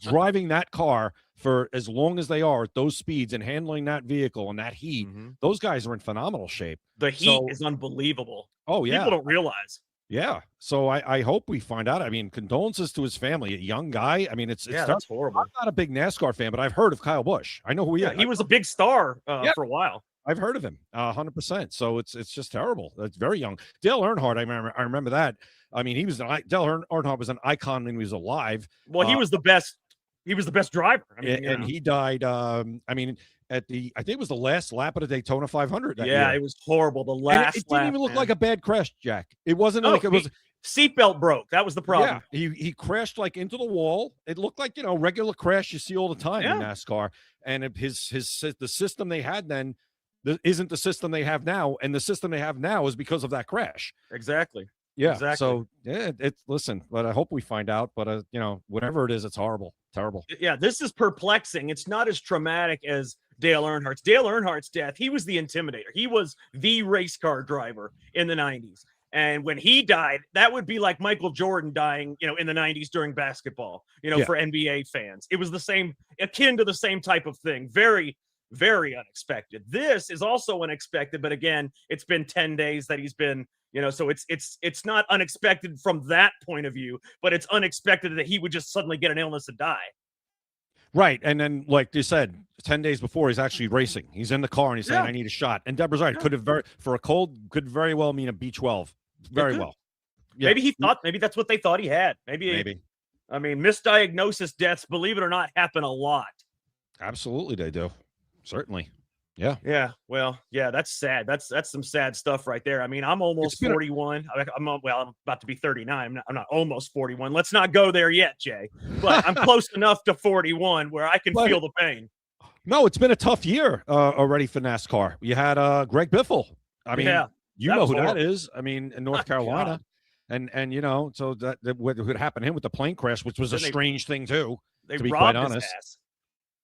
driving that car for as long as they are at those speeds and handling that vehicle and that heat. Those guys are in phenomenal shape. The heat is unbelievable. Oh, yeah. People don't realize. Yeah. So I hope we find out. I mean, condolences to his family. A young guy. I mean, it's that's horrible. I'm not a big NASCAR fan, but I've heard of Kyle Busch. I know who he is. He was a big star for a while. I've heard of him 100%. So it's just terrible. That's very young. Dale Earnhardt, I remember that. I mean, Dale Earnhardt was an icon when he was alive. Well, he was the best. He was the best driver. I mean, and he died. I think it was the last lap of the Daytona 500. That year. It was horrible. The last it didn't even look like a bad crash, Jack. It wasn't like it was. Seatbelt broke. That was the problem. Yeah, he crashed like into the wall. It looked like regular crash you see all the time in NASCAR. And the system they had then isn't the system they have now, and the system they have now is because of that crash. Exactly. Yeah. Exactly. So listen, but I hope we find out. But whatever it is, it's horrible. Terrible. Yeah, this is perplexing. It's not as traumatic as Dale Earnhardt's. Dale Earnhardt's death, he was the intimidator. He was the race car driver in the 90s. And when he died, that would be like Michael Jordan dying, in the 90s during basketball, for NBA fans. It was the same, akin to the same type of thing. Very, very unexpected. This is also unexpected, but again, it's been 10 days that he's been, so it's not unexpected from that point of view, but it's unexpected that he would just suddenly get an illness and die. Right. And then, like you said, 10 days before, he's actually racing. He's in the car and he's saying, I need a shot. And Deborah's right. For a cold, could very well mean a B12. Very well. Yeah. Maybe that's what they thought he had. Maybe. I mean, misdiagnosis deaths, believe it or not, happen a lot. Absolutely, they do. Certainly. Yeah. Yeah. Well, yeah, that's sad. That's some sad stuff right there. I mean, I'm almost 41. I'm about to be 39. I'm not almost 41. Let's not go there yet, Jay. But I'm close enough to 41 where I can feel the pain. No, it's been a tough year already for NASCAR. You had Greg Biffle. I mean, you know who that is. I mean, in North Carolina. And so that what happened to him with the plane crash, which was a strange thing too, to be quite honest.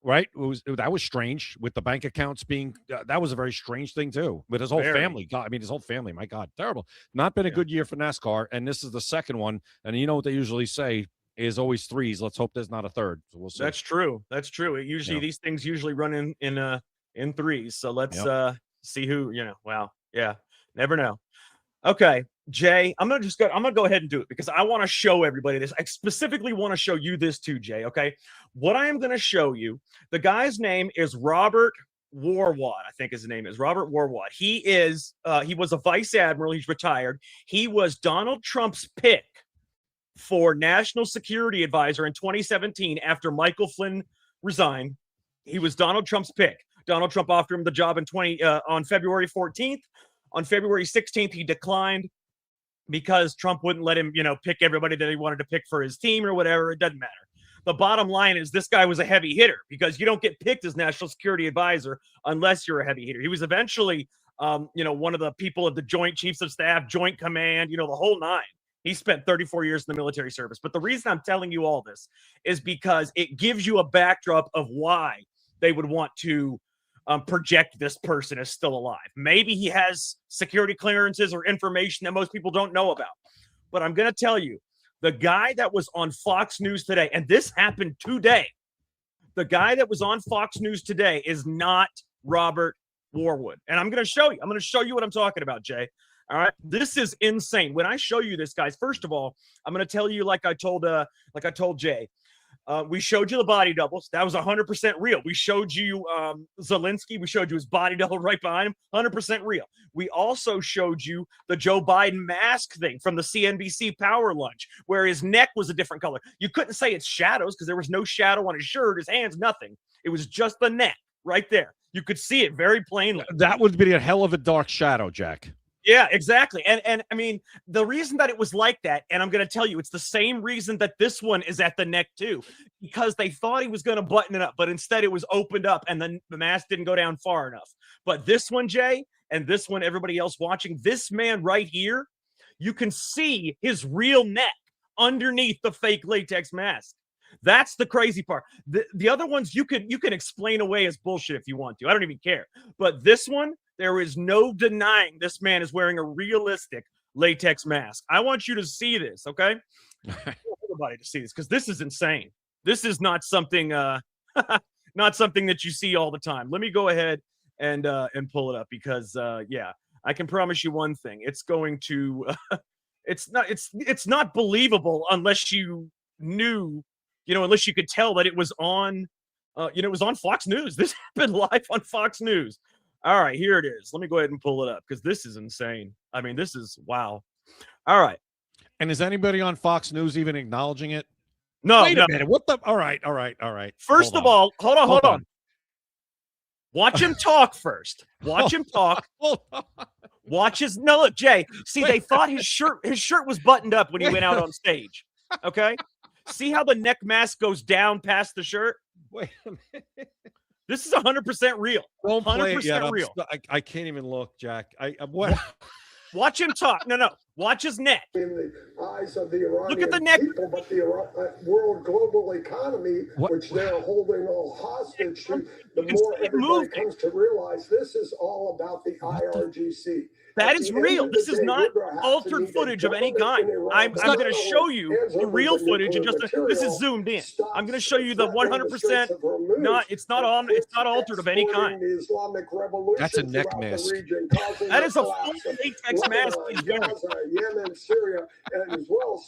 Right? That was strange with the bank accounts being that was a very strange thing too with his whole family. God, I mean, his whole family, my God, terrible. Not been a good year for NASCAR, and this is the second one. And you know what they usually say is always threes. Let's hope there's not a third. So we'll see. That's true. These things usually run in threes. So let's see who, wow. Yeah. Never know. Okay, Jay, I'm gonna go ahead and do it because I want to show everybody this. I specifically want to show you this too, Jay. Okay, what I am going to show you, the guy's name is Robert Warwad. I think his name is Robert Warwad. He was a vice admiral. He's retired. He was Donald Trump's pick for national security advisor in 2017 after Michael Flynn resigned. He was Donald Trump's pick. Donald Trump offered him the job on February 14th. On February 16th, he declined because Trump wouldn't let him, pick everybody that he wanted to pick for his team or whatever. It doesn't matter. The bottom line is this guy was a heavy hitter because you don't get picked as national security advisor unless you're a heavy hitter. He was eventually one of the people of the Joint Chiefs of Staff, Joint Command, the whole nine. He spent 34 years in the military service. But the reason I'm telling you all this is because it gives you a backdrop of why they would want to project this person as still alive. Maybe he has security clearances or information that most people don't know about. But I'm going to tell you, the guy that was on Fox News today, and this happened today, the guy that was on Fox News today is not Robert Warwood. And I'm going to show you. I'm going to show you what I'm talking about, Jay. All right. This is insane. When I show you this, guys, first of all, I'm going to tell you like I told Jay. We showed you the body doubles. That was 100% real. We showed you Zelensky. We showed you his body double right behind him. 100% real. We also showed you the Joe Biden mask thing from the CNBC Power Lunch, where his neck was a different color. You couldn't say it's shadows because there was no shadow on his shirt, his hands, nothing. It was just the neck right there. You could see it very plainly. That would be a hell of a dark shadow, Jack. Yeah, exactly. And I mean, the reason that it was like that, and I'm going to tell you, it's the same reason that this one is at the neck too, because they thought he was going to button it up, but instead it was opened up and then the mask didn't go down far enough. But this one, Jay, and this one, everybody else watching, this man right here, you can see his real neck underneath the fake latex mask. That's the crazy part. The other ones you can explain away as bullshit if you want to. I don't even care. But this one, there is no denying this man is wearing a realistic latex mask. I want you to see this, okay? I want everybody to see this because this is insane. This is not something not something that you see all the time. Let me go ahead and pull it up because I can promise you one thing. It's going to it's not believable unless you knew, unless you could tell that it was on it was on Fox News. This happened live on Fox News. All right, here it is. Let me go ahead and pull it up because this is insane. I mean, this is wow. All right. And is anybody on Fox News even acknowledging it? No. Wait a minute. What the? All right. First of all, hold on. Watch him talk first. Watch him talk. Watch his. No, look, Jay. See, they thought his shirt was buttoned up when he went out on stage. Okay. See how the neck mask goes down past the shirt? Wait a minute. This is 100% real. Don't play it yet. 100% real. I can't even look, Jack. What? Watch him talk. No. Watch his neck. In the eyes of the Iranian Look at the neck. people, but the world global economy, which they're holding all hostage to, the more everybody comes to realize this is all about the IRGC. That is real. This is not altered footage of any kind. I'm going to show you the real footage and this is zoomed in. I'm going to show you the 100%. It's not altered of any kind. That's a neck mask. That is a full latex mask. Yemen, Syria, and as well.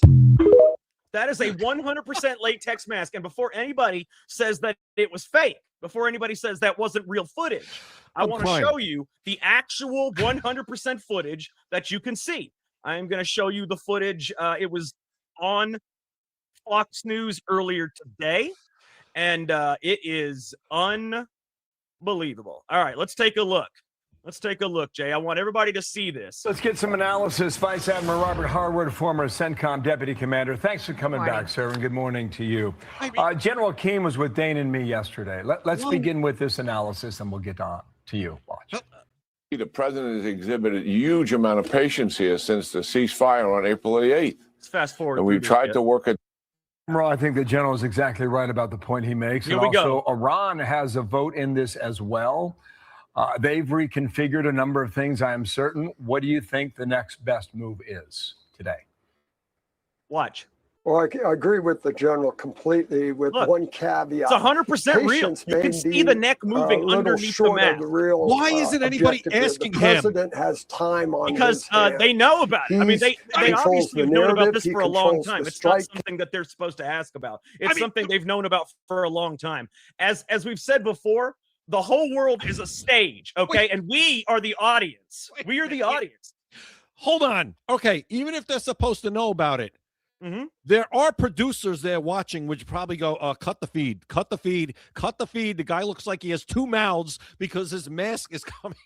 That is a 100% latex mask. And before anybody says that it was fake, before anybody says that wasn't real footage, I want to show you the actual 100% footage that you can see. I am going to show you the footage. It was on Fox News earlier today, and it is unbelievable. All right, let's take a look. Let's take a look, Jay. I want everybody to see this. Let's get some analysis. Vice Admiral Robert Harwood, former CENTCOM deputy commander. Thanks for coming back, sir, and good morning to you. General Keane was with Dane and me yesterday. Let's begin with this analysis, and we'll get on to you. Watch. The president has exhibited a huge amount of patience here since the ceasefire on April 8th. Let's fast forward. And we've tried to work it. I think the general is exactly right about the point he makes. Here we go. Iran has a vote in this as well. They've reconfigured a number of things, I am certain. What do you think the next best move is today? Watch. Well, I agree with the general completely with one caveat. It's 100% real. You can see the neck moving underneath the mask. Why isn't anybody asking him? The president has time on because they know about it. I mean, they obviously have known about this for a long time. It's not something that they're supposed to ask about. It's something they've known about for a long time. As we've said before, the whole world is a stage, okay? And we are the audience. We are the audience. Hold on. Okay, even if they're supposed to know about it, there are producers there watching, which probably go, cut the feed, cut the feed, cut the feed. The guy looks like he has two mouths because his mask is coming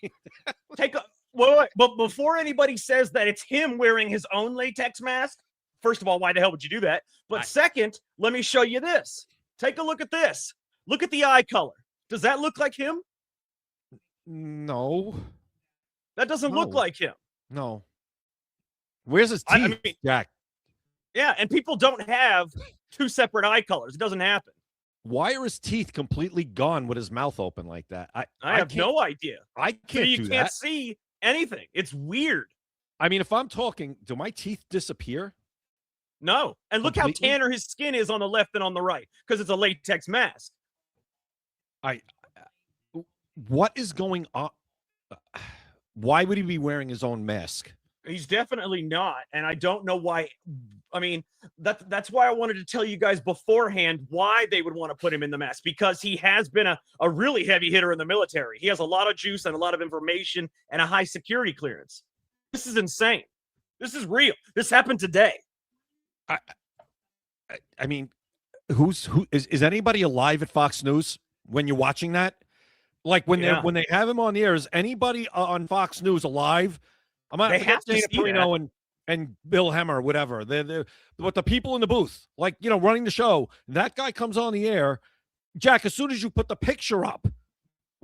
down. But before anybody says that it's him wearing his own latex mask, first of all, why the hell would you do that? But second, let me show you this. Take a look at this. Look at the eye color. Does that look like him? No. That doesn't look like him. No. Where's his teeth, I mean, Jack? Yeah, and people don't have two separate eye colors. It doesn't happen. Why are his teeth completely gone with his mouth open like that? I have no idea. I can't you do can't that. see anything. It's weird. I mean, if I'm talking, do my teeth disappear? No. And look Completely? how tanner his skin is on the left and on the right because it's a latex mask. What is going on? Why would he be wearing his own mask? He's definitely not, and I don't know why. I mean, that's why I wanted to tell you guys beforehand why they would want to put him in the mask, because he has been a really heavy hitter in the military. He has a lot of juice and a lot of information and a high security clearance. This is insane. This is real. This happened today. I mean, who is anybody alive at Fox News when you're watching that? Like when they have him on the air, is anybody on Fox News alive? They have to see that. and Bill Hemmer, whatever. But the people in the booth, like, running the show, that guy comes on the air. Jack, as soon as you put the picture up,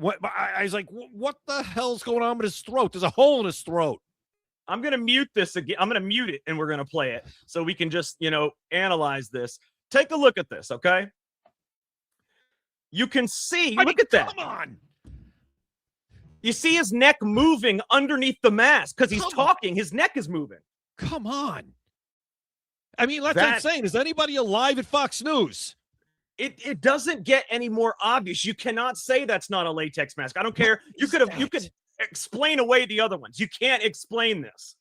I was like, what the hell's going on with his throat? There's a hole in his throat. I'm going to mute this again. I'm going to mute it, and we're going to play it so we can just, analyze this. Take a look at this, okay? You can see, look at that. Come on. You see his neck moving underneath the mask because he's talking. His neck is moving. Come on. I mean, that's what I'm saying. Is anybody alive at Fox News? It doesn't get any more obvious. You cannot say that's not a latex mask. I don't care. You could explain away the other ones. You can't explain this.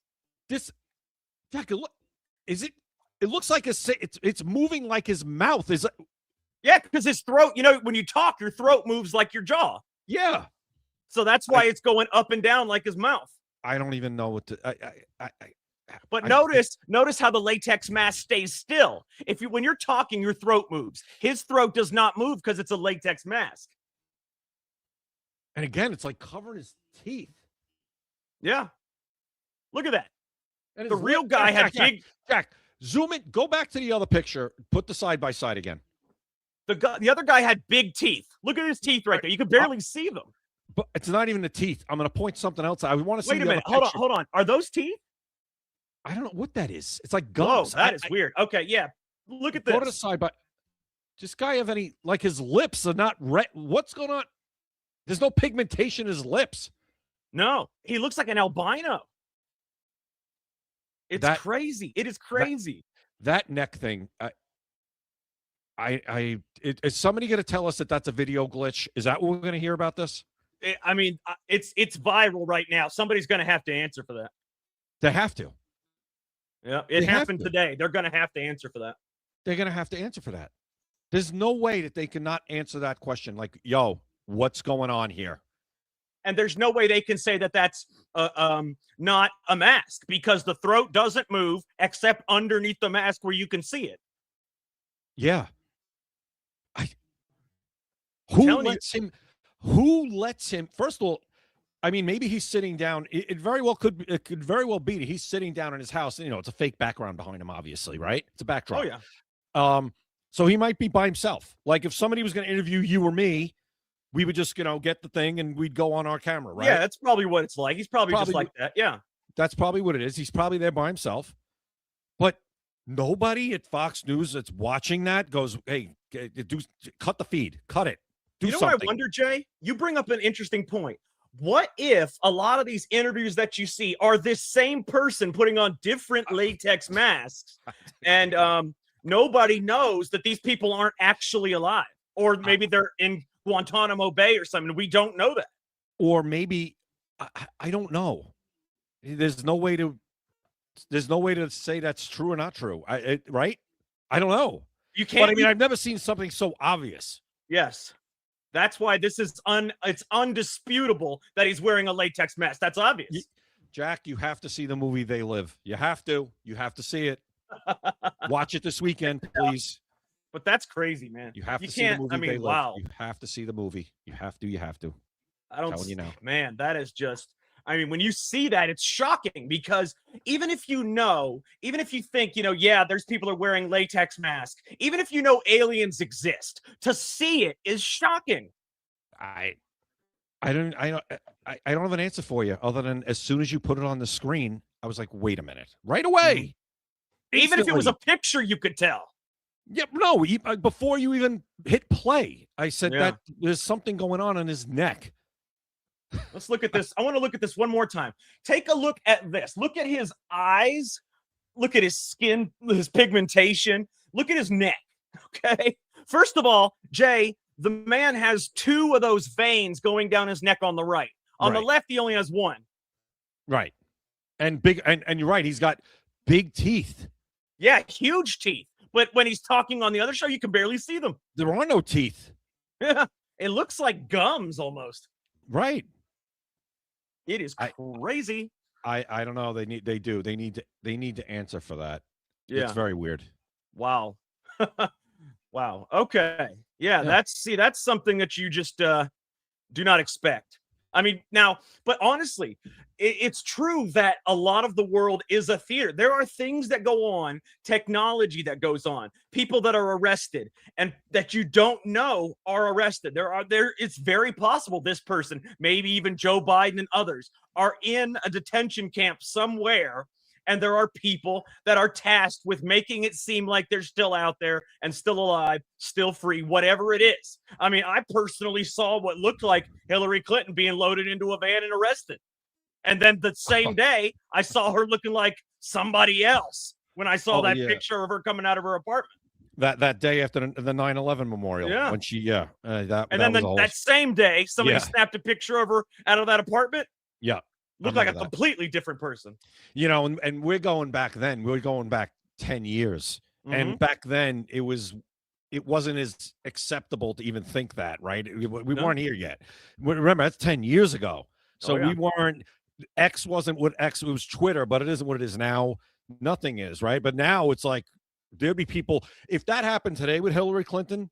Jack, is it? It looks like it's moving like his mouth is. Yeah, because his throat. When you talk, your throat moves like your jaw. Yeah. So that's why it's going up and down like his mouth. I don't even know what to. But notice how the latex mask stays still. When you're talking, your throat moves. His throat does not move because it's a latex mask. And again, it's like covering his teeth. Yeah. Look at that. The real guy had big. Jack, zoom in. Go back to the other picture. Put the side by side again. The other guy had big teeth. Look at his teeth right there. You can barely see them. But it's not even the teeth. I'm going to point something else. I want to see. Wait a minute. Hold on. Are those teeth? I don't know what that is. It's like gums. Whoa, that is weird. Okay, yeah. Look at this. Go to the side, but does this guy have any? Like his lips are not red. What's going on? There's no pigmentation in his lips. No, he looks like an albino. It's crazy. It is crazy. That neck thing. Is somebody going to tell us that that's a video glitch? Is that what we're going to hear about this? I mean, it's viral right now. Somebody's going to have to answer for that. They have to. Yeah, it happened today. They're going to have to answer for that. They're going to have to answer for that. There's no way that they cannot answer that question. Like, yo, what's going on here? And there's no way they can say that that's not a mask, because the throat doesn't move except underneath the mask where you can see it. Yeah. Who lets him? First of all, I mean, maybe he's sitting down. It could very well be that he's sitting down in his house. It's a fake background behind him, obviously, right? It's a backdrop. Oh yeah. So he might be by himself. Like if somebody was going to interview you or me, we would just, get the thing and we'd go on our camera, right? Yeah, that's probably what it's like. He's probably just like that. Yeah. That's probably what it is. He's probably there by himself. But nobody at Fox News that's watching that goes, hey, cut the feed. Cut it. Do something. What I wonder, Jay? You bring up an interesting point. What if a lot of these interviews that you see are this same person putting on different latex masks and nobody knows that these people aren't actually alive? Or maybe they're in Guantanamo Bay or something. We don't know that. Or maybe, I don't know. There's no way to say that's true or not true. Right? I don't know. You can't. But I mean, I've never seen something so obvious. Yes. That's why this is it's undisputable that he's wearing a latex mask. That's obvious. Jack, you have to see the movie They Live. You have to see it. Watch it this weekend, please. But that's crazy, man. You have to see the movie They Live. Wow. You have to see the movie. You have to. I don't know. Man, that is just, when you see that, it's shocking, because even if you think, there's people who are wearing latex masks, even if aliens exist, to see it is shocking. I don't have an answer for you other than as soon as you put it on the screen, I was like, wait a minute, right away. Even if it was a Instantly. picture, you could tell. Yeah, no, before you even hit play, I said Yeah. that there's something going on in his neck. Let's look at this. I want to look at this one more time. Take a look at this. Look at his eyes. Look at his skin, his pigmentation. Look at his neck. Okay. First of all, Jay, the man has 2 of those veins going down his neck on the right. On the Right. left, he only has 1. Right. And big and you're right, he's got big teeth. Yeah, huge teeth. But when he's talking on the other show, you can barely see them. There are no teeth. Yeah. It looks like gums almost. Right. It is crazy. I don't know. They need to answer for that. Yeah. It's very weird. Wow. Wow. Okay. Yeah, that's something that you just do not expect. I mean, now, but honestly, it's true that a lot of the world is a theater. There are things that go on, technology that goes on, people that are arrested and that you don't know are arrested. It's very possible this person, maybe even Joe Biden and others, are in a detention camp somewhere. And there are people that are tasked with making it seem like they're still out there and still alive, still free, whatever it is. I mean, I personally saw what looked like Hillary Clinton being loaded into a van and arrested. And then the same day, I saw her looking like somebody else when I saw that picture of her coming out of her apartment. That day after the 9/11 memorial. Yeah. When she, that same day, somebody snapped a picture of her out of that apartment. Yeah. Looked like a completely different person. You know, and we're going back then. We're going back 10 years. And back then it wasn't as acceptable to even think that, right? We weren't here yet. Remember, that's 10 years ago. So we weren't, X wasn't what X, it was Twitter, but it isn't what it is now. Nothing is, right? But now it's like, there'd be people, if that happened today with Hillary Clinton,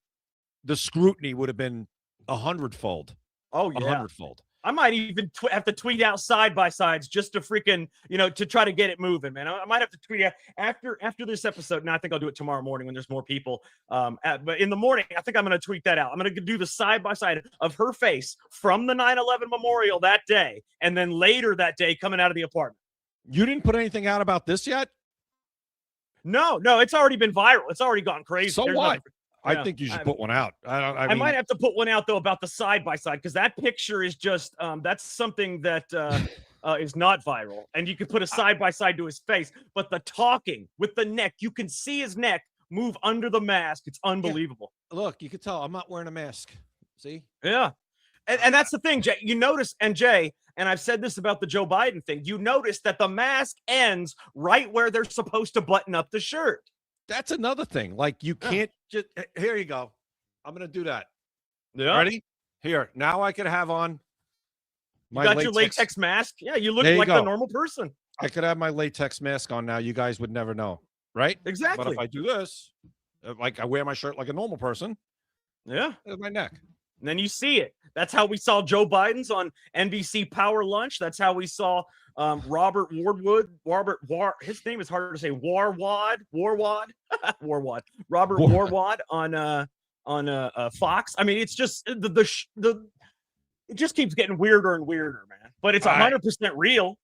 the scrutiny would have been 100-fold. Oh, yeah. 100-fold. I might even have to tweet out side by sides just to freaking, to try to get it moving, man. I might have to tweet out after this episode. Now I think I'll do it tomorrow morning when there's more people. But in the morning, I think I'm going to tweet that out. I'm going to do the side by side of her face from the 9/11 memorial that day, and then later that day coming out of the apartment. You didn't put anything out about this yet? No, it's already been viral. It's already gone crazy. So There's what? nothing. I think you should put one out. I mean, might have to put one out though about the side by side because that picture is just that's something that is not viral, and you could put a side by side to his face. But the talking with the neck, you can see his neck move under the mask. It's unbelievable. Yeah. Look, you can tell I'm not wearing a mask. See? Yeah, and that's the thing, Jay. You notice, and Jay, and I've said this about the Joe Biden thing. You notice that the mask ends right where they're supposed to button up the shirt. That's another thing. Like you can't just here you go. I'm gonna do that. Yeah. Ready? Here. Now I could have on my your latex mask. Yeah, you look like a normal person. I could have my latex mask on now. You guys would never know. Right? Exactly. But if I do this, like I wear my shirt like a normal person. Yeah. There's my neck. And then you see it. That's how we saw Joe Biden's on NBC Power Lunch. That's how we saw Robert his name is hard to say. Warwad. Robert Warwad on Fox. I mean, it's just it just keeps getting weirder and weirder, man. But it's 100% real.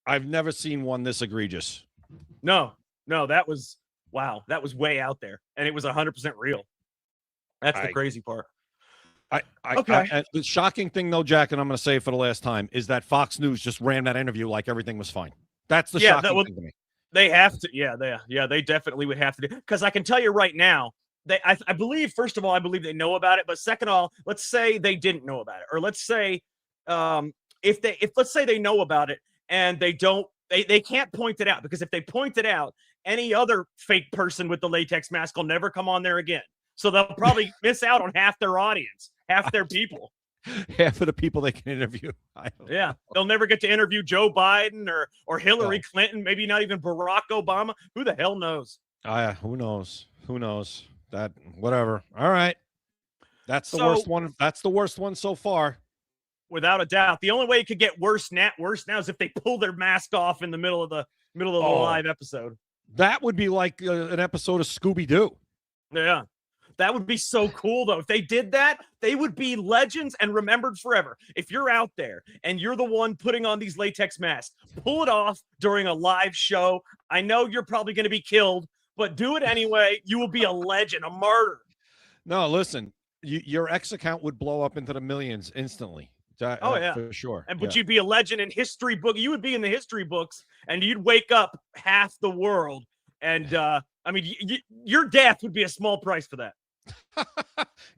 I've never seen one this egregious. No, that was wow. That was way out there, and it was 100% real. That's the crazy part. The shocking thing, though, Jack, and I'm going to say it for the last time, is that Fox News just ran that interview like everything was fine. That's the shocking thing to me. They have to. Yeah, they definitely would have to do. Because I can tell you right now, I believe, first of all, I believe they know about it. But second of all, let's say they didn't know about it. Or let's say if let's say they know about it and they don't, they can't point it out. Because if they point it out, any other fake person with the latex mask will never come on there again. So they'll probably miss out on half their audience, half their people. Half of the people they can interview. Yeah, they'll never get to interview Joe Biden or Hillary Clinton, maybe not even Barack Obama. Who the hell knows? Who knows? Who knows? That whatever. All right. That's the worst one. That's the worst one so far. Without a doubt. The only way it could get worse now is if they pull their mask off in the middle of the live episode. That would be like an episode of Scooby-Doo. Yeah. That would be so cool, though. If they did that, they would be legends and remembered forever. If you're out there and you're the one putting on these latex masks, pull it off during a live show. I know you're probably going to be killed, but do it anyway. You will be a legend, a martyr. No, listen, your X account would blow up into the millions instantly. Oh, yeah. For sure. But you'd be a legend in history book. You would be in the history books, and you'd wake up half the world. And, I mean, your death would be a small price for that.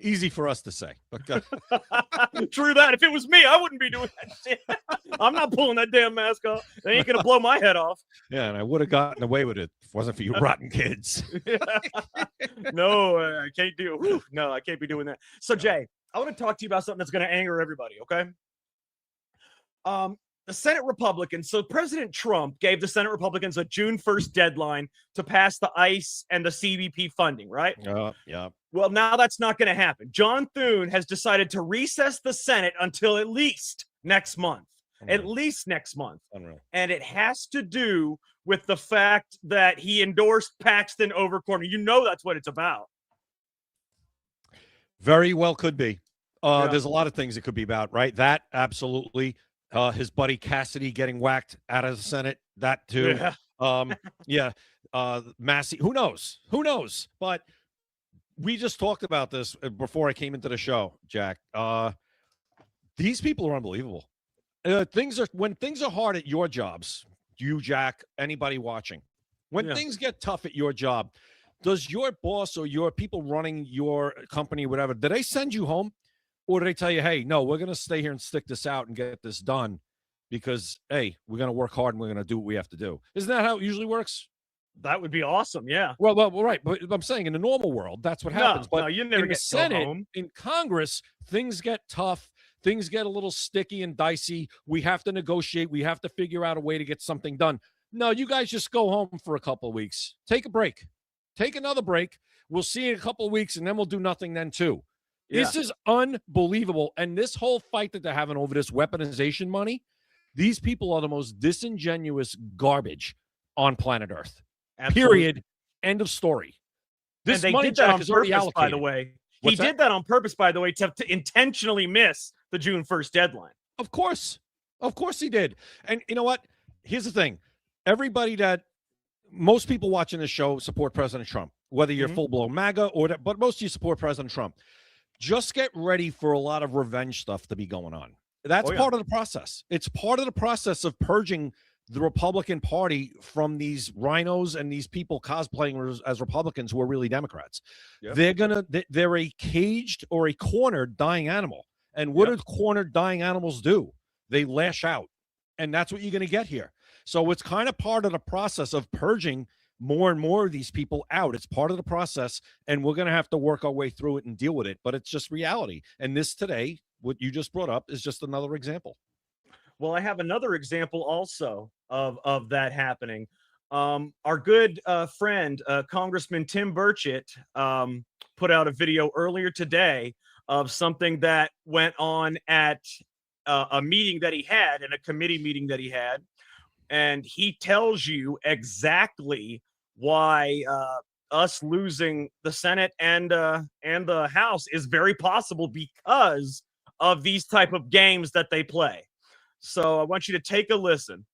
Easy for us to say. But True that. If it was me, I wouldn't be doing that shit. I'm not pulling that damn mask off. They ain't going to blow my head off. Yeah, and I would have gotten away with it if it wasn't for you rotten kids. No, I can't do it. No, I can't be doing that. So, Jay, I want to talk to you about something that's going to anger everybody, okay? The Senate Republicans, so President Trump gave the Senate Republicans a June 1st deadline to pass the ICE and the CBP funding, right? Yeah. Well, now that's not going to happen. John Thune has decided to recess the Senate until at least next month. Unreal. At least next month. Unreal. And it has to do with the fact that he endorsed Paxton over Cornyn. You know that's what it's about. Very well could be. There's a lot of things it could be about, right? That, absolutely. His buddy Cassidy getting whacked out of the Senate, that too. Yeah. Massie, who knows? But we just talked about this before I came into the show, Jack. These people are unbelievable. When things are hard at your jobs, you, Jack, anybody watching, when things get tough at your job, does your boss or your people running your company, whatever, do they send you home? Or do they tell you, hey, no, we're going to stay here and stick this out and get this done because, hey, we're going to work hard and we're going to do what we have to do? Isn't that how it usually works? That would be awesome, yeah. Well, right. But I'm saying in the normal world, that's what happens. No, but you never in the get Senate, home. in Congress, things get tough. Things get a little sticky and dicey. We have to negotiate. We have to figure out a way to get something done. No, you guys just go home for a couple of weeks. Take a break. Take another break. We'll see you in a couple of weeks, and then we'll do nothing then, too. Yeah. This is unbelievable. And this whole fight that they're having over this weaponization money, these people are the most disingenuous garbage on planet Earth. Absolutely. Period. End of story. This money did that on purpose, by the way. He did that on purpose, by the way, to intentionally miss the June 1st deadline. Of course he did. And you know what? Here's the thing. Most people watching this show support President Trump, whether you're full-blown MAGA but most of you support President Trump. Just get ready for a lot of revenge stuff to be going on. That's part of the process. It's part of the process of purging the Republican Party from these rhinos and these people cosplaying as Republicans who are really Democrats. Yep. They're a caged or a cornered dying animal. And what do cornered dying animals do? They lash out. And that's what you're going to get here. So it's kind of part of the process of purging more and more of these people out. It's part of the process, and we're going to have to work our way through it and deal with it. But it's just reality. And this today, what you just brought up, is just another example. Well, I have another example also of that happening. Our good friend, Congressman Tim Burchett, put out a video earlier today of something that went on at a meeting that he had, in a committee meeting that he had. And he tells you exactly why us losing the Senate and the House is very possible because of these type of games that they play. So I want you to take a listen.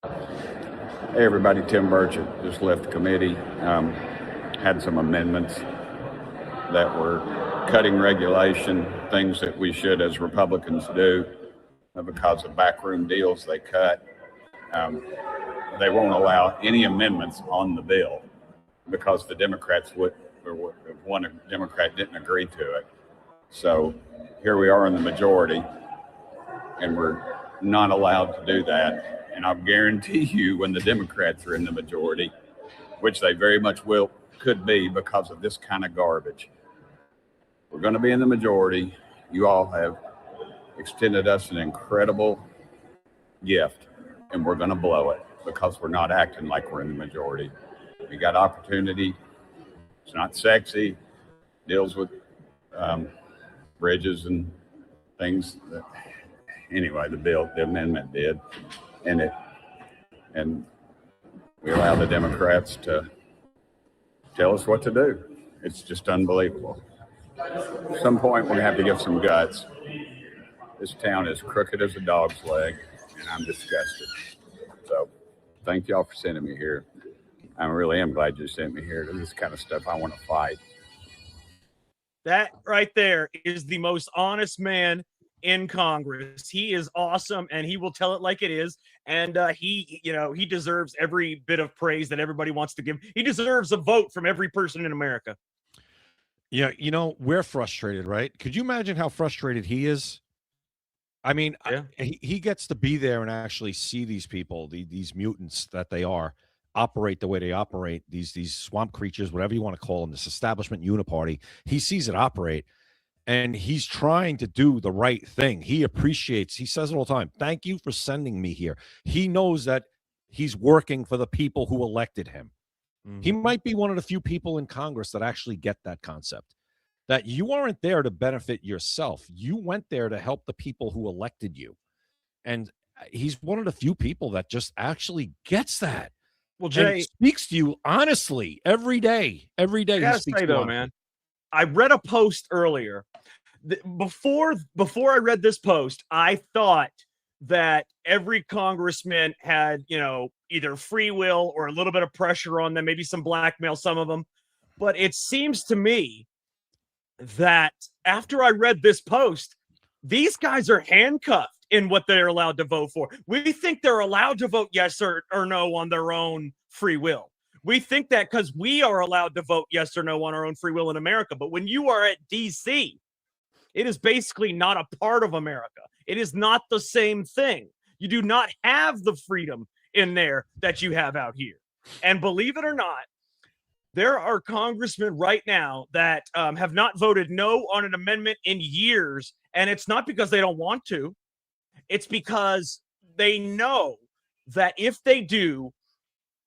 Hey everybody, Tim Burchett just left the committee. Had some amendments that were cutting regulation, things that we should as Republicans do because of backroom deals they cut. They won't allow any amendments on the bill because the Democrats one Democrat didn't agree to it. So here we are in the majority, and we're not allowed to do that. And I guarantee you, when the Democrats are in the majority, which they very much could be because of this kind of garbage, we're going to be in the majority. You all have extended us an incredible gift, and we're going to blow it because we're not acting like we're in the majority. We got opportunity. It's not sexy. Deals with bridges and things. Anyway, the amendment did, and we allow the Democrats to tell us what to do. It's just unbelievable. At some point, we're going to have to give some guts. This town is crooked as a dog's leg, and I'm disgusted. So thank y'all for sending me here. I really am glad you sent me here. This is the kind of stuff I want to fight. That right there is the most honest man in Congress. He is awesome, and he will tell it like it is. And he deserves every bit of praise that everybody wants to give. He deserves a vote from every person in America. Yeah, we're frustrated, right? Could you imagine how frustrated he is? I mean, yeah. He gets to be there and actually see these people, these mutants that they are, operate the way they operate, these swamp creatures, whatever you want to call them, this establishment uniparty. He sees it operate, and he's trying to do the right thing. He says it all the time, thank you for sending me here. He knows that he's working for the people who elected him. Mm-hmm. He might be one of the few people in Congress that actually get that concept, that you aren't there to benefit yourself. You went there to help the people who elected you. And he's one of the few people that just actually gets that. Well, Jay speaks to you honestly every day. Every day. I gotta say though, man, I read a post earlier. Before I read this post, I thought that every congressman had, either free will or a little bit of pressure on them, maybe some blackmail, some of them. But it seems to me that after I read this post, these guys are handcuffed in what they're allowed to vote for. We think they're allowed to vote yes or no on their own free will. We think that because we are allowed to vote yes or no on our own free will in America. But when you are at DC, it is basically not a part of America. It is not the same thing. You do not have the freedom in there that you have out here. And believe it or not, there are congressmen right now that have not voted no on an amendment in years. And it's not because they don't want to. It's because they know that if they do,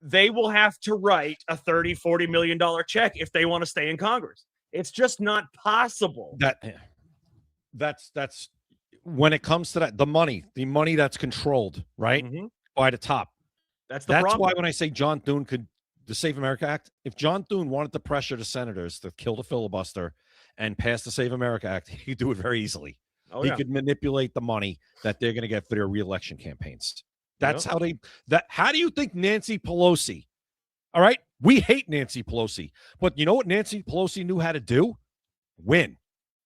they will have to write a $30, $40 million check if they want to stay in Congress. It's just not possible. That's when it comes to that, the money that's controlled, right? Mm-hmm. By the top. That's problem. Why when I say John Thune the Save America Act, if John Thune wanted to pressure the senators to kill the filibuster and pass the Save America Act, he could do it very easily. Oh, he could manipulate the money that they're going to get for their reelection campaigns. That's how how do you think Nancy Pelosi, all right? We hate Nancy Pelosi, but you know what Nancy Pelosi knew how to do? Win.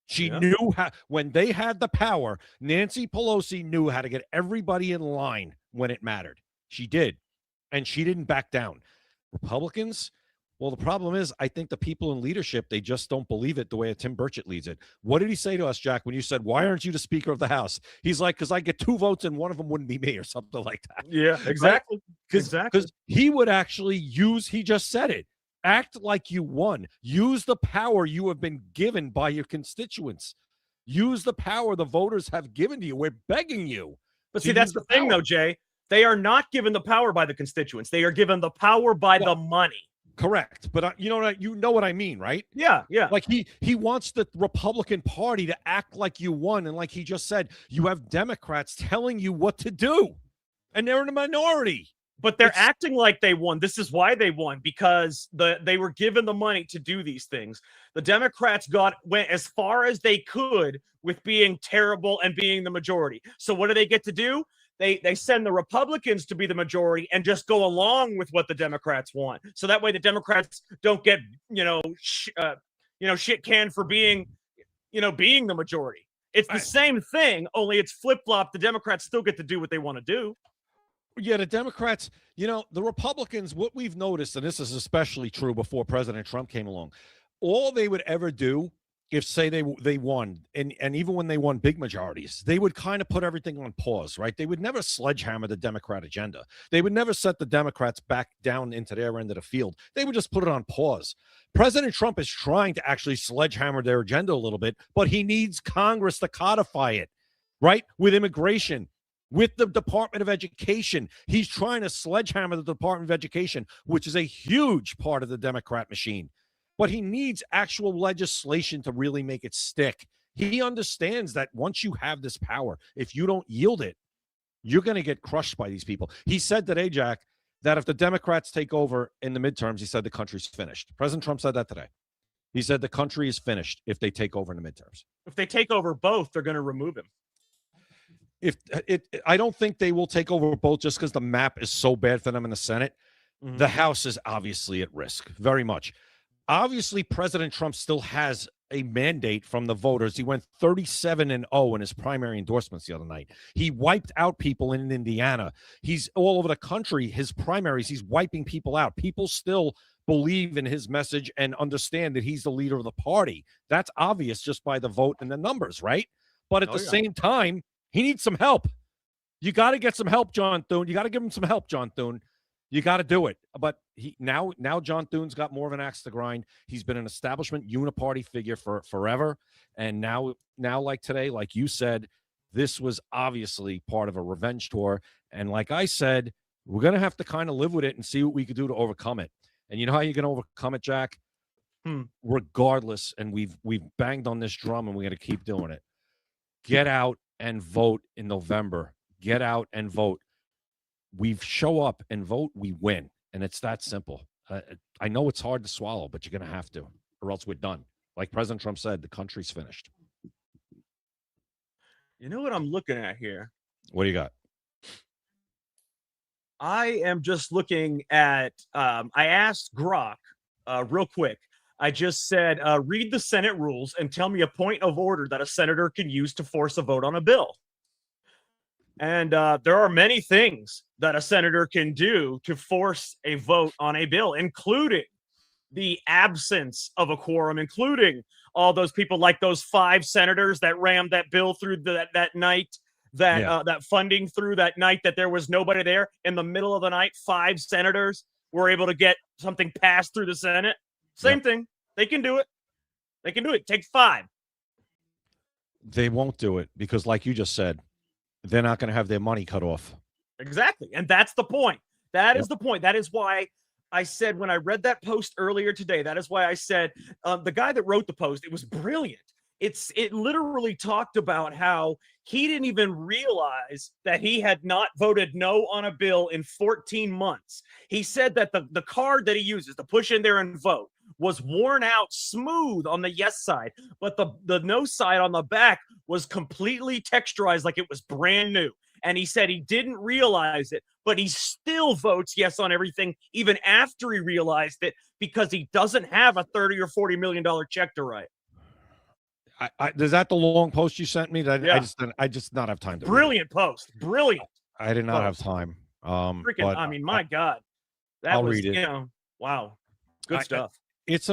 She knew how, when they had the power, Nancy Pelosi knew how to get everybody in line when it mattered. She did. And she didn't back down. Republicans, well, the problem is, I think the people in leadership, they just don't believe it the way Tim Burchett leads it. What did he say to us, Jack, when you said, why aren't you the Speaker of the House? He's like, because I get 2 votes and one of them wouldn't be me or something like that. Yeah, exactly. Because he would actually he just said it. Act like you won. Use the power you have been given by your constituents. Use the power the voters have given to you. We're begging you. But see, that's the thing, though, Jay. They are not given the power by the constituents. They are given the power by the money. Correct. But you know what I mean, right? Yeah. Like he wants the Republican Party to act like you won. And like he just said, you have Democrats telling you what to do. And they're in a minority. But they're acting like they won. This is why they won, because they were given the money to do these things. The Democrats went as far as they could with being terrible and being the majority. So what do they get to do? They send the Republicans to be the majority and just go along with what the Democrats want. So that way the Democrats don't get shit canned for being the majority. It's the same thing, only it's flip-flop. The Democrats still get to do what they want to do. Yeah, the Democrats, the Republicans, what we've noticed, and this is especially true before President Trump came along, all they would ever do if, say, they won, and even when they won big majorities, they would kind of put everything on pause, right? They would never sledgehammer the Democrat agenda. They would never set the Democrats back down into their end of the field. They would just put it on pause. President Trump is trying to actually sledgehammer their agenda a little bit, but he needs Congress to codify it, right? With immigration, with the Department of Education. He's trying to sledgehammer the Department of Education, which is a huge part of the Democrat machine. But he needs actual legislation to really make it stick. He understands that once you have this power, if you don't yield it, you're going to get crushed by these people. He said today, Jack, that if the Democrats take over in the midterms, he said the country's finished. President Trump said that today. He said the country is finished if they take over in the midterms. If they take over both, they're going to remove him. I don't think they will take over both just because the map is so bad for them in the Senate. Mhm. The House is obviously at risk, very much. Obviously, President Trump still has a mandate from the voters. He went 37-0 in his primary endorsements the other night. He wiped out people in Indiana. He's all over the country. His primaries, he's wiping people out. People still believe in his message and understand that he's the leader of the party. That's obvious just by the vote and the numbers, right? But at the same time, he needs some help. You got to get some help, John Thune. You got to give him some help, John Thune. You got to do it. But now John Thune's got more of an axe to grind. He's been an establishment uniparty figure for forever. And now like today, like you said, this was obviously part of a revenge tour. And like I said, we're going to have to kind of live with it and see what we could do to overcome it. And you know how you're going to overcome it, Jack? Regardless, and we've banged on this drum and we're going to keep doing it. Get out and vote in November. Get out and vote. We show up and vote, we win. And it's that simple. I know it's hard to swallow, but you're going to have to, or else we're done. Like President Trump said, the country's finished. You know what I'm looking at here? What do you got? I am just looking at, I asked Grok real quick. I just said, read the Senate rules and tell me a point of order that a senator can use to force a vote on a bill. And there are many things that a senator can do to force a vote on a bill, including the absence of a quorum, including all those people like those 5 senators that rammed that bill through that night, that funding through that night that there was nobody there. In the middle of the night, 5 senators were able to get something passed through the Senate. Same thing. They can do it. They can do it. Take 5. They won't do it because, like you just said, they're not going to have their money cut off. Exactly. And that's the point. That is the point. That is why I said when I read that post earlier today, that is why I said the guy that wrote the post, it was brilliant. It literally talked about how he didn't even realize that he had not voted no on a bill in 14 months. He said that the card that he uses to push in there and vote was worn out smooth on the yes side, but the no side on the back was completely texturized like it was brand new. And he said he didn't realize it, but he still votes yes on everything, even after he realized it, because he doesn't have a $30 or $40 million check to write. Is that the long post you sent me? I just not have time to Brilliant post. Brilliant. I did not have time. Freaking, I mean, my God. That I'll was, read it. you know, wow. Good stuff. It's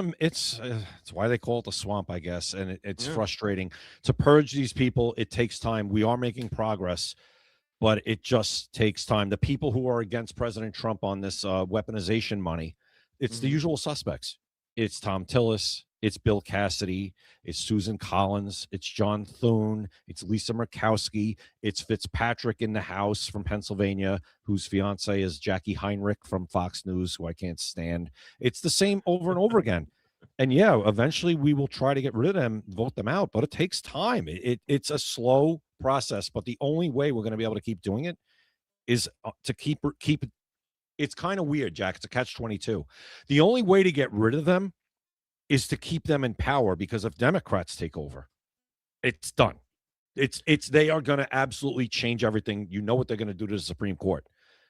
why they call it the swamp, I guess. And it's frustrating to purge these people. It takes time. We are making progress, but it just takes time. The people who are against President Trump on this weaponization money, it's the usual suspects. It's Tom Tillis. It's Bill Cassidy. It's Susan Collins. It's John Thune. It's Lisa Murkowski. It's Fitzpatrick in the House from Pennsylvania, whose fiance is Jackie Heinrich from Fox News, who I can't stand. It's the same over and over again. And yeah, eventually we will try to get rid of them, vote them out, but it takes time. It's a slow process, but the only way we're going to be able to keep doing it is to keep it. It's kind of weird, Jack. It's a catch-22. The only way to get rid of them is to keep them in power, because if Democrats take over, it's done. They are going to absolutely change everything. You know what they're going to do to the Supreme Court.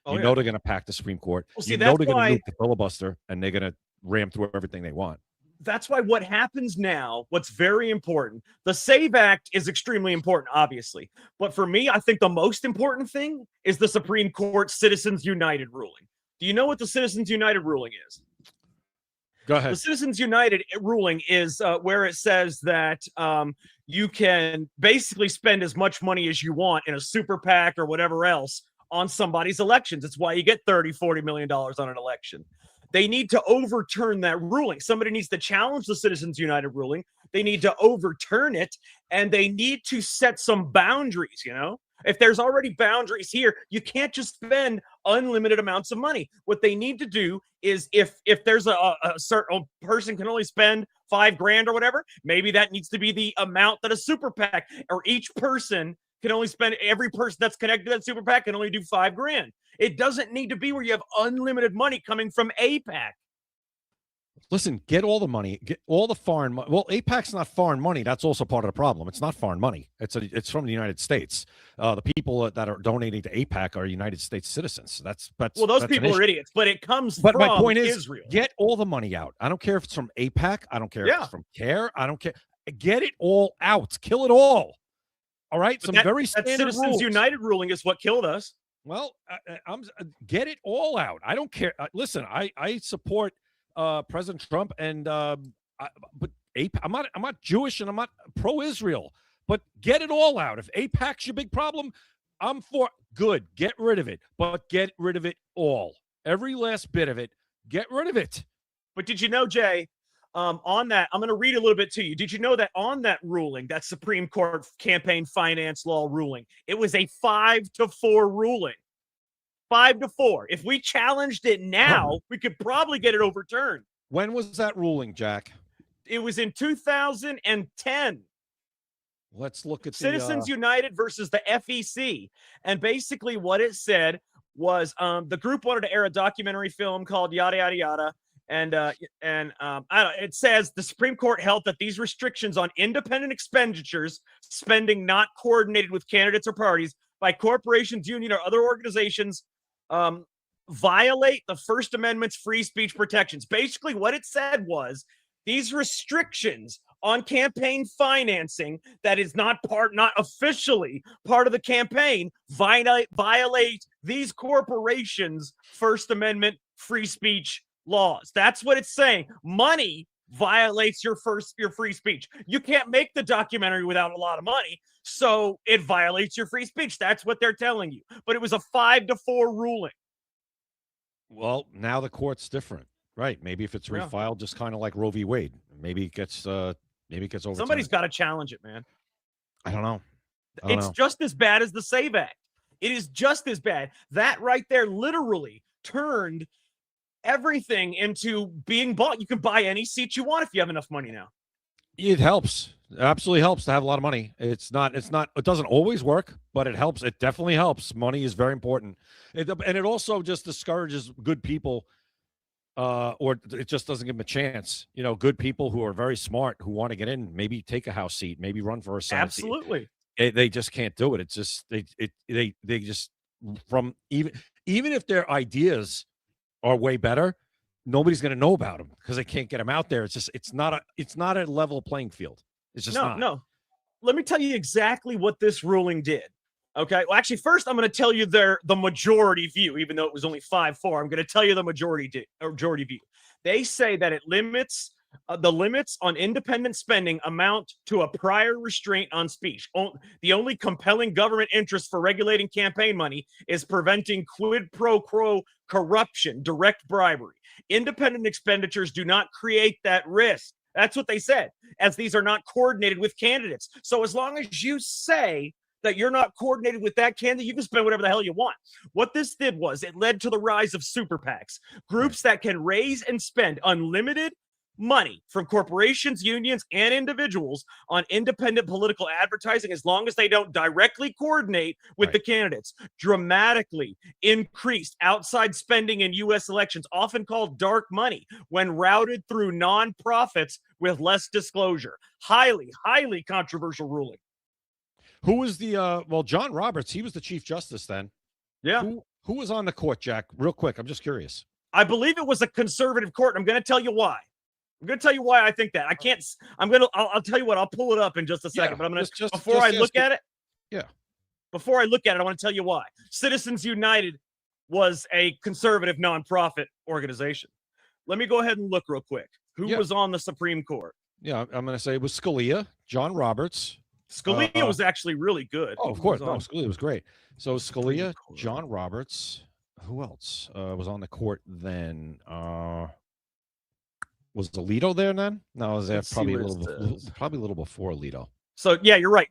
They're going to pack the Supreme Court. Well, see, you know they're going to why- nuke the filibuster, and they're going to ram through everything they want. That's why what happens now, what's very important, the SAVE Act is extremely important, obviously. But for me, I think the most important thing is the Supreme Court Citizens United ruling. Do you know what the Citizens United ruling is? Go ahead. The Citizens United ruling is where it says that you can basically spend as much money as you want in a super PAC or whatever else on somebody's elections. It's why you get $30, $40 million on an election. They need to overturn that ruling. Somebody needs to challenge the Citizens United ruling. They need to overturn it, and they need to set some boundaries, you know? If there's already boundaries here, you can't just spend unlimited amounts of money. What they need to do is if there's a certain person can only spend $5,000 or whatever, maybe that needs to be the amount that a super PAC, or each person can only spend, every person that's connected to that super PAC can only do $5,000. It doesn't need to be where you have unlimited money coming from a PAC. Listen, get all the money, get all the foreign money. Well, AIPAC's not foreign money. That's also part of the problem. It's not foreign money. It's from the United States. The people that are donating to AIPAC are United States citizens. That's well, those that's people are idiots, but it comes But from my point is, Israel. get all the money out. I don't care if it's from AIPAC. I don't care if Yeah. it's from CARE. I don't care. Get it all out. Kill it all. All right. But Some that, very that standard Citizens rules. United ruling is what killed us. Well, I'm get it all out. I don't care. Listen, I support President Trump, and but I'm not Jewish, and I'm not pro-Israel. But get it all out. If AIPAC's your big problem, I'm for good. Get rid of it, but get rid of it all. Every last bit of it. Get rid of it. But did you know, Jay? On that, I'm going to read a little bit to you. Did you know that on that ruling, that Supreme Court campaign finance law ruling, it was a 5-4 ruling. 5-4. If we challenged it now, we could probably get it overturned. When was that ruling, Jack? It was in 2010. Let's look at Citizens United versus the FEC. And basically what it said was the group wanted to air a documentary film called Yada, Yada, Yada. And I don't know, it says the Supreme Court held that these restrictions on independent expenditures, spending not coordinated with candidates or parties by corporations, union, or other organizations, violate the First Amendment's free speech protections. Basically, what it said was these restrictions on campaign financing that is not officially part of the campaign violate these corporations' First Amendment free speech laws. That's what it's saying. Money violates your free speech. You can't make the documentary without a lot of money, so it violates your free speech. That's what they're telling you. But it was a 5-4 ruling. Well, now the court's different, right? Maybe if it's refiled, just kind of like Roe v. Wade, maybe it gets overturned. Somebody's got to challenge it, man. I don't know. It's just as bad as the SAVE Act. It is just as bad. That right there literally turned everything into being bought. You can buy any seat you want if you have enough money now. It helps. It absolutely helps to have a lot of money. It doesn't always work, but it helps. It definitely helps. Money is very important. And it also just discourages good people, or it just doesn't give them a chance. You know, good people who are very smart, who want to get in, maybe take a House seat, maybe run for a Senate Absolutely. seat. They just can't do it. It's just, they just, from even if their ideas are way better, nobody's going to know about them because they can't get them out there. It's just, it's not a level playing field. It's just no. Let me tell you exactly what this ruling did. Okay. Well, actually, first I'm going to tell you the majority view, even though it was only 5-4. I'm going to tell you the majority view. They say that it limits the limits on independent spending amount to a prior restraint on speech. The only compelling government interest for regulating campaign money is preventing quid pro quo corruption, direct bribery. Independent expenditures do not create that risk. That's what they said, as these are not coordinated with candidates. So as long as you say that you're not coordinated with that candidate, you can spend whatever the hell you want. What this did was it led to the rise of super PACs, groups that can raise and spend unlimited money from corporations, unions, and individuals on independent political advertising as long as they don't directly coordinate with the candidates. Dramatically increased outside spending in U.S. elections, often called dark money, when routed through nonprofits with less disclosure. Highly, highly controversial ruling. Who was the John Roberts? He was the Chief Justice then. Yeah. Who was on the court, Jack? Real quick, I'm just curious. I believe it was a conservative court. I'm going to tell you why. I think that. I'll tell you what, I'll pull it up in just a second, but I'm going to, before I look at it, I want to tell you why. Citizens United was a conservative nonprofit organization. Let me go ahead and look real quick. Who was on the Supreme Court? Yeah, I'm going to say it was Scalia, John Roberts. Scalia was actually really good. Oh, of course. No, Scalia was great. So Scalia, John Roberts. Who else was on the court then? Was Alito there then? No, was that probably a little before Alito. So yeah, you're right.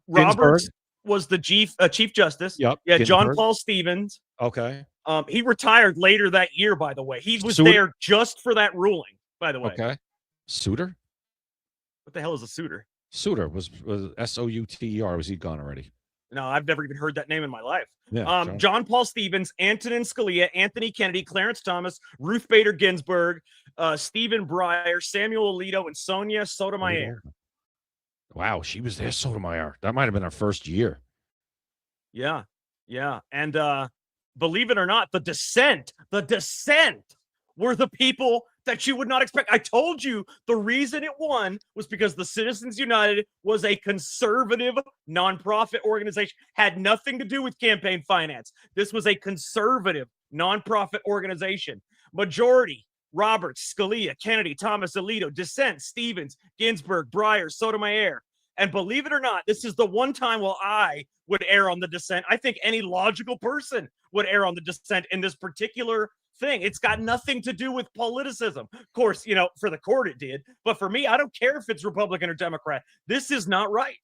Roberts was the chief justice. Yep. Yeah, Ginsburg. John Paul Stevens. Okay. He retired later that year, by the way. He was there just for that ruling, by the way. Okay. Souter? What the hell is a Souter? Souter was Souter. Was he gone already? No, I've never even heard that name in my life. Yeah, John Paul Stevens, Antonin Scalia, Anthony Kennedy, Clarence Thomas, Ruth Bader Ginsburg, Stephen Breyer, Samuel Alito, and Sonia Sotomayor. Wow, she was there, Sotomayor. That might have been her first year. Yeah, yeah. And believe it or not, the dissent were the people that you would not expect. I told you the reason it won was because the Citizens United was a conservative nonprofit organization, had nothing to do with campaign finance. This was a conservative nonprofit organization. Majority, Roberts, Scalia, Kennedy, Thomas, Alito. Dissent, Stevens, Ginsburg, Breyer, Sotomayor. And believe it or not, this is the one time where I would err on the dissent. I think any logical person would err on the dissent in this particular thing. It's got nothing to do with politicism. Of course, you know, for the court it did. But for me, I don't care if it's Republican or Democrat. This is not right.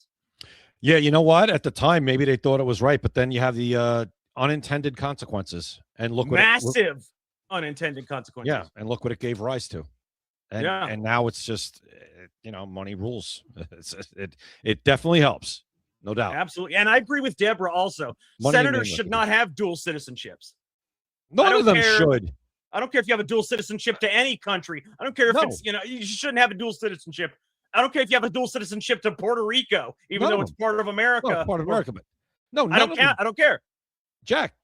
Yeah, you know what? At the time, maybe they thought it was right, but then you have the unintended consequences. And look what massive unintended consequences. Yeah, and look what it gave rise to. And now it's just, you know, money rules. It definitely helps, no doubt. Absolutely. And I agree with Deborah also. Senators should not have dual citizenships. None of them should. I don't care if you have a dual citizenship to any country. I don't care if it's, you know, you shouldn't have a dual citizenship. I don't care if you have a dual citizenship to Puerto Rico, even though it's part of America. Well, part of America, but no, I don't care. Jack,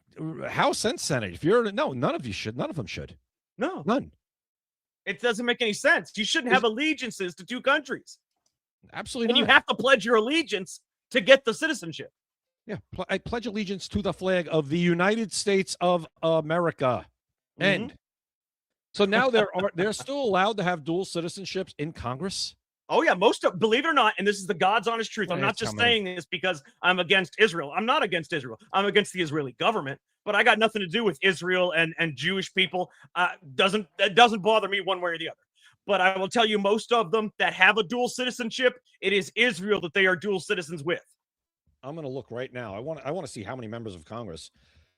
House and Senate. If you're none of you should. None of them should. No, none. It doesn't make any sense. You shouldn't have allegiances to two countries. Absolutely and not. You have to pledge your allegiance to get the citizenship. Yeah, I pledge allegiance to the flag of the United States of America. End. So now they're still allowed to have dual citizenships in Congress. Oh yeah, believe it or not, and this is the God's honest truth. I'm not just saying this because I'm against Israel. I'm not against Israel. I'm against the Israeli government. But I got nothing to do with Israel and Jewish people. It doesn't bother me one way or the other. But I will tell you, most of them that have a dual citizenship, it is Israel that they are dual citizens with. I'm going to look right now. I want to see how many members of Congress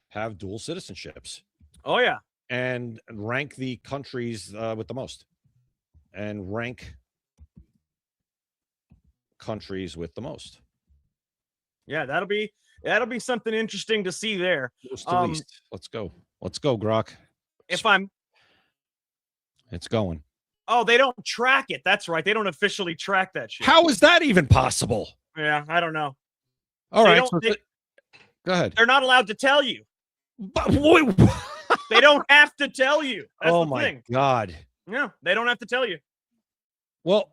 have dual citizenships. Oh yeah, and rank the countries with the most, and rank countries with the most. Yeah, that'll be something interesting to see there. Least. Let's go, Grok. It's going. Oh, they don't track it. That's right. They don't officially track that shit. How is that even possible? Yeah, I don't know. All right, go ahead. They're not allowed to tell you. But they don't have to tell you. That's oh the my thing. God. Yeah, they don't have to tell you. Well,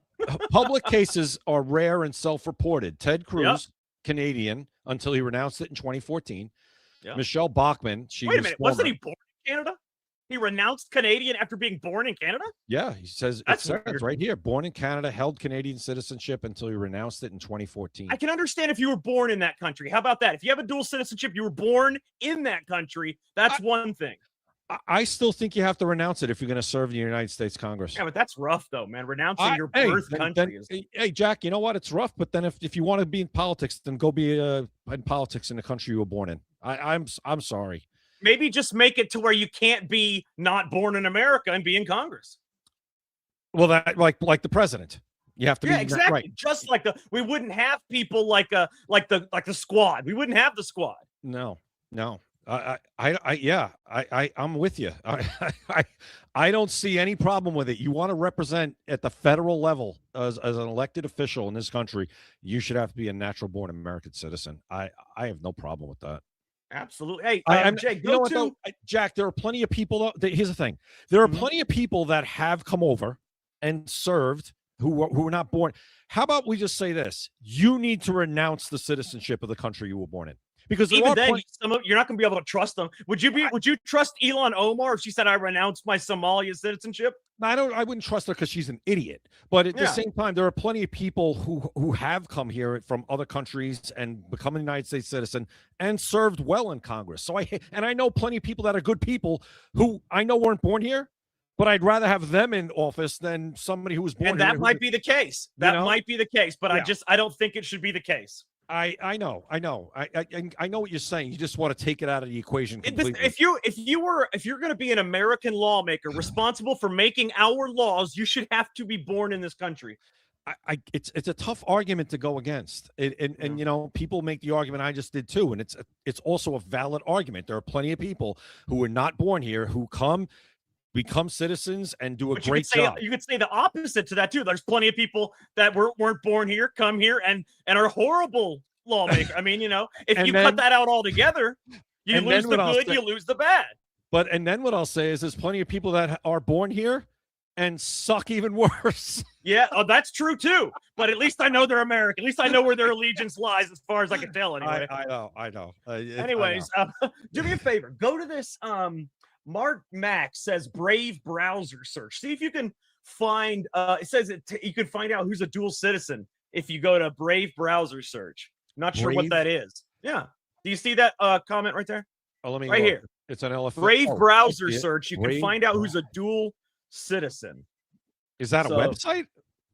public cases are rare and self-reported. Ted Cruz, Canadian, until he renounced it in 2014. Yep. Michelle Bachmann, wait a minute, wasn't he born in Canada? He renounced Canadian after being born in Canada? Yeah, he says it says right here, born in Canada, held Canadian citizenship until he renounced it in 2014. I can understand if you were born in that country. How about that? If you have a dual citizenship, you were born in that country, that's one thing. I still think you have to renounce it if you're going to serve in the United States Congress. Yeah, but that's rough, though, man. Renouncing your birth country is... Hey, Jack, you know what? It's rough, but then if you want to be in politics, then go be in politics in the country you were born in. I'm sorry. Maybe just make it to where you can't be not born in America and be in Congress. Well, that like the president, you have to be exactly. Right. Just like we wouldn't have people like the squad. We wouldn't have the squad. No. I'm with you. I don't see any problem with it. You want to represent at the federal level as an elected official in this country, you should have to be a natural born American citizen. I have no problem with that. Absolutely. Hey, Jay, Jack, there are plenty of people. Here's the thing. There are plenty of people that have come over and served who were not born. How about we just say this? You need to renounce the citizenship of the country you were born in. Because even then, you're not going to be able to trust them. Would you trust Ilhan Omar if she said, I renounced my Somalia citizenship? I wouldn't trust her because she's an idiot. But at the same time, there are plenty of people who have come here from other countries and become a United States citizen and served well in Congress. So I know plenty of people that are good people who I know weren't born here, but I'd rather have them in office than somebody who was born here. And that might be the case. That might be the case, but I don't think it should be the case. I know. I know what you're saying. You just want to take it out of the equation completely. If you're going to be an American lawmaker responsible for making our laws, you should have to be born in this country. It's a tough argument to go against, and you know, people make the argument I just did too, and it's also a valid argument. There are plenty of people who were not born here who come become citizens and do a But great job. You could say the opposite to that too. There's plenty of people that weren't born here, come here, and are horrible lawmakers. I mean, if you cut that out altogether, you lose the good, you lose the bad. And then what I'll say is there's plenty of people that are born here and suck even worse. Yeah, that's true too. But at least I know they're American. At least I know where their allegiance lies, as far as I can tell. Anyway, I know. Anyways, do me a favor. Go to this. Mark Max says Brave browser search. See if you can find. It says you can find out who's a dual citizen if you go to Brave browser search. Not sure what that is. Yeah. Do you see that comment right there? Oh, let me right look. here. It's an elephant. Brave browser search. You can find out who's a dual citizen. Is that a website?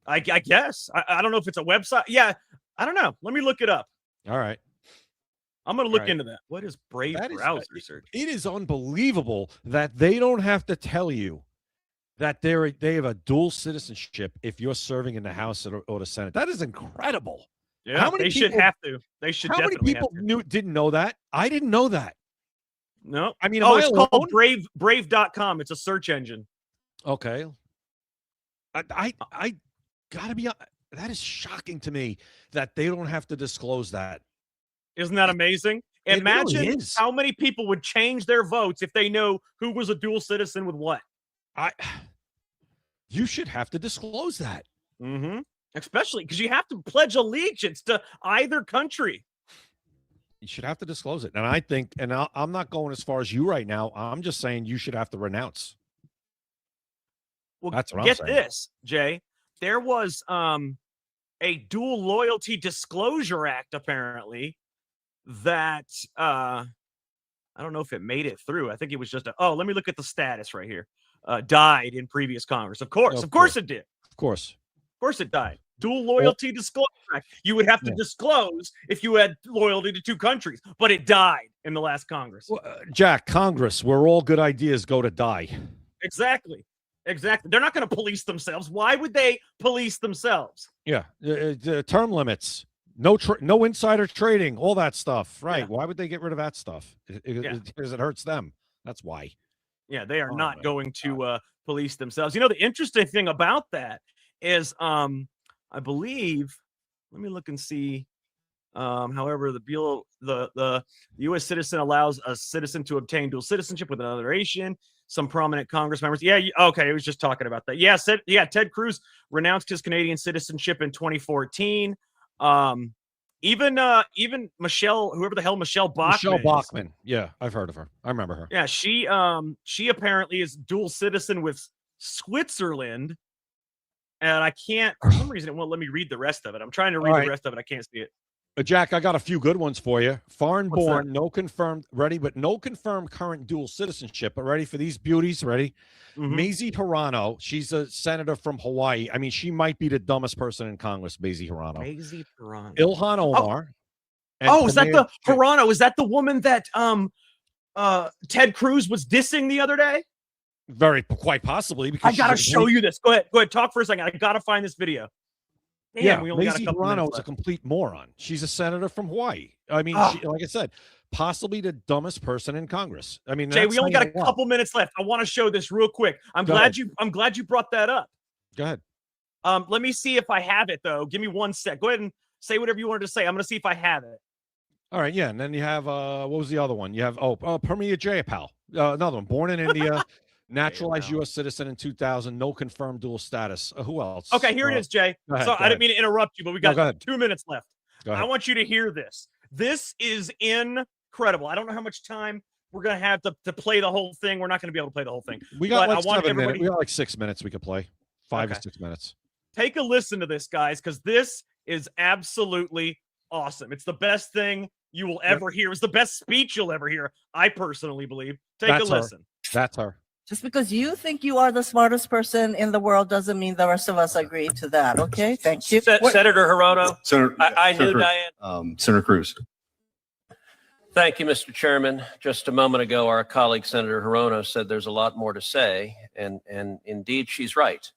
I guess. I don't know if it's a website. Yeah. I don't know. Let me look it up. All right. I'm going to look into that. What is Brave browser search? It is unbelievable that they don't have to tell you that they have a dual citizenship if you're serving in the House or the Senate. That is incredible. Yeah, how many they should have to. They should how definitely many people didn't know that? I didn't know that. No. I mean, it's called Brave.com. It's a search engine. Okay. I gotta be. That is shocking to me that they don't have to disclose that. Isn't that amazing? Imagine really how many people would change their votes if they know who was a dual citizen with what. You should have to disclose that. Mm-hmm. Especially because you have to pledge allegiance to either country. You should have to disclose it. And I think, and I'm not going as far as you right now. I'm just saying you should have to renounce. Well, that's what get I'm saying. This, Jay. There was a dual loyalty disclosure act, apparently, that I don't know if it made it through. I think it was just let me look at the status right here. Died in previous Congress. Of course it did. Of course it died. Dual loyalty disclosure act. You would have to disclose if you had loyalty to two countries, but it died in the last Congress. Well, Jack, Congress, where all good ideas go to die. Exactly. They're not going to police themselves. Why would they police themselves? Yeah. Term limits, no insider trading, all that stuff. Right. Yeah. Why would they get rid of that stuff? Because it hurts them. That's why. Yeah, they are not going to police themselves. The interesting thing about that is, I believe, let me look and see. However, the U.S. citizen allows a citizen to obtain dual citizenship with another nation. Some prominent Congress members. Yeah, okay, I was just talking about that. Yeah, Ted Cruz renounced his Canadian citizenship in 2014. Even Michelle, whoever the hell Michelle Bachmann. Yeah, I've heard of her. I remember her. Yeah, she apparently is dual citizen with Switzerland. And I can't, for some reason, it won't let me read the rest of it. I'm trying to read the rest of it. I can't see it. Jack, I got a few good ones for you. Foreign-born, no confirmed current dual citizenship. But ready for these beauties? Ready? Mm-hmm. Mazie Hirono. She's a senator from Hawaii. I mean, she might be the dumbest person in Congress, Mazie Hirono. Mazie Hirono. Ilhan Omar. Is that the Hirono? Is that the woman that Ted Cruz was dissing the other day? Quite possibly. Because I gotta show you this. Go ahead. Talk for a second. I gotta find this video. Damn, we only got a couple minutes left. Is a complete moron. She's a senator from Hawaii. I mean, like I said, possibly the dumbest person in Congress. I mean, Jay, we only got a couple minutes left. I want to show this real quick. I'm glad you brought that up. Go ahead. Let me see if I have it though. Give me 1 sec. Go ahead and say whatever you wanted to say. I'm gonna see if I have it. All right, yeah. And then you have what was the other one? You have Purmeya Jayapal, another one, born in India. Naturalized U.S. citizen in 2000, no confirmed dual status. Who else? Okay, here it is, Jay. I didn't mean to interrupt you, but we got 2 minutes left. I want you to hear this. This is incredible. I don't know how much time we're going to have to play the whole thing. We're not going to be able to play the whole thing. We got like 7 minutes. We got like 6 minutes we could play. 5 or 6 minutes. Take a listen to this, guys, because this is absolutely awesome. It's the best thing you will ever hear. It's the best speech you'll ever hear, I personally believe. Take a listen. That's her. Just because you think you are the smartest person in the world doesn't mean the rest of us agree to that. Okay, thank you. Senator Hirono. I knew Diane. Senator Cruz. Thank you, Mr. Chairman. Just a moment ago, our colleague Senator Hirono said there's a lot more to say, and indeed she's right.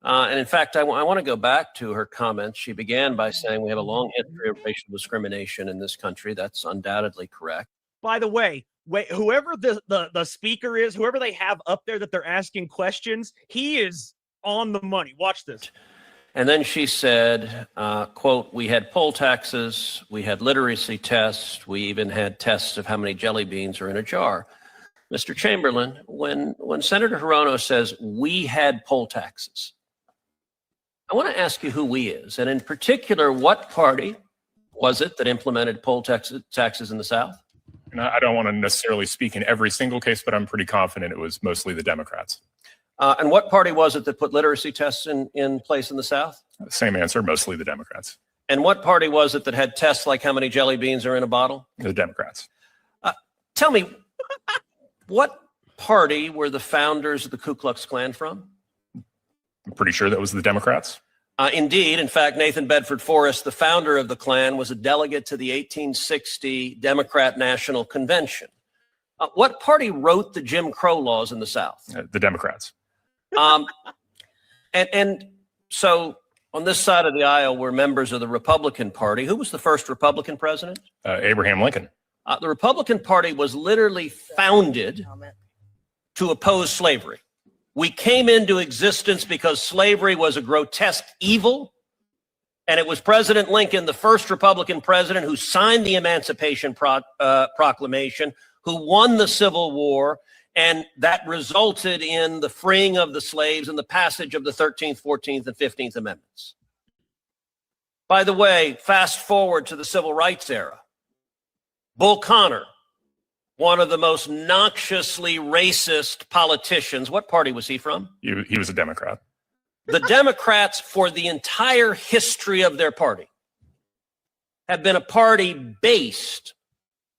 And in fact, I want to go back to her comments. She began by saying we have a long history of racial discrimination in this country. That's undoubtedly correct. By the way, whoever the speaker is, whoever they have up there that they're asking questions, he is on the money. Watch this. And then she said, quote, we had poll taxes, we had literacy tests, we even had tests of how many jelly beans are in a jar. Mr. Chamberlain, when Senator Hirono says we had poll taxes, I want to ask you who we is, and in particular, what party was it that implemented poll taxes in the South? And I don't want to necessarily speak in every single case, but I'm pretty confident it was mostly the Democrats. And what party was it that put literacy tests in place in the South? Same answer, mostly the Democrats. And what party was it that had tests like how many jelly beans are in a bottle? The Democrats. Tell me, what party were the founders of the Ku Klux Klan from? I'm pretty sure that was the Democrats. Indeed. In fact, Nathan Bedford Forrest, the founder of the Klan, was a delegate to the 1860 Democrat National Convention. What party wrote the Jim Crow laws in the South? The Democrats. And so on this side of the aisle were members of the Republican Party. Who was the first Republican president? Abraham Lincoln. The Republican Party was literally founded to oppose slavery. We came into existence because slavery was a grotesque evil, and it was President Lincoln, the first Republican president, who signed the Emancipation Proclamation, who won the Civil War, and that resulted in the freeing of the slaves and the passage of the 13th, 14th, and 15th Amendments. By the way, fast forward to the Civil Rights era. Bull Connor, one of the most noxiously racist politicians. What party was he from? He was a Democrat. The Democrats, for the entire history of their party, have been a party based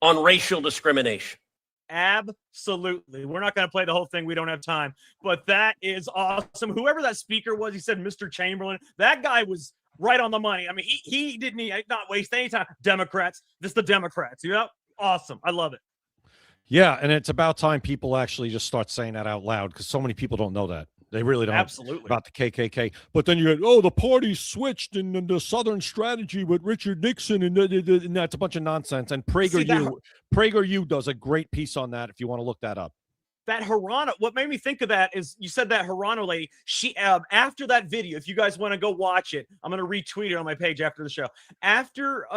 on racial discrimination. Absolutely. We're not going to play the whole thing. We don't have time. But that is awesome. Whoever that speaker was, he said Mr. Chamberlain. That guy was right on the money. I mean, he didn't not waste any time. Democrats, just the Democrats. You know, awesome. I love it. Yeah, and it's about time people actually just start saying that out loud, because so many people don't know that. They really don't. Absolutely. About the KKK. But then you go, the party switched in the Southern strategy with Richard Nixon, and that's a bunch of nonsense. And PragerU does a great piece on that if you want to look that up. That Hirono, what made me think of that is you said that Hirono lady, she, after that video, if you guys want to go watch it, I'm going to retweet it on my page after the show. After,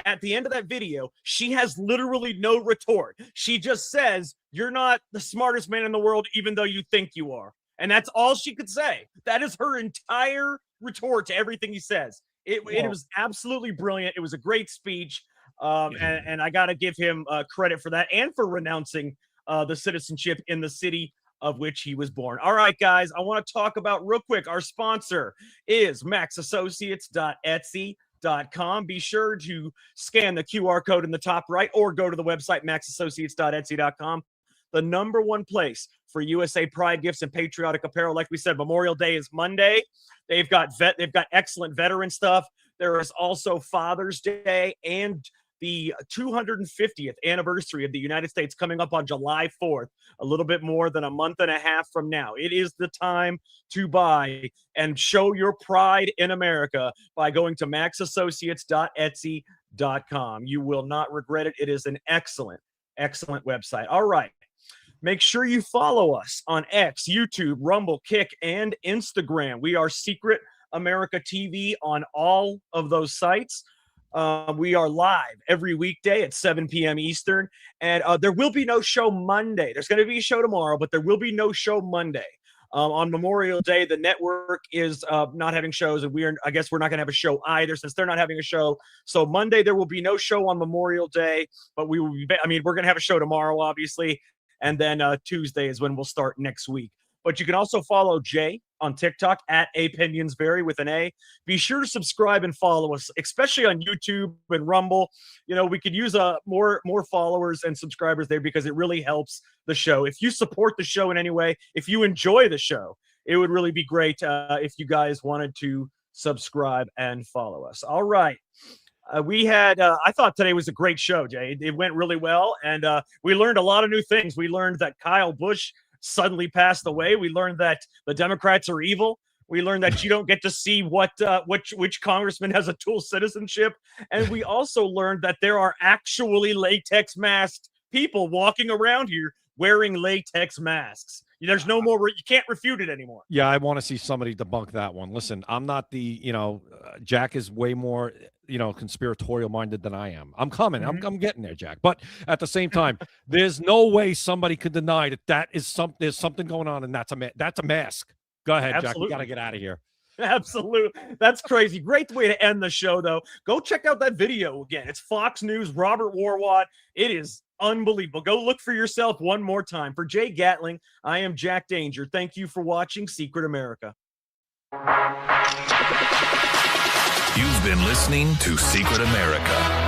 at the end of that video, she has literally no retort. She just says, you're not the smartest man in the world, even though you think you are. And that's all she could say. That is her entire retort to everything he says. It was absolutely brilliant. It was a great speech. And I got to give him credit for that and for renouncing the citizenship in the city of which he was born. All right, guys, I want to talk about real quick. Our sponsor is maxassociates.etsy.com. Be sure to scan the QR code in the top right or go to the website maxassociates.etsy.com. The number one place for USA Pride gifts and patriotic apparel. Like we said, Memorial Day is Monday. They've got excellent veteran stuff. There is also Father's Day and the 250th anniversary of the United States coming up on July 4th, a little bit more than a month and a half from now. It is the time to buy and show your pride in America by going to maxassociates.etsy.com. You will not regret it. It is an excellent, excellent website. All right. Make sure you follow us on X, YouTube, Rumble, Kick, and Instagram. We are Secret America TV on all of those sites. We are live every weekday at 7 p.m. Eastern, and there will be no show Monday. There's going to be a show tomorrow, but there will be no show Monday. On Memorial Day, the network is not having shows, and I guess we're not going to have a show either since they're not having a show. So Monday, there will be no show on Memorial Day, but we will be, we're going to have a show tomorrow, obviously, and then Tuesday is when we'll start next week. But you can also follow Jay on TikTok at @opinionsvary with an A. Be sure to subscribe and follow us, especially on YouTube and Rumble. You know, we could use more followers and subscribers there because it really helps the show. If you support the show in any way, if you enjoy the show, it would really be great if you guys wanted to subscribe and follow us. All right. We had, I thought today was a great show, Jay. It went really well, and we learned a lot of new things. We learned that Kyle Busch suddenly passed away. We learned that the Democrats are evil. We learned that you don't get to see which congressman has a dual citizenship. And we also learned that there are actually latex masked people walking around here wearing latex masks. There's no more. You can't refute it anymore. Yeah, I want to see somebody debunk that one. Listen, I'm not the, Jack is way more, conspiratorial minded than I am. I'm coming. I'm getting there, Jack. But at the same time, there's no way somebody could deny that is there's something going on, and that's a mask. Go ahead, Absolutely. Jack. We got to get out of here. Absolutely. That's crazy. Great way to end the show, though. Go check out that video again. It's Fox News, Robert Warwatt. It is unbelievable. Go look for yourself one more time. For Jay Gatling, I am Jack Danger. Thank you for watching Secret America. You've been listening to Secret America.